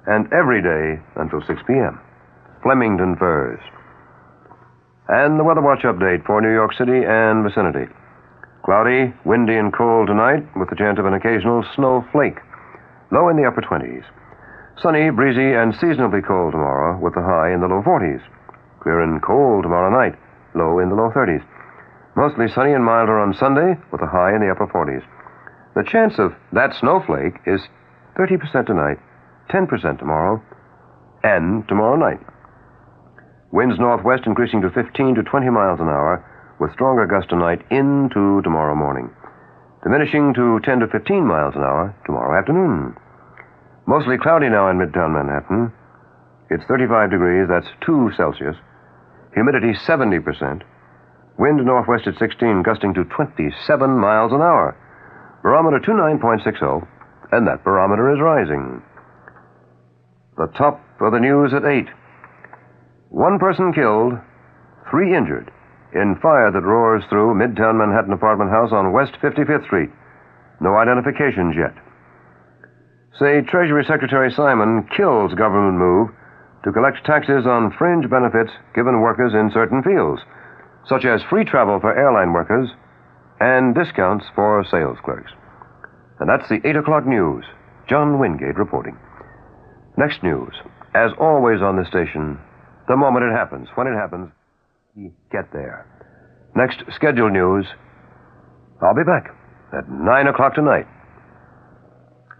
Speaker 12: and every day until 6 p.m. Flemington Furs. And the Weather Watch update for New York City and vicinity. Cloudy, windy, and cold tonight with the chance of an occasional snow flake. Low in the upper 20s. Sunny, breezy, and seasonably cold tomorrow with the high in the low 40s. Clear and cold tomorrow night, low in the low 30s. Mostly sunny and milder on Sunday with a high in the upper 40s. The chance of that snowflake is 30% tonight, 10% tomorrow, and tomorrow night. Winds northwest increasing to 15 to 20 miles an hour with stronger gusts tonight into tomorrow morning. Diminishing to 10 to 15 miles an hour tomorrow afternoon. Mostly cloudy now in Midtown Manhattan. It's 35 degrees, that's 2 Celsius. Humidity 70%. Wind northwest at 16, gusting to 27 miles an hour. Barometer 29.60, and that barometer is rising. The top of the news at 8. 1 person killed, 3 injured in fire that roars through Midtown Manhattan apartment house on West 55th Street. No identifications yet. Say Treasury Secretary Simon kills government move to collect taxes on fringe benefits given workers in certain fields, such as free travel for airline workers and discounts for sales clerks. And that's the 8 o'clock news. John Wingate reporting. Next news, as always on this station, the moment it happens, when it happens, we get there. Next scheduled news, I'll be back at 9 o'clock tonight.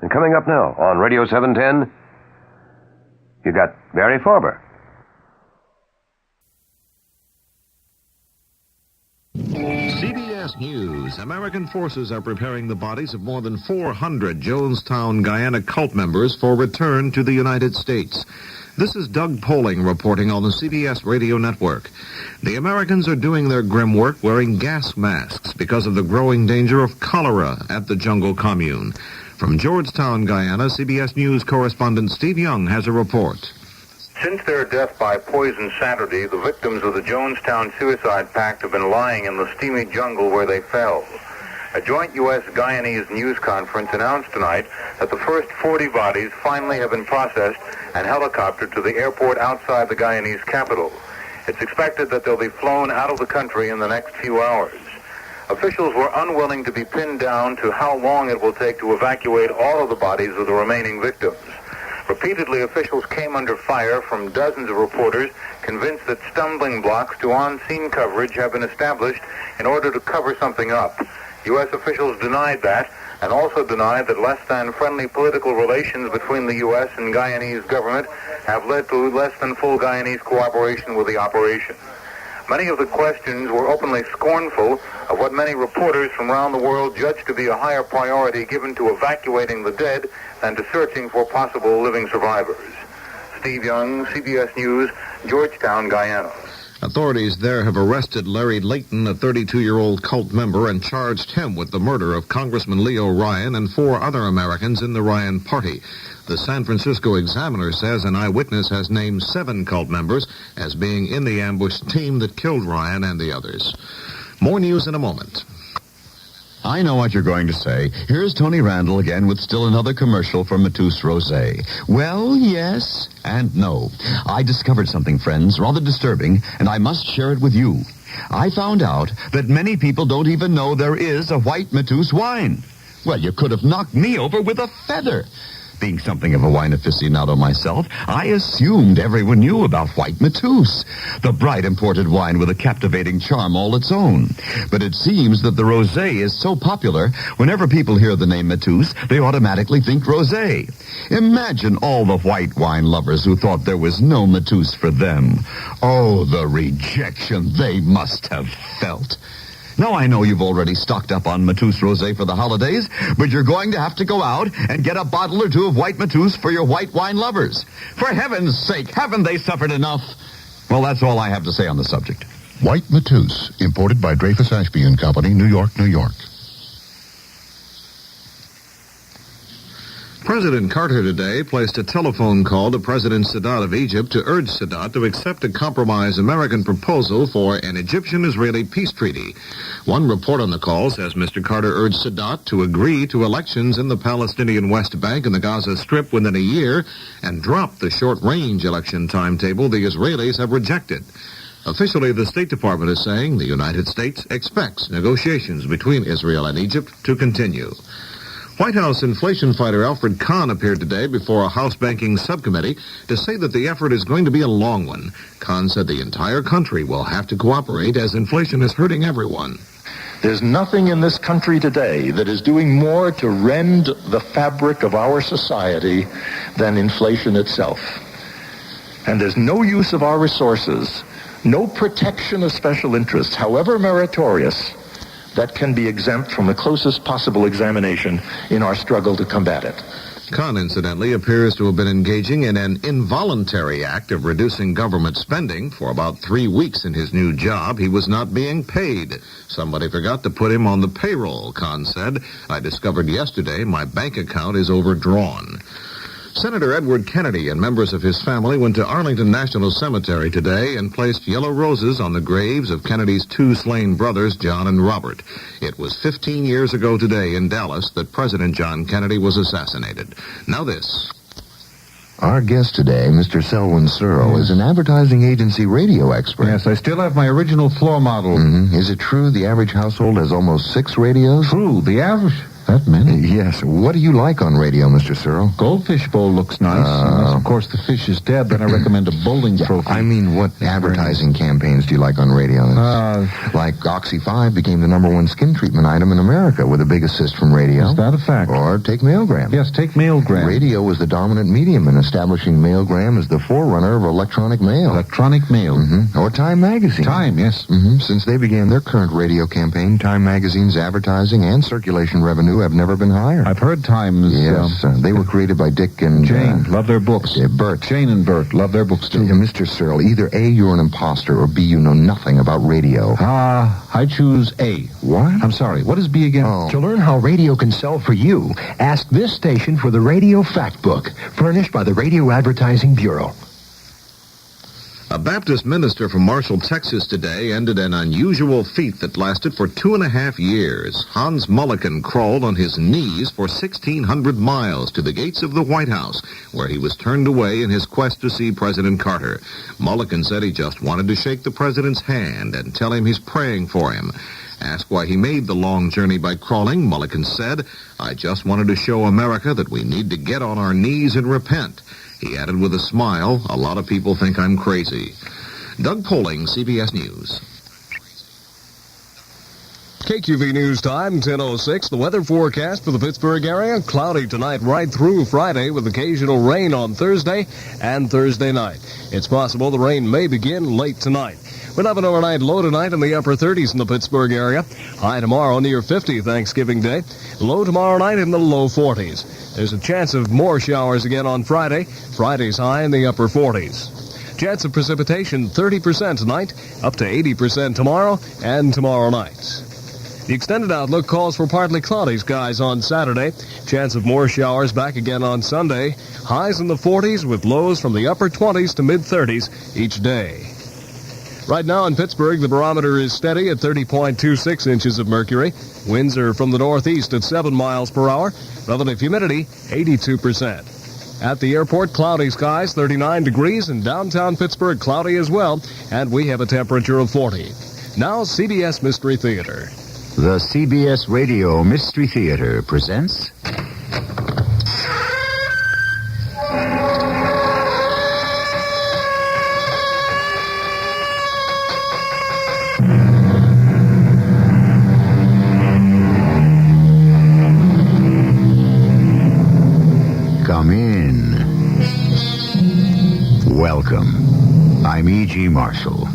Speaker 12: And coming up now on Radio 710, you got Barry Farber.
Speaker 10: CBS News. American forces are preparing the bodies of more than 400 Jonestown, Guyana cult members for return to the United States. This is Doug Poling reporting on the CBS Radio Network. The Americans are doing their grim work wearing gas masks because of the growing danger of cholera at the jungle commune. From Georgetown, Guyana, CBS News correspondent Steve Young has a report.
Speaker 15: Since their death by poison Saturday, the victims of the Jonestown Suicide Pact have been lying in the steamy jungle where they fell. A joint U.S.-Guyanese news conference announced tonight that the first 40 bodies finally have been processed and helicoptered to the airport outside the Guyanese capital. It's expected that they'll be flown out of the country in the next few hours. Officials were unwilling to be pinned down to how long it will take to evacuate all of the bodies of the remaining victims. Repeatedly, officials came under fire from dozens of reporters convinced that stumbling blocks to on-scene coverage have been established in order to cover something up. U.S. officials denied that and also denied that less than friendly political relations between the U.S. and Guyanese government have led to less than full Guyanese cooperation with the operation. Many of the questions were openly scornful of what many reporters from around the world judged to be a higher priority given to evacuating the dead than to searching for possible living survivors. Steve Young, CBS News, Georgetown, Guyana.
Speaker 10: Authorities there have arrested Larry Layton, a 32-year-old cult member, and charged him with the murder of Congressman Leo Ryan and 4 other Americans in the Ryan Party. The San Francisco Examiner says an eyewitness has named 7 cult members as being in the ambush team that killed Ryan and the others. More news in a moment.
Speaker 16: I know what you're going to say. Here's Tony Randall again with still another commercial for Matus Rosé. Well, yes and no. I discovered something, friends, rather disturbing, and I must share it with you. I found out that many people don't even know there is a white Matus wine. Well, you could have knocked me over with a feather. Being something of a wine aficionado myself, I assumed everyone knew about White Matus, the bright imported wine with a captivating charm all its own. But it seems that the rosé is so popular, whenever people hear the name Matus, they automatically think rosé. Imagine all the white wine lovers who thought there was no Matus for them. Oh, the rejection they must have felt. Now, I know you've already stocked up on Mateus Rosé for the holidays, but you're going to have to go out and get a bottle or two of white Mateus for your white wine lovers. For heaven's sake, haven't they suffered enough? Well, that's all I have to say on the subject.
Speaker 1: White Mateus, imported by Dreyfus Ashby and Company, New York, New York.
Speaker 10: President Carter today placed a telephone call to President Sadat of Egypt to urge Sadat to accept a compromise American proposal for an Egyptian-Israeli peace treaty. One report on the call says Mr. Carter urged Sadat to agree to elections in the Palestinian West Bank and the Gaza Strip within a year and drop the short-range election timetable the Israelis have rejected. Officially, the State Department is saying the United States expects negotiations between Israel and Egypt to continue. White House inflation fighter Alfred Kahn appeared today before a House banking subcommittee to say that the effort is going to be a long one. Kahn said the entire country will have to cooperate as inflation is hurting everyone.
Speaker 2: There's nothing in this country today that is doing more to rend the fabric of our society than inflation itself. And there's no use of our resources, no protection of special interests, however meritorious, that can be exempt from the closest possible examination in our struggle to combat it.
Speaker 10: Kahn, incidentally, appears to have been engaging in an involuntary act of reducing government spending. For about 3 weeks in his new job, he was not being paid. Somebody forgot to put him on the payroll, Kahn said. I discovered yesterday my bank account is overdrawn. Senator Edward Kennedy and members of his family went to Arlington National Cemetery today and placed yellow roses on the graves of Kennedy's two slain brothers, John and Robert. It was 15 years ago today in Dallas that President John Kennedy was assassinated. Now this.
Speaker 1: Our guest today, Mr. Selwyn Searle, is an advertising agency radio expert.
Speaker 21: Yes, I still have my original floor model.
Speaker 1: Mm-hmm. Is it true the average household has almost 6 radios?
Speaker 21: True, the average... That many?
Speaker 1: Yes. What do you like on radio, Mr. Searle?
Speaker 21: Goldfish bowl looks nice. Unless, of course, the fish is dead, then I recommend a bowling trophy.
Speaker 1: I mean, what advertising campaigns do you like on radio? Like Oxy 5 became the #1 skin treatment item in America with a big assist from radio.
Speaker 21: Is that a fact?
Speaker 1: Or take Mailgram.
Speaker 21: Yes, take Mailgram.
Speaker 1: Radio was the dominant medium in establishing Mailgram as the forerunner of electronic mail.
Speaker 21: Electronic mail.
Speaker 1: Mm-hmm. Or Time Magazine.
Speaker 21: Time, yes.
Speaker 1: Mm-hmm. Since they began their current radio campaign, Time Magazine's advertising and circulation revenue have never been higher.
Speaker 21: I've heard Times.
Speaker 1: Yes, they were created by Dick and
Speaker 21: Jane. Love their books.
Speaker 1: Bert.
Speaker 21: Jane and Bert. Love their books, too.
Speaker 1: Mr. Searle, either A, you're an imposter, or B, you know nothing about radio.
Speaker 21: I choose A.
Speaker 1: What?
Speaker 21: I'm sorry. What is B again?
Speaker 1: Oh.
Speaker 23: To learn how radio can sell for you, ask this station for the Radio Fact Book, furnished by the Radio Advertising Bureau.
Speaker 10: A Baptist minister from Marshall, Texas today ended an unusual feat that lasted for 2.5 years. Hans Mulliken crawled on his knees for 1,600 miles to the gates of the White House, where he was turned away in his quest to see President Carter. Mulliken said he just wanted to shake the president's hand and tell him he's praying for him. Asked why he made the long journey by crawling, Mulliken said, "I just wanted to show America that we need to get on our knees and repent." He added with a smile, "A lot of people think I'm crazy." Doug Poling, CBS News.
Speaker 25: KQV News Time, 10:06. The weather forecast for the Pittsburgh area, cloudy tonight right through Friday with occasional rain on Thursday and Thursday night. It's possible the rain may begin late tonight. We'll have an overnight low tonight in the upper 30s in the Pittsburgh area. High tomorrow near 50 Thanksgiving Day. Low tomorrow night in the low 40s. There's a chance of more showers again on Friday. Friday's high in the upper 40s. Chance of precipitation 30% tonight, up to 80% tomorrow and tomorrow night. The extended outlook calls for partly cloudy skies on Saturday. Chance of more showers back again on Sunday. Highs in the 40s with lows from the upper 20s to mid-30s each day. Right now in Pittsburgh, the barometer is steady at 30.26 inches of mercury. Winds are from the northeast at 7 miles per hour. Relative humidity, 82%. At the airport, cloudy skies, 39 degrees. In downtown Pittsburgh, cloudy as well. And we have a temperature of 40. Now, CBS Mystery Theater.
Speaker 3: The CBS Radio Mystery Theater presents... Come in. Welcome. I'm E.G. Marshall.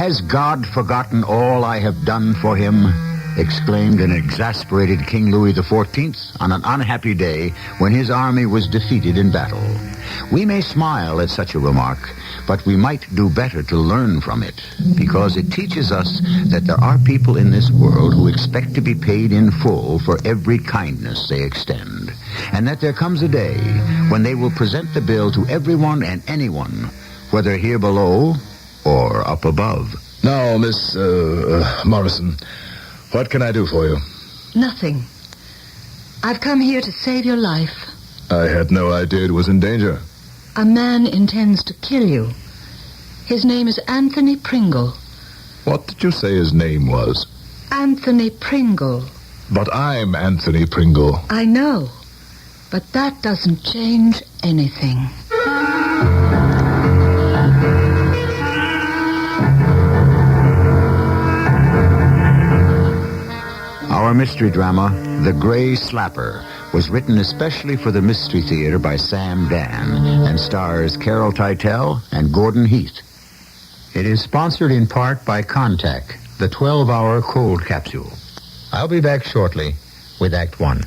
Speaker 4: Has God forgotten all I have done for him? Exclaimed an exasperated King Louis XIV on an unhappy day when his army was defeated in battle. We may smile at such a remark, but we might do better to learn from it, because it teaches us that there are people in this world who expect to be paid in full for every kindness they extend, and that there comes a day when they will present the bill to everyone and anyone, whether here below or up above.
Speaker 5: Now, Miss Morrison, what can I do for you?
Speaker 6: Nothing. I've come here to save your life.
Speaker 5: I had no idea it was in danger.
Speaker 6: A man intends to kill you. His name is Anthony Pringle.
Speaker 5: What did you say his name was?
Speaker 6: Anthony Pringle.
Speaker 5: But I'm Anthony Pringle.
Speaker 6: I know, but that doesn't change anything.
Speaker 4: Our mystery drama, The Gray Slapper, was written especially for the Mystery Theater by Sam Dan and stars Carol Teitel and Gordon Heath. It is sponsored in part by Contac, the 12-hour cold capsule. I'll be back shortly with Act 1.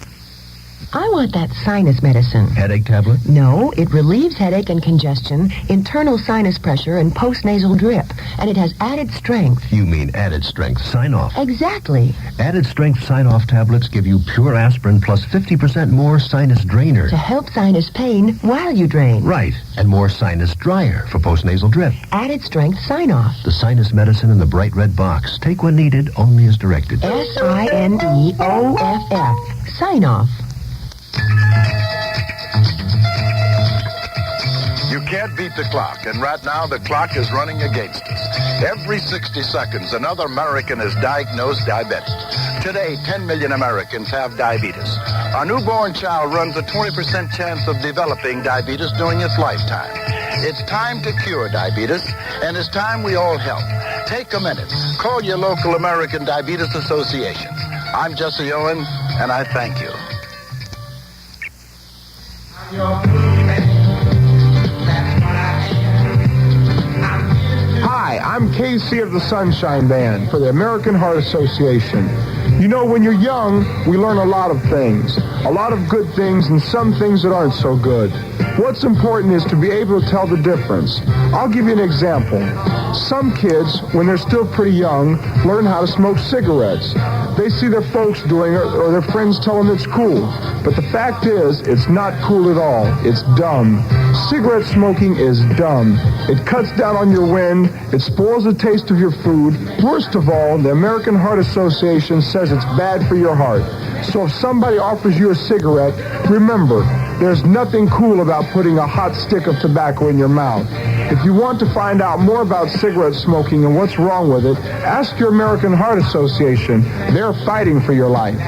Speaker 7: I want that sinus medicine.
Speaker 21: Headache tablet?
Speaker 7: No, it relieves headache and congestion, internal sinus pressure, and postnasal drip. And it has added strength.
Speaker 21: You mean added strength sign-off?
Speaker 7: Exactly.
Speaker 21: Added strength sign-off tablets give you pure aspirin plus 50% more sinus drainer.
Speaker 7: To help sinus pain while you drain.
Speaker 21: Right, and more sinus dryer for postnasal drip.
Speaker 7: Added strength sign-off.
Speaker 21: The sinus medicine in the bright red box. Take when needed, only as directed.
Speaker 7: SINEOFF. Sign-off.
Speaker 19: You can't beat the clock, and right now the clock is running against us. Every 60 seconds, another American is diagnosed diabetic. Today, 10 million Americans have diabetes. A newborn child runs a 20% chance of developing diabetes during its lifetime. It's time to cure diabetes, and it's time we all help. Take a minute. Call your local American Diabetes Association. I'm Jesse Owen, and I thank you.
Speaker 26: Hi, I'm Casey of the Sunshine Band for the American Heart Association. You know, when you're young, we learn a lot of things. A lot of good things and some things that aren't so good. What's important is to be able to tell the difference. I'll give you an example. Some kids, when they're still pretty young, learn how to smoke cigarettes. They see their folks doing it or their friends tell them it's cool. But the fact is, it's not cool at all. It's dumb. Cigarette smoking is dumb. It cuts down on your wind. It spoils the taste of your food. Worst of all, the American Heart Association says it's bad for your heart. So if somebody offers you a cigarette, remember, there's nothing cool about putting a hot stick of tobacco in your mouth. If you want to find out more about cigarette smoking and what's wrong with it, ask your American Heart Association. They're fighting for your life.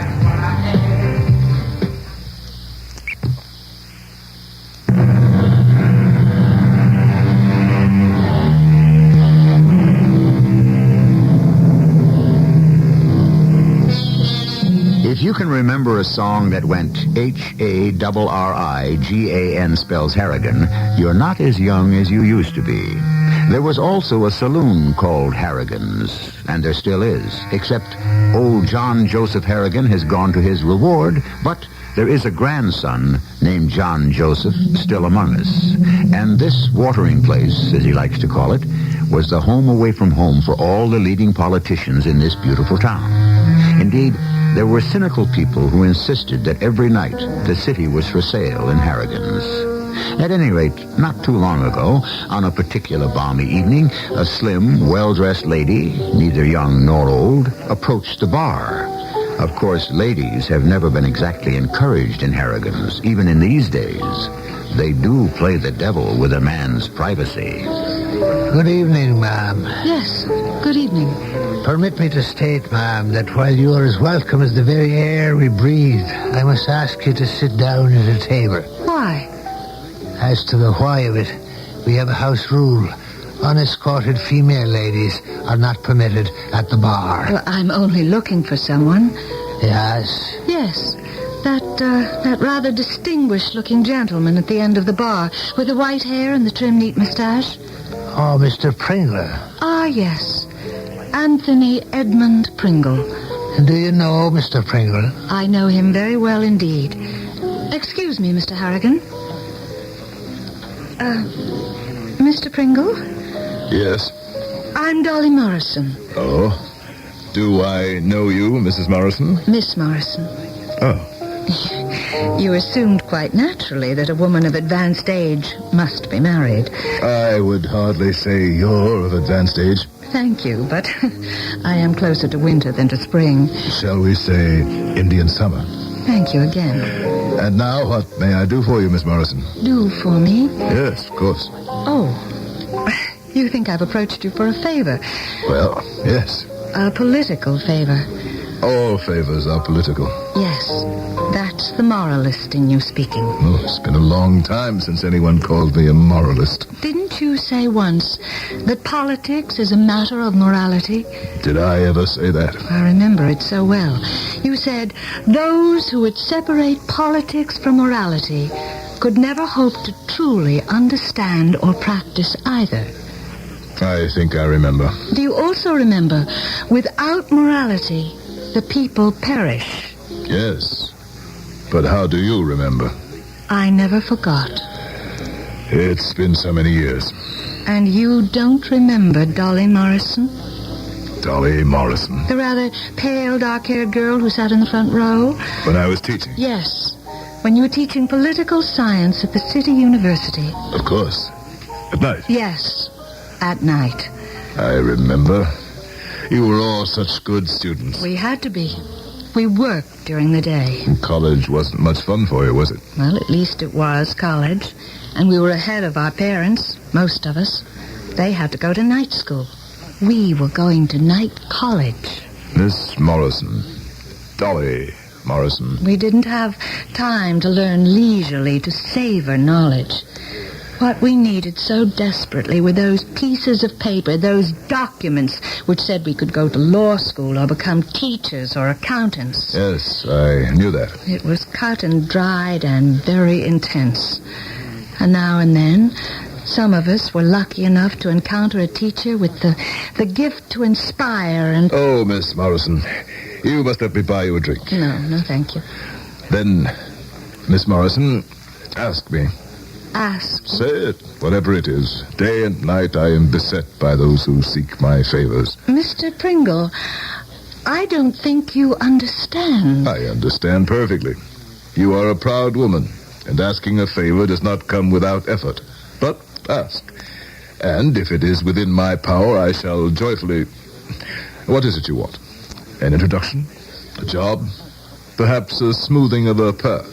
Speaker 4: If you can remember a song that went Harrigan spells Harrigan, you're not as young as you used to be. There was also a saloon called Harrigan's, and there still is, except old John Joseph Harrigan has gone to his reward, but there is a grandson named John Joseph still among us. And this watering place, as he likes to call it, was the home away from home for all the leading politicians in this beautiful town. Indeed, there were cynical people who insisted that every night the city was for sale in Harrigan's. At any rate, not too long ago, on a particular balmy evening, a slim, well-dressed lady, neither young nor old, approached the bar. Of course, ladies have never been exactly encouraged in Harrigan's, even in these days. They do play the devil with a man's privacy.
Speaker 27: Good evening, ma'am.
Speaker 6: Yes, good evening.
Speaker 27: Permit me to state, ma'am, that while you are as welcome as the very air we breathe, I must ask you to sit down at a table.
Speaker 6: Why?
Speaker 27: As to the why of it, we have a house rule. Unescorted female ladies are not permitted at the bar.
Speaker 6: Well, I'm only looking for someone.
Speaker 27: Yes?
Speaker 6: Yes. That rather distinguished-looking gentleman at the end of the bar, with the white hair and the trim, neat mustache.
Speaker 27: Oh, Mr. Pringle.
Speaker 6: Ah, yes. Anthony Edmund Pringle.
Speaker 27: Do you know Mr. Pringle?
Speaker 6: I know him very well indeed. Excuse me, Mr. Harrigan. Mr. Pringle?
Speaker 5: Yes?
Speaker 6: I'm Dolly Morrison.
Speaker 5: Oh? Do I know you, Mrs. Morrison?
Speaker 6: Miss Morrison.
Speaker 5: Oh.
Speaker 6: You assumed quite naturally that a woman of advanced age must be married.
Speaker 5: I would hardly say you're of advanced age.
Speaker 6: Thank you, but I am closer to winter than to spring.
Speaker 5: Shall we say Indian summer?
Speaker 6: Thank you again.
Speaker 5: And now, what may I do for you, Miss Morrison?
Speaker 6: Do for me?
Speaker 5: Yes, of course.
Speaker 6: Oh, you think I've approached you for a favor?
Speaker 5: Well, yes.
Speaker 6: A political favor.
Speaker 5: All favors are political.
Speaker 6: Yes, that's the moralist in you speaking.
Speaker 5: Oh, it's been a long time since anyone called me a moralist.
Speaker 6: Didn't you say once that politics is a matter of morality?
Speaker 5: Did I ever say that?
Speaker 6: I remember it so well. You said those who would separate politics from morality could never hope to truly understand or practice either.
Speaker 5: I think I remember.
Speaker 6: Do you also remember, without morality, the people perish?
Speaker 5: Yes. But how do you remember?
Speaker 6: I never forgot.
Speaker 5: It's been so many years.
Speaker 6: And you don't remember Dolly Morrison?
Speaker 5: Dolly Morrison.
Speaker 6: The rather pale, dark-haired girl who sat in the front row?
Speaker 5: When I was teaching?
Speaker 6: Yes. When you were teaching political science at the City University.
Speaker 5: Of course. At night?
Speaker 6: Yes. At night.
Speaker 5: I remember. You were all such good students.
Speaker 6: We had to be. We worked during the day.
Speaker 5: College wasn't much fun for you, was it?
Speaker 6: Well, at least it was college. And we were ahead of our parents, most of us. They had to go to night school. We were going to night college.
Speaker 5: Miss Morrison. Dolly Morrison.
Speaker 6: We didn't have time to learn leisurely, to savor knowledge. What we needed so desperately were those pieces of paper, those documents which said we could go to law school or become teachers or accountants.
Speaker 5: Yes, I knew that.
Speaker 6: It was cut and dried and very intense. And now and then, some of us were lucky enough to encounter a teacher with the gift to inspire and...
Speaker 5: Oh, Miss Morrison, you must let me buy you a drink.
Speaker 6: No, thank you.
Speaker 5: Then, Miss Morrison, ask me.
Speaker 6: Ask.
Speaker 5: Say it, whatever it is. Day and night I am beset by those who seek my favors.
Speaker 6: Mr. Pringle, I don't think you understand.
Speaker 5: I understand perfectly. You are a proud woman, and asking a favor does not come without effort. But ask. And if it is within my power, I shall joyfully... What is it you want? An introduction? A job? Perhaps a smoothing of a path?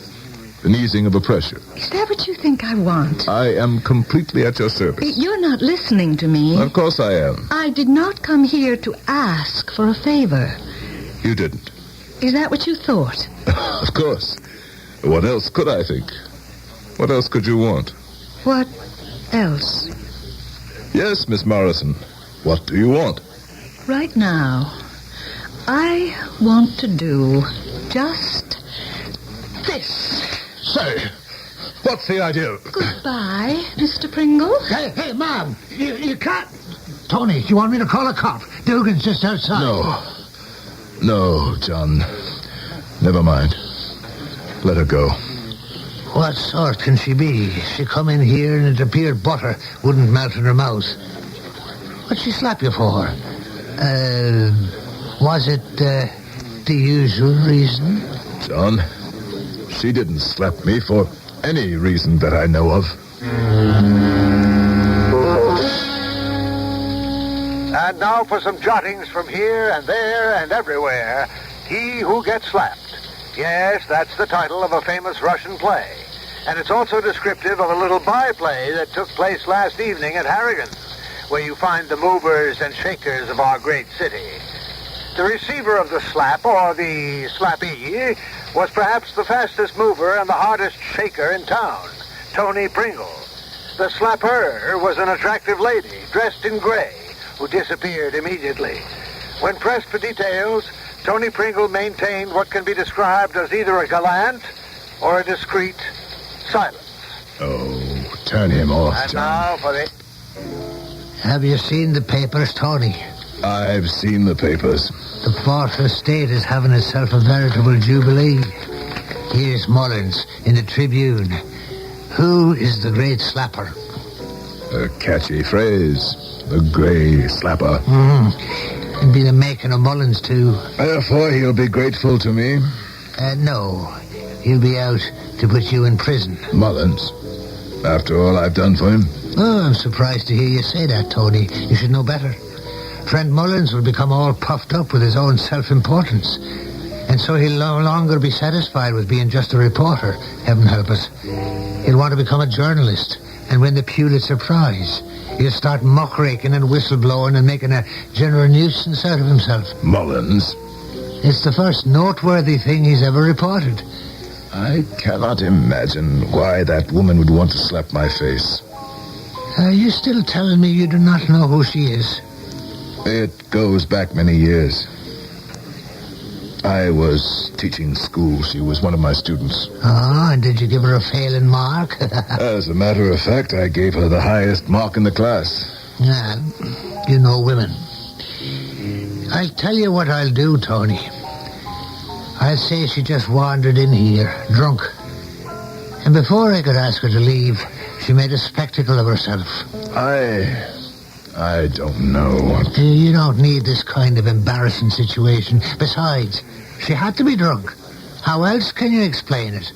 Speaker 5: An easing of a pressure?
Speaker 6: Is that what you think I want?
Speaker 5: I am completely at your service.
Speaker 6: You're not listening to me.
Speaker 5: Of course I am.
Speaker 6: I did not come here to ask for a favor.
Speaker 5: You didn't.
Speaker 6: Is that what you thought?
Speaker 5: Of course. What else could I think? What else could you want?
Speaker 6: What else?
Speaker 5: Yes, Miss Morrison. What do you want?
Speaker 6: Right now, I want to do just this.
Speaker 5: Say, what's the idea?
Speaker 6: Goodbye, Mr. Pringle.
Speaker 27: Hey, Mom, you can't... Tony, you want me to call a cop? Dugan's just outside.
Speaker 5: No, John. Never mind. Let her go.
Speaker 27: What sort can she be? She come in here and it appeared butter wouldn't melt in her mouth. What'd she slap you for? Was it the usual reason?
Speaker 5: John, she didn't slap me for any reason that I know of.
Speaker 9: And now for some jottings from here and there and everywhere. He Who Gets Slapped. Yes, that's the title of a famous Russian play. And it's also descriptive of a little byplay that took place last evening at Harrigan's, where you find the movers and shakers of our great city. The receiver of the slap, or the slappee, was perhaps the fastest mover and the hardest shaker in town, Tony Pringle. The slapper was an attractive lady, dressed in gray, who disappeared immediately. When pressed for details, Tony Pringle maintained what can be described as either a gallant or a discreet silence.
Speaker 5: Oh, turn him off,
Speaker 9: And
Speaker 5: John.
Speaker 9: now for the...
Speaker 27: Have you seen the papers, Tony?
Speaker 5: I've seen the papers.
Speaker 27: The Fourth Estate is having itself a veritable jubilee. Here's Mullins in the Tribune. Who is the great slapper?
Speaker 5: A catchy phrase. The grey slapper.
Speaker 27: It'd be the making of Mullins, too.
Speaker 5: Therefore, he'll be grateful to me.
Speaker 27: No. He'll be out to put you in prison.
Speaker 5: Mullins? After all I've done for him?
Speaker 27: Oh, I'm surprised to hear you say that, Tony. You should know better. Friend Mullins will become all puffed up with his own self-importance. And so he'll no longer be satisfied with being just a reporter, heaven help us. He'll want to become a journalist and win the Pulitzer Prize. He'll start muckraking and whistleblowing and making a general nuisance out of himself.
Speaker 5: Mullins?
Speaker 27: It's the first noteworthy thing he's ever reported.
Speaker 5: I cannot imagine why that woman would want to slap my face.
Speaker 27: Are you still telling me you do not know who she is?
Speaker 5: It goes back many years. I was teaching school. She was one of my students.
Speaker 27: Oh, and did you give her a failing mark?
Speaker 5: As a matter of fact, I gave her the highest mark in the class.
Speaker 27: Yeah, you know women. I'll tell you what I'll do, Tony. I'll say she just wandered in here, drunk. And before I could ask her to leave, she made a spectacle of herself.
Speaker 5: I don't know.
Speaker 27: You don't need this kind of embarrassing situation. Besides, she had to be drunk. How else can you explain it?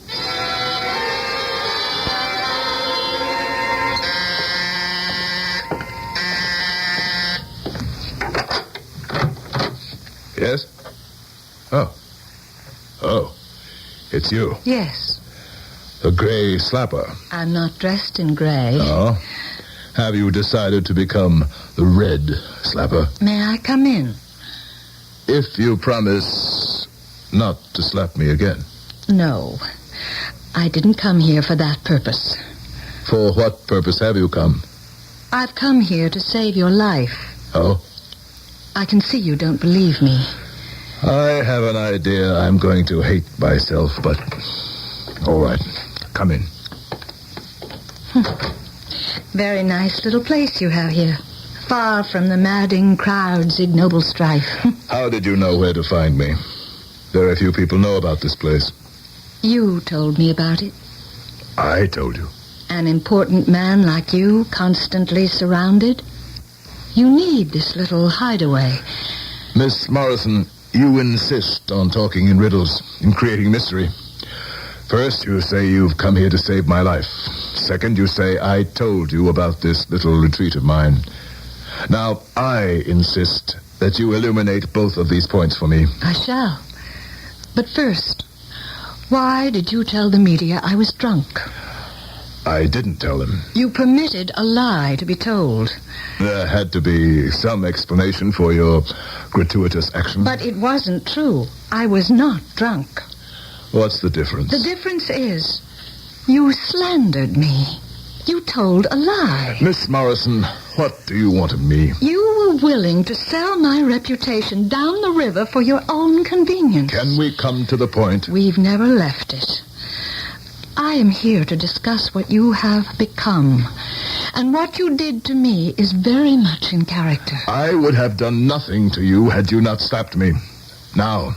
Speaker 5: Yes? Oh, it's you.
Speaker 6: Yes.
Speaker 5: The grey slapper.
Speaker 6: I'm not dressed in grey.
Speaker 5: Oh? Have you decided to become the red slapper?
Speaker 6: May I come in?
Speaker 5: If you promise not to slap me again.
Speaker 6: No. I didn't come here for that purpose.
Speaker 5: For what purpose have you come?
Speaker 6: I've come here to save your life.
Speaker 5: Oh?
Speaker 6: I can see you don't believe me.
Speaker 5: I have an idea I'm going to hate myself, but... All right. Come in.
Speaker 6: Very nice little place you have here. Far from the madding crowd's ignoble strife.
Speaker 5: How did you know where to find me? Very few people know about this place.
Speaker 6: You told me about it.
Speaker 5: I told you.
Speaker 6: An important man like you, constantly surrounded. You need this little hideaway.
Speaker 5: Miss Morrison, you insist on talking in riddles, in creating mystery. First, you say you've come here to save my life. Second, you say I told you about this little retreat of mine. Now, I insist that you illuminate both of these points for me.
Speaker 6: I shall. But first, why did you tell the media I was drunk?
Speaker 5: I didn't tell them.
Speaker 6: You permitted a lie to be told.
Speaker 5: There had to be some explanation for your gratuitous action.
Speaker 6: But it wasn't true. I was not drunk.
Speaker 5: What's the difference?
Speaker 6: The difference is you slandered me. You told a lie.
Speaker 5: Miss Morrison, what do you want of me?
Speaker 6: You were willing to sell my reputation down the river for your own convenience.
Speaker 5: Can we come to the point?
Speaker 6: We've never left it. I am here to discuss what you have become. And what you did to me is very much in character.
Speaker 5: I would have done nothing to you had you not slapped me. Now,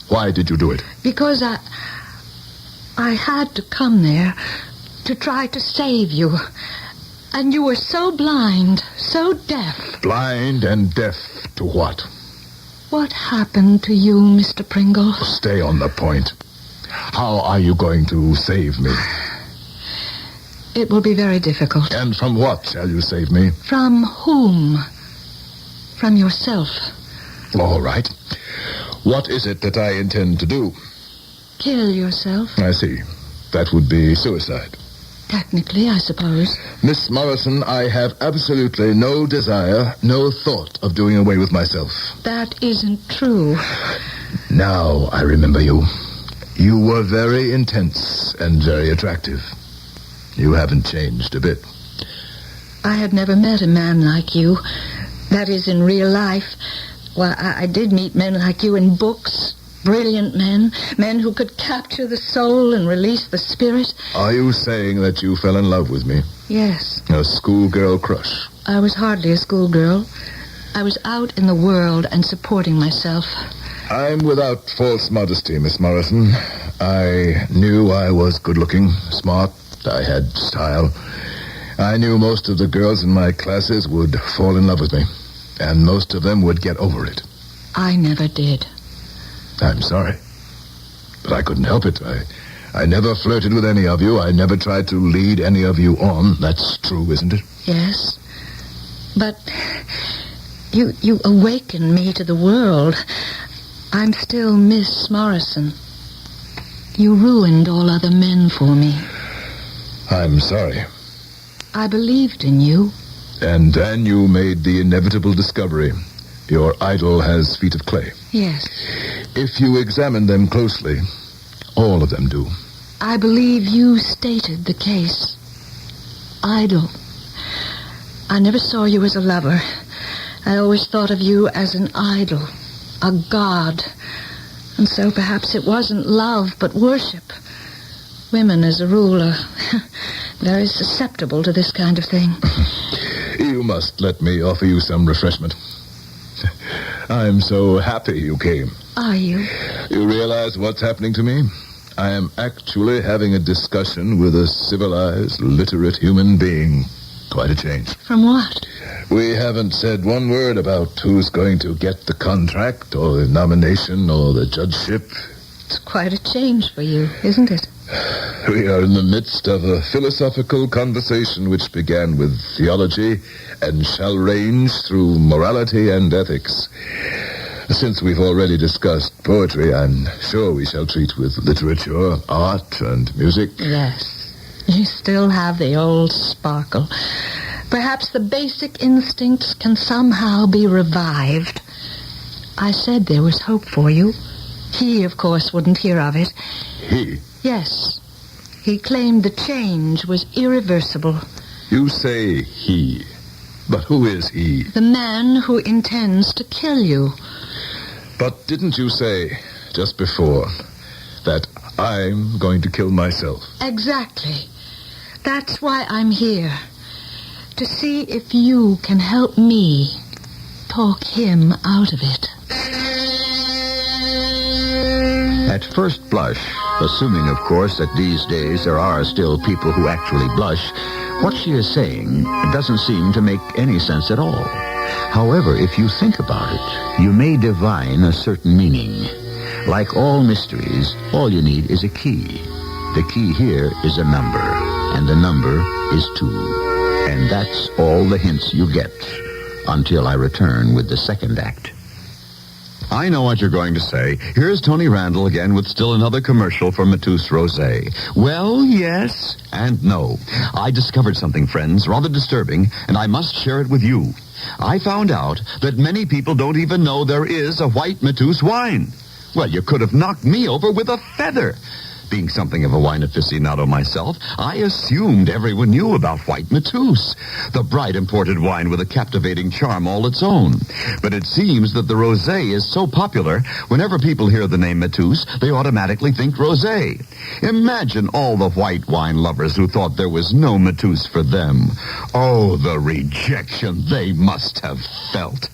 Speaker 5: why did you do it?
Speaker 6: Because I had to come there to try to save you. And you were so blind, so deaf.
Speaker 5: Blind and deaf to what?
Speaker 6: What happened to you, Mr. Pringle?
Speaker 5: Stay on the point. How are you going to save me?
Speaker 6: It will be very difficult.
Speaker 5: And from what shall you save me?
Speaker 6: From whom? From yourself.
Speaker 5: All right. What is it that I intend to do?
Speaker 6: Kill yourself.
Speaker 5: I see. That would be suicide.
Speaker 6: Technically, I suppose.
Speaker 5: Miss Morrison, I have absolutely no desire, no thought of doing away with myself.
Speaker 6: That isn't true.
Speaker 5: Now I remember you. You were very intense and very attractive. You haven't changed a bit.
Speaker 6: I had never met a man like you. That is, in real life. Well, I did meet men like you in books. Brilliant men. Men who could capture the soul and release the spirit.
Speaker 5: Are you saying that you fell in love with me?
Speaker 6: Yes.
Speaker 5: A schoolgirl crush?
Speaker 6: I was hardly a schoolgirl. I was out in the world and supporting myself.
Speaker 5: I'm without false modesty, Miss Morrison. I knew I was good-looking, smart. I had style. I knew most of the girls in my classes would fall in love with me, and most of them would get over it.
Speaker 6: I never did.
Speaker 5: I'm sorry, but I couldn't help it. I never flirted with any of you. I never tried to lead any of you on. That's true, isn't it?
Speaker 6: Yes, but you awakened me to the world. I'm still Miss Morrison. You ruined all other men for me.
Speaker 5: I'm sorry.
Speaker 6: I believed in you.
Speaker 5: And then you made the inevitable discovery. Your idol has feet of clay.
Speaker 6: Yes.
Speaker 5: If you examine them closely, all of them do.
Speaker 6: I believe you stated the case. Idol. I never saw you as a lover. I always thought of you as an idol, a god. And so perhaps it wasn't love, but worship. Women, as a rule, are very susceptible to this kind of thing.
Speaker 5: You must let me offer you some refreshment. I'm so happy you came.
Speaker 6: Are you?
Speaker 5: You realize what's happening to me? I am actually having a discussion with a civilized, literate human being. Quite a change.
Speaker 6: From what?
Speaker 5: We haven't said one word about who's going to get the contract or the nomination or the judgeship.
Speaker 6: It's quite a change for you, isn't it?
Speaker 5: We are in the midst of a philosophical conversation which began with theology and shall range through morality and ethics. Since we've already discussed poetry, I'm sure we shall treat with literature, art, and music.
Speaker 6: Yes. You still have the old sparkle. Perhaps the basic instincts can somehow be revived. I said there was hope for you. He, of course, wouldn't hear of it.
Speaker 5: He?
Speaker 6: Yes. He claimed the change was irreversible.
Speaker 5: You say he. But who is he?
Speaker 6: The man who intends to kill you.
Speaker 5: But didn't you say, just before, that I'm going to kill myself?
Speaker 6: Exactly. That's why I'm here. To see if you can help me talk him out of it.
Speaker 4: At first blush, assuming, of course, that these days there are still people who actually blush, what she is saying doesn't seem to make any sense at all. However, if you think about it, you may divine a certain meaning. Like all mysteries, all you need is a key. The key here is a number, and the number is 2. And that's all the hints you get until I return with the second act.
Speaker 16: I know what you're going to say. Here's Tony Randall again with still another commercial for Matus Rosé. Well, yes and no. I discovered something, friends, rather disturbing, and I must share it with you. I found out that many people don't even know there is a white Matus wine. Well, you could have knocked me over with a feather. Being something of a wine aficionado myself, I assumed everyone knew about white Matus, the bright imported wine with a captivating charm all its own. But it seems that the rosé is so popular, whenever people hear the name Matus, they automatically think rosé. Imagine all the white wine lovers who thought there was no Matus for them. Oh, the rejection they must have felt.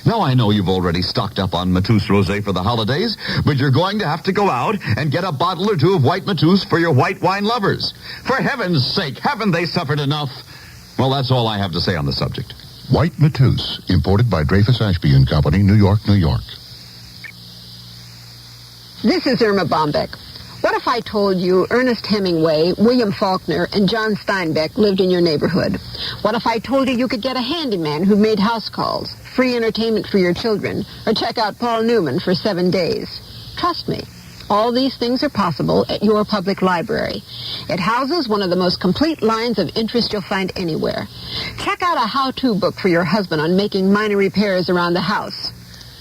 Speaker 16: Now, I know you've already stocked up on Matus Rosé for the holidays, but you're going to have to go out and get a bottle or two of white Matus for your white wine lovers. For heaven's sake, haven't they suffered enough? Well, that's all I have to say on the subject.
Speaker 11: White Matus, imported by Dreyfus Ashby and Company, New York, New York.
Speaker 13: This is Irma Bombeck. What if I told you Ernest Hemingway, William Faulkner, and John Steinbeck lived in your neighborhood? What if I told you you could get a handyman who made house calls, free entertainment for your children, or check out Paul Newman for 7 days? Trust me, all these things are possible at your public library. It houses one of the most complete lines of interest you'll find anywhere. Check out a how-to book for your husband on making minor repairs around the house.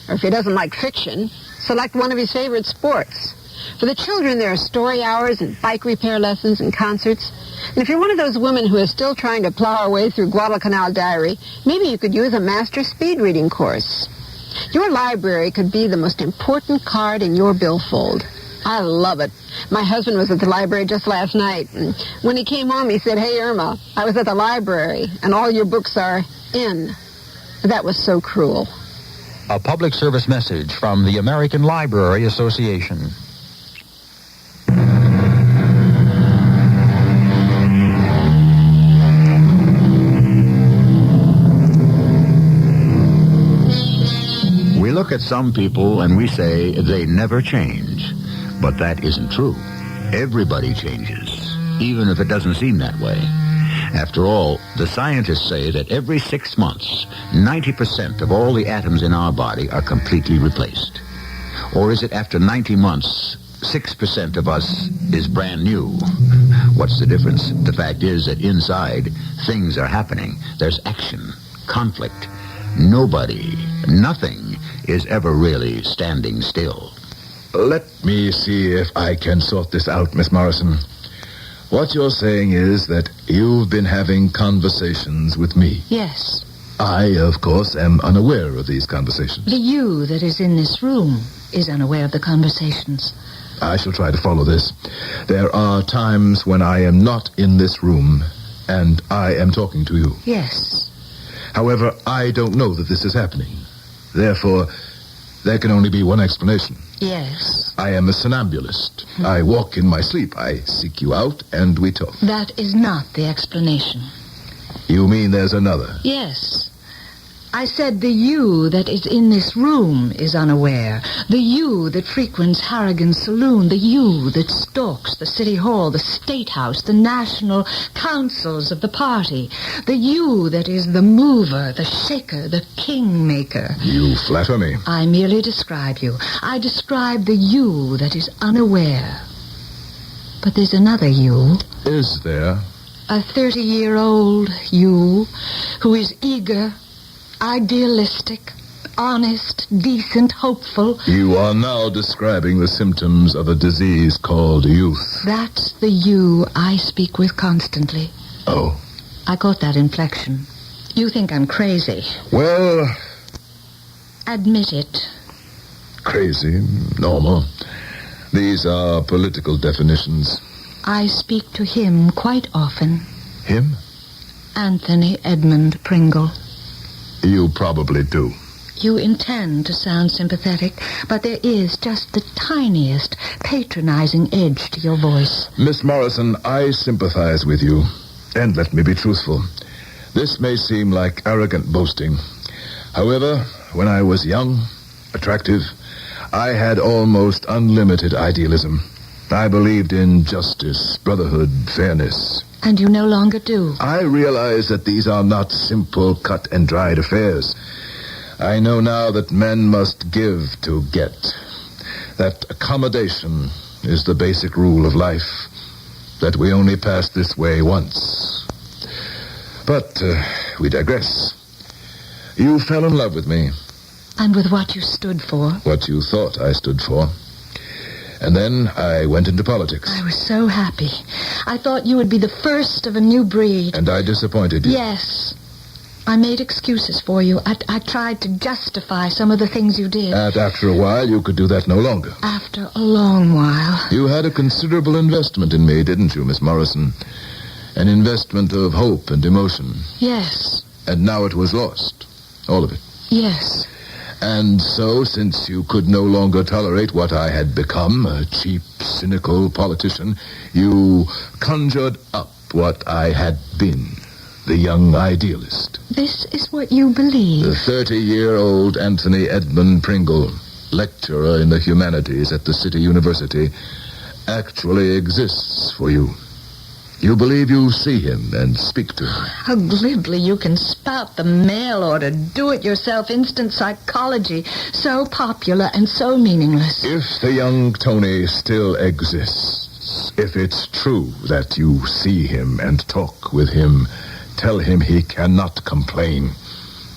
Speaker 13: Or if he doesn't like fiction, select one of his favorite sports. For the children, there are story hours and bike repair lessons and concerts. And if you're one of those women who is still trying to plow her way through Guadalcanal Diary, maybe you could use a master speed reading course. Your library could be the most important card in your billfold. I love it. My husband was at the library just last night, and when he came home, he said, "Hey, Irma, I was at the library, and all your books are in." That was so cruel.
Speaker 8: A public service message from the American Library Association.
Speaker 4: We look at some people and we say they never change. But that isn't true. Everybody changes, even if it doesn't seem that way. After all, the scientists say that every 6 months, 90% of all the atoms in our body are completely replaced. Or is it after 90 months, 6% of us is brand new? What's the difference? The fact is that inside, things are happening. There's action, conflict. Nobody, nothing is ever really standing still.
Speaker 5: Let me see if I can sort this out, Miss Morrison. What you're saying is that you've been having conversations with me.
Speaker 6: Yes.
Speaker 5: I, of course, am unaware of these conversations.
Speaker 6: The you that is in this room is unaware of the conversations.
Speaker 5: I shall try to follow this. There are times when I am not in this room, and I am talking to you.
Speaker 6: Yes.
Speaker 5: However, I don't know that this is happening. Therefore, there can only be one explanation.
Speaker 6: Yes.
Speaker 5: I am a somnambulist. I walk in my sleep. I seek you out, and we talk.
Speaker 6: That is not the explanation.
Speaker 5: You mean there's another?
Speaker 6: Yes. I said the you that is in this room is unaware. The you that frequents Harrigan's saloon. The you that stalks the city hall, the state house, the national councils of the party. The you that is the mover, the shaker, the kingmaker.
Speaker 5: You flatter me.
Speaker 6: I merely describe you. I describe the you that is unaware. But there's another you.
Speaker 5: Is there?
Speaker 6: A 30-year-old you who is eager, idealistic, honest, decent, hopeful.
Speaker 5: You are now describing the symptoms of a disease called youth.
Speaker 6: That's the you I speak with constantly.
Speaker 5: Oh.
Speaker 6: I caught that inflection. You think I'm crazy.
Speaker 5: Well...
Speaker 6: Admit it.
Speaker 5: Crazy, normal. These are political definitions.
Speaker 6: I speak to him quite often.
Speaker 5: Him?
Speaker 6: Anthony Edmund Pringle.
Speaker 5: You probably do.
Speaker 6: You intend to sound sympathetic, but there is just the tiniest patronizing edge to your voice.
Speaker 5: Miss Morrison, I sympathize with you. And let me be truthful. This may seem like arrogant boasting. However, when I was young, attractive, I had almost unlimited idealism. I believed in justice, brotherhood, fairness.
Speaker 6: And you no longer do.
Speaker 5: I realize that these are not simple, cut-and-dried affairs. I know now that men must give to get. That accommodation is the basic rule of life. That we only pass this way once. But we digress. You fell in love with me.
Speaker 6: And with what you stood for.
Speaker 5: What you thought I stood for. And then I went into politics.
Speaker 6: I was so happy. I thought you would be the first of a new breed.
Speaker 5: And I disappointed you.
Speaker 6: Yes. I made excuses for you. I tried to justify some of the things you did.
Speaker 5: And after a while, you could do that no longer.
Speaker 6: After a long while.
Speaker 5: You had a considerable investment in me, didn't you, Miss Morrison? An investment of hope and emotion.
Speaker 6: Yes.
Speaker 5: And now it was lost. All of it.
Speaker 6: Yes.
Speaker 5: And so, since you could no longer tolerate what I had become, a cheap, cynical politician, you conjured up what I had been, the young idealist.
Speaker 6: This is what you believe.
Speaker 5: The 30-year-old Anthony Edmund Pringle, lecturer in the humanities at the City University, actually exists for you. You believe you see him and speak to him.
Speaker 6: How glibly you can spout the mail order, do-it-yourself instant psychology, so popular and so meaningless.
Speaker 5: If the young Tony still exists, if it's true that you see him and talk with him, tell him he cannot complain.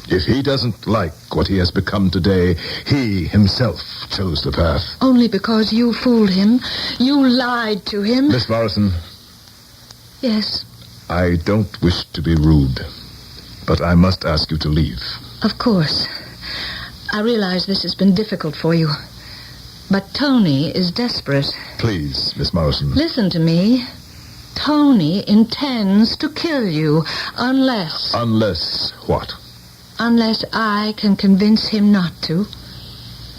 Speaker 5: If he doesn't like what he has become today, he himself chose the path.
Speaker 6: Only because you fooled him. You lied to him.
Speaker 5: Miss Morrison.
Speaker 6: Yes?
Speaker 5: I don't wish to be rude, but I must ask you to leave.
Speaker 6: Of course. I realize this has been difficult for you. But Tony is desperate.
Speaker 5: Please, Miss Morrison.
Speaker 6: Listen to me. Tony intends to kill you, unless...
Speaker 5: Unless what?
Speaker 6: unless I can convince him not to.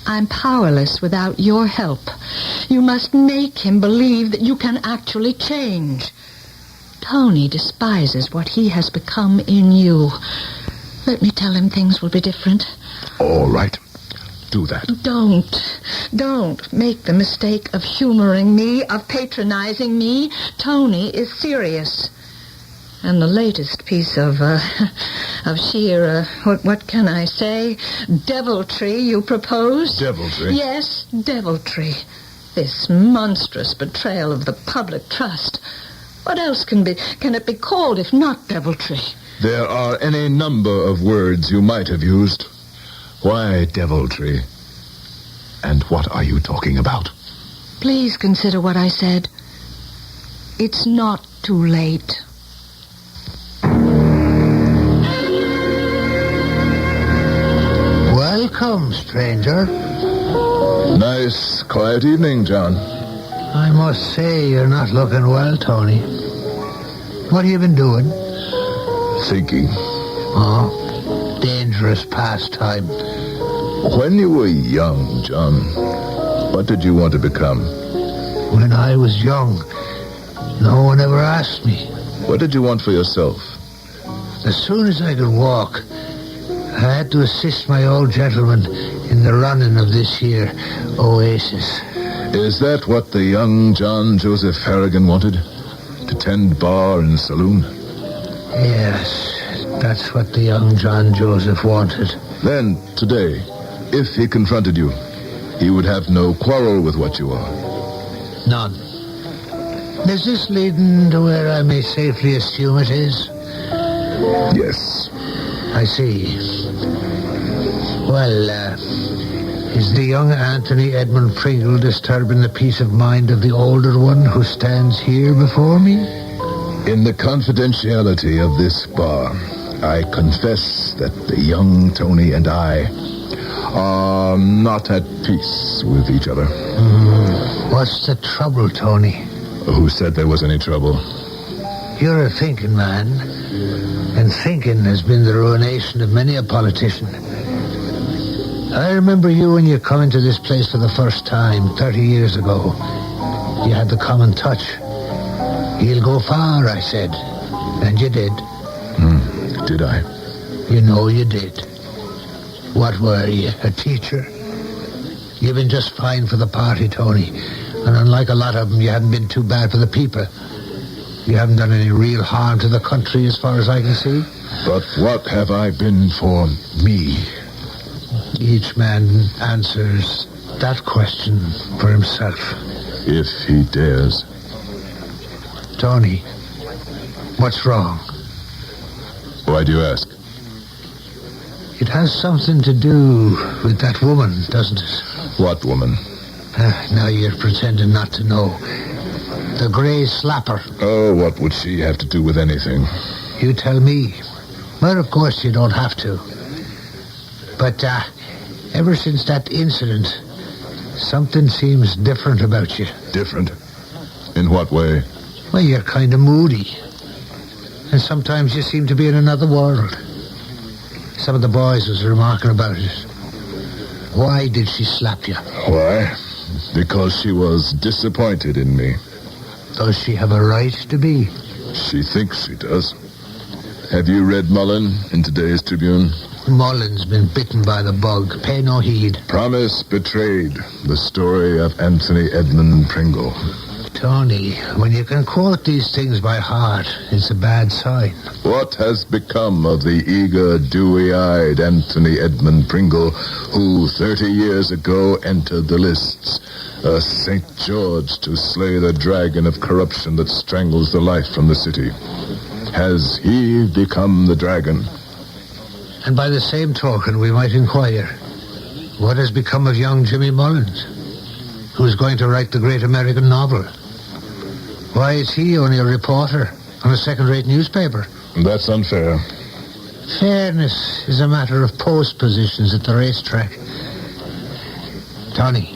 Speaker 6: I'm powerless without your help. You must make him believe that you can actually change. Tony despises what he has become in you. Let me tell him things will be different.
Speaker 5: All right. Do that.
Speaker 6: Don't make the mistake of humoring me, of patronizing me. Tony is serious. And the latest piece of sheer, what can I say, deviltry you proposed?
Speaker 5: Deviltry?
Speaker 6: Yes, deviltry. This monstrous betrayal of the public trust. What else can it be called if not deviltry?
Speaker 5: There are any number of words you might have used. Why deviltry? And what are you talking about?
Speaker 6: Please consider what I said. It's not too late.
Speaker 27: Welcome, stranger.
Speaker 5: Nice, quiet evening, John.
Speaker 27: I must say you're not looking well, Tony. What have you been doing?
Speaker 5: Thinking.
Speaker 27: Oh, dangerous pastime.
Speaker 5: When you were young, John, what did you want to become?
Speaker 27: When I was young, no one ever asked me.
Speaker 5: What did you want for yourself?
Speaker 27: As soon as I could walk, I had to assist my old gentleman in the running of this here oasis.
Speaker 5: Is that what the young John Joseph Harrigan wanted? To tend bar and saloon?
Speaker 27: Yes, that's what the young John Joseph wanted.
Speaker 5: Then, today, if he confronted you, he would have no quarrel with what you are.
Speaker 27: None. Is this leading to where I may safely assume it is?
Speaker 5: Yes.
Speaker 27: I see. Well, is the young Anthony Edmund Pringle disturbing the peace of mind of the older one who stands here before me?
Speaker 5: In the confidentiality of this bar, I confess that the young Tony and I are not at peace with each other.
Speaker 27: What's the trouble, Tony?
Speaker 5: Who said there was any trouble?
Speaker 27: You're a thinking man, and thinking has been the ruination of many a politician. I remember you when you come into this place for the first time 30 years ago. You had the common touch. He'll go far, I said. And you did.
Speaker 5: Did I?
Speaker 27: You know you did. What were you, a teacher? You've been just fine for the party, Tony. And unlike a lot of them, you haven't been too bad for the people. You haven't done any real harm to the country as far as I can see.
Speaker 5: But what have I been for me?
Speaker 27: Each man answers that question for himself.
Speaker 5: If he dares.
Speaker 27: Tony, what's wrong?
Speaker 5: Why do you ask?
Speaker 27: It has something to do with that woman, doesn't it?
Speaker 5: What woman?
Speaker 27: Now you're pretending not to know. The grey slapper.
Speaker 5: Oh, what would she have to do with anything?
Speaker 27: You tell me. Well, of course you don't have to. But, ever since that incident, something seems different about you.
Speaker 5: Different? In what way?
Speaker 27: Well, you're kind of moody. And sometimes you seem to be in another world. Some of the boys was remarking about it. Why did she slap you?
Speaker 5: Why? Because she was disappointed in me.
Speaker 27: Does she have a right to be?
Speaker 5: She thinks she does. Have you read Mullen in today's Tribune?
Speaker 27: Mullen's been bitten by the bug. Pay no heed.
Speaker 5: Promise Betrayed. The story of Anthony Edmund Pringle.
Speaker 27: Tony, when you can quote these things by heart, it's a bad sign.
Speaker 5: What has become of the eager, dewy-eyed Anthony Edmund Pringle, who 30 years ago entered the lists, a St. George to slay the dragon of corruption that strangles the life from the city? Has he become the dragon?
Speaker 27: And by the same token, we might inquire, what has become of young Jimmy Mullins, who's going to write the great American novel? Why is he only a reporter on a second-rate newspaper?
Speaker 5: That's unfair.
Speaker 27: Fairness is a matter of post positions at the racetrack. Tony,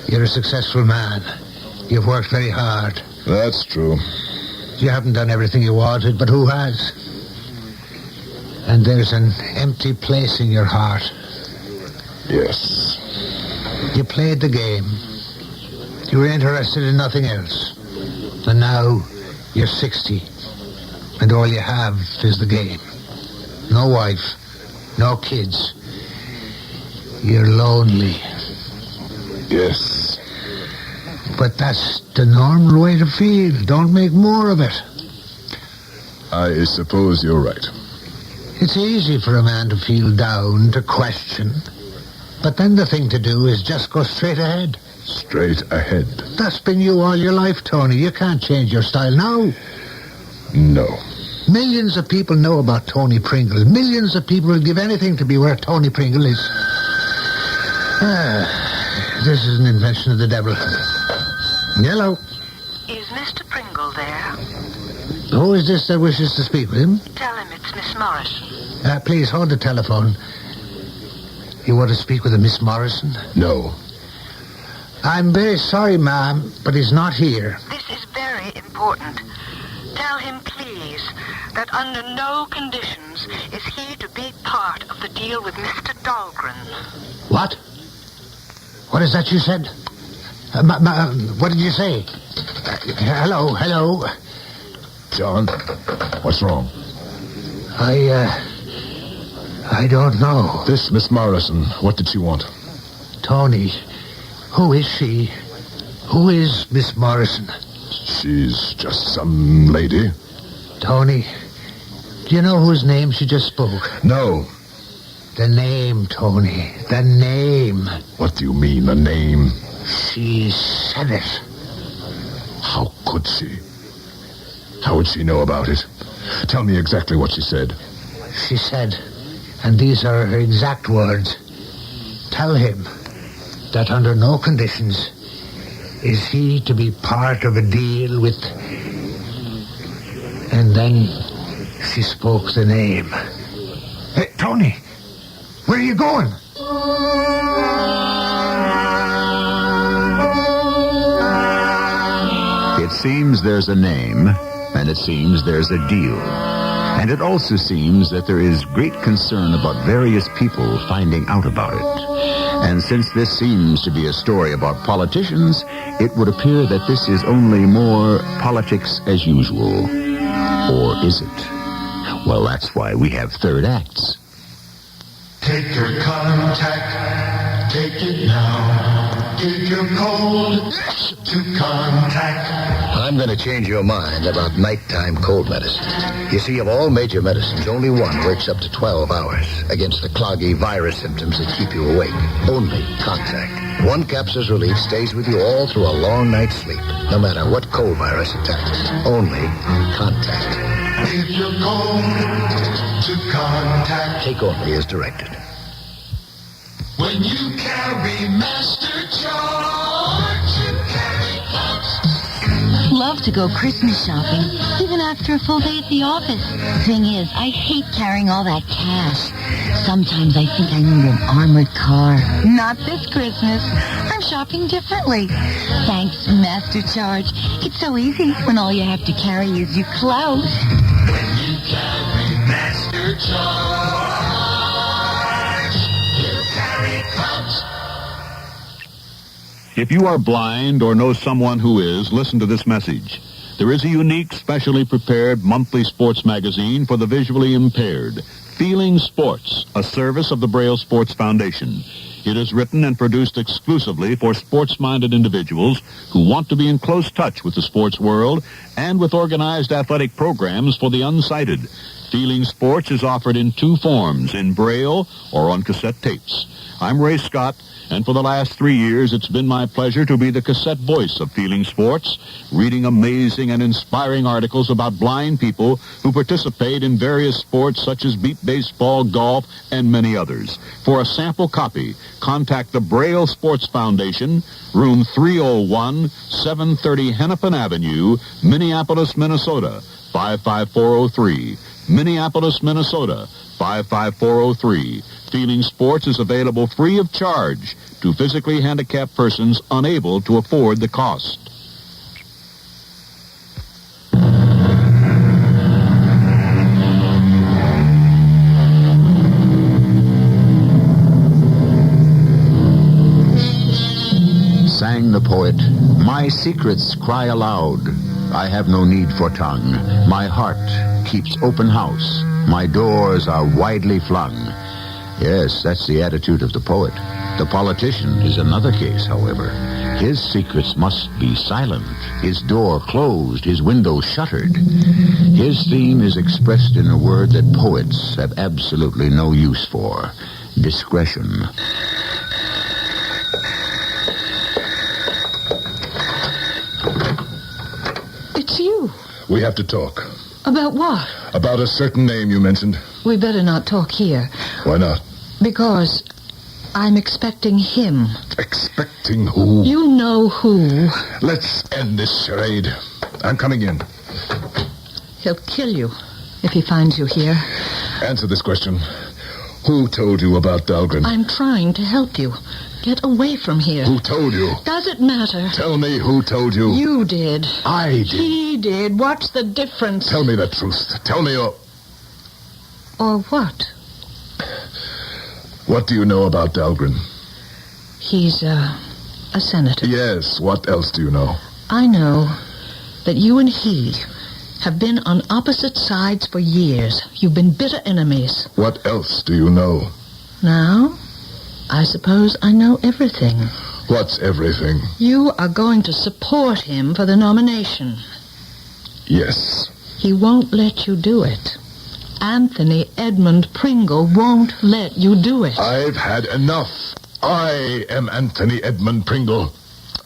Speaker 27: you're a successful man. You've worked very hard.
Speaker 5: That's true.
Speaker 27: You haven't done everything you wanted, but who has? And there's an empty place in your heart.
Speaker 11: Yes.
Speaker 27: You played the game. You were interested in nothing else. And now you're 60. And all you have is the game. No wife. No kids. You're lonely.
Speaker 11: Yes.
Speaker 27: But that's the normal way to feel. Don't make more of it.
Speaker 11: I suppose you're right.
Speaker 27: It's easy for a man to feel down, to question. But then the thing to do is just go straight ahead.
Speaker 11: Straight ahead.
Speaker 27: That's been you all your life, Tony. You can't change your style now.
Speaker 11: No.
Speaker 27: Millions of people know about Tony Pringle. Millions of people will give anything to be where Tony Pringle is. This is an invention of the devil. Hello.
Speaker 12: Is Mr. Pringle there?
Speaker 27: Who is this that wishes to speak with him?
Speaker 12: Tell him it's Miss Morrison.
Speaker 27: Please, hold the telephone. You want to speak with a Miss Morrison?
Speaker 11: No.
Speaker 27: I'm very sorry, ma'am, but he's not here.
Speaker 12: This is very important. Tell him, please, that under no conditions is he to be part of the deal with Mr. Dahlgren.
Speaker 27: What? What is that you said? What did you say? Hello.
Speaker 11: John, what's wrong?
Speaker 27: I don't know.
Speaker 11: This Miss Morrison, what did she want?
Speaker 27: Tony, who is she? Who is Miss Morrison?
Speaker 11: She's just some lady.
Speaker 27: Tony, do you know whose name she just spoke?
Speaker 11: No.
Speaker 27: The name, Tony. The name.
Speaker 11: What do you mean, the name?
Speaker 27: She said it.
Speaker 11: How could she? How would she know about it? Tell me exactly what she said.
Speaker 27: She said, and these are her exact words, tell him that under no conditions is he to be part of a deal with... And then she spoke the name. Hey, Tony, where are you going?
Speaker 4: It seems there's a name, and it seems there's a deal. And it also seems that there is great concern about various people finding out about it. And since this seems to be a story about politicians, it would appear that this is only more politics as usual. Or is it? Well, that's why we have third acts.
Speaker 14: Take your contact, take it now. Give your cold to contact.
Speaker 17: I'm going to change your mind about nighttime cold medicine. You see, of all major medicines, only one works up to 12 hours against the cloggy virus symptoms that keep you awake. Only contact. One capsule's relief stays with you all through a long night's sleep, no matter what cold virus attacks. Only contact.
Speaker 14: Give your cold to contact.
Speaker 17: Take only as directed.
Speaker 14: When you carry Master George, you carry Pops.
Speaker 18: Love to go Christmas shopping, even after a full day at the office. Thing is, I hate carrying all that cash. Sometimes I think I need an armored car. Not this Christmas. I'm shopping differently. Thanks, Master Charge. It's so easy when all you have to carry is your clothes.
Speaker 14: When you carry Master George, you carry clout.
Speaker 20: If you are blind or know someone who is, listen to this message. There is a unique, specially prepared monthly sports magazine for the visually impaired. Feeling Sports, a service of the Braille Sports Foundation. It is written and produced exclusively for sports-minded individuals who want to be in close touch with the sports world and with organized athletic programs for the unsighted. Feeling Sports is offered in two forms, in Braille or on cassette tapes. I'm Ray Scott, and for the last 3 years, it's been my pleasure to be the cassette voice of Feeling Sports, reading amazing and inspiring articles about blind people who participate in various sports such as beat baseball, golf, and many others. For a sample copy, contact the Braille Sports Foundation, room 301, 730 Hennepin Avenue, Minneapolis, Minnesota, 55403. Minneapolis, Minnesota, 55403. Feeling Sports is available free of charge to physically handicapped persons unable to afford the cost.
Speaker 4: the poet, my secrets cry aloud. I have no need for tongue. My heart keeps open house. My doors are widely flung. Yes, that's the attitude of the poet. The politician is another case, however. His secrets must be silent, his door closed, his window shuttered. His theme is expressed in a word that poets have absolutely no use for: discretion.
Speaker 6: It's you.
Speaker 5: We have to talk.
Speaker 6: About what?
Speaker 5: About a certain name you mentioned.
Speaker 6: We better not talk here.
Speaker 5: Why not?
Speaker 6: Because I'm expecting him.
Speaker 5: Expecting who?
Speaker 6: You know who.
Speaker 5: Let's end this charade. I'm coming in.
Speaker 6: He'll kill you if he finds you here.
Speaker 5: Answer this question. Who told you about Dahlgren?
Speaker 6: I'm trying to help you. Get away from here.
Speaker 5: Who told you?
Speaker 6: Does it matter?
Speaker 5: Tell me who told you.
Speaker 6: You did.
Speaker 5: I did.
Speaker 6: He did. What's the difference?
Speaker 5: Tell me the truth. Tell me your...
Speaker 6: Or what?
Speaker 5: What do you know about Dahlgren?
Speaker 6: He's a senator.
Speaker 5: Yes. What else do you know?
Speaker 6: I know that you and he have been on opposite sides for years. You've been bitter enemies.
Speaker 5: What else do you know?
Speaker 6: Now, I suppose I know everything.
Speaker 5: What's everything?
Speaker 6: You are going to support him for the nomination.
Speaker 5: Yes.
Speaker 6: He won't let you do it. Anthony Edmund Pringle won't let you do it.
Speaker 5: I've had enough. I am Anthony Edmund Pringle.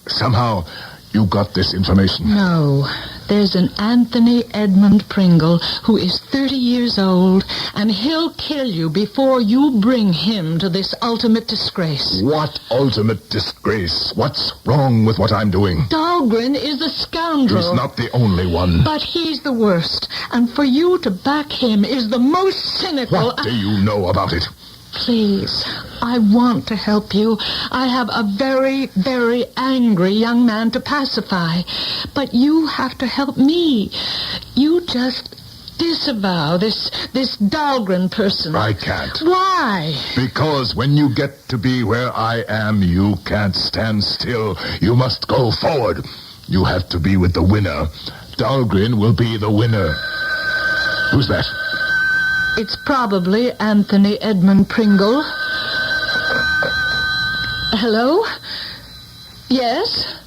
Speaker 5: Somehow, you got this information.
Speaker 6: No. There's an Anthony Edmund Pringle who is 30 years old, and he'll kill you before you bring him to this ultimate disgrace.
Speaker 5: What ultimate disgrace? What's wrong with what I'm doing?
Speaker 6: Dahlgren is a scoundrel.
Speaker 5: He's not the only one.
Speaker 6: But he's the worst, and for you to back him is the most cynical...
Speaker 5: What do you know about it?
Speaker 6: Please, I want to help you. I have a very, very angry young man to pacify. But you have to help me. You just disavow this Dahlgren person.
Speaker 5: I can't.
Speaker 6: Why?
Speaker 5: Because when you get to be where I am, you can't stand still. You must go forward. You have to be with the winner. Dahlgren will be the winner. Who's that?
Speaker 6: It's probably Anthony Edmund Pringle. Hello? Yes?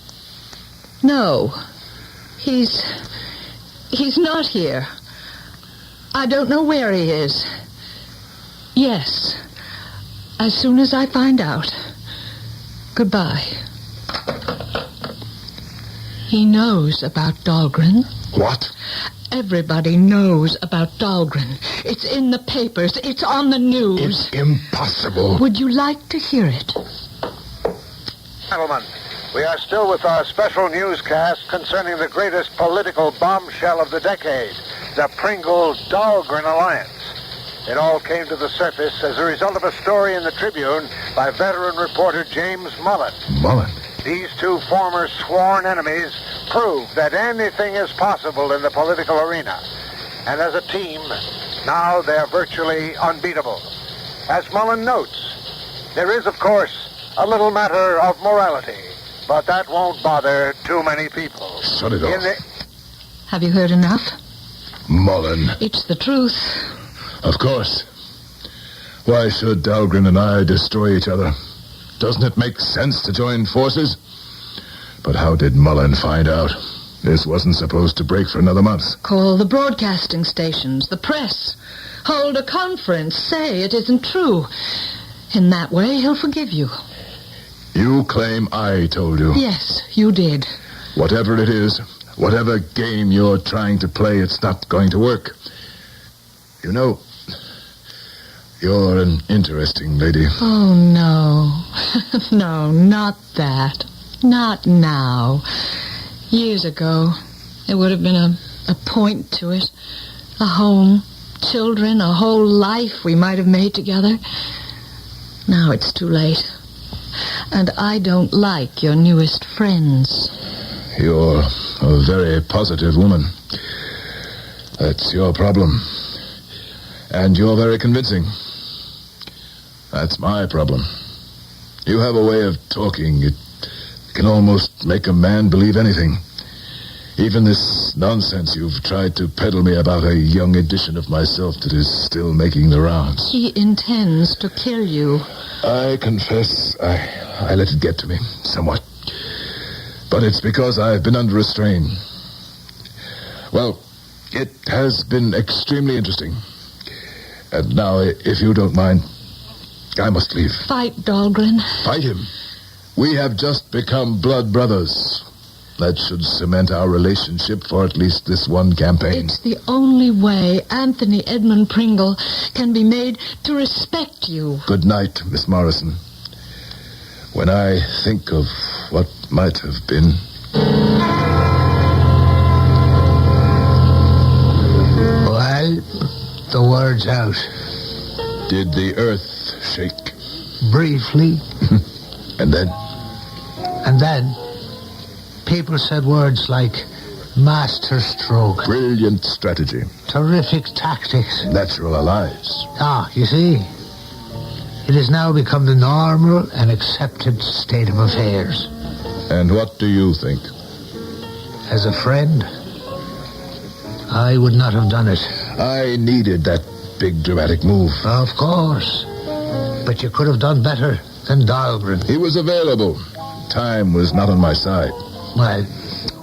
Speaker 6: No. He's not here. I don't know where he is. Yes. As soon as I find out. Goodbye. He knows about Dahlgren.
Speaker 5: What?
Speaker 6: Everybody knows about Dahlgren. It's in the papers. It's on the news.
Speaker 5: It's impossible.
Speaker 6: Would you like to hear it?
Speaker 9: Gentlemen, we are still with our special newscast concerning the greatest political bombshell of the decade, the Pringle-Dahlgren alliance. It all came to the surface as a result of a story in the Tribune by veteran reporter James Mullen.
Speaker 5: Mullen?
Speaker 9: These two former sworn enemies prove that anything is possible in the political arena. And as a team, now they're virtually unbeatable. As Mullen notes, there is, of course, a little matter of morality, but that won't bother too many people.
Speaker 5: Shut it off.
Speaker 6: Have you heard enough?
Speaker 5: Mullen.
Speaker 6: It's the truth.
Speaker 5: Of course. Why should Dahlgren and I destroy each other? Doesn't it make sense to join forces? But how did Mullen find out? This wasn't supposed to break for another month.
Speaker 6: Call the broadcasting stations, the press. Hold a conference. Say it isn't true. In that way, he'll forgive you.
Speaker 5: You claim I told you.
Speaker 6: Yes, you did.
Speaker 5: Whatever it is, whatever game you're trying to play, it's not going to work. You know, you're an interesting lady.
Speaker 6: Oh, no. No, not that. Not now. Years ago, there would have been a point to it. A home, children, a whole life we might have made together. Now it's too late. And I don't like your newest friends.
Speaker 5: You're a very positive woman. That's your problem. And you're very convincing. That's my problem. You have a way of talking. It can almost make a man believe anything. Even this nonsense you've tried to peddle me about a young edition of myself that is still making the rounds.
Speaker 6: He intends to kill you.
Speaker 5: I confess I let it get to me somewhat. But it's because I've been under a strain. Well, it has been extremely interesting. And now, if you don't mind, I must leave.
Speaker 6: Fight, Dahlgren.
Speaker 5: Fight him. We have just become blood brothers. That should cement our relationship for at least this one campaign.
Speaker 6: It's the only way Anthony Edmund Pringle can be made to respect you.
Speaker 5: Good night, Miss Morrison. When I think of what might have been...
Speaker 27: Well, the word's out.
Speaker 5: Did the earth shake?
Speaker 27: Briefly.
Speaker 5: And then?
Speaker 27: And then... people said words like master stroke.
Speaker 5: Brilliant strategy.
Speaker 27: Terrific tactics.
Speaker 5: Natural allies.
Speaker 27: Ah, you see. It has now become the normal and accepted state of affairs.
Speaker 5: And what do you think?
Speaker 27: As a friend, I would not have done it.
Speaker 5: I needed that big dramatic move.
Speaker 27: Of course. But you could have done better than Dahlgren.
Speaker 5: He was available. Time was not on my side.
Speaker 27: Well,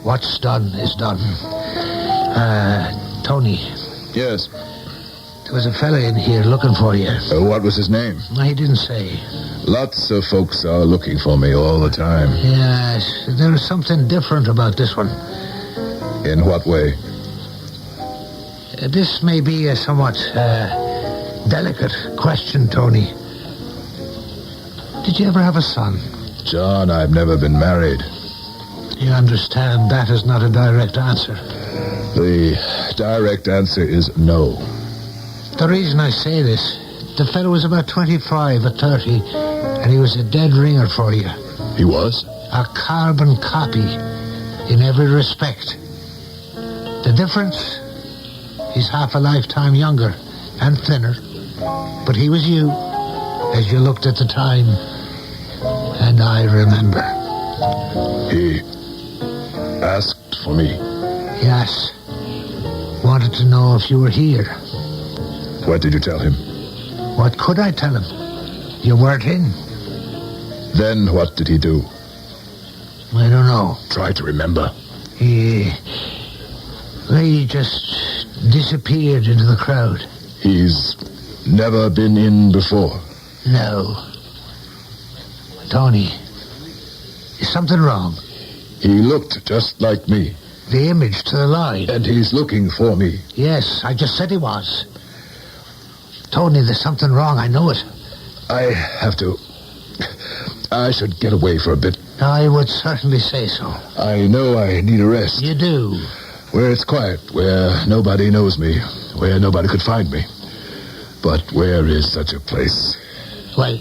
Speaker 27: what's done is done. Tony.
Speaker 5: Yes?
Speaker 27: There was a fella in here looking for you.
Speaker 5: What was his name?
Speaker 27: He didn't say.
Speaker 5: Lots of folks are looking for me all the time.
Speaker 27: Yes, there's something different about this one.
Speaker 5: In what way?
Speaker 27: This may be a somewhat delicate question, Tony. Did you ever have a son?
Speaker 5: John, I've never been married.
Speaker 27: You understand that is not a direct answer.
Speaker 5: The direct answer is no.
Speaker 27: The reason I say this, the fellow was about 25 or 30, and he was a dead ringer for you.
Speaker 5: He was?
Speaker 27: A carbon copy in every respect. The difference? He's half a lifetime younger and thinner, but he was you, as you looked at the time, and I remember.
Speaker 5: He asked for me?
Speaker 27: Yes. Wanted to know if you were here.
Speaker 5: What did you tell him?
Speaker 27: What could I tell him? You weren't in.
Speaker 5: Then what did he do?
Speaker 27: I don't know.
Speaker 5: Try to remember.
Speaker 27: He just disappeared into the crowd.
Speaker 5: He's never been in before?
Speaker 27: No. Tony, is something wrong?
Speaker 5: He looked just like me.
Speaker 27: The image to the line.
Speaker 5: And he's looking for me.
Speaker 27: Yes, I just said he was. Tony, there's something wrong. I know it.
Speaker 5: I have to... I should get away for a bit.
Speaker 27: I would certainly say so.
Speaker 5: I know I need a rest.
Speaker 27: You do?
Speaker 5: Where it's quiet, where nobody knows me, where nobody could find me. But where is such a place?
Speaker 27: Well,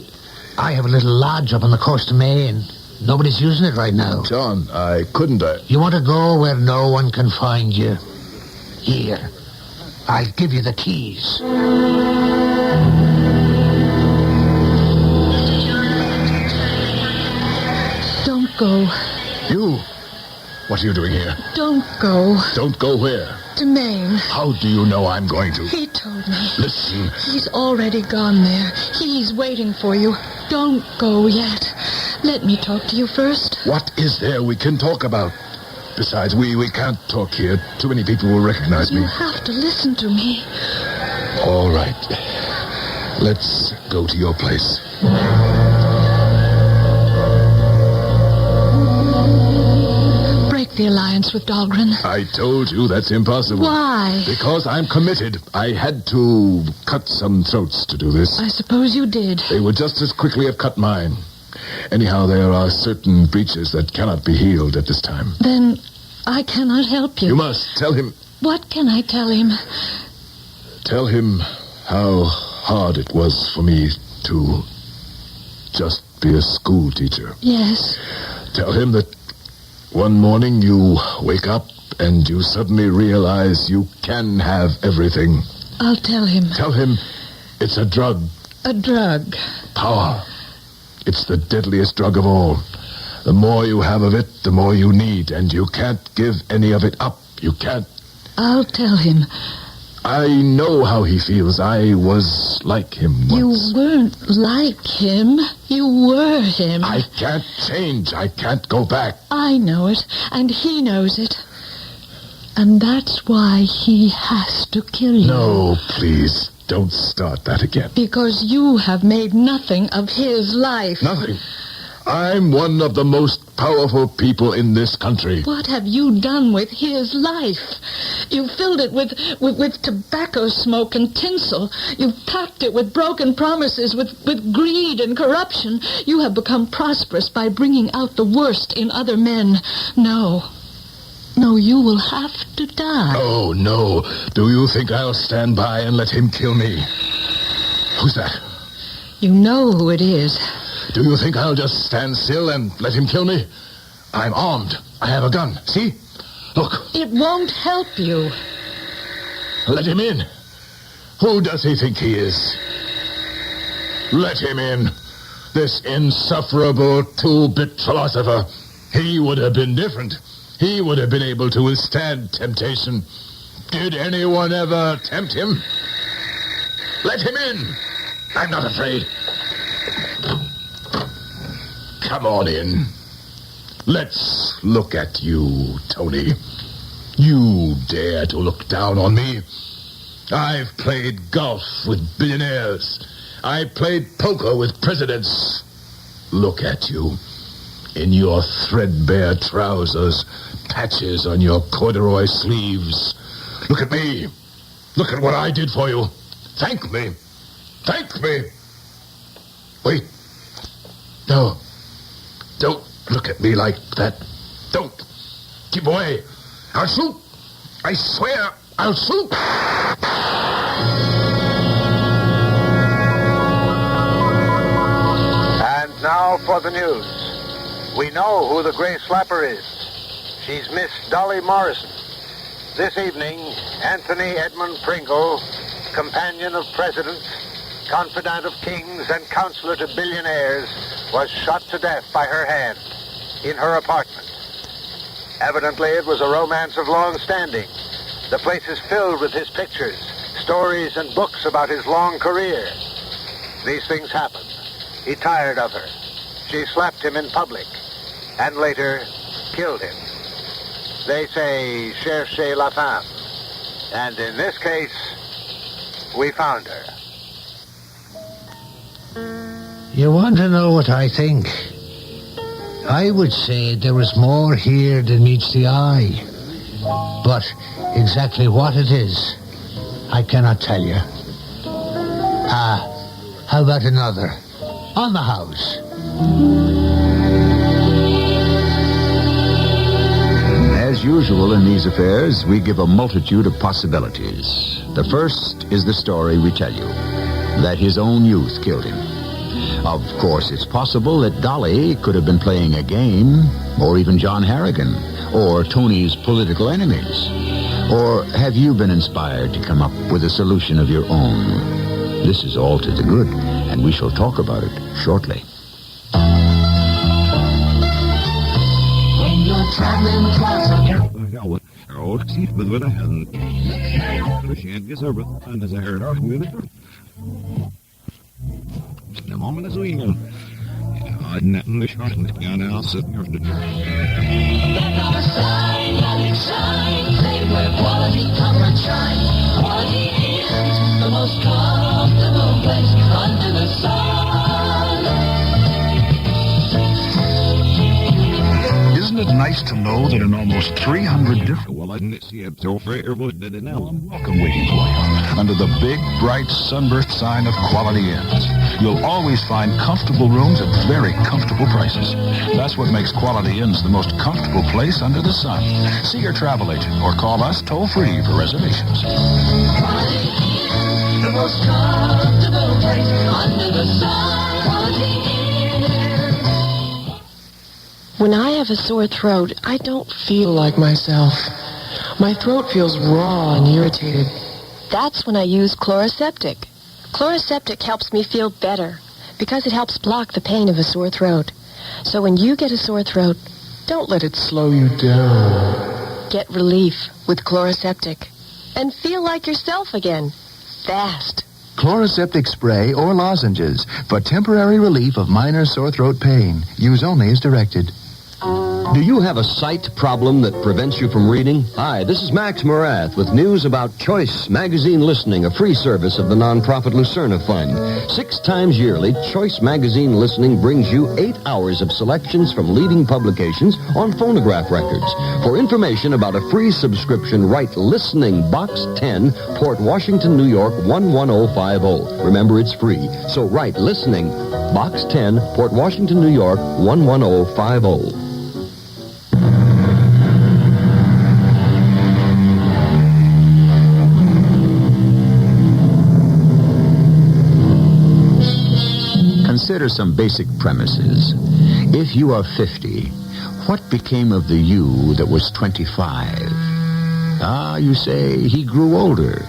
Speaker 27: I have a little lodge up on the coast of Maine. Nobody's using it right now.
Speaker 5: John, couldn't I?
Speaker 27: You want to go where no one can find you? Here. I'll give you the keys.
Speaker 6: Don't go.
Speaker 5: You? What are you doing here?
Speaker 6: Don't go.
Speaker 5: Don't go where?
Speaker 6: To Maine.
Speaker 5: How do you know I'm going to?
Speaker 6: He told me.
Speaker 5: Listen.
Speaker 6: He's already gone there. He's waiting for you. Don't go yet. Let me talk to you first.
Speaker 5: What is there we can talk about? Besides, we can't talk here. Too many people will recognize me.
Speaker 6: You have to listen to me.
Speaker 5: All right. Let's go to your place.
Speaker 6: Break the alliance with Dahlgren.
Speaker 5: I told you that's impossible.
Speaker 6: Why?
Speaker 5: Because I'm committed. I had to cut some throats to do this.
Speaker 6: I suppose you did.
Speaker 5: They would just as quickly have cut mine. Anyhow, there are certain breaches that cannot be healed at this time.
Speaker 6: Then I cannot help you.
Speaker 5: You must tell him.
Speaker 6: What can I tell him?
Speaker 5: Tell him how hard it was for me to just be a school teacher.
Speaker 6: Yes.
Speaker 5: Tell him that one morning you wake up and you suddenly realize you can have everything.
Speaker 6: I'll tell him.
Speaker 5: Tell him it's a drug.
Speaker 6: A drug.
Speaker 5: Power. It's the deadliest drug of all.
Speaker 11: The more you have of it, the more you need, and you can't give any of it up. You can't.
Speaker 6: I'll tell him.
Speaker 11: I know how he feels. I was like him once.
Speaker 6: You weren't like him. You were him.
Speaker 11: I can't change. I can't go back.
Speaker 6: I know it, and he knows it. And that's why he has to kill you.
Speaker 11: No, please, don't start that again.
Speaker 6: Because you have made nothing of his life.
Speaker 11: Nothing. I'm one of the most powerful people in this country.
Speaker 6: What have you done with his life? You filled it with tobacco smoke and tinsel. You've packed it with broken promises, with greed and corruption. You have become prosperous by bringing out the worst in other men. No, you will have to die.
Speaker 11: Oh, no. Do you think I'll stand by and let him kill me? Who's that?
Speaker 6: You know who it is.
Speaker 11: Do you think I'll just stand still and let him kill me? I'm armed. I have a gun. See? Look.
Speaker 6: It won't help you.
Speaker 11: Let him in. Who does he think he is? Let him in. This insufferable two-bit philosopher. He would have been different. He would have been able to withstand temptation. Did anyone ever tempt him? Let him in. I'm not afraid. Come on in. Let's look at you, Tony. You dare to look down on me? I've played golf with billionaires. I played poker with presidents. Look at you. In your threadbare trousers, patches on your corduroy sleeves. Look at me. Look at what I did for you. Thank me. Thank me. Wait. No. Don't look at me like that. Don't. Keep away. I'll shoot. I swear I'll shoot.
Speaker 9: And now for the news. We know who the Gray Slapper is. She's Miss Dolly Morrison. This evening, Anthony Edmund Pringle, companion of presidents, confidant of kings, and counselor to billionaires, was shot to death by her hand in her apartment. Evidently, it was a romance of long standing. The place is filled with his pictures, stories, and books about his long career. These things happened. He tired of her. She slapped him in public, and later killed him. They say, cherchez la femme. And in this case, we found her.
Speaker 27: You want to know what I think? I would say there was more here than meets the eye. But exactly what it is, I cannot tell you. How about another? On the house.
Speaker 4: As usual in these affairs, we give a multitude of possibilities. The first is the story we tell you, that his own youth killed him. Of course, it's possible that Dolly could have been playing a game, or even John Harrigan, or Tony's political enemies. Or have you been inspired to come up with a solution of your own? This is all to the good, and we shall talk about it shortly.
Speaker 14: When you're traveling across
Speaker 20: the moment is we go. The shot and I'll sit here.
Speaker 14: Let our sign, let it shine. Say where quality comes and shine. Quality is the most comfortable place under the sun.
Speaker 21: Isn't it nice to know that in almost 300 different... Well, I didn't see it so fair, but now I'm welcome waiting for you under the big, bright, sunburst sign of Quality Inns. You'll always find comfortable rooms at very comfortable prices. That's what makes Quality Inns the most comfortable place under the sun. See your travel agent or call us toll-free for reservations.
Speaker 14: Quality Inns, the most comfortable place under the sun. Quality Inns.
Speaker 1: When I have a sore throat, I don't feel like myself. My throat feels raw and irritated.
Speaker 2: That's when I use Chloraseptic. Chloraseptic helps me feel better because it helps block the pain of a sore throat.
Speaker 1: So when you get a sore throat, don't let it slow you down. Get relief with Chloraseptic. And feel like yourself again. Fast.
Speaker 3: Chloraseptic spray or lozenges for temporary relief of minor sore throat pain. Use only as directed.
Speaker 10: Do you have a sight problem that prevents you from reading? Hi, this is Max Morath with news about Choice Magazine Listening, a free service of the nonprofit Lucerna Fund. 6 times yearly, Choice Magazine Listening brings you 8 hours of selections from leading publications on phonograph records. For information about a free subscription, write Listening, Box 10, Port Washington, New York, 11050. Remember, it's free. So write Listening, Box 10, Port Washington, New York, 11050.
Speaker 4: Consider some basic premises. If you are 50, what became of the you that was 25? You say he grew older,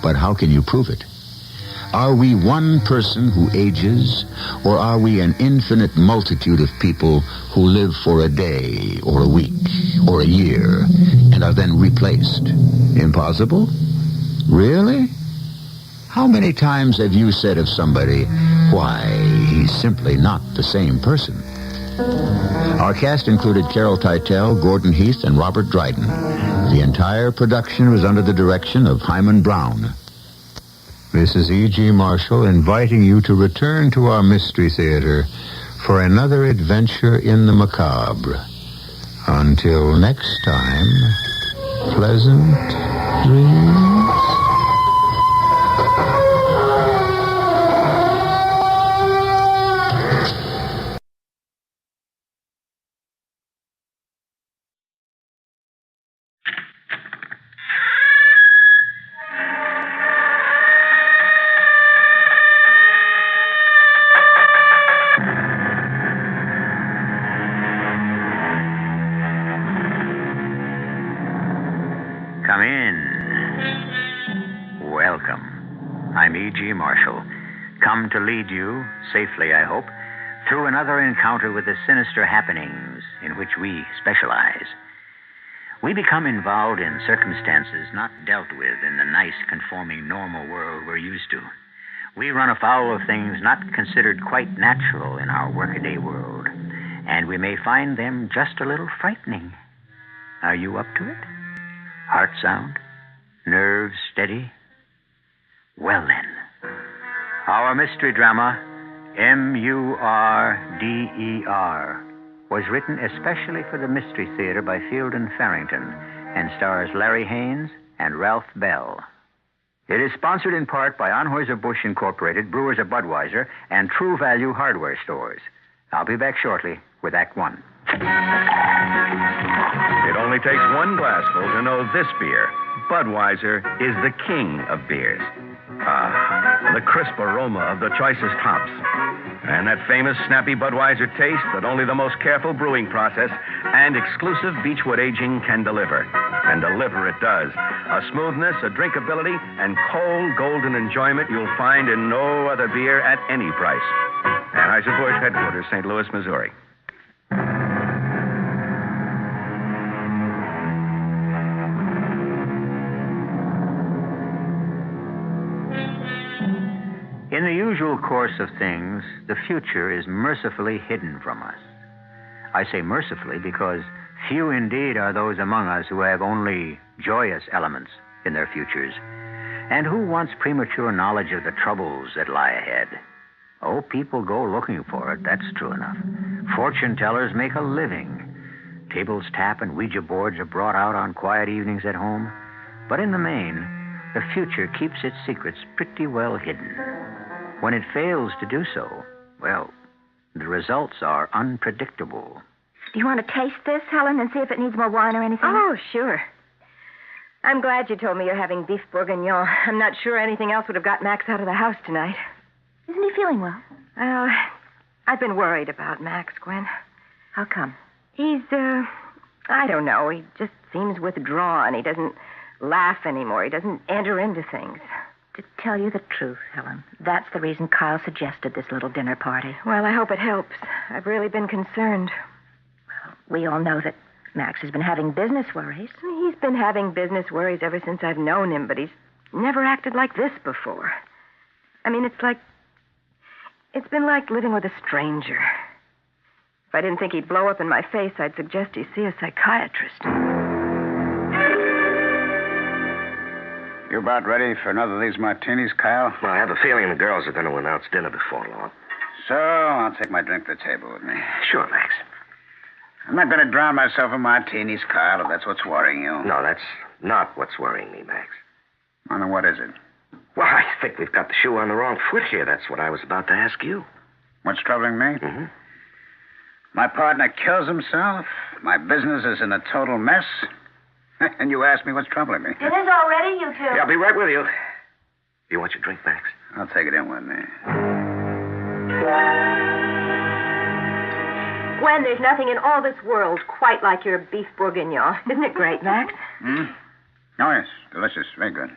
Speaker 4: but how can you prove it? Are we one person who ages, or are we an infinite multitude of people who live for a day, or a week, or a year, and are then replaced? Impossible? Really? How many times have you said of somebody, why, he's simply not the same person? Our cast included Carol Teitel, Gordon Heath, and Robert Dryden. The entire production was under the direction of Hyman Brown. This is E.G. Marshall inviting you to return to our Mystery Theater for another adventure in the macabre. Until next time, pleasant dreams. Come in. Welcome. I'm E.G. Marshall, come to lead you, safely I hope, through another encounter with the sinister happenings in which we specialize. We become involved in circumstances not dealt with in the nice, conforming, normal world we're used to. We run afoul of things not considered quite natural in our workaday world, and we may find them just a little frightening. Are you up to it? Heart sound? Nerves steady? Well then, our mystery drama, M-U-R-D-E-R, was written especially for the Mystery Theater by Field and Farrington and stars Larry Haynes and Ralph Bell. It is sponsored in part by Anheuser-Busch Incorporated, Brewers of Budweiser, and True Value Hardware Stores. I'll be back shortly with Act One.
Speaker 15: It only takes one glassful to know this beer, Budweiser, is the king of beers. The crisp aroma of the choicest hops. And that famous snappy Budweiser taste that only the most careful brewing process and exclusive Beechwood aging can deliver. And deliver it does. A smoothness, a drinkability, and cold golden enjoyment you'll find in no other beer at any price. Anheuser-Busch headquarters, St. Louis, Missouri.
Speaker 4: In the usual course of things, the future is mercifully hidden from us. I say mercifully because few indeed are those among us who have only joyous elements in their futures, and who wants premature knowledge of the troubles that lie ahead. Oh, people go looking for it, that's true enough. Fortune tellers make a living. Tables tap and Ouija boards are brought out on quiet evenings at home. But in the main, the future keeps its secrets pretty well hidden. When it fails to do so, well, the results are unpredictable.
Speaker 22: Do you want to taste this, Helen, and see if it needs more wine or anything?
Speaker 23: Oh, sure. I'm glad you told me you're having beef bourguignon. I'm not sure anything else would have got Max out of the house tonight.
Speaker 22: Isn't he feeling well?
Speaker 23: Well, I've been worried about Max, Gwen.
Speaker 22: How come?
Speaker 23: He's, I don't know. He just seems withdrawn. He doesn't laugh anymore. He doesn't enter into things.
Speaker 22: To tell you the truth, Helen, that's the reason Kyle suggested this little dinner party.
Speaker 23: Well, I hope it helps. I've really been concerned.
Speaker 2: We all know that Max has been having business worries.
Speaker 23: He's been having business worries ever since I've known him, but he's never acted like this before. I mean, it's been like living with a stranger. If I didn't think he'd blow up in my face, I'd suggest he see a psychiatrist.
Speaker 7: You about ready for another of these martinis, Kyle?
Speaker 15: Well, I have a feeling the girls are going to announce dinner before long.
Speaker 7: So, I'll take my drink to the table with me.
Speaker 15: Sure, Max.
Speaker 7: I'm not going to drown myself in martinis, Kyle, if that's what's worrying you.
Speaker 15: No, that's not what's worrying me, Max.
Speaker 7: Well, then what is it?
Speaker 15: Well, I think we've got the shoe on the wrong foot here. That's what I was about to ask you.
Speaker 7: What's troubling me?
Speaker 15: Mm-hmm.
Speaker 7: My partner kills himself. My business is in a total mess. And you ask me what's troubling me.
Speaker 22: Dinner's all ready, you two.
Speaker 15: Yeah, I'll be right with you. You want your drink, Max?
Speaker 7: I'll take it in with me.
Speaker 23: Gwen, there's nothing in all this world quite like your beef bourguignon. Isn't it great, Max?
Speaker 7: Hmm? Oh, yes. Delicious. Very good.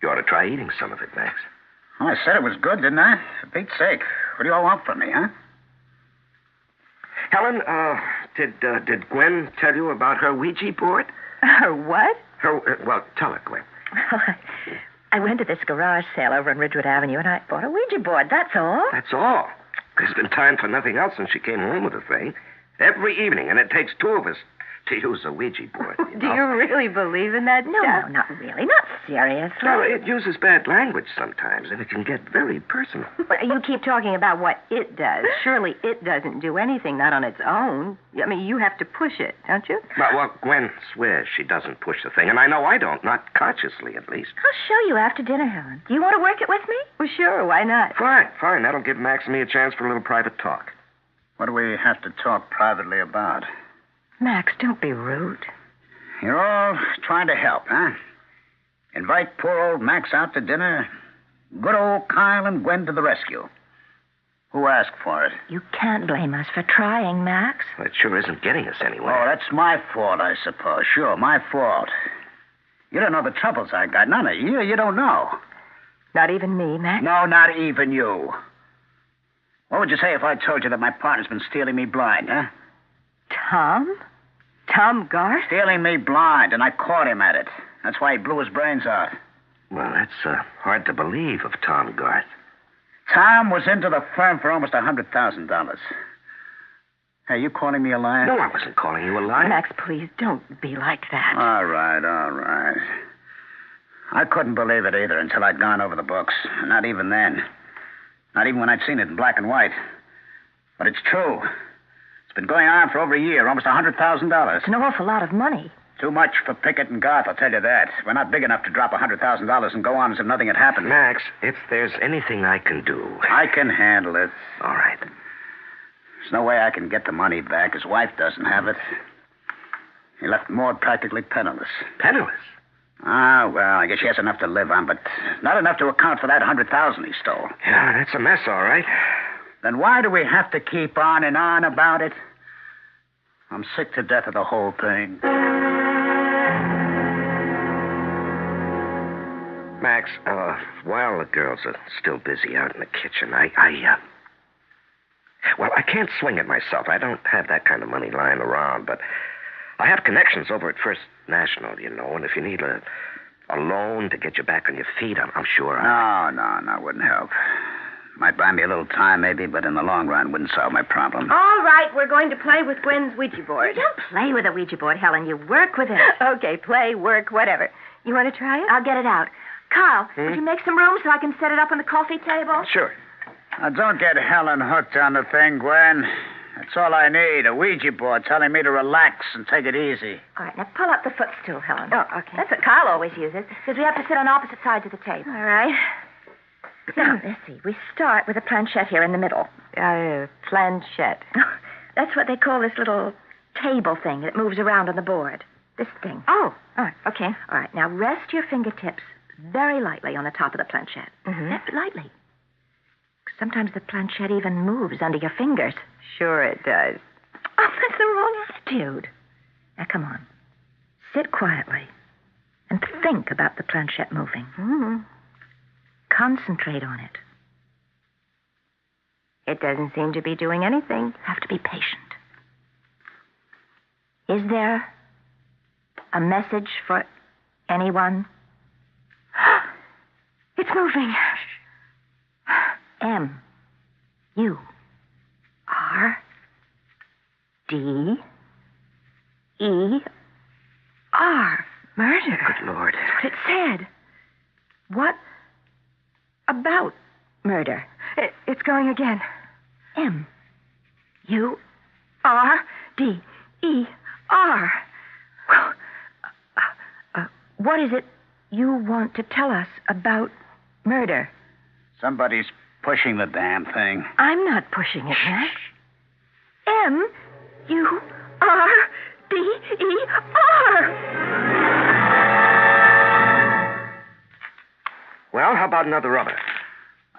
Speaker 15: You ought to try eating some of it, Max.
Speaker 7: Oh, I said it was good, didn't I? For Pete's sake. What do you all want from me, huh?
Speaker 15: Helen, did Gwen tell you about her Ouija board?
Speaker 2: Her what?
Speaker 15: Well, tell her, Gwen.
Speaker 2: I went to this garage sale over on Ridgewood Avenue, and I bought a Ouija board, that's all.
Speaker 15: That's all. There's been time for nothing else since she came home with the thing. Every evening, and it takes two of us to use a Ouija board.
Speaker 23: Do you really believe in that
Speaker 2: No,
Speaker 23: stuff?
Speaker 2: no, not really. Not seriously.
Speaker 15: Well, it uses bad language sometimes, and it can get very personal.
Speaker 23: You keep talking about what it does. Surely it doesn't do anything, not on its own. I mean, you have to push it, don't you?
Speaker 15: Well, Gwen swears she doesn't push the thing, and I know I don't, not consciously at least.
Speaker 2: I'll show you after dinner, Helen. Do you want to work it with me?
Speaker 23: Well, sure, why not?
Speaker 15: Fine. That'll give Max and me a chance for a little private talk.
Speaker 7: What do we have to talk privately about?
Speaker 2: Max, don't be rude.
Speaker 7: You're all trying to help, huh? Invite poor old Max out to dinner. Good old Kyle and Gwen to the rescue. Who asked for it?
Speaker 2: You can't blame us for trying, Max.
Speaker 15: Well, it sure isn't getting us anywhere.
Speaker 7: Oh, that's my fault, I suppose. Sure, my fault. You don't know the troubles I got. None of you. You don't know.
Speaker 23: Not even me, Max?
Speaker 7: No, not even you. What would you say if I told you that my partner's been stealing me blind, huh?
Speaker 23: Tom? Tom Garth?
Speaker 7: Stealing me blind, and I caught him at it. That's why he blew his brains out.
Speaker 15: Well, that's hard to believe of Tom Garth.
Speaker 7: Tom was into the firm for almost $100,000. Hey, you calling me a liar?
Speaker 15: No, I wasn't calling you a liar.
Speaker 23: Max, please, don't be like that.
Speaker 7: All right. I couldn't believe it either until I'd gone over the books. Not even then. Not even when I'd seen it in black and white. But it's true. It's been going on for over a year, almost $100,000.
Speaker 2: It's an awful lot of money.
Speaker 7: Too much for Pickett and Garth, I'll tell you that. We're not big enough to drop $100,000 and go on as if nothing had happened.
Speaker 15: Max, if there's anything I can do...
Speaker 7: I can handle it.
Speaker 15: All right.
Speaker 7: There's no way I can get the money back. His wife doesn't have it. He left Maud practically penniless.
Speaker 15: Penniless?
Speaker 7: Ah, well, I guess she has enough to live on, but not enough to account for that $100,000 he stole.
Speaker 15: Yeah, that's a mess, all right.
Speaker 7: Then why do we have to keep on and on about it? I'm sick to death of the whole thing.
Speaker 15: Max, while the girls are still busy out in the kitchen, I can't swing it myself. I don't have that kind of money lying around, but I have connections over at First National, you know, and if you need a loan to get you back on your feet, I'm sure
Speaker 7: No, wouldn't help. Might buy me a little time, maybe, but in the long run, wouldn't solve my problem.
Speaker 23: All right, we're going to play with Gwen's Ouija board.
Speaker 2: You don't play with a Ouija board, Helen. You work with it.
Speaker 23: Okay, play, work, whatever. You want to try it?
Speaker 2: I'll get it out. Carl, would you make some room so I can set it up on the coffee table?
Speaker 15: Sure.
Speaker 7: Now, don't get Helen hooked on the thing, Gwen. That's all I need, a Ouija board telling me to relax and take it easy.
Speaker 2: All right, now pull up the footstool, Helen.
Speaker 23: Oh, okay.
Speaker 2: That's what Carl always uses, because we have to sit on opposite sides of the table.
Speaker 23: All right.
Speaker 2: Now, let's see. We start with a planchette here in the middle.
Speaker 23: Planchette.
Speaker 2: That's what they call this little table thing that moves around on the board. This thing.
Speaker 23: Oh, all right, okay.
Speaker 2: All right, now rest your fingertips very lightly on the top of the planchette.
Speaker 23: Mm-hmm.
Speaker 2: Lightly. Sometimes the planchette even moves under your fingers.
Speaker 23: Sure it does.
Speaker 2: Oh, that's the wrong attitude. Now, come on. Sit quietly and think about the planchette moving.
Speaker 23: Mm-hmm.
Speaker 2: Concentrate on it. It doesn't seem to be doing anything.
Speaker 8: You have to be patient. Is there a message for anyone?
Speaker 2: It's moving.
Speaker 8: M. U. R. D. E.
Speaker 2: R. Murder.
Speaker 8: Good Lord.
Speaker 2: That's what it said. What about murder? It's going again.
Speaker 8: M.
Speaker 2: U. R. D. E. R. What is it you want to tell us about murder?
Speaker 7: Somebody's pushing the damn thing.
Speaker 2: I'm not pushing it, Max. M. U. R. D. E. R.
Speaker 13: Well, how about another rubber?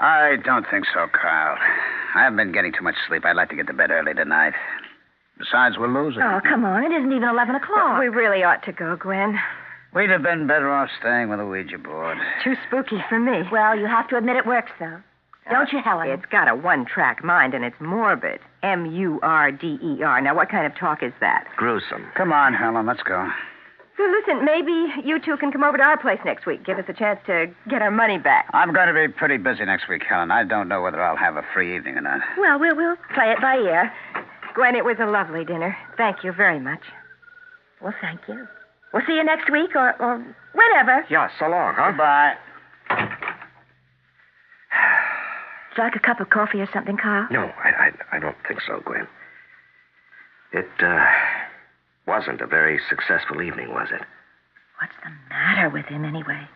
Speaker 7: I don't think so, Carl. I haven't been getting too much sleep. I'd like to get to bed early tonight. Besides, we're losing.
Speaker 2: Oh, come on. It isn't even 11 o'clock. We really ought to go, Gwen.
Speaker 7: We'd have been better off staying with a Ouija board.
Speaker 2: Too spooky for me.
Speaker 8: Well, you have to admit it works, though. Don't you, Helen?
Speaker 2: It's got a one-track mind, and it's morbid. M-U-R-D-E-R. Now, what kind of talk is that?
Speaker 13: Gruesome.
Speaker 7: Come on, Helen, let's go.
Speaker 2: So, listen, maybe you two can come over to our place next week. Give us a chance to get our money back.
Speaker 7: I'm going to be pretty busy next week, Helen. I don't know whether I'll have a free evening or not.
Speaker 2: Well, we'll play it by ear. Gwen, it was a lovely dinner. Thank you very much.
Speaker 8: Well, thank you.
Speaker 2: We'll see you next week or whenever.
Speaker 13: Yeah, so long, huh?
Speaker 7: Goodbye.
Speaker 2: Would you like a cup of coffee or something, Carl?
Speaker 13: No, I don't think so, Gwen. It wasn't a very successful evening, was it?
Speaker 2: What's the matter with him, anyway?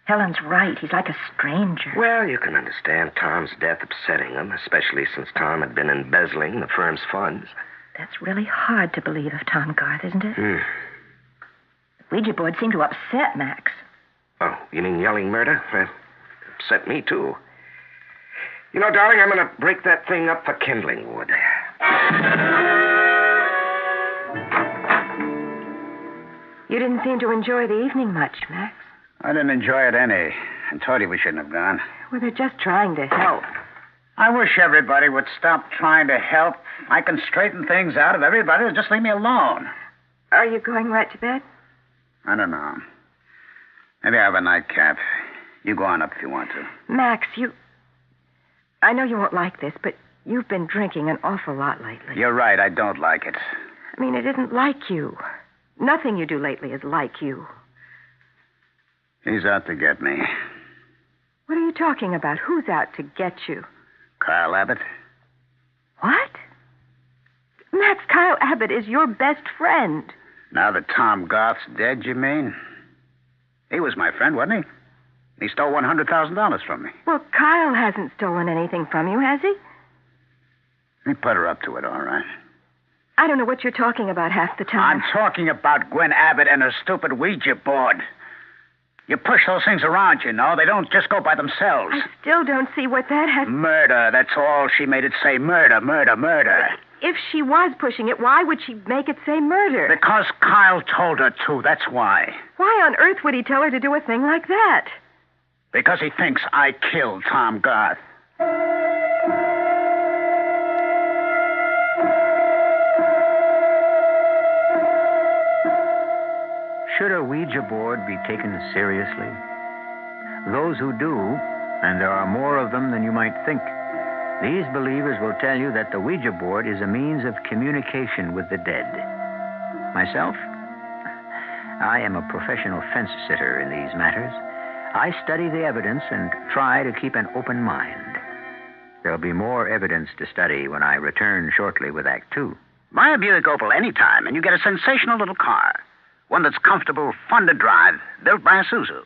Speaker 2: Helen's right. He's like a stranger.
Speaker 13: Well, you can understand Tom's death upsetting him, especially since Tom had been embezzling the firm's funds.
Speaker 2: That's really hard to believe of Tom Garth, isn't it?
Speaker 13: Hmm.
Speaker 2: The Ouija board seemed to upset Max.
Speaker 13: Oh, you mean yelling murder? Upset me, too. You know, darling, I'm going to break that thing up for kindling wood.
Speaker 2: You didn't seem to enjoy the evening much, Max.
Speaker 7: I didn't enjoy it any. I told you we shouldn't have gone.
Speaker 2: Well, they're just trying to help.
Speaker 7: I wish everybody would stop trying to help. I can straighten things out if everybody would just leave me alone.
Speaker 2: Are you going right to bed?
Speaker 7: I don't know. Maybe I have a nightcap. You go on up if you want to.
Speaker 2: Max, I know you won't like this, but you've been drinking an awful lot lately.
Speaker 7: You're right. I don't like it.
Speaker 2: I mean, it isn't like you. Nothing you do lately is like you.
Speaker 7: He's out to get me.
Speaker 2: What are you talking about? Who's out to get you?
Speaker 7: Carl Abbott.
Speaker 2: What? Max, Kyle Abbott is your best friend.
Speaker 7: Now that Tom Garth's dead, you mean? He was my friend, wasn't he? He stole $100,000 from me.
Speaker 2: Well, Kyle hasn't stolen anything from you, has he?
Speaker 7: He put her up to it, all right.
Speaker 2: I don't know what you're talking about half the time.
Speaker 7: I'm talking about Gwen Abbott and her stupid Ouija board. You push those things around, you know. They don't just go by themselves.
Speaker 2: I still don't see what that has...
Speaker 7: Murder, that's all. She made it say murder, murder, murder.
Speaker 2: If she was pushing it, why would she make it say murder?
Speaker 7: Because Kyle told her to, that's why.
Speaker 2: Why on earth would he tell her to do a thing like that?
Speaker 7: Because he thinks I killed Tom Garth.
Speaker 16: Should a Ouija board be taken seriously? Those who do, and there are more of them than you might think, these believers will tell you that the Ouija board is a means of communication with the dead. Myself, I am a professional fence sitter in these matters. I study the evidence and try to keep an open mind. There'll be more evidence to study when I return shortly with Act 2.
Speaker 7: Buy a Buick Opal anytime, and you get a sensational little car. One that's comfortable, fun to drive, built by Isuzu.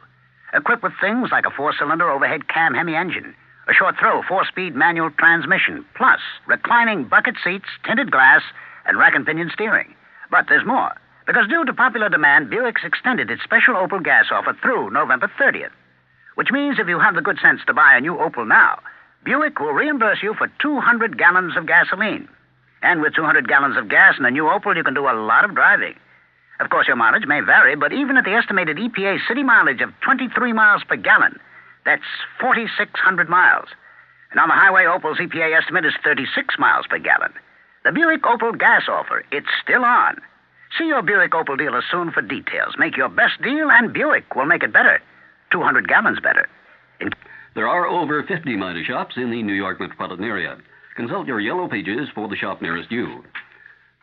Speaker 7: Equipped with things like a 4-cylinder overhead cam Hemi engine, a short-throw 4-speed manual transmission, plus reclining bucket seats, tinted glass, and rack and pinion steering. But there's more, because due to popular demand, Buick's extended its special Opal gas offer through November 30th. Which means if you have the good sense to buy a new Opal now, Buick will reimburse you for 200 gallons of gasoline. And with 200 gallons of gas in a new Opal, you can do a lot of driving. Of course, your mileage may vary, but even at the estimated EPA city mileage of 23 miles per gallon, that's 4,600 miles. And on the highway, Opal's EPA estimate is 36 miles per gallon. The Buick Opal gas offer, it's still on. See your Buick Opal dealer soon for details. Make your best deal, and Buick will make it better. 200 gallons better.
Speaker 12: There are over 50 Midas shops in the New York metropolitan area. Consult your yellow pages for the shop nearest you.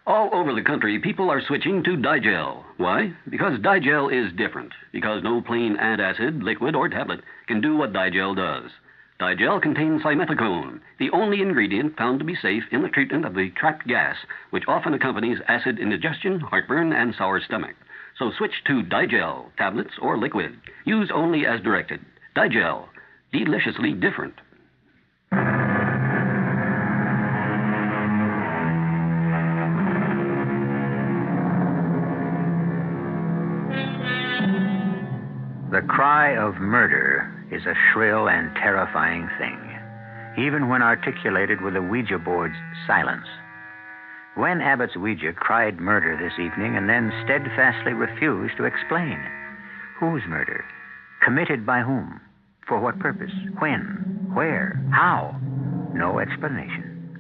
Speaker 12: All over the country, people are switching to Digel. Why? Because Digel is different. Because no plain antacid, liquid, or tablet can do what Digel does. Digel contains simethicone, the only ingredient found to be safe in the treatment of the trapped gas, which often accompanies acid indigestion, heartburn, and sour stomach. So switch to Digel, tablets or liquid. Use only as directed. Digel, deliciously different.
Speaker 16: The cry of murder is a shrill and terrifying thing, even when articulated with a Ouija board's silence. Gwen Abbott's Ouija cried murder this evening and then steadfastly refused to explain. Whose murder? Committed by whom? For what purpose? When? Where? How? No explanation.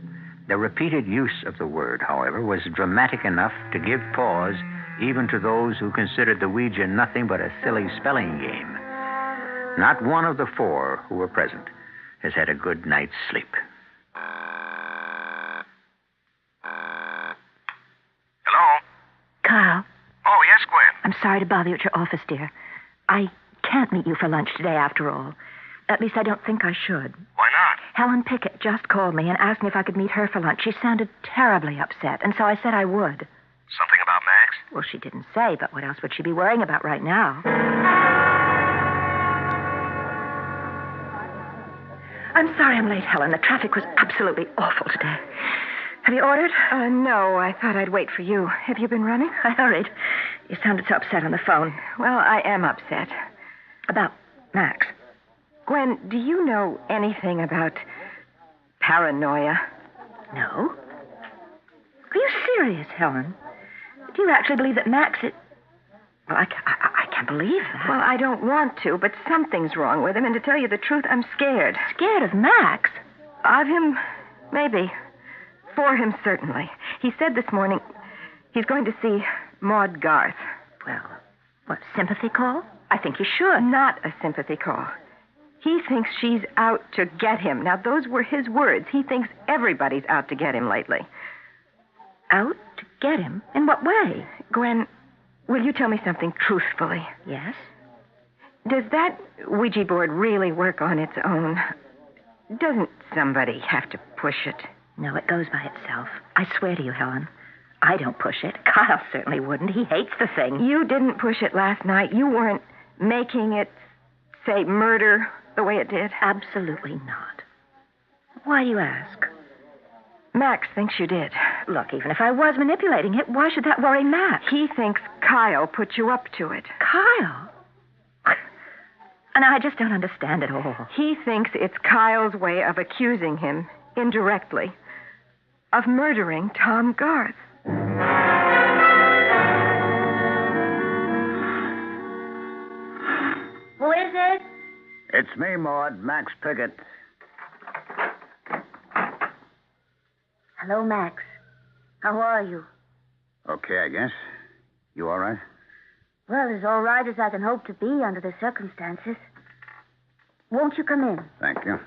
Speaker 16: The repeated use of the word, however, was dramatic enough to give pause even to those who considered the Ouija nothing but a silly spelling game. Not one of the four who were present has had a good night's sleep.
Speaker 13: Hello?
Speaker 8: Carl.
Speaker 13: Oh, yes, Gwen.
Speaker 8: I'm sorry to bother you at your office, dear. I can't meet you for lunch today, after all. At least I don't think I should.
Speaker 13: Why not?
Speaker 8: Helen Pickett just called me and asked me if I could meet her for lunch. She sounded terribly upset, and so I said I would.
Speaker 13: Something about Max?
Speaker 8: Well, she didn't say, but what else would she be worrying about right now? I'm sorry I'm late, Helen. The traffic was absolutely awful today. Have you ordered?
Speaker 23: No, I thought I'd wait for you. Have you been running?
Speaker 8: I hurried. You sounded so upset on the phone.
Speaker 23: Well, I am upset.
Speaker 8: About Max.
Speaker 23: Gwen, do you know anything about paranoia?
Speaker 8: No. Are you serious, Helen? Do you actually believe that Max is... Well, I can't believe that.
Speaker 23: Well, I don't want to, but something's wrong with him, and to tell you the truth, I'm scared.
Speaker 8: Scared of Max?
Speaker 23: Of him, maybe. For him, certainly. He said this morning he's going to see Maud Garth.
Speaker 8: Well, what, sympathy call? I think you should.
Speaker 23: Not a sympathy call. He thinks she's out to get him. Now, those were his words. He thinks everybody's out to get him lately.
Speaker 8: Out to get him? In what way?
Speaker 23: Gwen, will you tell me something truthfully?
Speaker 8: Yes?
Speaker 23: Does that Ouija board really work on its own? Doesn't somebody have to push it?
Speaker 8: No, it goes by itself. I swear to you, Helen. I don't push it. Kyle certainly wouldn't. He hates the thing.
Speaker 23: You didn't push it last night. You weren't making it say murder the way it did.
Speaker 8: Absolutely not. Why do you ask?
Speaker 23: Max thinks you did.
Speaker 8: Look, even if I was manipulating it, why should that worry Max?
Speaker 23: He thinks Kyle put you up to it.
Speaker 8: Kyle? And I just don't understand it all.
Speaker 23: He thinks it's Kyle's way of accusing him, indirectly, of murdering Tom Garth.
Speaker 8: Who is it?
Speaker 7: It's me, Maud, Max Pickett.
Speaker 8: Hello, Max. How are you?
Speaker 7: Okay, I guess. You all right?
Speaker 8: Well, as all right as I can hope to be under the circumstances. Won't you come in?
Speaker 7: Thank you.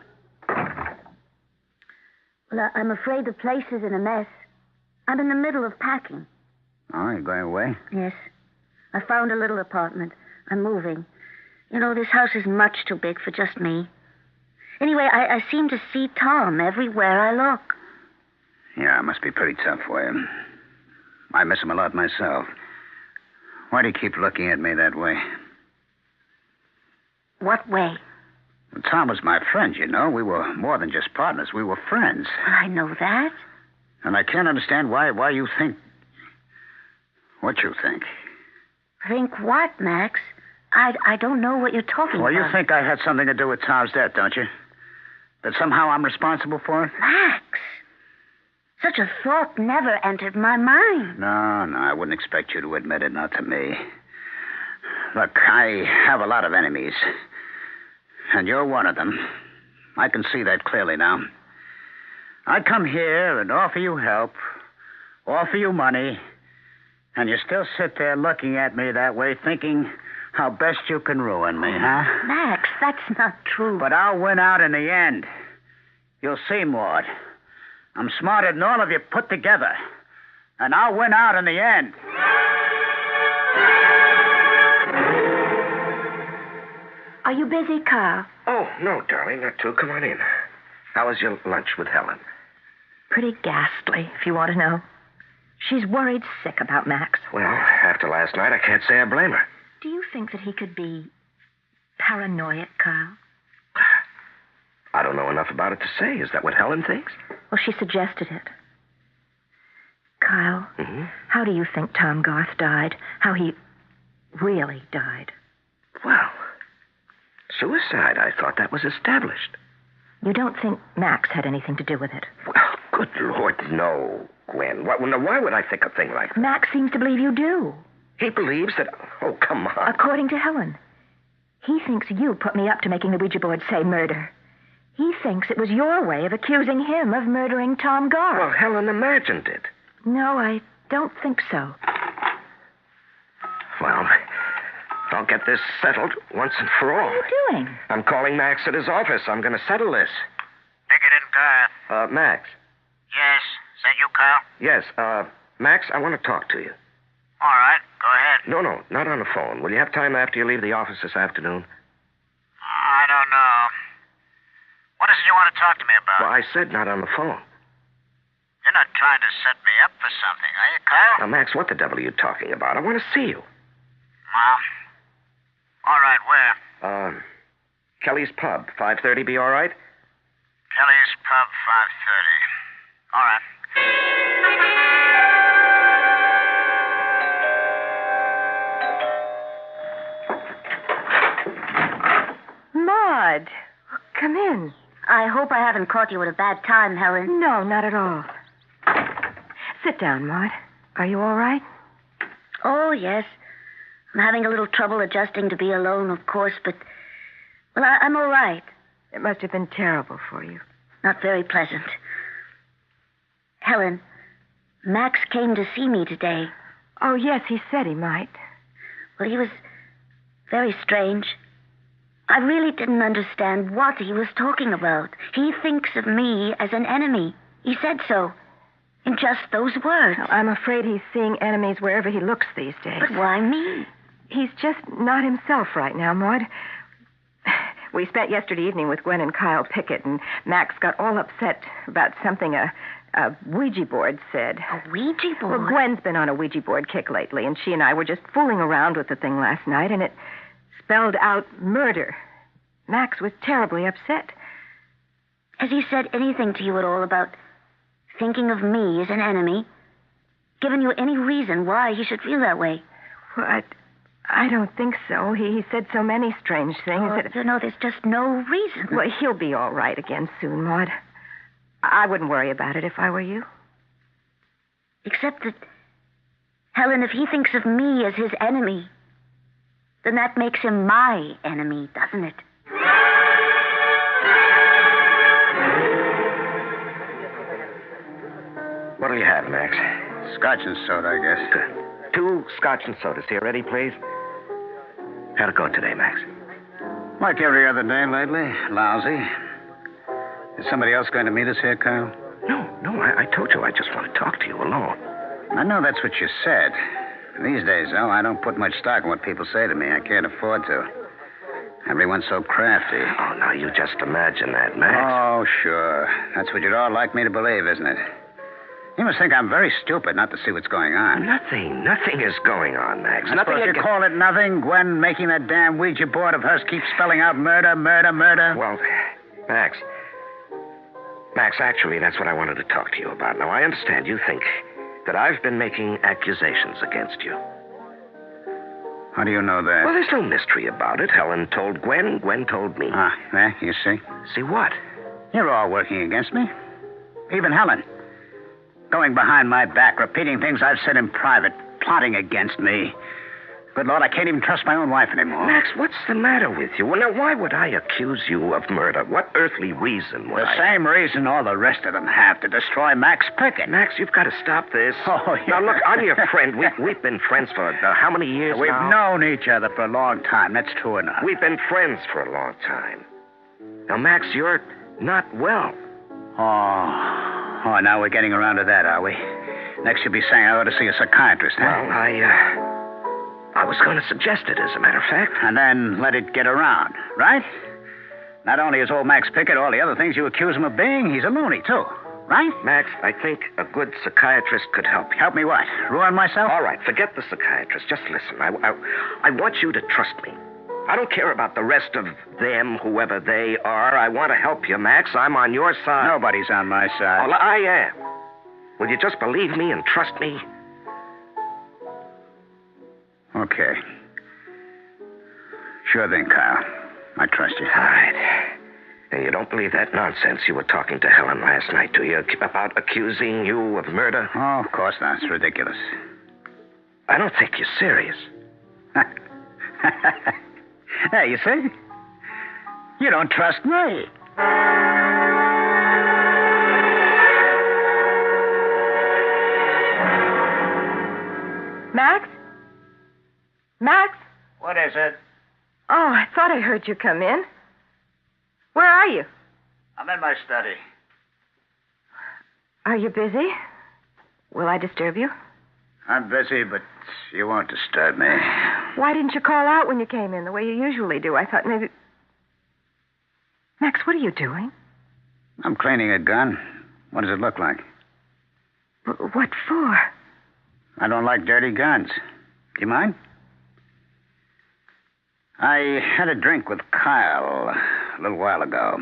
Speaker 8: Well, I'm afraid the place is in a mess. I'm in the middle of packing.
Speaker 7: Oh, you going away?
Speaker 8: Yes. I found a little apartment. I'm moving. You know, this house is much too big for just me. Anyway, I seem to see Tom everywhere I look.
Speaker 7: Yeah, it must be pretty tough for you. I miss him a lot myself. Why do you keep looking at me that way?
Speaker 8: What way?
Speaker 7: Well, Tom was my friend, you know. We were more than just partners. We were friends.
Speaker 8: Well, I know that.
Speaker 7: And I can't understand why you think what you think.
Speaker 8: Think what, Max? I don't know what you're talking about.
Speaker 7: Well, you think I had something to do with Tom's death, don't you? That somehow I'm responsible for it?
Speaker 8: Max! Such a thought never entered my mind.
Speaker 7: No, I wouldn't expect you to admit it, not to me. Look, I have a lot of enemies. And you're one of them. I can see that clearly now. I come here and offer you help, offer you money, and you still sit there looking at me that way, thinking how best you can ruin me, huh?
Speaker 8: Max, that's not true.
Speaker 7: But I'll win out in the end. You'll see, Maud. I'm smarter than all of you put together. And I'll win out in the end.
Speaker 2: Are you busy, Carl?
Speaker 13: Oh, no, darling, not too. Come on in. How was your lunch with Helen?
Speaker 2: Pretty ghastly, if you want to know. She's worried sick about Max.
Speaker 13: Well, after last night, I can't say I blame her.
Speaker 2: Do you think that he could be paranoid, Carl?
Speaker 13: I don't know enough about it to say. Is that what Helen thinks?
Speaker 2: Well, she suggested it. Kyle, how do you think Tom Garth died? How he really died?
Speaker 13: Well, suicide. I thought that was established.
Speaker 2: You don't think Max had anything to do with it?
Speaker 13: Well, good Lord, no, Gwen. Why would I think a thing like that?
Speaker 2: Max seems to believe you do.
Speaker 13: He believes that... Oh, come on.
Speaker 2: According to Helen. He thinks you put me up to making the Ouija board say murder. He thinks it was your way of accusing him of murdering Tom Garth.
Speaker 13: Well, Helen imagined it.
Speaker 2: No, I don't think so.
Speaker 13: Well, I'll get this settled once and for all.
Speaker 2: What are you doing?
Speaker 13: I'm calling Max at his office. I'm going to settle this.
Speaker 5: Pickett and Garth.
Speaker 13: Max.
Speaker 5: Yes. Is that you, Carl?
Speaker 13: Yes, Max, I want to talk to you.
Speaker 5: All right. Go ahead.
Speaker 13: No, not on the phone. Will you have time after you leave the office this afternoon?
Speaker 5: I don't know. What is it you want to talk to me about?
Speaker 13: Well, I said not on the phone.
Speaker 5: You're not trying to set me up for something, are you, Carl?
Speaker 13: Now, Max, what the devil are you talking about? I want to see you.
Speaker 5: Well, all right, where?
Speaker 13: Kelly's Pub, 5:30 be all right?
Speaker 5: Kelly's Pub, 5:30. All right.
Speaker 2: Maud, come in.
Speaker 8: I hope I haven't caught you at a bad time, Helen.
Speaker 2: No, not at all. Sit down, Maud. Are you all right?
Speaker 8: Oh, yes. I'm having a little trouble adjusting to be alone, of course, but... Well, I'm all right.
Speaker 2: It must have been terrible for you.
Speaker 8: Not very pleasant. Helen, Max came to see me today.
Speaker 2: Oh, yes, he said he might.
Speaker 8: Well, he was very strange. I really didn't understand what he was talking about. He thinks of me as an enemy. He said so. In just those words.
Speaker 2: Well, I'm afraid he's seeing enemies wherever he looks these days.
Speaker 8: But why me?
Speaker 2: He's just not himself right now, Maud. We spent yesterday evening with Gwen and Kyle Pickett, and Max got all upset about something a Ouija board said.
Speaker 8: A Ouija board?
Speaker 2: Well, Gwen's been on a Ouija board kick lately, and she and I were just fooling around with the thing last night, and it spelled out murder. Max was terribly upset.
Speaker 8: Has he said anything to you at all about thinking of me as an enemy? Given you any reason why he should feel that way?
Speaker 2: Well, I don't think so. He said so many strange things.
Speaker 8: Oh, there's just no reason.
Speaker 2: Well, he'll be all right again soon, Maud. I wouldn't worry about it if I were you.
Speaker 8: Except that, Helen, if he thinks of me as his enemy, then that makes him my enemy, doesn't it?
Speaker 13: What'll you have, Max?
Speaker 7: Scotch and soda, I guess.
Speaker 13: 2 scotch and sodas. Here, ready, please? How'd it go today, Max?
Speaker 7: Like every other day lately. Lousy. Is somebody else going to meet us here, Kyle?
Speaker 13: No, I told you I just want to talk to you alone.
Speaker 7: I know that's what you said. These days, though, I don't put much stock in what people say to me. I can't afford to. Everyone's so crafty.
Speaker 13: Oh, now you just imagine that, Max.
Speaker 7: Oh, sure. That's what you'd all like me to believe, isn't it? You must think I'm very stupid not to see what's going on.
Speaker 13: Nothing is going on, Max.
Speaker 7: I suppose you call it nothing? Gwen making that damn Ouija board of hers keep spelling out murder, murder, murder?
Speaker 13: Well, Max, actually, that's what I wanted to talk to you about. Now, I understand you think that I've been making accusations against you.
Speaker 7: How do you know that?
Speaker 13: Well, there's no mystery about it. Helen told Gwen, Gwen told me.
Speaker 7: There, you see?
Speaker 13: See what?
Speaker 7: You're all working against me. Even Helen. Going behind my back, repeating things I've said in private, plotting against me. Good Lord, I can't even trust my own wife anymore.
Speaker 13: Max, what's the matter with you? Well, now, why would I accuse you of murder? What earthly reason would
Speaker 7: The same reason all the rest of them have, to destroy Max Pickett.
Speaker 13: Max, you've got to stop this.
Speaker 7: Oh, yeah.
Speaker 13: Now, look, I'm your friend. We've been friends for how many years
Speaker 7: We've
Speaker 13: now?
Speaker 7: known each other for a long time. That's true enough.
Speaker 13: We've been friends for a long time. Now, Max, you're not well.
Speaker 7: Oh, now we're getting around to that, are we? Next you'll be saying I ought to see a psychiatrist, huh?
Speaker 13: Well, I was going to suggest it, as a matter of fact.
Speaker 7: And then let it get around, right? Not only is old Max Pickett all the other things you accuse him of being, he's a loony, too. Right?
Speaker 13: Max, I think a good psychiatrist could help you.
Speaker 7: Help me what? Ruin myself?
Speaker 13: All right, forget the psychiatrist. Just listen. I want you to trust me. I don't care about the rest of them, whoever they are. I want to help you, Max. I'm on your side.
Speaker 7: Nobody's on my side.
Speaker 13: Well, I am. Will you just believe me and trust me?
Speaker 7: Okay. Sure thing, Kyle. I trust you.
Speaker 13: All right. And you don't believe that nonsense you were talking to Helen last night, do you? About accusing you of murder?
Speaker 7: Oh, of course not. It's ridiculous.
Speaker 13: I don't think you're serious.
Speaker 7: Hey, you see? You don't trust me.
Speaker 23: Max? Max?
Speaker 7: What is it?
Speaker 23: Oh, I thought I heard you come in. Where are you?
Speaker 7: I'm in my study.
Speaker 23: Are you busy? Will I disturb you?
Speaker 7: I'm busy, but you won't disturb me.
Speaker 23: Why didn't you call out when you came in the way you usually do? I thought maybe... Max, what are you doing?
Speaker 7: I'm cleaning a gun. What does it look like?
Speaker 23: What for?
Speaker 7: I don't like dirty guns. Do you mind? I had a drink with Kyle a little while ago.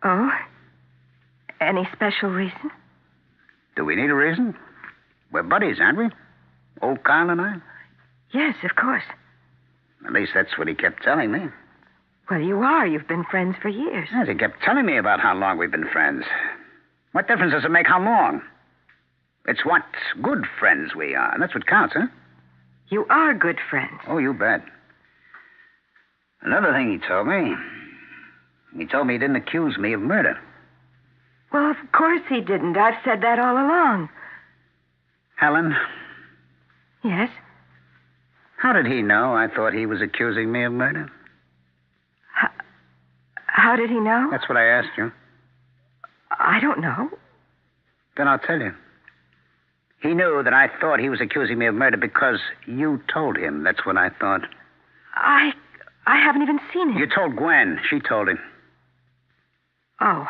Speaker 23: Oh? Any special reason?
Speaker 7: Do we need a reason? We're buddies, aren't we? Old Kyle and I?
Speaker 23: Yes, of course.
Speaker 7: At least that's what he kept telling me.
Speaker 23: Well, you are. You've been friends for years.
Speaker 7: Yes, he kept telling me about how long we've been friends. What difference does it make how long? It's what good friends we are, and that's what counts, huh?
Speaker 23: You are good friends.
Speaker 7: Oh, you bet. Another thing he told me he didn't accuse me of murder.
Speaker 23: Well, of course he didn't. I've said that all along.
Speaker 7: Helen?
Speaker 23: Yes?
Speaker 7: How did he know I thought he was accusing me of murder?
Speaker 23: How did he know?
Speaker 7: That's what I asked you.
Speaker 23: I don't know.
Speaker 7: Then I'll tell you. He knew that I thought he was accusing me of murder because you told him. That's what I thought.
Speaker 23: I haven't even seen him.
Speaker 7: You told Gwen. She told him.
Speaker 23: Oh.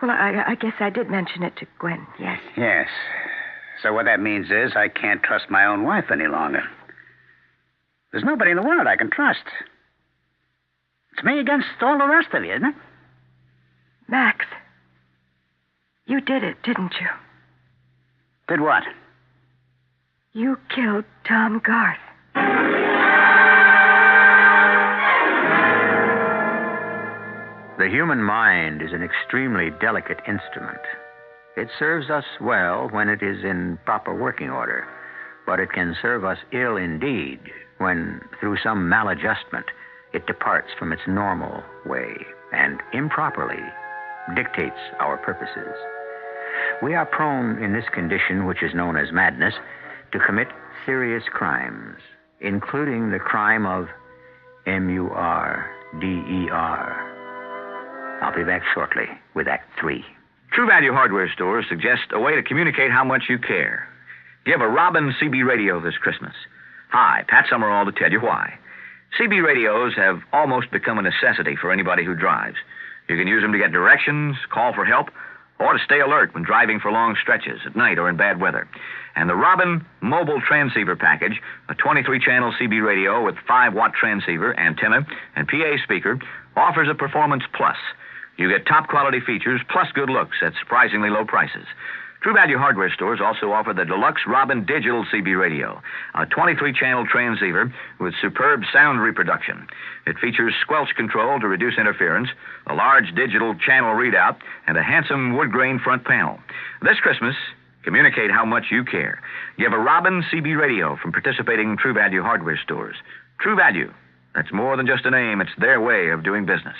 Speaker 23: Well, I guess I did mention it to Gwen, yes.
Speaker 7: Yes. So what that means is I can't trust my own wife any longer. There's nobody in the world I can trust. It's me against all the rest of you, isn't it?
Speaker 23: Max, you did it, didn't you?
Speaker 7: Did what?
Speaker 23: You killed Tom Garth.
Speaker 16: The human mind is an extremely delicate instrument. It serves us well when it is in proper working order, but it can serve us ill indeed when, through some maladjustment, it departs from its normal way and improperly dictates our purposes. We are prone in this condition, which is known as madness, to commit serious crimes, including the crime of murder. I'll be back shortly with Act 3.
Speaker 5: True Value Hardware stores suggest a way to communicate how much you care. Give a Robin CB radio this Christmas. Hi, Pat Summerall to tell you why. CB radios have almost become a necessity for anybody who drives. You can use them to get directions, call for help, or to stay alert when driving for long stretches at night or in bad weather. And the Robin Mobile Transceiver Package, a 23-channel CB radio with 5-watt transceiver, antenna, and PA speaker, offers a Performance Plus. You get top-quality features plus good looks at surprisingly low prices. True Value Hardware stores also offer the Deluxe Robin Digital CB radio, a 23-channel transceiver with superb sound reproduction. It features squelch control to reduce interference, a large digital channel readout, and a handsome wood-grain front panel. This Christmas, Communicate how much you care. Give a Robin CB radio from participating True Value hardware stores. True Value. That's more than just a name. It's their way of doing business.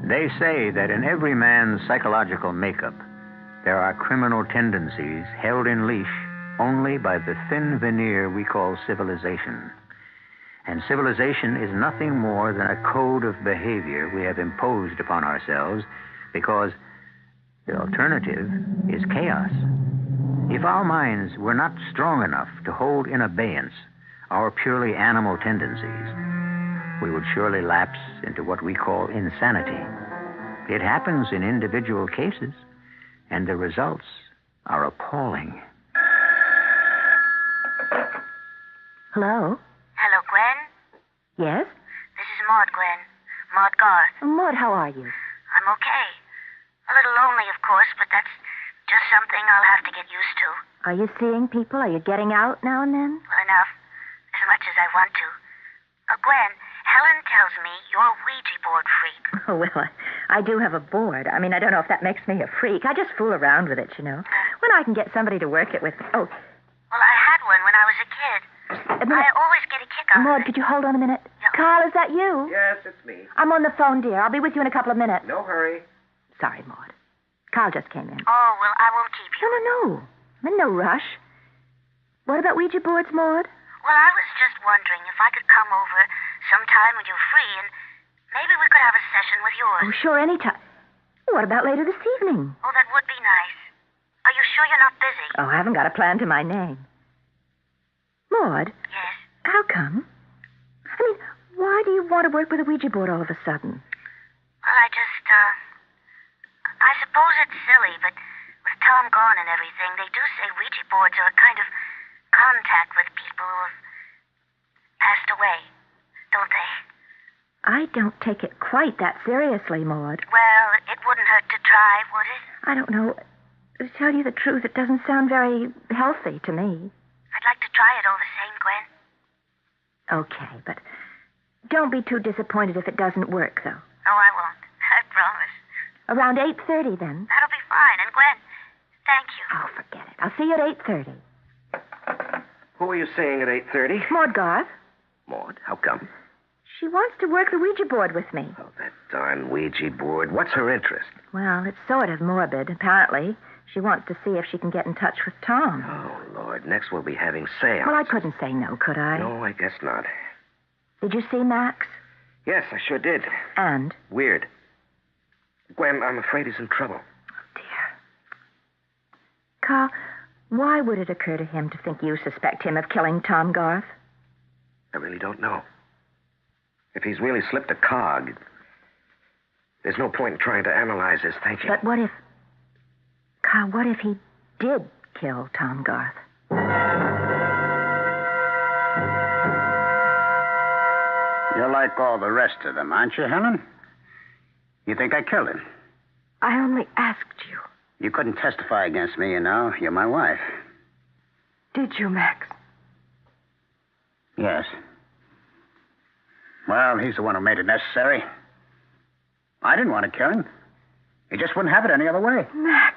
Speaker 16: They say that in every man's psychological makeup, there are criminal tendencies held in leash only by the thin veneer we call civilization. And civilization is nothing more than a code of behavior we have imposed upon ourselves because the alternative is chaos. If our minds were not strong enough to hold in abeyance our purely animal tendencies, we would surely lapse into what we call insanity. It happens in individual cases, and the results are appalling.
Speaker 2: Hello?
Speaker 8: Hello, Gwen?
Speaker 2: Yes?
Speaker 8: This is Maud, Gwen. Maud Garth.
Speaker 2: Maud, how are you?
Speaker 8: I'm okay. A little lonely, of course, but that's just something I'll have to get used to.
Speaker 2: Are you seeing people? Are you getting out now and then?
Speaker 8: Well, enough. As much as I want to. Gwen, Helen tells me you're a Ouija board freak.
Speaker 2: Oh, well, I do have a board. I mean, I don't know if that makes me a freak. I just fool around with it, you know. When I can get somebody to work it with me. Oh.
Speaker 8: Well, I had one when I was a kid. I always get a kick out of
Speaker 2: Maud,
Speaker 8: it.
Speaker 2: could you hold on a minute? Yeah. Carl, is that you?
Speaker 13: Yes, it's me.
Speaker 2: I'm on the phone, dear. I'll be with you in a couple of minutes.
Speaker 13: No hurry.
Speaker 2: Sorry, Maud. Carl just came in.
Speaker 8: Oh, well, I won't keep you.
Speaker 2: No. I'm in no rush. What about Ouija boards, Maud?
Speaker 8: Well, I was just wondering if I could come over sometime when you're free and maybe we could have a session with yours.
Speaker 2: Oh, sure, anytime. What about later this evening?
Speaker 8: Oh, that would be nice. Are you sure you're not busy?
Speaker 2: Oh, I haven't got a plan to my name. Maud?
Speaker 8: Yes?
Speaker 2: How come? I mean, why do you want to work with a Ouija board all of a sudden?
Speaker 8: Well, I suppose it's silly, but with Tom gone and everything, they do say Ouija boards are a kind of contact with people who have passed away, don't they?
Speaker 2: I don't take it quite that seriously, Maud.
Speaker 8: Well, it wouldn't hurt to try, would it?
Speaker 2: I don't know. To tell you the truth, it doesn't sound very healthy to me.
Speaker 8: I'd like to try it all the same, Gwen.
Speaker 2: Okay, but don't be too disappointed if it doesn't work, though.
Speaker 8: Oh, I won't. I promise.
Speaker 2: Around 8:30, then.
Speaker 8: That'll be fine. And Gwen, thank you.
Speaker 2: Oh, forget it. I'll see you at 8:30.
Speaker 13: Who are you seeing at 8:30?
Speaker 2: Maud Garth.
Speaker 13: Maud, how come?
Speaker 2: She wants to work the Ouija board with me.
Speaker 13: Oh, that darn Ouija board. What's her interest?
Speaker 2: Well, it's sort of morbid, apparently. She wants to see if she can get in touch with Tom.
Speaker 13: Oh, Lord. Next we'll be having seance.
Speaker 2: Well, I couldn't say no, could I?
Speaker 13: No, I guess not.
Speaker 2: Did you see Max?
Speaker 13: Yes, I sure did.
Speaker 2: And?
Speaker 13: Weird. Gwen, I'm afraid he's in trouble.
Speaker 2: Oh, dear. Carl, why would it occur to him to think you suspect him of killing Tom Garth?
Speaker 13: I really don't know. If he's really slipped a cog, there's no point in trying to analyze his thinking.
Speaker 2: But what if... Carl, what if he did kill Tom Garth?
Speaker 7: You're like all the rest of them, aren't you, Helen? You think I killed him?
Speaker 2: I only asked you.
Speaker 7: You couldn't testify against me, you know. You're my wife.
Speaker 2: Did you, Max?
Speaker 7: Yes. Well, he's the one who made it necessary. I didn't want to kill him. He just wouldn't have it any other way.
Speaker 2: Max,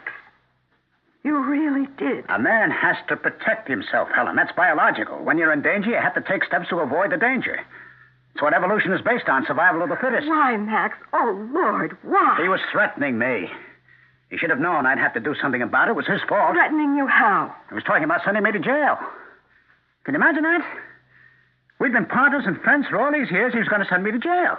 Speaker 2: you really did.
Speaker 7: A man has to protect himself, Helen. That's biological. When you're in danger, you have to take steps to avoid the danger. It's what evolution is based on, survival of the fittest.
Speaker 2: Why, Max? Oh, Lord, why?
Speaker 7: He was threatening me. He should have known I'd have to do something about it. It was his fault.
Speaker 2: Threatening you how?
Speaker 7: He was talking about sending me to jail. Can you imagine that? We'd been partners and friends for all these years. He was going to send me to jail.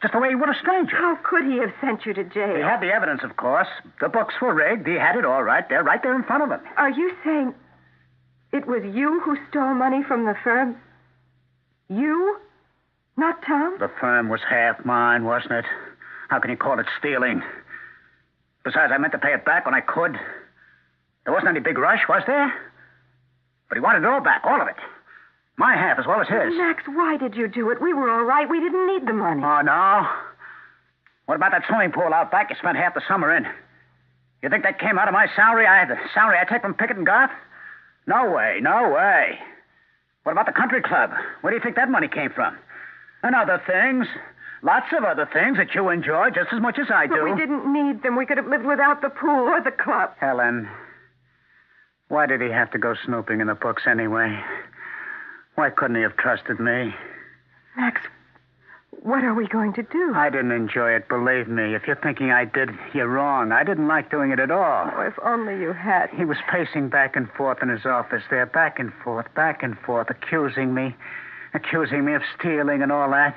Speaker 7: Just the way he would a stranger.
Speaker 2: How could he have sent you to jail?
Speaker 7: He had the evidence, of course. The books were rigged. He had it all right there in front of him.
Speaker 2: Are you saying it was you who stole money from the firm? You? Not Tom?
Speaker 7: The firm was half mine, wasn't it? How can you call it stealing? Besides, I meant to pay it back when I could. There wasn't any big rush, was there? But he wanted it all back, all of it. My half as well as his.
Speaker 2: Max, why did you do it? We were all right. We didn't need the money.
Speaker 7: Oh, no? What about that swimming pool out back you spent half the summer in? You think that came out of my salary? The salary I take from Pickett and Garth? No way, no way. What about the country club? Where do you think that money came from? And other things. Lots of other things that you enjoy just as much as I do.
Speaker 2: But we didn't need them. We could have lived without the pool or the club.
Speaker 7: Helen, why did he have to go snooping in the books anyway? Why couldn't he have trusted me?
Speaker 2: Max, what are we going to do?
Speaker 7: I didn't enjoy it, believe me. If you're thinking I did, you're wrong. I didn't like doing it at all.
Speaker 2: Oh, if only you had.
Speaker 7: He was pacing back and forth in his office there, back and forth, accusing me of stealing and all that.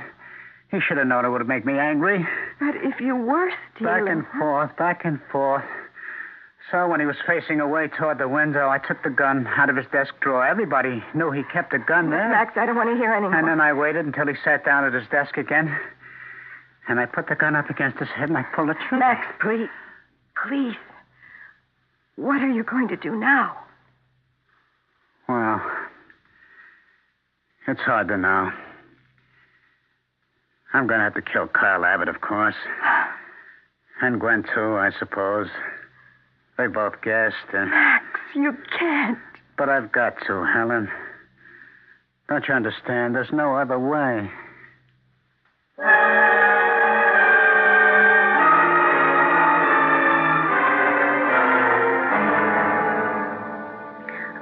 Speaker 7: He should have known it would make me angry.
Speaker 2: But if you were stealing...
Speaker 7: Back and forth. So when he was facing away toward the window, I took the gun out of his desk drawer. Everybody knew he kept a gun there.
Speaker 2: Max, I don't want to hear any more.
Speaker 7: And then I waited until he sat down at his desk again. And I put the gun up against his head and I pulled the trigger.
Speaker 2: Max, please. Please. What are you going to do now?
Speaker 7: Well, it's hard to know. I'm going to have to kill Kyle Abbott, of course. And Gwen, too, I suppose. They both guessed.
Speaker 2: Max, you can't.
Speaker 7: But I've got to, Helen. Don't you understand? There's no other way.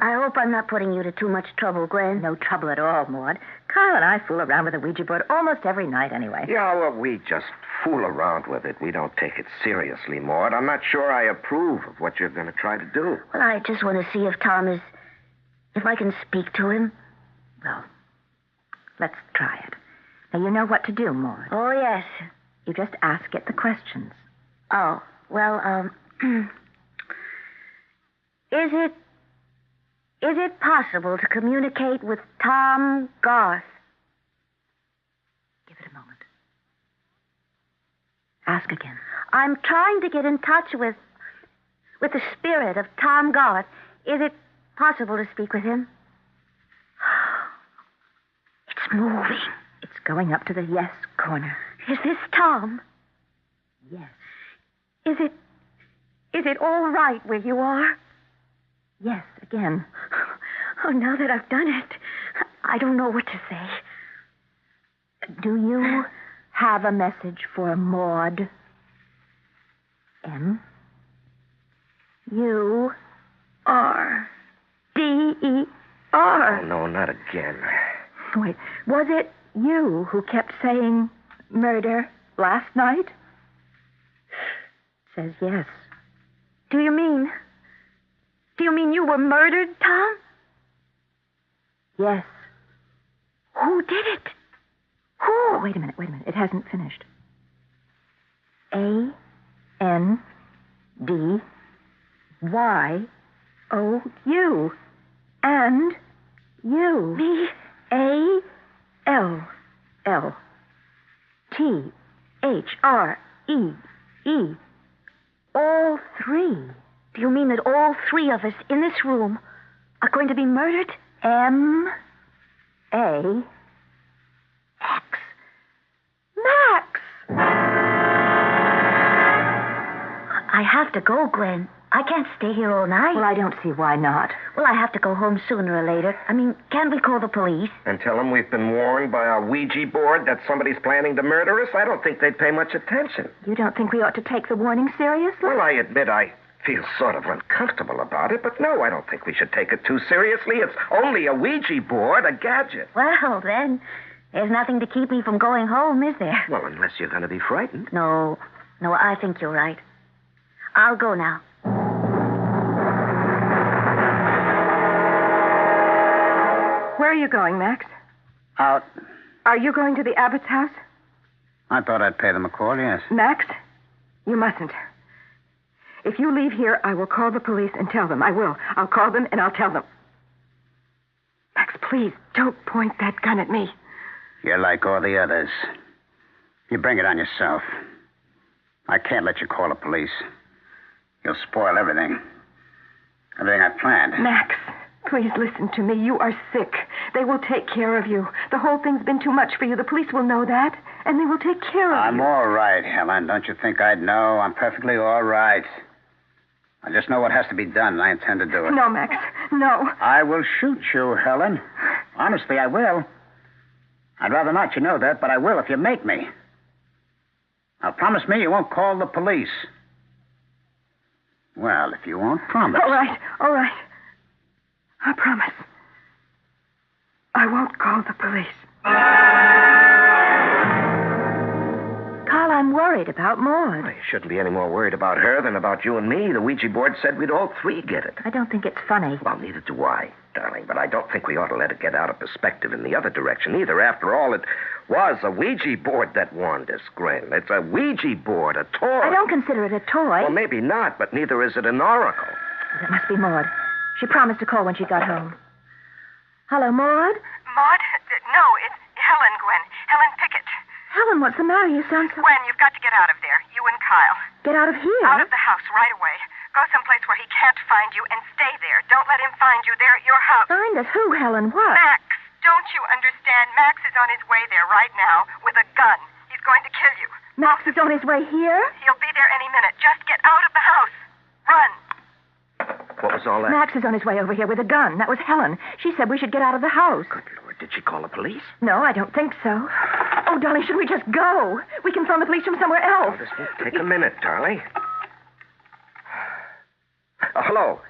Speaker 8: I hope I'm not putting you to too much trouble, Gwen.
Speaker 23: No trouble at all, Maud. Kyle and I fool around with the Ouija board almost every night anyway.
Speaker 13: Yeah, well, we just fool around with it. We don't take it seriously, Maud. I'm not sure I approve of what you're going to try to do.
Speaker 8: Well, I just want to see if Tom is... if I can speak to him.
Speaker 23: Well, let's try it. Now, you know what to do, Maud.
Speaker 8: Oh, yes.
Speaker 23: You just ask it the questions.
Speaker 8: Oh, well, Is it possible to communicate with Tom Garth?
Speaker 23: Give it a moment. Ask again.
Speaker 8: I'm trying to get in touch with the spirit of Tom Garth. Is it possible to speak with him? It's moving.
Speaker 23: It's going up to the yes corner.
Speaker 8: Is this Tom?
Speaker 23: Yes.
Speaker 8: Is it all right where you are?
Speaker 23: Yes, again.
Speaker 8: Oh, now that I've done it, I don't know what to say.
Speaker 23: Do you have a message for Maud? M. U. R. D. E. R.
Speaker 13: Oh, no, not again.
Speaker 23: Wait, was it you who kept saying murder last night? Says yes.
Speaker 8: Do you mean you were murdered, Tom?
Speaker 23: Yes.
Speaker 8: Who did it? Who?
Speaker 23: Oh, wait a minute. It hasn't finished. A-N-D-Y-O-U. And you.
Speaker 8: Me?
Speaker 23: A-L-L-T-H-R-E-E. All three.
Speaker 8: Do you mean that all three of us in this room are going to be murdered?
Speaker 23: M-A-X.
Speaker 8: Max! I have to go, Gwen. I can't stay here all night.
Speaker 23: Well, I don't see why not.
Speaker 8: Well, I have to go home sooner or later. I mean, can't we call the police?
Speaker 13: And tell them we've been warned by our Ouija board that somebody's planning to murder us? I don't think they'd pay much attention.
Speaker 23: You don't think we ought to take the warning seriously?
Speaker 13: Well, I admit I feel sort of uncomfortable about it, but no, I don't think we should take it too seriously. It's only a Ouija board, a gadget.
Speaker 8: Well, then, there's nothing to keep me from going home, is there?
Speaker 13: Well, unless you're going to be frightened.
Speaker 8: No, I think you're right. I'll go now.
Speaker 2: Where are you going, Max?
Speaker 7: Out.
Speaker 2: Are you going to the Abbott's house?
Speaker 7: I thought I'd pay them a call, yes.
Speaker 2: Max, you mustn't. If you leave here, I will call the police and tell them. I will. I'll call them and I'll tell them. Max, please, don't point that gun at me.
Speaker 7: You're like all the others. You bring it on yourself. I can't let you call the police. You'll spoil everything. Everything I planned.
Speaker 2: Max, please listen to me. You are sick. They will take care of you. The whole thing's been too much for you. The police will know that, and they will take care of you.
Speaker 7: I'm all right, Helen. Don't you think I'd know? I'm perfectly all right. I just know what has to be done, and I intend to do it.
Speaker 23: No, Max. No.
Speaker 7: I will shoot you, Helen. Honestly, I will. I'd rather not, you know that, but I will if you make me. Now, promise me you won't call the police. Well, if you won't promise.
Speaker 23: All right. I promise. I won't call the police. Carl, I'm worried about Maud.
Speaker 13: Well, you shouldn't be any more worried about her than about you and me. The Ouija board said we'd all three get it.
Speaker 23: I don't think it's funny.
Speaker 13: Well, neither do I, darling, but I don't think we ought to let it get out of perspective in the other direction either. After all, it was a Ouija board that warned us, Gwen. It's a Ouija board, a toy.
Speaker 23: I don't consider it a toy.
Speaker 13: Well, maybe not, but neither is it an oracle.
Speaker 23: It must be Maud. She promised to call when she got home. Hello, Maud?
Speaker 2: Maud? No, it's Helen, Gwen. Helen Pickett.
Speaker 23: Helen, what's the matter? You sound so...
Speaker 2: Gwen, you've got to get out of there. You and Kyle.
Speaker 23: Get out of here?
Speaker 2: Out of the house right away. Go someplace where he can't find you and stay there. Don't let him find you there at your house.
Speaker 23: Find us? Who, Helen? What?
Speaker 2: Max. Don't you understand? Max is on his way there right now with a gun. He's going to kill you.
Speaker 23: Max is on his way here?
Speaker 2: He'll be there any minute. Just get out of the house. Run.
Speaker 13: What was all that?
Speaker 23: Max is on his way over here with a gun. That was Helen. She said we should get out of the house.
Speaker 13: Good Lord, did she call the police?
Speaker 23: No, I don't think so. Oh, darling, should we just go? We can phone the police from somewhere else.
Speaker 13: Oh, this will take a minute, darling. Hello.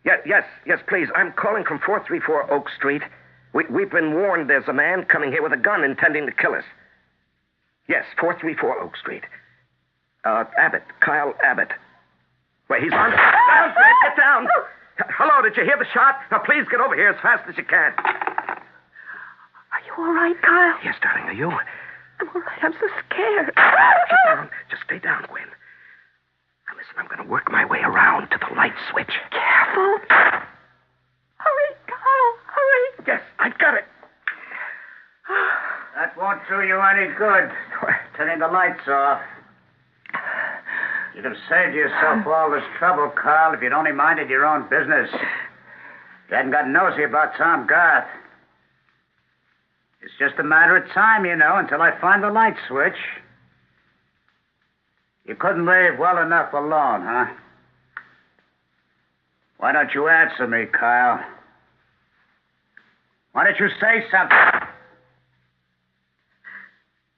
Speaker 13: Yes, please. I'm calling from 434 Oak Street. We've been warned there's a man coming here with a gun intending to kill us. Yes, 434 Oak Street. Abbott. Kyle Abbott. Wait, he's on... Down, Fred, get down! Hello, did you hear the shot? Now, please get over here as fast as you can.
Speaker 23: Are you all right, Kyle?
Speaker 13: Yes, darling, are you?
Speaker 23: I'm all right. I'm so scared.
Speaker 13: Get down. Just stay down, Gwen. Now, listen, I'm going to work my way around to the light switch.
Speaker 23: Careful. Hurry, Kyle, hurry.
Speaker 13: Yes, I've got it.
Speaker 7: That won't do you any good. Turning the lights off. You'd have saved yourself all this trouble, Carl, if you'd only minded your own business. You hadn't got nosy about Tom Garth. It's just a matter of time, you know, until I find the light switch. You couldn't leave well enough alone, huh? Why don't you answer me, Kyle? Why don't you say something?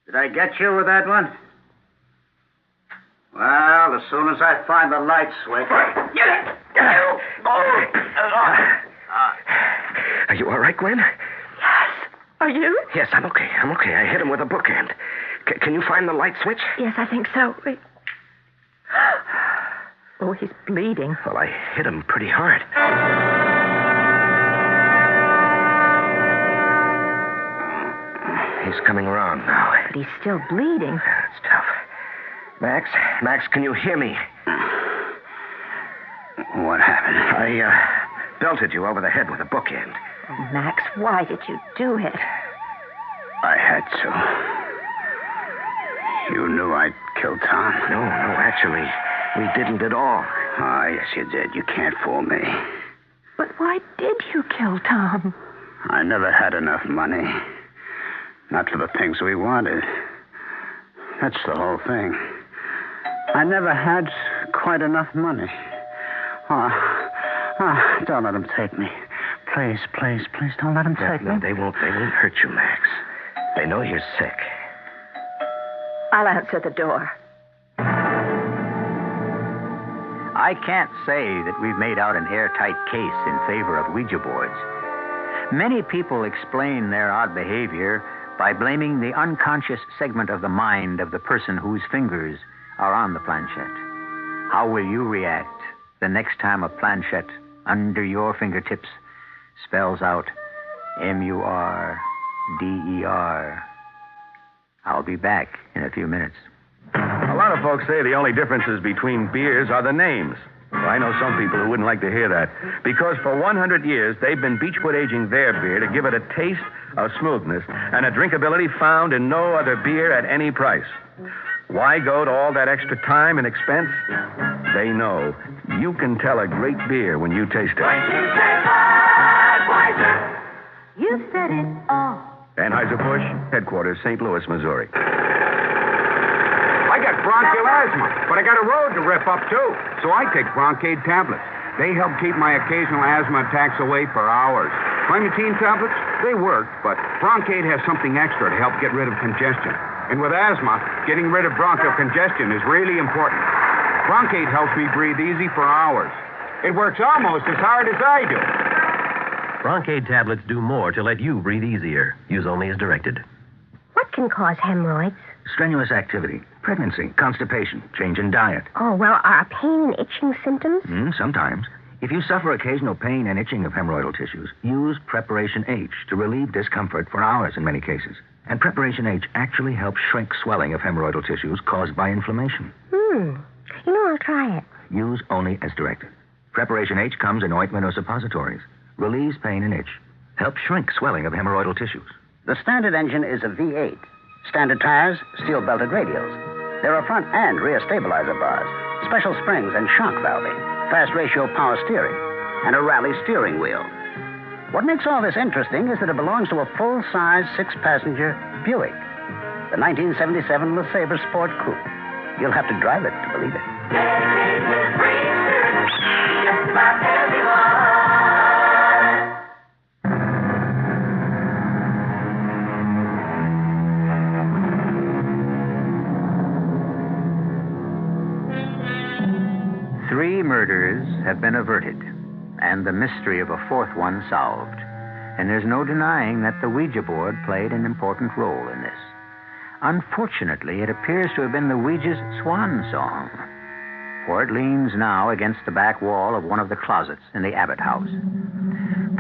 Speaker 7: Did I get you with that one? Well, as soon as I find the light switch...
Speaker 13: Are you all right, Gwen?
Speaker 23: Yes. Are you?
Speaker 13: Yes, I'm okay. I hit him with a bookend. Can you find the light switch?
Speaker 23: Yes, I think so. Wait. Oh, he's bleeding.
Speaker 13: Well, I hit him pretty hard. He's coming around now.
Speaker 23: But he's still bleeding.
Speaker 13: That's tough. Max, can you hear me?
Speaker 7: What happened?
Speaker 13: I belted you over the head with a bookend.
Speaker 23: Oh, Max, why did you do it?
Speaker 7: I had to. You knew I'd kill Tom?
Speaker 13: No, actually, we didn't at all.
Speaker 7: Ah, yes, you did. You can't fool me.
Speaker 23: But why did you kill Tom?
Speaker 7: I never had enough money. Not for the things we wanted. That's the whole thing. I never had quite enough money. Don't let them take me. Please, don't let them take me.
Speaker 13: No, they won't hurt you, Max. They know you're sick.
Speaker 23: I'll answer the door.
Speaker 16: I can't say that we've made out an airtight case in favor of Ouija boards. Many people explain their odd behavior by blaming the unconscious segment of the mind of the person whose fingers are on the planchette. How will you react the next time a planchette under your fingertips spells out M-U-R-D-E-R? I'll be back in a few minutes.
Speaker 15: A lot of folks say the only differences between beers are the names. Well, I know some people who wouldn't like to hear that, because for 100 years they've been Beechwood aging their beer to give it a taste of smoothness and a drinkability found in no other beer at any price. Why go to all that extra time and expense? They know you can tell a great beer when you taste it.
Speaker 14: You said it all.
Speaker 15: Anheuser-Busch, headquarters, St. Louis, Missouri. I got
Speaker 6: bronchial asthma, but I got a road to rip up, too. So I take Broncaid tablets. They help keep my occasional asthma attacks away for hours. Primatine tablets, they work, but Broncaid has something extra to help get rid of congestion. And with asthma, getting rid of bronchial congestion is really important. Broncaid helps me breathe easy for hours. It works almost as hard as I do.
Speaker 17: Broncaid tablets do more to let you breathe easier. Use only as directed.
Speaker 18: What can cause hemorrhoids?
Speaker 19: Strenuous activity, pregnancy, constipation, change in diet.
Speaker 18: Oh, well, are pain and itching symptoms?
Speaker 19: Sometimes. If you suffer occasional pain and itching of hemorrhoidal tissues, use Preparation H to relieve discomfort for hours in many cases. And Preparation H actually helps shrink swelling of hemorrhoidal tissues caused by inflammation.
Speaker 18: I'll try it.
Speaker 19: Use only as directed. Preparation H comes in ointment or suppositories. Relieves pain and itch. Helps shrink swelling of hemorrhoidal tissues.
Speaker 7: The standard engine is a V8. Standard tires, steel-belted radials. There are front and rear stabilizer bars, special springs and shock valving, fast ratio power steering, and a rally steering wheel. What makes all this interesting is that it belongs to a full-size, 6-passenger Buick, the 1977 LeSabre Sport Coupe. You'll have to drive it to believe it.
Speaker 16: Three murders have been averted, and the mystery of a fourth one solved. And there's no denying that the Ouija board played an important role in this. Unfortunately, it appears to have been the Ouija's swan song, for it leans now against the back wall of one of the closets in the Abbott house.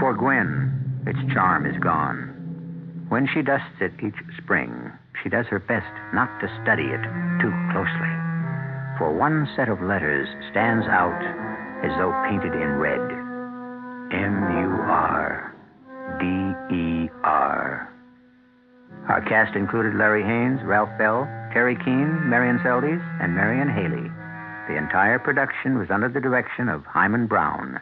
Speaker 16: For Gwen, its charm is gone. When she dusts it each spring, she does her best not to study it too closely. For one set of letters stands out as though painted in red. M-U-R-D-E-R. Our cast included Larry Haynes, Ralph Bell, Terry Keane, Marion Seldes, and Marion Haley. The entire production was under the direction of Hyman Brown.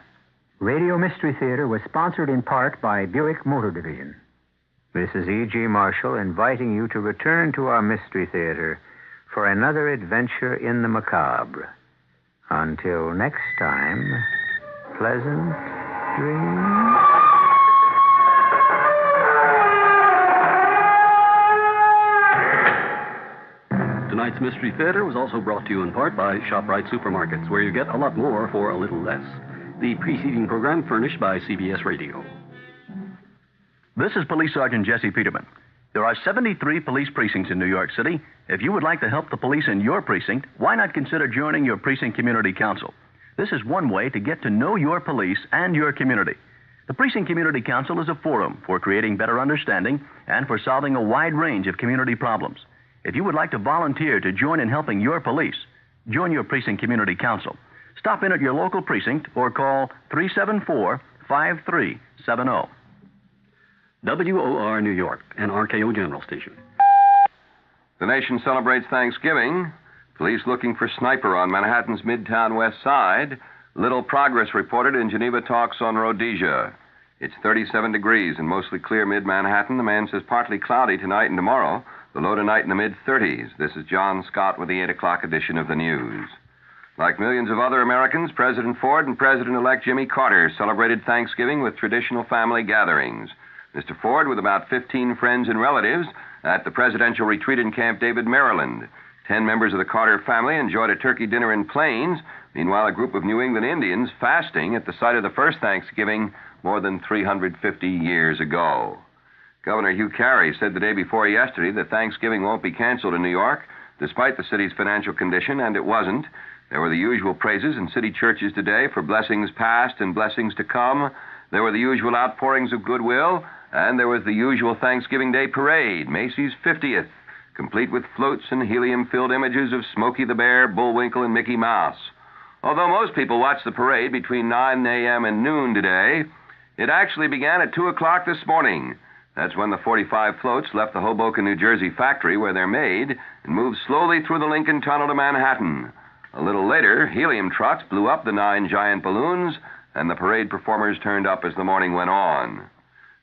Speaker 16: Radio Mystery Theater was sponsored in part by Buick Motor Division. This is E.G. Marshall inviting you to return to our Mystery Theater for another adventure in the macabre. Until next time, pleasant dreams.
Speaker 12: Tonight's Mystery Theater was also brought to you in part by ShopRite Supermarkets, where you get a lot more for a little less. The preceding program furnished by CBS Radio.
Speaker 15: This is Police Sergeant Jesse Peterman. There are 73 police precincts in New York City. If you would like to help the police in your precinct, why not consider joining your precinct community council? This is one way to get to know your police and your community. The Precinct Community Council is a forum for creating better understanding and for solving a wide range of community problems. If you would like to volunteer to join in helping your police, join your Precinct Community Council. Stop in at your local precinct or call 374-5370.
Speaker 12: WOR New York, an RKO General Station.
Speaker 24: The nation celebrates Thanksgiving. Police looking for sniper on Manhattan's Midtown West Side. Little progress reported in Geneva talks on Rhodesia. It's 37 degrees and mostly clear mid-Manhattan. The man says partly cloudy tonight and tomorrow. The low tonight in the mid-30s. This is John Scott with the 8 o'clock edition of the news. Like millions of other Americans, President Ford and President-elect Jimmy Carter celebrated Thanksgiving with traditional family gatherings. Mr. Ford with about 15 friends and relatives at the presidential retreat in Camp David, Maryland. 10 members of the Carter family enjoyed a turkey dinner in Plains. Meanwhile, a group of New England Indians fasting at the site of the first Thanksgiving more than 350 years ago. Governor Hugh Carey said the day before yesterday that Thanksgiving won't be canceled in New York, despite the city's financial condition, and it wasn't. There were the usual praises in city churches today for blessings past and blessings to come. There were the usual outpourings of goodwill, and there was the usual Thanksgiving Day parade, Macy's 50th, complete with floats and helium-filled images of Smokey the Bear, Bullwinkle, and Mickey Mouse. Although most people watched the parade between 9 a.m. and noon today, it actually began at 2 o'clock this morning. That's when the 45 floats left the Hoboken, New Jersey factory where they're made and moved slowly through the Lincoln Tunnel to Manhattan. A little later, helium trucks blew up the 9 giant balloons, and the parade performers turned up as the morning went on.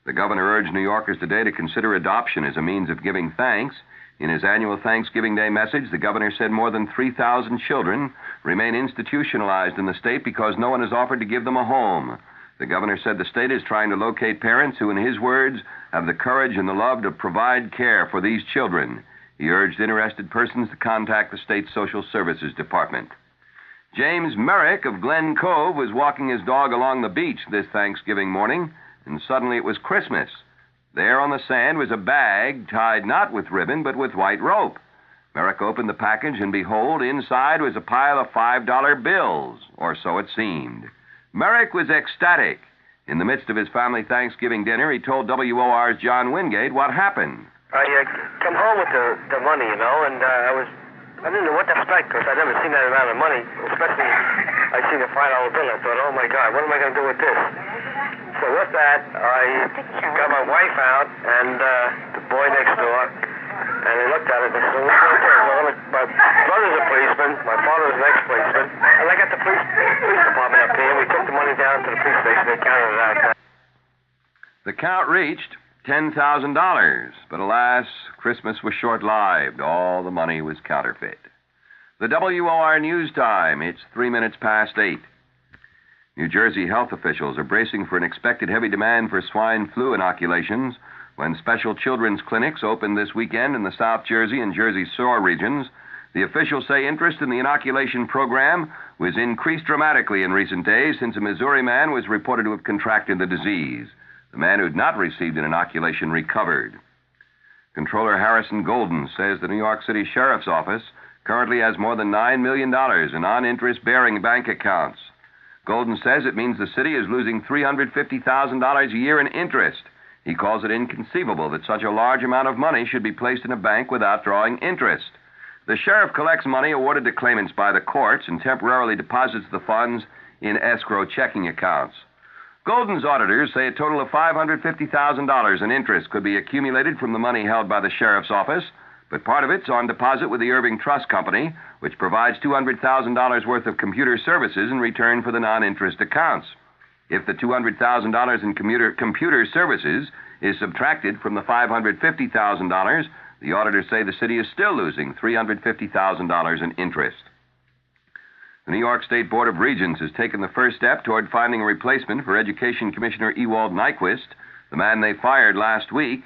Speaker 24: The governor urged New Yorkers today to consider adoption as a means of giving thanks. In his annual Thanksgiving Day message, the governor said more than 3,000 children remain institutionalized in the state because no one has offered to give them a home. The governor said the state is trying to locate parents who, in his words, have the courage and the love to provide care for these children. He urged interested persons to contact the state's Social Services Department. James Merrick of Glen Cove was walking his dog along the beach this Thanksgiving morning, and suddenly it was Christmas. There on the sand was a bag tied not with ribbon, but with white rope. Merrick opened the package, and behold, inside was a pile of $5 bills, or so it seemed. Merrick was ecstatic. In the midst of his family Thanksgiving dinner, he told WOR's John Wingate what happened.
Speaker 9: I come home with the money, and I didn't know what to expect, because I'd never seen that amount of money, especially I seen a $5 bill. I thought, oh my God, what am I going to do with this? So with that, I got my wife out and the boy next door, and they looked at it and they said, what's this? Well, my brother's a policeman, my father's an ex-policeman, and I got the police department up here, and we took the money down to the police station and counted it out.
Speaker 24: The count reached $10,000, but alas, Christmas was short-lived. All the money was counterfeit. The WOR News Time, it's 3 minutes past 8. New Jersey health officials are bracing for an expected heavy demand for swine flu inoculations when special children's clinics open this weekend in the South Jersey and Jersey Shore regions. The officials say interest in the inoculation program was increased dramatically in recent days since a Missouri man was reported to have contracted the disease. The man who had not received an inoculation recovered. Controller Harrison Golden says the New York City Sheriff's Office currently has more than $9 million in non-interest-bearing bank accounts. Golden says it means the city is losing $350,000 a year in interest. He calls it inconceivable that such a large amount of money should be placed in a bank without drawing interest. The sheriff collects money awarded to claimants by the courts and temporarily deposits the funds in escrow checking accounts. Golden's auditors say a total of $550,000 in interest could be accumulated from the money held by the sheriff's office, but part of it's on deposit with the Irving Trust Company, which provides $200,000 worth of computer services in return for the non-interest accounts. If the $200,000 in computer services is subtracted from the $550,000, the auditors say the city is still losing $350,000 in interest. The New York State Board of Regents has taken the first step toward finding a replacement for Education Commissioner Ewald Nyquist, the man they fired last week.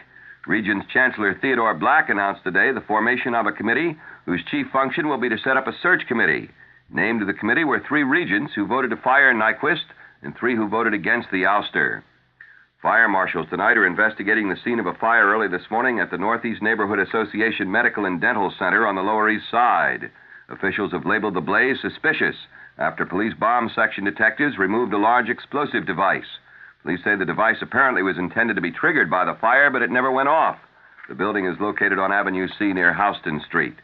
Speaker 24: Regents Chancellor Theodore Black announced today the formation of a committee whose chief function will be to set up a search committee. Named to the committee were 3 regents who voted to fire Nyquist and 3 who voted against the ouster. Fire marshals tonight are investigating the scene of a fire early this morning at the Northeast Neighborhood Association Medical and Dental Center on the Lower East Side. Officials have labeled the blaze suspicious after police bomb section detectives removed a large explosive device. Police say the device apparently was intended to be triggered by the fire, but it never went off. The building is located on Avenue C near Houston Street.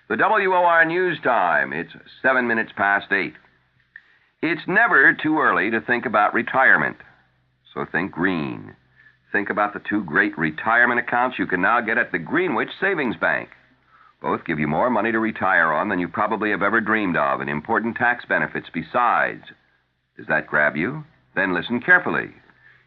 Speaker 24: The WOR News Time, it's 7 minutes past 8. It's never too early to think about retirement. So think green. Think about the 2 great retirement accounts you can now get at the Greenwich Savings Bank. Both give you more money to retire on than you probably have ever dreamed of, and important tax benefits besides. Does that grab you? Then listen carefully.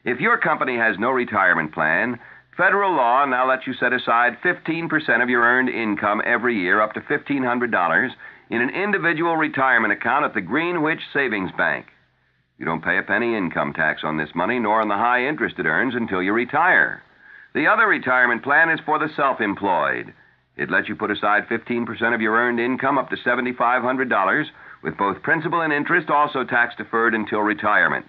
Speaker 24: If your company has no retirement plan, federal law now lets you set aside 15% of your earned income every year, up to $1,500, in an individual retirement account at the Greenwich Savings Bank. You don't pay a penny income tax on this money, nor on the high interest it earns until you retire. The other retirement plan is for the self-employed. It lets you put aside 15% of your earned income up to $7,500, with both principal and interest also tax-deferred until retirement.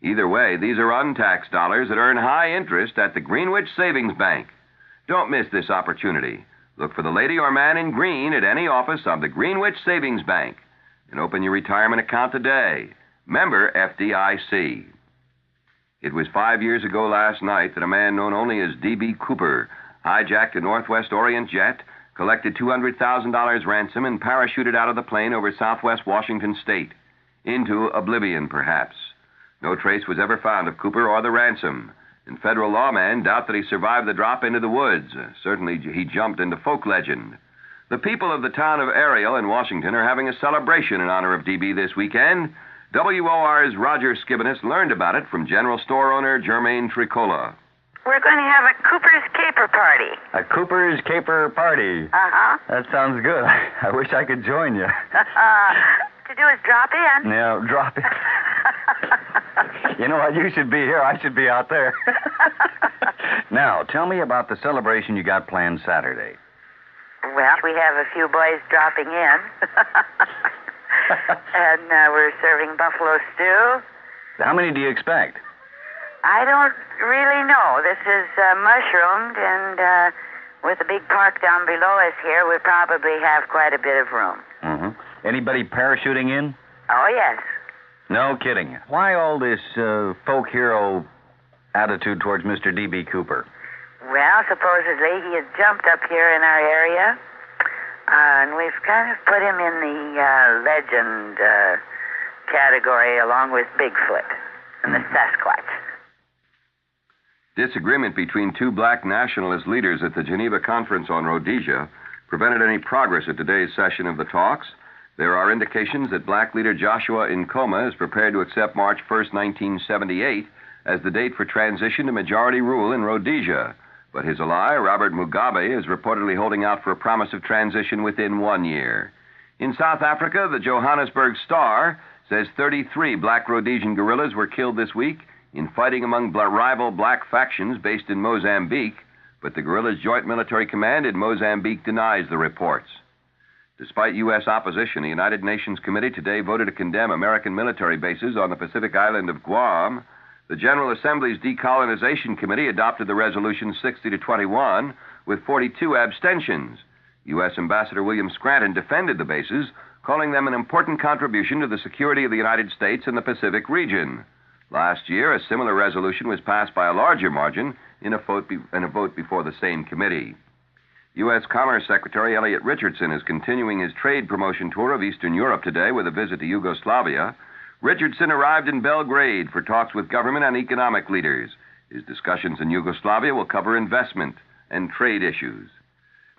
Speaker 24: Either way, these are untaxed dollars that earn high interest at the Greenwich Savings Bank. Don't miss this opportunity. Look for the lady or man in green at any office of the Greenwich Savings Bank and open your retirement account today. Member FDIC. It was 5 years ago last night that a man known only as D.B. Cooper hijacked a Northwest Orient jet, collected $200,000 ransom, and parachuted out of the plane over southwest Washington state. Into oblivion, perhaps. No trace was ever found of Cooper or the ransom, and federal lawmen doubt that he survived the drop into the woods. Certainly he jumped into folk legend. The people of the town of Ariel in Washington are having a celebration in honor of D.B. this weekend. WOR's Roger Skibinis learned about it from general store owner Jermaine Tricola.
Speaker 1: We're going to have a Cooper's Caper party.
Speaker 11: A Cooper's Caper party?
Speaker 1: Uh-huh.
Speaker 11: That sounds good. I wish I could join you.
Speaker 1: To do is drop in.
Speaker 11: Yeah, drop in. You know what? You should be here. I should be out there. Now, tell me about the celebration you got planned Saturday.
Speaker 1: Well, we have a few boys dropping in. And we're serving buffalo stew.
Speaker 11: How many do you expect?
Speaker 1: I don't really know. This is mushroomed, and with the big park down below us here, we probably have quite a bit of room.
Speaker 11: Mm-hmm. Anybody parachuting in?
Speaker 1: Oh, yes.
Speaker 11: No kidding. Why all this folk hero attitude towards Mr. D.B. Cooper?
Speaker 1: Well, supposedly he had jumped up here in our area, and we've kind of put him in the legend category along with Bigfoot and the Sasquatch.
Speaker 24: Disagreement between two black nationalist leaders at the Geneva Conference on Rhodesia prevented any progress at today's session of the talks. There are indications that black leader Joshua Nkrumah is prepared to accept March 1st, 1978, as the date for transition to majority rule in Rhodesia. But his ally, Robert Mugabe, is reportedly holding out for a promise of transition within 1 year. In South Africa, the Johannesburg Star says 33 black Rhodesian guerrillas were killed this week in fighting among rival black factions based in Mozambique, but the guerrillas' Joint Military Command in Mozambique denies the reports. Despite U.S. opposition, the United Nations Committee today voted to condemn American military bases on the Pacific island of Guam. The General Assembly's Decolonization Committee adopted the resolution 60-21 with 42 abstentions. U.S. Ambassador William Scranton defended the bases, calling them an important contribution to the security of the United States and the Pacific region. Last year, a similar resolution was passed by a larger margin in a vote before the same committee. U.S. Commerce Secretary Elliot Richardson is continuing his trade promotion tour of Eastern Europe today with a visit to Yugoslavia. Richardson arrived in Belgrade for talks with government and economic leaders. His discussions in Yugoslavia will cover investment and trade issues.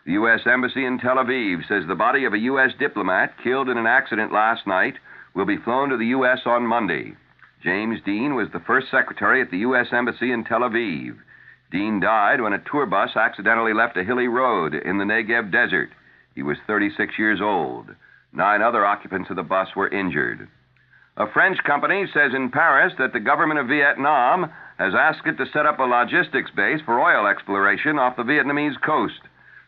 Speaker 24: The U.S. Embassy in Tel Aviv says the body of a U.S. diplomat killed in an accident last night will be flown to the U.S. on Monday. James Dean was the first secretary at the U.S. Embassy in Tel Aviv. Dean died when a tour bus accidentally left a hilly road in the Negev desert. He was 36 years old. 9 other occupants of the bus were injured. A French company says in Paris that the government of Vietnam has asked it to set up a logistics base for oil exploration off the Vietnamese coast.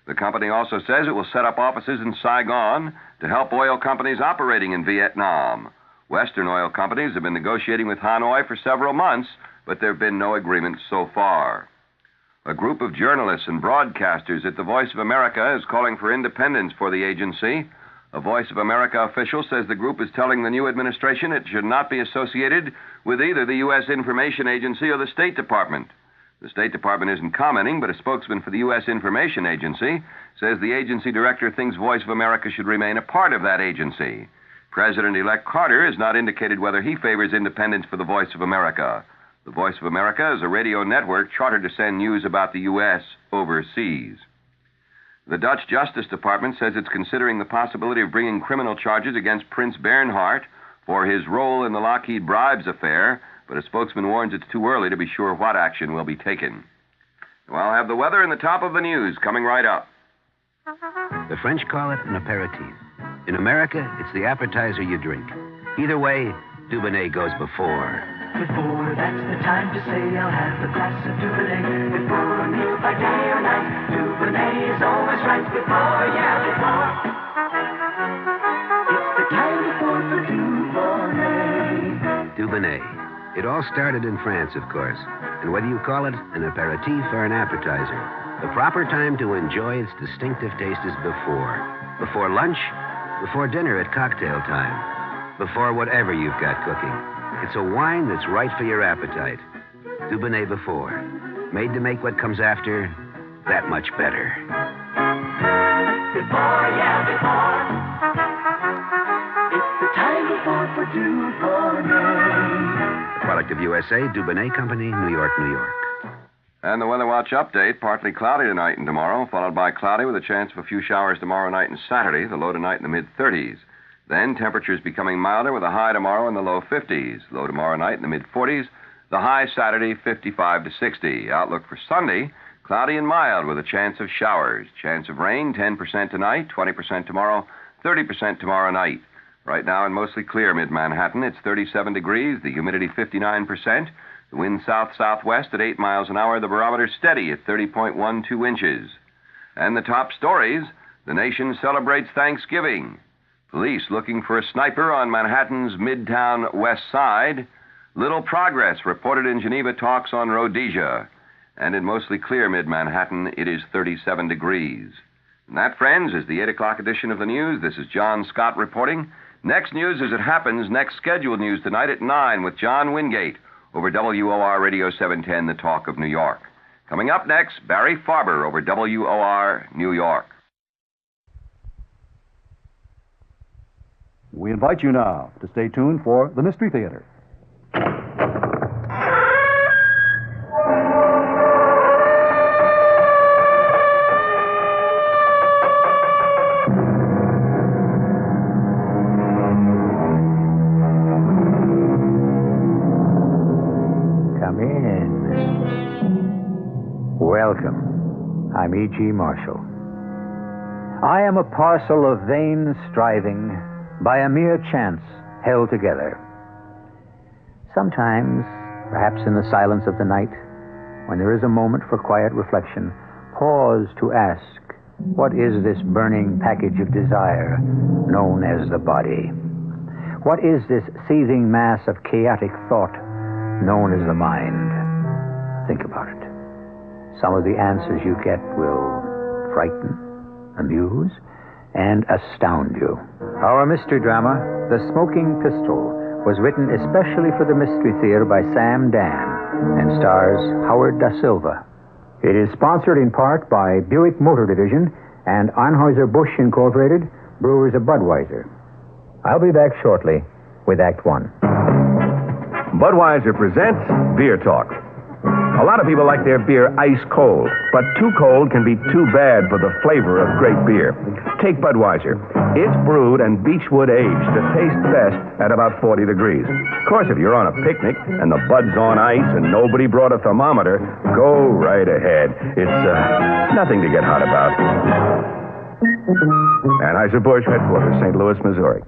Speaker 24: The company also says it will set up offices in Saigon to help oil companies operating in Vietnam. Western oil companies have been negotiating with Hanoi for several months, but there have been no agreements so far. A group of journalists and broadcasters at the Voice of America is calling for independence for the agency. A Voice of America official says the group is telling the new administration it should not be associated with either the U.S. Information Agency or the State Department. The State Department isn't commenting, but a spokesman for the U.S. Information Agency says the agency director thinks Voice of America should remain a part of that agency. President-elect Carter has not indicated whether he favors independence for the Voice of America. The Voice of America is a radio network chartered to send news about the U.S. overseas. The Dutch Justice Department says it's considering the possibility of bringing criminal charges against Prince Bernhard for his role in the Lockheed bribes affair, but a spokesman warns it's too early to be sure what action will be taken. Well, I'll have the weather and the top of the news coming right up.
Speaker 20: The French call it an aperitif. In America, it's the appetizer you drink. Either way, Dubonnet goes before.
Speaker 14: Before, that's the time to say I'll have a glass of Dubonnet. Before a meal by day or night, Dubonnet is always right. Before, yeah, before. It's the time before for Dubonnet.
Speaker 20: Dubonnet. It all started in France, of course. And whether you call it an aperitif or an appetizer, the proper time to enjoy its distinctive taste is before. Before lunch, before dinner at cocktail time, before whatever you've got cooking. It's a wine that's right for your appetite. Dubonnet before. Made to make what comes after that much better.
Speaker 14: Before, yeah, before. It's the time before for Dubonnet.
Speaker 20: A product of USA, Dubonnet Company, New York, New York.
Speaker 24: And the Weather Watch update, partly cloudy tonight and tomorrow, followed by cloudy with a chance of a few showers tomorrow night and Saturday, the low tonight in the mid-30s. Then temperatures becoming milder with a high tomorrow in the low 50s, low tomorrow night in the mid-40s, The high Saturday, 55 to 60. Outlook for Sunday, cloudy and mild with a chance of showers. Chance of rain, 10% tonight, 20% tomorrow, 30% tomorrow night. Right now in mostly clear mid-Manhattan, it's 37 degrees, the humidity 59%, the wind south-southwest at 8 miles an hour, the barometer steady at 30.12 inches. And the top stories, the nation celebrates Thanksgiving. Police looking for a sniper on Manhattan's Midtown West Side. Little progress reported in Geneva talks on Rhodesia. And in mostly clear mid-Manhattan, it is 37 degrees. And that, friends, is the 8 o'clock edition of the news. This is John Scott reporting. Next news as it happens, next scheduled news tonight at 9 with John Wingate over WOR Radio 710, The Talk of New York. Coming up next, Barry Farber over WOR New York.
Speaker 3: We invite you now to stay tuned for the Mystery Theater.
Speaker 16: Come in. Welcome. I'm E.G. Marshall. I am a parcel of vain striving, by a mere chance held together. Sometimes, perhaps in the silence of the night, when there is a moment for quiet reflection, pause to ask, what is this burning package of desire known as the body? What is this seething mass of chaotic thought known as the mind? Think about it. Some of the answers you get will frighten, amuse, and astound you. Our mystery drama, The Smoking Pistol, was written especially for the Mystery Theater by Sam Dan and stars Howard Da Silva. It is sponsored in part by Buick Motor Division and Anheuser-Busch Incorporated, brewers of Budweiser. I'll be back shortly with Act One.
Speaker 15: Budweiser presents Beer Talk. A lot of people like their beer ice cold, but too cold can be too bad for the flavor of great beer. Take Budweiser. It's brewed and beechwood aged to taste best at about 40 degrees. Of course, if you're on a picnic and the Bud's on ice and nobody brought a thermometer, go right ahead. It's nothing to get hot about. Anheuser-Busch headquarters, St. Louis, Missouri.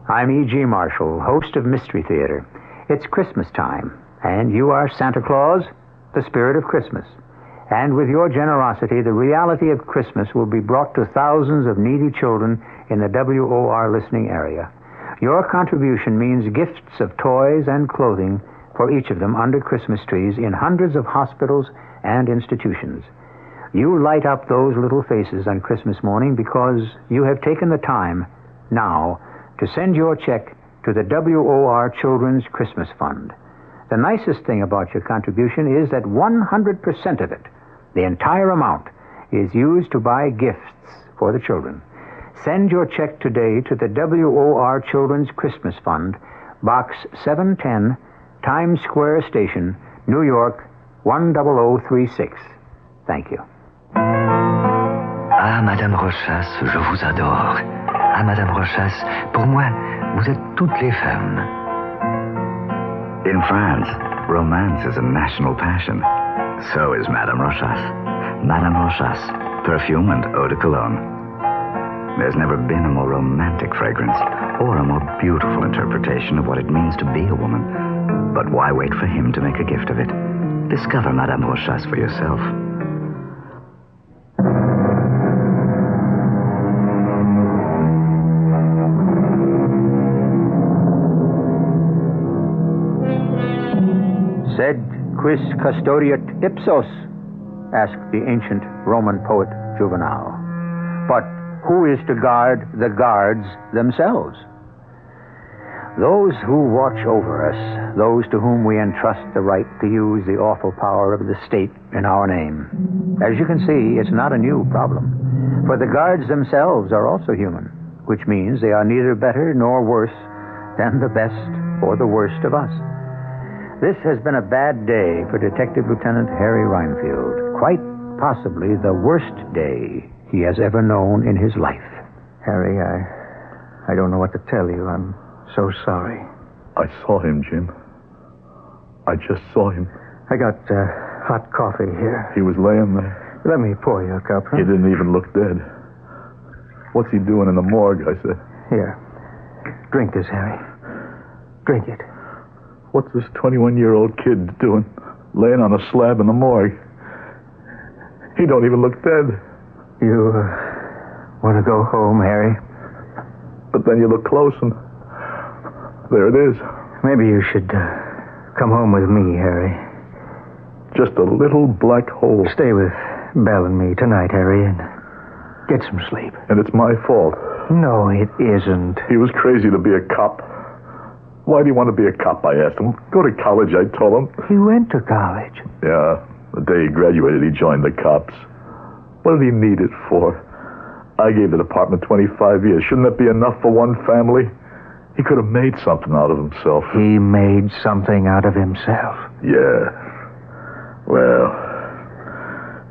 Speaker 16: I'm E.G. Marshall, host of Mystery Theater. It's Christmas time, and you are Santa Claus, the spirit of Christmas. And with your generosity, the reality of Christmas will be brought to thousands of needy children in the WOR listening area. Your contribution means gifts of toys and clothing for each of them under Christmas trees in hundreds of hospitals and institutions. You light up those little faces on Christmas morning because you have taken the time now to send your check to the WOR Children's Christmas Fund. The nicest thing about your contribution is that 100% of it, the entire amount, is used to buy gifts for the children. Send your check today to the WOR Children's Christmas Fund, Box 710, Times Square Station, New York, 10036. Thank you.
Speaker 4: Ah, Madame Rochas, je vous adore. Ah, Madame Rochas, pour moi, vous êtes toutes les femmes.
Speaker 10: In France, romance is a national passion. So is Madame Rochas. Madame Rochas, perfume and eau de cologne. There's never been a more romantic fragrance or a more beautiful interpretation of what it means to be a woman. But why wait for him to make a gift of it? Discover Madame Rochas for yourself.
Speaker 16: Sed quis custodiet ipsos? Asked the ancient Roman poet Juvenal. But who is to guard the guards themselves? Those who watch over us, those to whom we entrust the right to use the awful power of the state in our name. As you can see, it's not a new problem. For the guards themselves are also human, which means they are neither better nor worse than the best or the worst of us. This has been a bad day for Detective Lieutenant Harry Reinfield. Quite possibly the worst day he has ever known in his life.
Speaker 21: Harry, I don't know what to tell you. I'm so sorry.
Speaker 25: I saw him, Jim.
Speaker 5: I just saw him.
Speaker 8: I got hot coffee here.
Speaker 5: He was laying there.
Speaker 8: Let me pour you a cup, huh?
Speaker 5: He didn't even look dead. What's he doing in the morgue, I said.
Speaker 8: Here. Drink this, Harry. Drink it.
Speaker 5: What's this 21-year-old kid doing? Laying on a slab in the morgue. He don't even look dead.
Speaker 8: You want to go home, Harry?
Speaker 5: But then you look close and there it is.
Speaker 8: Maybe you should come home with me, Harry.
Speaker 5: Just a little black hole.
Speaker 8: Stay with Belle and me tonight, Harry, and get some sleep.
Speaker 5: And it's my fault.
Speaker 8: No, it isn't.
Speaker 5: He was crazy to be a cop. Why do you want to be a cop, I asked him. Go to college, I told him.
Speaker 8: He went to college.
Speaker 5: Yeah. The day he graduated, he joined the cops. What did he need it for? I gave the department 25 years. Shouldn't that be enough for one family? He could have made something out of himself.
Speaker 8: He made something out of himself.
Speaker 5: Yeah. Well,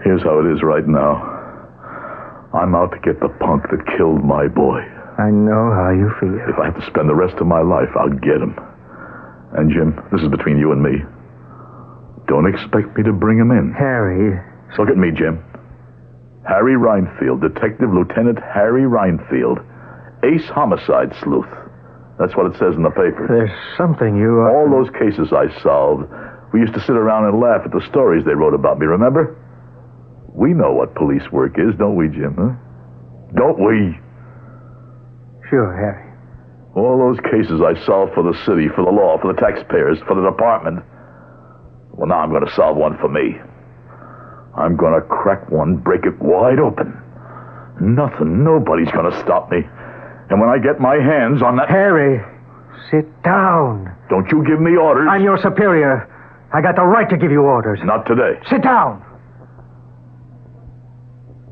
Speaker 5: here's how it is right now. I'm out to get the punk that killed my boy.
Speaker 8: I know how you feel.
Speaker 5: If I have to spend the rest of my life, I'll get him. And, Jim, this is between you and me. Don't expect me to bring him in.
Speaker 8: Harry.
Speaker 5: Look at me, Jim. Harry Reinfield, Detective Lieutenant Harry Reinfield, ace homicide sleuth. That's what it says in the paper.
Speaker 8: There's something you...
Speaker 5: All those cases I solved, we used to sit around and laugh at the stories they wrote about me, remember? We know what police work is, don't we, Jim, huh? Don't we?
Speaker 8: Sure, Harry.
Speaker 5: All those cases I solved for the city, for the law, for the taxpayers, for the department. Well, now I'm going to solve one for me. I'm going to crack one, break it wide open. Nobody's going to stop me. And when I get my hands on that...
Speaker 8: Harry, sit down.
Speaker 5: Don't you give me orders.
Speaker 8: I'm your superior. I got the right to give you orders.
Speaker 5: Not today.
Speaker 8: Sit down.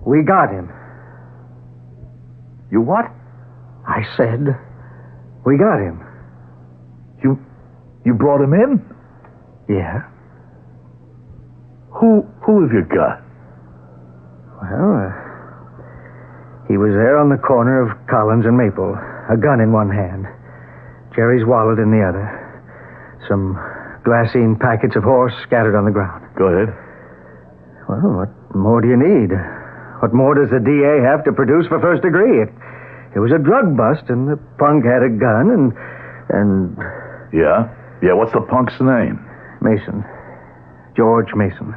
Speaker 8: We got him.
Speaker 5: You what?
Speaker 8: I said we got him.
Speaker 5: You brought him in?
Speaker 8: Yeah.
Speaker 5: Who have you got?
Speaker 8: Well, he was there on the corner of Collins and Maple, a gun in one hand, Jerry's wallet in the other, some glassine packets of horse scattered on the ground.
Speaker 5: Go ahead.
Speaker 8: Well, what more do you need? What more does the DA have to produce for first degree? It was a drug bust, and the punk had a gun, and...
Speaker 5: Yeah? Yeah, what's the punk's name?
Speaker 8: Mason. George Mason.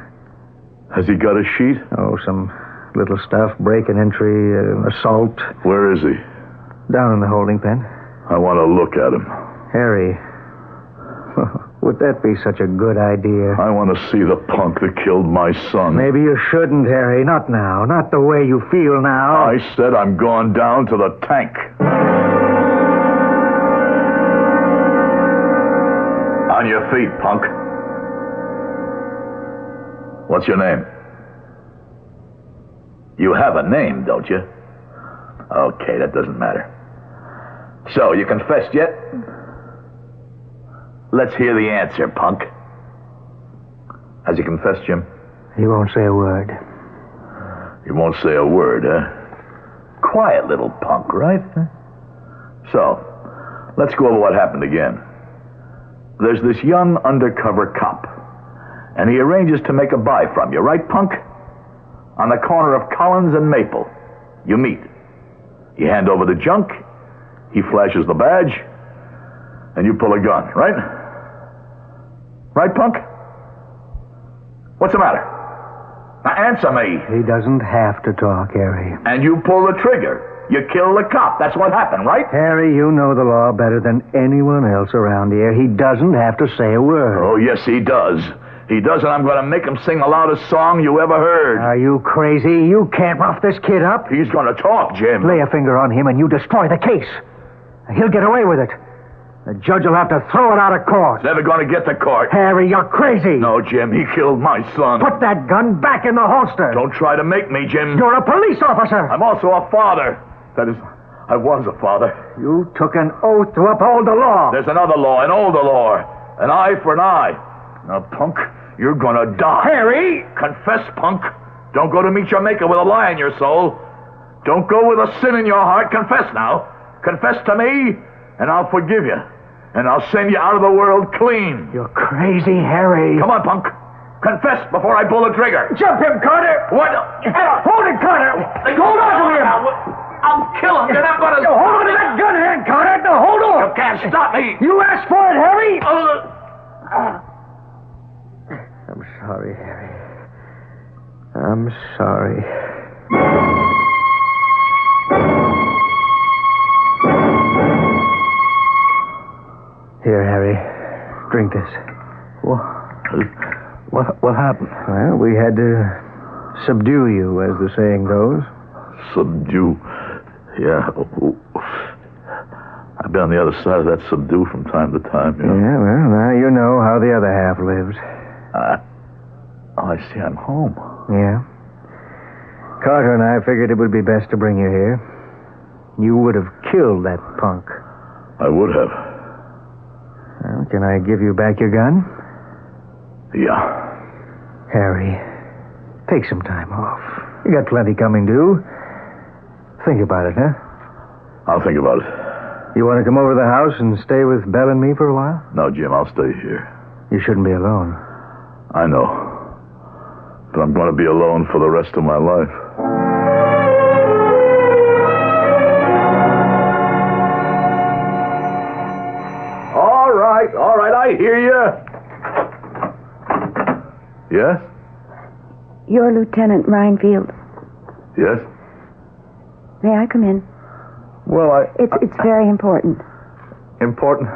Speaker 5: Has he got a sheet?
Speaker 8: Oh, some little stuff, break and entry, assault.
Speaker 5: Where is he?
Speaker 8: Down in the holding pen.
Speaker 5: I want to look at him.
Speaker 8: Harry, would that be such a good idea?
Speaker 5: I want to see the punk that killed my son.
Speaker 8: Maybe you shouldn't, Harry. Not now. Not the way you feel now.
Speaker 5: I said I'm going down to the tank. On your feet, punk. What's your name? You have a name, don't you? Okay, that doesn't matter. So, you confessed yet? Let's hear the answer, punk. Has he confessed, Jim?
Speaker 8: He won't say a word.
Speaker 5: He won't say a word, huh? Quiet little punk, right? So, let's go over what happened again. There's this young undercover cop, and he arranges to make a buy from you, right, punk? On the corner of Collins and Maple. You meet. You hand over the junk, he flashes the badge, and you pull a gun, right? Right, punk? What's the matter? Now answer me.
Speaker 8: He doesn't have to talk, Harry.
Speaker 5: And you pull the trigger. You kill the cop. That's what happened, right?
Speaker 8: Harry, you know the law better than anyone else around here. He doesn't have to say a word.
Speaker 5: Oh, yes, he does. He does, and I'm going to make him sing the loudest song you ever heard.
Speaker 8: Are you crazy? You can't rough this kid up.
Speaker 5: He's going to talk, Jim.
Speaker 8: Lay a finger on him and you destroy the case. He'll get away with it. The judge will have to throw it out of court.
Speaker 5: Never going to get to court.
Speaker 8: Harry, you're crazy.
Speaker 5: No, Jim, he killed my son.
Speaker 8: Put that gun back in the holster.
Speaker 5: Don't try to make me, Jim.
Speaker 8: You're a police officer.
Speaker 5: I'm also a father. That is, I was a father.
Speaker 8: You took an oath to uphold the law.
Speaker 5: There's another law, an older law. An eye for an eye. Now, punk, you're gonna die.
Speaker 8: Harry!
Speaker 5: Confess, punk. Don't go to meet your maker with a lie in your soul. Don't go with a sin in your heart. Confess now. Confess to me, and I'll forgive you. and I'll send you out of the world clean.
Speaker 8: You're crazy, Harry.
Speaker 5: Come on, punk. Confess before I pull the trigger.
Speaker 8: Jump him, Carter!
Speaker 5: What?
Speaker 8: Hold it, Carter! Hold on to him!
Speaker 5: I'll kill him. You're not going to...
Speaker 8: Hold on to that gun hand, Carter! Now, hold on!
Speaker 5: You can't stop me.
Speaker 8: You asked for it, Harry! I'm sorry, Harry. I'm sorry. Here, Harry. Drink this.
Speaker 5: What happened?
Speaker 8: Well, we had to subdue you, as the saying goes.
Speaker 5: Subdue? Yeah. I've been on the other side of that subdue from time to time, you know.
Speaker 8: Yeah, well, now you know how the other half lives.
Speaker 5: I see. I'm home.
Speaker 8: Yeah. Carter and I figured it would be best to bring you here. You would have killed that punk.
Speaker 5: I would have.
Speaker 8: Well, can I give you back your gun?
Speaker 5: Yeah.
Speaker 8: Harry, take some time off. You got plenty coming due. Think about it, huh?
Speaker 5: I'll think about it.
Speaker 8: You want to come over to the house and stay with Belle and me for a while?
Speaker 5: No, Jim, I'll stay here.
Speaker 8: You shouldn't be alone.
Speaker 5: I know. But I'm going to be alone for the rest of my life. All right, I hear you. Yes?
Speaker 23: You're Lieutenant Reinfield.
Speaker 5: Yes?
Speaker 23: May I come in?
Speaker 5: Well,
Speaker 23: It's very important.
Speaker 5: Important?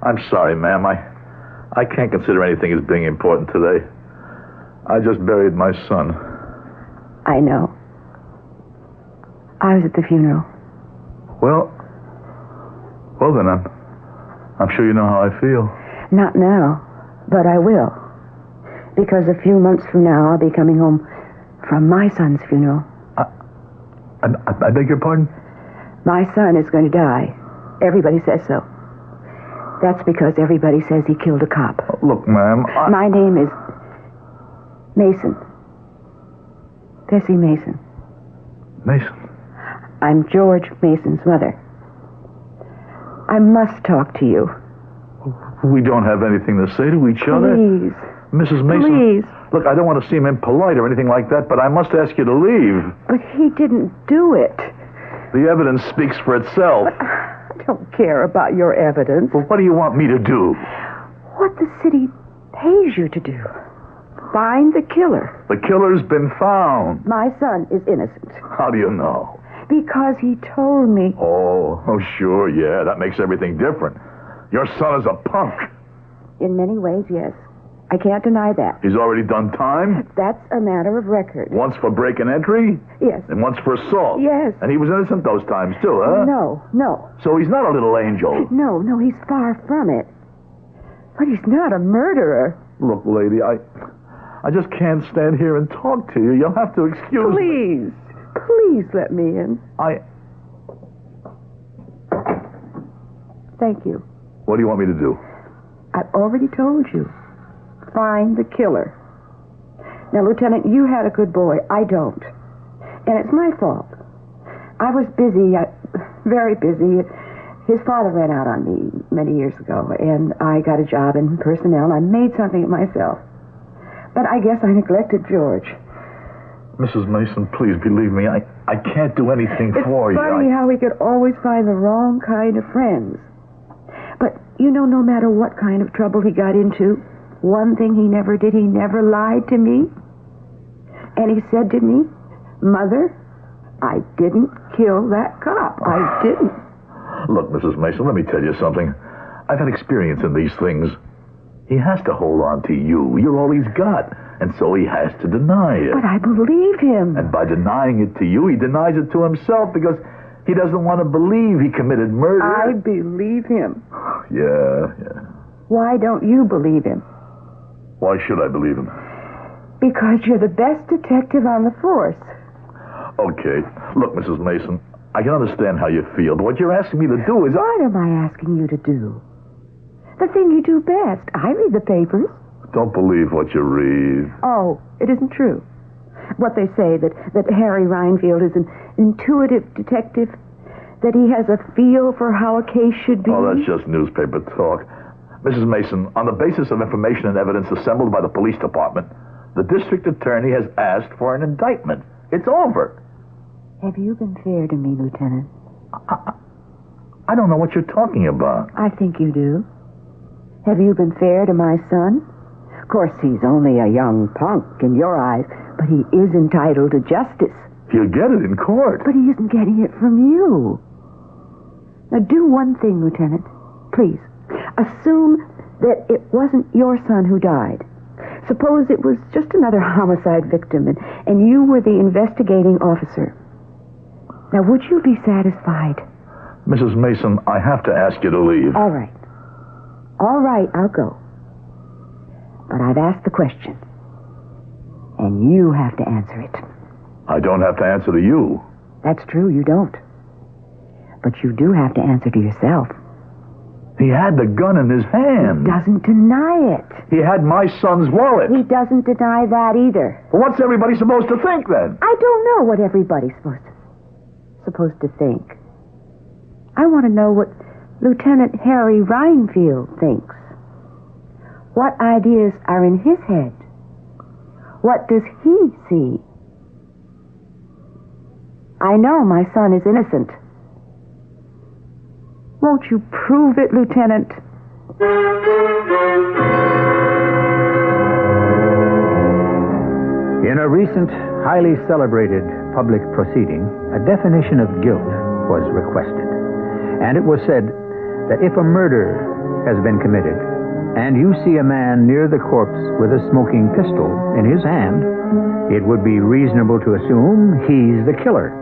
Speaker 5: I'm sorry, ma'am. I can't consider anything as being important today. I just buried my son.
Speaker 23: I know. I was at the funeral.
Speaker 5: Well then, I'm sure you know how I feel.
Speaker 23: Not now, but I will. Because a few months from now, I'll be coming home from my son's funeral.
Speaker 5: I beg your pardon?
Speaker 23: My son is going to die. Everybody says so. That's because everybody says he killed a cop.
Speaker 5: Look, ma'am,
Speaker 23: My name is Mason. Bessie Mason.
Speaker 5: Mason?
Speaker 23: I'm George Mason's mother. I must talk to you.
Speaker 5: We don't have anything to say to each other.
Speaker 23: Please.
Speaker 5: Mrs. Mason.
Speaker 23: Please.
Speaker 5: Look, I don't want to seem impolite or anything like that, but I must ask you to leave.
Speaker 23: But he didn't do it.
Speaker 5: The evidence speaks for itself.
Speaker 23: But I don't care about your evidence.
Speaker 5: Well, what do you want me to do?
Speaker 23: What the city pays you to do. Find the killer.
Speaker 5: The killer's been found.
Speaker 23: My son is innocent.
Speaker 5: How do you know?
Speaker 23: Because he told me.
Speaker 5: Oh, sure, yeah. That makes everything different. Your son is a punk.
Speaker 23: In many ways, yes. I can't deny that.
Speaker 5: He's already done time?
Speaker 23: That's a matter of record.
Speaker 5: Once for break and entry?
Speaker 23: Yes.
Speaker 5: And once for assault?
Speaker 23: Yes.
Speaker 5: And he was innocent those times, too, huh?
Speaker 23: No.
Speaker 5: So he's not a little angel?
Speaker 23: No, he's far from it. But he's not a murderer.
Speaker 5: Look, lady, I just can't stand here and talk to you. You'll have to excuse me.
Speaker 23: Please let me in. Thank you.
Speaker 5: What do you want me to do?
Speaker 23: I've already told you. Find the killer. Now, Lieutenant, you had a good boy. I don't. And it's my fault. I was busy, very busy. His father ran out on me many years ago, and I got a job in personnel, and I made something of myself. But I guess I neglected George.
Speaker 5: Mrs. Mason, please believe me, I can't do anything for you.
Speaker 23: It's funny how we could always find the wrong kind of friends. But, you know, no matter what kind of trouble he got into, one thing he never did, he never lied to me. And he said to me, Mother, I didn't kill that cop. I didn't.
Speaker 5: Look, Mrs. Mason, let me tell you something. I've had experience in these things. He has to hold on to you. You're all he's got. And so he has to deny it.
Speaker 23: But I believe him.
Speaker 5: And by denying it to you, he denies it to himself because he doesn't want to believe he committed murder.
Speaker 23: I believe him.
Speaker 5: Yeah.
Speaker 23: Why don't you believe him?
Speaker 5: Why should I believe him?
Speaker 23: Because you're the best detective on the force.
Speaker 5: Okay. Look, Mrs. Mason, I can understand how you feel, but what you're asking me to do is...
Speaker 23: What am I asking you to do? The thing you do best. I read the papers.
Speaker 5: Don't believe what you read.
Speaker 23: Oh, it isn't true. What they say, that Harry Reinfield is an intuitive detective,
Speaker 2: That he has a feel for how a case should be?
Speaker 5: Oh, that's just newspaper talk. Mrs. Mason, on the basis of information and evidence assembled by the police department, the district attorney has asked for an indictment. It's over.
Speaker 2: Have you been fair to me, Lieutenant?
Speaker 5: I don't know what you're talking about.
Speaker 2: I think you do. Have you been fair to my son? Of course, he's only a young punk in your eyes, but he is entitled to justice.
Speaker 5: He'll get it in court.
Speaker 2: But he isn't getting it from you. Now, do one thing, Lieutenant. Please. Assume that it wasn't your son who died. Suppose it was just another homicide victim, and you were the investigating officer. Now, would you be satisfied?
Speaker 5: Mrs. Mason, I have to ask you to leave.
Speaker 2: All right. All right, I'll go. But I've asked the question, and you have to answer it.
Speaker 5: I don't have to answer to you.
Speaker 2: That's true, you don't. But you do have to answer to yourself.
Speaker 5: He had the gun in his hand.
Speaker 2: He doesn't deny it.
Speaker 5: He had my son's wallet.
Speaker 2: He doesn't deny that either.
Speaker 5: Well, what's everybody supposed to think, then?
Speaker 2: I don't know what everybody's supposed to think. I want to know what Lieutenant Harry Rhinefield thinks. What ideas are in his head? What does he see? I know my son is innocent. Won't you prove it, Lieutenant?
Speaker 16: In a recent, highly celebrated public proceeding, a definition of guilt was requested. And it was said that if a murder has been committed, and you see a man near the corpse with a smoking pistol in his hand, it would be reasonable to assume he's the killer.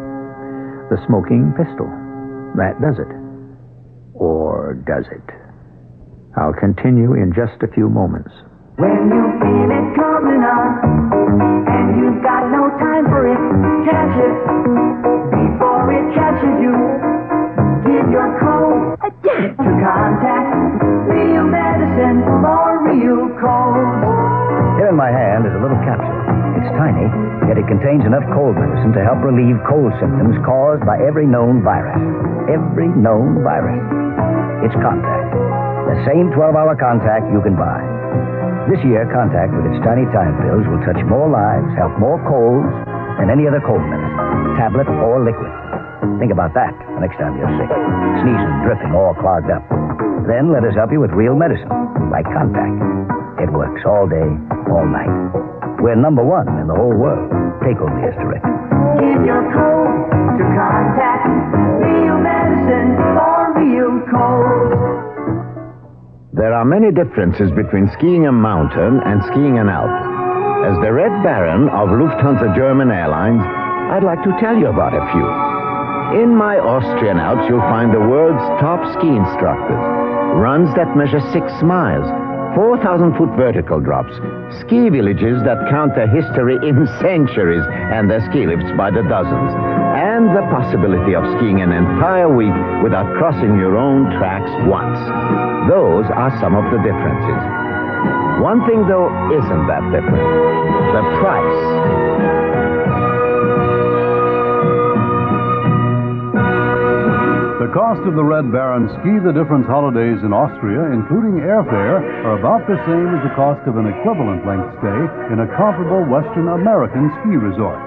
Speaker 16: The smoking pistol. That does it. Or does it? I'll continue in just a few moments.
Speaker 14: When you feel it coming on, and you've got no time for it, catch it before it catches you. Give your code to contact real medicine for real colds.
Speaker 8: Here in my hand is a little capsule. It's tiny, yet it contains enough cold medicine to help relieve cold symptoms caused by every known virus. Every known virus. It's Contact. The same 12-hour Contact you can buy. This year, Contact with its tiny time pills will touch more lives, help more colds than any other cold medicine, tablet or liquid. Think about that the next time you're sick. Sneezing, dripping, all clogged up. Then let us help you with real medicine, like Contact. It works all day, all night. We're number one in the whole world. Take only us direct.
Speaker 14: Give your code to Contact real medicine for real colds.
Speaker 13: There are many differences between skiing a mountain and skiing an Alp. As the Red Baron of Lufthansa German Airlines, I'd like to tell you about a few. In my Austrian Alps, you'll find the world's top ski instructors. Runs that measure 6 miles, 4,000-foot vertical drops, ski villages that count their history in centuries and their ski lifts by the dozens, and the possibility of skiing an entire week without crossing your own tracks once. Those are some of the differences. One thing, though, isn't that different. The price.
Speaker 3: The cost of the Red Baron Ski the Difference holidays in Austria, including airfare, are about the same as the cost of an equivalent length stay in a comparable Western American ski resort.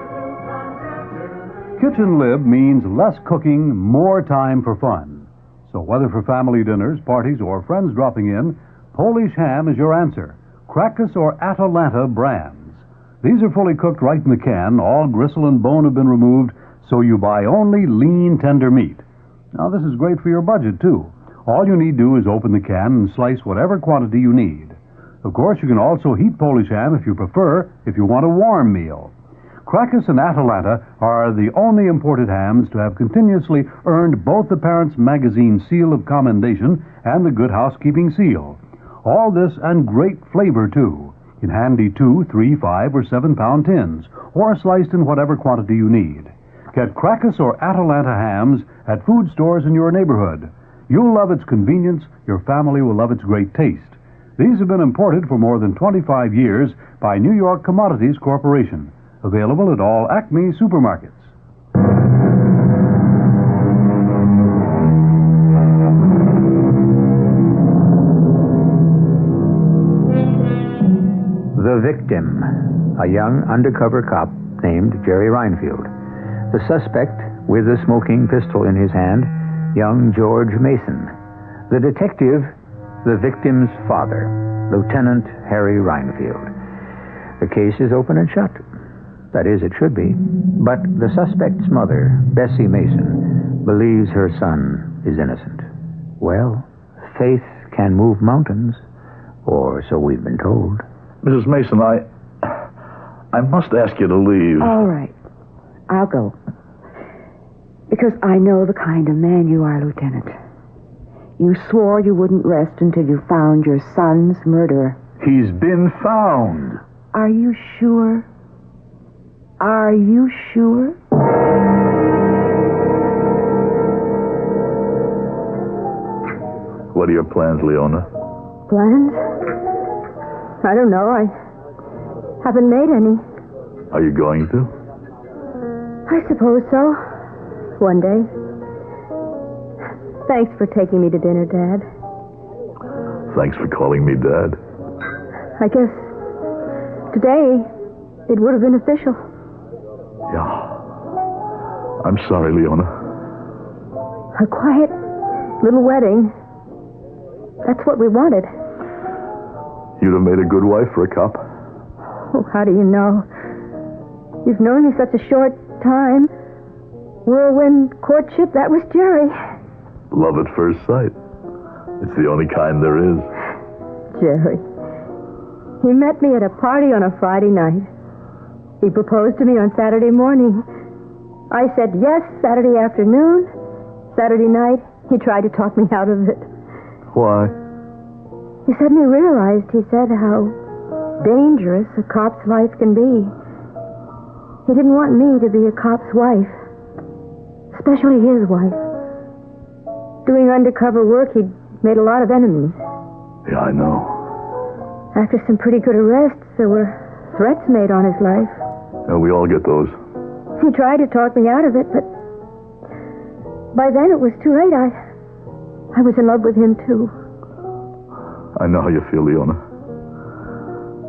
Speaker 3: Kitchen lib means less cooking, more time for fun. So whether for family dinners, parties, or friends dropping in, Polish ham is your answer. Krakus or Atalanta brands. These are fully cooked right in the can. All gristle and bone have been removed, so you buy only lean, tender meat. Now, this is great for your budget, too. All you need to do is open the can and slice whatever quantity you need. Of course, you can also heat Polish ham if you prefer, if you want a warm meal. Krakus and Atalanta are the only imported hams to have continuously earned both the Parents Magazine seal of commendation and the Good Housekeeping seal. All this and great flavor, too, in handy 2, 3, 5, or 7-pound tins, or sliced in whatever quantity you need. Get Krakus or Atalanta hams at food stores in your neighborhood. You'll love its convenience. Your family will love its great taste. These have been imported for more than 25 years by New York Commodities Corporation. Available at all Acme supermarkets.
Speaker 8: The victim, a young undercover cop named Jerry Reinfield. The suspect, with a smoking pistol in his hand, young George Mason. The detective, the victim's father, Lieutenant Harry Reinfield. The case is open and shut. That is, it should be. But the suspect's mother, Bessie Mason, believes her son is innocent. Well, faith can move mountains, or so we've been told.
Speaker 5: Mrs. Mason, I must ask you to leave.
Speaker 2: All right. I'll go. Because I know the kind of man you are, Lieutenant. You swore you wouldn't rest until you found your son's murderer.
Speaker 5: He's been found.
Speaker 2: Are you sure? Are you sure?
Speaker 5: What are your plans, Leona?
Speaker 18: Plans? I don't know. I haven't made any.
Speaker 5: Are you going to?
Speaker 18: I suppose so. One day. Thanks for taking me to dinner, Dad.
Speaker 5: Thanks for calling me Dad.
Speaker 18: I guess today it would have been official.
Speaker 5: Yeah. I'm sorry, Leona.
Speaker 18: A quiet little wedding. That's what we wanted.
Speaker 5: You'd have made a good wife for a cop.
Speaker 18: Oh, how do you know? You've known me such a short time. Whirlwind courtship, that was Jerry.
Speaker 5: Love at first sight. It's the only kind there is.
Speaker 18: Jerry. He met me at a party on a Friday night. He proposed to me on Saturday morning. I said yes Saturday afternoon. Saturday night, he tried to talk me out of it.
Speaker 5: Why?
Speaker 18: He suddenly realized, he said, how dangerous a cop's life can be. He didn't want me to be a cop's wife. Especially his wife. Doing undercover work, he'd made a lot of enemies.
Speaker 5: Yeah, I know.
Speaker 18: After some pretty good arrests, there were threats made on his life.
Speaker 5: Yeah, we all get those.
Speaker 18: He tried to talk me out of it, but by then it was too late. I was in love with him, too.
Speaker 5: I know how you feel, Leona.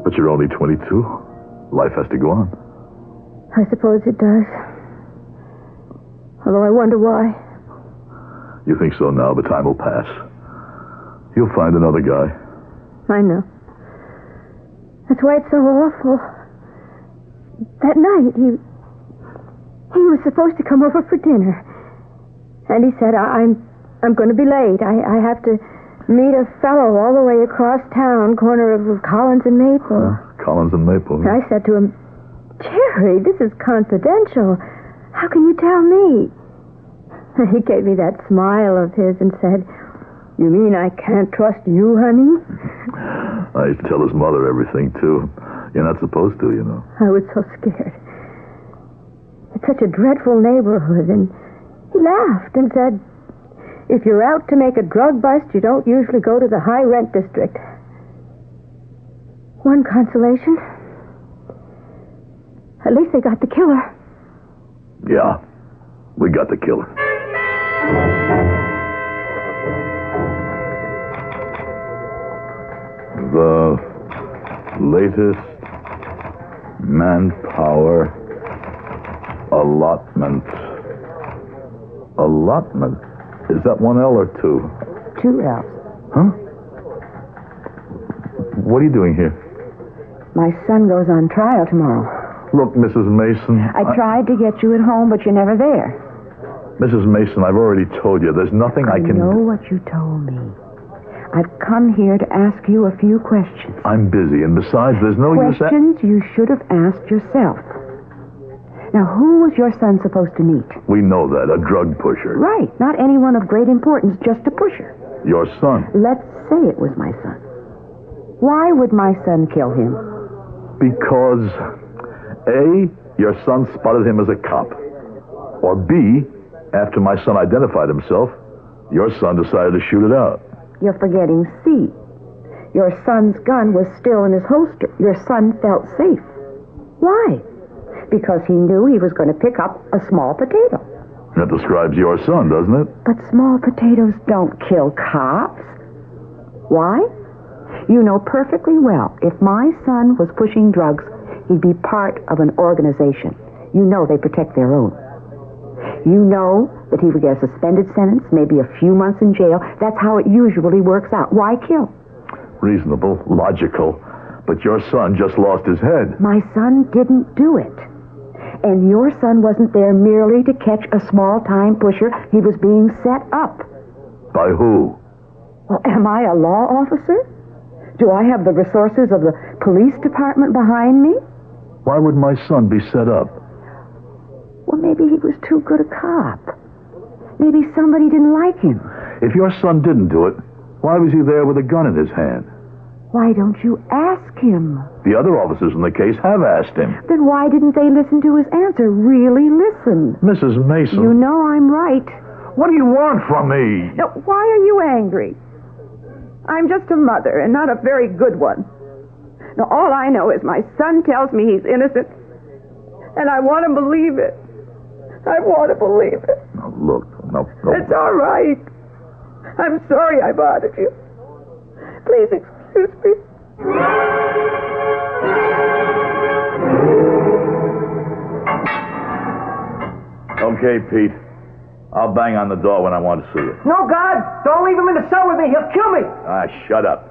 Speaker 5: But you're only 22. Life has to go on.
Speaker 18: I suppose it does. Although I wonder why.
Speaker 5: You think so now, but time will pass. You'll find another guy.
Speaker 18: I know. That's why it's so awful. That night, he was supposed to come over for dinner. And he said, I'm going to be late. I have to meet a fellow all the way across town, corner of Collins and Maple.
Speaker 5: Collins and Maple.
Speaker 18: I said to him, Jerry, this is confidential. How can you tell me? He gave me that smile of his and said, you mean I can't trust you, honey?
Speaker 5: I used to tell his mother everything, too. You're not supposed to, you know.
Speaker 18: I was so scared. It's such a dreadful neighborhood. And he laughed and said, if you're out to make a drug bust, you don't usually go to the high-rent district. One consolation. At least they got the killer.
Speaker 5: Yeah, we got the killer. The latest manpower allotment. Allotment? Is that one L or two?
Speaker 2: 2 L's.
Speaker 5: Huh? What are you doing here?
Speaker 2: My son goes on trial tomorrow.
Speaker 5: Look, Mrs. Mason.
Speaker 2: I tried to get you at home, but you're never there.
Speaker 5: Mrs. Mason, I've already told you. There's nothing I can...
Speaker 2: I know what you told me. I've come here to ask you a few questions.
Speaker 5: I'm busy, and besides, there's no use...
Speaker 2: Questions you should have asked yourself. Now, who was your son supposed to meet?
Speaker 5: We know that, a drug pusher.
Speaker 2: Right, not anyone of great importance, just a pusher.
Speaker 5: Your son.
Speaker 2: Let's say it was my son. Why would my son kill him?
Speaker 5: Because, A, your son spotted him as a cop. Or B, after my son identified himself, your son decided to shoot it out.
Speaker 2: You're forgetting C. Your son's gun was still in his holster. Your son felt safe. Why? Because he knew he was going to pick up a small potato.
Speaker 5: That describes your son, doesn't it?
Speaker 2: But small potatoes don't kill cops. Why? You know perfectly well if my son was pushing drugs, he'd be part of an organization. You know they protect their own. You know that he would get a suspended sentence, maybe a few months in jail. That's how it usually works out. Why kill?
Speaker 5: Reasonable, logical. But your son just lost his head.
Speaker 2: My son didn't do it. And your son wasn't there merely to catch a small-time pusher. He was being set up.
Speaker 5: By who?
Speaker 2: Well, am I a law officer? Do I have the resources of the police department behind me?
Speaker 5: Why would my son be set up?
Speaker 2: Well, maybe he was too good a cop. Maybe somebody didn't like him.
Speaker 5: If your son didn't do it, why was he there with a gun in his hand?
Speaker 2: Why don't you ask him?
Speaker 5: The other officers in the case have asked him.
Speaker 2: Then why didn't they listen to his answer? Really listen.
Speaker 5: Mrs. Mason.
Speaker 2: You know I'm right.
Speaker 5: What do you want from me?
Speaker 2: Now, why are you angry? I'm just a mother, and not a very good one. Now, all I know is my son tells me he's innocent, and I want to believe it. I want to believe it.
Speaker 5: Now, look, no.
Speaker 2: It's all right. I'm sorry I bothered you. Please excuse me.
Speaker 5: Okay, Pete. I'll bang on the door when I want to see you.
Speaker 8: No, God! Don't leave him in the cell with me. He'll kill me.
Speaker 5: Ah, shut up.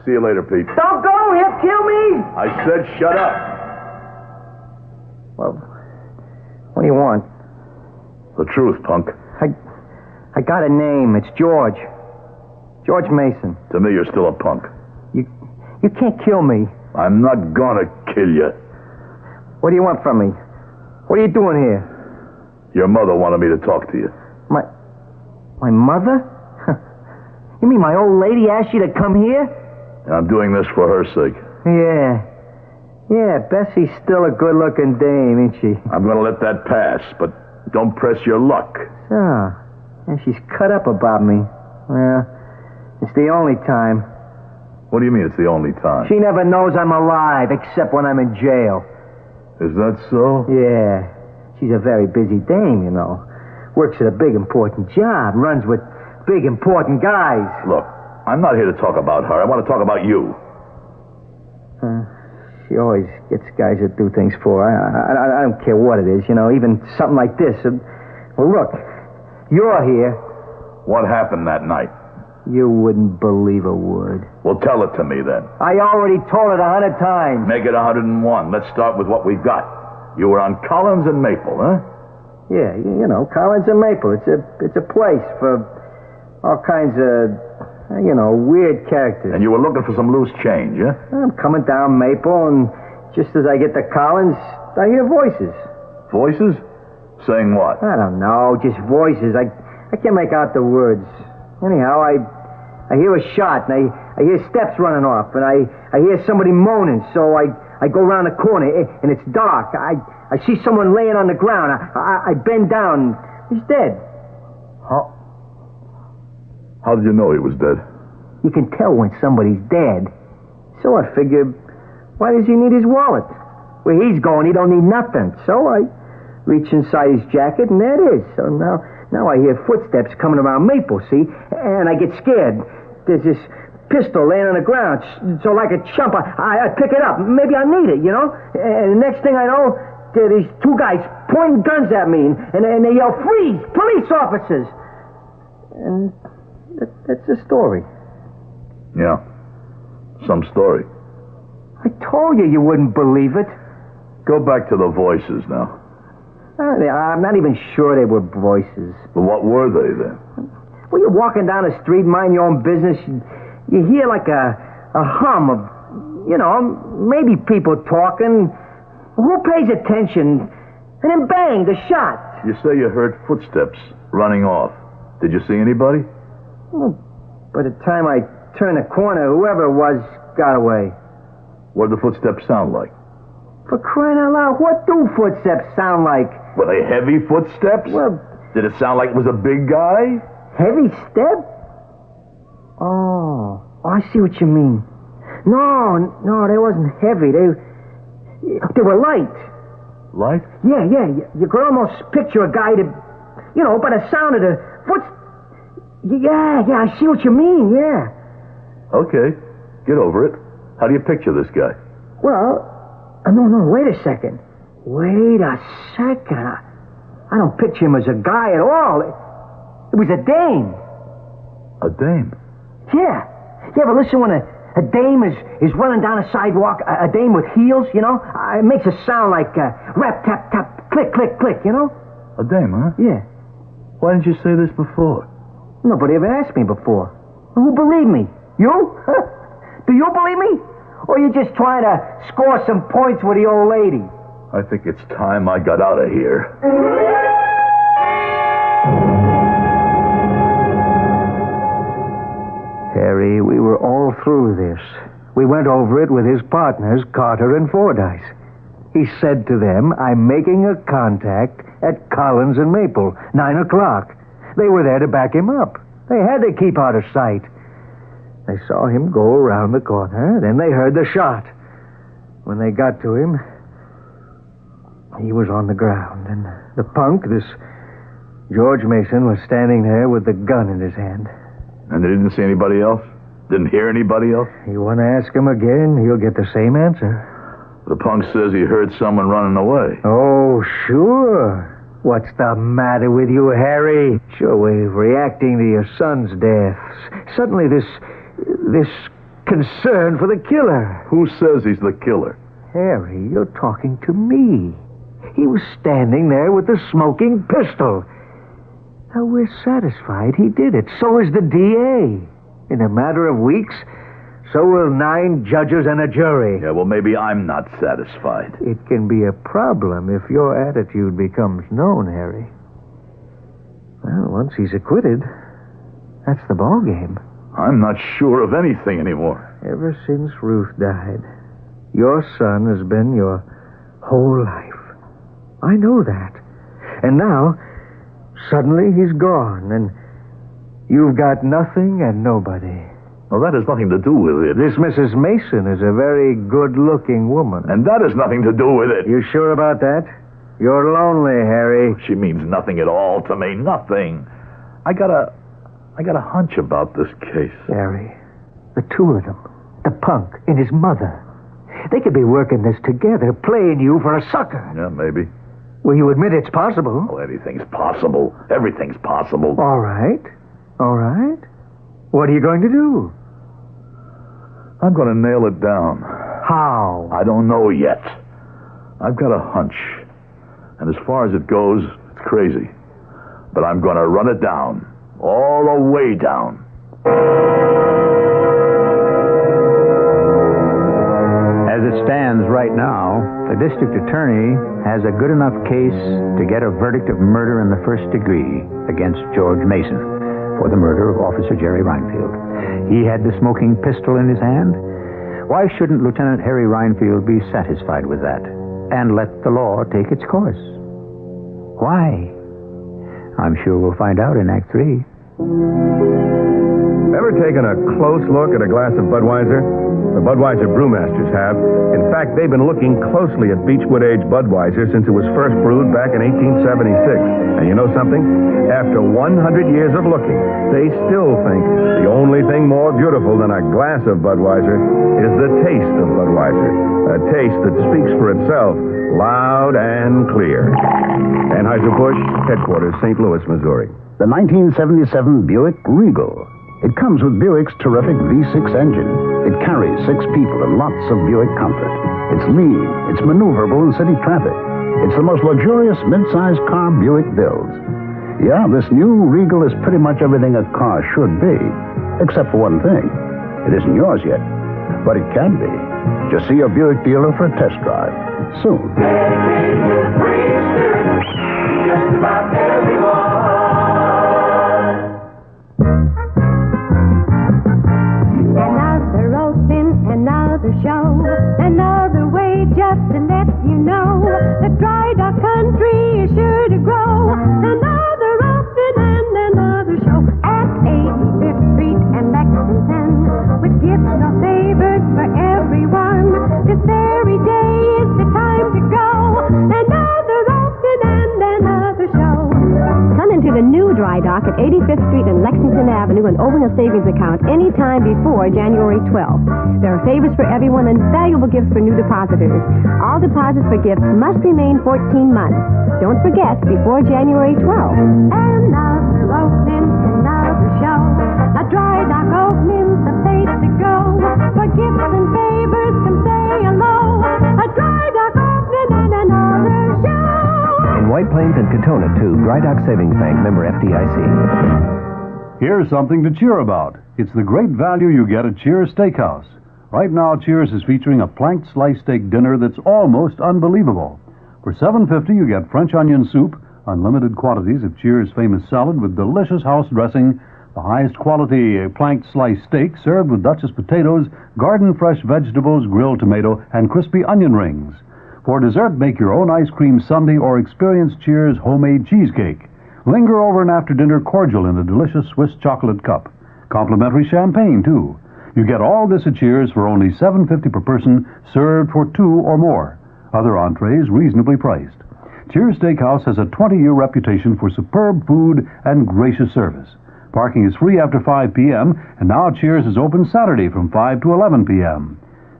Speaker 5: See you later, Pete.
Speaker 8: Don't go. He'll kill me.
Speaker 5: I said shut up.
Speaker 8: Well, what do you want?
Speaker 5: The truth, punk.
Speaker 8: I got a name. It's George. George Mason.
Speaker 5: To me, you're still a punk.
Speaker 8: You can't kill me.
Speaker 5: I'm not gonna kill you.
Speaker 8: What do you want from me? What are you doing here?
Speaker 5: Your mother wanted me to talk to you.
Speaker 8: My mother? You mean my old lady asked you to come here?
Speaker 5: I'm doing this for her sake.
Speaker 8: Yeah, Bessie's still a good-looking dame, ain't she?
Speaker 5: I'm gonna let that pass, but don't press your luck.
Speaker 8: So, and she's cut up about me. Well, it's the only time.
Speaker 5: What do you mean it's the only time?
Speaker 8: She never knows I'm alive, except when I'm in jail.
Speaker 5: Is that so?
Speaker 8: Yeah. She's a very busy dame, you know. Works at a big, important job. Runs with big, important guys.
Speaker 5: Look, I'm not here to talk about her. I want to talk about you.
Speaker 8: She always gets guys that do things for her. I don't care what it is, you know, even something like this. Well, look, you're here.
Speaker 5: What happened that night?
Speaker 8: You wouldn't believe a word.
Speaker 5: Well, tell it to me then.
Speaker 8: I already told it 100 times.
Speaker 5: Make it 101. Let's start with what we've got. You were on Collins and Maple, huh?
Speaker 8: Yeah, you know, Collins and Maple. It's a place for all kinds of, you know, weird characters.
Speaker 5: And you were looking for some loose change, huh?
Speaker 8: I'm coming down Maple, and just as I get to Collins, I hear voices.
Speaker 5: Voices? Saying what?
Speaker 8: I don't know, just voices. I can't make out the words. Anyhow, I hear a shot, and I hear steps running off, and I hear somebody moaning, so I go around the corner, and it's dark. I see someone laying on the ground. I bend down. He's dead.
Speaker 5: How did you know he was dead?
Speaker 8: You can tell when somebody's dead. So I figured, why does he need his wallet? Where he's going, he don't need nothing. So I reach inside his jacket, and there it is. So now I hear footsteps coming around Maple, see? And I get scared. There's this pistol laying on the ground. So like a chump, I pick it up. Maybe I need it, you know? And the next thing I know, there are these two guys pointing guns at me, and they yell, "Freeze! Police officers!" And that's the story.
Speaker 5: Yeah. Some story.
Speaker 8: I told you wouldn't believe it.
Speaker 5: Go back to the voices now.
Speaker 8: I'm not even sure they were voices.
Speaker 5: But what were they then?
Speaker 8: Well, you're walking down the street, mind your own business. You hear like a hum of, you know, maybe people talking. Who pays attention? And then bang, the shot.
Speaker 5: You say you heard footsteps running off. Did you see anybody?
Speaker 8: Well, by the time I turned the corner, whoever it was got away.
Speaker 5: What did the footsteps sound like?
Speaker 8: For crying out loud, what do footsteps sound like?
Speaker 5: Were they heavy footsteps?
Speaker 8: Well,
Speaker 5: did it sound like it was a big guy?
Speaker 8: Heavy step? Oh, I see what you mean. No, they wasn't heavy. They were light.
Speaker 5: Light?
Speaker 8: Yeah. You could almost picture a guy that, you know, by the sound of the foot. Yeah, I see what you mean, yeah.
Speaker 5: Okay. Get over it. How do you picture this guy?
Speaker 8: Well, no, wait a second. Wait a second. I don't picture him as a guy at all. It was a dame.
Speaker 5: A dame?
Speaker 8: Yeah. You ever listen when a dame is running down a sidewalk, a dame with heels, you know? It makes a sound like rap, tap, tap, click, click, click, you know?
Speaker 5: A dame, huh?
Speaker 8: Yeah.
Speaker 5: Why didn't you say this before?
Speaker 8: Nobody ever asked me before. Who believed me? You? Do you believe me? Or you just trying to score some points with the old lady?
Speaker 5: I think it's time I got out of here.
Speaker 8: Harry, we were all through this. We went over it with his partners, Carter and Fordyce. He said to them, I'm making a contact at Collins and Maple, 9 o'clock. They were there to back him up. They had to keep out of sight. They saw him go around the corner, then they heard the shot. When they got to him, he was on the ground, and the punk, this George Mason, was standing there with the gun in his hand.
Speaker 5: And they didn't see anybody else? Didn't hear anybody else?
Speaker 8: You want to ask him again, he'll get the same answer.
Speaker 5: The punk says he heard someone running away.
Speaker 8: Oh, sure. What's the matter with you, Harry? Sure, we're reacting to your son's death. Suddenly this concern for the killer.
Speaker 5: Who says he's the killer?
Speaker 8: Harry, you're talking to me. He was standing there with the smoking pistol. Now, we're satisfied he did it. So is the DA. In a matter of weeks, so will 9 judges and a jury.
Speaker 5: Yeah, well, maybe I'm not satisfied.
Speaker 8: It can be a problem if your attitude becomes known, Harry. Well, once he's acquitted, that's the ballgame.
Speaker 5: I'm not sure of anything anymore.
Speaker 8: Ever since Ruth died, your son has been your whole life. I know that. And now, suddenly he's gone, and you've got nothing and nobody.
Speaker 5: Well, that has nothing to do with it.
Speaker 8: This Mrs. Mason is a very good-looking woman.
Speaker 5: And that has nothing to do with it.
Speaker 8: You sure about that? You're lonely, Harry.
Speaker 5: She means nothing at all to me. Nothing. I got a hunch about this case.
Speaker 8: Harry, the two of them, the punk and his mother, they could be working this together, playing you for a sucker.
Speaker 5: Yeah, maybe.
Speaker 8: Well, you admit it's possible.
Speaker 5: Oh, anything's possible. Everything's possible.
Speaker 8: All right. What are you going to do?
Speaker 5: I'm going to nail it down.
Speaker 8: How?
Speaker 5: I don't know yet. I've got a hunch. And as far as it goes, it's crazy. But I'm going to run it down. All the way down.
Speaker 16: As it stands right now, the district attorney has a good enough case to get a verdict of murder in the first degree against George Mason for the murder of Officer Jerry Reinfield. He had the smoking pistol in his hand. Why shouldn't Lieutenant Harry Reinfield be satisfied with that and let the law take its course? Why? I'm sure we'll find out in Act 3.
Speaker 15: Ever taken a close look at a glass of Budweiser? The Budweiser brewmasters have. In fact, they've been looking closely at Beechwood Age Budweiser since it was first brewed back in 1876. And you know something? After 100 years of looking, they still think the only thing more beautiful than a glass of Budweiser is the taste of Budweiser. A taste that speaks for itself, loud and clear. Anheuser-Busch, headquarters, St. Louis, Missouri.
Speaker 13: The 1977 Buick Regal. It comes with Buick's terrific V6 engine. It carries 6 people and lots of Buick comfort. It's lean. It's maneuverable in city traffic. It's the most luxurious mid-sized car Buick builds. Yeah, this new Regal is pretty much everything a car should be, except for one thing. It isn't yours yet, but it can be. Just see your Buick dealer for a test drive soon.
Speaker 14: Just about everyone.
Speaker 18: Another open, another show, another way just to let you know that dry dock country is sure to grow. Another open and another show at 85th Street and Lexington, with gifts no favors for everyone. This very day is the time to go. Another open and another show.
Speaker 6: 85th Street and Lexington Avenue and open a savings account anytime before January 12th. There are favors for everyone and valuable gifts for new depositors. All deposits for gifts must remain 14 months. Don't forget, before January 12th.
Speaker 14: Another opening, another show. A dry dock opening's the place to go. For gifts and favors, come say hello. A dry dock opening and another show.
Speaker 17: In White Plains and Katona, too. Dry Dock Savings Bank, member FDIC.
Speaker 3: Here's something to cheer about. It's the great value you get at Cheers Steakhouse. Right now, Cheers is featuring a planked slice steak dinner that's almost unbelievable. For $7.50, you get French onion soup, unlimited quantities of Cheers' famous salad with delicious house dressing, the highest quality planked slice steak served with Duchess potatoes, garden fresh vegetables, grilled tomato, and crispy onion rings. For dessert, make your own ice cream sundae or experience Cheers' homemade cheesecake. Linger over an after-dinner cordial in a delicious Swiss chocolate cup. Complimentary champagne, too. You get all this at Cheers for only $7.50 per person, served for two or more. Other entrees reasonably priced. Cheers Steakhouse has a 20-year reputation for superb food and gracious service. Parking is free after 5 p.m., and now Cheers is open Saturday from 5 to 11 p.m.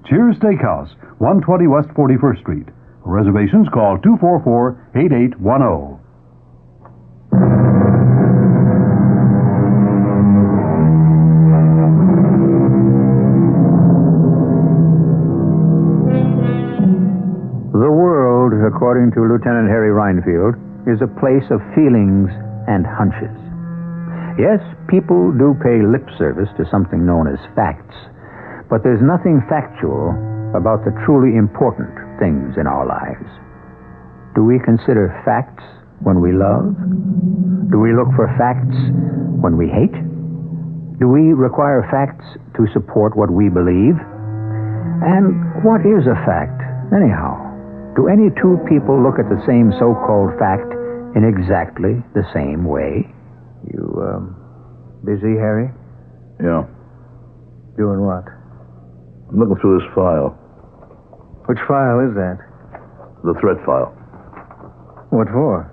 Speaker 3: Cheers Steakhouse, 120 West 41st Street. For reservations, call 244-8810.
Speaker 16: The world, according to Lieutenant Harry Reinfield, is a place of feelings and hunches. Yes, people do pay lip service to something known as facts, but there's nothing factual about the truly important things in our lives. Do we consider facts when we love? Do we look for facts when we hate? Do we require facts to support what we believe? And what is a fact, anyhow? Do any two people look at the same so-called fact in exactly the same way?
Speaker 8: You, busy, Harry?
Speaker 5: Yeah.
Speaker 8: Doing what?
Speaker 5: I'm looking through this file.
Speaker 8: Which file is that?
Speaker 5: The threat file.
Speaker 8: What for?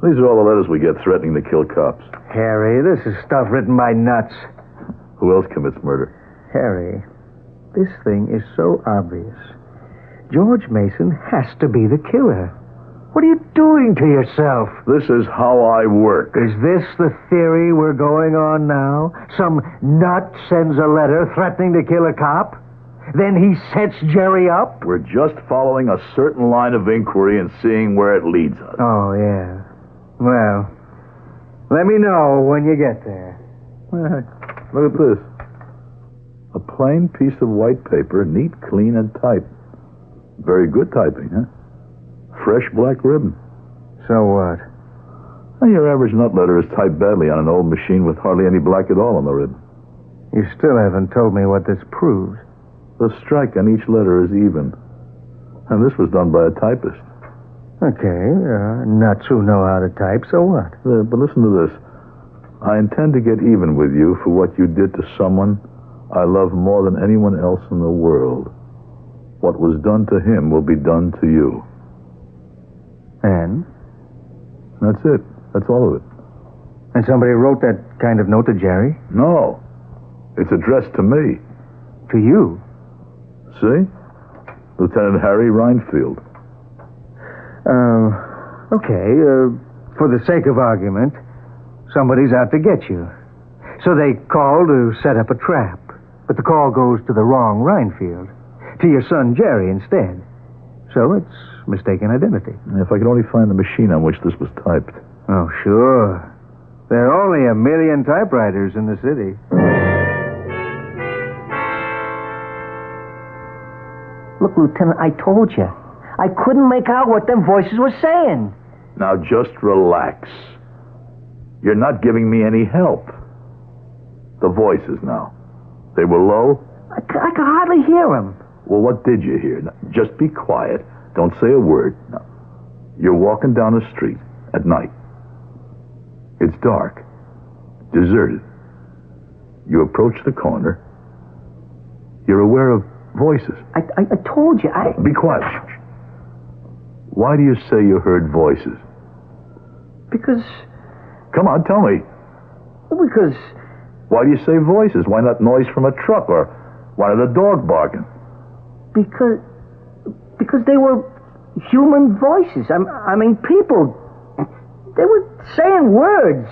Speaker 5: These are all the letters we get threatening to kill cops.
Speaker 8: Harry, this is stuff written by nuts.
Speaker 5: Who else commits murder?
Speaker 8: Harry, this thing is so obvious. George Mason has to be the killer. What are you doing to yourself?
Speaker 5: This is how I work.
Speaker 8: Is this the theory we're going on now? Some nut sends a letter threatening to kill a cop? Then he sets Jerry up?
Speaker 5: We're just following a certain line of inquiry and seeing where it leads us.
Speaker 8: Oh, yeah. Well, let me know when you get there.
Speaker 5: Look at this. A plain piece of white paper, neat, clean, and typed. Very good typing, huh? Fresh black ribbon.
Speaker 8: So what?
Speaker 5: Well, your average nut letter is typed badly on an old machine with hardly any black at all on the ribbon.
Speaker 8: You still haven't told me what this proves.
Speaker 5: The strike on each letter is even. And this was done by a typist.
Speaker 8: Okay, nuts who know how to type, so what?
Speaker 5: But listen to this. I intend to get even with you for what you did to someone I love more than anyone else in the world. What was done to him will be done to you.
Speaker 8: And?
Speaker 5: That's it. That's all of it.
Speaker 8: And somebody wrote that kind of note to Jerry?
Speaker 5: No. It's addressed to me.
Speaker 8: To you?
Speaker 5: See? Lieutenant Harry Reinfield.
Speaker 8: Okay, for the sake of argument, somebody's out to get you. So they call to set up a trap. But the call goes to the wrong Reinfield. To your son Jerry instead. So it's mistaken identity.
Speaker 5: If I could only find the machine on which this was typed.
Speaker 8: Oh, sure. There are only 1 million typewriters in the city.
Speaker 21: Look, Lieutenant, I told you. I couldn't make out what them voices were saying.
Speaker 5: Now just relax. You're not giving me any help. The voices now. They were low?
Speaker 21: I could hardly hear them.
Speaker 5: Well, what did you hear? Now, just be quiet. Don't say a word. Now, you're walking down the street at night. It's dark. Deserted. You approach the corner. You're aware of voices.
Speaker 21: I told you,
Speaker 5: Be quiet. Shh. Why do you say you heard voices?
Speaker 21: Because...
Speaker 5: Come on, tell me.
Speaker 8: because...
Speaker 5: Why do you say voices? Why not noise from a truck or why not a dog barking?
Speaker 8: Because they were human voices. I mean, people. They were saying words.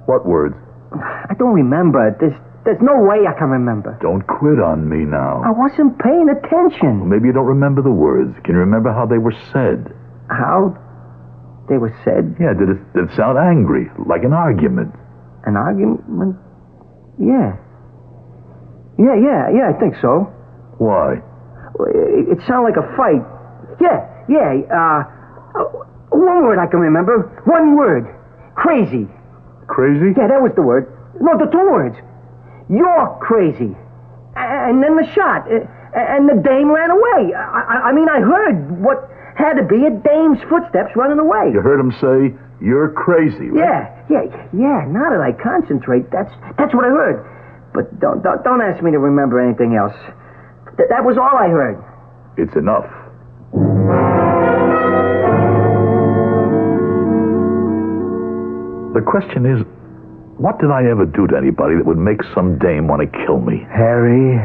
Speaker 5: What words?
Speaker 8: I don't remember. There's no way I can remember.
Speaker 5: Don't quit on me now.
Speaker 8: I wasn't paying attention.
Speaker 5: Well, maybe you don't remember the words. Can you remember how they were said?
Speaker 8: How they were said?
Speaker 5: Yeah, did it sound angry, like an argument?
Speaker 8: An argument? Yeah. Yeah, I think so.
Speaker 5: Why?
Speaker 8: It sounded like a fight. Yeah. One word I can remember. One word. Crazy.
Speaker 5: Crazy?
Speaker 8: Yeah, that was the word. No, the two words. You're crazy. And then the shot. And the dame ran away. I mean, I heard what had to be a dame's footsteps running away.
Speaker 5: You heard him say, you're crazy, right?
Speaker 8: Yeah. Now that I concentrate, that's what I heard. But don't ask me to remember anything else. That was all I heard.
Speaker 5: It's enough. The question is, what did I ever do to anybody that would make some dame want to kill me?
Speaker 8: Harry,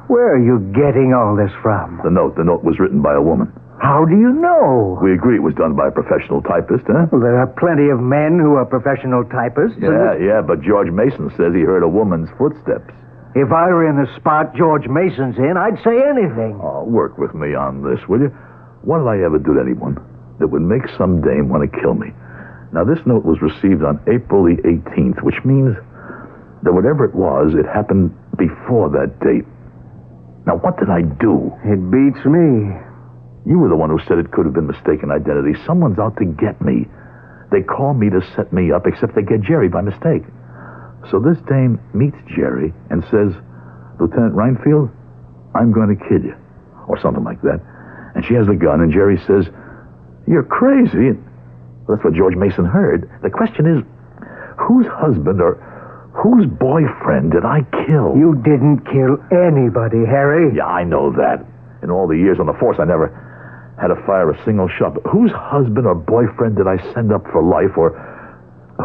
Speaker 8: where are you getting all this from?
Speaker 5: The note was written by a woman.
Speaker 8: How do you know?
Speaker 5: We agree it was done by a professional typist, huh?
Speaker 8: Well, there are plenty of men who are professional typists.
Speaker 5: Yeah, but George Mason says he heard a woman's footsteps.
Speaker 8: If I were in the spot George Mason's in, I'd say anything.
Speaker 5: Oh, work with me on this, will you? What did I ever do to anyone that would make some dame want to kill me? Now, this note was received on April the 18th, which means that whatever it was, it happened before that date. Now, what did I do?
Speaker 8: It beats me.
Speaker 5: You were the one who said it could have been mistaken identity. Someone's out to get me. They call me to set me up, except they get Jerry by mistake. So this dame meets Jerry and says, Lieutenant Reinfield, I'm going to kill you. Or something like that. And she has the gun, and Jerry says, you're crazy. Well, that's what George Mason heard. The question is, whose husband or whose boyfriend did I kill?
Speaker 8: You didn't kill anybody, Harry.
Speaker 5: Yeah, I know that. In all the years on the force, I never had to fire a single shot. But whose husband or boyfriend did I send up for life, or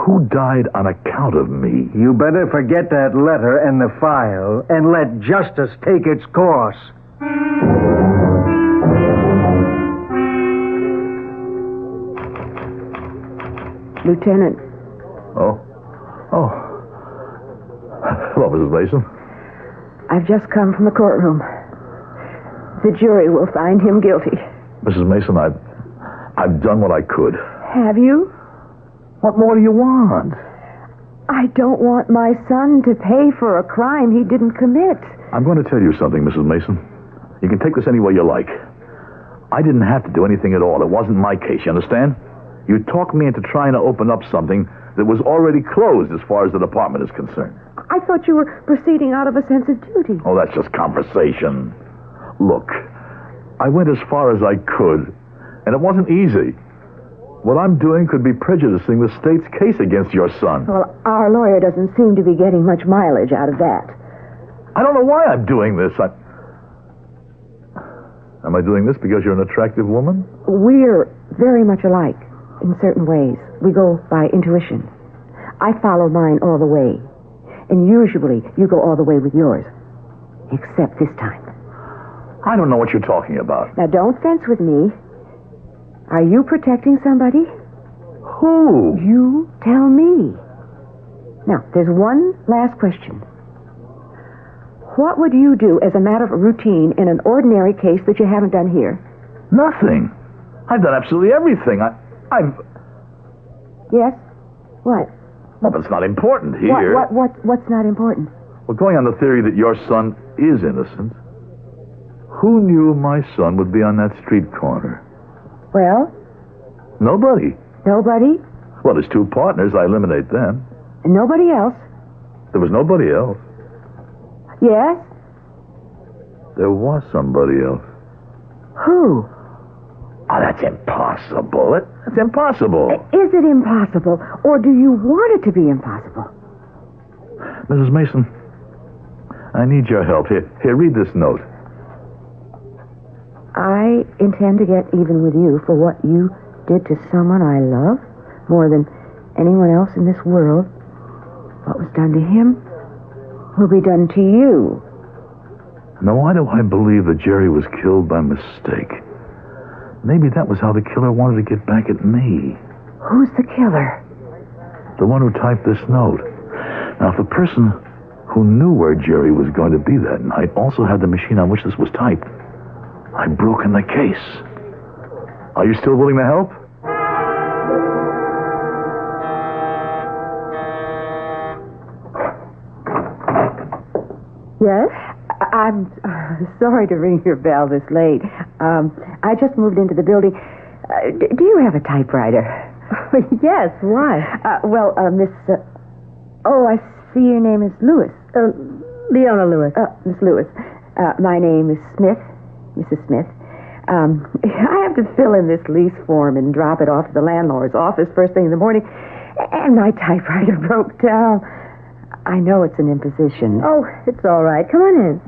Speaker 5: who died on account of me?
Speaker 8: You better forget that letter and the file and let justice take its course.
Speaker 2: Lieutenant.
Speaker 5: Oh. Hello, Mrs. Mason.
Speaker 2: I've just come from the courtroom. The jury will find him guilty.
Speaker 5: Mrs. Mason, I've done what I could.
Speaker 2: Have you?
Speaker 5: What more do you want?
Speaker 2: I don't want my son to pay for a crime he didn't commit.
Speaker 5: I'm going to tell you something, Mrs. Mason. You can take this any way you like. I didn't have to do anything at all. It wasn't my case, you understand? You talked me into trying to open up something that was already closed as far as the department is concerned.
Speaker 2: I thought you were proceeding out of a sense of duty.
Speaker 5: Oh, that's just conversation. Look, I went as far as I could, and it wasn't easy. What I'm doing could be prejudicing the state's case against your son.
Speaker 2: Well, our lawyer doesn't seem to be getting much mileage out of that.
Speaker 5: I don't know why I'm doing this. Am I doing this because you're an attractive woman?
Speaker 2: We're very much alike in certain ways. We go by intuition. I follow mine all the way. And usually you go all the way with yours. Except this time.
Speaker 5: I don't know what you're talking about.
Speaker 2: Now, don't fence with me. Are you protecting somebody?
Speaker 5: Who?
Speaker 2: You tell me. Now, there's one last question. What would you do as a matter of routine in an ordinary case that you haven't done here?
Speaker 5: Nothing. I've done absolutely everything. I've...
Speaker 2: Yes? What?
Speaker 5: Well, but it's not important here.
Speaker 2: What's not important?
Speaker 5: Well, going on the theory that your son is innocent, who knew my son would be on that street corner?
Speaker 2: Well?
Speaker 5: Nobody.
Speaker 2: Nobody?
Speaker 5: Well, there's two partners. I eliminate them.
Speaker 2: And nobody else?
Speaker 5: There was nobody else.
Speaker 2: Yes?
Speaker 5: There was somebody else.
Speaker 2: Who?
Speaker 5: Oh, that's impossible. That's impossible.
Speaker 2: Is it impossible, or do you want it to be impossible?
Speaker 5: Mrs. Mason, I need your help. Here, read this note.
Speaker 2: I intend to get even with you for what you did to someone I love more than anyone else in this world. What was done to him will be done to you.
Speaker 5: Now, why do I believe that Jerry was killed by mistake? Maybe that was how the killer wanted to get back at me.
Speaker 2: Who's the killer?
Speaker 5: The one who typed this note. Now, if the person who knew where Jerry was going to be that night also had the machine on which this was typed, I've broken the case. Are you still willing to help?
Speaker 2: Yes? I'm sorry to ring your bell this late. I just moved into the building. Do you have a typewriter?
Speaker 18: Yes, why?
Speaker 2: Miss... I see your name is Lewis.
Speaker 18: Leona Lewis.
Speaker 2: Miss Lewis. My name is Smith, Mrs. Smith. I have to fill in this lease form and drop it off to the landlord's office first thing in the morning, and my typewriter broke down. I know it's an imposition.
Speaker 18: Oh, it's all right. Come on in.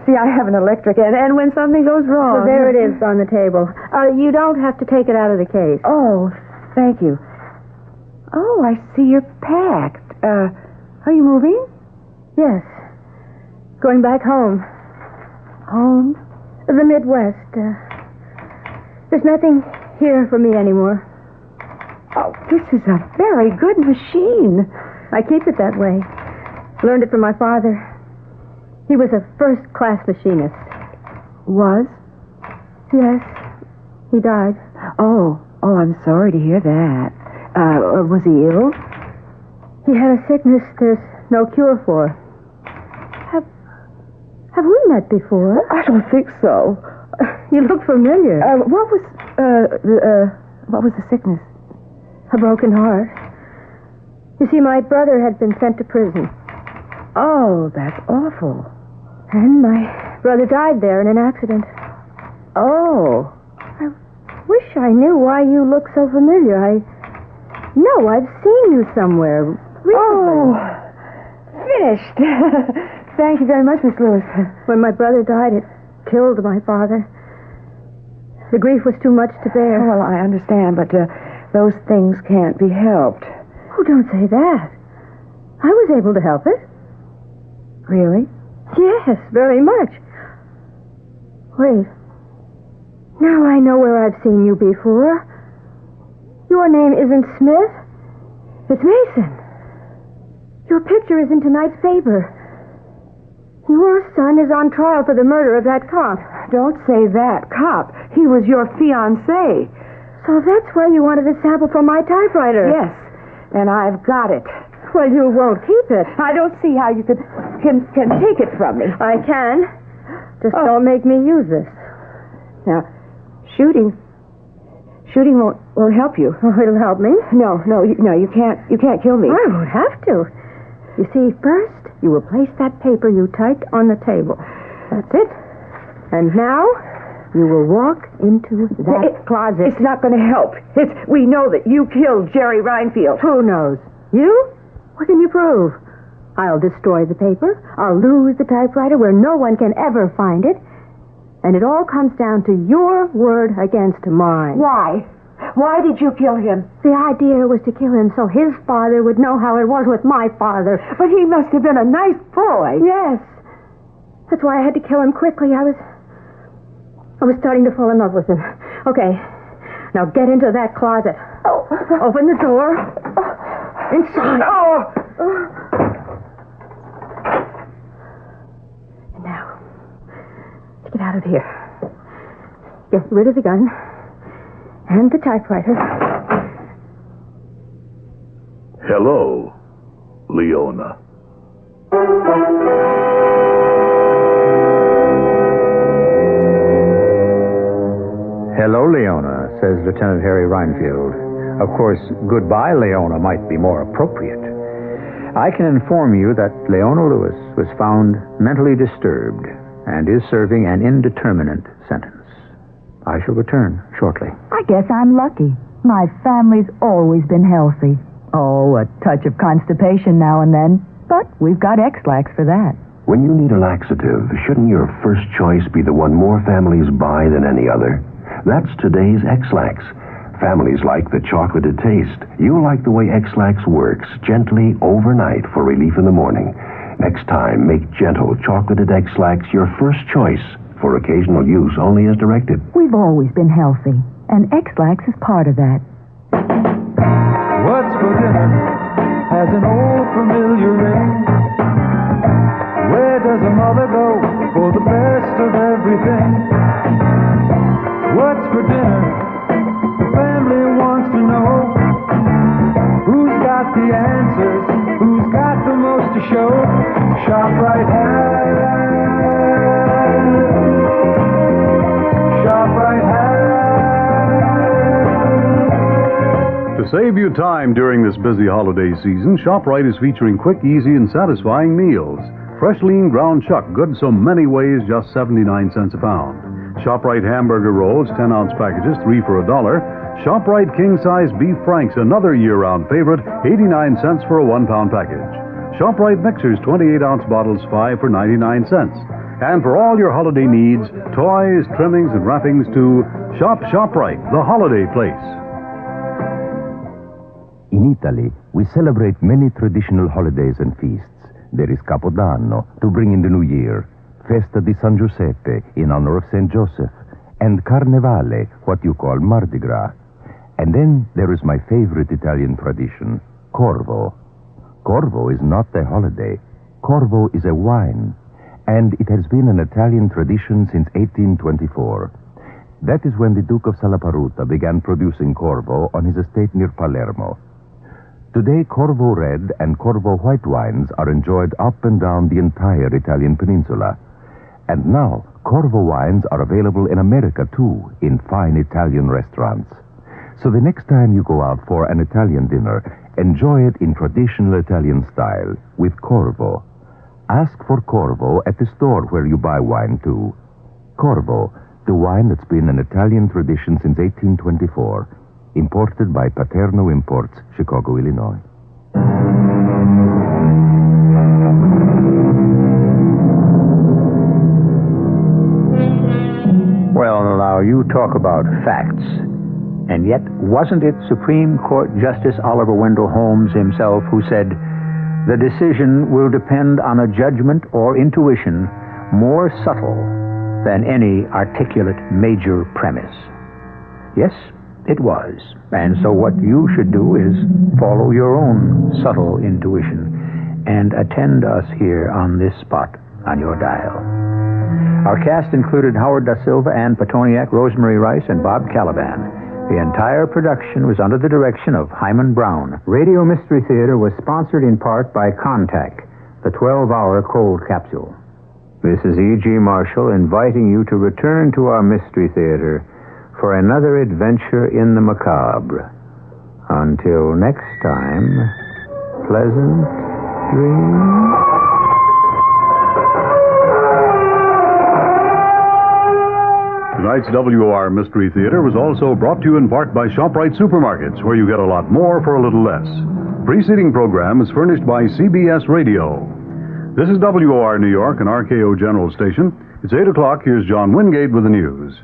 Speaker 2: See, I have an electric, and when something goes wrong...
Speaker 18: Well, there it is on the table. You don't have to take it out of the case.
Speaker 2: Oh, thank you. Oh, I see you're packed. Are you moving?
Speaker 18: Yes. Going back home.
Speaker 2: Home?
Speaker 18: The Midwest. There's nothing here for me anymore.
Speaker 2: Oh, this is a very good machine.
Speaker 18: I keep it that way. Learned it from my father. He was a first-class machinist.
Speaker 2: Was?
Speaker 18: Yes. He died.
Speaker 2: Oh, I'm sorry to hear that. Was he ill?
Speaker 18: He had a sickness there's no cure for. Have we met before?
Speaker 2: I don't think so.
Speaker 18: You look familiar.
Speaker 2: What was the sickness?
Speaker 18: A broken heart. You see, my brother had been sent to prison.
Speaker 2: Oh, that's awful.
Speaker 18: And my brother died there in an accident.
Speaker 2: Oh.
Speaker 18: I wish I knew why you look so familiar. No, I've seen you somewhere recently.
Speaker 2: Oh, finished. Thank you very much, Miss Lewis.
Speaker 18: When my brother died, it killed my father. The grief was too much to bear.
Speaker 2: Oh, well, I understand, but those things can't be helped.
Speaker 18: Oh, don't say that. I was able to help it.
Speaker 2: Really?
Speaker 18: Yes, very much. Wait. Now I know where I've seen you before. Your name isn't Smith. It's Mason. Your picture is in tonight's paper. Your son is on trial for the murder of that cop.
Speaker 2: Don't say that. Cop. He was your fiancé.
Speaker 18: So that's why you wanted a sample from my typewriter.
Speaker 2: Yes. And I've got it.
Speaker 18: Well, you won't keep it.
Speaker 2: I don't see how you can take it from me.
Speaker 18: I can. Just don't make me use this.
Speaker 2: Now, shooting won't help you.
Speaker 18: Oh, it'll help me.
Speaker 2: No, you can't kill me.
Speaker 18: I won't have to. You see, first, you will place that paper you typed on the table. That's it. And now, you will walk into that closet.
Speaker 2: It's not going to help. We know that you killed Jerry Reinfield.
Speaker 18: Who knows? You? What can you prove? I'll destroy the paper. I'll lose the typewriter where no one can ever find it. And it all comes down to your word against mine.
Speaker 2: Why? Why did you kill him?
Speaker 18: The idea was to kill him so his father would know how it was with my father.
Speaker 2: But he must have been a nice boy.
Speaker 18: Yes. That's why I had to kill him quickly. I was starting to fall in love with him. Okay. Now get into that closet.
Speaker 2: Oh.
Speaker 18: Open the door. Inside.
Speaker 2: Oh.
Speaker 18: And now, get out of here. Get rid of the gun. And the typewriter.
Speaker 5: Hello, Leona.
Speaker 7: Hello, Leona, says Lieutenant Harry Reinfield. Of course, goodbye, Leona, might be more appropriate. I can inform you that Leona Lewis was found mentally disturbed and is serving an indeterminate sentence. I shall return shortly.
Speaker 12: I guess I'm lucky. My family's always been healthy. Oh, a touch of constipation now and then. But we've got X-Lax for that.
Speaker 19: When you need a laxative, shouldn't your first choice be the one more families buy than any other? That's today's X-Lax. Families like the chocolated taste. You'll like the way X-Lax works, gently overnight for relief in the morning. Next time, make gentle chocolated X-Lax your first choice for occasional use only as directed.
Speaker 12: We've always been healthy, and X-Lax is part of that.
Speaker 1: What's for dinner has an old familiar ring. Where does a mother go for the best of everything? What's for dinner? The family wants to know. Who's got the answers? Who's got the most to show? ShopRite has. ShopRite has.
Speaker 3: To save you time during this busy holiday season, ShopRite is featuring quick, easy, and satisfying meals. Fresh, lean ground chuck, good so many ways, just 79 cents a pound. ShopRite hamburger rolls, 10-ounce packages, 3 for $1. ShopRite king-size beef franks, another year-round favorite, 89 cents for a 1-pound package. ShopRite mixers, 28-ounce bottles, 5 for 99 cents. And for all your holiday needs, toys, trimmings, and wrappings to ShopRite, the holiday place.
Speaker 17: In Italy, we celebrate many traditional holidays and feasts. There is Capodanno, to bring in the new year, Festa di San Giuseppe, in honor of St. Joseph, and Carnevale, what you call Mardi Gras. And then there is my favorite Italian tradition, Corvo. Corvo is not a holiday. Corvo is a wine, and it has been an Italian tradition since 1824. That is when the Duke of Salaparuta began producing Corvo on his estate near Palermo. Today, Corvo Red and Corvo White wines are enjoyed up and down the entire Italian peninsula. And now, Corvo wines are available in America, too, in fine Italian restaurants. So the next time you go out for an Italian dinner, enjoy it in traditional Italian style with Corvo. Ask for Corvo at the store where you buy wine, too. Corvo, the wine that's been an Italian tradition since 1824. Imported by Paterno Imports, Chicago, Illinois.
Speaker 7: Well, now you talk about facts. And yet, wasn't it Supreme Court Justice Oliver Wendell Holmes himself who said, "The decision will depend on a judgment or intuition more subtle than any articulate major premise"? Yes, it was. And so what you should do is follow your own subtle intuition and attend us here on this spot on your dial. Our cast included Howard Da Silva, Ann Petoniak, Rosemary Rice, and Bob Caliban. The entire production was under the direction of Hyman Brown. Radio Mystery Theater was sponsored in part by Contact, the 12-hour cold capsule. This is E.G. Marshall inviting you to return to our Mystery Theater for another adventure in the macabre. Until next time, pleasant dreams.
Speaker 3: Tonight's WOR Mystery Theater was also brought to you in part by ShopRite Supermarkets, where you get a lot more for a little less. Preceding program is furnished by CBS Radio. This is WOR New York, an RKO General Station. It's 8 o'clock. Here's John Wingate with the news.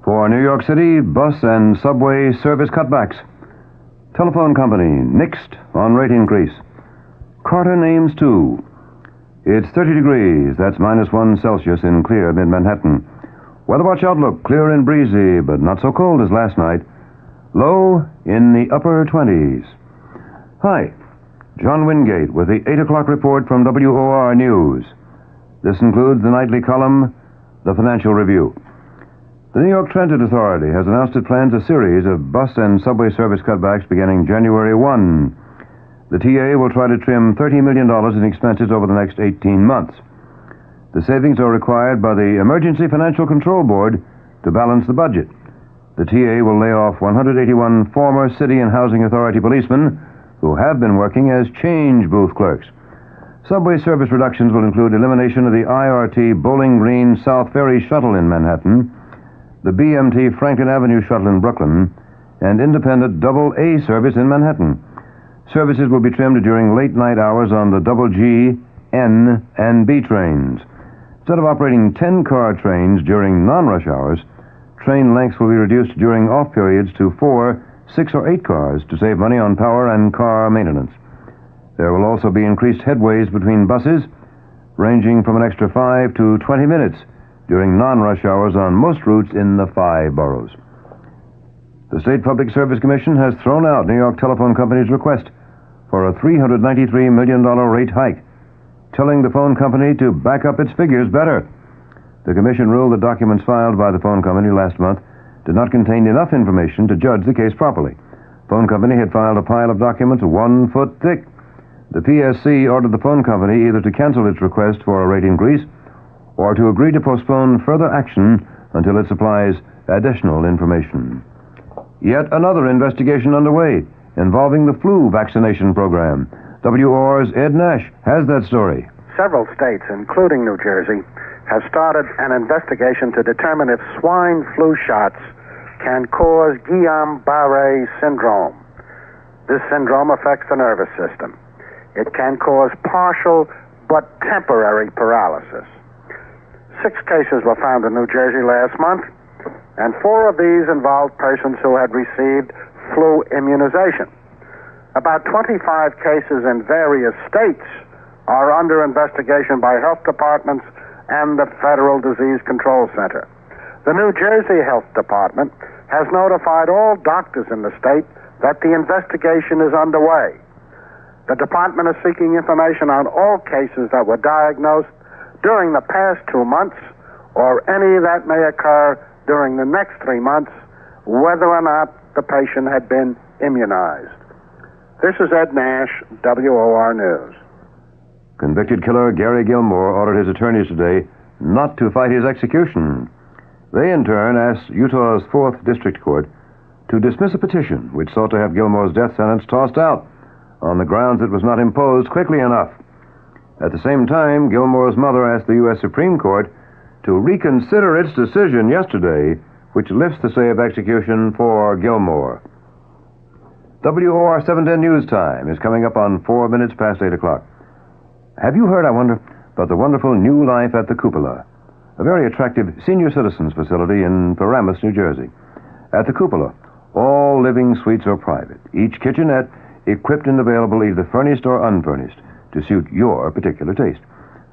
Speaker 24: For New York City, bus and subway service cutbacks. Telephone company nixed on rate increase. Carter names two. It's 30 degrees. That's -1 Celsius in clear mid-Manhattan. Weather watch outlook, clear and breezy, but not so cold as last night. Low in the upper 20s. Hi, John Wingate with the 8 o'clock report from WOR News. This includes the nightly column, The Financial Review. The New York Transit Authority has announced it plans a series of bus and subway service cutbacks beginning January 1. The TA will try to trim $30 million in expenses over the next 18 months. The savings are required by the Emergency Financial Control Board to balance the budget. The TA will lay off 181 former City and Housing Authority policemen who have been working as change booth clerks. Subway service reductions will include elimination of the IRT Bowling Green South Ferry shuttle in Manhattan, the BMT Franklin Avenue shuttle in Brooklyn, and independent double A service in Manhattan. Services will be trimmed during late night hours on the double G, N, and B trains. Instead of operating 10-car trains during non-rush hours,
Speaker 9: Train lengths will be reduced during off periods to 4, 6, or 8 cars to save money on power and car maintenance. There will also be increased headways between buses, ranging from an extra 5 to 20 minutes during non-rush hours on most routes in the 5 boroughs. The State Public Service Commission has thrown out New York Telephone Company's request for a $393 million rate hike, telling the phone company to back up its figures better. The Commission ruled that documents filed by the phone company last month did not contain enough information to judge the case properly. Phone company had filed a pile of documents 1 foot thick. The PSC ordered the phone company either to cancel its request for a rate increase or to agree to postpone further action until it supplies additional information. Yet another investigation underway involving the flu vaccination program. WOR's Ed Nash has that story.
Speaker 11: Several states, including New Jersey, have started an investigation to determine if swine flu shots can cause Guillain-Barré syndrome. This syndrome affects the nervous system. It can cause partial but temporary paralysis. 6 cases were found in New Jersey last month, and 4 of these involved persons who had received flu immunization. About 25 cases in various states are under investigation by health departments and the Federal Disease Control Center. The New Jersey Health Department has notified all doctors in the state that the investigation is underway. The department is seeking information on all cases that were diagnosed during the past 2 months or any that may occur during the next 3 months, whether or not the patient had been immunized. This is Ed Nash, WOR News.
Speaker 9: Convicted killer Gary Gilmore ordered his attorneys today not to fight his execution. They, in turn, asked Utah's 4th District Court to dismiss a petition which sought to have Gilmore's death sentence tossed out on the grounds it was not imposed quickly enough. At the same time, Gilmore's mother asked the U.S. Supreme Court to reconsider its decision yesterday, which lifts the stay of execution for Gilmore. WOR 710 News Time is coming up on 4 minutes past 8 o'clock. Have you heard, I wonder, about the wonderful new life at the Cupola, a very attractive senior citizens facility in Paramus, New Jersey? At the Cupola, all living suites are private, each kitchenette equipped and available either furnished or unfurnished to suit your particular taste.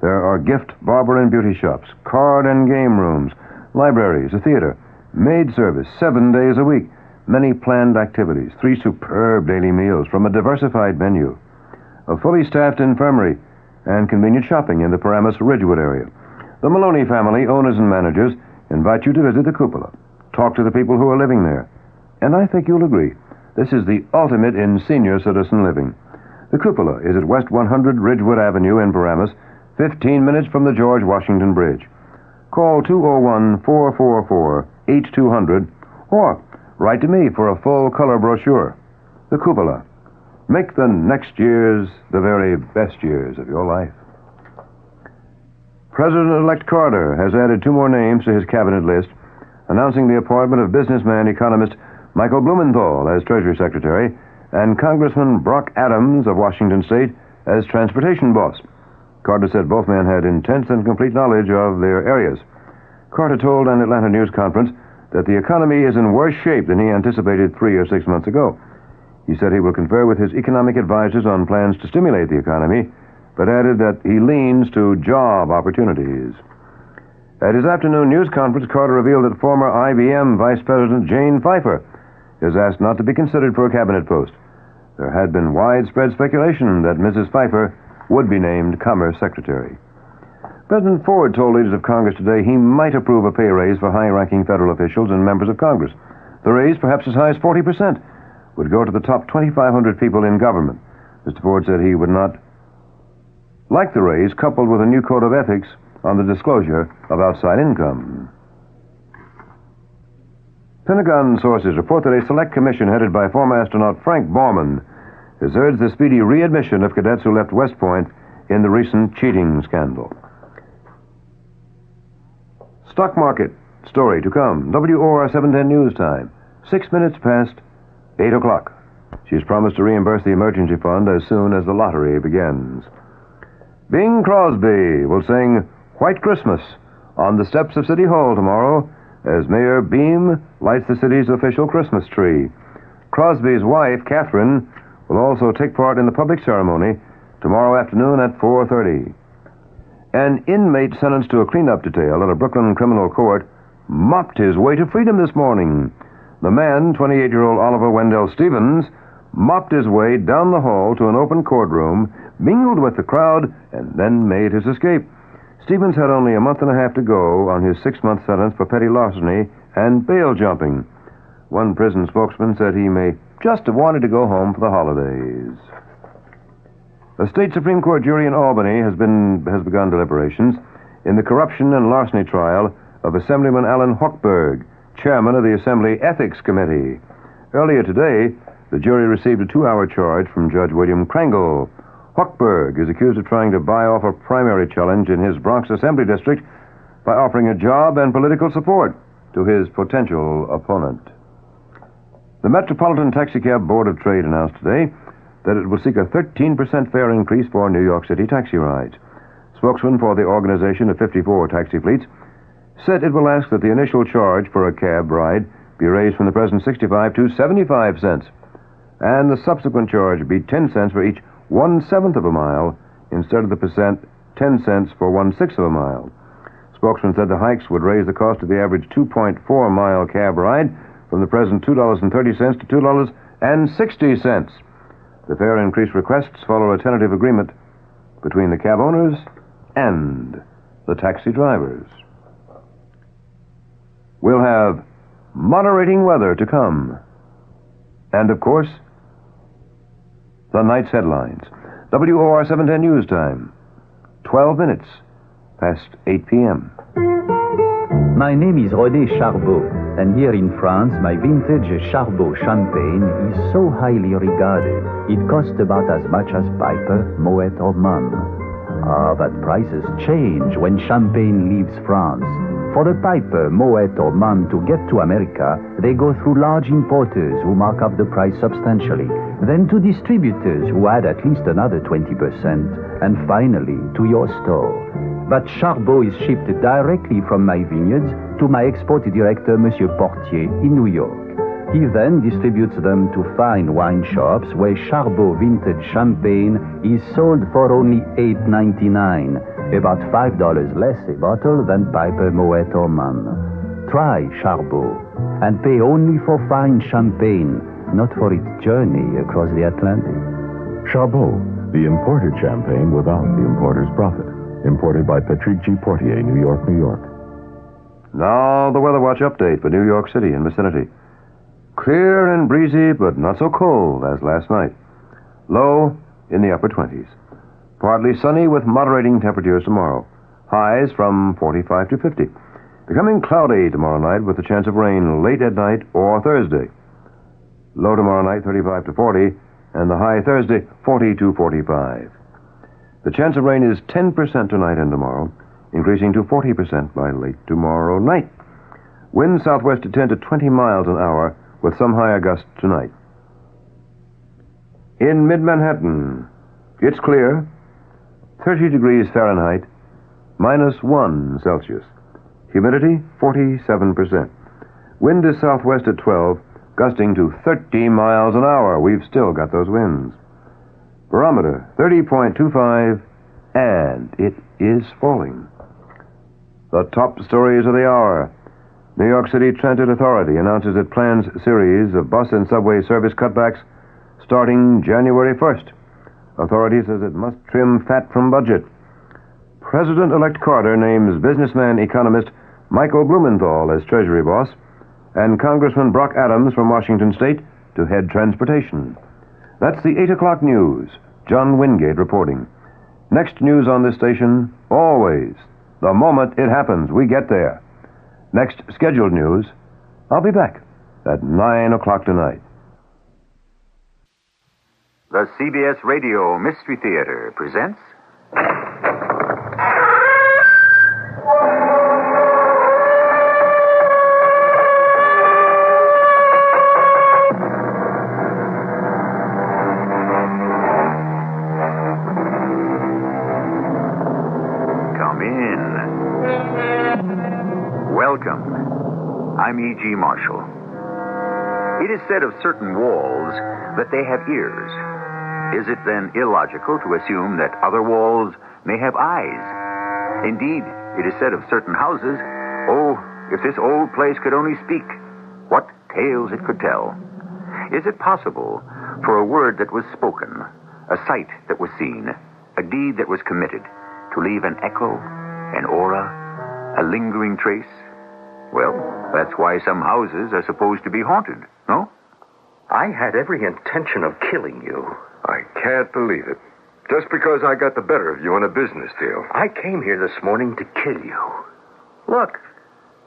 Speaker 9: There are gift, barber, and beauty shops, card and game rooms, libraries, a theater, maid service 7 days a week, many planned activities, 3 superb daily meals from a diversified menu, a fully staffed infirmary, and convenient shopping in the Paramus Ridgewood area. The Maloney family, owners and managers, invite you to visit the Cupola. Talk to the people who are living there. And I think you'll agree, this is the ultimate in senior citizen living. The Cupola is at West 100 Ridgewood Avenue in Paramus, 15 minutes from the George Washington Bridge. Call 201-444-8200 or write to me for a full-color brochure. The Cupola. Make the next years the very best years of your life. President-elect Carter has added 2 more names to his cabinet list, announcing the appointment of businessman economist Michael Blumenthal as Treasury Secretary and Congressman Brock Adams of Washington State as transportation boss. Carter said both men had intense and complete knowledge of their areas. Carter told an Atlanta news conference that the economy is in worse shape than he anticipated 3 or 6 months ago. He said he will confer with his economic advisors on plans to stimulate the economy, but added that he leans to job opportunities. At his afternoon news conference, Carter revealed that former IBM Vice President Jane Pfeiffer is asked not to be considered for a cabinet post. There had been widespread speculation that Mrs. Pfeiffer would be named Commerce Secretary. President Ford told leaders of Congress today he might approve a pay raise for high-ranking federal officials and members of Congress. The raise, perhaps as high as 40%, would go to the top 2,500 people in government. Mr. Ford said he would not like the raise coupled with a new code of ethics on the disclosure of outside income. Pentagon sources report that a select commission headed by former astronaut Frank Borman has urged the speedy readmission of cadets who left West Point in the recent cheating scandal. Stock market story to come. WOR 710 News Time. 6 minutes past 8 o'clock. She's promised to reimburse the emergency fund as soon as the lottery begins. Bing Crosby will sing White Christmas on the steps of City Hall tomorrow as Mayor Beam lights the city's official Christmas tree. Crosby's wife, Catherine, will also take part in the public ceremony tomorrow afternoon at 4:30. An inmate sentenced to a cleanup detail at a Brooklyn criminal court mopped his way to freedom this morning. The man, 28-year-old Oliver Wendell Stevens, mopped his way down the hall to an open courtroom, mingled with the crowd, and then made his escape. Stevens had only a month and a half to go on his 6-month sentence for petty larceny and bail jumping. One prison spokesman said he may just have wanted to go home for the holidays. A state Supreme Court jury in Albany has begun deliberations in the corruption and larceny trial of Assemblyman Alan Hochberg, chairman of the Assembly Ethics Committee. Earlier today, the jury received a 2-hour charge from Judge William Krangle. Hochberg is accused of trying to buy off a primary challenge in his Bronx Assembly district by offering a job and political support to his potential opponent. The Metropolitan Taxicab Board of Trade announced today that it will seek a 13% fare increase for New York City taxi rides. Spokesman for the organization of 54 taxi fleets said it will ask that the initial charge for a cab ride be raised from the present 65 to 75 cents, and the subsequent charge be 10 cents for each 1/7 of a mile instead of the percent 10 cents for 1/6 of a mile. Spokesman said the hikes would raise the cost of the average 2.4-mile cab ride from the present $2.30 to $2.60. The fare increase requests follow a tentative agreement between the cab owners and the taxi drivers. We'll have moderating weather to come. And, of course, the night's headlines. WOR 710 News Time. 12 minutes past 8 p.m.
Speaker 4: My name is René Charbot, and here in France, my vintage Charbot champagne is so highly regarded. It costs about as much as Piper, Moet, or Mumm. But prices change when champagne leaves France. For the Piper, Moet, or Mumm to get to America, they go through large importers who mark up the price substantially, then to distributors who add at least another 20%, and finally to your store. But Charbot is shipped directly from my vineyards to my export director, Monsieur Portier, in New York. He then distributes them to fine wine shops where Charbot vintage champagne is sold for only $8.99, about $5 less a bottle than Piper, Moet, or Mumm. Try Charbot and pay only for fine champagne, not for its journey across the Atlantic.
Speaker 10: Charbot, the imported champagne without the importer's profit. Imported by Patrick G. Portier, New York, New York.
Speaker 9: Now the Weather Watch update for New York City and vicinity. Clear and breezy, but not so cold as last night. Low in the upper 20s. Partly sunny with moderating temperatures tomorrow. Highs from 45 to 50. Becoming cloudy tomorrow night with the chance of rain late at night or Thursday. Low tomorrow night 35 to 40, and the high Thursday 40 to 45. The chance of rain is 10% tonight and tomorrow, increasing to 40% by late tomorrow night. Winds southwest at 10 to 20 miles an hour, with some higher gusts tonight. In mid-Manhattan, it's clear, 30 degrees Fahrenheit, -1 Celsius. Humidity, 47%. Wind is southwest at 12, gusting to 30 miles an hour. We've still got those winds. Barometer, 30.25, and it is falling. The top stories of the hour. New York City Transit Authority announces it plans a series of bus and subway service cutbacks starting January 1st. Authority says it must trim fat from budget. President-elect Carter names businessman economist Michael Blumenthal as Treasury boss, and Congressman Brock Adams from Washington State to head transportation. That's the 8 o'clock news. John Wingate reporting. Next news on this station, always. The moment it happens, we get there. Next scheduled news, I'll be back at 9 o'clock tonight.
Speaker 7: The CBS Radio Mystery Theater presents... Welcome
Speaker 15: I'm E.G. Marshall. It is said of certain walls that they have ears. Is it then illogical to assume that other walls may have eyes? Indeed, it is said of certain houses, oh, if this old place could only speak, what tales it could tell. Is it possible for a word that was spoken, a sight that was seen, a deed that was committed, to leave an echo, an aura, a lingering trace? Well, that's why some houses are supposed to be haunted, no?
Speaker 20: I had every intention of killing you.
Speaker 22: I can't believe it. Just because I got the better of you in a business deal.
Speaker 20: I came here this morning to kill you. Look,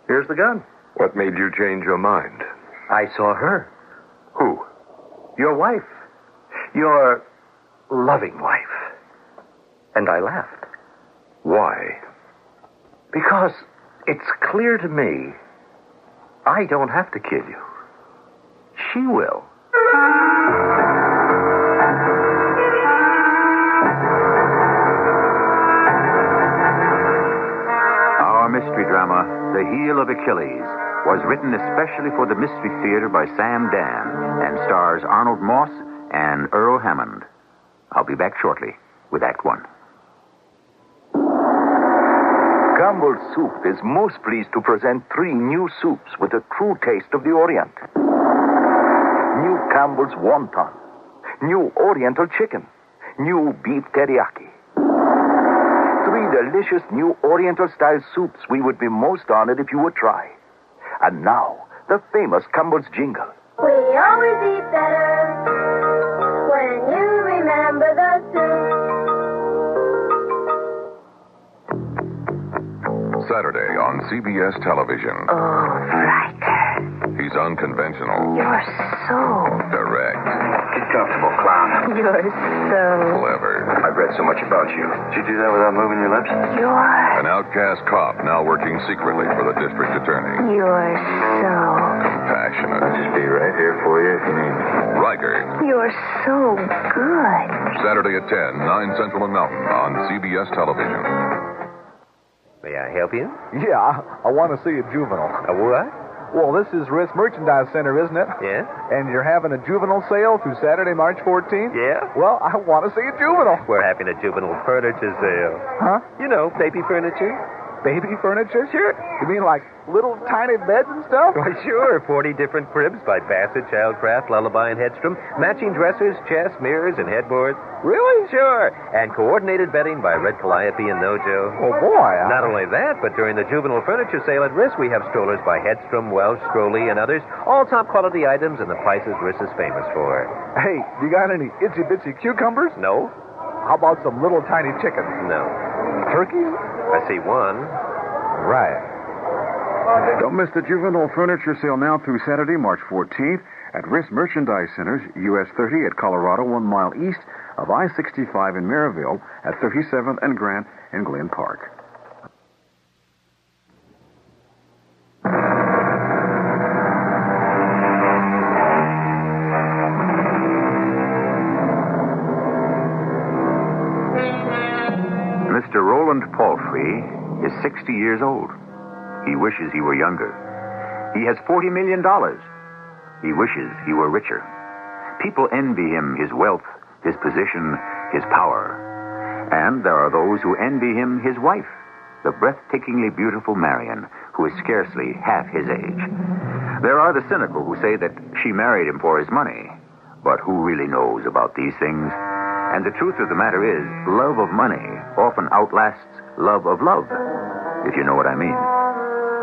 Speaker 20: here's the gun.
Speaker 22: What made you change your mind?
Speaker 20: I saw her.
Speaker 22: Who?
Speaker 20: Your wife. Your loving wife. And I laughed.
Speaker 22: Why?
Speaker 20: Because it's clear to me I don't have to kill you. She will.
Speaker 15: Our mystery drama, The Heel of Achilles, was written especially for the Mystery Theater by Sam Dan and stars Arnold Moss and Earl Hammond. I'll be back shortly with Act One.
Speaker 20: Campbell's Soup is most pleased to present 3 new soups with a true taste of the Orient. New Campbell's Wonton. New Oriental Chicken. New Beef Teriyaki. 3 delicious new Oriental-style soups we would be most honored if you would try. And now, the famous Campbell's jingle.
Speaker 14: We always eat better when you remember the soup.
Speaker 10: Saturday on CBS television.
Speaker 14: Oh, Riker.
Speaker 10: He's unconventional.
Speaker 14: You're so...
Speaker 10: Direct.
Speaker 22: Get comfortable, clown.
Speaker 14: You're so...
Speaker 10: Clever.
Speaker 22: I've read so much about you. Did you do that without moving your lips?
Speaker 14: You're...
Speaker 10: An outcast cop now working secretly for the district attorney.
Speaker 14: You're so...
Speaker 10: Compassionate.
Speaker 22: I'll just be right here for you if you need me.
Speaker 10: Riker.
Speaker 14: You're so good.
Speaker 10: Saturday at 10, 9 Central and Mountain on CBS television.
Speaker 23: May I help you?
Speaker 25: Yeah, I want to see a juvenile.
Speaker 23: A what?
Speaker 25: Well, this is Risk Merchandise Center, isn't it?
Speaker 23: Yeah.
Speaker 25: And you're having a juvenile sale through Saturday, March 14th?
Speaker 23: Yeah.
Speaker 25: Well, I want to see a juvenile.
Speaker 23: We're having a juvenile furniture sale.
Speaker 25: Huh?
Speaker 23: You know, baby furniture.
Speaker 25: Baby furniture? Sure. You mean like little tiny beds and stuff?
Speaker 23: Why, sure. 40 different cribs by Bassett, Childcraft, Lullaby, and Hedstrom. Matching dressers, chests, mirrors, and headboards.
Speaker 25: Really?
Speaker 23: Sure. And coordinated bedding by Red Calliope and Nojo.
Speaker 25: Oh, boy.
Speaker 23: Not only that, but during the juvenile furniture sale at Risk, we have strollers by Hedstrom, Welsh, Scroley, and others. All top quality items and the prices Risk is famous for.
Speaker 25: Hey, you got any itsy-bitsy cucumbers?
Speaker 23: No.
Speaker 25: How about some little tiny chickens?
Speaker 23: No.
Speaker 25: Turkeys?
Speaker 23: I see one.
Speaker 25: Right.
Speaker 26: Don't miss the juvenile furniture sale now through Saturday, March 14th at Risk Merchandise Centers, US 30 at Colorado, 1 mile east of I-65 in Maryville at 37th and Grant in Glen Park.
Speaker 15: Mr. Roland Palfrey is 60 years old. He wishes he were younger. He has $40 million. He wishes he were richer. People envy him his wealth, his position, his power. And there are those who envy him his wife, the breathtakingly beautiful Marion, who is scarcely half his age. There are the cynical who say that she married him for his money. But who really knows about these things? And the truth of the matter is, love of money often outlasts love of love, if you know what I mean.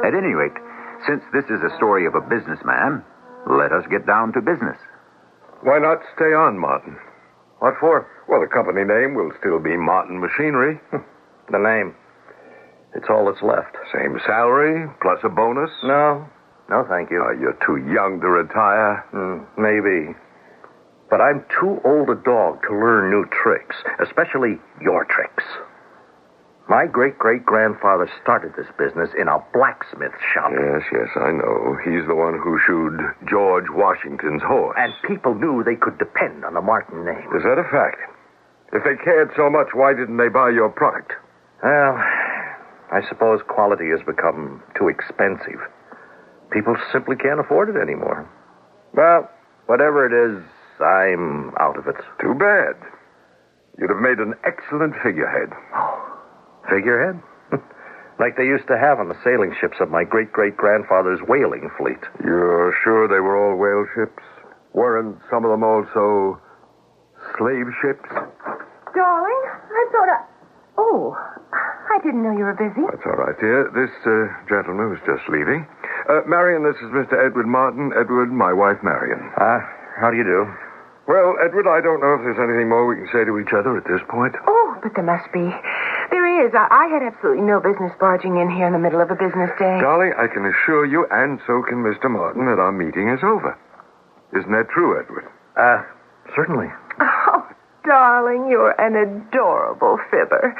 Speaker 15: At any rate, since this is a story of a businessman, let us get down to business.
Speaker 22: Why not stay on, Martin?
Speaker 20: What for?
Speaker 22: Well, the company name will still be Martin Machinery.
Speaker 20: The name. It's all that's left.
Speaker 22: Same salary, plus a bonus?
Speaker 20: No, thank you.
Speaker 22: You're too young to retire.
Speaker 20: Maybe. But I'm too old a dog to learn new tricks, especially your tricks. My great-great-grandfather started this business in a blacksmith shop.
Speaker 22: Yes, I know. He's the one who shoed George Washington's horse.
Speaker 20: And people knew they could depend on the Martin name.
Speaker 22: Is that a fact? If they cared so much, why didn't they buy your product?
Speaker 20: Well, I suppose quality has become too expensive.
Speaker 2: People simply can't afford it anymore. Well, whatever it is, I'm out of it.
Speaker 22: Too bad. You'd have made an excellent figurehead.
Speaker 2: Figurehead? Like they used to have on the sailing ships of my great-great-grandfather's whaling fleet.
Speaker 22: You're sure they were all whale ships? Weren't some of them also slave ships?
Speaker 6: Darling, I thought Oh, I didn't know you were busy.
Speaker 22: That's all right, dear. This gentleman was just leaving. Marion, this is Mr. Edward Martin. Edward, my wife, Marion.
Speaker 2: How do you do?
Speaker 22: Well, Edward, I don't know if there's anything more we can say to each other at this point.
Speaker 6: Oh, but there must be. There is. I had absolutely no business barging in here in the middle of a business day.
Speaker 22: Darling, I can assure you, and so can Mr. Martin, that our meeting is over. Isn't that true, Edward?
Speaker 2: Certainly.
Speaker 6: Oh, darling, you're an adorable fibber.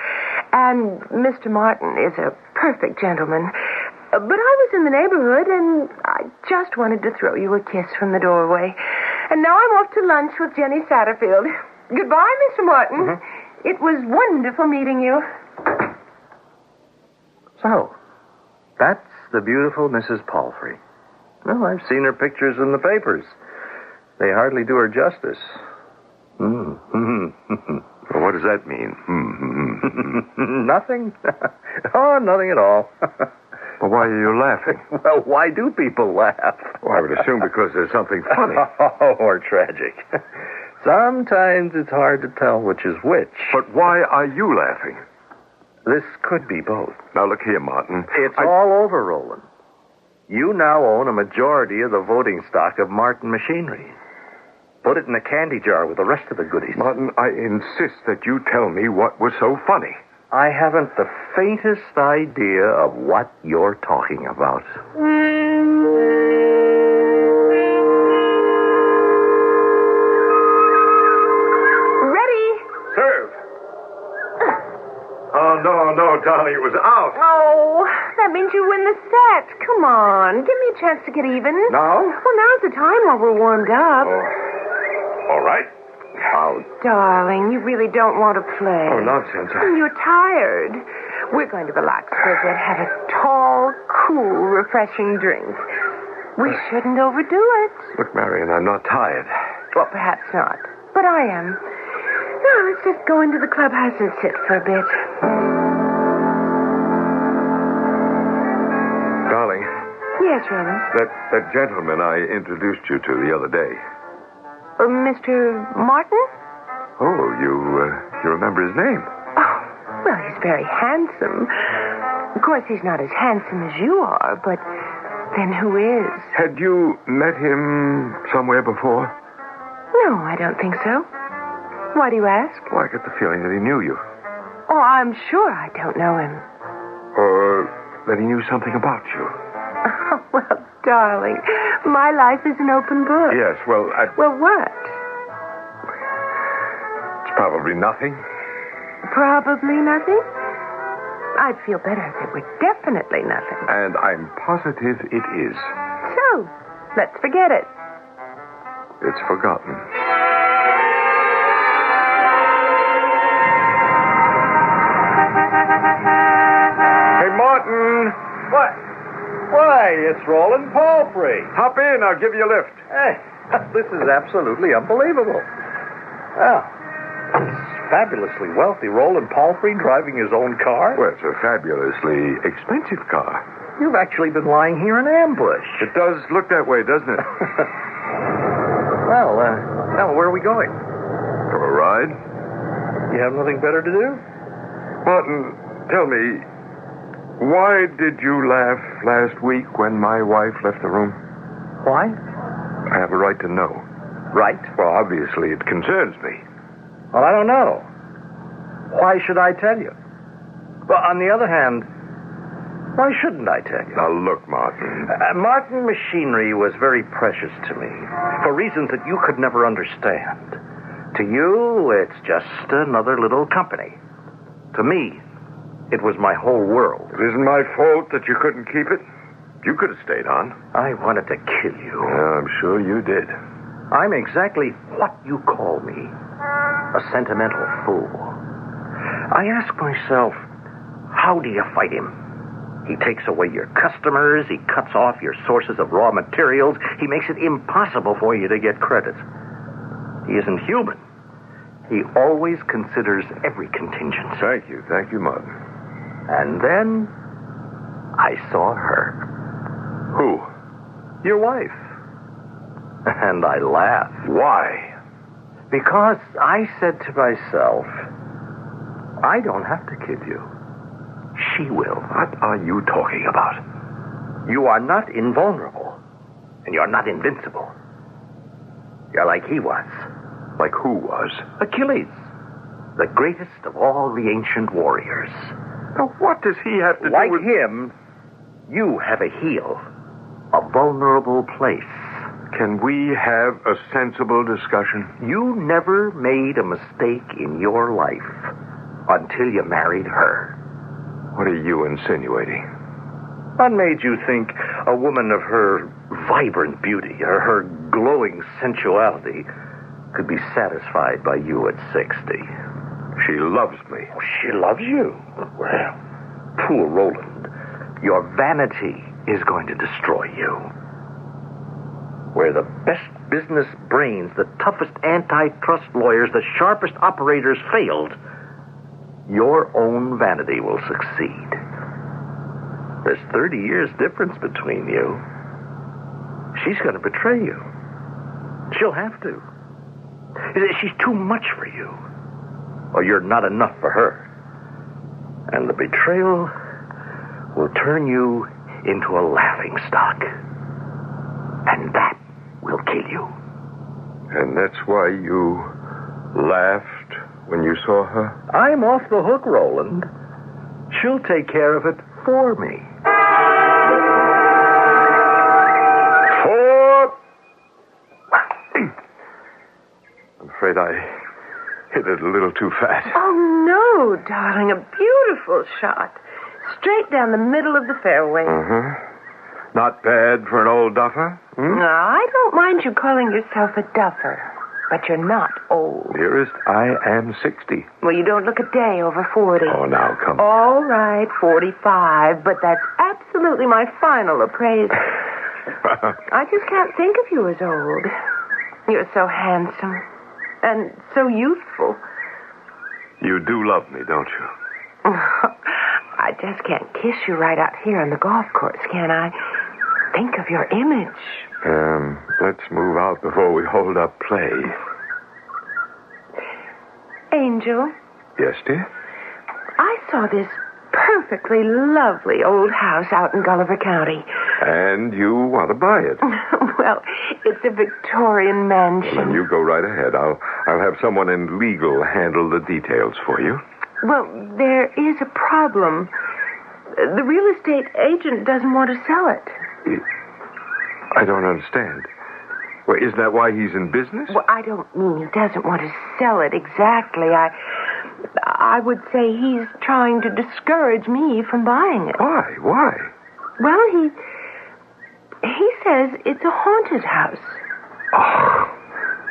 Speaker 6: And Mr. Martin is a perfect gentleman. But I was in the neighborhood, and I just wanted to throw you a kiss from the doorway. And now I'm off to lunch with Jenny Satterfield. Goodbye, Mr. Martin. Mm-hmm. It was wonderful meeting you.
Speaker 2: So, that's the beautiful Mrs. Palfrey. Well, I've seen her pictures in the papers. They hardly do her justice.
Speaker 22: Well, what does that mean?
Speaker 2: Nothing. Oh, nothing at all.
Speaker 22: Well, why are you laughing?
Speaker 2: Well, why do people laugh?
Speaker 22: Well, I would assume because there's something funny.
Speaker 2: Or tragic. Sometimes it's hard to tell which is which.
Speaker 22: But why are you laughing?
Speaker 2: This could be both.
Speaker 22: Now, look here, Martin.
Speaker 2: It's all over, Roland. You now own a majority of the voting stock of Martin Machinery. Put it in a candy jar with the rest of the goodies.
Speaker 22: Martin, I insist that you tell me what was so funny.
Speaker 2: I haven't the faintest idea of what you're talking about.
Speaker 6: Ready?
Speaker 22: Serve. Oh, no, darling, it was out.
Speaker 6: Oh, that means you win the set. Come on, give me a chance to get even.
Speaker 22: Now?
Speaker 6: Well, now's the time while we're warmed up.
Speaker 22: All right.
Speaker 6: Oh, darling, you really don't want to play.
Speaker 22: Oh, nonsense.
Speaker 6: You're tired. We're going to relax for a bit, have a tall, cool, refreshing drink. We shouldn't overdo it.
Speaker 22: Look, Marion, I'm not tired.
Speaker 6: Well, perhaps not, but I am. Now, let's just go into the clubhouse and sit for a bit.
Speaker 22: Darling.
Speaker 6: Yes, Roland?
Speaker 22: That gentleman I introduced you to the other day.
Speaker 6: Mr. Martin?
Speaker 22: Oh, you remember his name?
Speaker 6: Oh, well, he's very handsome. Of course, he's not as handsome as you are, but then who is?
Speaker 22: Had you met him somewhere before?
Speaker 6: No, I don't think so. Why do you ask?
Speaker 22: Well, I get the feeling that he knew you.
Speaker 6: Oh, I'm sure I don't know him.
Speaker 22: Or that he knew something about you.
Speaker 6: Oh, well, darling, my life is an open book.
Speaker 22: Yes, well,
Speaker 6: Well, what?
Speaker 22: It's probably nothing.
Speaker 6: Probably nothing? I'd feel better if it were definitely nothing.
Speaker 22: And I'm positive it is.
Speaker 6: So, let's forget it.
Speaker 22: It's forgotten. Hey, Martin!
Speaker 2: What? Why, it's Roland Palfrey.
Speaker 22: Hop in, I'll give you a lift.
Speaker 2: Hey, this is absolutely unbelievable. Well, this fabulously wealthy Roland Palfrey driving his own car?
Speaker 22: Well, it's a fabulously expensive car.
Speaker 2: You've actually been lying here in ambush.
Speaker 22: It does look that way, doesn't it?
Speaker 2: Well, where are we going?
Speaker 22: For a ride?
Speaker 2: You have nothing better to do?
Speaker 22: Martin, tell me, why did you laugh last week when my wife left the room?
Speaker 2: Why?
Speaker 22: I have a right to know.
Speaker 2: Right?
Speaker 22: Well, obviously it concerns me.
Speaker 2: Well, I don't know. Why should I tell you? Well, on the other hand, why shouldn't I tell you?
Speaker 22: Now, look, Martin.
Speaker 2: Martin Machinery was very precious to me, for reasons that you could never understand. To you, it's just another little company. To me, it was my whole world.
Speaker 22: It isn't my fault that you couldn't keep it. You could have stayed on.
Speaker 2: I wanted to kill you.
Speaker 22: Yeah, I'm sure you did.
Speaker 2: I'm exactly what you call me. A sentimental fool. I ask myself, how do you fight him? He takes away your customers. He cuts off your sources of raw materials. He makes it impossible for you to get credit. He isn't human. He always considers every contingency.
Speaker 22: Thank you, Martin.
Speaker 2: And then I saw her.
Speaker 22: Who?
Speaker 2: Your wife. And I laughed.
Speaker 22: Why?
Speaker 2: Because I said to myself, I don't have to kid you. She will.
Speaker 22: What are you talking about?
Speaker 2: You are not invulnerable. And you're not invincible. You're like he was.
Speaker 22: Like who was?
Speaker 2: Achilles. The greatest of all the ancient warriors.
Speaker 22: Now, what does he have to
Speaker 2: like
Speaker 22: do with...
Speaker 2: him, you have a heel. A vulnerable place.
Speaker 22: Can we have a sensible discussion?
Speaker 2: You never made a mistake in your life until you married her.
Speaker 22: What are you insinuating?
Speaker 2: What made you think a woman of her vibrant beauty, or her glowing sensuality, could be satisfied by you at 60?
Speaker 22: She loves me.
Speaker 2: She loves you? Well, poor Roland. Your vanity is going to destroy you. Where the best business brains, the toughest antitrust lawyers, the sharpest operators failed, your own vanity will succeed. There's 30 years difference between you. She's going to betray you. She'll have to. She's too much for you. Or you're not enough for her. And the betrayal will turn you into a laughingstock. And that will kill you.
Speaker 22: And that's why you laughed when you saw her?
Speaker 2: I'm off the hook, Roland. She'll take care of it for me.
Speaker 22: I'm afraid I hit it a little too fast.
Speaker 6: Oh, no, darling. A beautiful shot. Straight down the middle of the fairway.
Speaker 22: Not bad for an old duffer?
Speaker 6: No, I don't mind you calling yourself a duffer, but you're not old.
Speaker 22: Dearest, I am 60.
Speaker 6: Well, you don't look a day over 40.
Speaker 22: Oh, now, come on.
Speaker 6: All right, 45, but that's absolutely my final appraisal. I just can't think of you as old. You're so handsome and so youthful.
Speaker 22: You do love me, don't you?
Speaker 6: I just can't kiss you right out here on the golf course, can I? Think of your image.
Speaker 22: Let's move out before we hold up play.
Speaker 6: Angel?
Speaker 22: Yes, dear?
Speaker 6: I saw this perfectly lovely old house out in Gulliver County.
Speaker 22: And you want to buy it?
Speaker 6: Well, it's a Victorian mansion.
Speaker 22: Well, then you go right ahead. I'll have someone in legal handle the details for you.
Speaker 6: Well, there is a problem. The real estate agent doesn't want to sell it.
Speaker 22: I don't understand. Well, isn't that why he's in business?
Speaker 6: Well, I don't mean he doesn't want to sell it exactly. I would say he's trying to discourage me from buying it.
Speaker 22: Why? Why?
Speaker 6: Well, he says it's a haunted house.
Speaker 22: Oh,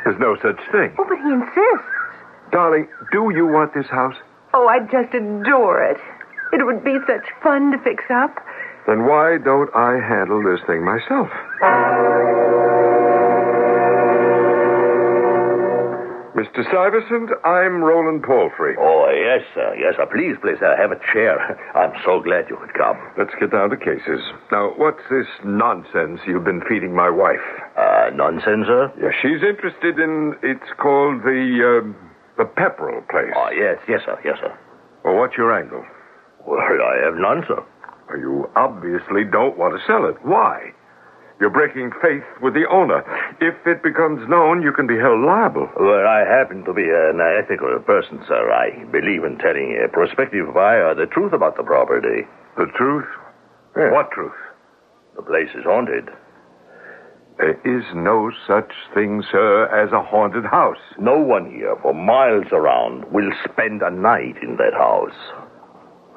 Speaker 22: there's no such thing.
Speaker 6: Oh, but he insists.
Speaker 22: Darling, do you want this house?
Speaker 6: Oh, I'd just adore it. It would be such fun to fix up.
Speaker 22: Then why don't I handle this thing myself? Mr. Stuyvesant, I'm Roland Palfrey.
Speaker 5: Oh, yes, sir. Yes, sir. Please, have a chair. I'm so glad you could come.
Speaker 22: Let's get down to cases. Now, what's this nonsense you've been feeding my wife?
Speaker 5: Nonsense, sir?
Speaker 22: Yeah, she's interested in, it's called the Pepperell place.
Speaker 5: Oh, yes, sir. Yes, sir.
Speaker 22: Well, what's your angle?
Speaker 5: Well, I have none, sir.
Speaker 22: You obviously don't want to sell it. Why? You're breaking faith with the owner. If it becomes known, you can be held liable.
Speaker 5: Well, I happen to be an ethical person, sir. I believe in telling a prospective buyer the truth about the property.
Speaker 22: The truth?
Speaker 5: Yes.
Speaker 22: What truth?
Speaker 5: The place is haunted.
Speaker 22: There is no such thing, sir, as a haunted house.
Speaker 5: No one here for miles around will spend a night in that house.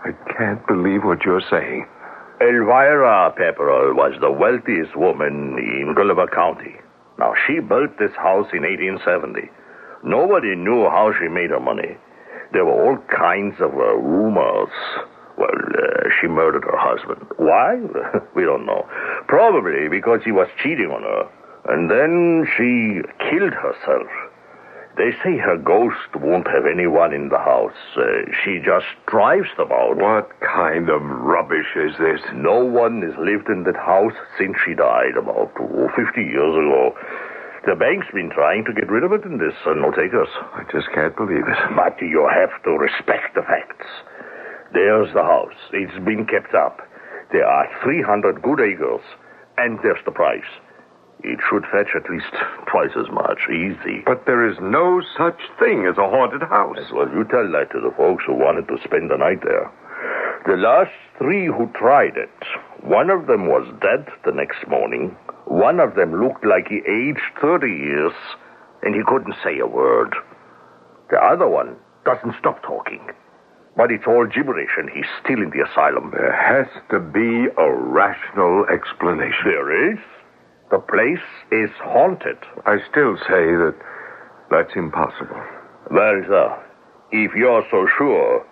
Speaker 22: I can't believe what you're saying.
Speaker 5: Elvira Pepperell was the wealthiest woman in Gulliver County. Now, she built this house in 1870. Nobody knew how she made her money. There were all kinds of rumors. Well, she murdered her husband. Why? We don't know. Probably because he was cheating on her. And then she killed herself. They say her ghost won't have anyone in the house. She just drives them out.
Speaker 22: What kind of rubbish is this?
Speaker 5: No one has lived in that house since she died about 50 years ago. The bank's been trying to get rid of it, and there's no takers.
Speaker 22: I just can't believe it.
Speaker 5: But you have to respect the facts. There's the house. It's been kept up. There are 300 good acres, and there's the price. It should fetch at least twice as much. Easy.
Speaker 22: But there is no such thing as a haunted house.
Speaker 5: Well, you tell that to the folks who wanted to spend the night there. The last 3 who tried it, one of them was dead the next morning. One of them looked like he aged 30 years, and he couldn't say a word. The other one doesn't stop talking. But it's all gibberish, and he's still in the asylum.
Speaker 22: There has to be a rational explanation.
Speaker 5: There is. The place is haunted.
Speaker 22: I still say that that's impossible.
Speaker 5: Well, sir, if you're so sure,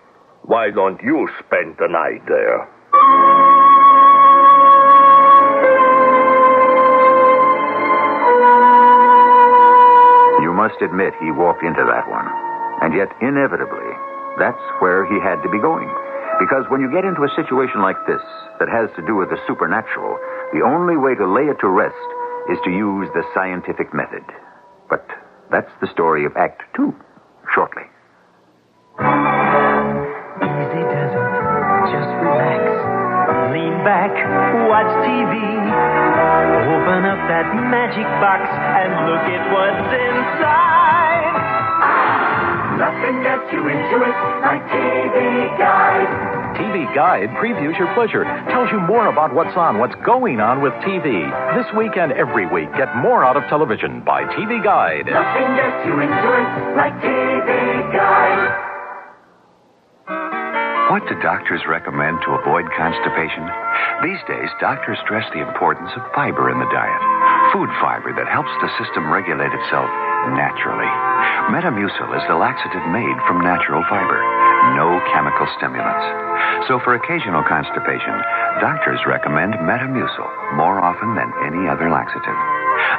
Speaker 5: why don't you spend the night there?
Speaker 15: You must admit he walked into that one. And yet, inevitably, that's where he had to be going. Because when you get into a situation like this that has to do with the supernatural, the only way to lay it to rest is to use the scientific method. But that's the story of Act 2, shortly.
Speaker 14: Easy does it. Just relax. Lean back. Watch TV. Open up that magic box and look at what's inside. Nothing gets you into it like TV Guide.
Speaker 8: TV Guide previews your pleasure, tells you more about what's on, what's going on with TV. This week and every week, get more out of television by TV Guide.
Speaker 14: Nothing gets you into it like TV Guide.
Speaker 13: What do doctors recommend to avoid constipation? These days, doctors stress the importance of fiber in the diet. Food fiber that helps the system regulate itself naturally. Metamucil is the laxative made from natural fiber. No chemical stimulants. So for occasional constipation, doctors recommend Metamucil more often than any other laxative.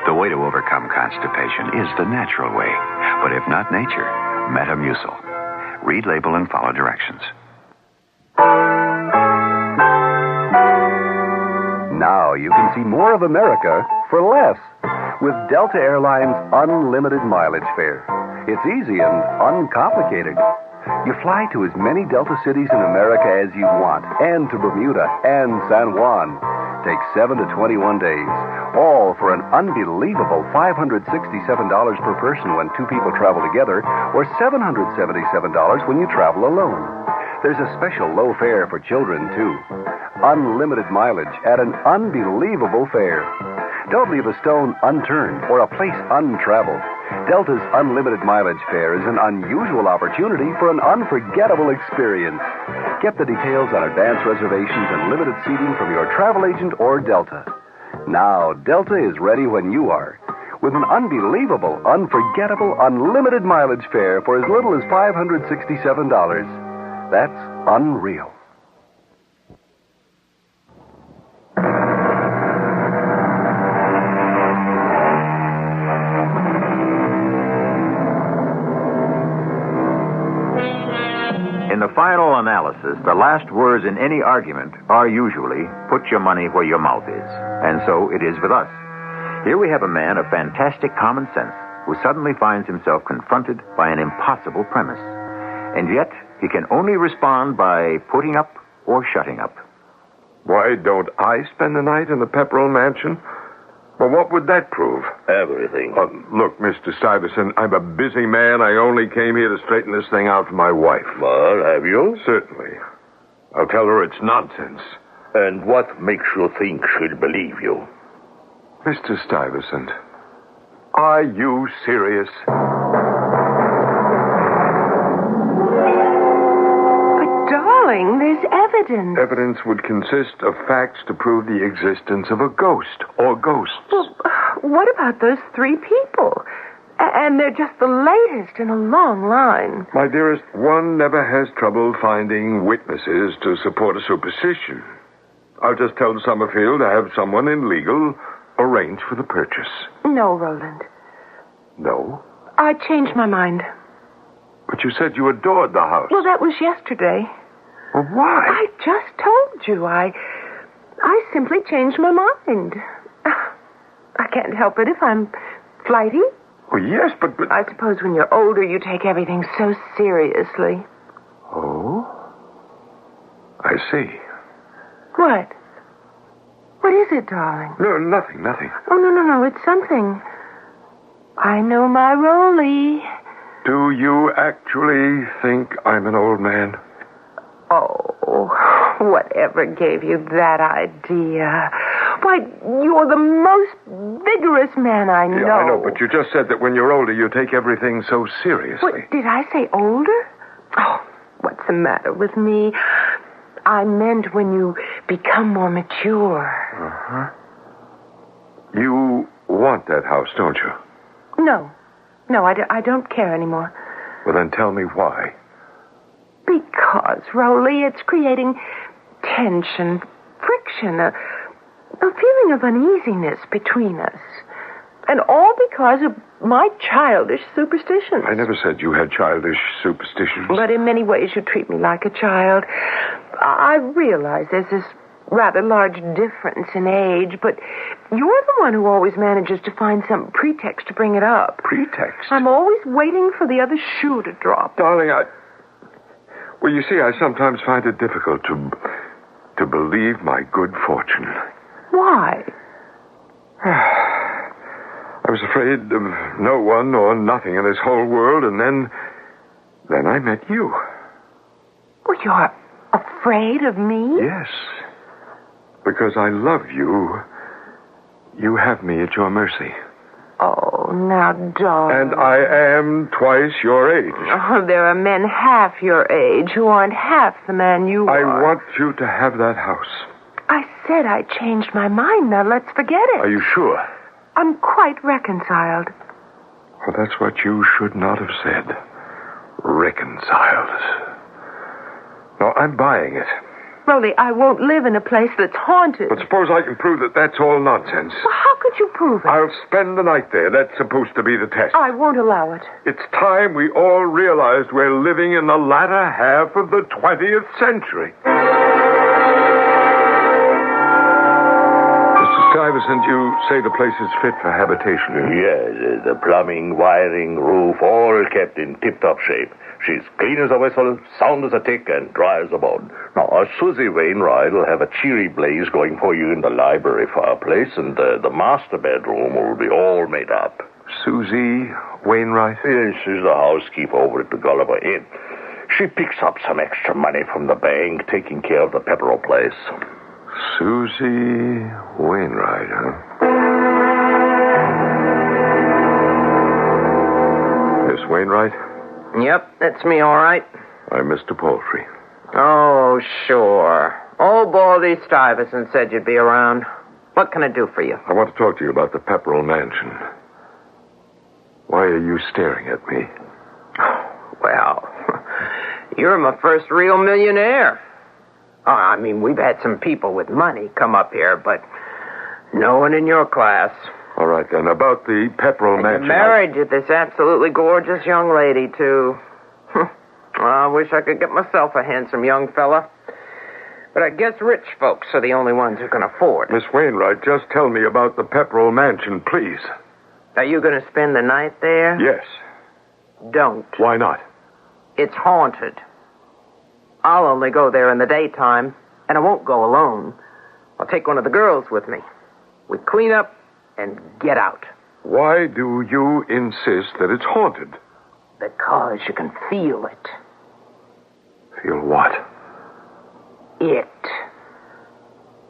Speaker 13: The way to overcome constipation is the natural way. But if not nature, Metamucil. Read label and follow directions.
Speaker 16: Now you can see more of America for less with Delta Airlines Unlimited Mileage Fare. It's easy and uncomplicated. You fly to as many Delta cities in America as you want, and to Bermuda and San Juan. Takes 7 to 21 days, all for an unbelievable $567 per person when 2 people travel together, or $777 when you travel alone. There's a special low fare for children, too. Unlimited mileage at an unbelievable fare. Don't leave a stone unturned or a place untraveled. Delta's unlimited mileage fare is an unusual opportunity for an unforgettable experience. Get the details on advance reservations and limited seating from your travel agent or Delta. Now, Delta is ready when you are. With an unbelievable, unforgettable, unlimited mileage fare for as little as $567. That's unreal.
Speaker 15: In the final analysis, the last words in any argument are usually, put your money where your mouth is. And so it is with us. Here we have a man of fantastic common sense who suddenly finds himself confronted by an impossible premise. And yet, he can only respond by putting up or shutting up.
Speaker 22: Why don't I spend the night in the Pepperell Mansion? Well, what would that prove?
Speaker 5: Everything.
Speaker 22: Look, Mr. Stuyvesant, I'm a busy man. I only came here to straighten this thing out for my wife.
Speaker 5: Well, have you?
Speaker 22: Certainly. I'll tell her it's nonsense.
Speaker 5: And what makes you think she'll believe you?
Speaker 22: Mr. Stuyvesant, are you serious?
Speaker 6: Darling, there's evidence.
Speaker 22: Evidence would consist of facts to prove the existence of a ghost or ghosts.
Speaker 6: Well, what about those 3 people? And they're just the latest in a long line.
Speaker 22: My dearest, one never has trouble finding witnesses to support a superstition. I'll just tell Summerfield to have someone in legal arrange for the purchase.
Speaker 6: No, Roland.
Speaker 22: No?
Speaker 6: I changed my mind.
Speaker 22: But you said you adored the house.
Speaker 6: Well, that was yesterday.
Speaker 22: Well, why?
Speaker 6: I just told you. I simply changed my mind. I can't help it if I'm flighty.
Speaker 22: Well, yes, but...
Speaker 6: I suppose when you're older, you take everything so seriously.
Speaker 22: Oh? I see.
Speaker 6: What? What is it, darling?
Speaker 22: No, nothing.
Speaker 6: Oh, no. It's something. I know my Rolly.
Speaker 22: Do you actually think I'm an old man?
Speaker 6: Oh, whatever gave you that idea? Why, you're the most vigorous man I know.
Speaker 22: Yeah, I know, but you just said that when you're older, you take everything so seriously.
Speaker 6: What, did I say older? Oh, what's the matter with me? I meant when you become more mature.
Speaker 22: Uh-huh. You want that house, don't you?
Speaker 6: No, I don't care anymore.
Speaker 22: Well, then tell me why.
Speaker 6: Because, Rolly, it's creating tension, friction, a feeling of uneasiness between us. And all because of my childish superstitions.
Speaker 22: I never said you had childish superstitions.
Speaker 6: But in many ways you treat me like a child. I realize there's this rather large difference in age, but you're the one who always manages to find some pretext to bring it up.
Speaker 22: Pretext?
Speaker 6: I'm always waiting for the other shoe to drop.
Speaker 22: Darling, Well, you see, I sometimes find it difficult to believe my good fortune.
Speaker 6: Why?
Speaker 22: I was afraid of no one or nothing in this whole world, and then I met you.
Speaker 6: Well, you're afraid of me?
Speaker 22: Yes. Because I love you. You have me at your mercy.
Speaker 6: Oh, now, darling.
Speaker 22: And I am twice your age.
Speaker 6: Oh, there are men half your age who aren't half the man you are.
Speaker 22: I want you to have that house.
Speaker 6: I said I changed my mind. Now, let's forget it.
Speaker 22: Are you sure?
Speaker 6: I'm quite reconciled.
Speaker 22: Well, that's what you should not have said. Reconciled. No, I'm buying it.
Speaker 6: Rolly, I won't live in a place that's haunted.
Speaker 22: But suppose I can prove that that's all nonsense.
Speaker 6: Well, how could you prove it?
Speaker 22: I'll spend the night there. That's supposed to be the test.
Speaker 6: I won't allow it.
Speaker 22: It's time we all realized we're living in the latter half of the 20th century. Stuyvesant, you say the place is fit for habitation.
Speaker 5: Yes, the plumbing, wiring, roof, all kept in tip-top shape. She's clean as a whistle, sound as a tick, and dry as a bone. Now, Susie Wainwright will have a cheery blaze going for you in the library fireplace, and the master bedroom will be all made up.
Speaker 22: Susie Wainwright?
Speaker 5: Yes, she's the housekeeper over at the Gulliver Inn. She picks up some extra money from the bank, taking care of the Pepperell place.
Speaker 22: Susie Wainwright, huh? Miss Wainwright?
Speaker 1: Yep, that's me, all right.
Speaker 22: I'm Mr. Palfrey.
Speaker 1: Oh, sure. Old Baldy Stuyvesant said you'd be around. What can I do for you?
Speaker 22: I want to talk to you about the Pepperell Mansion. Why are you staring at me?
Speaker 1: Well, you're my first real millionaire. Oh, I mean, we've had some people with money come up here, but no one in your class.
Speaker 22: All right, then. About the Pepperell Mansion.
Speaker 1: You're married to this absolutely gorgeous young lady, too. I wish I could get myself a handsome young fella. But I guess rich folks are the only ones who can afford it.
Speaker 22: Miss Wainwright, just tell me about the Pepperell Mansion, please.
Speaker 1: Are you going to spend the night there?
Speaker 22: Yes.
Speaker 1: Don't.
Speaker 22: Why not?
Speaker 1: It's haunted. I'll only go there in the daytime, and I won't go alone. I'll take one of the girls with me. We clean up and get out.
Speaker 22: Why do you insist that it's haunted?
Speaker 1: Because you can feel it.
Speaker 22: Feel what?
Speaker 1: It.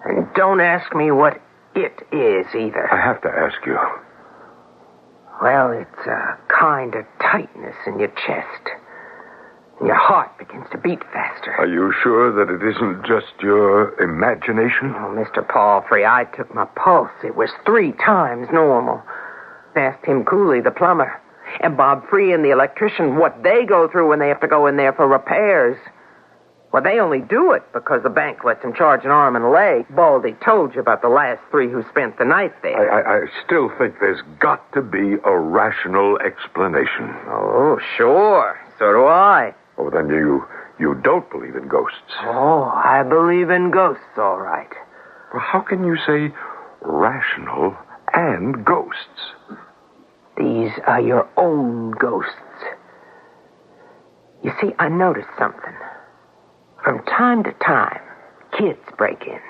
Speaker 1: And don't ask me what it is, either.
Speaker 22: I have to ask you.
Speaker 1: Well, it's a kind of tightness in your chest. Your heart begins to beat faster.
Speaker 22: Are you sure that it isn't just your imagination?
Speaker 1: Oh, Mr. Palfrey, I took my pulse. It was 3 times normal. Asked him Cooley, the plumber. And Bob Free and the electrician, what they go through when they have to go in there for repairs. Well, they only do it because the bank lets them charge an arm and a leg. Baldy told you about the last 3 who spent the night there.
Speaker 22: I still think there's got to be a rational explanation.
Speaker 1: Oh, sure. So do I.
Speaker 22: Oh, then you don't believe in ghosts.
Speaker 1: Oh, I believe in ghosts, all right.
Speaker 22: Well, how can you say rational and ghosts?
Speaker 1: These are your own ghosts. You see, I noticed something. From time to time, kids break in.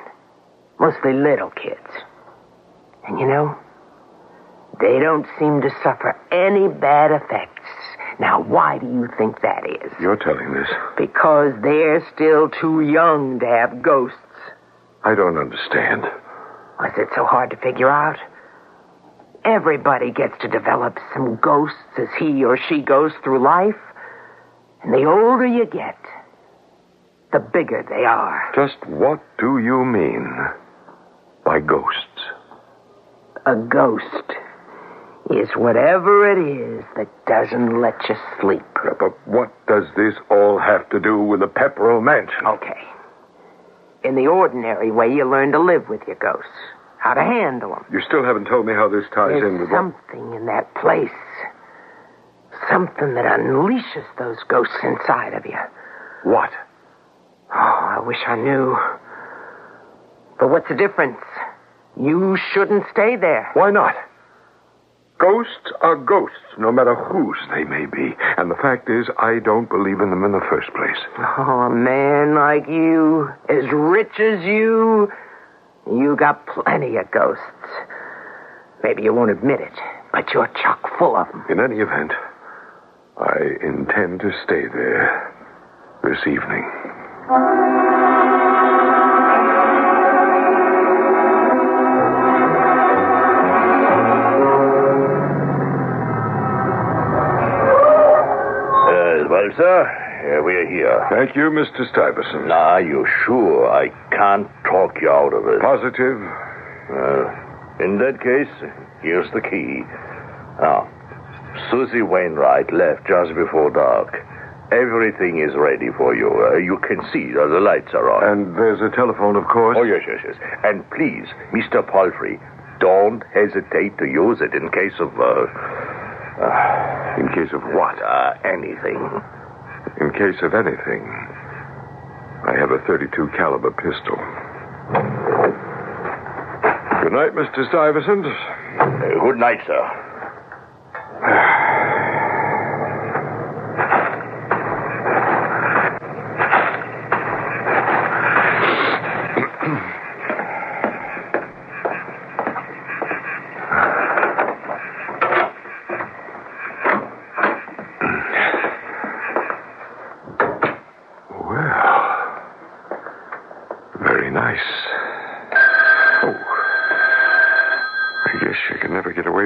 Speaker 1: Mostly little kids. And you know, they don't seem to suffer any bad effects. Now, why do you think that is?
Speaker 22: You're telling this.
Speaker 1: Because they're still too young to have ghosts.
Speaker 22: I don't understand.
Speaker 1: Was it so hard to figure out? Everybody gets to develop some ghosts as he or she goes through life. And the older you get, the bigger they are.
Speaker 22: Just what do you mean by ghosts?
Speaker 1: A ghost is whatever it is that doesn't let you sleep.
Speaker 22: But what does this all have to do with the Pepperell Mansion?
Speaker 1: Okay. In the ordinary way, you learn to live with your ghosts. How to handle them.
Speaker 22: You still haven't told me how this ties in with
Speaker 1: something in that place. Something that unleashes those ghosts inside of you.
Speaker 22: What?
Speaker 1: Oh, I wish I knew. But what's the difference? You shouldn't stay there.
Speaker 22: Why not? Ghosts are ghosts, no matter whose they may be. And the fact is, I don't believe in them in the first place.
Speaker 1: Oh, a man like you, as rich as you got plenty of ghosts. Maybe you won't admit it, but you're chock full of them.
Speaker 22: In any event, I intend to stay there this evening.
Speaker 5: Well, sir, we're here.
Speaker 22: Thank you, Mr. Stuyvesant.
Speaker 5: Are you sure? I can't talk you out of it.
Speaker 22: Positive?
Speaker 5: In that case, here's the key. Now, Susie Wainwright left just before dark. Everything is ready for you. You can see the lights are on.
Speaker 22: And there's a telephone, of course?
Speaker 5: Oh, yes. And please, Mr. Palfrey, don't hesitate to use it in case of...
Speaker 22: in case of what?
Speaker 5: Anything.
Speaker 22: In case of anything, I have a .32 caliber pistol. Good night, Mr. Stuyvesant.
Speaker 5: Good night, sir.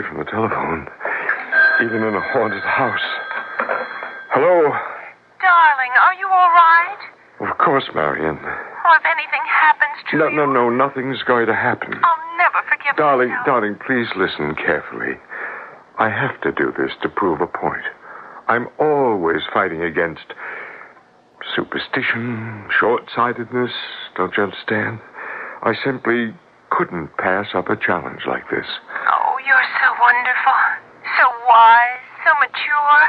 Speaker 22: From the telephone, even in a haunted house. Hello?
Speaker 6: Darling, are you all right?
Speaker 22: Of course, Marion.
Speaker 6: Oh, if anything happens to you...
Speaker 22: No, nothing's going to happen.
Speaker 6: I'll never forgive myself.
Speaker 22: Darling, please listen carefully. I have to do this to prove a point. I'm always fighting against superstition, short-sightedness, don't you understand? I simply couldn't pass up a challenge like this.
Speaker 6: Oh, you're so wonderful, so wise, so mature.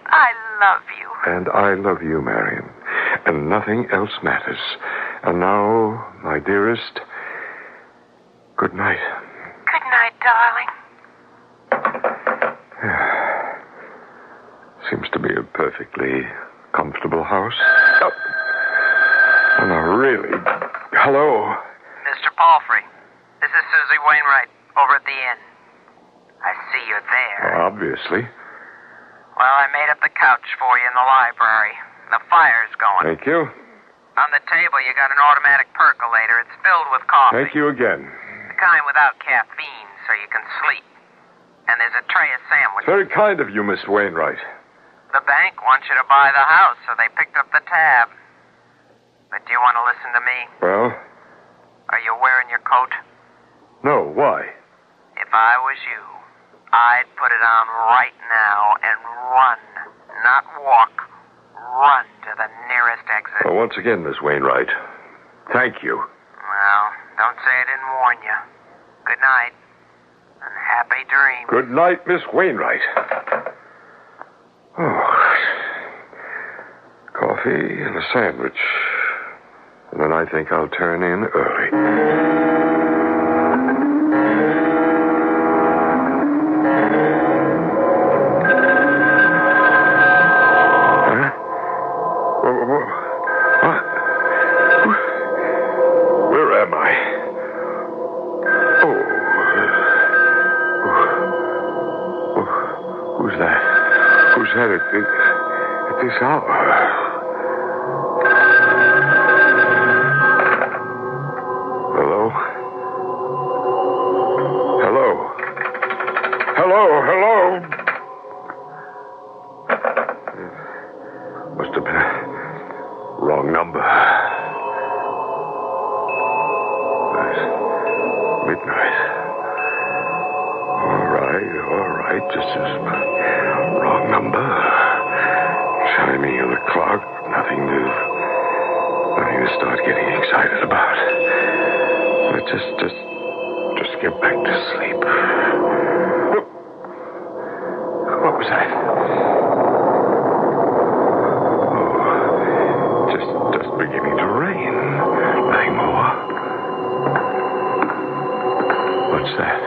Speaker 6: I love you.
Speaker 22: And I love you, Marion. And nothing else matters. And now, my dearest, good night.
Speaker 6: Good night, darling.
Speaker 22: Seems to be a perfectly comfortable house. Oh, no, really. Hello?
Speaker 1: Mr. Palfrey, this is Susie Wainwright over at the inn. I see you're there.
Speaker 22: Oh, obviously.
Speaker 1: Well, I made up the couch for you in the library. The fire's going.
Speaker 22: Thank you.
Speaker 1: On the table, you got an automatic percolator. It's filled with coffee.
Speaker 22: Thank you again.
Speaker 1: The kind without caffeine, so you can sleep. And there's a tray of sandwiches.
Speaker 22: Very kind of you, Miss Wainwright.
Speaker 1: The bank wants you to buy the house, so they picked up the tab. But do you want to listen to me?
Speaker 22: Well?
Speaker 1: Are you wearing your coat?
Speaker 22: No, why?
Speaker 1: If I was you, I'd put it on right now nearest exit.
Speaker 22: Well, once again, Miss Wainwright, thank you.
Speaker 1: Well, don't say I didn't warn you. Good night. And happy dreams.
Speaker 22: Good night, Miss Wainwright. Oh. Coffee and a sandwich. And then I think I'll turn in early. At this hour. Hello? Hello? Hello? Hello? Must have been a wrong number. It's midnight. All right. Just as wrong number. Chiming of the clock. Nothing to start getting excited about. Let's just get back to sleep. What was that? Oh, just beginning to rain. Nothing more. What's that?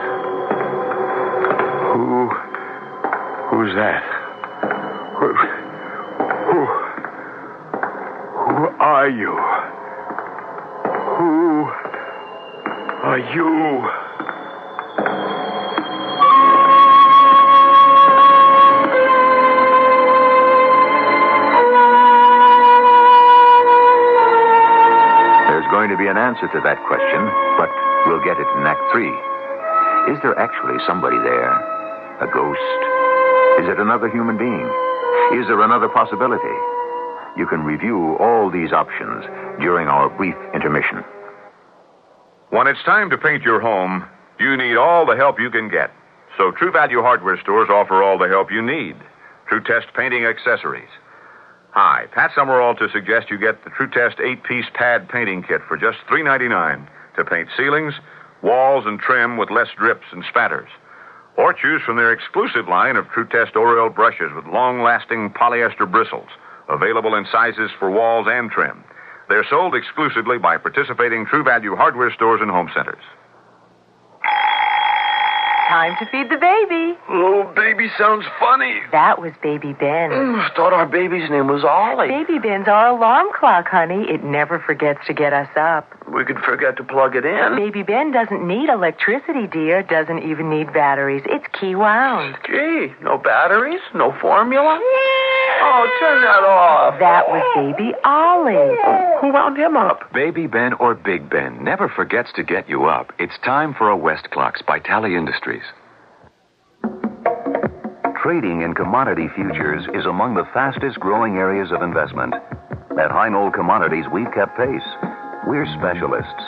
Speaker 22: Who's that? Who are you? Who are you?
Speaker 15: There's going to be an answer to that question, but we'll get it in Act 3. Is there actually somebody there? A ghost? Is it another human being? Is there another possibility? You can review all these options during our brief intermission.
Speaker 3: When it's time to paint your home, you need all the help you can get. So True Value hardware stores offer all the help you need. True Test painting accessories. Hi, Pat Summerall to suggest you get the True Test 8-piece pad painting kit for just $3.99 to paint ceilings, walls, and trim with less drips and spatters. Or choose from their exclusive line of True Test Oriole brushes with long-lasting polyester bristles, available in sizes for walls and trim. They're sold exclusively by participating True Value hardware stores and home centers.
Speaker 6: Time to feed the baby.
Speaker 5: Oh, baby sounds funny.
Speaker 6: That was Baby Ben.
Speaker 5: I thought our baby's name was Ollie.
Speaker 6: Baby Ben's our alarm clock, honey. It never forgets to get us up.
Speaker 5: We could forget to plug it in.
Speaker 6: Baby Ben doesn't need electricity, dear. Doesn't even need batteries. It's key wound.
Speaker 5: Gee, no batteries? No formula? Oh, turn that off.
Speaker 6: That was Baby Ollie.
Speaker 5: Who wound him up?
Speaker 13: Baby Ben or Big Ben never forgets to get you up. It's time for a West Clocks by Tally Industries.
Speaker 12: Trading in commodity futures is among the fastest growing areas of investment. At Heinold Commodities, we've kept pace. We're specialists.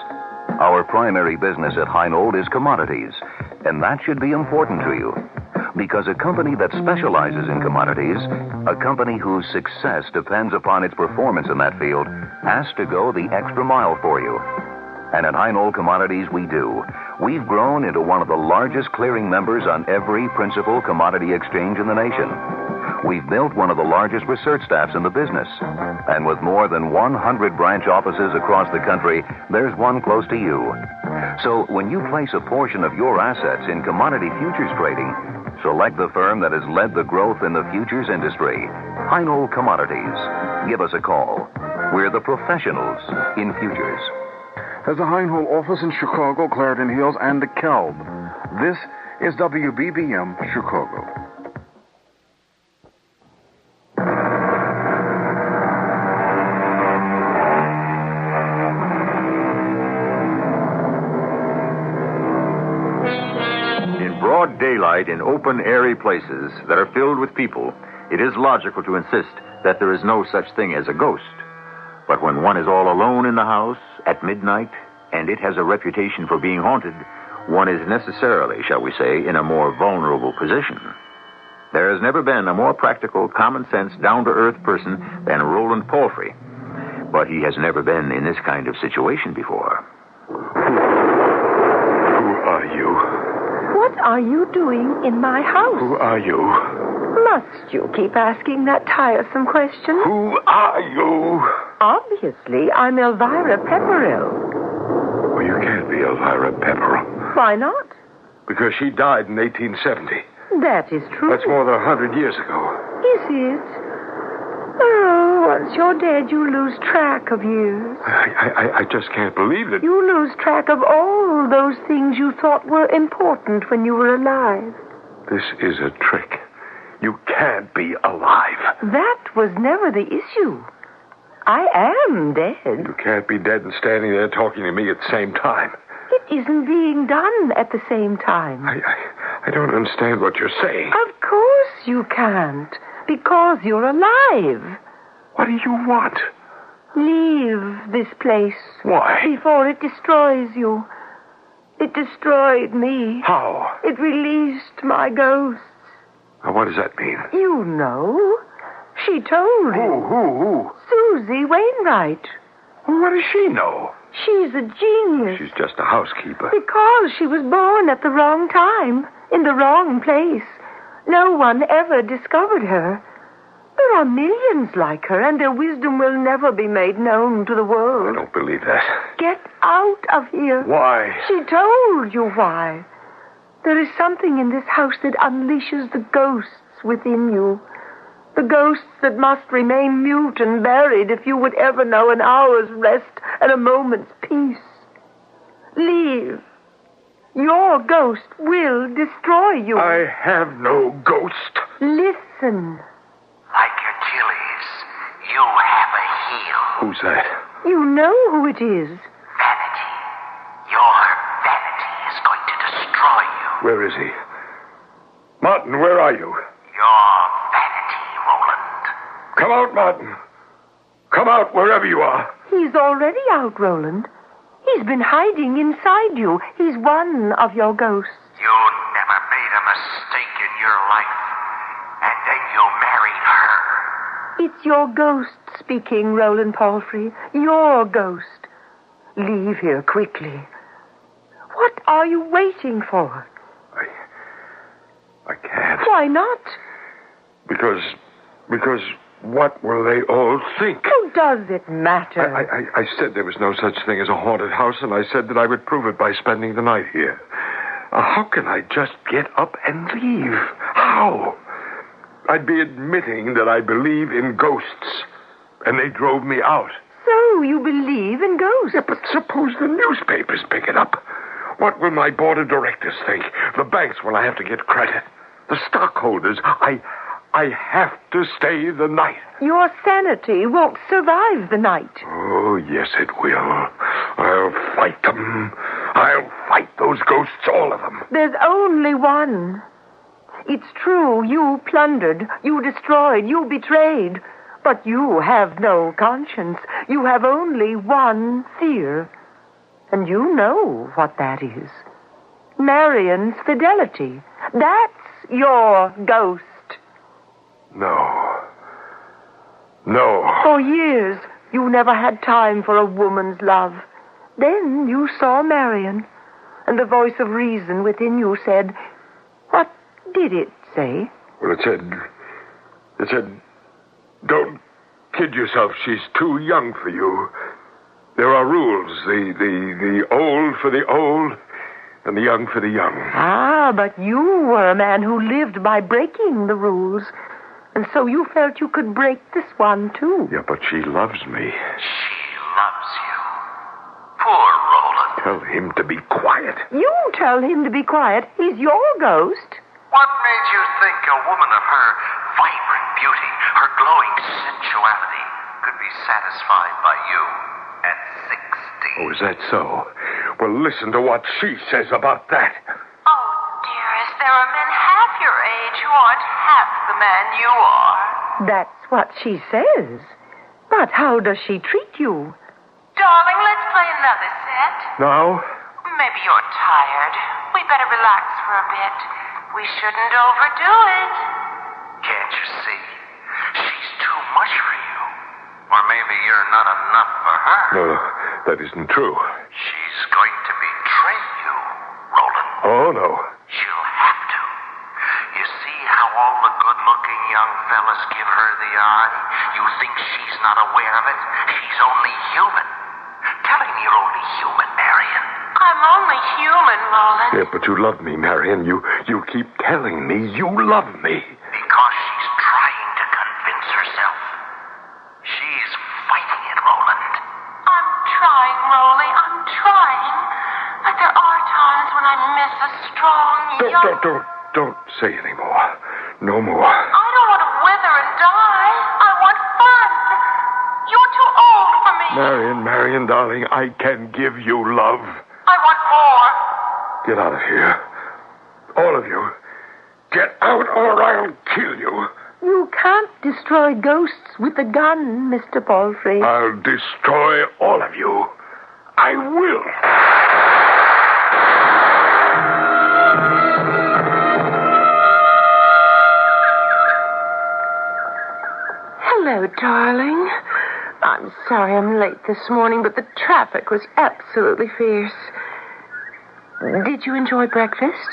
Speaker 12: Our primary business at Heinold is commodities, and that should be important to you. Because a company that specializes in commodities, a company whose success depends upon its performance in that field, has to go the extra mile for you. And at Heinold Commodities, we do. We've grown into one of the largest clearing members on every principal commodity exchange in the nation. We've built one of the largest research staffs in the business. And with more than 100 branch offices across the country, there's one close to you. So when you place a portion of your assets in commodity futures trading, select the firm that has led the growth in the futures industry, Heinold Commodities. Give us a call. We're the professionals in futures.
Speaker 26: There's a Heinold office in Chicago, Clarendon Hills, and DeKalb. This is WBBM Chicago.
Speaker 15: In broad daylight, in open, airy places that are filled with people, it is logical to insist that there is no such thing as a ghost. But when one is all alone in the house at midnight, and it has a reputation for being haunted, one is necessarily, shall we say, in a more vulnerable position. There has never been a more practical, common-sense, down-to-earth person than Roland Palfrey. But he has never been in this kind of situation before.
Speaker 22: Who are you?
Speaker 6: What are you doing in my house?
Speaker 22: Who are you?
Speaker 6: Must you keep asking that tiresome question?
Speaker 22: Who are you?
Speaker 6: Obviously, I'm Elvira Pepperell.
Speaker 22: Well, you can't be Elvira Pepperell.
Speaker 6: Why not?
Speaker 22: Because she died in 1870.
Speaker 6: That is true.
Speaker 22: That's more than 100 years ago.
Speaker 6: Is it? Oh, once you're dead, you lose track of years.
Speaker 22: I just can't believe it.
Speaker 6: You lose track of all those things you thought were important when you were alive.
Speaker 22: This is a trick. You can't be alive.
Speaker 6: That was never the issue. I am dead.
Speaker 22: You can't be dead and standing there talking to me at the same time.
Speaker 6: It isn't being done at the same time.
Speaker 22: I don't understand what you're saying.
Speaker 6: Of course you can't, because you're alive.
Speaker 22: What do you want?
Speaker 6: Leave this place.
Speaker 22: Why?
Speaker 6: Before it destroys you. It destroyed me.
Speaker 22: How?
Speaker 6: It released my ghosts.
Speaker 22: Now, what does that mean?
Speaker 6: You know. She told you.
Speaker 22: Who?
Speaker 6: Susie Wainwright.
Speaker 22: Well, what does she know?
Speaker 6: She's a genius.
Speaker 22: She's just a housekeeper.
Speaker 6: Because she was born at the wrong time, in the wrong place. No one ever discovered her. There are millions like her, and their wisdom will never be made known to the world.
Speaker 22: I don't believe that.
Speaker 6: Get out of here.
Speaker 22: Why?
Speaker 6: She told you why. There is something in this house that unleashes the ghosts within you. The ghosts that must remain mute and buried if you would ever know an hour's rest and a moment's peace. Leave. Your ghost will destroy you.
Speaker 22: I have no ghost.
Speaker 6: Listen.
Speaker 11: Like Achilles, you have a heel.
Speaker 22: Who's that?
Speaker 6: You know who it is.
Speaker 11: Vanity. Your vanity is going to destroy you.
Speaker 22: Where is he? Martin, where are you?
Speaker 11: Your vanity, Roland.
Speaker 22: Come out, Martin. Come out wherever you are.
Speaker 6: He's already out, Roland. He's been hiding inside you. He's one of your ghosts.
Speaker 11: You never made a mistake in your life. And then you married her.
Speaker 6: It's your ghost speaking, Roland Palfrey. Your ghost. Leave here quickly. What are you waiting for?
Speaker 22: I can't.
Speaker 6: Why not?
Speaker 22: Because what will they all think?
Speaker 6: Who does it matter?
Speaker 22: I said there was no such thing as a haunted house, and I said that I would prove it by spending the night here. How can I just get up and leave? How? I'd be admitting that I believe in ghosts, and they drove me out.
Speaker 6: So you believe in ghosts?
Speaker 22: Yeah, but suppose the newspapers pick it up. What will my board of directors think? The banks will have to get credit. The stockholders, I have to stay the night.
Speaker 6: Your sanity won't survive the night.
Speaker 22: Oh, yes, it will. I'll fight them. I'll fight those ghosts, all of them.
Speaker 6: There's only one. It's true, you plundered, you destroyed, you betrayed. But you have no conscience. You have only one fear. And you know what that is. Marion's fidelity. That's your ghost.
Speaker 22: No.
Speaker 6: For years, you never had time for a woman's love. Then you saw Marion, and the voice of reason within you said, what did it say?
Speaker 22: Well, it said, don't kid yourself. She's too young for you. There are rules. The old for the old, and the young for the young.
Speaker 6: Ah, but you were a man who lived by breaking the rules. And so you felt you could break this one, too.
Speaker 22: Yeah, but she loves me.
Speaker 11: She loves you. Poor Roland.
Speaker 22: Tell him to be quiet.
Speaker 6: You tell him to be quiet. He's your ghost.
Speaker 11: What made you think a woman of her vibrant beauty, her glowing sensuality, could be satisfied by you at 60?
Speaker 22: Oh, is that so? Well, listen to what she says about that.
Speaker 17: Oh, dearest, there are men half your age who aren't half the man you are.
Speaker 6: That's what she says. But how does she treat you?
Speaker 17: Darling, let's play another set.
Speaker 22: Now?
Speaker 17: Maybe you're tired. We better relax for a bit. We shouldn't overdo it.
Speaker 11: Can't you see? She's too much for you. Or maybe you're not enough for her.
Speaker 22: No, that isn't true.
Speaker 11: She's going to betray you, Roland.
Speaker 22: Oh, no.
Speaker 11: She'll have to. You see how all the good-looking young fellas give her the eye? You think she's not aware of it? She's only human. Telling me you're only human, Marion.
Speaker 17: I'm only human, Roland.
Speaker 22: Yeah, but you love me, Marion. You keep telling me you love me.
Speaker 11: Because she's trying to convince herself. She's fighting it, Roland.
Speaker 17: I'm trying, Rolly. I'm trying. But there are times when I miss a strong, young...
Speaker 22: Don't say any more. No more.
Speaker 17: I don't want to wither and die. I want fun. You're too old for me.
Speaker 22: Marion, darling, I can give you love.
Speaker 17: I want more.
Speaker 22: Get out of here. All of you. Get out or I'll kill you.
Speaker 6: You can't destroy ghosts with a gun, Mr. Palfrey.
Speaker 22: I'll destroy all of you. I will.
Speaker 6: Hello, darling. I'm sorry I'm late this morning, but the traffic was absolutely fierce. Did you enjoy breakfast?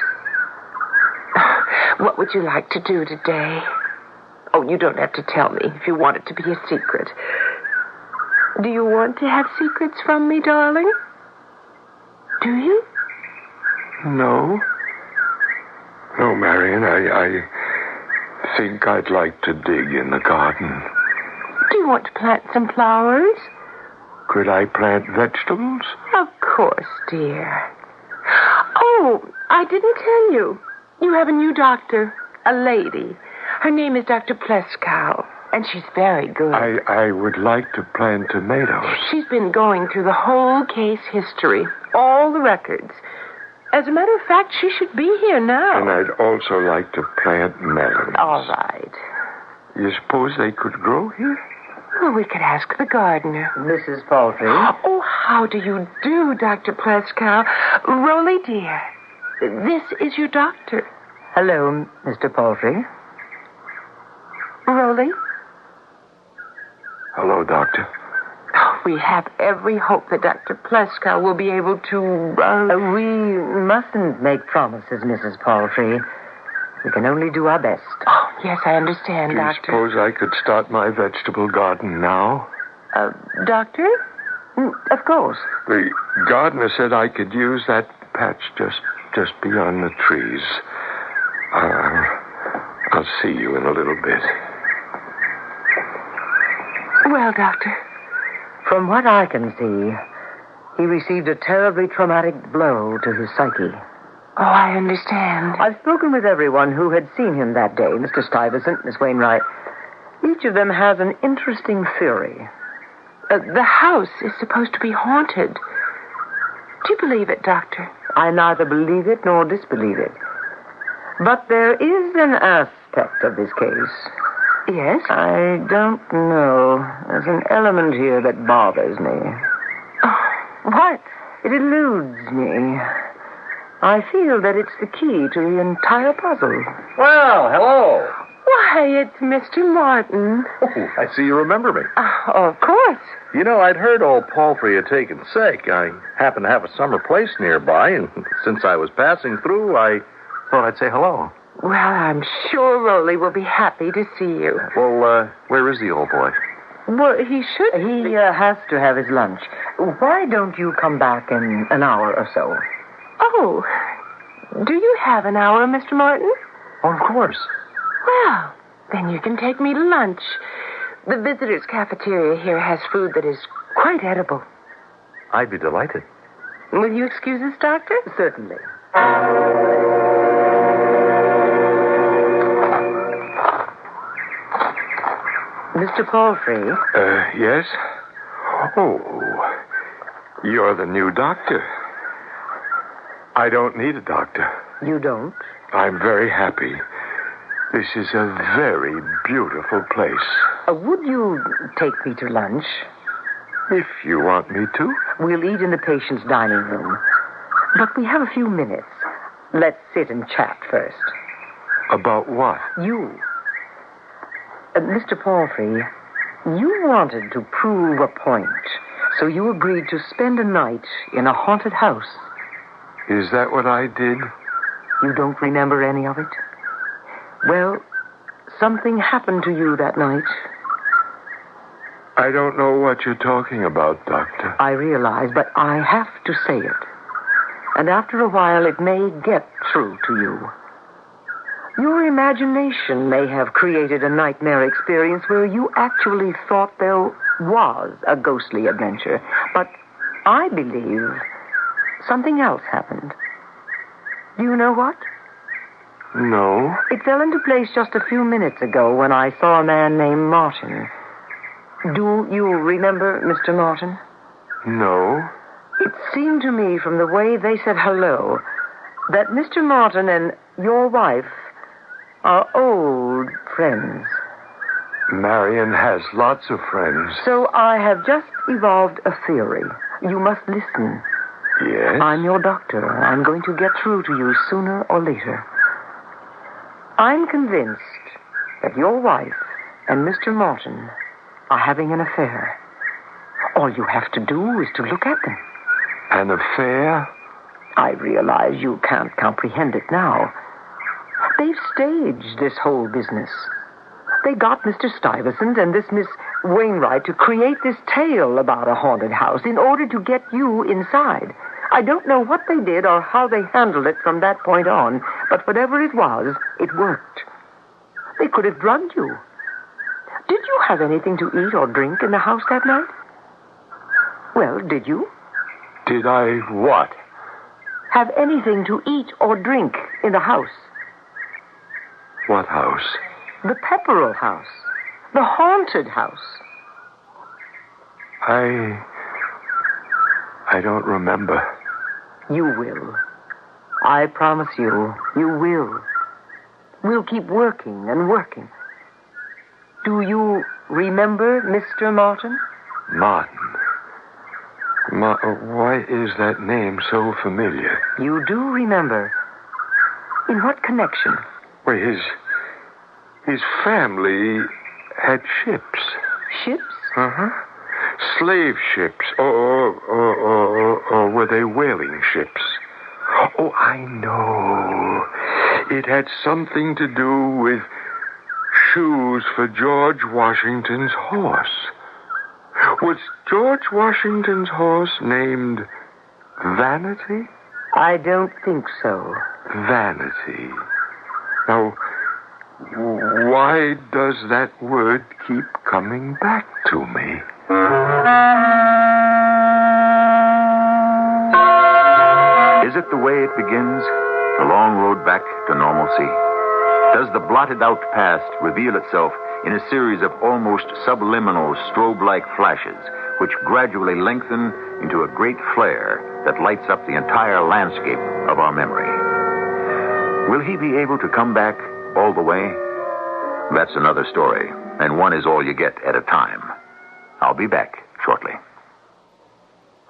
Speaker 6: What would you like to do today? Oh, you don't have to tell me if you want it to be a secret. Do you want to have secrets from me, darling? Do you?
Speaker 22: No. No, Marion, I think I'd like to dig in the garden.
Speaker 6: Do you want to plant some flowers?
Speaker 22: Could I plant vegetables?
Speaker 6: Of course, dear. Oh, I didn't tell you. You have a new doctor, a lady. Her name is Dr. Pleskow, and she's very good.
Speaker 22: I would like to plant tomatoes.
Speaker 6: She's been going through the whole case history, all the records. As a matter of fact, she should be here now.
Speaker 22: And I'd also like to plant melons.
Speaker 6: All right.
Speaker 22: You suppose they could grow here?
Speaker 6: Well, we could ask the gardener.
Speaker 1: Mrs. Palfrey?
Speaker 6: Oh, how do you do, Dr. Pleskow? Rolly, dear, this is your doctor.
Speaker 1: Hello, Mr. Palfrey.
Speaker 6: Rolly?
Speaker 22: Hello, Doctor.
Speaker 6: Oh, we have every hope that Dr. Pleskow will be able to...
Speaker 1: We mustn't make promises, Mrs. Palfrey. We can only do our best.
Speaker 6: Oh, yes, I understand,
Speaker 22: Do you
Speaker 6: Doctor.
Speaker 22: suppose I could start my vegetable garden now?
Speaker 6: Doctor?
Speaker 1: Of course.
Speaker 22: The gardener said I could use that patch just beyond the trees. I'll see you in a little bit.
Speaker 6: Well, Doctor?
Speaker 1: From what I can see, he received a terribly traumatic blow to his psyche.
Speaker 6: Oh, I understand.
Speaker 1: I've spoken with everyone who had seen him that day, Mr. Stuyvesant, Miss Wainwright. Each of them has an interesting theory.
Speaker 6: The house is supposed to be haunted. Do you believe it, Doctor?
Speaker 1: I neither believe it nor disbelieve it. But there is an aspect of this case.
Speaker 6: Yes?
Speaker 1: I don't know. There's an element here that bothers me.
Speaker 6: Oh, what?
Speaker 1: It eludes me. I feel that it's the key to the entire puzzle.
Speaker 16: Well, hello.
Speaker 6: Why, it's Mr. Martin.
Speaker 16: Oh, I see you remember me.
Speaker 6: Oh, of course.
Speaker 2: You know, I'd heard old Palfrey had taken sick. I happened to have a summer place nearby, and since I was passing through, I thought I'd say hello.
Speaker 6: Well, I'm sure Rolly will be happy to see you.
Speaker 2: Well, where is the old boy?
Speaker 6: Well, he should...
Speaker 1: He has to have his lunch. Why don't you come back in an hour or so?
Speaker 6: Oh, do you have an hour, Mr. Martin?
Speaker 2: Oh, of course.
Speaker 6: Well, then you can take me to lunch. The visitors' cafeteria here has food that is quite edible.
Speaker 2: I'd be delighted.
Speaker 6: Will you excuse us, Doctor?
Speaker 1: Certainly. Mr. Palfrey?
Speaker 22: Yes? Oh, you're the new doctor. I don't need a doctor.
Speaker 1: You don't?
Speaker 22: I'm very happy. This is a very beautiful place.
Speaker 1: Would you take me to lunch?
Speaker 22: If you want me to.
Speaker 1: We'll eat in the patient's dining room. But we have a few minutes. Let's sit and chat first.
Speaker 22: About what?
Speaker 1: You. Mr. Palfrey, you wanted to prove a point, so you agreed to spend a night in a haunted house.
Speaker 22: Is that what I did?
Speaker 1: You don't remember any of it? Well, something happened to you that night.
Speaker 22: I don't know what you're talking about, Doctor.
Speaker 1: I realize, but I have to say it. And after a while, it may get through to you. Your imagination may have created a nightmare experience where you actually thought there was a ghostly adventure. But I believe something else happened. Do you know what?
Speaker 22: No.
Speaker 1: It fell into place just a few minutes ago when I saw a man named Martin. Do you remember Mr. Martin?
Speaker 22: No.
Speaker 1: It seemed to me from the way they said hello that Mr. Martin and your wife are old friends.
Speaker 22: Marion has lots of friends.
Speaker 1: So I have just evolved a theory. You must listen.
Speaker 22: Yes?
Speaker 1: I'm your doctor. I'm going to get through to you sooner or later. I'm convinced that your wife and Mr. Martin are having an affair. All you have to do is to look at them.
Speaker 22: An affair?
Speaker 1: I realize you can't comprehend it now. They've staged this whole business. They got Mr. Stuyvesant and this Miss Wainwright to create this tale about a haunted house in order to get you inside. I don't know what they did or how they handled it from that point on, but whatever it was, it worked. They could have drugged you. Did you have anything to eat or drink in the house that night? Well, did you?
Speaker 22: Did I what?
Speaker 1: Have anything to eat or drink in the house?
Speaker 22: What house?
Speaker 1: The Pepperell house. The haunted house.
Speaker 22: I don't remember.
Speaker 1: You will. I promise you, you will. We'll keep working and working. Do you remember Mr. Martin?
Speaker 22: Martin. Why is that name so familiar?
Speaker 1: You do remember. In what connection?
Speaker 22: Well, his family had ships.
Speaker 1: Ships?
Speaker 22: Uh-huh. Slave ships. Or were they whaling ships? Oh, I know. It had something to do with shoes for George Washington's horse. Was George Washington's horse named Vanity?
Speaker 1: I don't think so.
Speaker 22: Vanity. Now, why does that word keep coming back to me?
Speaker 15: Is it the way it begins? The long road back to normalcy? Does the blotted out past reveal itself in a series of almost subliminal strobe-like flashes which gradually lengthen into a great flare that lights up the entire landscape of our memory? Will he be able to come back all the way? That's another story, and one is all you get at a time. I'll be back shortly.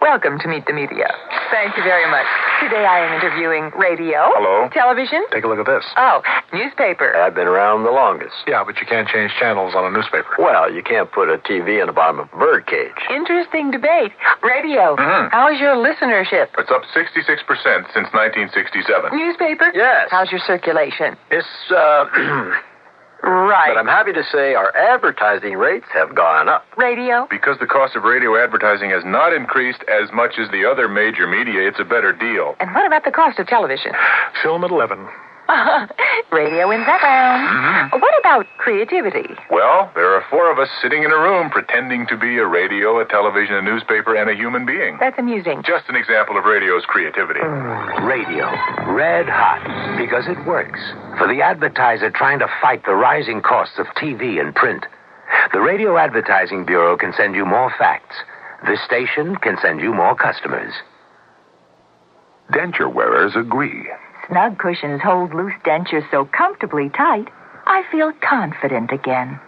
Speaker 4: Welcome to Meet the Media. Thank you very much. Today I am interviewing radio.
Speaker 9: Hello.
Speaker 4: Television.
Speaker 9: Take a look at this.
Speaker 4: Oh, newspaper.
Speaker 9: I've been around the longest. Yeah, but you can't change channels on a newspaper. Well, you can't put a TV in the bottom of a birdcage.
Speaker 4: Interesting debate. Radio.
Speaker 9: Mm-hmm.
Speaker 4: How's your listenership?
Speaker 9: It's up 66% since 1967.
Speaker 4: Newspaper?
Speaker 9: Yes.
Speaker 4: How's your circulation?
Speaker 9: It's,
Speaker 4: Right.
Speaker 9: But I'm happy to say our advertising rates have gone up.
Speaker 4: Radio?
Speaker 9: Because the cost of radio advertising has not increased as much as the other major media, it's a better deal.
Speaker 4: And what about the cost of television?
Speaker 9: Film at 11.
Speaker 4: Radio wins that round.
Speaker 9: Mm-hmm.
Speaker 4: What about creativity?
Speaker 9: Well, there are 4 of us sitting in a room pretending to be a radio, a television, a newspaper, and a human being.
Speaker 4: That's amusing.
Speaker 9: Just an example of radio's creativity.
Speaker 11: Radio. Red hot. Because it works. For the advertiser trying to fight the rising costs of TV and print. The Radio Advertising Bureau can send you more facts. This station can send you more customers.
Speaker 10: Denture wearers agree.
Speaker 18: Snug cushions hold loose dentures so comfortably tight, I feel confident again.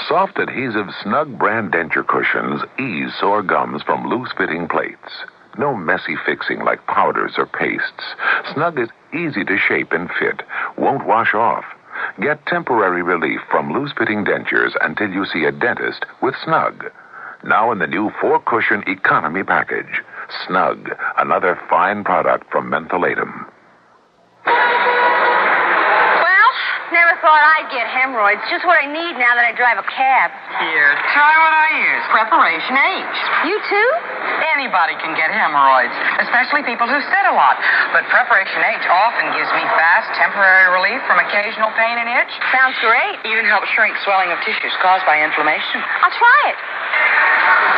Speaker 10: Soft adhesive Snug brand denture cushions ease sore gums from loose-fitting plates. No messy fixing like powders or pastes. Snug is easy to shape and fit, won't wash off. Get temporary relief from loose-fitting dentures until you see a dentist with Snug. Now in the new 4-cushion economy package. Snug, another fine product from Mentholatum.
Speaker 7: Never thought I'd get hemorrhoids. Just what I need now that I drive a cab.
Speaker 4: Here, try what I use. Preparation H.
Speaker 7: You too?
Speaker 4: Anybody can get hemorrhoids, especially people who sit a lot. But Preparation H often gives me fast, temporary relief from occasional pain and itch.
Speaker 7: Sounds great.
Speaker 4: Even helps shrink swelling of tissues caused by inflammation.
Speaker 7: I'll try it.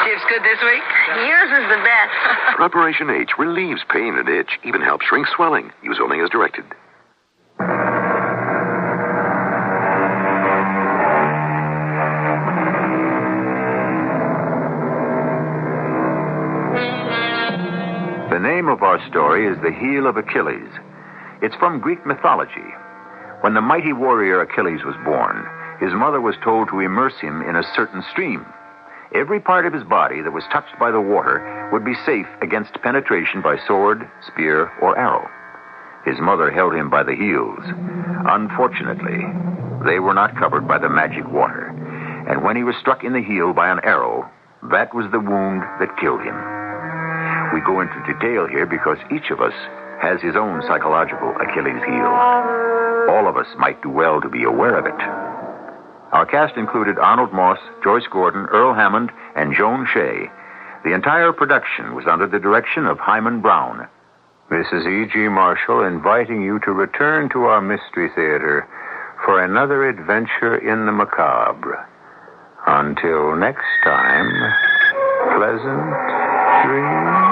Speaker 4: Tips good this week?
Speaker 7: Yours is the best.
Speaker 13: Preparation H relieves pain and itch, even helps shrink swelling. Use only as directed.
Speaker 15: The name of our story is The Heel of Achilles. It's from Greek mythology. When the mighty warrior Achilles was born, his mother was told to immerse him in a certain stream. Every part of his body that was touched by the water would be safe against penetration by sword, spear, or arrow. His mother held him by the heels. Unfortunately, they were not covered by the magic water, and when he was struck in the heel by an arrow, that was the wound that killed him. We go into detail here because each of us has his own psychological Achilles heel. All of us might do well to be aware of it. Our cast included Arnold Moss, Joyce Gordon, Earl Hammond, and Joan Shea. The entire production was under the direction of Hyman Brown.
Speaker 19: This is E.G. Marshall inviting you to return to our Mystery Theater for another adventure in the macabre. Until next time, pleasant dreams.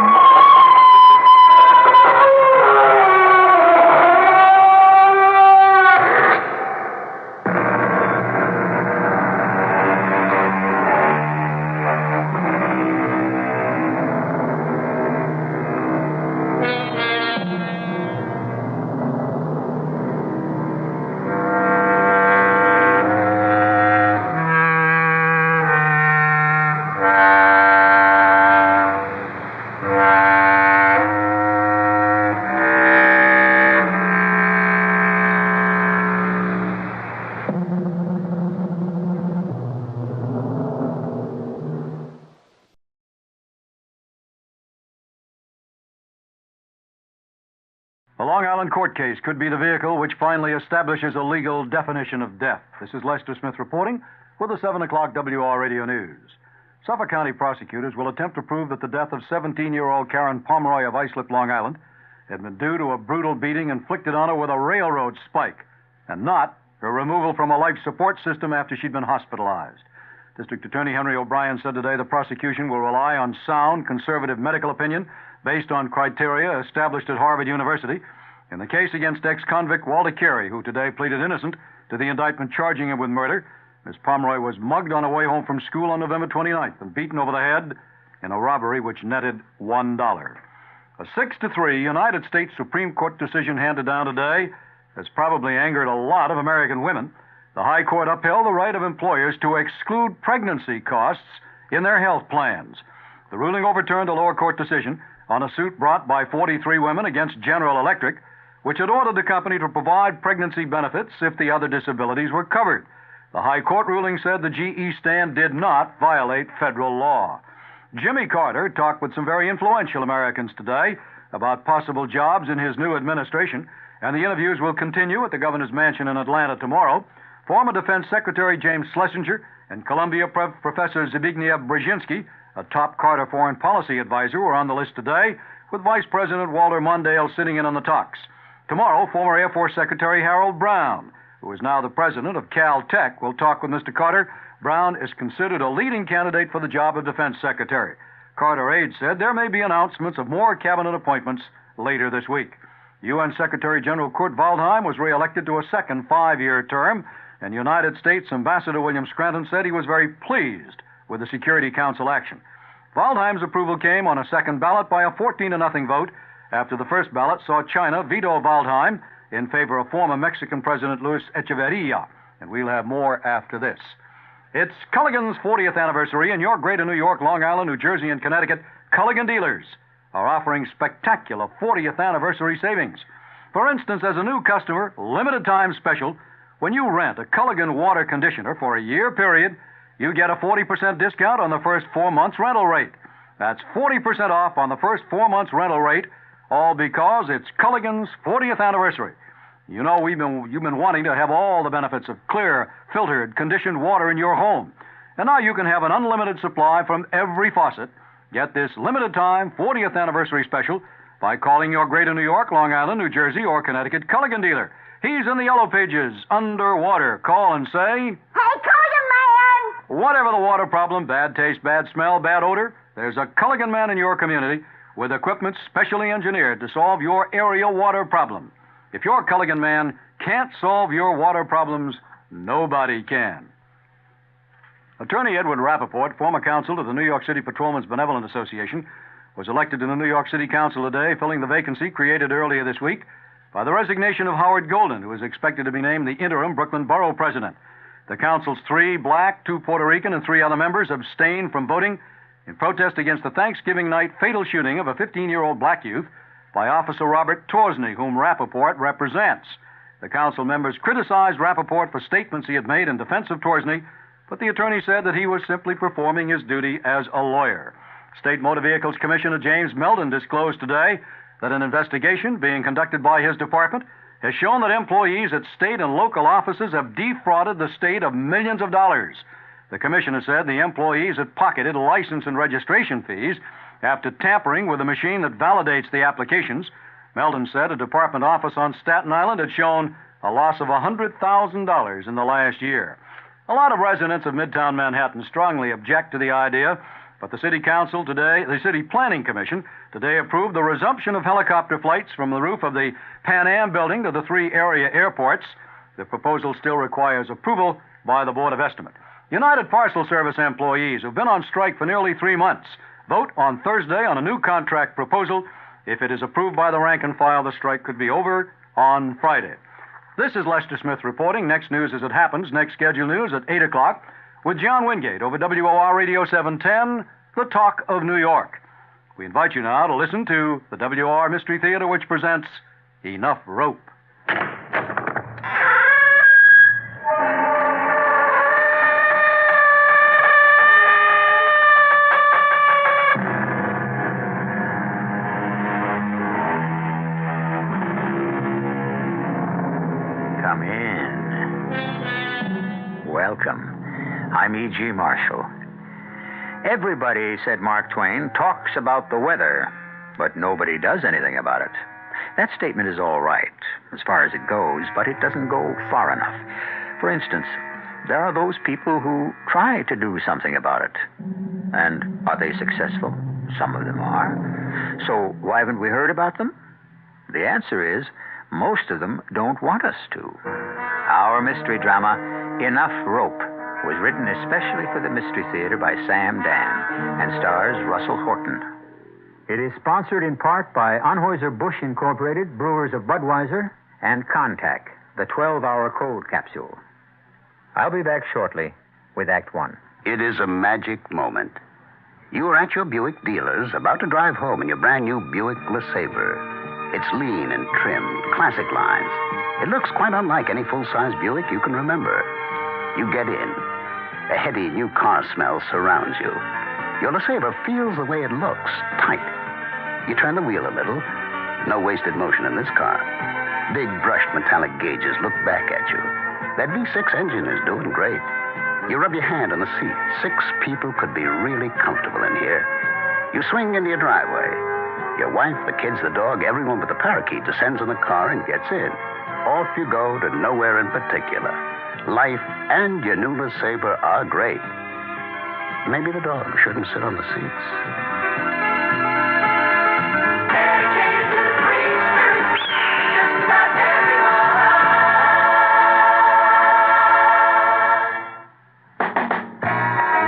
Speaker 21: The Long Island court case could be the vehicle which finally establishes a legal definition of death. This is Lester Smith reporting for the 7 o'clock WR Radio News. Suffolk County prosecutors will attempt to prove that the death of 17-year-old Karen Pomeroy of Islip, Long Island, had been due to a brutal beating inflicted on her with a railroad spike, and not her removal from a life support system after she'd been hospitalized. District Attorney Henry O'Brien said today the prosecution will rely on sound, conservative medical opinion based on criteria established at Harvard University in the case against ex-convict Walter Carey, who today pleaded innocent to the indictment charging him with murder. Miss Pomeroy was mugged on her way home from school on November 29th and beaten over the head in a robbery which netted $1. A 6-3 United States Supreme Court decision handed down today has probably angered a lot of American women. The High Court upheld the right of employers to exclude pregnancy costs in their health plans. The ruling overturned a lower court decision on a suit brought by 43 women against General Electric, which had ordered the company to provide pregnancy benefits if the other disabilities were covered. The High Court ruling said the GE stand did not violate federal law. Jimmy Carter talked with some very influential Americans today about possible jobs in his new administration, and the interviews will continue at the governor's mansion in Atlanta tomorrow. Former Defense Secretary James Schlesinger and Columbia Professor Zbigniew Brzezinski, a top Carter foreign policy advisor, were on the list today, with Vice President Walter Mondale sitting in on the talks. Tomorrow, former Air Force Secretary Harold Brown, who is now the president of Caltech, will talk with Mr. Carter. Brown is considered a leading candidate for the job of Defense Secretary. Carter aides said there may be announcements of more cabinet appointments later this week. UN Secretary General Kurt Waldheim was reelected to a second 5-year term, and United States Ambassador William Scranton said he was very pleased with the Security Council action. Waldheim's approval came on a second ballot by a 14-0 vote after the first ballot saw China veto Waldheim in favor of former Mexican President Luis Echeverria. And we'll have more after this. It's Culligan's 40th anniversary in your greater New York, Long Island, New Jersey, and Connecticut. Culligan dealers are offering spectacular 40th anniversary savings. For instance, as a new customer, limited time special, When you rent a Culligan water conditioner for a year period, you get a 40% discount on the first 4 months rental rate. That's 40% off on the first 4 months rental rate, all because it's Culligan's 40th anniversary. You know, you've been wanting to have all the benefits of clear, filtered, conditioned water in your home. And now you can have an unlimited supply from every faucet. Get this limited time 40th anniversary special by calling your Greater New York, Long Island, New Jersey, or Connecticut Culligan dealer. He's in the yellow pages, underwater. Call and say,
Speaker 8: "Hey, Culligan man!"
Speaker 21: Whatever the water problem, bad taste, bad smell, bad odor, there's a Culligan man in your community with equipment specially engineered to solve your area water problem. If your Culligan man can't solve your water problems, nobody can. Attorney Edward Rappaport, former counsel to the New York City Patrolmen's Benevolent Association, was elected to the New York City Council today, filling the vacancy created earlier this week by the resignation of Howard Golden, who is expected to be named the interim Brooklyn Borough President. The council's 3 black, 2 Puerto Rican, and 3 other members abstained from voting in protest against the Thanksgiving night fatal shooting of a 15-year-old black youth by Officer Robert Torsney, whom Rappaport represents. The council members criticized Rappaport for statements he had made in defense of Torsney, but the attorney said that he was simply performing his duty as a lawyer. State Motor Vehicles Commissioner James Meldon disclosed today that an investigation being conducted by his department has shown that employees at state and local offices have defrauded the state of millions of dollars. The commissioner said the employees had pocketed license and registration fees after tampering with the machine that validates the applications. Meldon said a department office on Staten Island had shown a loss of $100,000 in the last year. A lot of residents of Midtown Manhattan strongly object to the idea, but the City Planning Commission today approved the resumption of helicopter flights from the roof of the Pan Am building to the 3 area airports. The proposal still requires approval by the Board of Estimate. United Parcel Service employees who've been on strike for nearly 3 months vote on Thursday on a new contract proposal. If it is approved by the rank and file, the strike could be over on Friday. This is Lester Smith reporting. Next news as it happens. Next scheduled news at 8 o'clock with John Wingate over WOR Radio 710, The Talk of New York. We invite you now to listen to the WOR Mystery Theater, which presents Enough Rope.
Speaker 15: Come in. Welcome. I'm E.G. Marshall. Everybody, said Mark Twain, talks about the weather, but nobody does anything about it. That statement is all right, as far as it goes, but it doesn't go far enough. For instance, there are those people who try to do something about it. And are they successful? Some of them are. So why haven't we heard about them? The answer is, most of them don't want us to. Our mystery drama, Enough Rope, was written especially for the Mystery Theater by Sam Dan and stars Russell Horton. It is sponsored in part by Anheuser-Busch Incorporated, brewers of Budweiser, and Contac, the 12-hour cold capsule. I'll be back shortly with Act One.
Speaker 14: It is a magic moment. You are at your Buick dealer's, about to drive home in your brand-new Buick LeSabre. It's lean and trimmed, classic lines. It looks quite unlike any full-size Buick you can remember. You get in. A heady new car smell surrounds you. Your LeSabre feels the way it looks, tight. You turn the wheel a little. No wasted motion in this car. Big brushed metallic gauges look back at you. That V6 engine is doing great. You rub your hand on the seat. 6 people could be really comfortable in here. You swing into your driveway. Your wife, the kids, the dog, everyone but the parakeet descends in the car and gets in. Off you go to nowhere in particular. Life and your new LeSabre are great. Maybe the dog shouldn't sit on the seats.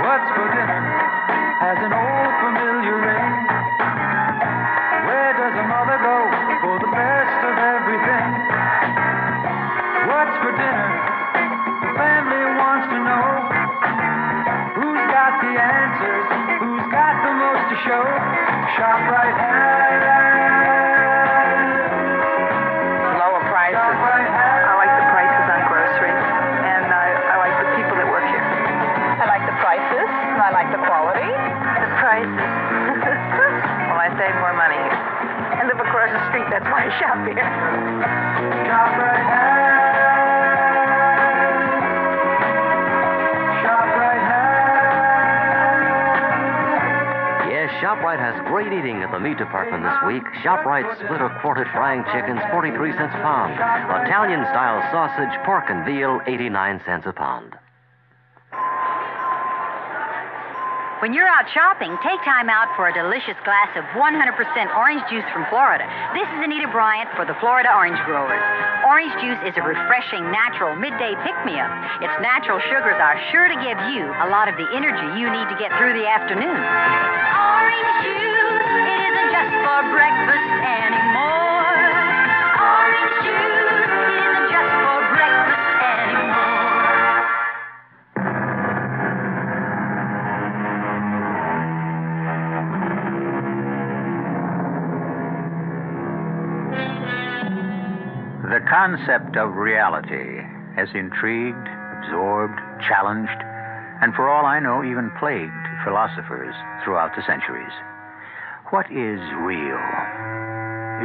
Speaker 20: What's for dinner has an old familiar ring. Where does a mother go for the best of everything? What's for dinner? The family wants to know. Who's got the answers? Who's got the most to show? ShopRite has
Speaker 23: lower prices. I like the prices on groceries.
Speaker 6: That's why I shop here.
Speaker 20: ShopRite
Speaker 3: Yes, ShopRite has great eating at the meat department this week. ShopRite split or quartered frying chickens, 43 cents a pound. Italian-style sausage, pork, and veal, 89 cents a pound.
Speaker 5: When you're out shopping, take time out for a delicious glass of 100% orange juice from Florida. This is Anita Bryant for the Florida Orange Growers. Orange juice is a refreshing, natural midday pick-me-up. Its natural sugars are sure to give you a lot of the energy you need to get through the afternoon. Orange juice, it isn't just for breakfast anymore. Orange juice, it isn't just for breakfast anymore.
Speaker 12: The concept of reality has intrigued, absorbed, challenged, and for all I know, even plagued philosophers throughout the centuries. What is real?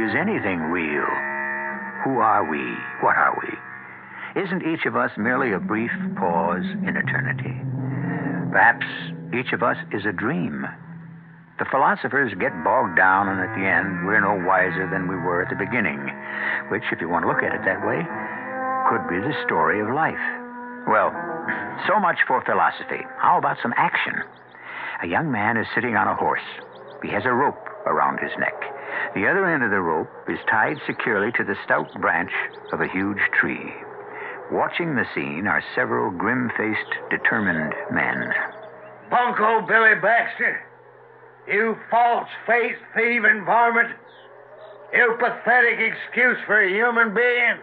Speaker 12: Is anything real? Who are we? What are we? Isn't each of us merely a brief pause in eternity? Perhaps each of us is a dream. The philosophers get bogged down, and at the end, we're no wiser than we were at the beginning, which, if you want to look at it that way, could be the story of life. Well, so much for philosophy. How about some action? A young man is sitting on a horse. He has a rope around his neck. The other end of the rope is tied securely to the stout branch of a huge tree. Watching the scene are several grim-faced, determined men.
Speaker 23: Bunko Billy Baxter, you false-faced, thieving varmint. You pathetic excuse for a human being.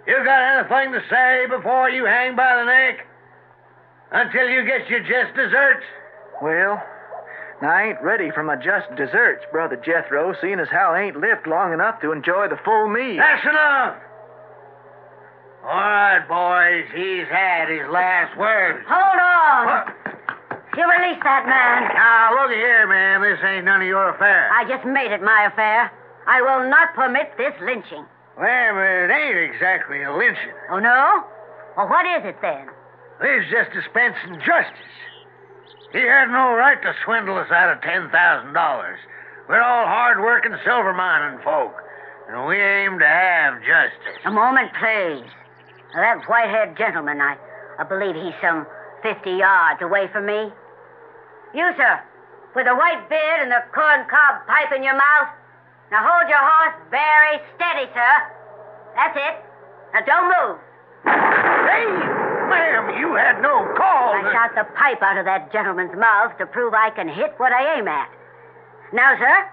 Speaker 23: You got anything to say before you hang by the neck? Until you get your just desserts?
Speaker 24: Well, I ain't ready for my just desserts, Brother Jethro, seeing as how I ain't lived long enough to enjoy the full meal.
Speaker 23: That's enough. All right, boys, he's had his last word.
Speaker 8: Hold on.
Speaker 23: What?
Speaker 8: You release that man.
Speaker 23: Now, look here, man. This ain't none of your affair.
Speaker 8: I just made it my affair. I will not permit this lynching.
Speaker 23: Well, it ain't exactly a lynching.
Speaker 8: Oh, no? Well, what is it then?
Speaker 23: This is just dispensing justice. He had no right to swindle us out of $10,000. We're all hard-working silver mining folk, and we aim to have justice.
Speaker 8: A moment, please. Now, that white-haired gentleman, I believe he's some 50 yards away from me. You, sir, with the white beard and the corncob pipe in your mouth. Now hold your horse very steady, sir. That's it. Now don't move.
Speaker 23: Hey, ma'am, you had no call.
Speaker 8: I shot the pipe out of that gentleman's mouth to prove I can hit what I aim at. Now, sir,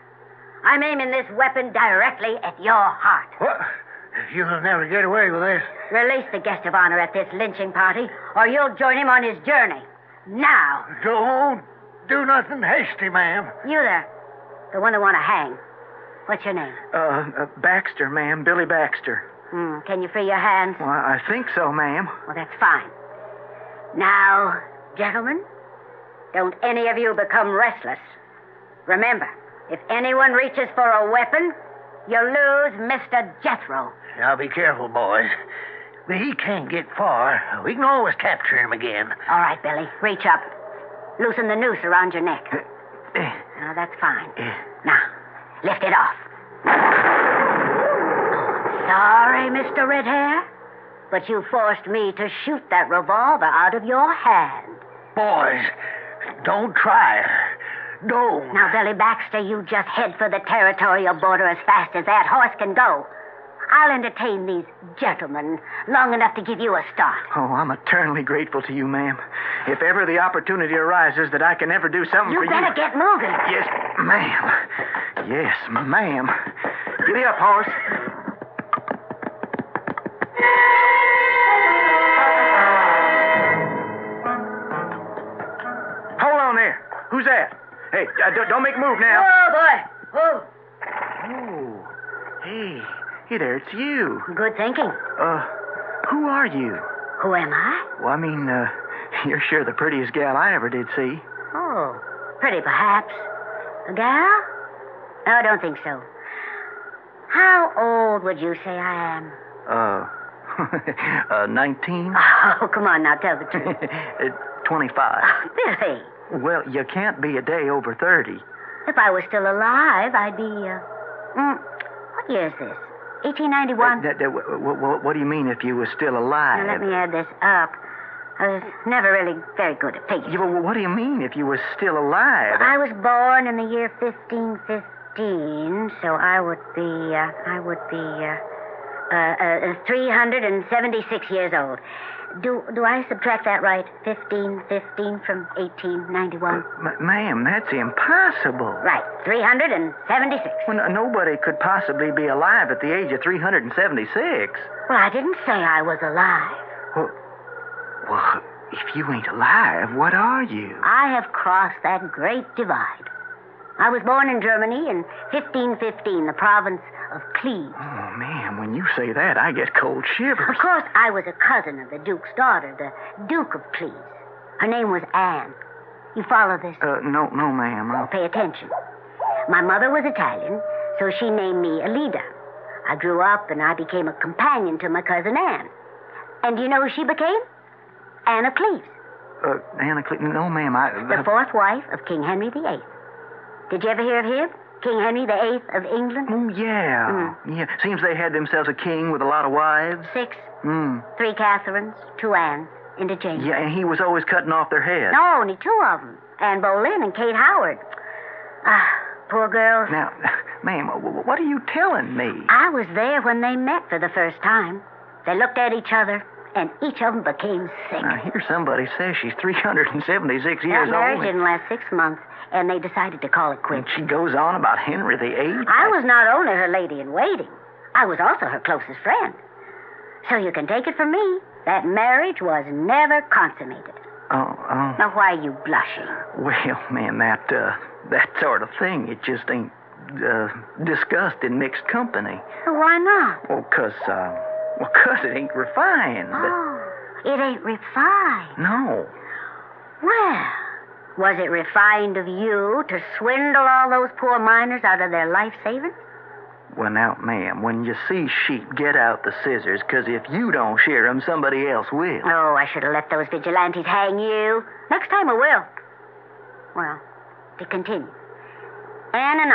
Speaker 8: I'm aiming this weapon directly at your heart.
Speaker 23: What? You'll never get away with this.
Speaker 8: Release the guest of honor at this lynching party, or you'll join him on his journey. Now.
Speaker 23: Don't do nothing hasty, ma'am.
Speaker 8: You there, the one that want to hang. What's your name?
Speaker 24: Baxter, ma'am. Billy Baxter.
Speaker 8: Can you free your hands?
Speaker 24: Well, I think so, ma'am.
Speaker 8: Well, that's fine. Now, gentlemen, don't any of you become restless. Remember, if anyone reaches for a weapon, you lose Mr. Jethro.
Speaker 23: Now, be careful, boys. He can't get far. We can always capture him again.
Speaker 8: All right, Billy. Reach up. Loosen the noose around your neck. Now, that's fine. Now, lift it off. Sorry, Mr. Redhair, but you forced me to shoot that revolver out of your hand.
Speaker 23: Boys, don't try her. Don't.
Speaker 8: Now, Billy Baxter, you just head for the territorial border as fast as that horse can go. I'll entertain these gentlemen long enough to give you a start.
Speaker 24: Oh, I'm eternally grateful to you, ma'am. If ever the opportunity arises that I can ever do something for you...
Speaker 8: You better get moving.
Speaker 24: Yes, ma'am. Yes, ma'am. Giddy up, horse. Hold on there. Who's that? Hey, don't make a move now.
Speaker 8: Oh, boy. Oh.
Speaker 24: Oh. Hey there, it's you.
Speaker 8: Good thinking.
Speaker 24: Who are you?
Speaker 8: Who am I?
Speaker 24: Well, I mean, you're sure the prettiest gal I ever did see.
Speaker 8: Oh, pretty perhaps. A gal? No, I don't think so. How old would you say I am?
Speaker 24: 19?
Speaker 8: Oh, come on now, tell the truth.
Speaker 24: 25.
Speaker 8: Billy.
Speaker 24: Well, you can't be a day over 30.
Speaker 8: If I was still alive, I'd be, what year is this? 1891?
Speaker 24: What do you mean if you were still alive?
Speaker 8: Now, let me add this up. I was never really very good at figures.
Speaker 24: Yeah, well, what do you mean if you were still alive?
Speaker 8: Well, I was born in the year 1515, so I would be 376 years old. Do I subtract that right? 1515 from 1891?
Speaker 24: Ma'am, that's impossible.
Speaker 8: Right, 376.
Speaker 24: Well, nobody could possibly be alive at the age of 376.
Speaker 8: Well, I didn't say I was alive.
Speaker 24: Well, if you ain't alive, what are you?
Speaker 8: I have crossed that great divide. I was born in Germany in 1515, the province of Cleves.
Speaker 24: Oh, ma'am, when you say that, I get cold shivers.
Speaker 8: Of course, I was a cousin of the Duke's daughter, the Duke of Cleves. Her name was Anne. You follow this?
Speaker 24: No, ma'am.
Speaker 8: Well, pay attention. My mother was Italian, so she named me Alida. I grew up and I became a companion to my cousin Anne. And do you know who she became? Anne of Cleves.
Speaker 24: Anne of Cleves? No, ma'am,
Speaker 8: The fourth wife of King Henry VIII. Did you ever hear of him? King Henry VIII of England?
Speaker 24: Oh, yeah. Yeah. Seems they had themselves a king with a lot of wives.
Speaker 8: 6. 3 Catherines, 2 Annes, interchangeable.
Speaker 24: Yeah, and he was always cutting off their heads.
Speaker 8: No, only 2 of them. Anne Boleyn and Kate Howard. Poor girls.
Speaker 24: Now, ma'am, what are you telling me?
Speaker 8: I was there when they met for the first time. They looked at each other, and each of them became sick.
Speaker 24: I hear somebody say she's 376 years old.
Speaker 8: That marriage didn't last 6 months, and they decided to call it quits.
Speaker 24: And she goes on about Henry VIII.
Speaker 8: I was not only her lady-in-waiting, I was also her closest friend. So you can take it from me, that marriage was never consummated.
Speaker 24: Oh.
Speaker 8: Now, why are you blushing?
Speaker 24: Well, man, that sort of thing, it just ain't discussed in mixed company.
Speaker 8: Well, why not?
Speaker 24: Well, 'cause it ain't refined.
Speaker 8: Oh, it ain't refined?
Speaker 24: No.
Speaker 8: Well, was it refined of you to swindle all those poor miners out of their life savings?
Speaker 24: Well, now, ma'am, when you see sheep, get out the scissors, 'cause if you don't shear 'em, somebody else will.
Speaker 8: Oh, I should have let those vigilantes hang you. Next time I will. Well, to continue. Anne and